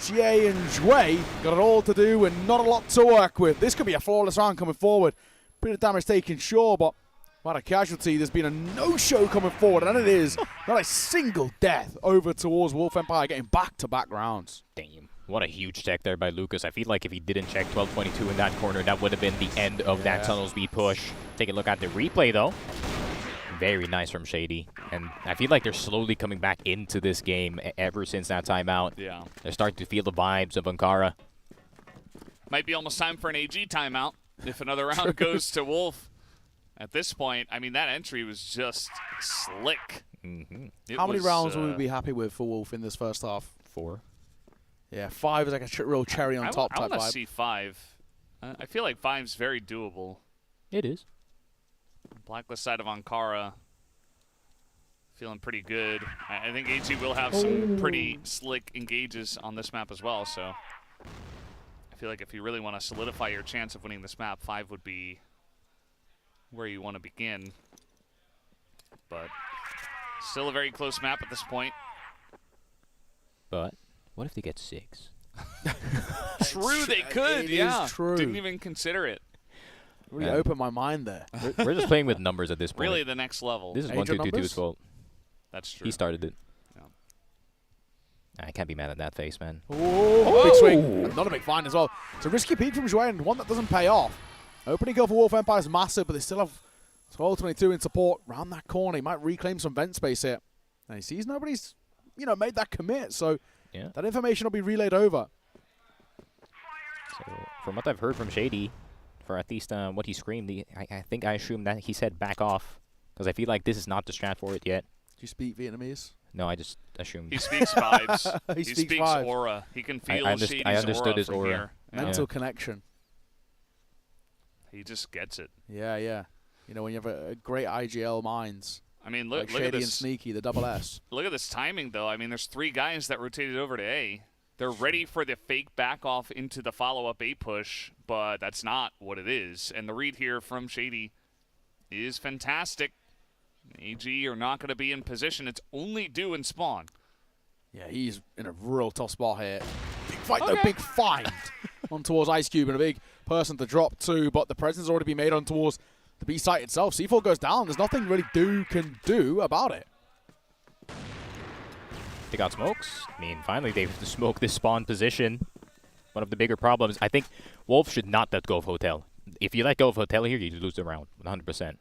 GA and Dway got it all to do and not a lot to work with. This could be a flawless round coming forward. Bit of damage taken, sure, but what a casualty. There's been a no-show coming forward, and it is not a single death over towards Wolf Empire, getting back-to-back rounds. Damn. What a huge check there by Lucas. I feel like if he didn't check 12-22 in that corner, that would have been the end of that tunnel speed push. Take a look at the replay, though. Very nice from Shady. And I feel like they're slowly coming back into this game ever since that timeout. Yeah. They're starting to feel the vibes of Ankara. Might be almost time for an AG timeout if another round goes to Wolf. At this point, I mean, that entry was just slick. How many rounds would we be happy with for Wolf in this first half? 4. Yeah, 5 is like a real cherry on top type I want to vibe. see 5. I feel like 5's very doable. It is. Blacklist side of Ankara feeling pretty good. I think AG will have some pretty slick engages on this map as well, so I feel like if you really want to solidify your chance of winning this map, 5 would be where you want to begin. But still a very close map at this point. But what if they get 6? True, they could, yeah. True. Didn't even consider it. Really opened my mind there. We're just playing with numbers at this point. Really the next level. This is 1-2-2-2's fault. That's true. He started it. Yeah. I can't be mad at that face, man. Oh, big swing. Not a big find as well. It's a risky peek from Joanne, one that doesn't pay off. Opening goal for Wolf Empire is massive, but they still have 12-22 in support. Round that corner, he might reclaim some vent space here. And he sees nobody's, made that commit, so that information will be relayed over. So, from what I've heard from Shady, for at least what he screamed, I think I assume that he said back off, because I feel like this is not the strat for it yet. Do you speak Vietnamese? No, I just assumed. He speaks vibes. he speaks vibes. Aura. He can feel Shady's I understood aura his from aura. here. Mental connection. He just gets it. Yeah, yeah. When you have a great IGL minds. I mean, like look Shady at this. and Sneaky, the double S. Look at this timing, though. I mean, there's 3 guys that rotated over to A. They're ready for the fake back off into the follow-up A push, but that's not what it is. And the read here from Shady is fantastic. AG are not going to be in position. It's only Do and spawn. Yeah, he's in a real tough spot here. Big fight though, big find on towards Ice Cube and a big person to drop too, but the presence already been made on towards the B site itself. C4 goes down. There's nothing really can do about it. They got smokes. I mean, finally they've smoked this spawn position. One of the bigger problems. I think Wolf should not let go of Hotel. If you let go of Hotel here, you lose the round 100%.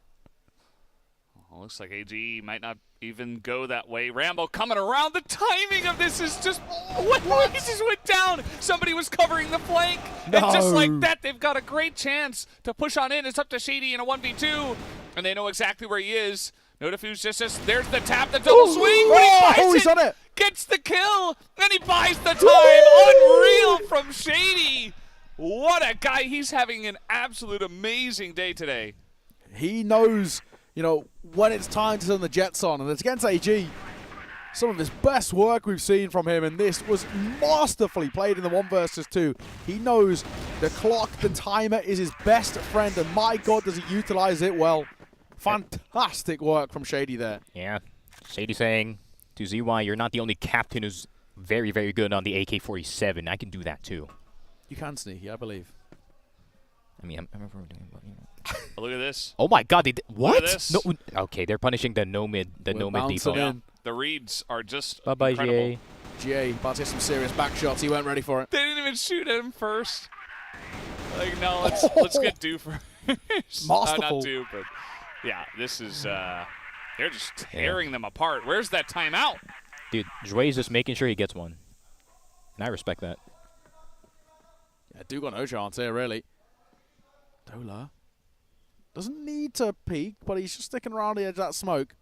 Well, looks like AG might not even go that way. Rambo coming around. The timing of this is just... What? He just went down. Somebody was covering the flank. No. And just like that, they've got a great chance to push on in. It's up to Shady in a 1v2. And they know exactly where he is. Notafuse just there's the tap, the double swing. When he buys he's on it. Gets the kill. And he buys the time. Unreal from Shady. What a guy. He's having an absolute amazing day today. He knows, you know, when it's time to turn the jets on. And it's against AG. Some of his best work we've seen from him. And this was masterfully played in the 1 versus 2. He knows the clock, the timer is his best friend. And my God, does he utilize it well. Fantastic work from Shady there. Yeah. Shady saying to ZY, you're not the only captain who's very, very good on the AK-47. I can do that too. You can, Sneaky, I believe. I mean, I remember doing Look at this. Oh my God! They did, what? Look at this. No. Okay, they're punishing the no mid default. Yeah, the reads are just Bye-bye, incredible. GA about to hit some serious back shots. He weren't ready for it. They didn't even shoot at him first. Like, no, let's get Do first. Masterful. Not Do, but yeah, this is they're just tearing them apart. Where's that timeout? Dude, Zway's just making sure he gets one, and I respect that. Yeah, Do got no chance here, really. Dola doesn't need to peek, but he's just sticking around the edge of that smoke.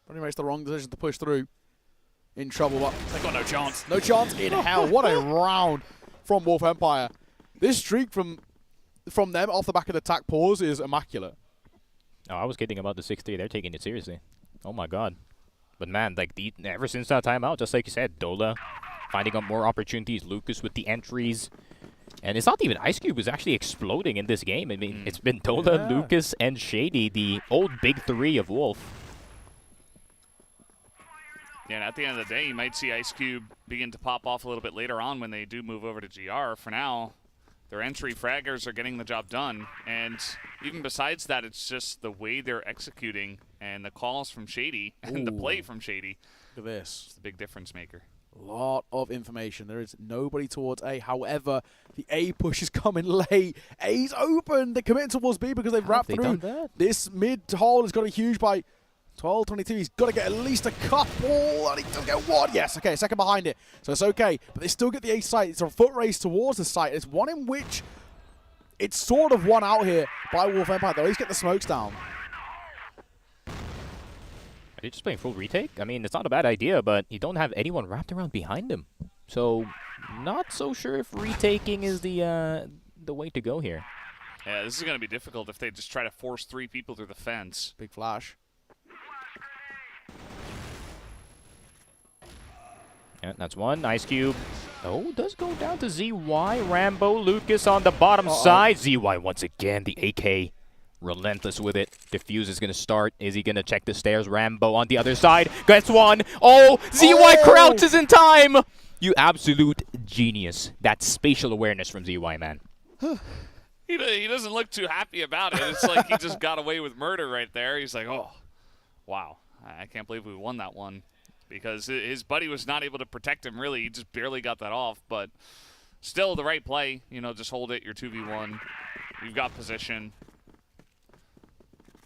But he makes the wrong decision to push through. In trouble, but they got no chance. No chance in hell. What a round from Wolf Empire. This streak from them off the back of the attack pause is immaculate. Oh, I was kidding about the 6-3. They're taking it seriously. Oh my God. But man, like ever since that timeout, just like you said, Dola finding up more opportunities. Lucas with the entries. And it's not even Ice Cube who's actually exploding in this game. I mean, it's been Dola, Lucas, and Shady, the old big three of Wolf. Yeah, and at the end of the day, you might see Ice Cube begin to pop off a little bit later on when they do move over to GR. For now, their entry fraggers are getting the job done. And even besides that, it's just the way they're executing and the calls from Shady and the play from Shady. Look at this. It's the big difference maker. Lot of information. There is nobody towards A. However, the A push is coming late. A's open. They're committing towards B because they've wrapped through. This mid hole has got a huge by 12-22. He's got to get at least a couple. And he does get one. Yes, okay, second behind it. So it's okay. But they still get the A site. It's a foot race towards the site. It's one in which it's sort of won out here by Wolf Empire. They'll at least get the smokes down. Are they just playing full retake? I mean, it's not a bad idea, but you don't have anyone wrapped around behind him. So, not so sure if retaking is the way to go here. Yeah, this is going to be difficult if they just try to force 3 people through the fence. Big flash. Yeah, that's one. Ice Cube. Oh, does go down to ZY. Rambo, Lucas on the bottom side. ZY once again, the AK. Relentless with it. Diffuse is going to start. Is he going to check the stairs? Rambo on the other side. Gets one. Oh, ZY crouches in time. You absolute genius. That's spatial awareness from ZY, man. He doesn't look too happy about it. It's like he just got away with murder right there. He's like, oh, wow. I can't believe we won that one. Because his buddy was not able to protect him, really. He just barely got that off. But still the right play. You know, just hold it. You're 2v1. You've got position.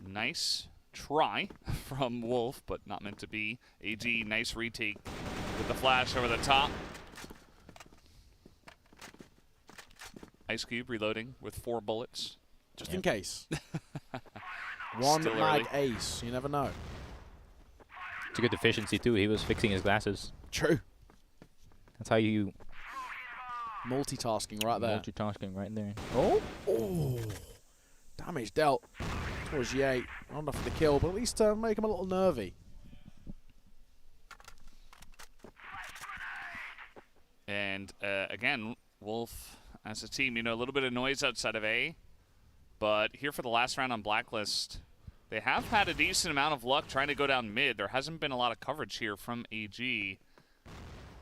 Nice try from Wolf, but not meant to be. AG, nice retake with the flash over the top. Ice Cube reloading with 4 bullets. Just in case. One Still mag early. ace. You never know. It's a good efficiency, too. He was fixing his glasses. True. That's how you... Multitasking right there. Multitasking right there. Oh! Damage dealt towards Ye. Not enough for the kill, but at least make him a little nervy. And again, Wolf as a team, you know, a little bit of noise outside of A. But here for the last round on Blacklist, they have had a decent amount of luck trying to go down mid. There hasn't been a lot of coverage here from AG.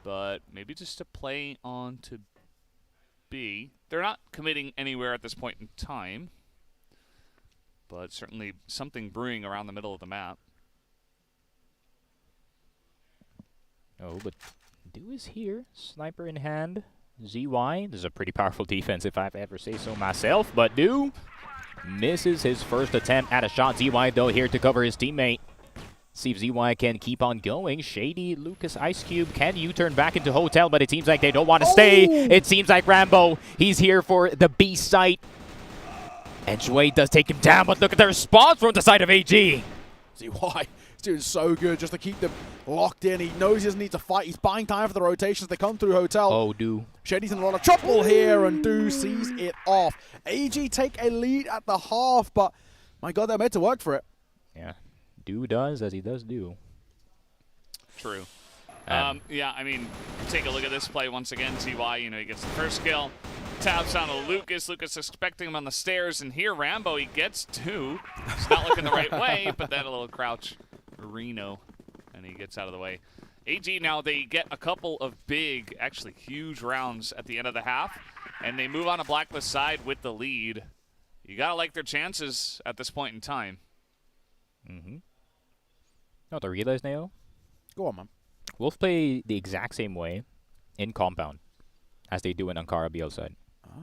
but maybe just to play on to B. They're not committing anywhere at this point in time, but certainly something brewing around the middle of the map. Oh, but Do is here, sniper in hand. ZY, this is a pretty powerful defense if I've ever say so myself, but Do misses his first attempt at a shot. ZY, though, here to cover his teammate. See if ZY can keep on going. Shady, Lucas, Ice Cube can U-turn back into Hotel, but it seems like they don't want to stay. It seems like Rambo, he's here for the B site. And Shui does take him down, but look at the response from the side of AG. ZY is doing so good just to keep them locked in. He knows he doesn't need to fight. He's buying time for the rotations. They come through Hotel. Oh, Do. Shady's in a lot of trouble here, and Do sees it off. AG take a lead at the half, but my God, they're made to work for it. Yeah. Do does as he does do. True. Yeah, I mean, take a look at this play once again. ZY, you know, he gets the first kill. Taps on to Lucas. Lucas expecting him on the stairs, and here Rambo, he gets two. It's not looking the right way, but then a little crouch Reno, and he gets out of the way. AG now, they get a couple of big, actually huge rounds at the end of the half, and they move on to Blacklist side with the lead. You gotta like their chances at this point in time. Mm-hmm. You know what I realized, Neo? Go on, man. Wolf play the exact same way in Compound as they do in Ankara BL side.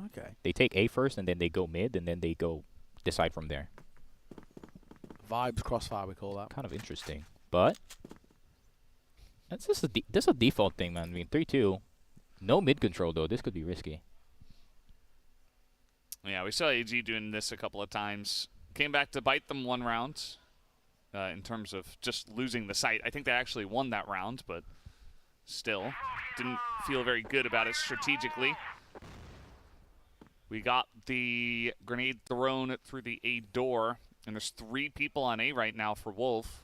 Okay. They take A first, and then they go mid, and then they go decide from there. Vibes crossfire, we call that. Kind of interesting. But that's just a default thing, man. I mean, 3-2. No mid control, though. This could be risky. Yeah, we saw AG doing this a couple of times. Came back to bite them one round. In terms of just losing the site. I think they actually won that round, but still didn't feel very good about it strategically. We got the grenade thrown through the A door, and there's 3 people on A right now for Wolf.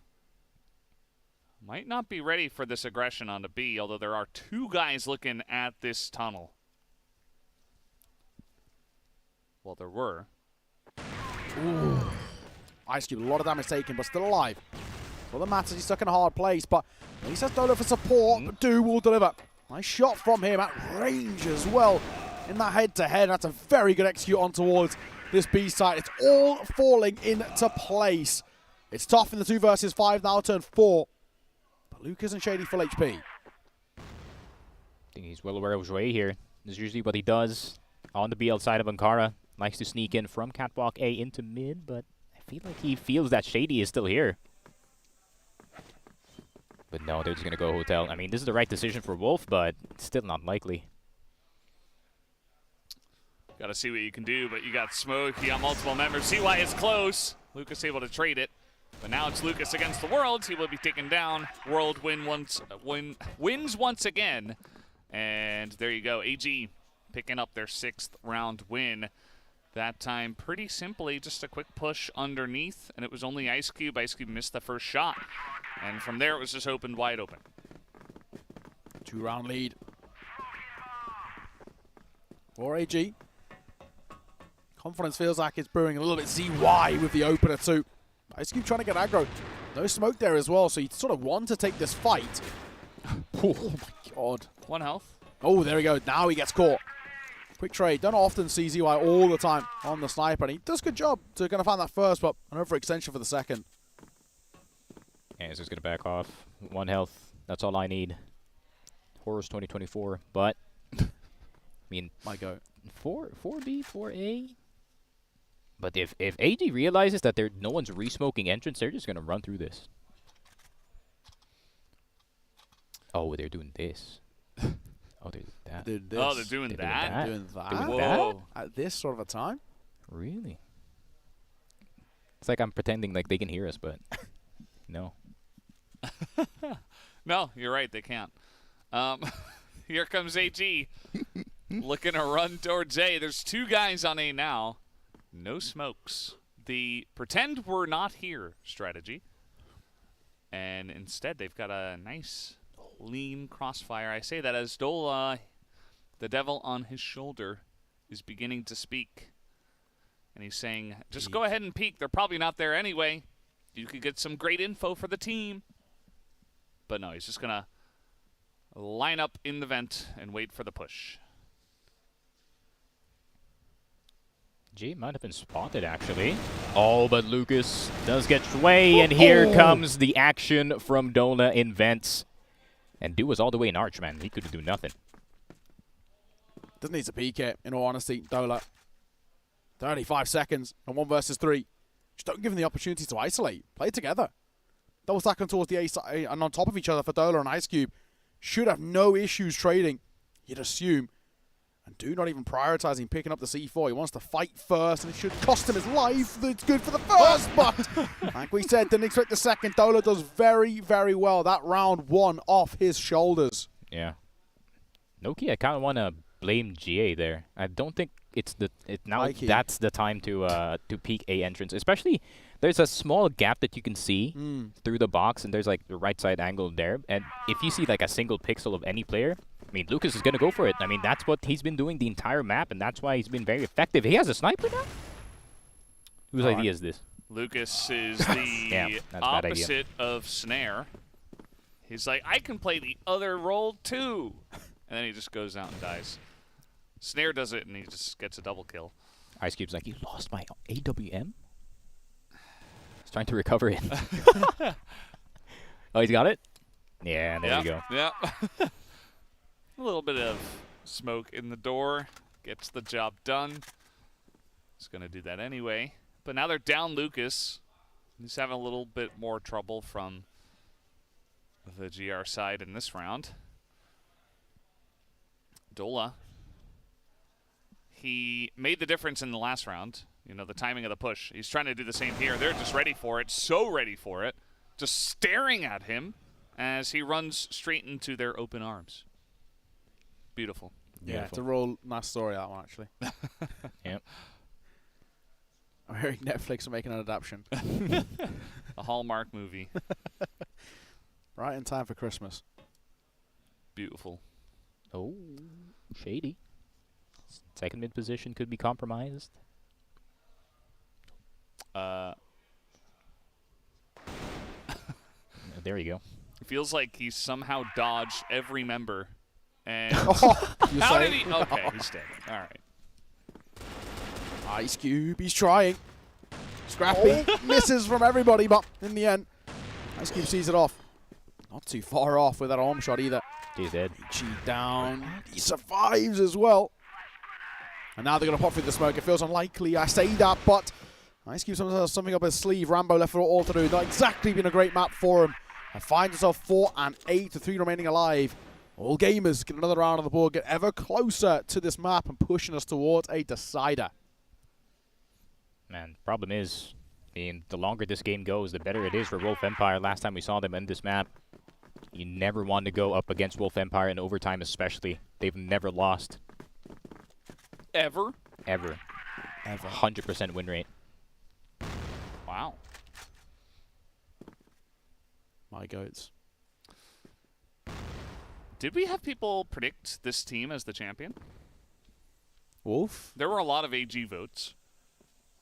Might not be ready for this aggression onto B, although there are 2 guys looking at this tunnel. Well, there were. Ooh. Ice Cube, a lot of damage taken, but still alive. Well, the matters, he's stuck in a hard place, but he says Dolo for support, but Do will deliver. Nice shot from him at range as well. In that head-to-head, that's a very good execute on towards this B site. It's all falling into place. It's tough in the 2 versus 5, now turn 4. But Lucas and Shady full HP. I think he's well aware of Joey here. This is usually what he does on the BL side of Ankara. Likes to sneak in from Catwalk A into mid, but I feel like he feels that Shady is still here. But no, they're just going to go Hotel. I mean, this is the right decision for Wolf, but still not likely. Got to see what you can do, but you got Smoke, you got multiple members. CY is close. Lucas able to trade it. But now it's Lucas against the Worlds. He will be taken down. World wins once again. And there you go. AG picking up their 6th round win. That time, pretty simply, just a quick push underneath, and it was only Ice Cube. Ice Cube missed the first shot, and from there it was just open, wide open. 2-round lead for AG. Confidence feels like it's brewing a little bit. ZY with the opener too. Ice Cube trying to get aggro. No smoke there as well, so you sort of want to take this fight. Oh my God. 1 health. Oh, there we go. Now he gets caught. Quick trade. Don't often see ZY all the time on the sniper, and he does a good job to kind of find that first, but another extension for the second. And he's just going to back off. 1 health. That's all I need. Horrors 2024. But, I mean, my go. 4B, 4A. But if AG realizes that no one's re-smoking entrance, they're just going to run through this. Oh, they're doing this. Oh, they're doing that. Oh, they're doing that? Doing that? Doing that? At this sort of a time? Really? It's like I'm pretending like they can hear us, but no. No, you're right. They can't. Here comes AG. Looking to run towards A. There's 2 guys on A now. No smokes. The pretend we're not here strategy. And instead, they've got a nice lean crossfire. I say that as Dola, the devil on his shoulder, is beginning to speak. And he's saying, just go ahead and peek. They're probably not there anyway. You could get some great info for the team. But no, he's just going to line up in the vent and wait for the push. G might have been spotted, actually. Oh, but Lucas does get sway, and here comes the action from Dola in vents. And Du was all the way in arch, man. He couldn't do nothing. Doesn't need to peek it, in all honesty, Dola. 35 seconds and 1 versus 3. Just don't give him the opportunity to isolate. Play together. Double stacking towards the A side and on top of each other for Dola and Ice Cube. Should have no issues trading, you'd assume. And Du not even prioritizing picking up the C4. He wants to fight first, and it should cost him his life. It's good for the first, but like we said, didn't expect the second. Dola does very, very well. That round 1 off his shoulders. Yeah. Noki, I kind of want to blame GA there. I don't think it's that's the time to peek A entrance. Especially, there's a small gap that you can see through the box, and there's like the right side angle there. And if you see like a single pixel of any player, I mean, Lucas is going to go for it. I mean, that's what he's been doing the entire map, and that's why he's been very effective. He has a sniper now? Whose idea is this? Lucas is the opposite of Snare. He's like, I can play the other role too. And then he just goes out and dies. Snare does it, and he just gets a double kill. Ice Cube's like, you lost my AWM? He's trying to recover it. Oh, he's got it? Yeah, there we go. Yeah. A little bit of smoke in the door gets the job done. He's going to do that anyway. But now they're down Lucas. He's having a little bit more trouble from the GR side in this round. Dola. He made the difference in the last round. You know, the timing of the push. He's trying to do the same here. They're just ready for it. So ready for it. Just staring at him as he runs straight into their open arms. Beautiful. Yeah, it's a real nice story, that one, actually. Yep. I'm hearing Netflix are making an adaptation. A Hallmark movie. Right in time for Christmas. Beautiful. Oh, shady. Second mid position could be compromised. There you go. It feels like he somehow dodged every member. And how did he? Okay, he's dead. All right. Ice Cube, he's trying. Scrappy misses from everybody, but in the end, Ice Cube sees it off. Not too far off with that arm shot either. He's dead. G down. He survives as well. And now they're going to pop through the smoke. It feels unlikely. I say that, but Ice Cube has something up his sleeve. Rambo left for all to do. Not exactly been a great map for him. And finds himself 4 and 8 with 3 remaining alive. All gamers get another round on the board, get ever closer to this map and pushing us towards a decider. Man, problem is, I mean, the longer this game goes, the better it is for Wolf Empire. Last time we saw them in this map, you never want to go up against Wolf Empire in overtime especially. They've never lost. Ever? Ever. 100% win rate. Wow. My goats. Did we have people predict this team as the champion? Wolf? There were a lot of AG votes.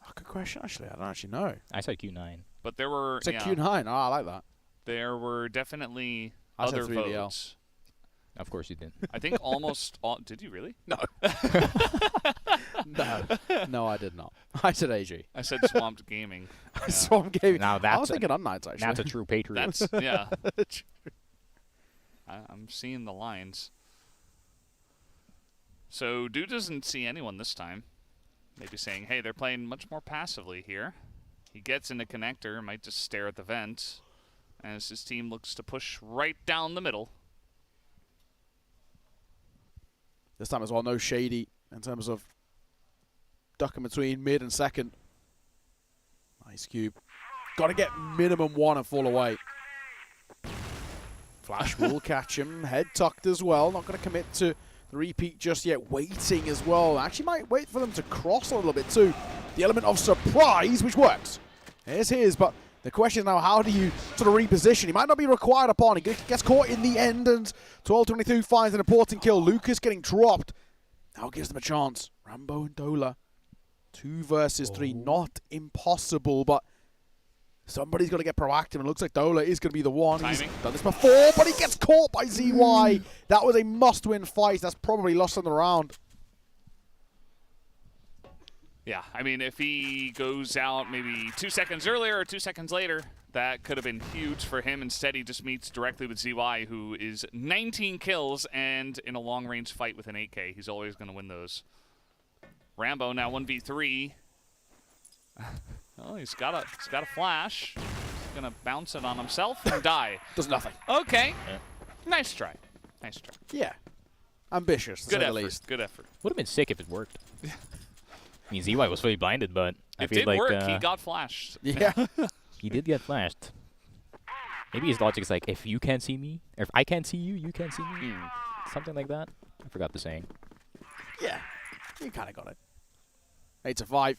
Oh, good question, actually. I don't actually know. I said Q9. But there were... It's Q9. Oh, I like that. There were definitely I other said 3BL. votes. Of course you did. I think almost all... Did you really? No. No, I did not. I said AG. I said Swamped Gaming. Yeah. Swamped Gaming. Now that's I was thinking Unnights, actually. That's a true patriot. That's... Yeah. I'm seeing the lines. So Du doesn't see anyone this time. Maybe saying, hey, they're playing much more passively here. He gets into connector, might just stare at the vent as his team looks to push right down the middle. This time as well, no shady in terms of ducking between mid and second. Ice Cube. Got to get minimum 1 and fall away. Flash will catch him. Head tucked as well. Not going to commit to the repeat just yet. Waiting as well. Actually might wait for them to cross a little bit too. The element of surprise, which works. Here's his, but the question is now, how do you sort of reposition? He might not be required upon. He gets caught in the end, and 12-22 finds an important kill. Lucas getting dropped. Now gives them a chance. Rambo and Dola. 2 versus 3. Not impossible, but Somebody's got to get proactive, and it looks like Dola is going to be the one. He's done this before, but he gets caught by ZY. That was a must-win fight. That's probably lost in the round. Yeah, I mean, if he goes out maybe 2 seconds earlier or 2 seconds later, that could have been huge for him. Instead, he just meets directly with ZY, who is 19 kills, and in a long-range fight with an 8K, he's always going to win those. Rambo now 1v3. Oh, he's got a flash. He's gonna bounce it on himself and die. Does nothing. Okay. Yeah. Nice try. Nice try. Yeah. Ambitious. Good effort. Good effort. Would have been sick if it worked. I mean, ZY was fully blinded, but I feel did like work. He got flashed. Yeah. He did get flashed. Maybe his logic is like, if you can't see me, or if I can't see you, you can't see me. Something like that. I forgot the saying. Yeah. You kind of got it. 8-5.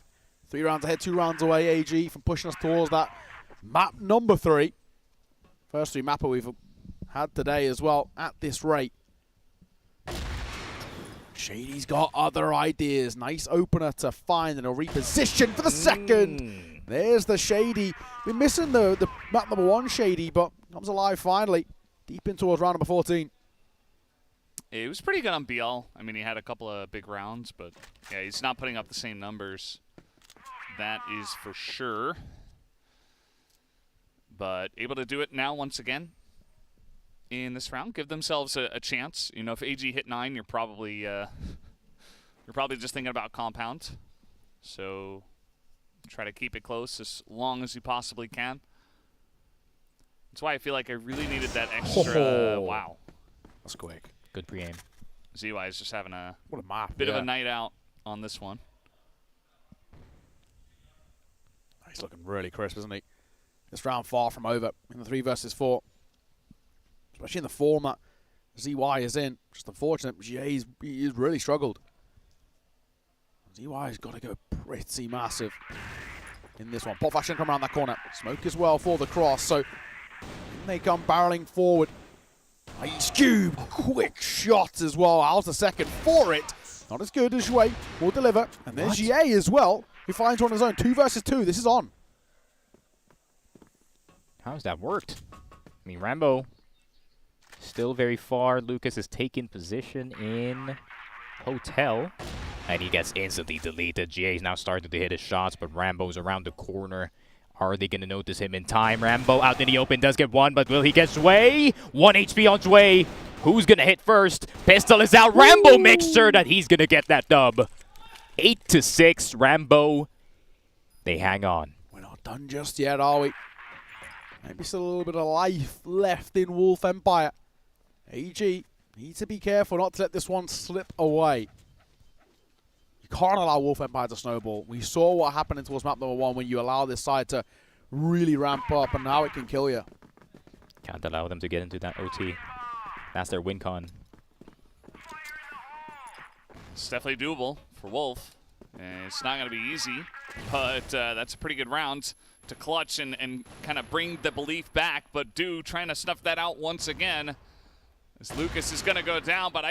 3 rounds ahead, 2 rounds away, AG, from pushing us towards that map number 3. First 3 mapper we've had today as well at this rate. Shady's got other ideas. Nice opener to find and a reposition for the second. There's the Shady. We're missing the map number 1 Shady, but comes alive finally. Deep in towards round number 14. It was pretty good on BL. I mean, he had a couple of big rounds, but yeah, he's not putting up the same numbers. That is for sure. But able to do it now once again in this round. Give themselves a chance. You know, if AG hit 9, you're probably just thinking about compound. So try to keep it close as long as you possibly can. That's why I feel like I really needed that extra. Wow. That's quick. Good pre-aim. ZY is just having a bit of a night out on this one. He's looking really crisp, isn't he? This round far from over in the 3 versus 4. Especially in the format ZY is in. Just unfortunate, but he's really struggled. ZY's got to go pretty massive in this one. Pop action come around that corner. Smoke as well for the cross, so they come barreling forward. Scoob, quick shot as well. Out a second for it. Not as good as Shui will deliver. And there's GA as well, who finds one on his own. 2 versus 2. This is on. How's that worked? I mean, Rambo still very far. Lucas is taking position in Hotel. And he gets instantly deleted. GA is now starting to hit his shots, but Rambo's around the corner. Are they going to notice him in time? Rambo out in the open does get one, but will he get Sway? 1 HP on Sway. Who's going to hit first? Pistol is out. Rambo makes sure that he's going to get that dub. 8-6, Rambo. They hang on. We're not done just yet, are we? Maybe still a little bit of life left in Wolf Empire. AG needs to be careful not to let this one slip away. Can't allow Wolf Empire to snowball. We saw what happened towards map number 1 when you allow this side to really ramp up, and now it can kill you. Can't allow them to get into that OT. That's their win con. It's definitely doable for Wolf. And it's not going to be easy, but that's a pretty good round to clutch and kind of bring the belief back. But Do trying to snuff that out once again. As Lucas is going to go down, but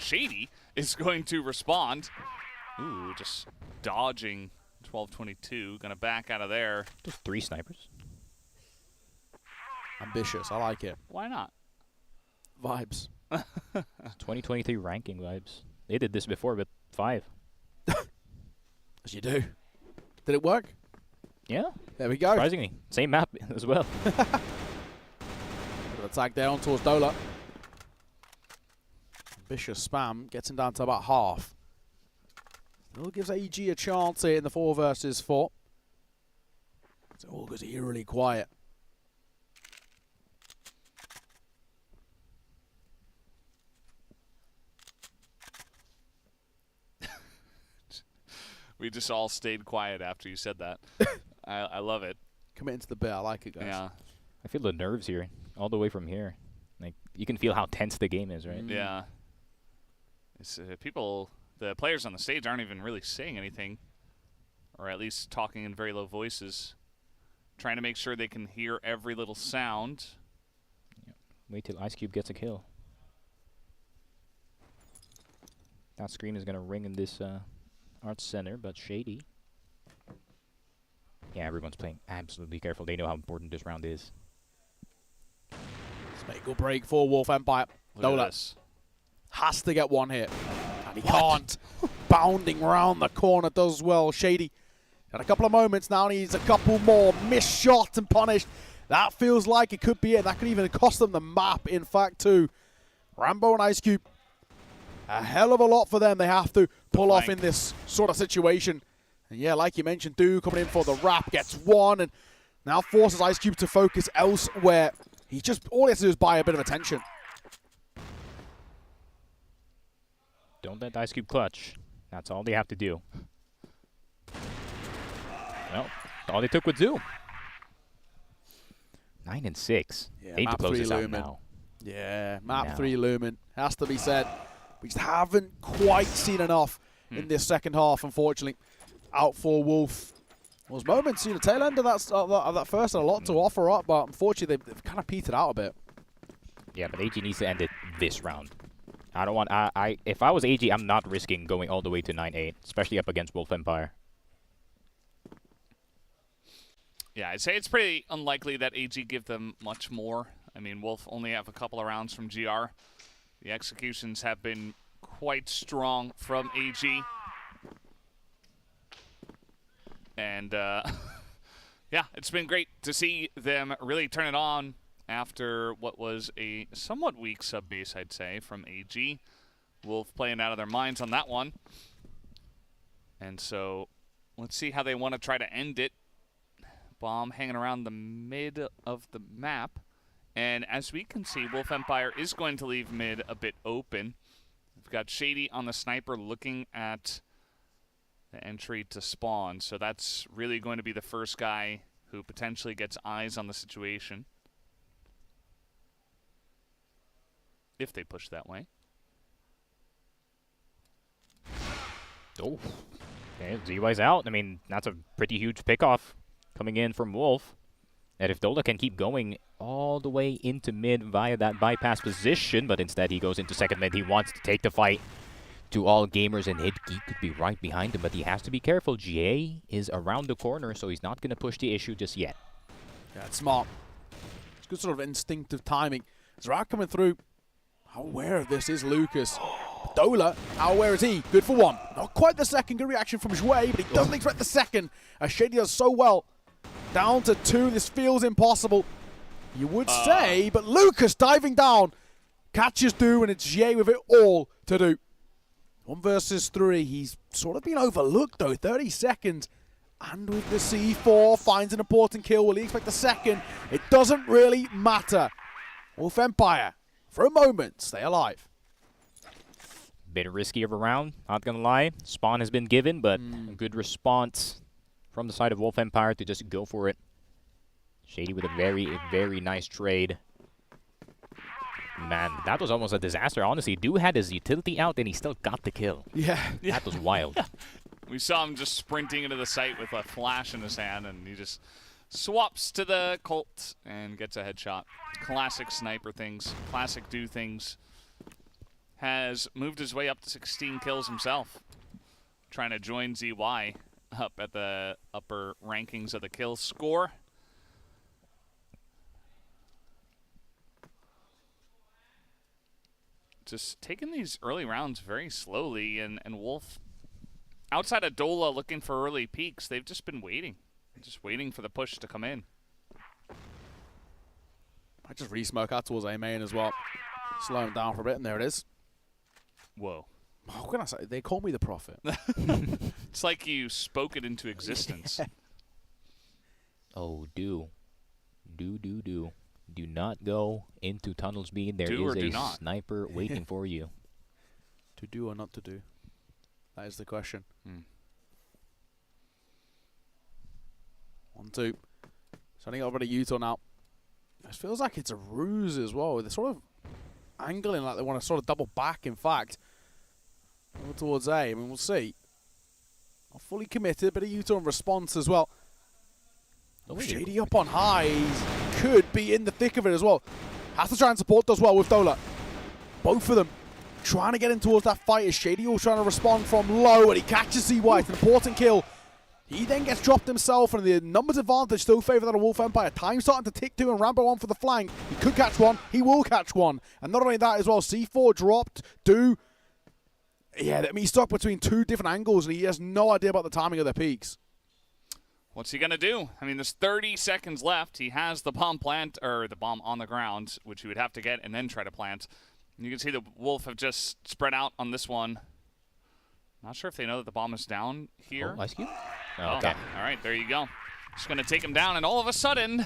Shady is going to respond. Ooh, just dodging 1222. Gonna back out of there. Just 3 snipers. Ambitious. I like it. Why not? Vibes. 2023 ranking vibes. They did this before with 5. As you do. Did it work? Yeah. There we go. Surprisingly. Same map as well. Bit of a tag down towards Dola. Ambitious spam. Gets him down to about half. Still gives AG a chance here in the 4 versus 4. It's all goes eerily quiet. We just all stayed quiet after you said that. I love it. Committing to the bit. I like it, guys. Yeah. I feel the nerves here, all the way from here. Like, you can feel how tense the game is, right? Yeah. It's the players on the stage aren't even really saying anything, or at least talking in very low voices, trying to make sure they can hear every little sound. Yeah. Wait till Ice Cube gets a kill. That screen is going to ring in this Arts Center, but Shady. Yeah, everyone's playing absolutely careful. They know how important this round is. It's make or break for Wolf Empire. Dola has to get one hit. And he can't. Bounding round the corner does well. Shady got a couple of moments now. Needs a couple more. Missed shot and punished. That feels like it could be it. That could even cost them the map, in fact, too. Rambo and Ice Cube, a hell of a lot for them. They have to pull off in this sort of situation. And yeah, like you mentioned, Du coming in for the wrap, gets one, and now forces Ice Cube to focus elsewhere. He just, all he has to do is buy a bit of attention. Don't let Ice Cube clutch. That's all they have to do. Well, all they took was Du. 9 and 6. Yeah, Need to map close 3 this out looming. now. Yeah, map 3 looming. Has to be said. We just haven't quite seen enough in this second half, unfortunately. Out for Wolf. Those moments, you know, tail end of that first had a lot to offer up, but unfortunately they've kind of petered out a bit. Yeah, but AG needs to end it this round. I don't want. If I was AG, I'm not risking going all the way to 9-8, especially up against Wolf Empire. Yeah, I'd say it's pretty unlikely that AG give them much more. I mean, Wolf only have a couple of rounds from GR. The executions have been quite strong from AG. And, yeah, it's been great to see them really turn it on after what was a somewhat weak sub-base, I'd say, from AG. Wolf playing out of their minds on that one. And so let's see how they want to try to end it. Bomb hanging around the mid of the map. And as we can see, Wolf Empire is going to leave mid a bit open. We've got Shady on the sniper looking at the entry to spawn. So that's really going to be the first guy who potentially gets eyes on the situation. If they push that way. Oh, okay, ZY's out. I mean, that's a pretty huge pickoff coming in from Wolf. And if Dola can keep going all the way into mid via that bypass position, but instead he goes into second mid, he wants to take the fight to all gamers, and Hidgeek could be right behind him, but he has to be careful. GA is around the corner, so he's not going to push the issue just yet. Yeah, it's smart. It's good sort of instinctive timing. Zrak coming through. How aware of this is Lucas. Dola, how aware is he? Good for one. Not quite the second. Good reaction from Zhui, but he doesn't expect the second. As Shady does so well. Down to 2. This feels impossible. You would say, but Lucas diving down. Catches Du, and it's Zhui with it all to do. 1 versus 3. He's sort of been overlooked, though. 30 seconds. And with the C4, finds an important kill. Will he expect the second? It doesn't really matter. Wolf Empire, for a moment, stay alive. Bit risky of a round, not gonna lie. Spawn has been given, but a good response from the side of Wolf Empire to just go for it. Shady with a very nice trade. Man, that was almost a disaster. Honestly, Du had his utility out and he still got the kill. Yeah. That was wild. We saw him just sprinting into the site with a flash in his hand, and he just swaps to the Colt and gets a headshot. Classic sniper things, classic Du things. Has moved his way up to 16 kills himself. Trying to join ZY up at the upper rankings of the kill score. Just taking these early rounds very slowly, and Wolf, outside of Dola looking for early peaks, they've just been waiting. Just waiting for the push to come in. I just re-smoke out towards A main as well. Slow him down for a bit, and there it is. Whoa. How can I say? They call me the prophet. It's like you spoke it into existence. Oh, Du. Do not go into tunnels B. There is a sniper waiting for you. To do or not to do? That is the question. 1-2. Setting up a Utah now. It feels like it's a ruse as well. They're sort of angling like they want to sort of double back, in fact. Over towards A. I mean, we'll see. Not fully committed, but a U-turn response as well. Oh, Shady up on high. He could be in the thick of it as well. Has to try and support, does well with Dola. Both of them trying to get in towards that fight. Is Shady all trying to respond from low, and he catches CY. It's an important kill. He then gets dropped himself, and the numbers advantage still favour that of Wolf Empire. Time starting to tick to, and Rambo on for the flank. He could catch one. He will catch one. And not only that as well, C4 dropped. Yeah, I mean, he's stuck between two different angles, and he has no idea about the timing of their peaks. What's he going to do? I mean, there's 30 seconds left. He has the bomb the bomb on the ground, which he would have to get and then try to plant. And you can see the Wolf have just spread out on this one. Not sure if they know that the bomb is down here. Oh, ice cube? Oh, okay. All right, there you go. Just going to take him down, and all of a sudden,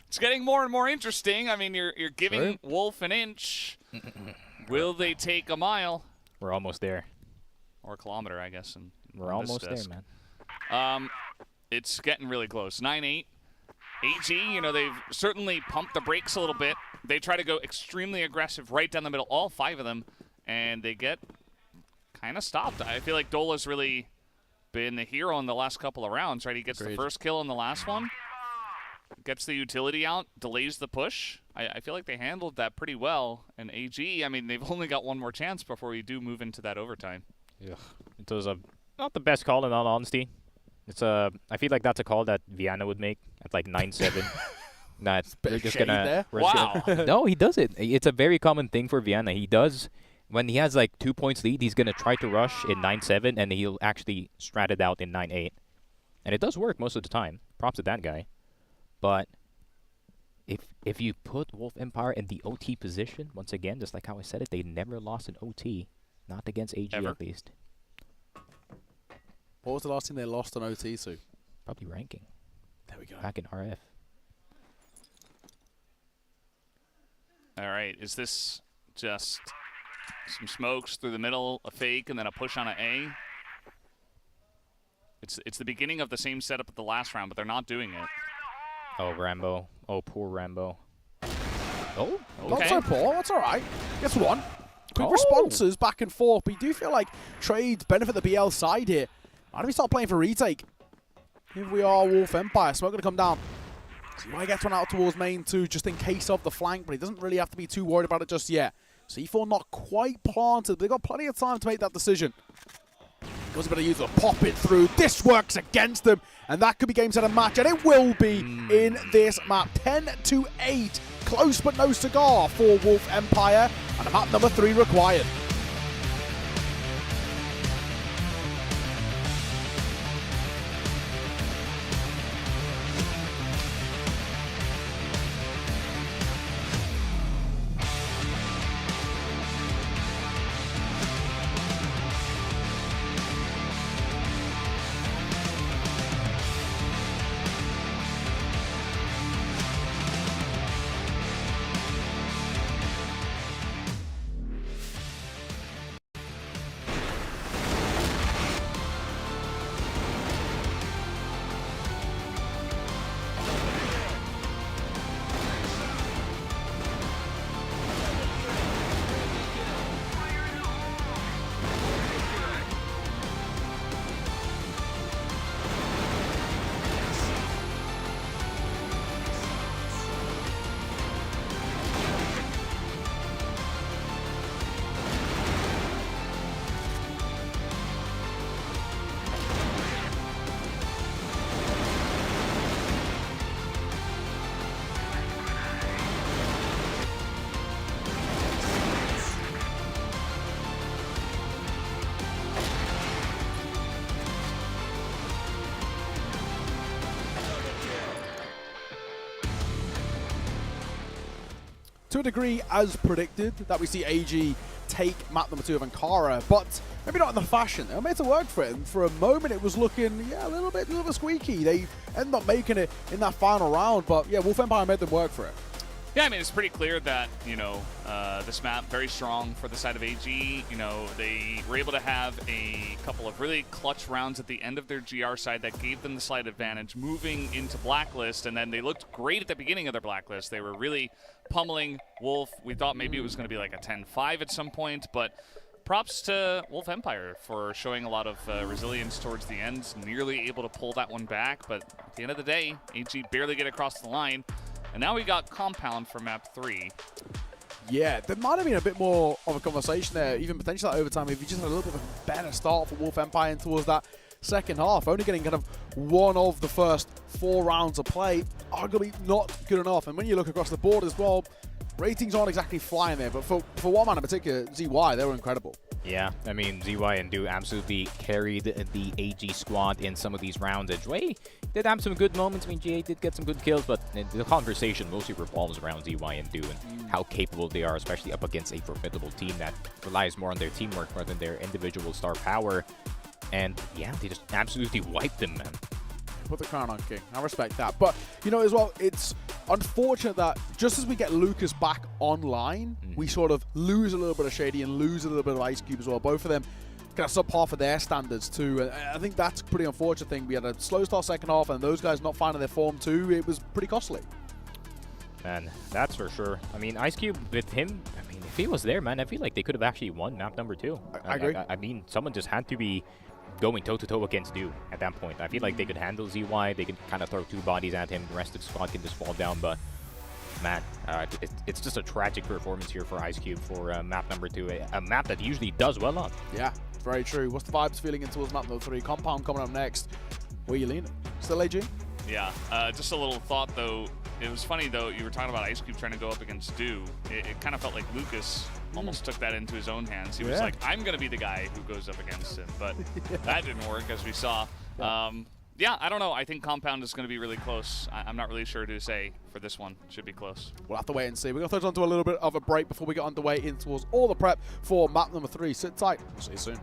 it's getting more and more interesting. I mean, you're giving Wolf an inch. Will they take a mile? We're almost there. Or a kilometer, I guess. We're almost there, man. It's getting really close. 9-8. AG, you know, they've certainly pumped the brakes a little bit. They try to go extremely aggressive right down the middle, all 5 of them, and they get kind of stopped. I feel like Dola's really been the hero in the last couple of rounds, right? He gets the first kill in the last one, gets the utility out, delays the push. I feel like they handled that pretty well. And AG, I mean, they've only got one more chance before we do move into that overtime. Yeah, it was not the best call in all honesty. I feel like that's a call that Vienna would make at like 9-7. They're just gonna. Wow. No, he does it. It's a very common thing for Vienna. He does. When he has like 2 points lead, he's going to try to rush in 9-7, and he'll actually strat it out in 9-8. And it does work most of the time. Props to that guy. But if you put Wolf Empire in the OT position, once again, just like how I said it, they never lost an OT. Not against AG, at least. What was the last thing they lost on OT to? Probably ranking. There we go. Back in RF. All right, is this just some smokes through the middle, a fake, and then a push on an A? It's the beginning of the same setup of the last round, but they're not doing it. Oh, Rambo. Oh, poor Rambo. Oh, okay. Not so poor. That's all right. Gets one. Quick responses back and forth, but you do feel like trades benefit the BL side here. Why don't we start playing for retake? Here we are, Wolf Empire. Smoke going to come down. So you might get one out towards main 2 just in case of the flank, but he doesn't really have to be too worried about it just yet. C4 not quite planted, but they've got plenty of time to make that decision. Goes a bit of use to pop it through. This works against them, and that could be game set and match, and it will be in this map. 10-8. Close but no cigar for Wolf Empire, and a map number 3 required. To a degree, as predicted, that we see AG take map number 2 of Ankara, but maybe not in the fashion. They were made to work for it, and for a moment it was looking, a little bit squeaky. They ended up making it in that final round, but yeah, Wolf Empire made them work for it. Yeah, I mean, it's pretty clear that, you know, this map, very strong for the side of AG. You know, they were able to have a couple of really clutch rounds at the end of their GR side that gave them the slight advantage moving into Blacklist, and then they looked great at the beginning of their Blacklist. They were really pummeling Wolf. We thought maybe it was going to be like a 10-5 at some point, but props to Wolf Empire for showing a lot of resilience towards the end, nearly able to pull that one back, but at the end of the day, AG barely get across the line. And now we got Compound for map 3. Yeah, there might have been a bit more of a conversation there, even potentially that overtime, if you just had a little bit of a better start for Wolf Empire and towards that second half, only getting kind of one of the first 4 rounds of play, arguably not good enough. And when you look across the board as well, ratings aren't exactly flying there, but for one man in particular, ZY, they were incredible. Yeah, I mean, ZY and Do absolutely carried the AG squad in some of these rounds. And Jue did have some good moments. I mean, GA did get some good kills, but the conversation mostly revolves around ZY and Do and how capable they are, especially up against a formidable team that relies more on their teamwork rather than their individual star power. And yeah, they just absolutely wiped them, man. Put the crown on King. I respect that. But, you know, as well, it's unfortunate that just as we get Lucas back online, we sort of lose a little bit of Shady and lose a little bit of Ice Cube as well. Both of them kind of subpar for their standards too. And I think that's a pretty unfortunate thing. We had a slow start second half, and those guys not finding their form too. It was pretty costly. Man, that's for sure. I mean, Ice Cube, with him, I mean, if he was there, man, I feel like they could have actually won map number 2. I agree. I mean, someone just had to be going toe-to-toe against Do at that point. I feel like they could handle ZY, they could kind of throw 2 bodies at him, the rest of the squad can just fall down, but man, it's just a tragic performance here for Ice Cube for map number 2, a map that he usually does well on. Yeah, very true. What's the vibes feeling in towards map number 3? Compound coming up next. Where you leaning? Still AG? Yeah, just a little thought though. It was funny though, you were talking about Ice Cube trying to go up against Do. It kind of felt like Lucas almost took that into his own hands. He was like, I'm going to be the guy who goes up against him. But that didn't work, as we saw. Yeah, I don't know. I think Compound is going to be really close. I'm not really sure to say for this one. It should be close. We'll have to wait and see. We're going to touch on to a little bit of a break before we get underway in towards all the prep for map number 3. Sit tight. We'll see you soon.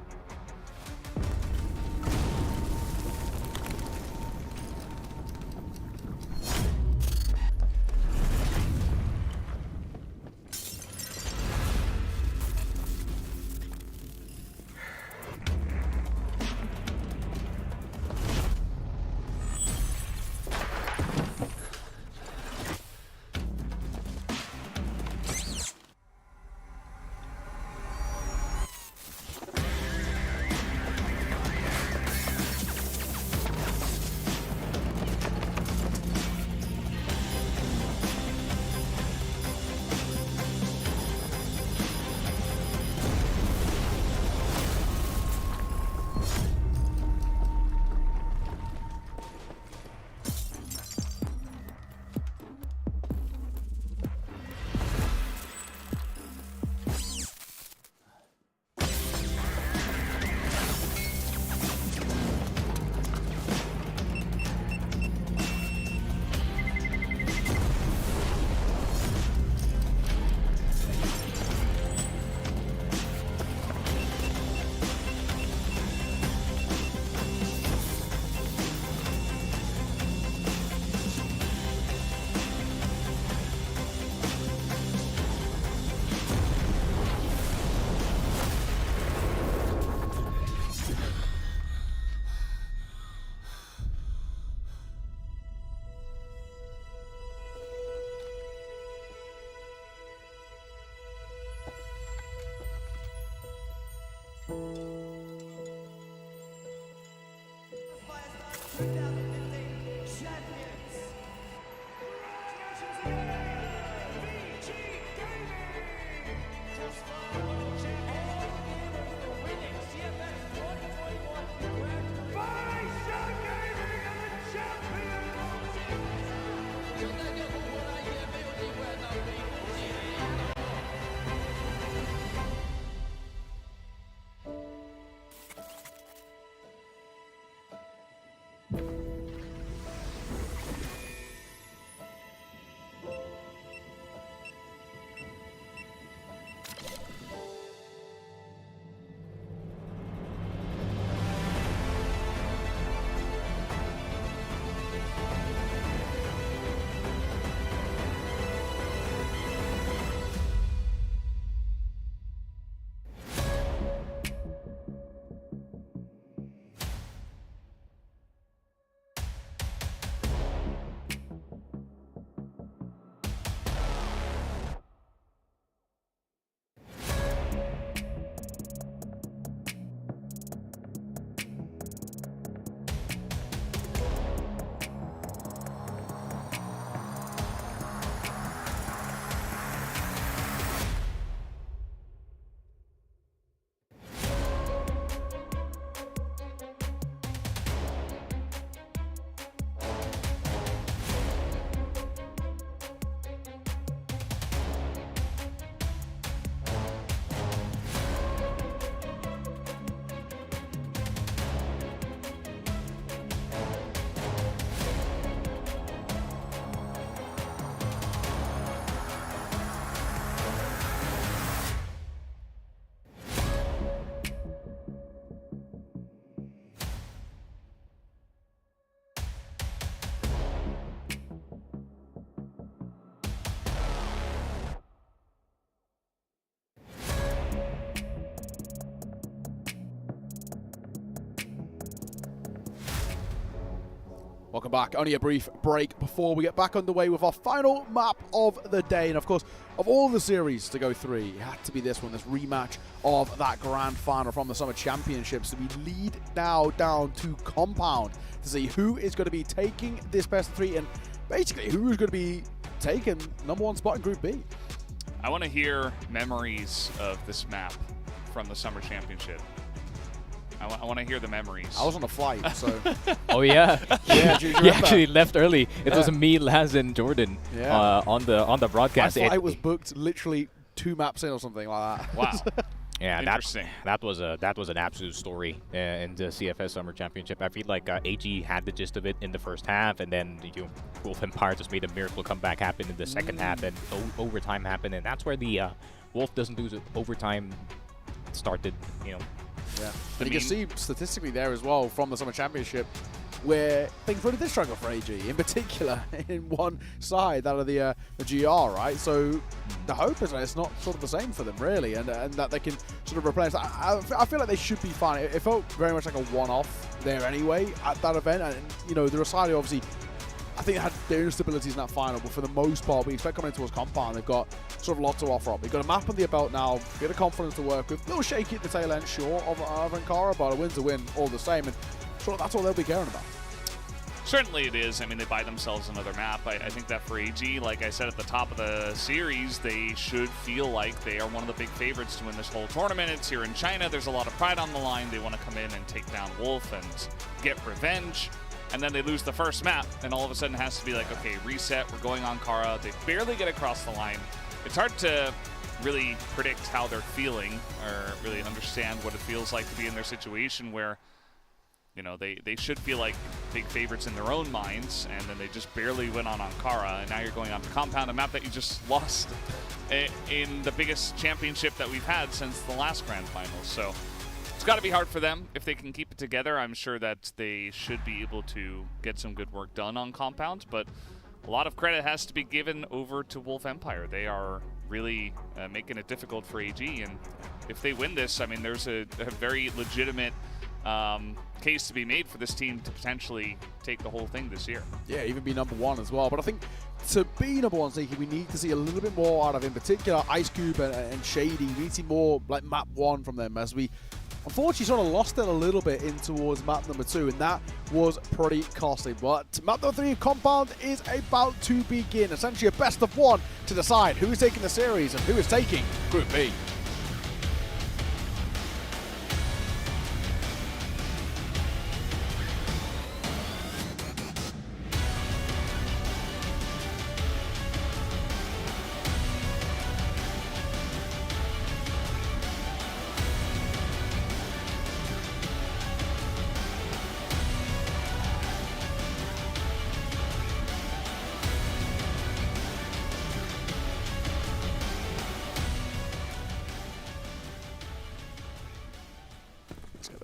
Welcome back. Only a brief break before we get back underway with our final map of the day. And of course, of all the series to go through, it had to be this one, this rematch of that grand final from the Summer Championships. So we lead now down to Compound to see who is going to be taking this best of 3 and basically who is going to be taking #1 spot in Group B. I want to hear memories of this map from the Summer Championship. I want to hear the memories. I was on a flight, so. Oh yeah, yeah. He actually left early. It was me, Laz, and Jordan on the broadcast. My flight was booked literally 2 maps in or something like that. Wow. Yeah, interesting. That was an absolute story in the CFS Summer Championship. I feel like AG had the gist of it in the first half, and then Wolf Empire just made a miracle comeback happen in the second half, and overtime happened, and that's where the Wolf doesn't lose it. Overtime started, Yeah, and you can see statistically there as well from the Summer Championship where things really did struggle for AG, in particular in one side, that of the GR, right? So the hope is that it's not sort of the same for them, really, and that they can sort of replace. I feel like they should be fine. It felt very much like a one-off there anyway at that event, and the Rosario obviously, I think, had their instabilities in that final, but for the most part, we expect coming towards Compound, they've got sort of a lot to offer up. They've got a map under their belt now, a bit of confidence to work with. A little shaky at the tail end, sure, of Ankara, but a win's a win all the same, and sort of that's all they'll be caring about. Certainly it is. I mean, they buy themselves another map. I think that for AG, like I said at the top of the series, they should feel like they are one of the big favorites to win this whole tournament. It's here in China. There's a lot of pride on the line. They want to come in and take down Wolf and get revenge. And then they lose the first map, and all of a sudden it has to be like, okay, reset, we're going on Ankara. They barely get across the line. It's hard to really predict how they're feeling or really understand what it feels like to be in their situation where, they should feel like big favorites in their own minds, and then they just barely went on Ankara, and now you're going on to Compound, a map that you just lost in the biggest championship that we've had since the last Grand Finals. So it's got to be hard for them. If they can keep it together, I'm sure that they should be able to get some good work done on Compound, but a lot of credit has to be given over to Wolf Empire. They are really making it difficult for AG, and if they win this, I mean, there's a very legitimate case to be made for this team to potentially take the whole thing this year. Yeah, even be #1 as well. But I think to be #1, Sneaky, we need to see a little bit more out of, in particular, Ice Cube and Shady. We need to see more like map 1 from them, as we unfortunately sort of lost it a little bit in towards map #2, and that was pretty costly. But map #3 Compound is about to begin. Essentially a best of 1 to decide who is taking the series and who is taking Group B.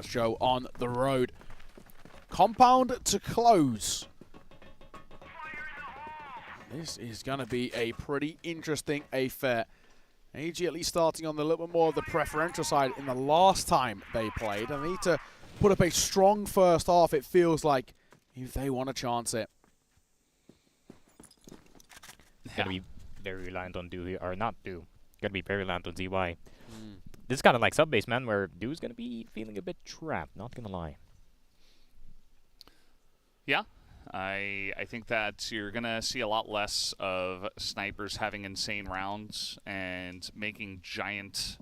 Show on the road. Compound to close. This is going to be a pretty interesting affair. AG at least starting on the little bit more of the preferential side in the last time they played. And they need to put up a strong first half, it feels like, if they want to chance it. Gonna be very reliant on Do here, or not Do. Gonna be very reliant on ZY. This is kind of like Sub-Base, man, where Dude's going to be feeling a bit trapped, not going to lie. Yeah, I think that you're going to see a lot less of snipers having insane rounds and making giant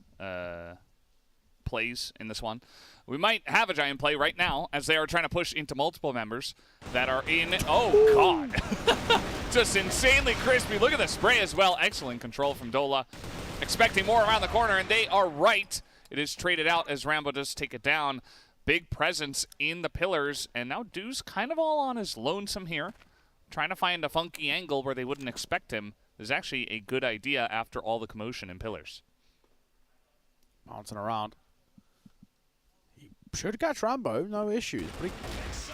plays in this one. We might have a giant play right now as they are trying to push into multiple members that are in... Oh, God. Just insanely crispy. Look at the spray as well. Excellent control from Dola. Expecting more around the corner, and they are right. It is traded out as Rambo does take it down. Big presence in the pillars, and now Dude's kind of all on his lonesome here. Trying to find a funky angle where they wouldn't expect him. Is actually a good idea after all the commotion in pillars. Bouncing around. He should catch Rambo, no issues.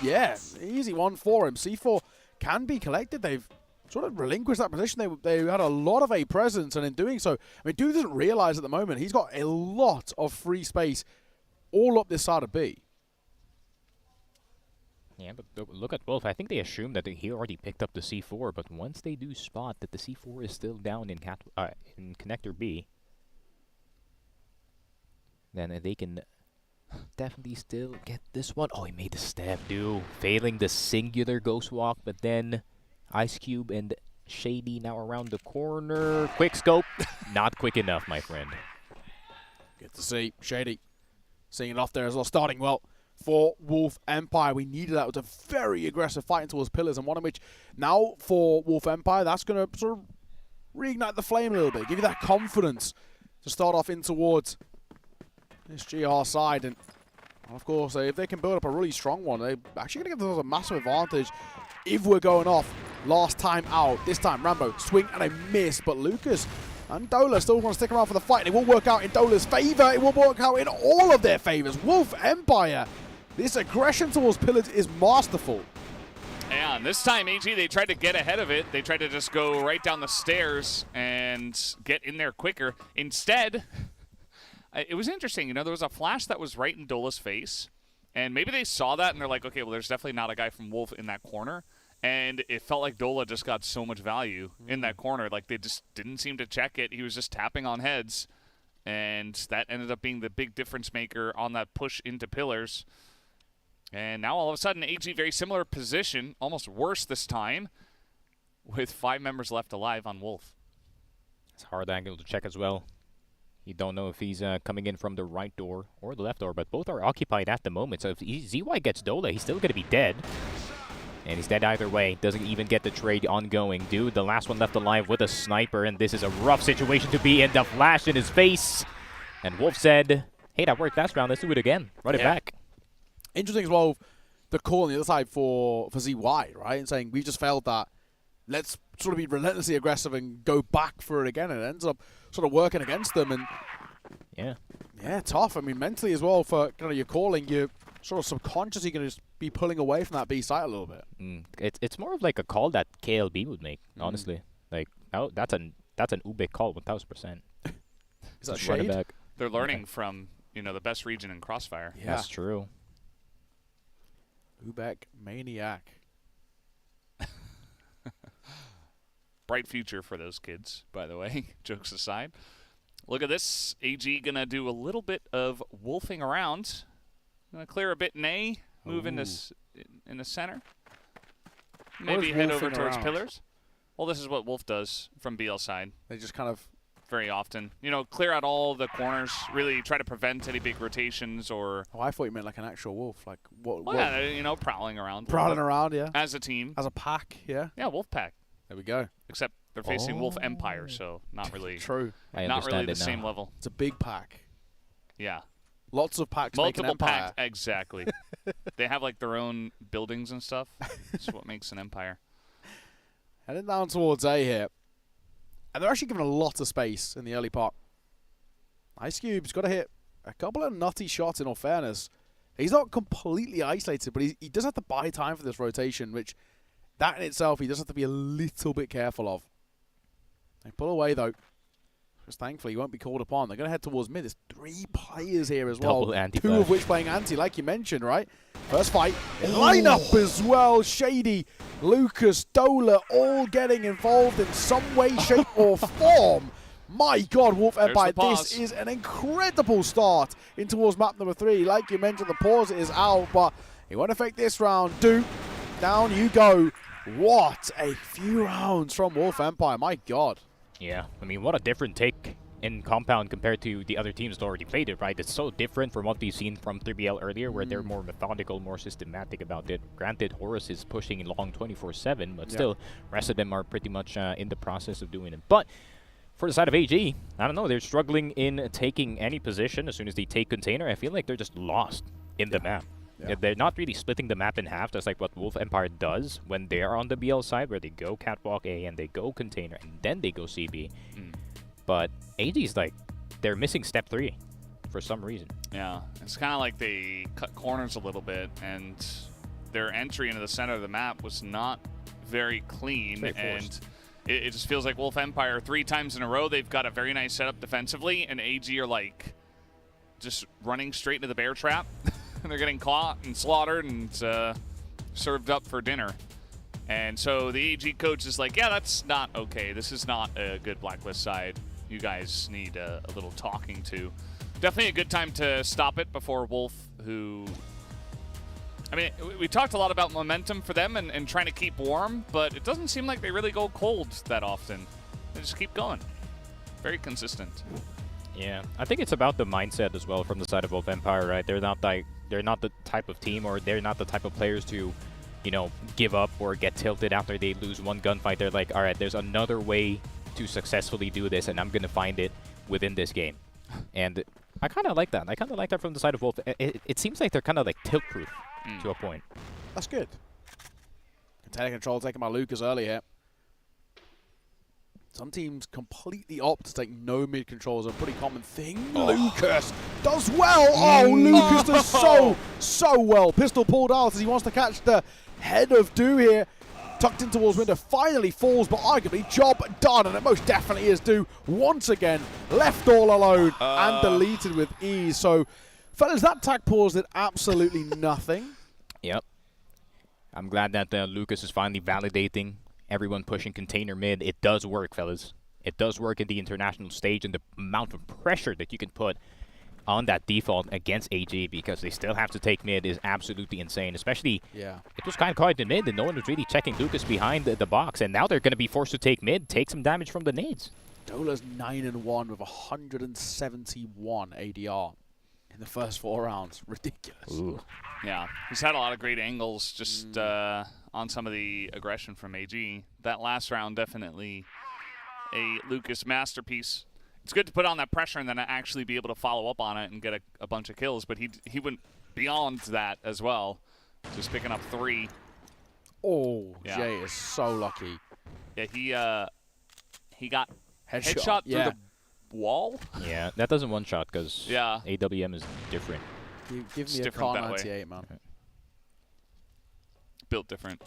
Yeah, easy one for him. C4 can be collected. They've sort of relinquished that position. They had a lot of A presence, and in doing so, I mean, Dude doesn't realize at the moment he's got a lot of free space all up this side of B. Yeah, but look at Wolf. I think they assume that he already picked up the C4, but once they do spot that the C4 is still down in connector B, then they can definitely still get this one. Oh, he made the step, dude. Failing the singular ghost walk, but then Ice Cube and Shady now around the corner. Quick scope. Not quick enough, my friend. Good to see. Shady seeing it off there as well. Starting well for Wolf Empire. We needed that. It was a very aggressive fighting towards pillars, and one of which now for Wolf Empire, that's going to sort of reignite the flame a little bit, give you that confidence to start off in towards this GR side. And of course, if they can build up a really strong one, they're actually going to give themselves a massive advantage if we're going off last time out. This time, Rambo, swing and a miss, but Lucas and Dola still want to stick around for the fight. It will work out in Dola's favor. It will work out in all of their favors. Wolf Empire, this aggression towards pillars is masterful. Yeah, and this time, AG, they tried to get ahead of it. They tried to just go right down the stairs and get in there quicker. Instead, it was interesting. You know, there was a flash that was right in Dola's face, and maybe they saw that, and they're like, okay, well, there's definitely not a guy from Wolf in that corner. And it felt like Dola just got so much value in that corner. Like, they just didn't seem to check it. He was just tapping on heads, and that ended up being the big difference maker on that push into pillars. And now all of a sudden, AG, very similar position, almost worse this time, with 5 members left alive on Wolf. It's a hard angle to check as well. You don't know if he's coming in from the right door or the left door, but both are occupied at the moment. So if ZY gets Dola, he's still going to be dead. And he's dead either way. Doesn't even get the trade ongoing. Dude, the last one left alive with a sniper, and this is a rough situation to be in. The flash in his face. And Wolf said, hey, that worked last round. Let's do it again. Run it back. Interesting as well, the call on the other side for ZY, right? And saying, we've just failed that. Let's sort of be relentlessly aggressive and go back for it again. And it ends up sort of working against them. And yeah, tough. I mean, mentally as well, for kind of your calling, you're sort of subconsciously going to just be pulling away from that B site a little bit. It's more of like a call that KLB would make, honestly. Like, oh, that's an UBEC call, 1000%. Is that shade? They're learning from, you know, the best region in CROSSFIRE. Yeah. That's true. UBECMANIAC. Bright future for those kids, by the way. Jokes aside. Look at this. AG going to do a little bit of wolfing around. Going to clear a bit in A. Move in the center. Maybe head over towards pillars. Well, this is what Wolf does from BL side. They just kind of... very often. You know, clear out all the corners, really try to prevent any big rotations or... Oh, I thought you meant like an actual wolf. Like what? Well, yeah, you know, prowling around. Prowling around, yeah. As a team. As a pack, yeah. Yeah, wolf pack. There we go. Except they're facing Wolf Empire, so not really... True. Not really the same level. It's a big pack. Yeah. Lots of packs make an empire. Multiple packs, exactly. They have like their own buildings and stuff. That's what makes an empire. Heading down towards A here. And they're actually given a lot of space in the early part. Ice Cube's got to hit a couple of nutty shots, in all fairness. He's not completely isolated, but he does have to buy time for this rotation, which that in itself he does have to be a little bit careful of. They pull away, though. Just thankfully, he won't be called upon. They're going to head towards mid. There's 3 players here as well. 2 of which playing anti, like you mentioned, right? First fight. Line up as well. Shady, Lucas, Dola, all getting involved in some way, shape, or form. My God, Wolf Empire, this is an incredible start in towards map number 3. Like you mentioned, the pause is out, but it won't affect this round. Duke, down you go. What a few rounds from Wolf Empire. My God. Yeah, I mean, what a different take in Compound compared to the other teams that already played it, right? It's so different from what we've seen from 3BL earlier, where they're more methodical, more systematic about it. Granted, Horus is pushing along 24/7, but still, rest of them are pretty much in the process of doing it. But for the side of AG, I don't know, they're struggling in taking any position. As soon as they take container, I feel like they're just lost in the map. Yeah, they're not really splitting the map in half, just like what Wolf Empire does when they're on the BL side, where they go Catwalk A and they go Container and then they go CB. But AG's like, they're missing step 3 for some reason. Yeah, it's kind of like they cut corners a little bit, and their entry into the center of the map was not very clean. And it just feels like Wolf Empire 3 times in a row, they've got a very nice setup defensively, and AG are like just running straight into the bear trap. And they're getting caught and slaughtered, and served up for dinner. And so the AG coach is like, yeah, that's not okay. This is not a good Blacklist side. You guys need a little talking to. Definitely a good time to stop it before Wolf, who... I mean, we talked a lot about momentum for them and trying to keep warm, but it doesn't seem like they really go cold that often. They just keep going. Very consistent. Yeah, I think it's about the mindset as well from the side of Wolf Empire, right? They're not the type of team, or they're not the type of players to, you know, give up or get tilted after they lose one gunfight. They're like, all right, there's another way to successfully do this, and I'm going to find it within this game. And I kind of like that. I kind of like that from the side of Wolf. It seems like they're kind of like tilt-proof to a point. That's good. Container control taken by Lucas earlier. Some teams completely opt to take no mid controls, a pretty common thing. Lucas does well. Oh, Lucas does so well. Pistol pulled out as he wants to catch the head of Do here. Tucked in towards window, finally falls, but arguably job done, and it most definitely is Do once again. Left all alone and deleted with ease. So, fellas, that tag pause did absolutely nothing. Yep. I'm glad that Lucas is finally validating everyone pushing container mid. It does work, fellas. It does work in the international stage, and the amount of pressure that you can put on that default against AG, because they still have to take mid, is absolutely insane. Especially, it was kind of quiet in mid, and no one was really checking Lucas behind the box, and now they're going to be forced to take mid, take some damage from the nades. Dola's 9-1 with 171 ADR in the first 4 rounds. Ridiculous. Ooh. Yeah, he's had a lot of great angles just on some of the aggression from AG. That last round, definitely a Lucas masterpiece. It's good to put on that pressure and then actually be able to follow up on it and get a bunch of kills, but he went beyond that as well, just picking up 3. Oh, yeah. Jay is so lucky. Yeah, he got headshot through the wall. Yeah, that doesn't one-shot because AWM is different. Give me a car 98, man. Built different.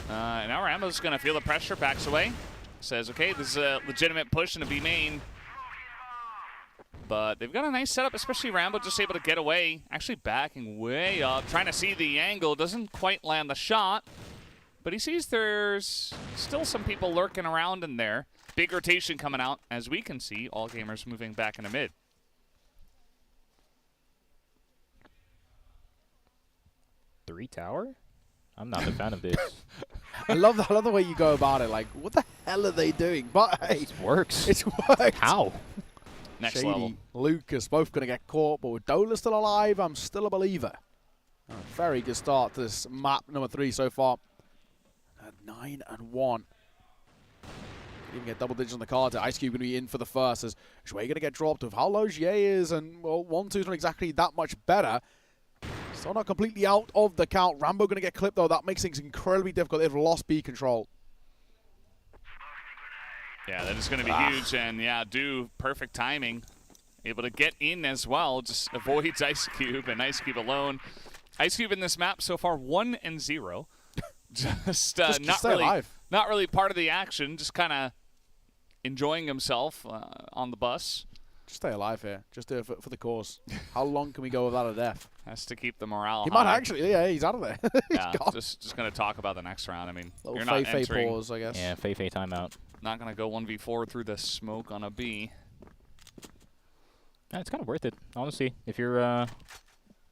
And now Rambo's going to feel the pressure, backs away. Says, okay, this is a legitimate push into B main. But they've got a nice setup, especially Rambo just able to get away. Actually backing way up, trying to see the angle. Doesn't quite land the shot. But he sees there's still some people lurking around in there. Big rotation coming out, as we can see. All gamers moving back into mid. Three tower? I'm not a fan of this. I love the way you go about it. Like, what the hell are they doing? But hey, it works. It's worked. How? Next Shady, level. Lucas, both going to get caught, but with Dola still alive, I'm still a believer. Very good start to this map number 3 so far. 9-1. Even get double digits on the card. Ice Cube going to be in for the first as Xue going to get dropped with how low Xue is, and well, 1-2's not exactly that much better. Still not completely out of the count. Rambo going to get clipped though. That makes things incredibly difficult. They've lost B control. Yeah, that is going to be huge, and yeah, Do perfect timing. Able to get in as well. Just avoids Ice Cube, and Ice Cube alone. Ice Cube in this map so far 1-0. Just not really part of the action. Just kind of enjoying himself on the bus. Just stay alive here. Just do it for the cause. How long can we go without a death? Has to keep the morale He high. might actually, yeah, he's out of there. Yeah, just going to talk about the next round. I mean, little you're not entering. Pause, I guess. Yeah, Fei timeout. Not going to go 1v4 through the smoke on a B. Yeah, it's kind of worth it, honestly. If you're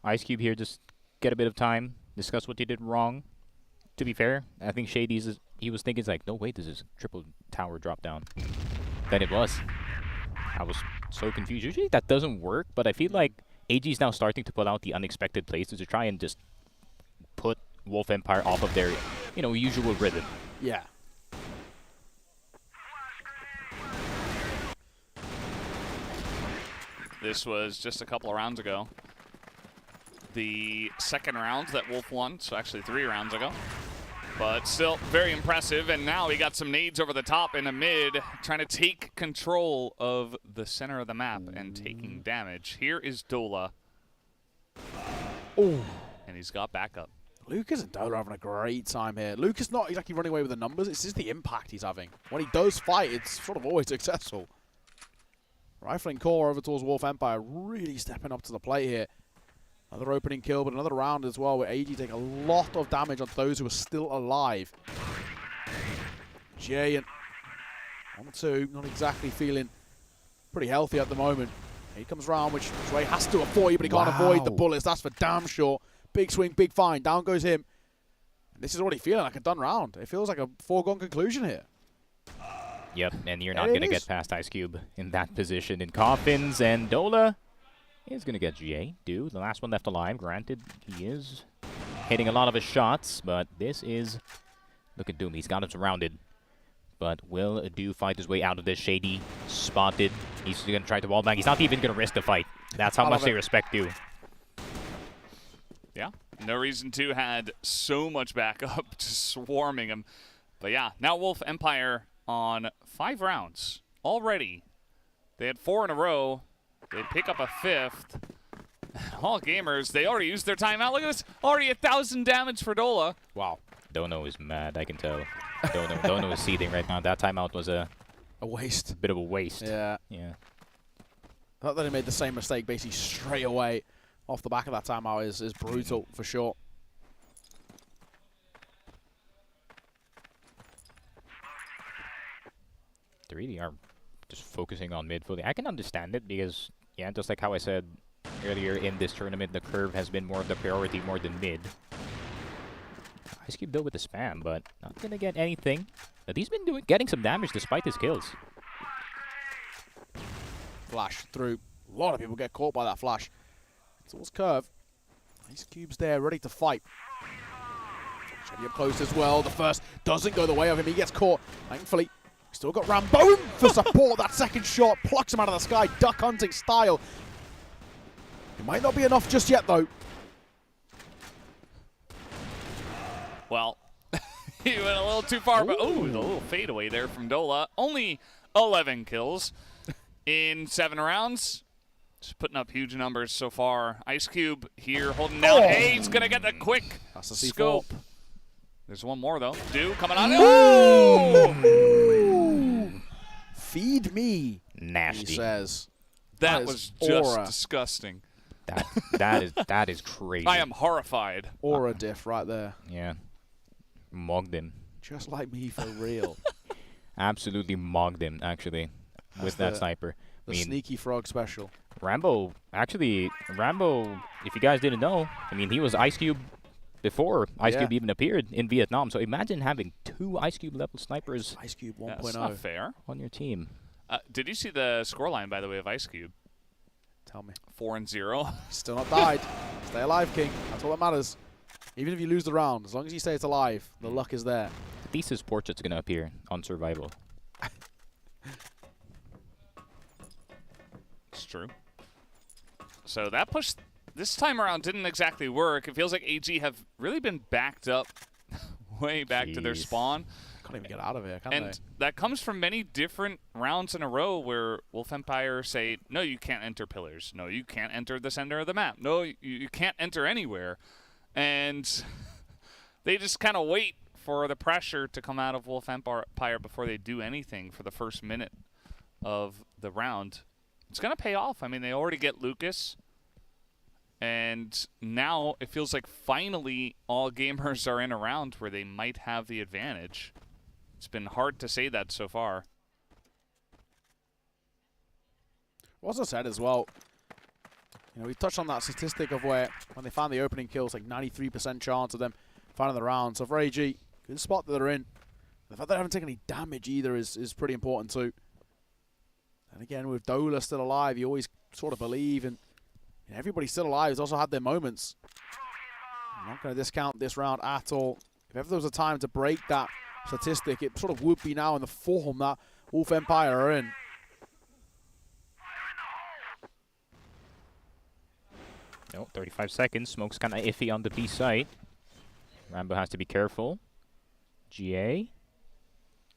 Ice Cube here, just get a bit of time, discuss what you did wrong. To be fair, I think Shady's, he was thinking, it's like, no, wait, this is triple tower drop down. Then it was. I was so confused. Usually that doesn't work, but I feel like AG is now starting to pull out the unexpected places to try and just put Wolf Empire off of their, you know, usual rhythm. Yeah. This was just a couple of rounds ago. The second round that Wolf won, so actually 3 rounds ago. But still very impressive, and now he got some nades over the top in the mid, trying to take control of the center of the map and taking damage. Here is Dola. Oh. And he's got backup. Lucas and Dola are having a great time here. Lucas not exactly running away with the numbers, it's just the impact he's having. When he does fight, it's sort of always successful. Rifling core over towards Wolf Empire, really stepping up to the plate here. Another opening kill, but another round as well, where AG take a lot of damage on those who are still alive. Jay and 1-2, not exactly feeling pretty healthy at the moment. He comes round, which Ray has to avoid, but he can't avoid the bullets. That's for damn sure. Big swing, big find. Down goes him. And this is already feeling like a done round. It feels like a foregone conclusion here. Yep, and you're not going to get past Ice Cube in that position in Coffins, and Dola is going to get GA. The last one left alive. Granted, he is hitting a lot of his shots, but this is... Look at Doom. He's got him surrounded. But will Do fight his way out of this? Shady spotted. He's going to try to wall bang. He's not even going to risk the fight. That's how much they respect Do. Yeah, no reason to had so much backup just swarming him. But yeah, now Wolf Empire on 5 rounds already. They had 4 in a row. They pick up a 5th. All gamers, they already used their timeout. Look at this, already 1,000 damage for Dola. Wow. Dono is mad, I can tell. Dono is seething right now. That timeout was a waste. A bit of a waste. Yeah. Yeah. I thought that he made the same mistake basically straight away off the back of that timeout is brutal for sure. They really are just focusing on mid fully. I can understand it because, yeah, just like how I said earlier in this tournament, the curve has been more of the priority more than mid. Ice Cube though with the spam, but not gonna get anything. But he's been getting some damage despite his kills. Flash through. A lot of people get caught by that flash. Towards curve. Ice Cube's there, ready to fight. Shady up close as well. The first doesn't go the way of him. He gets caught. Thankfully, still got Rambo for support. That second shot plucks him out of the sky, duck hunting style. It might not be enough just yet, though. Well, he went a little too far, but oh, a little fadeaway there from Dola. Only 11 kills in 7 rounds. Just putting up huge numbers so far. Ice Cube here holding down. Hey, he's going to get the quick scope. There's one more, though. Do coming on. Oh! Feed me, nasty. He says. That was just disgusting. That is crazy. I am horrified. Aura diff right there. Yeah. Mogged him. Just like me for real. Absolutely mogged him, actually, with that sniper. The sneaky frog special. Rambo, if you guys didn't know, I mean, he was Ice Cube before Ice Cube even appeared in Vietnam. So imagine having 2 Ice Cube level snipers. Ice Cube 1.0. That's not fair. On your team. Did you see the scoreline, by the way, of Ice Cube? Tell me. 4-0. Still not died. Stay alive, King. That's all that matters. Even if you lose the round, as long as you stay alive, the luck is there. The thesis portrait's going to appear on Survival. It's true. So that push this time around didn't exactly work. It feels like AG have really been backed up way back to their spawn. Can't even get out of here, can they? That comes from many different rounds in a row where Wolf Empire say, no, you can't enter pillars. No, you can't enter the center of the map. No, you can't enter anywhere. And they just kind of wait for the pressure to come out of Wolf Empire before they do anything for the first minute of the round. It's going to pay off. I mean, they already get Lucas. And now it feels like finally all gamers are in a round where they might have the advantage. It's been hard to say that so far. Also said as well, you know, we touched on that statistic of where when they found the opening kills, like 93% chance of them finding the round. So for AG, good spot that they're in. The fact that they haven't taken any damage either is pretty important too. And again, with Dola still alive, you always sort of believe, and everybody still alive has also had their moments. I'm not going to discount this round at all. If ever there was a time to break that statistic, it sort of would be now in the form that Wolf Empire are in. No, 35 seconds. Smoke's kind of iffy on the B site. Rambo has to be careful. GA.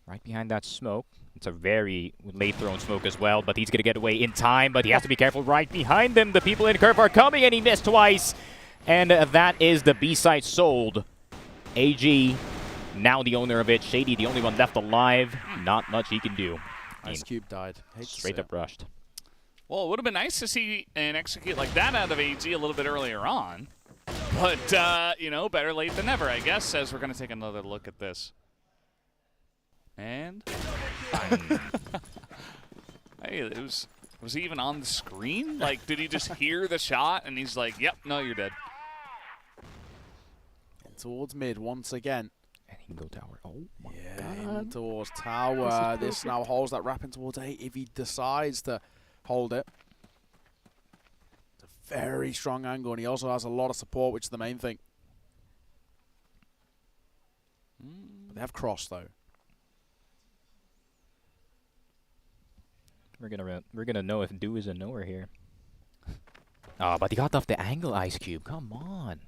Right behind that smoke. It's a very late thrown smoke as well, but he's going to get away in time, but he has to be careful right behind them. The people in curve are coming, and he missed twice. And that is the B site sold. AG, now the owner of it. Shady, the only one left alive. Not much he can do. Ice Cube died. Straight up rushed. Well, it would have been nice to see an execute like that out of AG a little bit earlier on. But, you know, better late than never, I guess, as we're going to take another look at this. And... hey, it was he even on the screen? Like, did he just hear the shot and he's like, yep, no, you're dead. And towards mid once again. And he can go tower. Oh, my God. Towards tower. This now holds that wrapping towards A if he decides to hold it. It's a very strong angle, and he also has a lot of support, which is the main thing. But they have cross, though. We're gonna know if Do is a knower here. Ah, but he got off the angle, Ice Cube. Come on.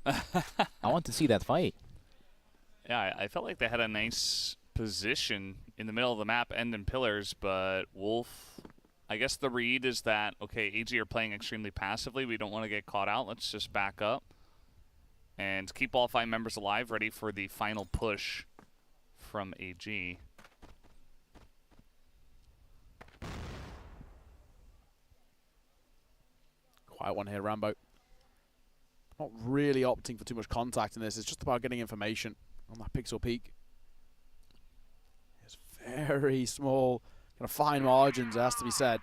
I want to see that fight. Yeah, I felt like they had a nice position in the middle of the map and in pillars, but Wolf, I guess the read is that, okay, AG are playing extremely passively. We don't want to get caught out. Let's just back up and keep all 5 members alive, ready for the final push from AG. Quiet one here, Rambo. Not really opting for too much contact in this. It's just about getting information on that pixel peak. It's very small, kind of fine margins, it has to be said.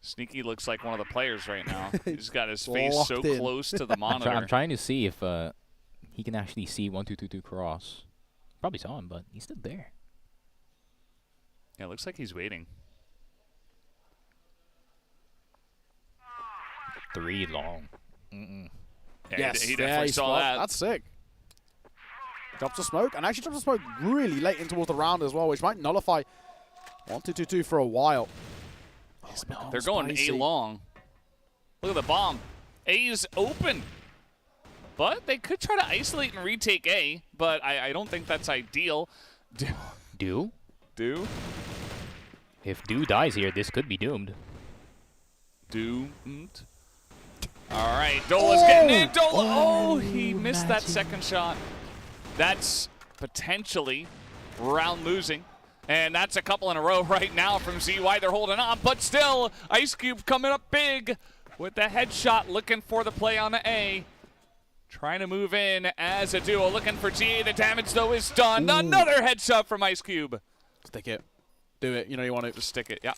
Sneaky looks like one of the players right now. He's got his face so close to the monitor. I'm trying to see if he can actually see 1222 cross. Probably saw him, but he's still there. Yeah, it looks like he's waiting. 3 long. Yeah, yes, he definitely saw that. That's sick. Drops the smoke, and actually drops the smoke really late in towards the round as well, which might nullify 1222 for a while. Oh, no, they're going A long. Look at the bomb. A is open. But they could try to isolate and retake A, but I don't think that's ideal. Do? If Do dies here, this could be doomed. Doomed. All right, Dola's getting in. Dola, oh, he missed that second shot. That's potentially round losing. And that's a couple in a row right now from ZY. They're holding on, but still, Ice Cube coming up big with the headshot, looking for the play on the A. Trying to move in as a duo, looking for GA. The damage, though, is done. Ooh. Another headshot from Ice Cube. Stick it. Do it. You know you want it. Just stick it, yeah.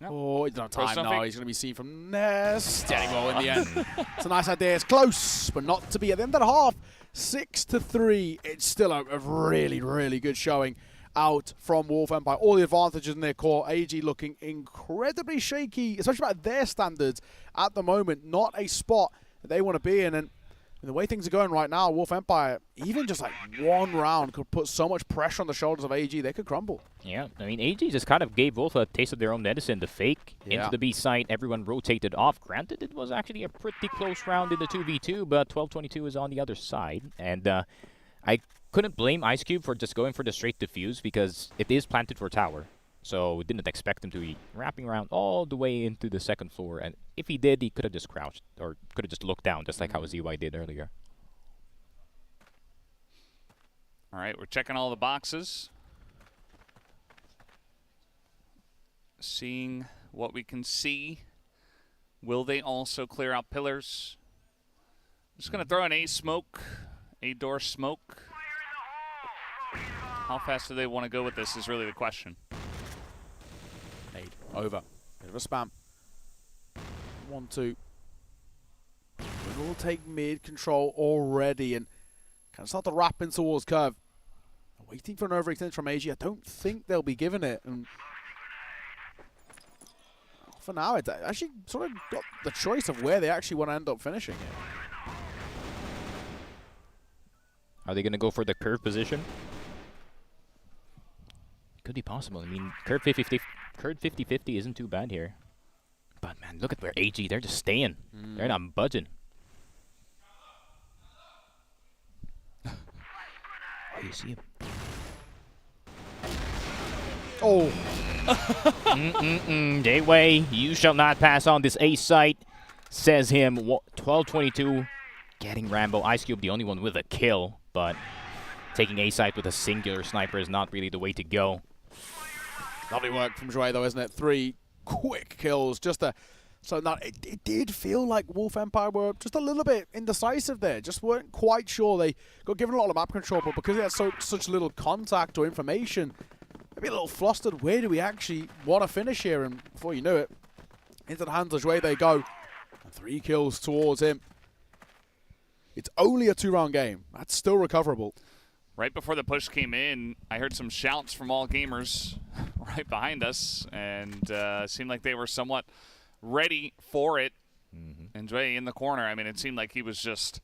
Oh, he's not time now. He's going to be seen from Nest. Steady ball in the end. It's a nice idea. It's close, but not to be at the end of the half. 6-3. It's still a really, really good showing out from Wolf Empire. All the advantages in their core. AG looking incredibly shaky, especially by their standards at the moment. Not a spot that they want to be in. And the way things are going right now, Wolf Empire, even just like one round could put so much pressure on the shoulders of AG, they could crumble. Yeah, I mean, AG just kind of gave Wolf a taste of their own medicine. The fake into the B site, everyone rotated off. Granted, it was actually a pretty close round in the 2v2, but 1222 is on the other side. And I couldn't blame Ice Cube for just going for the straight defuse because it is planted for tower. So we didn't expect him to be wrapping around all the way into the second floor. And if he did, he could have just crouched or could have just looked down, just like how ZY did earlier. All right, we're checking all the boxes. Seeing what we can see. Will they also clear out pillars? Just going to throw an A smoke, A door smoke. How fast do they want to go with this is really the question. Nade over. Bit of a spam. 1-2. We will take mid control already and kind of start to wrap in towards curve. Waiting for an overextension from AG. I don't think they'll be giving it. And for now, it's actually sort of got the choice of where they actually want to end up finishing it. Are they going to go for the curve position? Could be possible. I mean, curve 50-50 isn't too bad here. But man, look at where AG, they're just staying. They're not budging. Oh, you see him. Oh. J-Way, you shall not pass on this A site, says him. 1222 getting Rambo. Ice Cube, the only one with a kill, but taking A site with a singular sniper is not really the way to go. Lovely work from Joy though, isn't it? 3 quick kills, just so that it did feel like Wolf Empire were just a little bit indecisive there, just weren't quite sure. They got given a lot of map control, but because they had such little contact or information, maybe a little flustered. Where do we actually want to finish here? And before you know it, into the hands of Zhuai they go. And 3 kills towards him. It's only a 2-round game. That's still recoverable. Right before the push came in, I heard some shouts from all gamers right behind us, and seemed like they were somewhat ready for it. And Zhuai in the corner, I mean, it seemed like he was just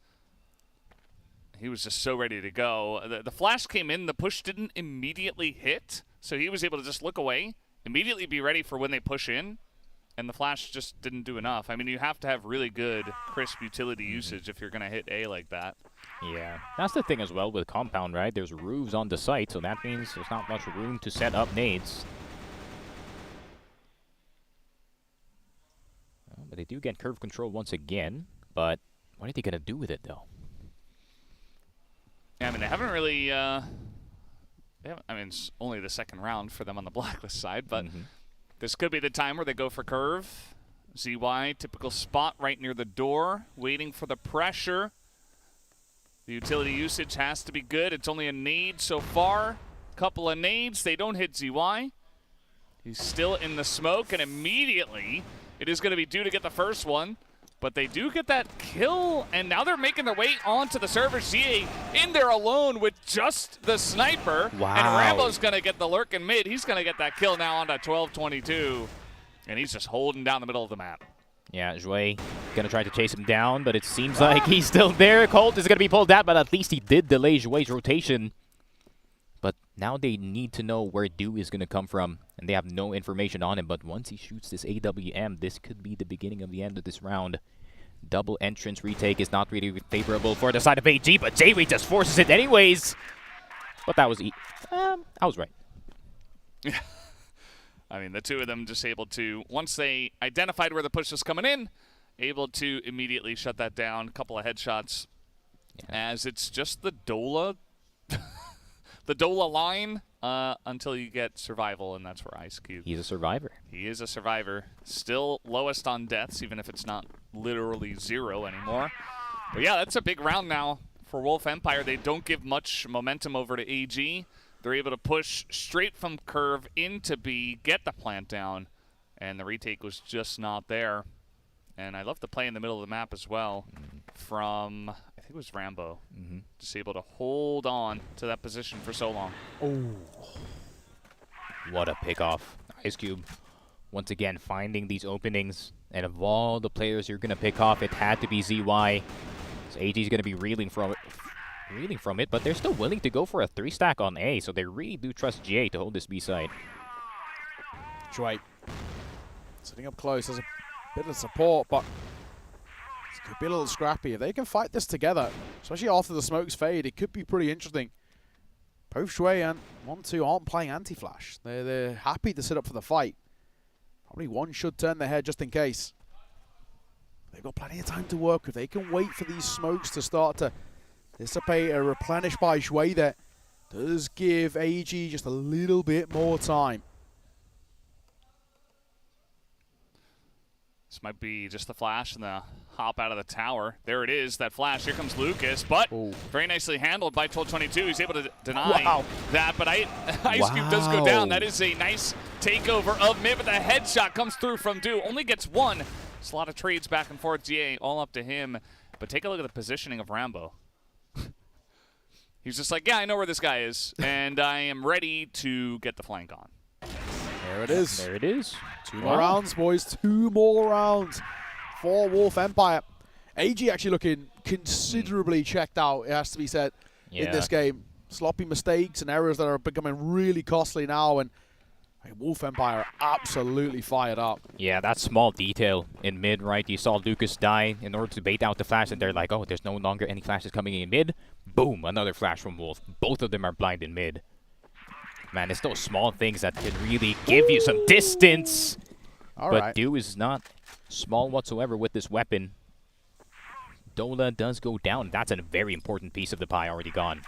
so ready to go. The flash came in, the push didn't immediately hit, so he was able to just look away, immediately be ready for when they push in. And the flash just didn't do enough. I mean, you have to have really good, crisp utility usage if you're going to hit A like that. Yeah, that's the thing as well with Compound, right? There's roofs on the site, so that means there's not much room to set up nades. But they do get curve control once again, but what are they going to do with it, though? Yeah, I mean, they haven't really... I mean, it's only the second round for them on the Blacklist side, but... This could be the time where they go for curve. ZY, typical spot right near the door, waiting for the pressure. The utility usage has to be good. It's only a nade so far. Couple of nades. They don't hit ZY. He's still in the smoke, and immediately it is going to be due to get the first one. But they do get that kill, and now they're making their way onto the server. ZA in there alone with just the sniper. Wow. And Rambo's going to get the lurk in mid. He's going to get that kill now onto 12-22. And he's just holding down the middle of the map. Yeah, Zhuai going to try to chase him down, but it seems like he's still there. Colt is going to be pulled out, but at least he did delay Zhuai's rotation. But now they need to know where Du is going to come from, and they have no information on him. But once he shoots this AWM, this could be the beginning of the end of this round. Double entrance retake is not really favorable for the side of AG, but J-Wei just forces it anyways. But that was I was right. Yeah. I mean, the two of them just able to, once they identified where the push was coming in, able to immediately shut that down. A couple of headshots, as it's just the Dola, the Dola line until you get survival, and that's where Ice Cube. He's a survivor. He is a survivor. Still lowest on deaths, even if it's not literally 0 anymore. But yeah, that's a big round now for Wolf Empire. They don't give much momentum over to AG. They're able to push straight from curve into B, get the plant down, and the retake was just not there. And I love the play in the middle of the map as well from, I think it was Rambo, just able to hold on to that position for so long. Oh, what a pickoff. Ice Cube, once again, finding these openings. And of all the players you're going to pick off, it had to be ZY. So AG's going to be reeling from it, but they're still willing to go for a 3-stack on A, so they really do trust GA to hold this B side. Zhuai sitting up close as a bit of support, but it could be a little scrappy. If they can fight this together, especially after the smokes fade, it could be pretty interesting. Both Zhuai and 1-2 aren't playing anti-flash. They're happy to sit up for the fight. Probably one should turn their head just in case. They've got plenty of time to work with. They can wait for these smokes to start to dissipate or replenish by Zhuai. That does give AG just a little bit more time. This might be just the flash and the hop out of the tower. There it is, that flash. Here comes Lucas, but very nicely handled by 12-22. He's able to deny that, but Ice Cube does go down. That is a nice takeover of mid, but the headshot comes through from Du. Only gets one. It's a lot of trades back and forth. GA all up to him, but take a look at the positioning of Rambo. He's just like, yeah, I know where this guy is, and I am ready to get the flank on. There it is. There it is. 2 more rounds, boys. 2 more rounds for Wolf Empire. AG actually looking considerably checked out, it has to be said, in this game. Sloppy mistakes and errors that are becoming really costly now, and Wolf Empire are absolutely fired up. Yeah, that small detail in mid, right? You saw Lucas die in order to bait out the flash, and they're like, oh, there's no longer any flashes coming in mid. Boom, another flash from Wolf. Both of them are blind in mid. Man, it's those small things that can really give you some distance. But Du is not small whatsoever with this weapon. Dola does go down. That's a very important piece of the pie already gone.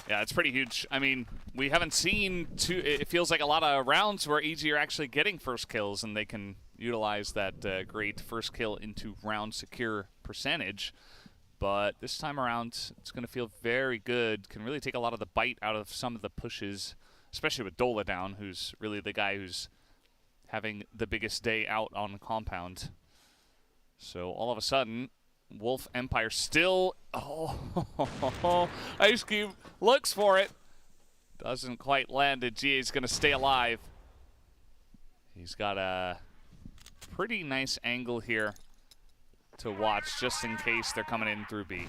Yeah, it's pretty huge. I mean, we haven't seen it feels like a lot of rounds where EG are actually getting first kills, and they can utilize that great first kill into round secure percentage. But this time around, it's going to feel very good. Can really take a lot of the bite out of some of the pushes, especially with Dola down, who's really the guy who's having the biggest day out on the compound. So all of a sudden, Wolf Empire still... Oh, Ice Cube looks for it. Doesn't quite land it. GA's going to stay alive. He's got a pretty nice angle here to watch just in case they're coming in through B.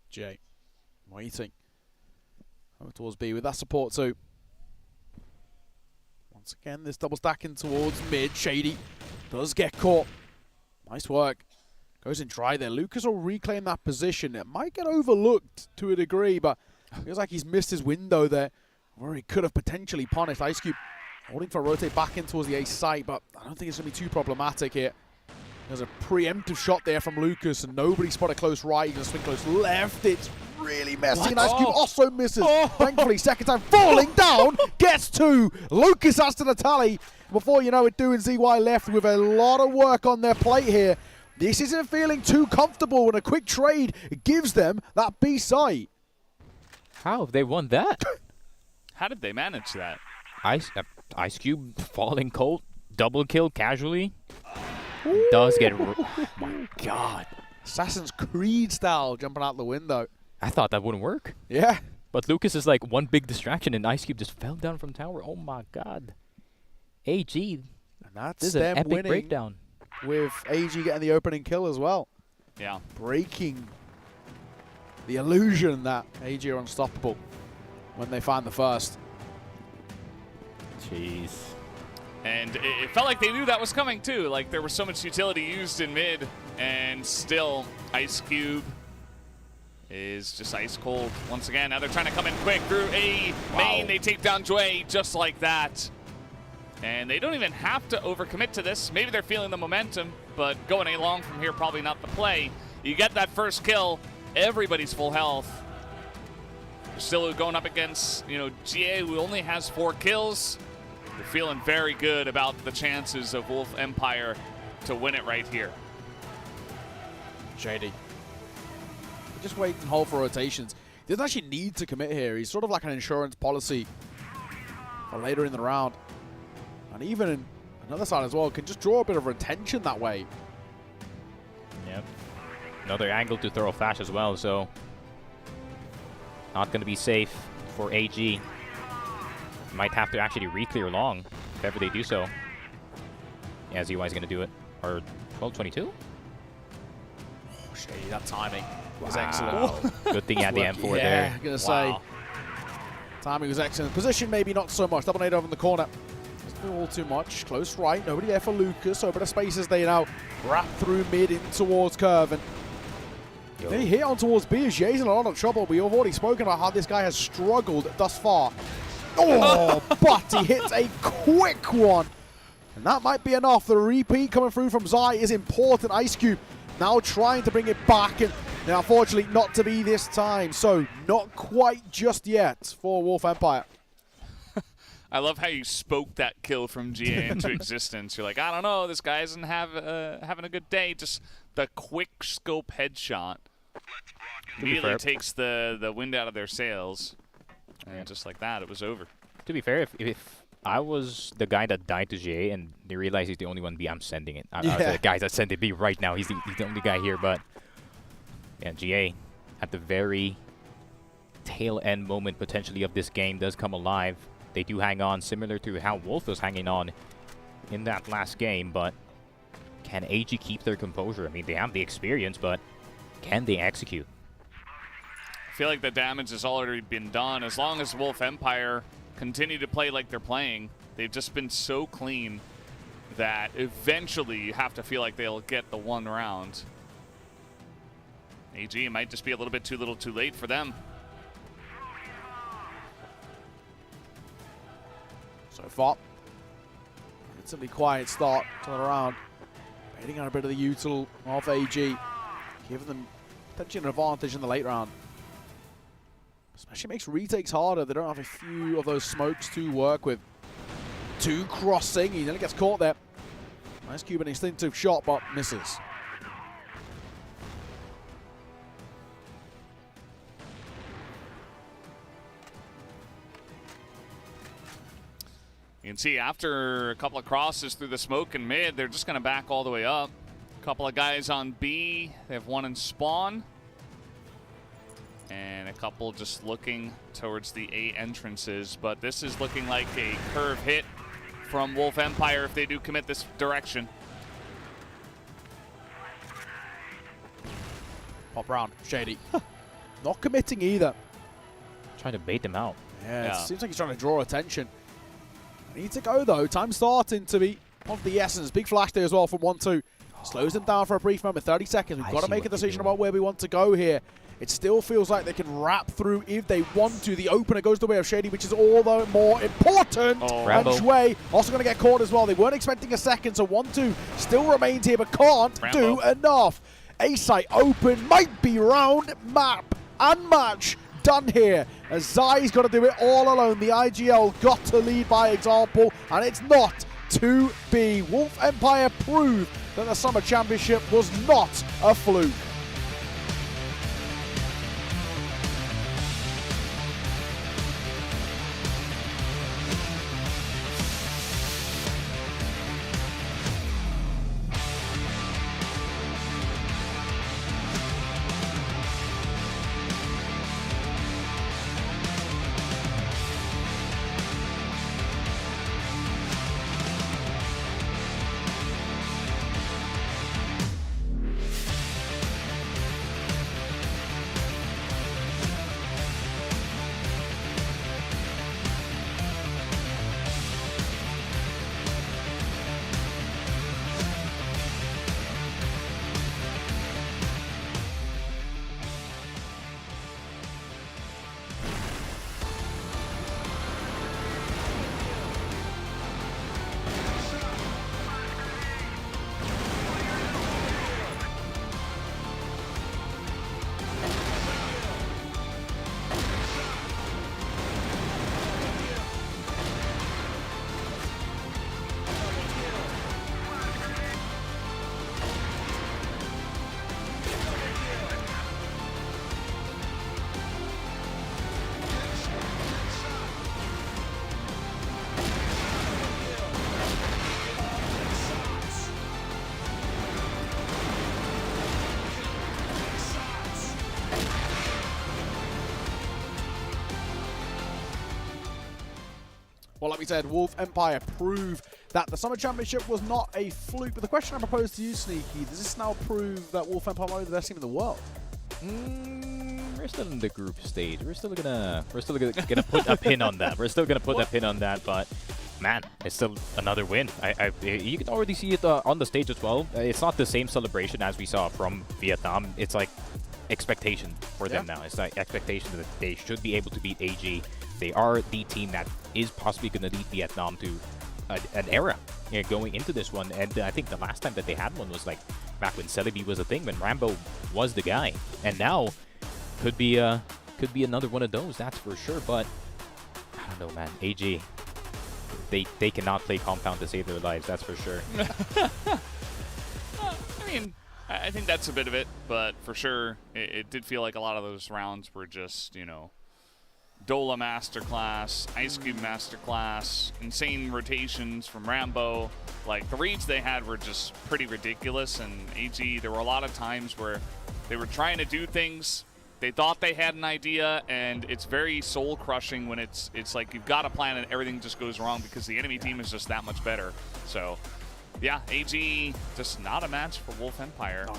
Jay, waiting. Over towards B with that support too. Once again, this double stacking towards mid. Shady does get caught. Nice work. Goes in dry there. Lucas will reclaim that position. It might get overlooked to a degree, but feels like he's missed his window there, where he could have potentially punished. Ice Cube holding for a rotate back in towards the A site, but I don't think it's going to be too problematic here. There's a preemptive shot there from Lucas, and nobody spotted close right. He's going to swing close left. It's really messy, and Ice Cube also misses. Thankfully, second time falling down, gets two. Lucas adds to the tally. Before you know it, doing ZY left with a lot of work on their plate here. This isn't feeling too comfortable, and a quick trade gives them that B site. How have they won that? How did they manage that? Ice Cube falling cold, double kill casually. Does get... Oh my god. Assassin's Creed style jumping out the window. I thought that wouldn't work. Yeah. But Lucas is like one big distraction, and Ice Cube just fell down from tower. Oh my god. AG. And that's this is an epic winning breakdown. With AG getting the opening kill as well. Yeah. Breaking the illusion that AG are unstoppable when they find the first. Jeez. And it felt like they knew that was coming too. Like there was so much utility used in mid, and still Ice Cube is just ice cold once again. Now they're trying to come in quick through A main. They take down Jue just like that. And they don't even have to overcommit to this. Maybe they're feeling the momentum, but going A long from here, probably not the play. You get that first kill, everybody's full health. Still going up against, GA, who only has 4 kills. They're feeling very good about the chances of Wolf Empire to win it right here. Shady. Just wait and hold for rotations. He doesn't actually need to commit here. He's sort of like an insurance policy for later in the round. And even in another side as well, can just draw a bit of retention that way. Yep. Another angle to throw a flash as well, so not going to be safe for AG. Might have to actually re-clear long if ever they do so. Yeah, ZY is going to do it. Or 12-22? Oh, Shady, that timing was Wow. excellent. Good thing he had the M4 yeah, there. I'm going to say. Timing was excellent. Position maybe not so much. Double nade over in the corner. All too much. Close right. Nobody there for Lucas. So a bit of space as they now wrap through mid in towards curve. And they hit on towards B. Jay's in a lot of trouble. We've already spoken about how this guy has struggled thus far. Oh, but he hits a quick one. And that might be enough. The repeat coming through from Zai is important. Ice Cube now trying to bring it back. And now, unfortunately, not to be this time. So not quite just yet for Wolf Empire. I love how you spoke that kill from GA into existence. You're like, I don't know, this guy isn't having a good day. Just the quick scope headshot immediately takes the wind out of their sails. And just like that, it was over. To be fair, if I was the guy that died to GA and they realize he's the only one B, I'm sending it. The guys that send it B right now, he's the only guy here. But yeah, GA at the very tail end moment potentially of this game does come alive. They do hang on, similar to how Wolf was hanging on in that last game, but can AG keep their composure? I mean, they have the experience, but can they execute? I feel like the damage has already been done. As long as Wolf Empire continue to play like they're playing, they've just been so clean that eventually you have to feel like they'll get the one round. AG might just be a little bit too little too late for them. So far, relatively quiet start to the round. Waiting on a bit of the util of AG. giving them potentially an advantage in the late round. Especially makes retakes harder. They don't have a few of those smokes to work with. 2 crossing. He nearly gets caught there. Nice Cuban instinctive shot, but misses. You can see after a couple of crosses through the smoke and mid, they're just going to back all the way up. A couple of guys on B. They have one in spawn. And a couple just looking towards the A entrances. But this is looking like a curve hit from Wolf Empire if they do commit this direction. Pop round. Shady. Not committing either. Trying to bait them out. Yeah, it seems like he's trying to draw attention. Need to go though. Time starting to be of the essence. Big flash there as well from 1-2. Slows them down for a brief moment. 30 seconds. We've got to make a decision about where we want to go here. It still feels like they can wrap through if they want to. The opener goes the way of Shady, which is all the more important. And Shui also going to get caught as well. They weren't expecting a second, so 1-2 still remains here, but can't do enough. A-site open, might be round, map, and match. Done here, as Zai's got to do it all alone. The IGL got to lead by example, and it's not to be. Wolf Empire proved that the Summer Championship was not a fluke. Well, like we said, Wolf Empire proved that the Summer Championship was not a fluke. But the question I propose to you, Sneaky, does this now prove that Wolf Empire might be the best team in the world? We're still in the group stage. We're still gonna put a pin on that. We're still gonna put a pin on that. But man, it's still another win. You can already see it on the stage as well. It's not the same celebration as we saw from Vietnam. It's like expectation for them now. It's like expectation that they should be able to beat AG. They are the team that is possibly going to lead Vietnam to an era going into this one. And I think the last time that they had one was like back when Celebi was a thing, when Rambo was the guy. And now could be another one of those, that's for sure. But I don't know, man. AG, they cannot play Compound to save their lives, that's for sure. I mean, I think that's a bit of it, but for sure, it did feel like a lot of those rounds were just, you know, Dola Masterclass, Ice Cube Masterclass, insane rotations from Rambo. Like, the reads they had were just pretty ridiculous, and AG, there were a lot of times where they were trying to do things, they thought they had an idea, and it's very soul-crushing when it's like you've got a plan and everything just goes wrong because the enemy team is just that much better. So, yeah, AG, just not a match for Wolf Empire.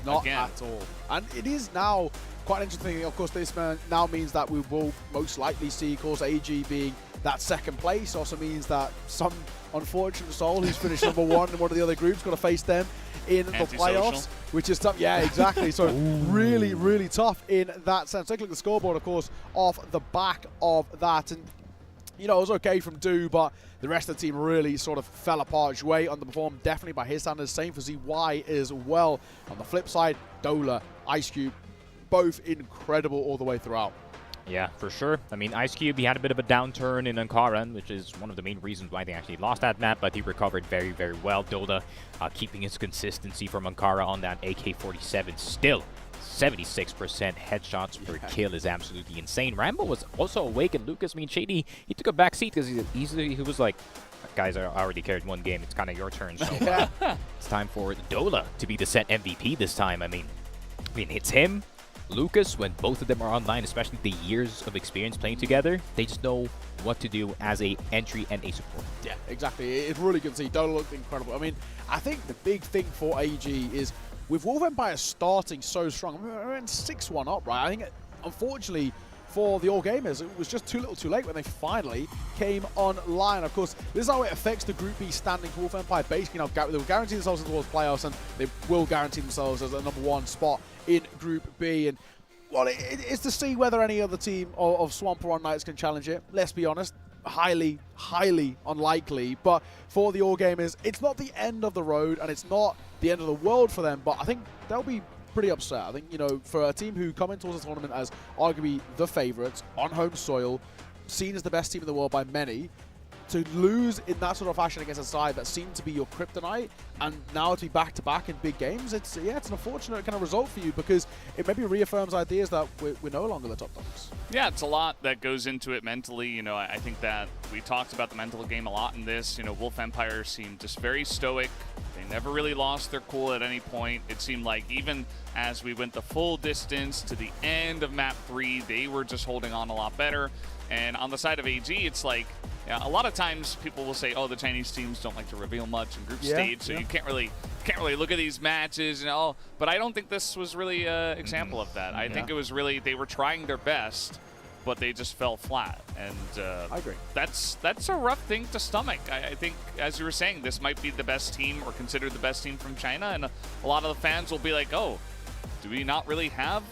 Not at all. And it is now quite interesting. Of course, this now means that we will most likely see, of course, AG being that second place. Also means that some unfortunate soul who's finished number one in one of the other groups got to face them in the playoffs, which is tough. Yeah, exactly. So really, really tough in that sense. Take a look at the scoreboard, of course, off the back of that. And you know, it was okay from Do, but the rest of the team really sort of fell apart. Jouet underperformed definitely by his standards. Same for ZY as well. On the flip side, Dola, Ice Cube, both incredible all the way throughout. Yeah, for sure. I mean, Ice Cube, he had a bit of a downturn in Ankara, which is one of the main reasons why they actually lost that map, but he recovered very, very well. Dola keeping his consistency from Ankara on that AK-47 still. 76% headshots per kill is absolutely insane. Rambo was also awake, and Lucas, I mean, Shady, he took a back seat because he was like, guys, I already carried one game. It's kind of your turn, so it's time for Dola to be the set MVP this time. I mean, it's him, Lucas, when both of them are online, especially the years of experience playing together, they just know what to do as a entry and a support. Yeah, exactly. It's really good to see. Dola looked incredible. I mean, I think the big thing for AG is with Wolf Empire starting so strong, we're in 6-1 up, right? I think, unfortunately, for the All Gamers, it was just too little too late when they finally came online. Of course, this is how it affects the Group B standing for Wolf Empire. Basically, now they will guarantee themselves towards playoffs, and they will guarantee themselves as a #1 spot in Group B. And well, it's to see whether any other team of Swamp or On Knights can challenge it. Let's be honest, highly, highly unlikely. But for the All Gamers, it's not the end of the road, and it's not the end of the world for them. But I think they'll be pretty upset. I think, you know, for a team who come into the tournament as arguably the favorites on home soil, seen as the best team in the world by many, to lose in that sort of fashion against a side that seemed to be your kryptonite, and now to be back-to-back in big games, it's an unfortunate kind of result for you, because it maybe reaffirms ideas that we're no longer the top dogs. Yeah, it's a lot that goes into it mentally. You know, I think that we talked about the mental game a lot in this. You know, Wolf Empire seemed just very stoic. They never really lost their cool at any point. It seemed like even as we went the full distance to the end of map 3, they were just holding on a lot better. And on the side of AG, it's like, yeah, a lot of times people will say, "Oh, the Chinese teams don't like to reveal much in group stage, so you can't really look at these matches." You know, but I don't think this was really an example of that. I think it was really they were trying their best, but they just fell flat. And I agree. That's a rough thing to stomach. I think, as you were saying, this might be the best team or considered the best team from China, and a lot of the fans will be like, "Oh, do we not really have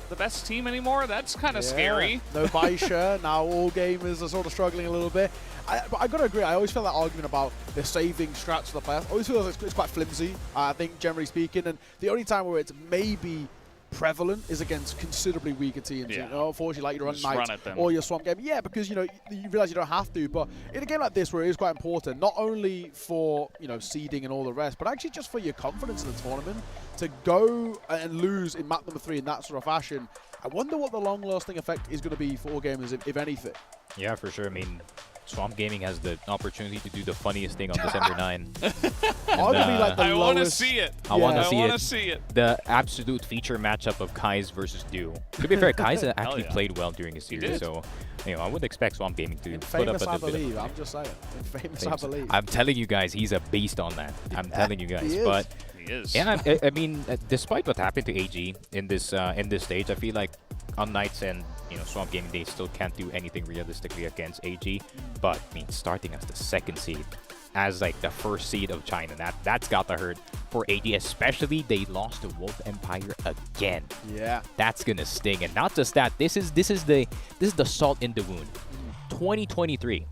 the best team anymore? That's kind of scary." No Baisha, now All Gamers are sort of struggling a little bit. But I gotta agree, I always feel that argument about the saving strats for the playoffs. I always feel like it's quite flimsy, I think, generally speaking. And the only time where it's maybe prevalent is against considerably weaker teams. You know, unfortunately, like your Untitled or your Swamp game. Yeah, because, you know, you realize you don't have to. But in a game like this, where it is quite important, not only for, you know, seeding and all the rest, but actually just for your confidence in the tournament, to go and lose in map number 3 in that sort of fashion, I wonder what the long-lasting effect is going to be for All Gamers, if anything. Yeah, for sure. I mean, Swamp Gaming has the opportunity to do the funniest thing on December 9. I want to see it. I want to see it. The absolute feature matchup of Kai's versus Do. To be fair, Kai's actually played well during the series, so you know, I would expect Swamp Gaming to put up a bit of I'm just saying. Famous, I believe. I'm telling you guys, he's a beast on that. I'm telling you guys. But he is. Yeah, I mean, despite what happened to AG in this stage, I feel like on Knights and, you know, Swamp Gaming, they still can't do anything realistically against AG. But I mean, starting as the 2nd seed, as like the 1st seed of China, that's got to hurt for AG. Especially they lost to Wolf Empire again. Yeah, that's gonna sting. And not just that, this is the salt in the wound. 2023.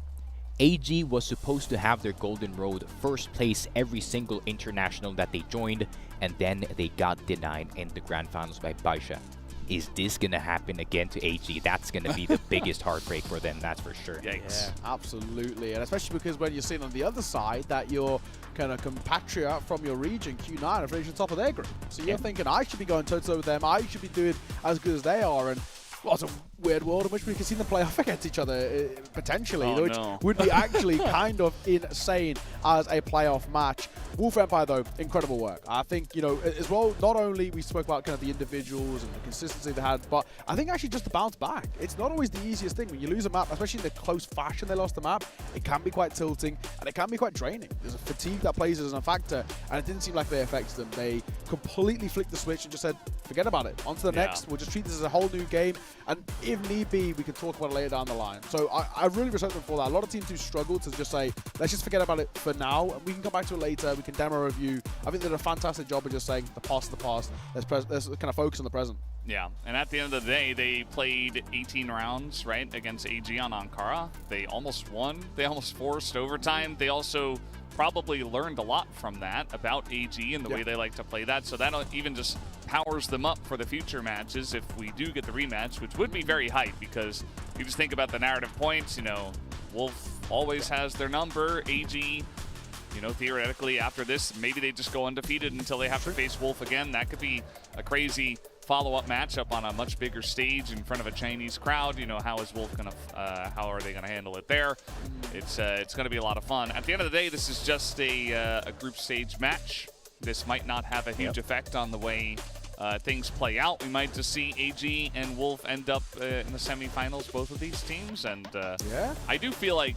AG was supposed to have their Golden Road 1st place every single international that they joined, and then they got denied in the Grand Finals by Baisha. Is this going to happen again to AG? That's going to be the biggest heartbreak for them, that's for sure. Yikes. Yeah, absolutely. And especially because when you're seeing on the other side that your kind of compatriot from your region, Q9, are finishing top of their group. So you're thinking, I should be going toe-to-toe with them. I should be doing as good as they are. And well, it's a weird world in which we can see them play off against each other, potentially, which would be actually kind of insane as a playoff match. Wolf Empire, though, incredible work. I think, you know, as well, not only we spoke about kind of the individuals and the consistency they had, but I think actually just to bounce back. It's not always the easiest thing. When you lose a map, especially in the close fashion they lost the map, it can be quite tilting and it can be quite draining. There's a fatigue that plays as a factor, and it didn't seem like they affected them. They completely flicked the switch and just said, forget about it. On to the next. We'll just treat this as a whole new game, and if need be, we can talk about it later down the line. So I really respect them for that. A lot of teams do struggle to just say, let's just forget about it for now, and we can come back to it later. We can demo review. I think they did a fantastic job of just saying, the past is the past. Let's kind of focus on the present. Yeah, and at the end of the day, they played 18 rounds, right, against AG on Ankara. They almost won. They almost forced overtime. They also probably learned a lot from that about AG and the way they like to play that. So that even just powers them up for the future matches if we do get the rematch, which would be very hype because you just think about the narrative points, you know, Wolf always has their number. AG, you know, theoretically after this, maybe they just go undefeated until they have to face Wolf again. That could be a crazy follow-up matchup on a much bigger stage in front of a Chinese crowd. You know, how is Wolf gonna, how are they gonna handle it there? It's gonna be a lot of fun. At the end of the day, this is just a group stage match. This might not have a huge effect on the way things play out. We might just see AG and Wolf end up in the semifinals, both of these teams. And I do feel like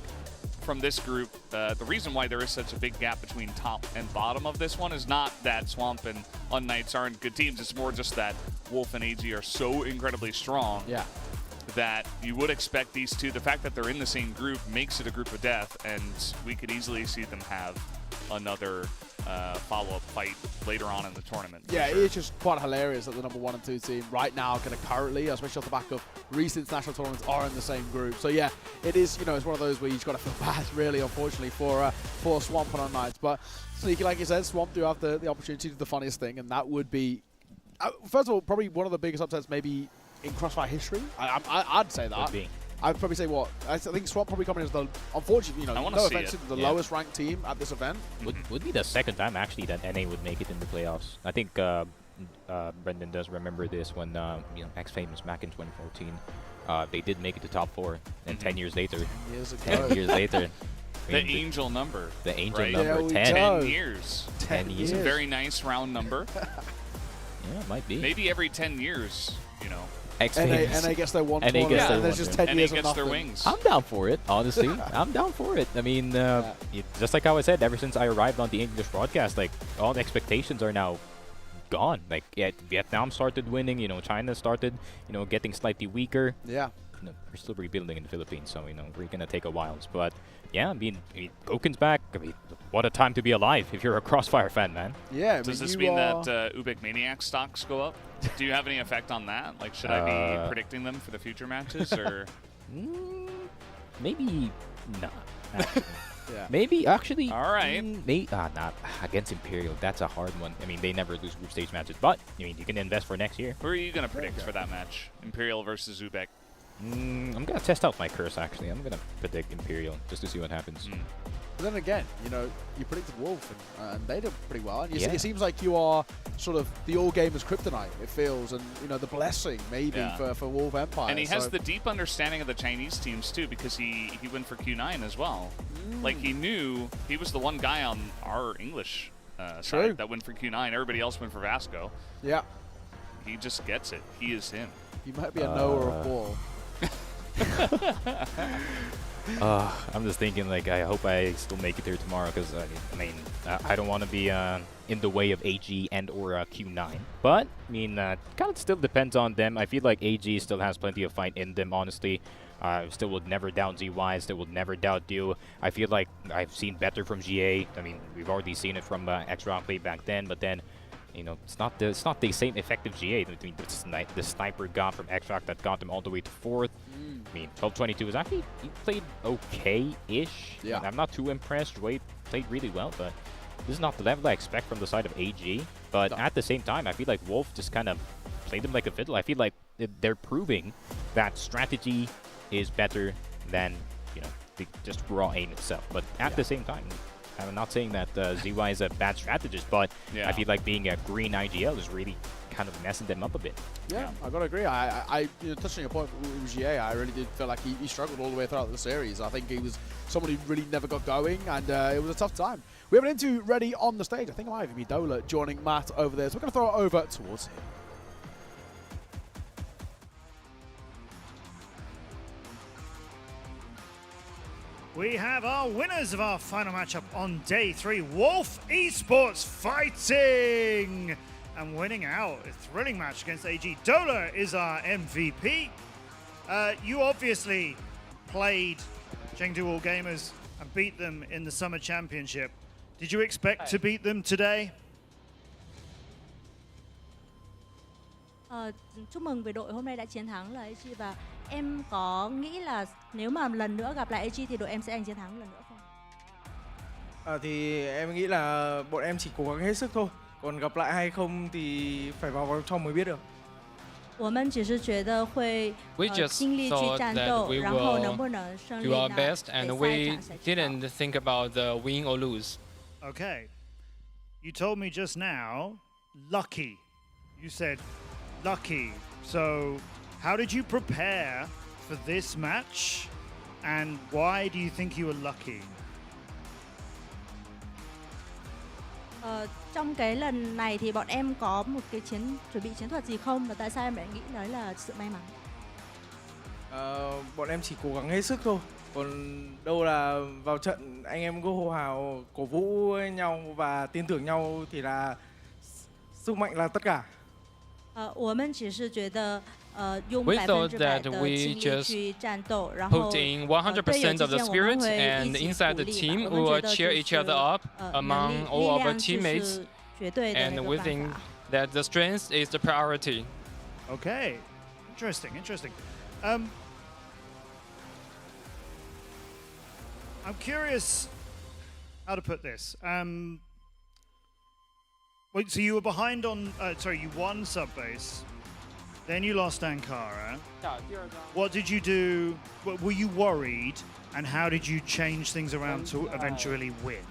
from this group, the reason why there is such a big gap between top and bottom of this one is not that Swamp and Unknights aren't good teams. It's more just that Wolf and AG are so incredibly strong that you would expect these two. The fact that they're in the same group makes it a group of death, and we could easily see them have another follow-up fight later on in the tournament. Yeah, it's just quite hilarious that the number 1 and 2 team right now, kind of currently, especially off the back of recent national tournaments, are in the same group. So yeah, it is, you know, it's one of those where you've got to feel bad, really, unfortunately, for Swamp and Unknights. But Sneaky, like you said, Swamp do have the opportunity to do the funniest thing, and that would be, first of all, probably one of the biggest upsets maybe in CrossFire history. I'd say that. I'd probably say what? I think Swamp probably coming as the, unfortunately, you know, no offense to the lowest ranked team at this event. Would be the second time actually that NA would make it in the playoffs. I think Brendan does remember this when you know, X-Famous back in 2014. They did make it to top 4, and 10 years later. 10 years later. The angel number. The angel right? number, 10 years. 10 years. It's a very nice round number. Yeah, it might be. Maybe every 10 years, you know. NA gets their one tournament, and there's just 10 years of gets nothing. their wings. I'm down for it, honestly. I'm down for it. I mean, just like how I said, ever since I arrived on the English broadcast, like, all the expectations are now gone. Like, Vietnam started winning, you know, China started, you know, getting slightly weaker. Yeah. You know, we're still rebuilding in the Philippines, so, you know, we're going to take a while. But, yeah, I mean, Goken's back. I mean, what a time to be alive if you're a CrossFire fan, man. Yeah. Does this mean that UBECMANIAC stocks go up? Do you have any effect on that? Like, should I be predicting them for the future matches, or? Maybe not. Maybe, actually. All right. Not against Imperial. That's a hard one. I mean, they never lose group stage matches, but, I mean, you can invest for next year. Who are you going to predict for that match? Imperial versus UBEC? I'm going to test out my curse, actually. I'm going to predict Imperial just to see what happens. But then again, you know, you predicted Wolf, and they did pretty well. And it seems like you are sort of the all-gamers kryptonite, it feels, and, you know, the blessing, maybe, for Wolf Empire. And he has the deep understanding of the Chinese teams, too, because he went for Q9 as well. Like, he knew he was the one guy on our English side that went for Q9. Everybody else went for Vasco. Yeah. He just gets it. He is him. He might be a no or a ball. I'm just thinking, like, I hope I still make it there tomorrow, because, I mean, I don't want to be in the way of AG and or Q9. But, I mean, kind of still depends on them. I feel like AG still has plenty of fight in them, honestly. Still would never doubt ZY, still would never doubt Dew. I feel like I've seen better from GA. I mean, we've already seen it from X-Rock way back then, but then, you know, it's not the same effective GA. I mean, the sniper got from X-Rock that got them all the way to 4th. I mean, 1222 was actually, he played okay-ish. Yeah. I'm not too impressed. Wei played really well, but this is not the level I expect from the side of AG. But at the same time, I feel like Wolf just kind of played them like a fiddle. I feel like they're proving that strategy is better than, you know, just raw aim itself. But at the same time, I'm not saying that ZY is a bad strategist, but I feel like being a green IGL is really kind of messing them up a bit. Yeah, I gotta agree. I you know, touching your point with GA, I really did feel like he struggled all the way throughout the series. I think he was someone who really never got going, and it was a tough time. We have an into ready on the stage. I think it might even be Dola joining Matt over there, so we're gonna throw it over towards him. We have our winners of our final matchup on day 3. Wolf Esports fighting and winning out a thrilling match against AG. Dola is our MVP. You obviously played Chengdu All Gamers and beat them in the Summer Championship. Did you expect to beat them today? Chúc mừng về đội hôm nay đã chiến thắng là AG, và em có nghĩ là nếu mà lần nữa gặp lại AG thì đội em sẽ giành chiến thắng lần nữa không? Thì em nghĩ là bọn em chỉ cố gắng hết sức thôi. Còn gặp lại hay không thì phải vào vòng trong mới biết được. 我们只是觉得会尽力去战斗，然后能不能胜利 do our best, and we didn't think about the win or lose. Okay, you told me just now, lucky. You said lucky. So, how did you prepare for this match, and why do you think you were lucky? Trong cái lần này thì bọn em có một cái chuẩn bị chiến thuật gì không, và tại sao em lại nghĩ đấy là sự may mắn? Bọn em chỉ cố gắng hết sức thôi. Còn đâu là vào trận anh em có hô hào cổ vũ nhau và tin tưởng nhau thì là sức mạnh là tất cả. 我们只是觉得用 We 100% thought 的 that 精 we 力 just 去战斗，然后 put in 队友 100% 之 of the 间我 spirit, 们会 and 一起 inside 鼓 the 励 team 吧。 we 我们 will 觉得 cheer 就 each other 是 up 能 among 力 all 力 our 量就 teammates, 是绝对的那 and 个 we 办 think 法。 that the strength is the priority. Okay, interesting, interesting. I'm curious how to put this. Wait, so you were behind on, sorry, you won sub-base, then you lost Ankara. What did you do? Were you worried, and how did you change things around to eventually win?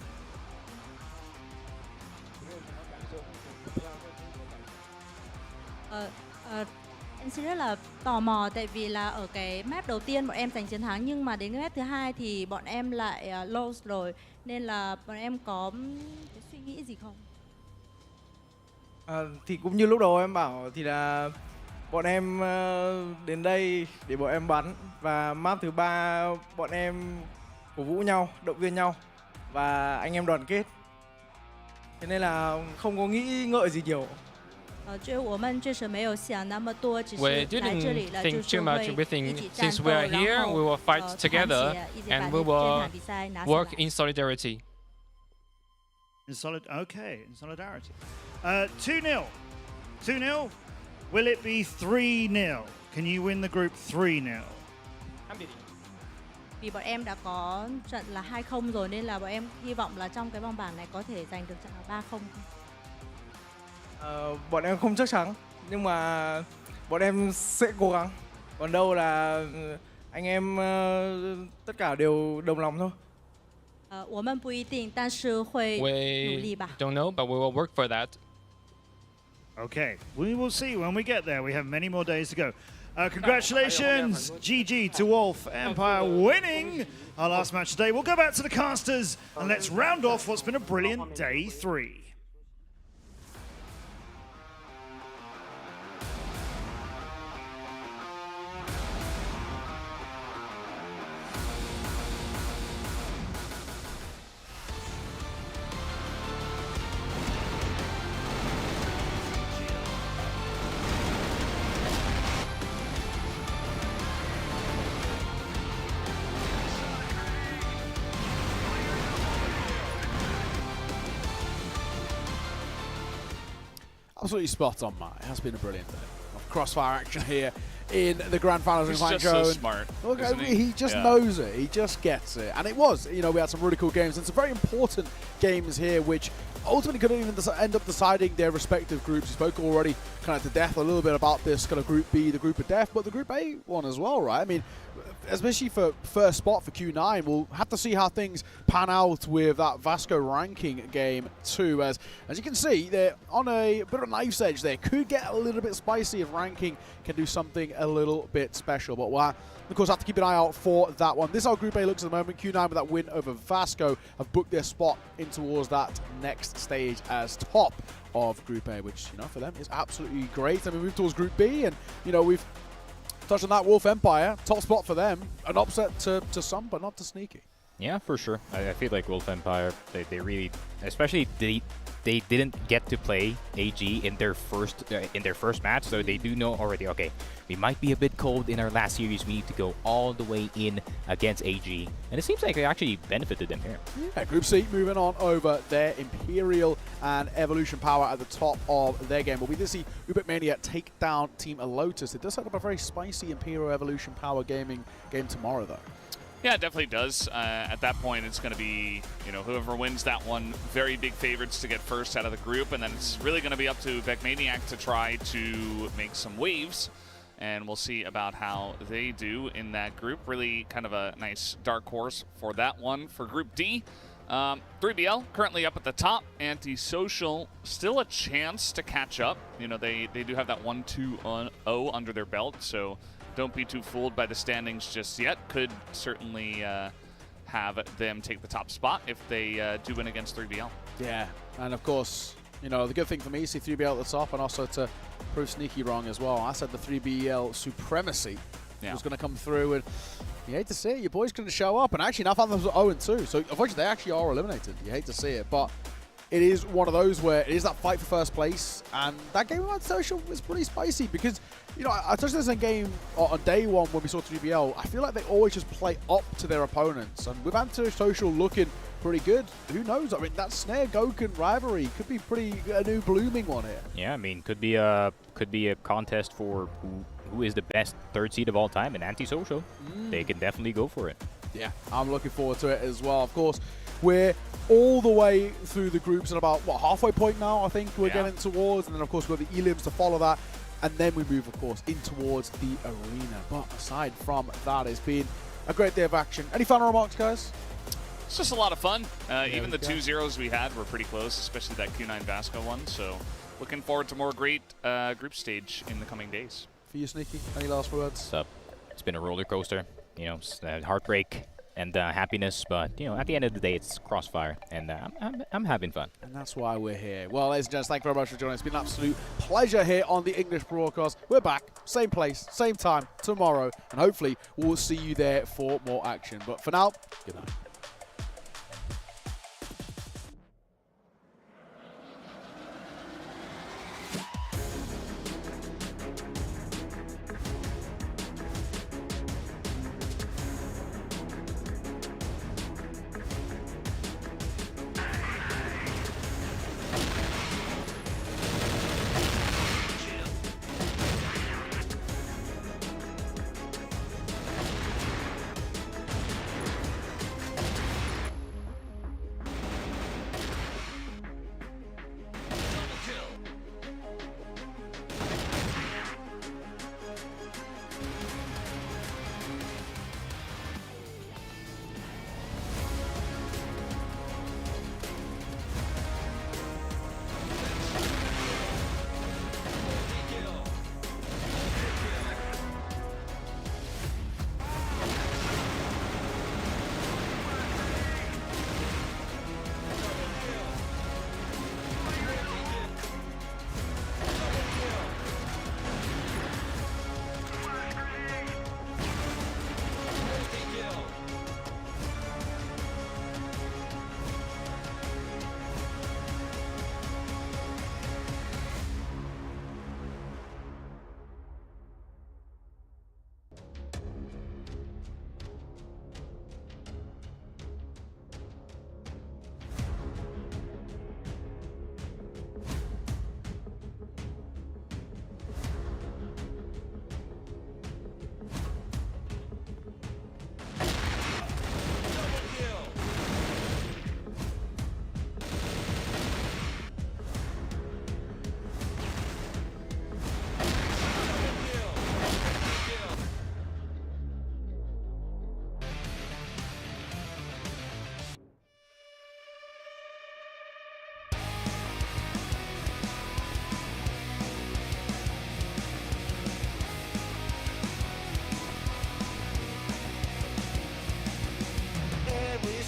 Em xin rất là tò mò, tại vì là ở cái map đầu tiên bọn em giành chiến thắng, nhưng mà đến cái map thứ hai thì bọn em lại lose rồi, nên là bọn em có cái suy nghĩ gì không? Thì cũng như lúc đầu em bảo thì là bọn em đến đây để bọn em bắn, và map thứ ba bọn em cổ vũ nhau, động viên nhau và anh em đoàn kết. Thế nên là không có nghĩ ngợi gì nhiều. 就我们确实没有想那么多，只是 We 来这里 didn't 了，就 think 是 too much. 会 We 一 think 起战 since 斗， we are 然 here, 后 we will fight 团 together, 结，一起把 and 这 we 这 will 场比赛拿下 work 来。 in solidarity. Okay, in solidarity. 2-0. 2-0. Will it be 3-0? Can you win the group 3-0? Vì bọn em đã có trận là 2-0 rồi, nên là bọn em hy vọng là trong cái vòng bảng này có thể giành được trận là 3-0 không? Bọn em không chắc chắn, nhưng mà bọn em sẽ cố gắng. Còn đâu là anh em tất cả đều đồng lòng thôi. 我们不一定，但是会努力 We 吧。 don't know, but we will work for that. Okay, we will see when we get there. We have many more days to go. Congratulations, GG to Wolf Empire winning our last match today. We'll go back to the casters and let's round off what's been a brilliant day 3. Absolutely spot on, Matt. It has been a brilliant day of crossfire action here in the grand finals in He's Guangzhou. just so smart. Look, isn't he just knows it. He just gets it. And it was, you know, we had some really cool games and some very important games here, which ultimately could even end up deciding their respective groups. We spoke already kind of to death a little bit about this kind of Group B, the Group of Death, but the Group A one as well, right? I mean, especially for first spot for Q9, we'll have to see how things pan out with that Vasco ranking game too. As you can see, they're on a bit of a knife's edge there. Could get a little bit spicy if ranking can do something a little bit special. But we'll, of course, have to keep an eye out for that one. This is how Group A looks at the moment. Q9 with that win over Vasco have booked their spot in towards that next stage as top of Group A, which, you know, for them is absolutely great. And we move towards Group B, and, you know, we've touched on that Wolf Empire. Top spot for them. An upset to some, but not to Sneaky. Yeah, for sure. I feel like Wolf Empire, they really, especially they didn't get to play AG in their first match, so they do know already, okay, we might be a bit cold in our last series. We need to go all the way in against AG. And it seems like it actually benefited them here. Yeah, Group C moving on over there. Imperial and Evolution Power at the top of their game. But we did see UBECMANIAC take down Team Alotus. It does set up a very spicy Imperial Evolution Power game tomorrow, though. Yeah, it definitely does. At that point, it's going to be, you know, whoever wins that one, very big favorites to get first out of the group. And then it's really going to be up to UBECMANIAC to try to make some waves. And we'll see about how they do in that group. Really kind of a nice dark horse for that one. For Group D, 3BL currently up at the top. Antisocial still a chance to catch up. You know, they do have that 1-2-0 under their belt, so don't be too fooled by the standings just yet. Could certainly have them take the top spot if they do win against 3BL. Yeah, and of course, you know, the good thing for me is see 3BL at the top, and also to prove sneaky wrong as well. I said the 3BL supremacy was going to come through, and you hate to see it. Your boys going to show up, and actually now found them 0-2, so unfortunately they actually are eliminated. You hate to see it, but it is one of those where it is that fight for first place, and that game of Antisocial is pretty spicy because, you know, I touched this in game on day one when we saw 3BL. I feel like they always just play up to their opponents, and with Antisocial looking pretty good, who knows? I mean, that Snare Goken rivalry could be a new blooming one here. Yeah, I mean, could be a contest for who is the best third seed of all time in Antisocial. They can definitely go for it. Yeah, I'm looking forward to it as well. Of course, we're all the way through the groups at about, what, halfway point now, I think we're getting towards. And then, of course, we've got the elims to follow that. And then we move, of course, in towards the arena. But aside from that, it's been a great day of action. Any final remarks, guys? It's just a lot of fun. Even the 2-0s we had were pretty close, especially that Q9 Vasco one. So looking forward to more great group stage in the coming days. For you, Sneaky, any last words? It's been a roller coaster, you know, heartbreak and happiness, but, you know, at the end of the day, it's CROSSFIRE, and I'm having fun. And that's why we're here. Well, ladies and gents, thank you very much for joining us. It's been an absolute pleasure here on the English broadcast. We're back, same place, same time, tomorrow, and hopefully we'll see you there for more action. But for now, good night.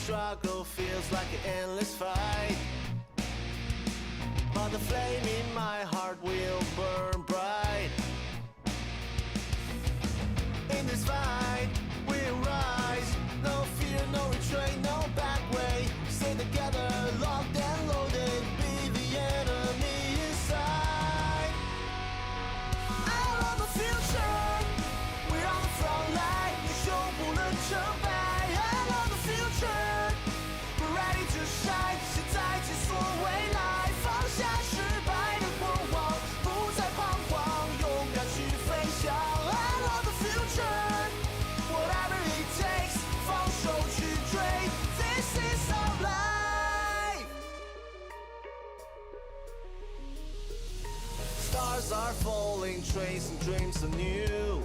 Struggle feels like an endless fight, but the flame in my heart will burn bright. In this fight, we'll rise. No fear, no retreat, no back way. Stay together, locked and loaded. Be the Walls are falling, tracing dreams anew.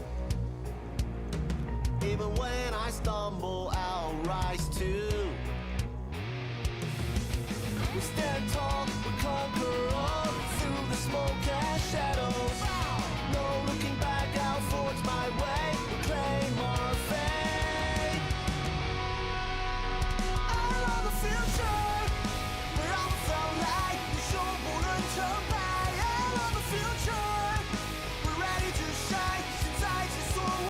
Even when I stumble, I'll rise too. We stand tall, we conquer all through the smoke and shadows. No looking back, I'll forge my way.